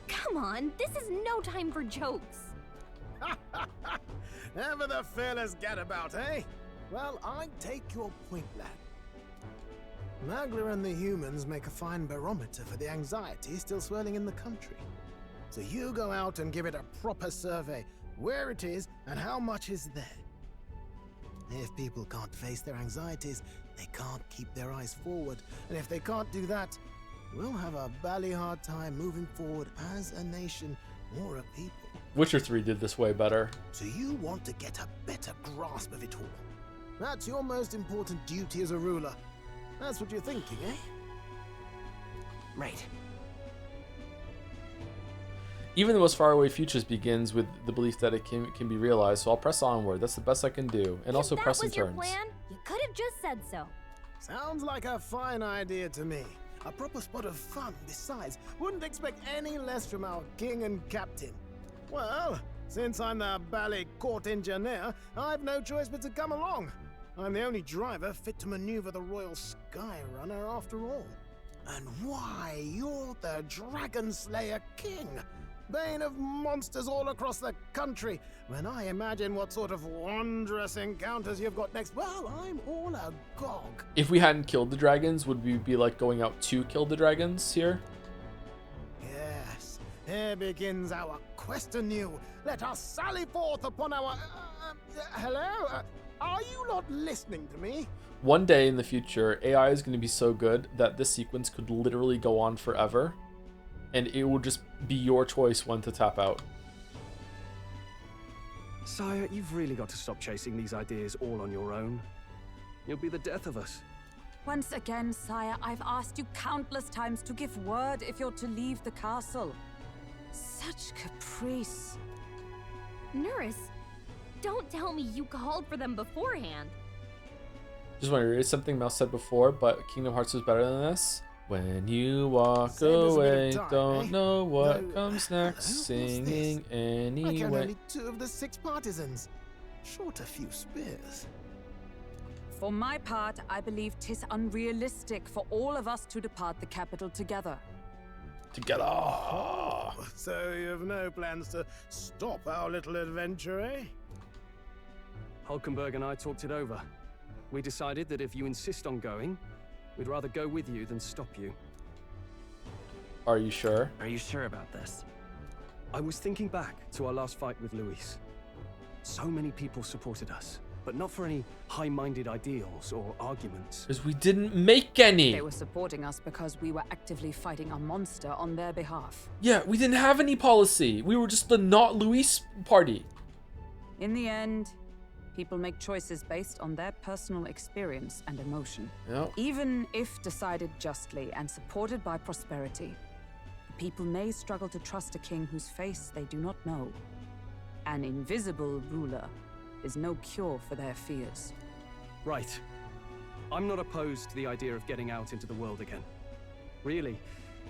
Come on, this is no time for jokes. Ever the fearless gadabout, eh? Well, I take your point, lad. Magla and the humans make a fine barometer for the anxiety still swirling in the country. So you go out and give it a proper survey, where it is and how much is there. If people can't face their anxieties, they can't keep their eyes forward. And if they can't do that, we'll have a bally hard time moving forward as a nation or a people. Witcher 3 did this way better. So you want to get a better grasp of it all. That's your most important duty as a ruler. That's what you're thinking, eh? Right. Even the most faraway futures begins with the belief that it can be realized, so I'll press onward. That's the best I can do. And also press in That was your turns. plan? You could have just said so. Sounds like a fine idea to me. A proper spot of fun, besides. Wouldn't expect any less from our king and captain. Well, since I'm the bally court engineer, I've no choice but to come along. I'm the only driver fit to maneuver the Royal Skyrunner after all. And why, you're the Dragon Slayer King, bane of monsters all across the country. When I imagine what sort of wondrous encounters you've got next, well, I'm all agog. If we hadn't killed the dragons, would we be like going out to kill the dragons here? Yes, here begins our quest anew. Let us sally forth upon our... hello? Are you not listening to me? One day in the future, AI is going to be so good that this sequence could literally go on forever. And it will just be your choice when to tap out. Sire, you've really got to stop chasing these ideas all on your own. You'll be the death of us. Once again, sire, I've asked you countless times to give word if you're to leave the castle. Such caprice. Nurse, don't tell me you called for them beforehand. Just want to read something Mel said before, but Kingdom Hearts was better than this. When you walk Saved us a bit of away, time, don't eh? know what No, comes hello, next. what's Singing I count anyway. only 2 of the 6 partisans. Short a few spears. For my part, I believe 'tis unrealistic for all of us to depart the capital together. Together. Oh, so you have no plans to stop our little adventure, eh? Hulkenberg and I talked it over. We decided that if you insist on going, we'd rather go with you than stop you. Are you sure? Are you sure about this? I was thinking back to our last fight with Luis. So many people supported us, but not for any high-minded ideals or arguments. Because we didn't make any. They were supporting us because we were actively fighting a monster on their behalf. Yeah, we didn't have any policy. We were just the not Luis party. In the end, people make choices based on their personal experience and emotion. Yep. Even if decided justly and supported by prosperity, the people may struggle to trust a king whose face they do not know. An invisible ruler is no cure for their fears. Right. I'm not opposed to the idea of getting out into the world again. Really,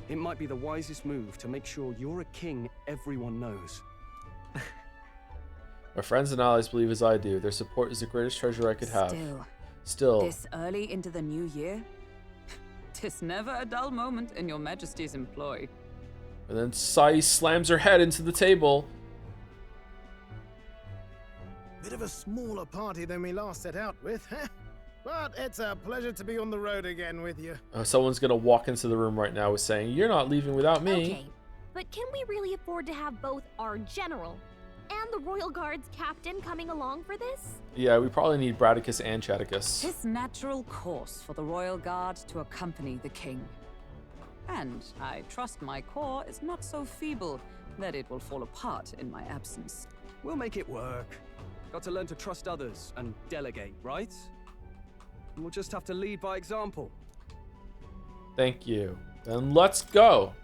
it might be the wisest move to make sure you're a king everyone knows. My friends and allies believe as I do. Their support is the greatest treasure I could have. Still. This early into the new year? 'Tis never a dull moment in your majesty's employ. And then Sai slams her head into the table. Bit of a smaller party than we last set out with, huh? But it's a pleasure to be on the road again with you. Someone's gonna walk into the room right now with saying, "You're not leaving without me." Okay, but can we really afford to have both our general and the Royal Guard's captain coming along for this? Yeah, we probably need Bradicus and Chaticus. 'Tis natural course for the Royal Guard to accompany the king. And I trust my corps is not so feeble that it will fall apart in my absence. We'll make it work. Got to learn to trust others and delegate, right? And we'll just have to lead by example. Thank you. Then let's go.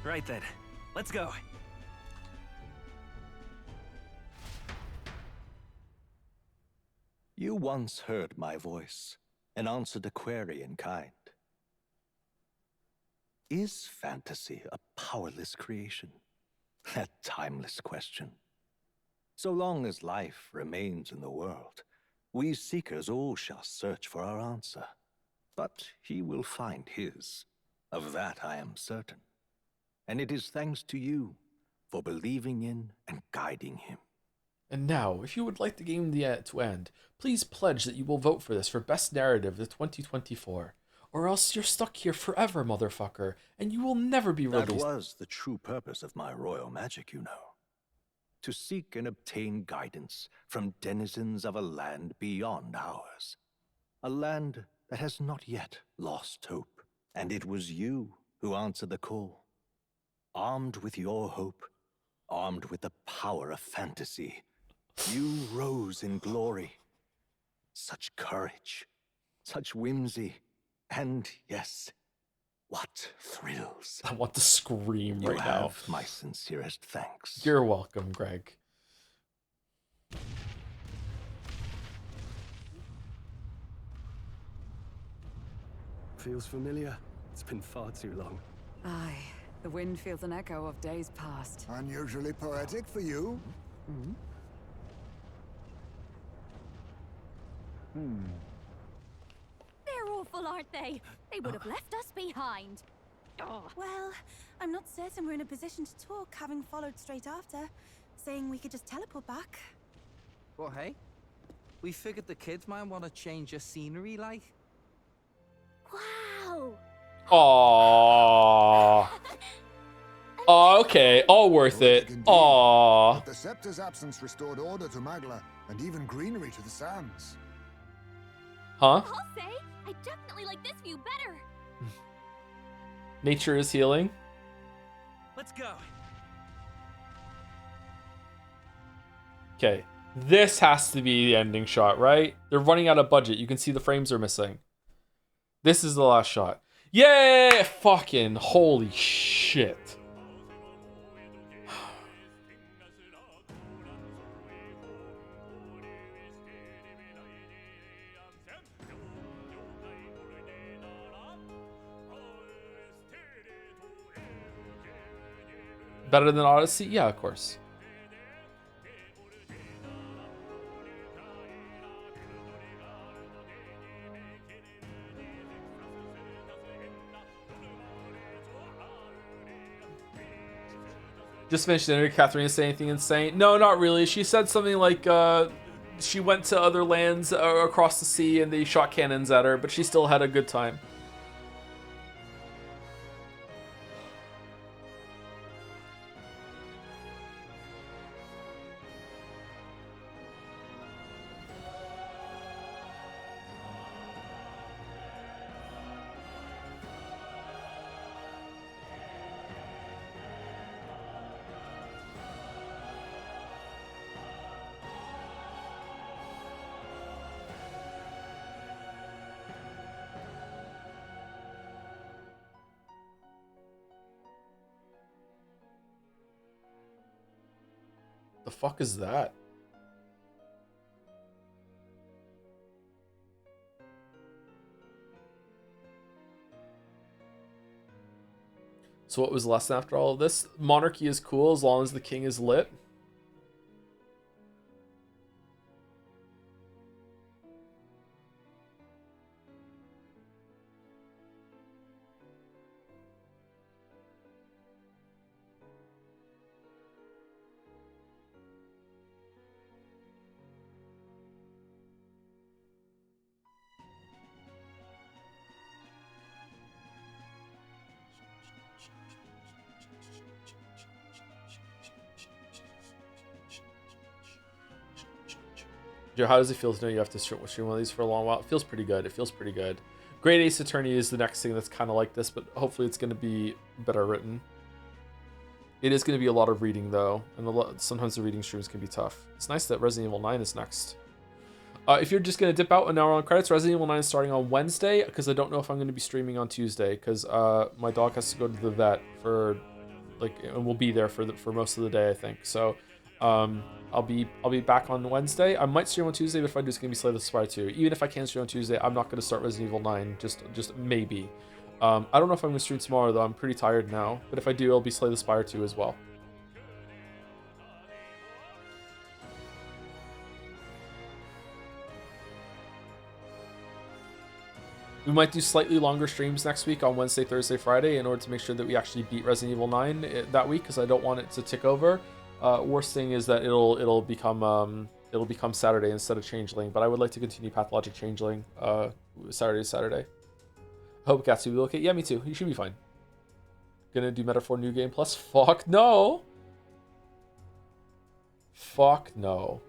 Right then, let's go. You once heard my voice and answered a query in kind. Is fantasy a powerless creation? That timeless question. So long as life remains in the world, we seekers all shall search for our answer. But he will find his. Of that I am certain. And it is thanks to you for believing in and guiding him. And now, if you would like the game to end, please pledge that you will vote for this for Best Narrative of 2024. Or else you're stuck here forever, motherfucker, and you will never be released. That was the true purpose of my royal magic, you know. To seek and obtain guidance from denizens of a land beyond ours. A land that has not yet lost hope. And it was you who answered the call. Armed with your hope, armed with the power of fantasy, you rose in glory. Such courage, such whimsy, and yes, what thrills. I want to scream right you now. have my sincerest thanks. You're welcome, Greg. Feels familiar. It's been far too long. Aye, the wind feels an echo of days past. Unusually poetic for you. They're awful, aren't they? They would have left us behind. Well, I'm not certain we're in a position to talk, having followed straight after, saying we could just teleport back. Well, hey, we figured the kids might want to change your scenery, like. Wow! Aww. Oh, okay. All worth it. Aww. But the scepter's absence restored order to Magla, and even greenery to the sands. Huh? I'll say, I definitely like this view better. Nature is healing. Let's go. Okay. This has to be the ending shot, right? They're running out of budget. You can see the frames are missing. This is the last shot. Yay! Fucking holy shit. Better than Odyssey? Yeah, of course. Just finished dinner. Catherine say anything insane? No, not really. She said something like she went to other lands across the sea and they shot cannons at her, but she still had a good time. The fuck is that? So what was the lesson after all of this? Monarchy is cool as long as the king is lit. Joe, how does it feel to know you have to stream one of these for a long while? It feels pretty good. It feels pretty good. Great Ace Attorney is the next thing that's kind of like this, but hopefully it's going to be better written. It is going to be a lot of reading, though, and sometimes the reading streams can be tough. It's nice that Resident Evil 9 is next. If you're just going to dip out an hour on credits, Resident Evil 9 is starting on Wednesday, because I don't know if I'm going to be streaming on Tuesday, because my dog has to go to the vet for, like, and we'll be there for most of the day, I think. So, I'll be back on Wednesday. I might stream on Tuesday, but if I do, it's gonna be Slay the Spire 2. Even if I can stream on Tuesday, I'm not gonna start Resident Evil 9. Just maybe. I don't know if I'm gonna stream tomorrow though. I'm pretty tired now. But if I do, it'll be Slay the Spire 2 as well. We might do slightly longer streams next week on Wednesday, Thursday, Friday in order to make sure that we actually beat Resident Evil 9 that week, because I don't want it to tick over. Worst thing is that it'll become Saturday instead of Changeling, but I would like to continue Pathologic Changeling Saturday to Saturday. Hope Gatsu will be okay. Yeah, me too. You should be fine. Gonna do Metaphor New Game Plus? Fuck no! Fuck no.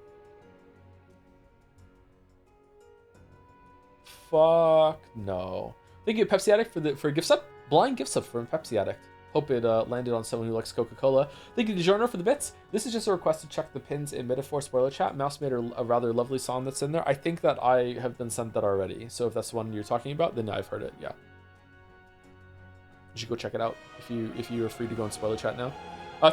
Fuck no. Thank you, Pepsi Addict, for a gift sub. Blind gift sub from Pepsi Addict. Hope it landed on someone who likes Coca-Cola. Thank you to DiGiorno for the bits. This is just a request to check the pins in Metaphor spoiler chat. Mouse made a rather lovely song that's in there. I think that I have been sent that already. So if that's the one you're talking about, then I've heard it. Yeah. You should go check it out if you are free to go in spoiler chat now.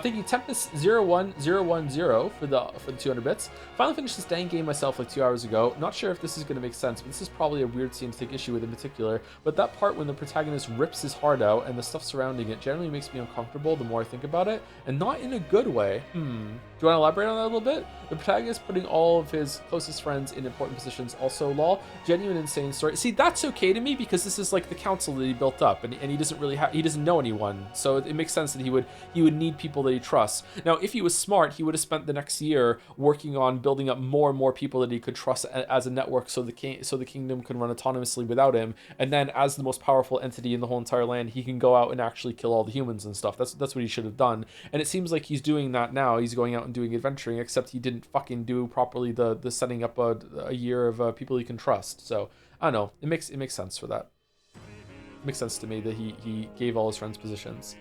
Thank you, Tempest01010 for the 200 bits. Finally finished this dang game myself like 2 hours ago. Not sure if this is going to make sense, but this is probably a weird scene to take issue with in particular. But that part when the protagonist rips his heart out and the stuff surrounding it generally makes me uncomfortable the more I think about it, and not in a good way. Do you want to elaborate on that a little bit? The protagonist putting all of his closest friends in important positions, also lol. Genuine insane story. See, that's okay to me because this is like the council that he built up, and he doesn't really he doesn't know anyone, so it makes sense that he would need people that he trusts. Now, if he was smart, he would have spent the next year working on building up more and more people that he could trust as a network, so the kingdom can run autonomously without him. And then, as the most powerful entity in the whole entire land, he can go out and actually kill all the humans and stuff. That's what he should have done. And it seems like he's doing that now. He's going out and doing adventuring, except he didn't fucking do properly the setting up a year of people he can trust. So I don't know. It makes sense for that. It makes sense to me that he gave all his friends positions.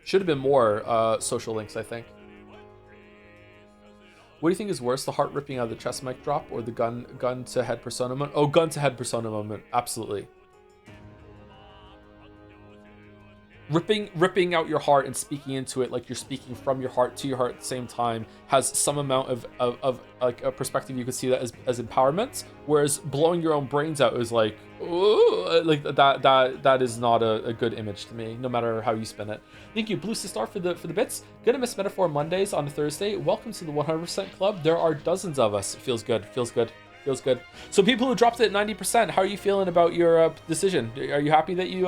Should have been more social links, I think. What do you think is worse, the heart ripping out of the chest mic drop or the gun to head persona moment? Oh, gun to head persona moment, absolutely. ripping out your heart and speaking into it like you're speaking from your heart to your heart at the same time has some amount of like a perspective you could see that as empowerment, whereas blowing your own brains out is like, ooh, like that is not a good image to me, no matter how you spin it. Thank you, Blue Star, for the bits. Gonna miss Metaphor Mondays on a Thursday. Welcome to the 100% club. There are dozens of us. Feels good. So people who dropped it at 90%, how are you feeling about your decision? Are you happy that you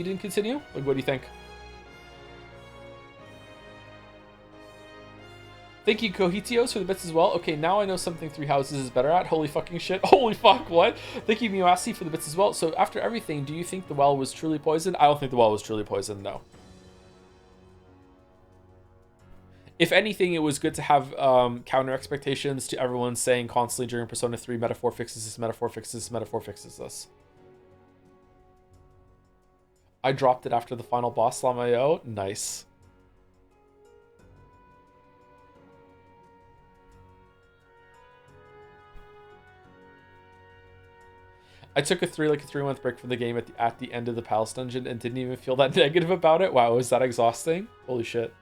didn't continue? Like, what do you think? Thank you, Kohitios, for the bits as well. Okay, now I know something Three Houses is better at. Holy fucking shit. Holy fuck, what? Thank you, Miyasi, for the bits as well. So after everything, do you think the well was truly poisoned? I don't think the well was truly poisoned, no. If anything, it was good to have counter expectations to everyone saying constantly during Persona 3, metaphor fixes this, metaphor fixes this, metaphor fixes this. I dropped it after the final boss, Lamayo. Nice. I took a 3-month break from the game at the end of the Palace Dungeon and didn't even feel that negative about it. Wow, was that exhausting? Holy shit.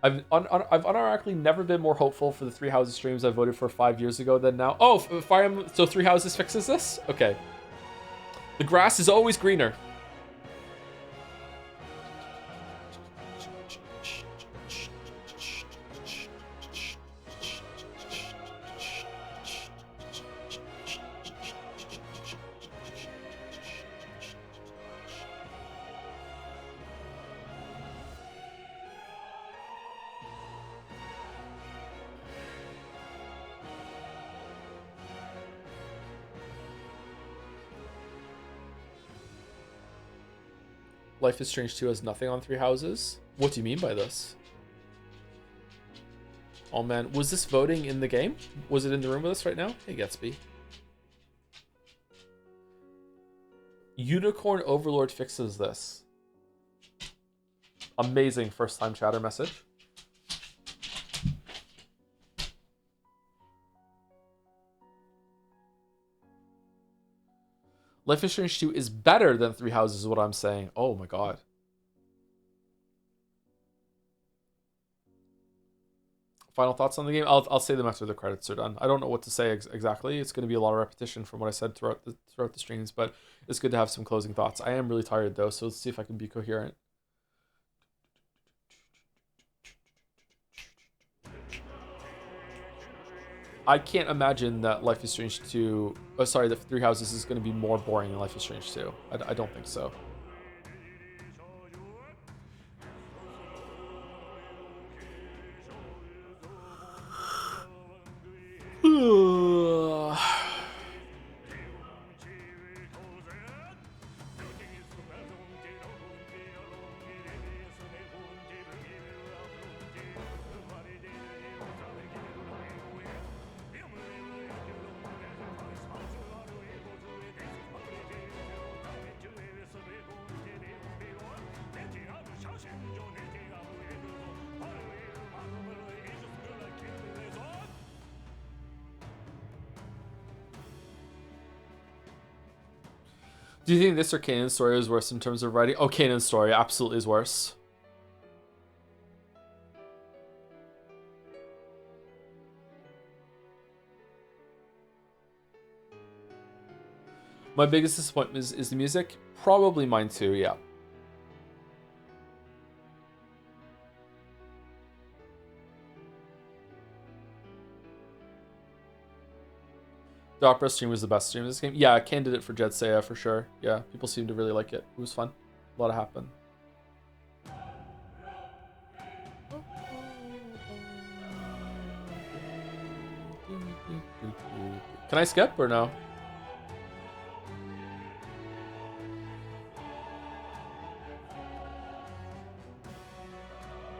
I've unironically never been more hopeful for the Three Houses streams I voted for 5 years ago than now. Oh, Fire Emblem, so Three Houses fixes this? Okay. The grass is always greener. Life is Strange 2 has nothing on Three Houses? What do you mean by this? Oh man, was this voting in the game? Was it in the room with us right now? Hey Gatsby. Unicorn Overlord fixes this. Amazing first time chatter message. Life is Strange 2 is better than Three Houses is what I'm saying. Oh my god. Final thoughts on the game? I'll say them after the credits are done. I don't know what to say exactly. It's going to be a lot of repetition from what I said throughout the streams, but it's good to have some closing thoughts. I am really tired though, so let's see if I can be coherent. I can't imagine that Life is Strange 2... Oh, sorry, that Three Houses is going to be more boring than Life is Strange 2. I don't think so. Do you think this or Kanan's story is worse in terms of writing? Oh, Kanan's story absolutely is worse. My biggest disappointment is the music. Probably mine too, yeah. The opera stream was the best stream of this game. Yeah, Can did it for Jet Seiya for sure. Yeah, people seem to really like it. It was fun. A lot happened. Can I skip or no?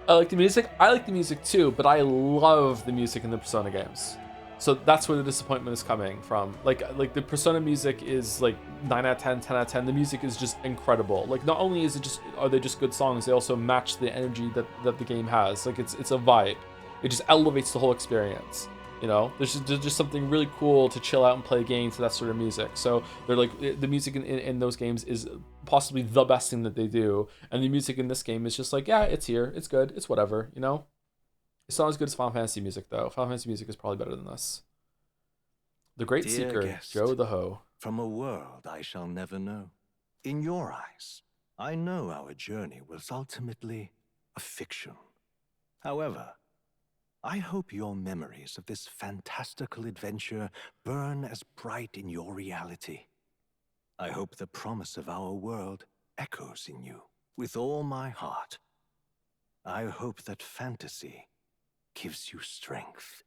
I like the music. I like the music too, but I love the music in the Persona games. So that's where the disappointment is coming from. Like the Persona music is like 9 out of 10, 10 out of 10. The music is just incredible. Like not only are they just good songs, they also match the energy that the game has. Like it's a vibe. It just elevates the whole experience. You know, there's just something really cool to chill out and play games to that sort of music. So they're like, the music in those games is possibly the best thing that they do, and the music in this game is just like, yeah, it's here, it's good, it's whatever, you know. It's not as good as Final Fantasy music though. Final Fantasy music is probably better than this. The Great Dear Seeker, guest, Joe the Ho. From a world I shall never know. In your eyes, I know our journey was ultimately a fiction. However, I hope your memories of this fantastical adventure burn as bright in your reality. I hope the promise of our world echoes in you with all my heart. I hope that fantasy gives you strength.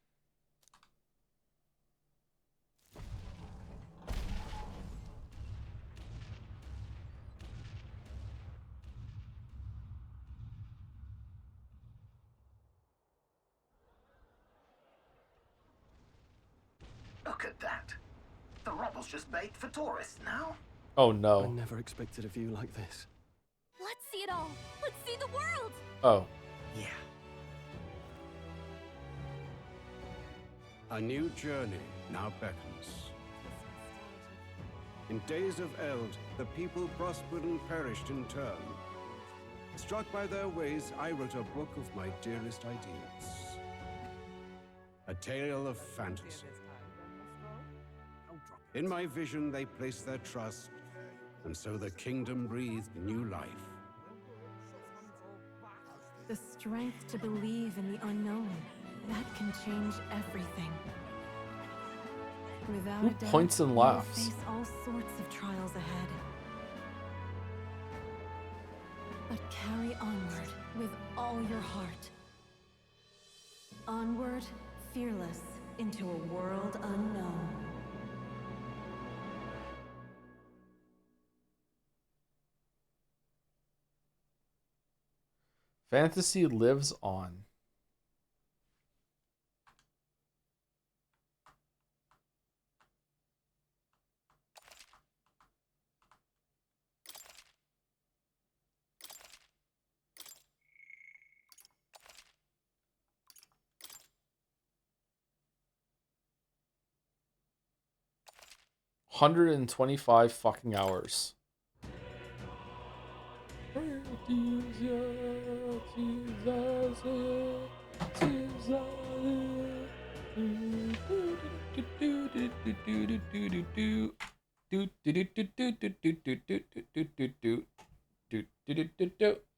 Look at that. The rubble's just bait for tourists now. Oh I no. never expected a view like this. Let's see it all. Let's see the world. Oh. Yeah. A new journey now beckons. In days of Eld, the people prospered and perished in turn. Struck by their ways, I wrote a book of my dearest ideas. A tale of fantasy. In my vision, they placed their trust, and so the kingdom breathed new life. The strength to believe in the unknown, that can change everything. Without Who a doubt, points and you will laughs? face all sorts of trials ahead. But carry onward with all your heart. Onward, fearless, into a world unknown. Fantasy lives on. $125 fucking hours.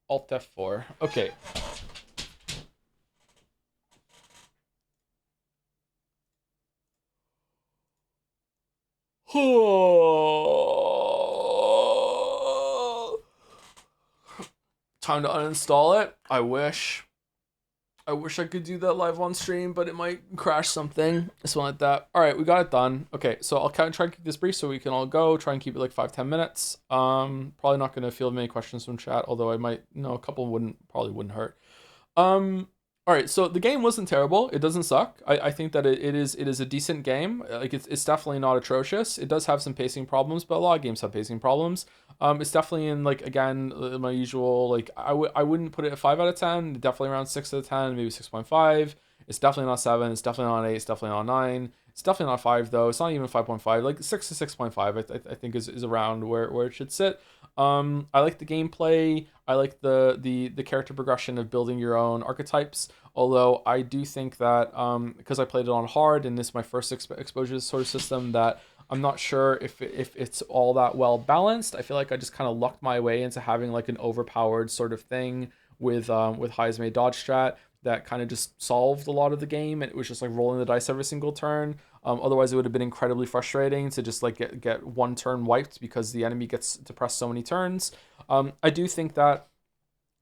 Alt F4. Okay. Time to uninstall it. I wish I could do that live on stream, but it might crash something. Something like that. All right, we got it done. Okay, so I'll try and keep this brief so we can all go. Try and keep it like 5-10 minutes. Probably not gonna field many questions from chat, although I might. No, a couple probably wouldn't hurt. All right, so the game wasn't terrible. It doesn't suck. I think that it is a decent game. Like it's definitely not atrocious. It does have some pacing problems, but a lot of games have pacing problems. It's definitely in like again my usual like I wouldn't put it at 5 out of 10. Definitely around 6 out of 10, maybe 6.5. It's definitely not 7. It's definitely not 8. It's definitely not 9. It's definitely not 5 though. It's not even 5.5. Like 6 to 6.5. I think is around where it should sit. I like the gameplay. I like the character progression of building your own archetypes. Although I do think that because I played it on hard and this is my first exposure to this sort of system, that I'm not sure if it's all that well balanced. I feel like I just kind of lucked my way into having like an overpowered sort of thing with Heismay dodge strat that kind of just solved a lot of the game, and it was just like rolling the dice every single turn. Otherwise, it would have been incredibly frustrating to just like get one turn wiped because the enemy gets to press so many turns. I do think that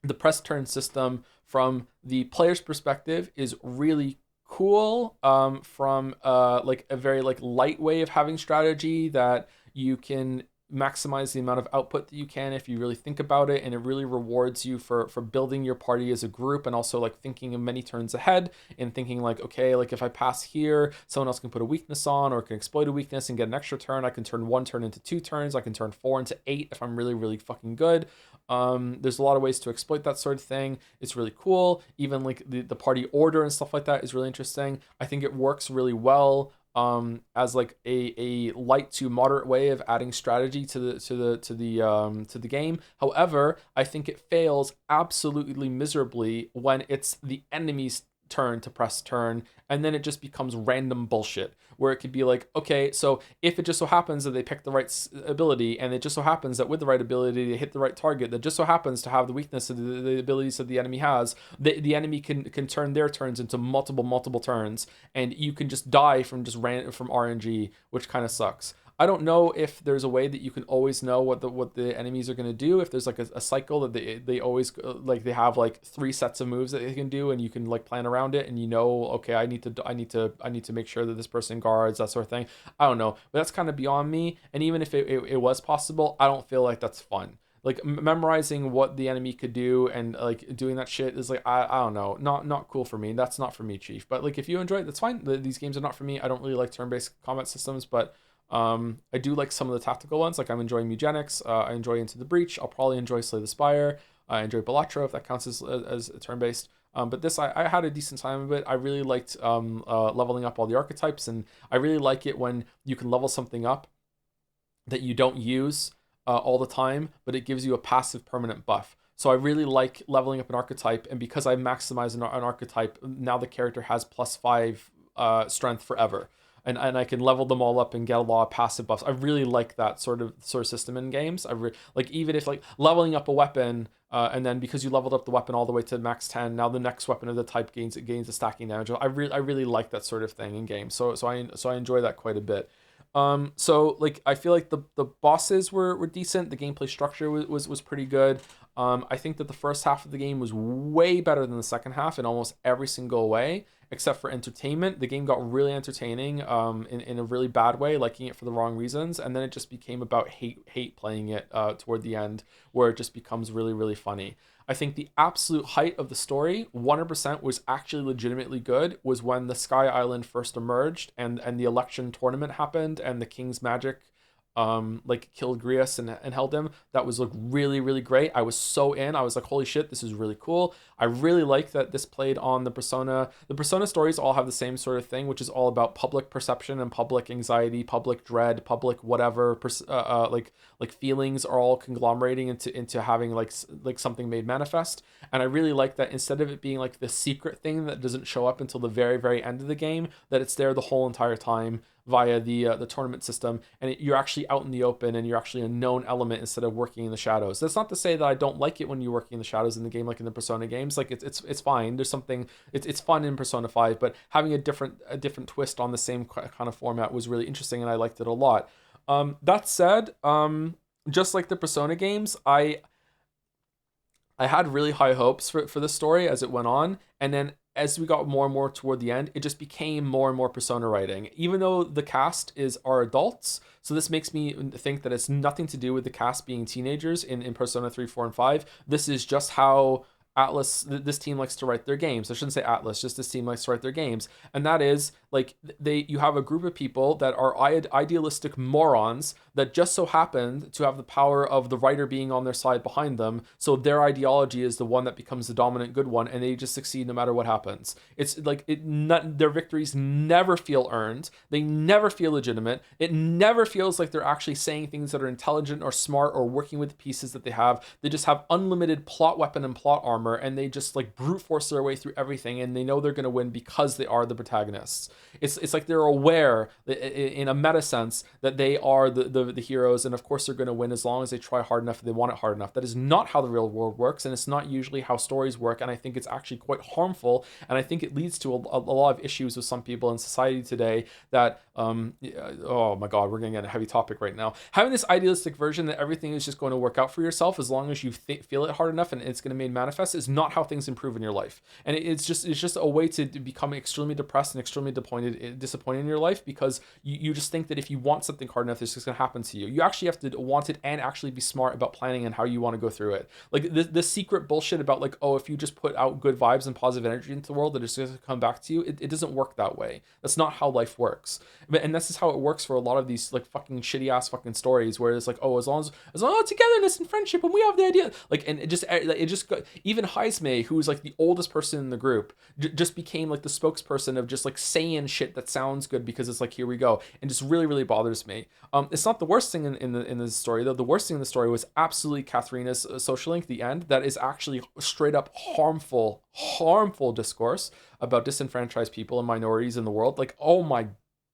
the press turn system from the player's perspective is really cool. From like a very like light way of having strategy that you can maximize the amount of output that you can if you really think about it, and it really rewards you for building your party as a group, and also like thinking of many turns ahead and thinking like, okay, like if I pass here, someone else can put a weakness on or can exploit a weakness and get an extra turn. I can turn 1 turn into 2 turns. I can turn 4 into 8 if I'm really, really fucking good. There's a lot of ways to exploit that sort of thing. It's really cool. Even like the party order and stuff like that is really interesting. I think it works really well as like a light to moderate way of adding strategy to the game. However, I think it fails absolutely miserably when it's the enemy's turn to press turn, and then it just becomes random bullshit where it could be like, okay, so if it just so happens that they pick the right ability, and it just so happens that with the right ability they hit the right target that just so happens to have the weakness of the abilities that the enemy has, the enemy can turn their turns into multiple turns, and you can just die from just from RNG, which kind of sucks. I don't know if there's a way that you can always know what the enemies are going to do. If there's like a cycle that they always like, they have like 3 sets of moves that they can do, and you can like plan around it, and you know, okay, I need to make sure that this person guards, that sort of thing. I don't know, but that's kind of beyond me. And even if it was possible, I don't feel like that's fun. Like memorizing what the enemy could do and like doing that shit is like, I don't know, not cool for me. That's not for me, Chief. But like if you enjoy it, that's fine. These games are not for me. I don't really like turn-based combat systems, but I do like some of the tactical ones. Like I'm enjoying Eugenics. I enjoy Into the Breach. I'll probably enjoy Slay the Spire. I enjoy Balatro if that counts as turn-based. But this, I had a decent time of it. I really liked leveling up all the archetypes, and I really like it when you can level something up that you don't use all the time, but it gives you a passive permanent buff. So I really like leveling up an archetype, and because I maximize an archetype, now the character has +5 strength forever. And I can level them all up and get a lot of passive buffs. I really like that sort of system in games. Like even if like leveling up a weapon, and then because you leveled up the weapon all the way to max 10, now the next weapon of the type gains a stacking damage. I really like that sort of thing in games. So I enjoy that quite a bit. So like I feel like the bosses were decent. The gameplay structure was pretty good. I think that the first half of the game was way better than the second half in almost every single way, except for entertainment. The game got really entertaining in a really bad way, liking it for the wrong reasons, and then it just became about hate playing it toward the end, where it just becomes really, really funny. I think the absolute height of the story, 100%, was actually legitimately good, was when the Sky Island first emerged and the election tournament happened and the King's Magic like killed Grius and held him. That was like really, really great. I was so in. I was like, holy shit, this is really cool. I really like that this played on the Persona stories all have the same sort of thing, which is all about public perception and public anxiety, public dread, public whatever, like feelings are all conglomerating into having like something made manifest. And I really like that instead of it being like the secret thing that doesn't show up until the very, very end of the game, that it's there the whole entire time via the tournament system, and you're actually out in the open, and you're actually a known element instead of working in the shadows. That's not to say that I don't like it when you're working in the shadows in the game, like in the Persona games. Like it's fine. There's something, it's fun in Persona 5, but having a different twist on the same kind of format was really interesting, and I liked it a lot. That said, just like the Persona games, I had really high hopes for the story as it went on, and then as we got more and more toward the end, it just became more and more Persona writing, even though the cast are adults. So this makes me think that it's nothing to do with the cast being teenagers in Persona 3, 4, and 5. This is just how this team likes to write their games. I shouldn't say Atlas, just this team likes to write their games. And that is like you have a group of people that are idealistic morons that just so happen to have the power of the writer being on their side behind them. So their ideology is the one that becomes the dominant good one, and they just succeed no matter what happens. It's like their victories never feel earned. They never feel legitimate. It never feels like they're actually saying things that are intelligent or smart or working with the pieces that they have. They just have unlimited plot weapon and plot armor, and they just like brute force their way through everything, and they know they're going to win because they are the protagonists. It's like they're aware that in a meta sense that they are the heroes, and of course they're going to win as long as they try hard enough and they want it hard enough. That is not how the real world works, and it's not usually how stories work, and I think it's actually quite harmful, and I think it leads to a lot of issues with some people in society today that oh my god, we're going to get a heavy topic right now. Having this idealistic version that everything is just going to work out for yourself as long as you feel it hard enough and it's going to be manifest is not how things improve in your life. And it's just a way to become extremely depressed and extremely disappointed in your life, because you just think that if you want something hard enough, it's just going to happen happen to you. You actually have to want it and actually be smart about planning and how you want to go through it. Like the secret bullshit about like, oh, if you just put out good vibes and positive energy into the world, that it's going to come back to you. It doesn't work that way. That's not how life works. And this is how it works for a lot of these like fucking shitty ass fucking stories where it's like, oh, as long as togetherness and friendship and we have the idea, like, and it just even Heismay, who's like the oldest person in the group, just became like the spokesperson of just like saying shit that sounds good because it's like, here we go, and just really, really bothers me. It's not the worst thing in the story though. The worst thing in the story was absolutely Katharina's social link at the end. That is actually straight up harmful discourse about disenfranchised people and minorities in the world. Like, oh my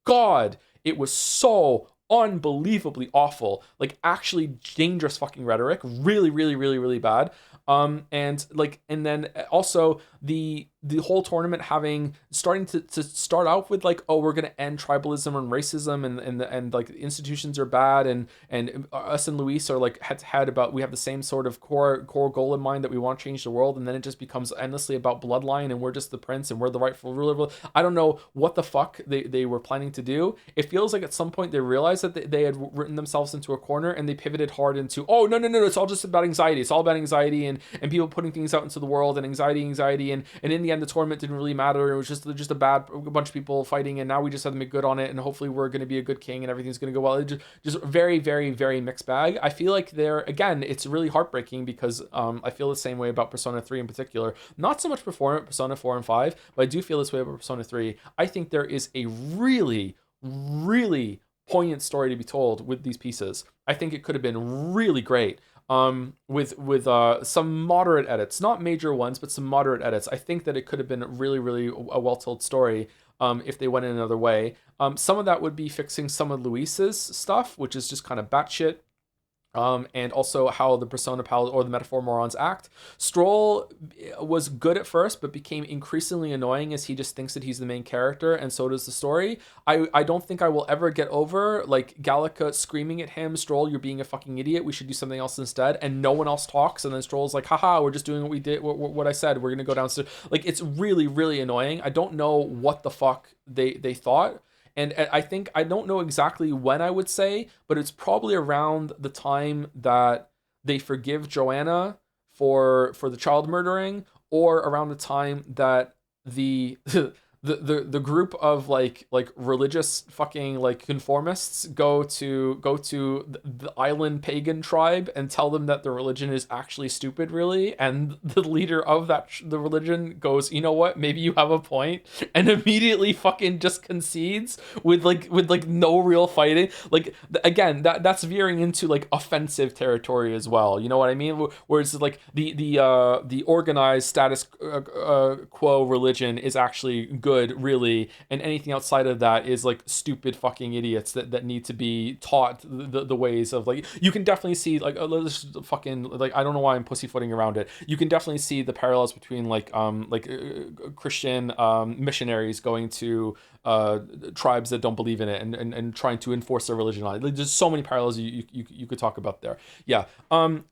God, it was so unbelievably awful, like actually dangerous fucking rhetoric, really, really, really, really bad. And then also the whole tournament starting to start out with like, oh, we're gonna end tribalism and racism and like institutions are bad and us and Luis are like head to head about, we have the same sort of core goal in mind that we want to change the world, and then it just becomes endlessly about bloodline and we're just the prince and we're the rightful ruler. I don't know what the fuck they were planning to do. It feels like at some point they realized that they had written themselves into a corner and they pivoted hard into, oh no, it's all just about anxiety. It's all about anxiety and people putting things out into the world and anxiety and in the end the tournament didn't really matter. It was just a bunch of people fighting, and now we just have to make good on it, and hopefully we're going to be a good king and everything's going to go well. It just very, very, very mixed bag. I feel like again, it's really heartbreaking because I feel the same way about Persona 3 in particular. Not so much Persona 4 and 5, but I do feel this way about Persona 3. I think there is a really, really poignant story to be told with these pieces. I think it could have been really great. With some moderate edits, not major ones, but some moderate edits. I think that it could have been really, really a well-told story if they went in another way. Some of that would be fixing some of Luis's stuff, which is just kind of batshit. And also how the Persona Pals or the Metaphor Morons act. Stroll was good at first, but became increasingly annoying as he just thinks that he's the main character, and so does the story. I don't think I will ever get over like Gallica screaming at him, Stroll, you're being a fucking idiot, we should do something else instead, and no one else talks, and then Stroll's like, haha, we're just doing what we did, what I said, we're gonna go downstairs. Like, it's really, really annoying. I don't know what the fuck they thought. And I don't know exactly when I would say, but it's probably around the time that they forgive Joanna for the child murdering, or around the time that the group of like religious fucking like conformists go to the island pagan tribe and tell them that the religion is actually stupid, really, and the leader of the religion goes, you know what, maybe you have a point, and immediately fucking just concedes with no real fighting. Like, again, that's veering into like offensive territory as well, you know what I mean? Whereas like the organized status quo religion is actually good, really, and anything outside of that is like stupid fucking idiots that need to be taught the ways of, like, you can definitely see like fucking, like, I don't know why I'm pussyfooting around it. You can definitely see the parallels between Christian missionaries going to tribes that don't believe in it and trying to enforce their religion on it. Like, there's so many parallels you could talk about there. Yeah.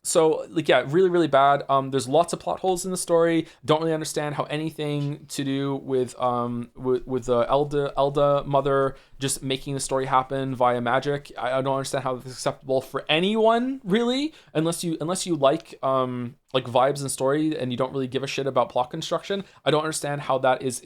So like, yeah, really, really bad. There's lots of plot holes in the story. Don't really understand how anything to do with the Elda mother just making the story happen via magic. I don't understand how that's acceptable for anyone, really, unless you like vibes and story and you don't really give a shit about plot construction. I don't understand how that is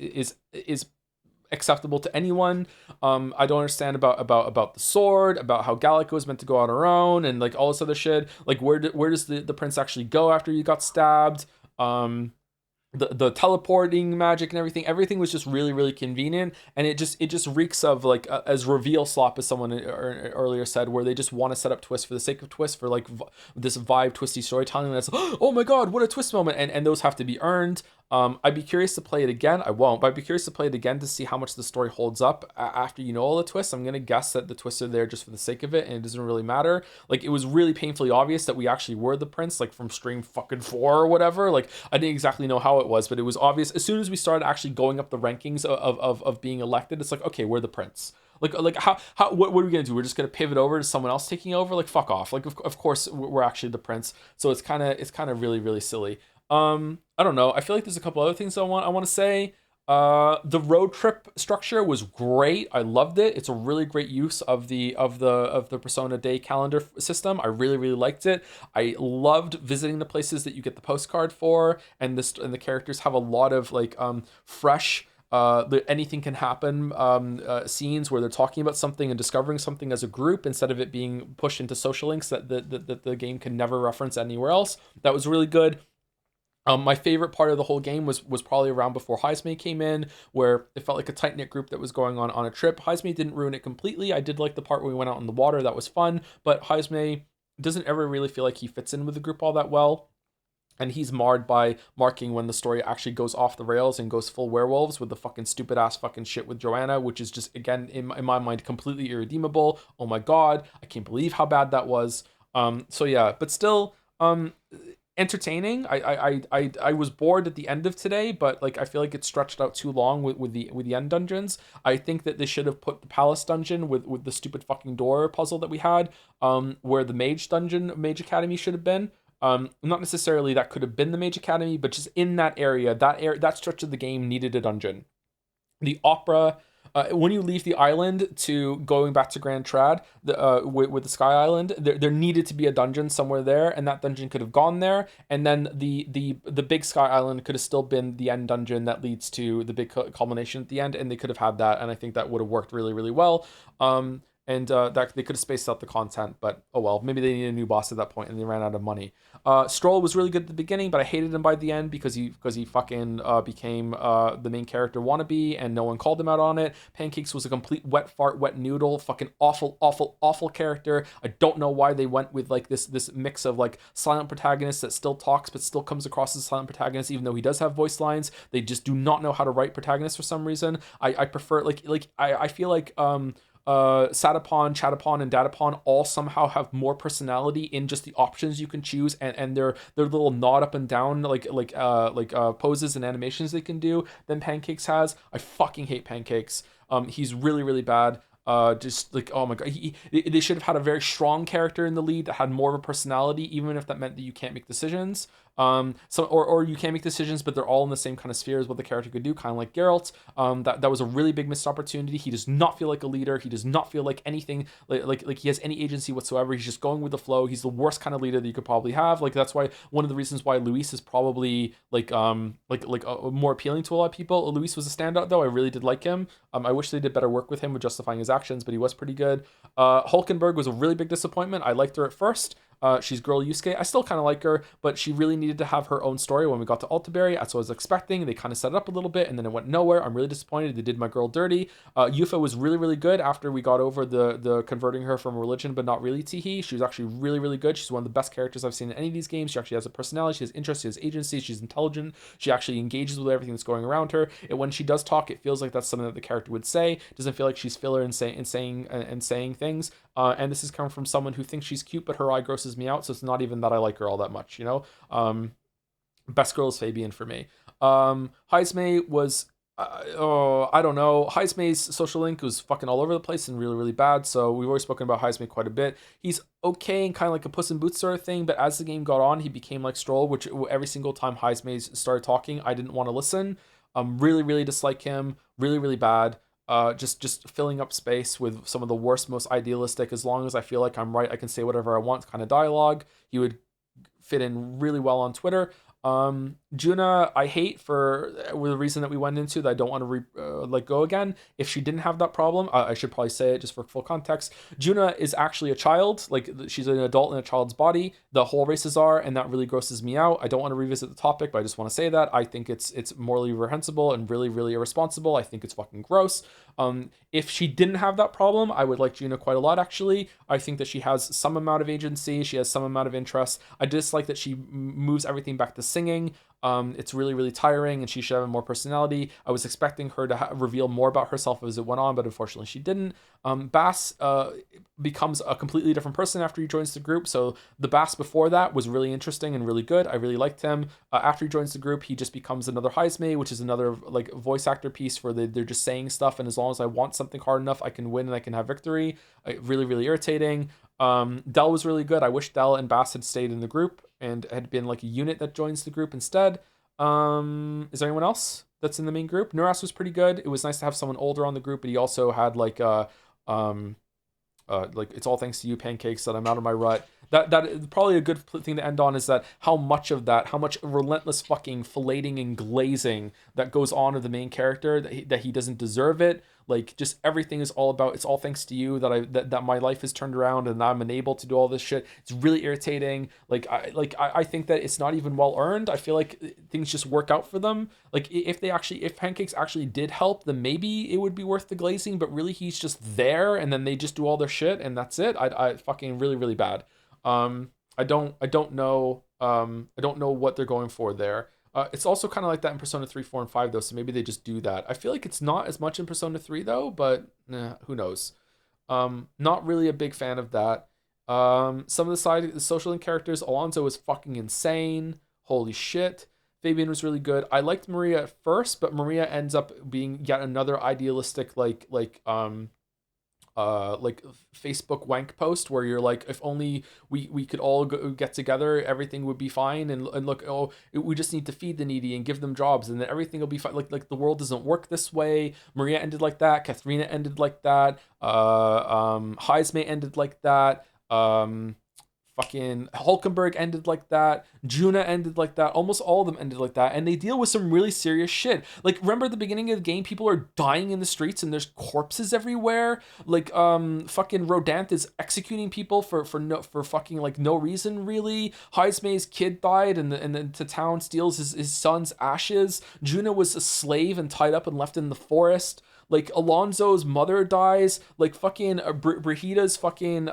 acceptable to anyone. I don't understand about the sword, about how Gallica was meant to go on her own, and like all this other shit. Like, where does the prince actually go after you got stabbed? The teleporting magic and everything was just really, really convenient, and it just reeks of like as reveal slop, as someone earlier said, where they just want to set up twists for the sake of twists, for like this vibe twisty storytelling that's, oh my god, what a twist moment, and those have to be earned. I'd be curious to play it again. I won't, but I'd be curious to play it again to see how much the story holds up after you know all the twists. I'm gonna guess that the twists are there just for the sake of it, and it doesn't really matter. Like, it was really painfully obvious that we actually were the prince, like from stream fucking 4 or whatever. Like, I didn't exactly know how it was, but it was obvious as soon as we started actually going up the rankings of being elected. It's like, okay, we're the prince. Like how what are we gonna do? We're just gonna pivot over to someone else taking over? Like, fuck off. Like, of course we're actually the prince. So it's kind of really, really silly. I don't know. I feel like there's a couple other things I want to say. The road trip structure was great. I loved it. It's a really great use of the Persona Day calendar system. I really liked it. I loved visiting the places that you get the postcard for, and the characters have a lot of like fresh anything can happen scenes where they're talking about something and discovering something as a group instead of it being pushed into social links that the game can never reference anywhere else. That was really good. My favorite part of the whole game was probably around before Heisme came in, where it felt like a tight-knit group that was going on a trip. Heisme didn't ruin it completely. I did like the part where we went out in the water. That was fun, but Heisme doesn't ever really feel like he fits in with the group all that well. And he's marred by marking when the story actually goes off the rails and goes full werewolves with the fucking stupid ass fucking shit with Joanna, which is just, again, in my mind, completely irredeemable. Oh my God, I can't believe how bad that was. So yeah, but still, entertaining. I was bored at the end of today, but like I feel like it stretched out too long with the end dungeons. I think that they should have put the palace dungeon with the stupid fucking door puzzle that we had, where the mage academy should have been. Not necessarily that could have been the Mage Academy, but just in that area, that stretch of the game needed a dungeon. The opera, when you leave the island to going back to Grand Trad, with the Sky Island, there needed to be a dungeon somewhere there, and that dungeon could have gone there, and then the big Sky Island could have still been the end dungeon that leads to the big culmination at the end, and they could have had that, and I think that would have worked really well. And that they could have spaced out the content, but oh well, maybe they needed a new boss at that point and they ran out of money. Stroll was really good at the beginning, but I hated him by the end because he fucking became the main character wannabe and no one called him out on it. Pancakes was a complete wet fart, wet noodle, fucking awful character. I don't know why they went with like this mix of like silent protagonist that still talks but still comes across as a silent protagonist even though he does have voice lines. They just do not know how to write protagonists for some reason. I prefer I feel like Satapon, Chatapon, and Datapon all somehow have more personality in just the options you can choose and their little nod up and down poses and animations they can do than Pancakes has. I fucking hate Pancakes. He's really bad. Just like, oh my God, they should have had a very strong character in the lead that had more of a personality, even if that meant that you can't make decisions. Or you can make decisions, but they're all in the same kind of sphere as what the character could do, kind of like Geralt. That was a really big missed opportunity. He does not feel like a leader. He does not feel like anything like he has any agency whatsoever. He's just going with the flow. He's the worst kind of leader that you could probably have. Like that's why one of the reasons why Luis is probably more appealing to a lot of people. Luis was a standout though. I really did like him. I wish they did better work with him with justifying his actions, but he was pretty good. Hulkenberg was a really big disappointment. I liked her at first. She's girl Yusuke. I still kind of like her, but she really needed to have her own story when we got to Altaberry. That's what I was expecting. They kind of set it up a little bit, and then it went nowhere. I'm really disappointed. They did my girl dirty. Yufa was really good after we got over the converting her from religion, but not really Tihi. She was actually really good. She's one of the best characters I've seen in any of these games. She actually has a personality. She has interest. She has agency. She's intelligent. She actually engages with everything that's going around her. And when she does talk, it feels like that's something that the character would say. It doesn't feel like she's filler and saying things. And this is coming from someone who thinks she's cute, but her eye grosses me out. So it's not even that I like her all that much, you know? Best girl is Fabian for me. Heisme was, I don't know. Heisme's social link was fucking all over the place and really bad. So we've always spoken about Heisme quite a bit. He's okay and kind of like a Puss in Boots sort of thing, but as the game got on, he became like Stroll, which every single time Heisme started talking, I didn't want to listen. Really dislike him. Really bad. Just filling up space with some of the worst, most idealistic, as long as I feel like I'm right, I can say whatever I want kind of dialogue. He would fit in really well on Twitter. Juna, I hate for the reason that we went into that I don't want to let go again. If she didn't have that problem, I should probably say it just for full context. Juna is actually a child, like she's an adult in a child's body. The whole races are, and that really grosses me out. I don't want to revisit the topic, but I just want to say that I think it's morally reprehensible and really irresponsible. I think it's fucking gross. If she didn't have that problem, I would like Juna quite a lot, actually. I think that she has some amount of agency. She has some amount of interest. I dislike that she moves everything back to singing. It's really tiring, and she should have more personality. I was expecting her to reveal more about herself as it went on, but unfortunately she didn't. Bass becomes a completely different person after he joins the group. So the Bass before that was really interesting and really good. I really liked him. After he joins the group, he just becomes another Heisme, which is another like voice actor piece where they're just saying stuff, and as long as I want something hard enough, I can win and I can have victory. Really irritating. Dell was really good. I wish Dell and Bass had stayed in the group and had been like a unit that joins the group instead. Is there anyone else that's in the main group? Nuras was pretty good. It was nice to have someone older on the group, but he also had like it's all thanks to you, pancakes, that I'm out of my rut. That is probably a good thing to end on, is that how much relentless fucking filleting and glazing that goes on of the main character, that he doesn't deserve it. Like, just everything is all about, it's all thanks to you that my life is turned around and I'm unable to do all this shit. It's really irritating. I think that it's not even well earned. I feel like things just work out for them. Like, if pancakes actually did help, then maybe it would be worth the glazing, but really he's just there and then they just do all their shit and that's it. I fucking really, really bad. I don't know what they're going for there. It's also kind of like that in Persona 3, 4, and 5, though, so maybe they just do that. I feel like it's not as much in Persona 3, though, but who knows. Not really a big fan of that. Some of the social link characters, Alonso was fucking insane. Holy shit. Fabian was really good. I liked Maria at first, but Maria ends up being yet another idealistic, like Facebook wank post where you're like, if only we could all get together, everything would be fine, and look, we just need to feed the needy and give them jobs and then everything will be fine. Like the world doesn't work this way. Maria ended like that. Katharina ended like that. Heisme ended like that. Fucking Hulkenberg ended like that. Juna ended like that. Almost all of them ended like that. And they deal with some really serious shit. Like, remember at the beginning of the game, people are dying in the streets and there's corpses everywhere. Like, fucking Rodanth is executing people for fucking like no reason, really. Heisme's kid died and the town steals his son's ashes. Juna was a slave and tied up and left in the forest. Like, Alonso's mother dies. Like, fucking Brigida's fucking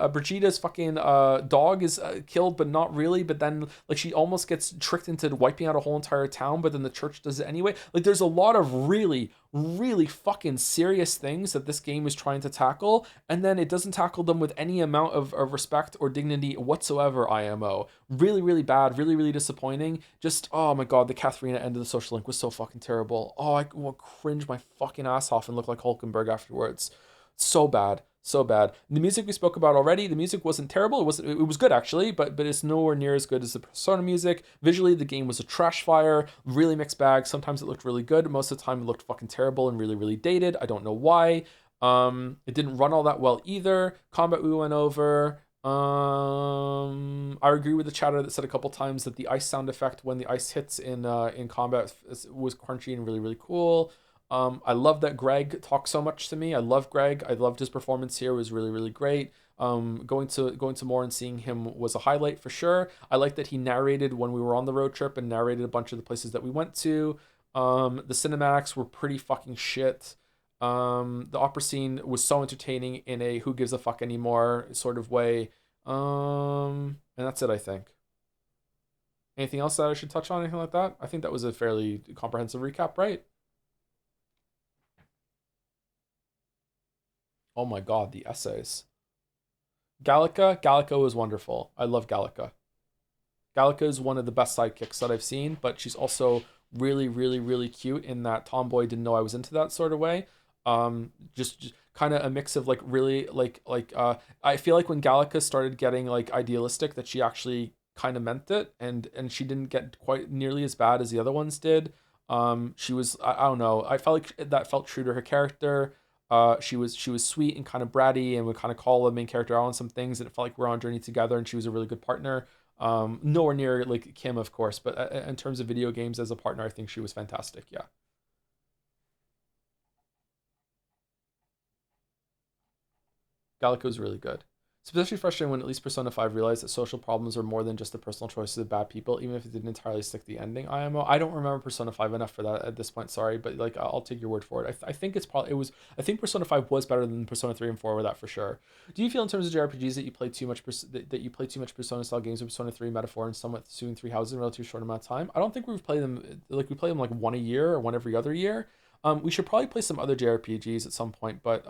dog is killed, but not really. But then, like, she almost gets tricked into wiping out a whole entire town, but then the church does it anyway. Like, there's a lot of really, really fucking serious things that this game is trying to tackle, and then it doesn't tackle them with any amount of respect or dignity whatsoever. IMO. Really, really bad. Really, really disappointing. Just, oh my god, the Katharina end of the social link was so fucking terrible. Oh, I will cringe my fucking ass off and look like Hulkenberg afterwards. So bad. So bad. The music we spoke about already, the music wasn't terrible. It was good actually, but it's nowhere near as good as the Persona music. Visually, the game was a trash fire, really mixed bag. Sometimes it looked really good. Most of the time it looked fucking terrible and really, really dated. I don't know why. It didn't run all that well either. Combat we went over. I agree with the chatter that said a couple times that the ice sound effect when the ice hits in combat was crunchy and really, really cool. I love that Greg talks so much to me. I love Greg. I loved his performance here. It was really, really great. Going to more and seeing him was a highlight for sure. I like that he narrated when we were on the road trip and narrated a bunch of the places that we went to. The cinematics were pretty fucking shit. The opera scene was so entertaining in a who gives a fuck anymore sort of way. And that's it, I think. Anything else that I should touch on? Anything like that? I think that was a fairly comprehensive recap, right? Oh my god, the essays. Gallica was wonderful. I love Gallica. Gallica is one of the best sidekicks that I've seen, but she's also really, really, really cute in that tomboy didn't know I was into that sort of way. Just kind of a mix of like really I feel like when Gallica started getting like idealistic that she actually kind of meant it, and she didn't get quite nearly as bad as the other ones did. She was I don't know. I felt like that felt true to her character. She was sweet and kind of bratty and would kind of call the main character out on some things, and it felt like we're on a journey together, and she was a really good partner. Nowhere near like Kim, of course, but in terms of video games as a partner, I think she was fantastic. Yeah. Gallica was really good. It's especially frustrating when at least Persona 5 realized that social problems are more than just the personal choices of bad people, even if it didn't entirely stick the ending. IMO. I don't remember Persona 5 enough for that at this point, sorry, but like I'll take your word for it. I think I think Persona 5 was better than Persona 3 and 4 with that for sure. Do you feel in terms of JRPGs that you play too much Persona style games with Persona 3 metaphor and somewhat suing three houses in a relatively short amount of time? I don't think we've played them we play them like one a year or one every other year. We should probably play some other JRPGs at some point, but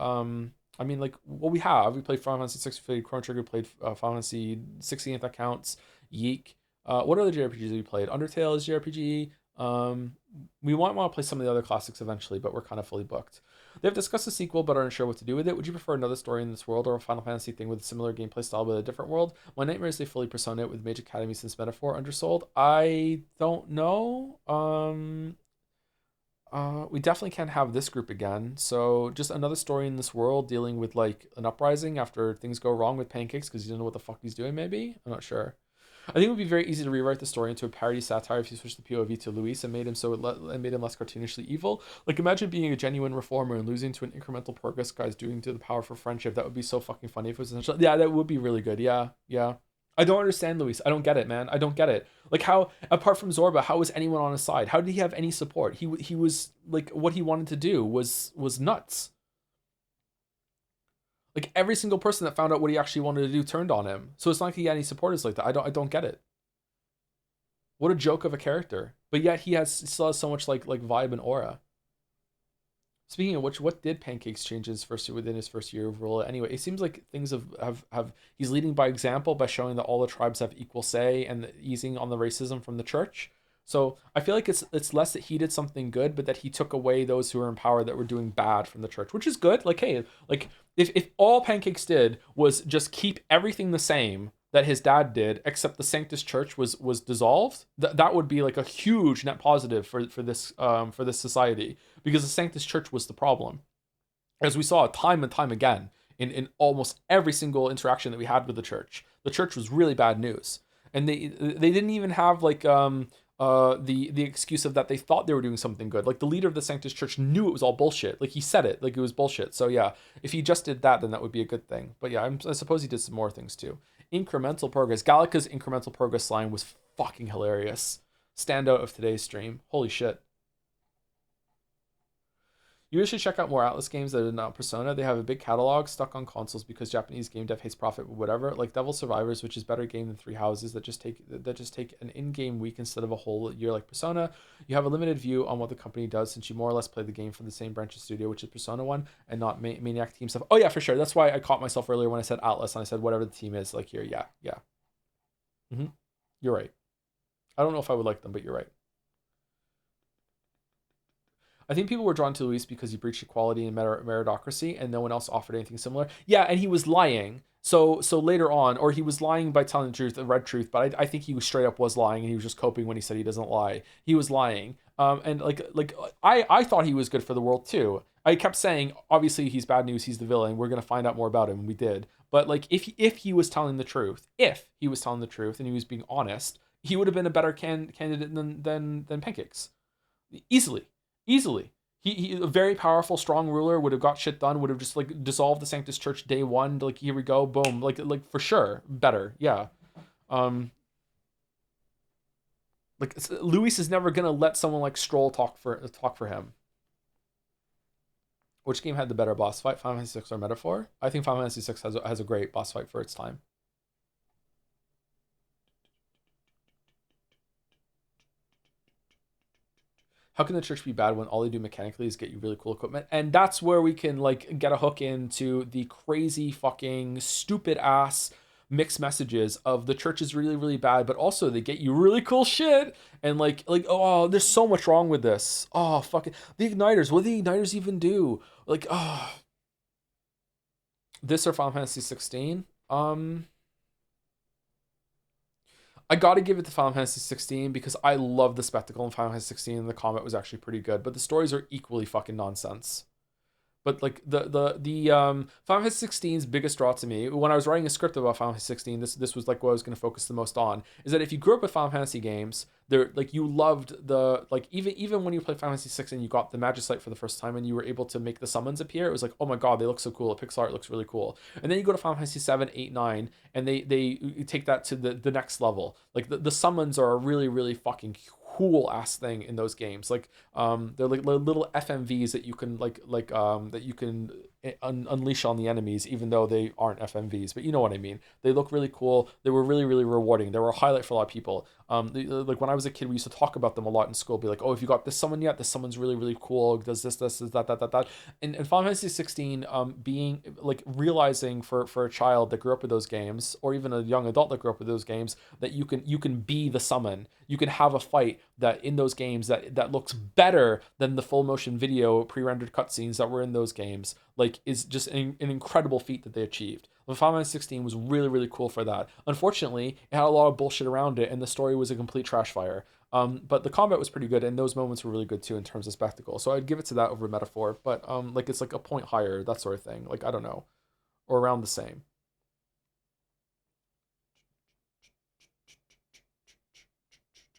I mean, like, well, we played Final Fantasy 6, we played Chrono Trigger, played Final Fantasy 16 if that counts, Yeek. What other JRPGs have we played? Undertale is JRPG. We might want to play some of the other classics eventually, but we're kind of fully booked. They have discussed a sequel but are unsure what to do with it. Would you prefer another story in this world or a Final Fantasy thing with a similar gameplay style but a different world? My nightmare is they fully persona it with Mage Academy since Metaphor undersold. I don't know. We definitely can't have this group again. So just another story in this world dealing with like an uprising after things go wrong with Pancakes because he doesn't know what the fuck he's doing. Maybe, I'm not sure. I think it would be very easy to rewrite the story into a parody satire if you switched the POV to Luis and made him less cartoonishly evil. Like imagine being a genuine reformer and losing to an incremental progress guy's doing to the power for friendship. That would be so fucking funny if it was essentially. Yeah, that would be really good. Yeah. I don't understand Luis. I don't get it, man. I don't get it. Like how, apart from Zorba, how was anyone on his side? How did he have any support? He was like, what he wanted to do was nuts. Like every single person that found out what he actually wanted to do turned on him. So it's not like he had any supporters like that. I don't get it. What a joke of a character. But yet he still has so much like vibe and aura. Speaking of which, what did Pancakes change within his first year of rule? Anyway, it seems like things have he's leading by example by showing that all the tribes have equal say and easing on the racism from the church. So I feel like it's less that he did something good, but that he took away those who were in power that were doing bad from the church, which is good. Like, hey, like if all Pancakes did was just keep everything the same that his dad did, except the Sanctus Church was dissolved, that would be like a huge net positive for this society, because the Sanctus Church was the problem, as we saw time and time again in almost every single interaction that we had with the church. The church was really bad news, and they didn't even have like the excuse of that they thought they were doing something good. Like the leader of the Sanctus Church knew it was all bullshit. Like he said it, like it was bullshit. So yeah, if he just did that, then that would be a good thing. But yeah, I suppose he did some more things too. Incremental progress. Gallica's incremental progress line was fucking hilarious. Standout of today's stream. Holy shit. You should check out more Atlas games that are not Persona. They have a big catalog stuck on consoles because Japanese game dev hates profit, whatever. Like Devil Survivors, which is better game than Three Houses, that just take an in-game week instead of a whole year like Persona. You have a limited view on what the company does since you more or less play the game from the same branch of studio, which is Persona 1 and not Maniac Team stuff. Oh yeah, for sure. That's why I caught myself earlier when I said Atlas and I said whatever the team is like here. Yeah. You're right. I don't know if I would like them, but you're right. I think people were drawn to Luis because he breached equality and meritocracy, and no one else offered anything similar. Yeah, and he was lying. So later on, or he was lying by telling the truth, the red truth. But I think he was straight up was lying, and he was just coping when he said he doesn't lie. He was lying. And I thought he was good for the world too. I kept saying, obviously he's bad news. He's the villain. We're gonna find out more about him, and we did. But like, if he was telling the truth, and he was being honest, he would have been a better candidate than Pancakes, easily. He a very powerful, strong ruler, would have got shit done, would have just like dissolved the Sanctus Church day one. Like, here we go, boom, like for sure, better, yeah. Like Luis is never gonna let someone like Stroll talk for him. Which game had the better boss fight, Final Fantasy 6 or Metaphor? I think Final Fantasy 6 has a great boss fight for its time. How can the church be bad when all they do mechanically is get you really cool equipment? And that's where we can like get a hook into the crazy fucking stupid ass mixed messages of the church is really, really bad, but also they get you really cool shit. And like, oh, there's so much wrong with this. Oh, fucking the Igniters. What do the Igniters even do? Like, oh, this or Final Fantasy 16. I gotta give it to Final Fantasy 16 because I love the spectacle in Final Fantasy 16 and the combat was actually pretty good, but the stories are equally fucking nonsense. But like the Final Fantasy 16's biggest draw to me, when I was writing a script about Final Fantasy 16, this was like what I was going to focus the most on, is that if you grew up with Final Fantasy games, they're like, you loved the, like, even when you played Final Fantasy 6 and you got the Magicite for the first time and you were able to make the summons appear, it was like, oh my god, they look so cool. The pixel art looks really cool. And then you go to Final Fantasy 7, 8, 9, and they take that to the next level. Like the summons are a really, really fucking cool ass thing in those games. Like they're like little FMVs that you can that you can unleash on the enemies, even though they aren't FMVs, but you know what I mean. They look really cool. They were really, really rewarding. They were a highlight for a lot of people. Like when I was a kid, we used to talk about them a lot in school. Be like, oh, if you got this summon yet, this summon's really, really cool. Does this, that. And Final Fantasy 16, being like realizing for a child that grew up with those games, or even a young adult that grew up with those games, that you can be the summon. You can have a fight that in those games that looks better than the full motion video pre-rendered cutscenes that were in those games. Like, is just an incredible feat that they achieved. Final Fantasy 16 was really, really cool for that. Unfortunately, it had a lot of bullshit around it, and the story was a complete trash fire. But the combat was pretty good, and those moments were really good too in terms of spectacle. So I'd give it to that over Metaphor. But like it's like a point higher, that sort of thing. Like, I don't know, or around the same.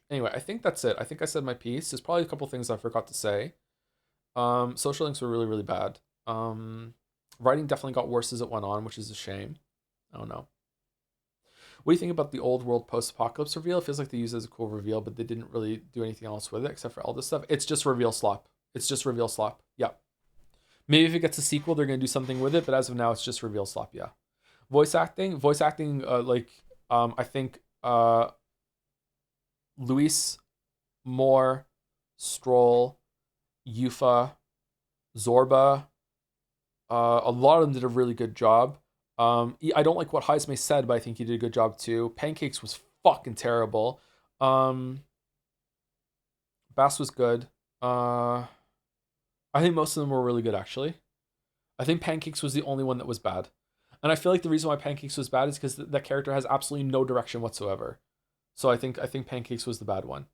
Anyway, I think that's it. I think I said my piece. There's probably a couple things I forgot to say. Social links were really, really bad. Writing definitely got worse as it went on, which is a shame. I don't know. What do you think about the old world post-apocalypse reveal? It feels like they used it as a cool reveal, but they didn't really do anything else with it except for all this stuff. It's just reveal slop. It's just reveal slop. Yeah. Maybe if it gets a sequel, they're going to do something with it, but as of now, it's just reveal slop. Yeah. Voice acting, I think Luis, Moore, Stroll, Yufa, Zorba, a lot of them did a really good job. I don't like what Heisme said, but I think he did a good job too. Pancakes was fucking terrible. Bass was good. I think most of them were really good, actually. I think Pancakes was the only one that was bad. And I feel like the reason why Pancakes was bad is because that character has absolutely no direction whatsoever. So I think Pancakes was the bad one.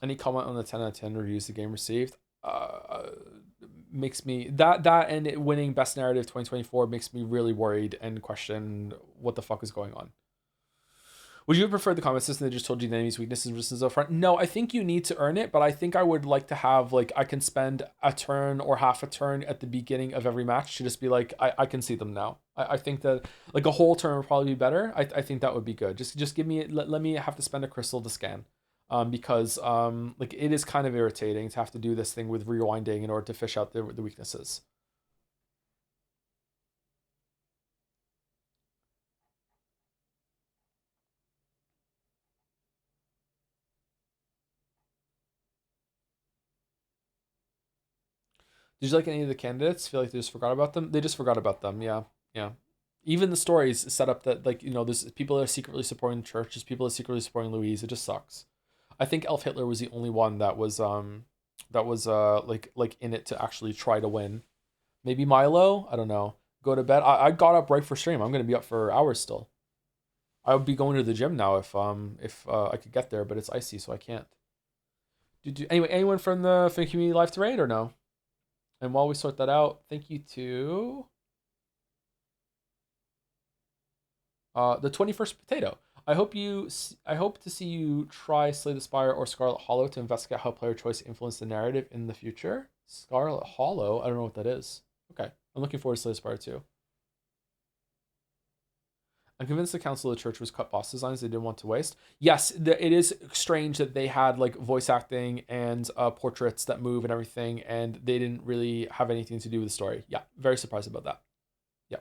Any comment on the 10 out of 10 reviews the game received? Makes me that and it winning best narrative 2024 makes me really worried and question what the fuck is going on. Would you have preferred the combat system that just told you the enemy's weaknesses versus up front? No, I think you need to earn it, but I think I would like to have, like, I can spend a turn or half a turn at the beginning of every match to just be like, I can see them now. I think that like a whole turn would probably be better. I think that would be good. Just give me let me have to spend a crystal to scan. Because like it is kind of irritating to have to do this thing with rewinding in order to fish out the weaknesses. Did you like any of the candidates? Feel like they just forgot about them? They just forgot about them. Yeah, yeah. Even the stories set up that, like, you know, there's people that are secretly supporting the church, there's people that are secretly supporting Louise. It just sucks. I think Elf Hitler was the only one that was like in it to actually try to win. Maybe Milo, I don't know. Go to bed. I got up right for stream. I'm gonna be up for hours still. I would be going to the gym now if I could get there, but it's icy, so I can't. Anyway, anyone from the community live to raid or no? And while we sort that out, thank you to the 21st Potato. I hope to see you try Slay the Spire or Scarlet Hollow to investigate how player choice influenced the narrative in the future. Scarlet Hollow? I don't know what that is. Okay. I'm looking forward to Slay the Spire too. I'm convinced the Council of the Church was cut boss designs they didn't want to waste. Yes, it is strange that they had like voice acting and portraits that move and everything, and they didn't really have anything to do with the story. Yeah, very surprised about that. Yeah.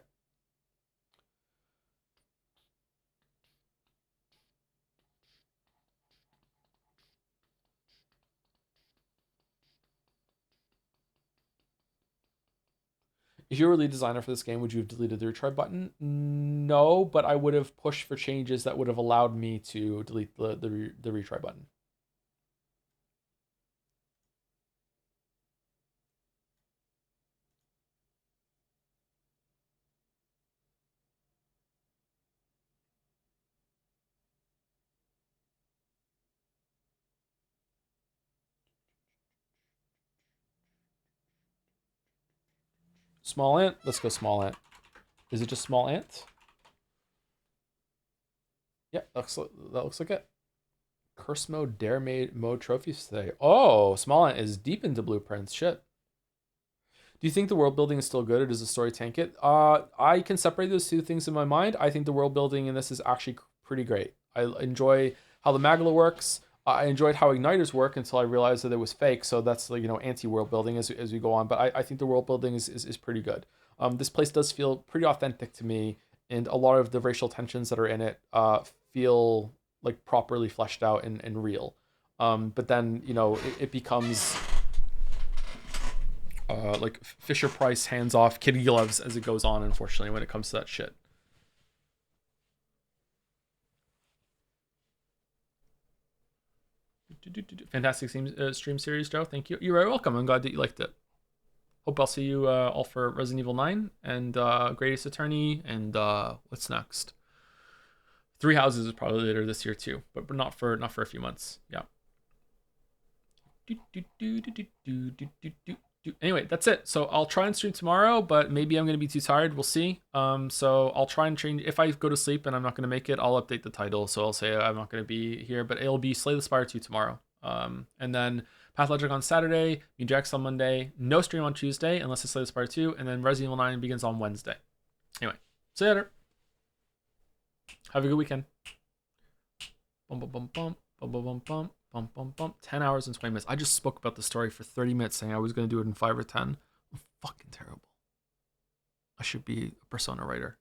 If you were lead designer for this game, would you have deleted the retry button? No, but I would have pushed for changes that would have allowed me to delete the retry button. Small ant? Let's go small ant. Is it just small ant? Yeah, that looks like it. Curse mode, dare mode trophies today. Oh, small ant is deep into blueprints. Shit. Do you think the world building is still good, or does the story tank it? I can separate those two things in my mind. I think the world building in this is actually pretty great. I enjoy how the Magla works. I enjoyed how Igniters work until I realized that it was fake. So that's, like, you know, anti-world building as we go on. But I think the world building is pretty good. This place does feel pretty authentic to me. and a lot of the racial tensions that are in it feel like properly fleshed out and real. But then, you know, it becomes like Fisher Price hands off kitty gloves as it goes on, unfortunately, when it comes to that shit. Fantastic stream series, Joe. Thank you. You're very welcome. I'm glad that you liked it. Hope I'll see you all for Resident Evil 9 and Greatest Attorney and what's next? Three Houses is probably later this year too, but not for a few months. Yeah. Anyway, that's it. So I'll try and stream tomorrow, but maybe I'm going to be too tired. We'll see. So I'll try and change. If I go to sleep and I'm not going to make it, I'll update the title. So I'll say I'm not going to be here, but it'll be Slay the Spire 2 tomorrow. And then Pathologic on Saturday, New Jacks on Monday, no stream on Tuesday unless it's Slay the Spire 2, and then Resident Evil 9 begins on Wednesday. Anyway, see you later. Have a good weekend. Bum bum bum bum bum bum bum bum. 10 hours and 20 minutes. I just spoke about the story for 30 minutes saying I was going to do it in 5 or 10. I'm fucking terrible. I should be a Persona writer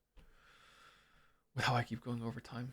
with how I keep going over time.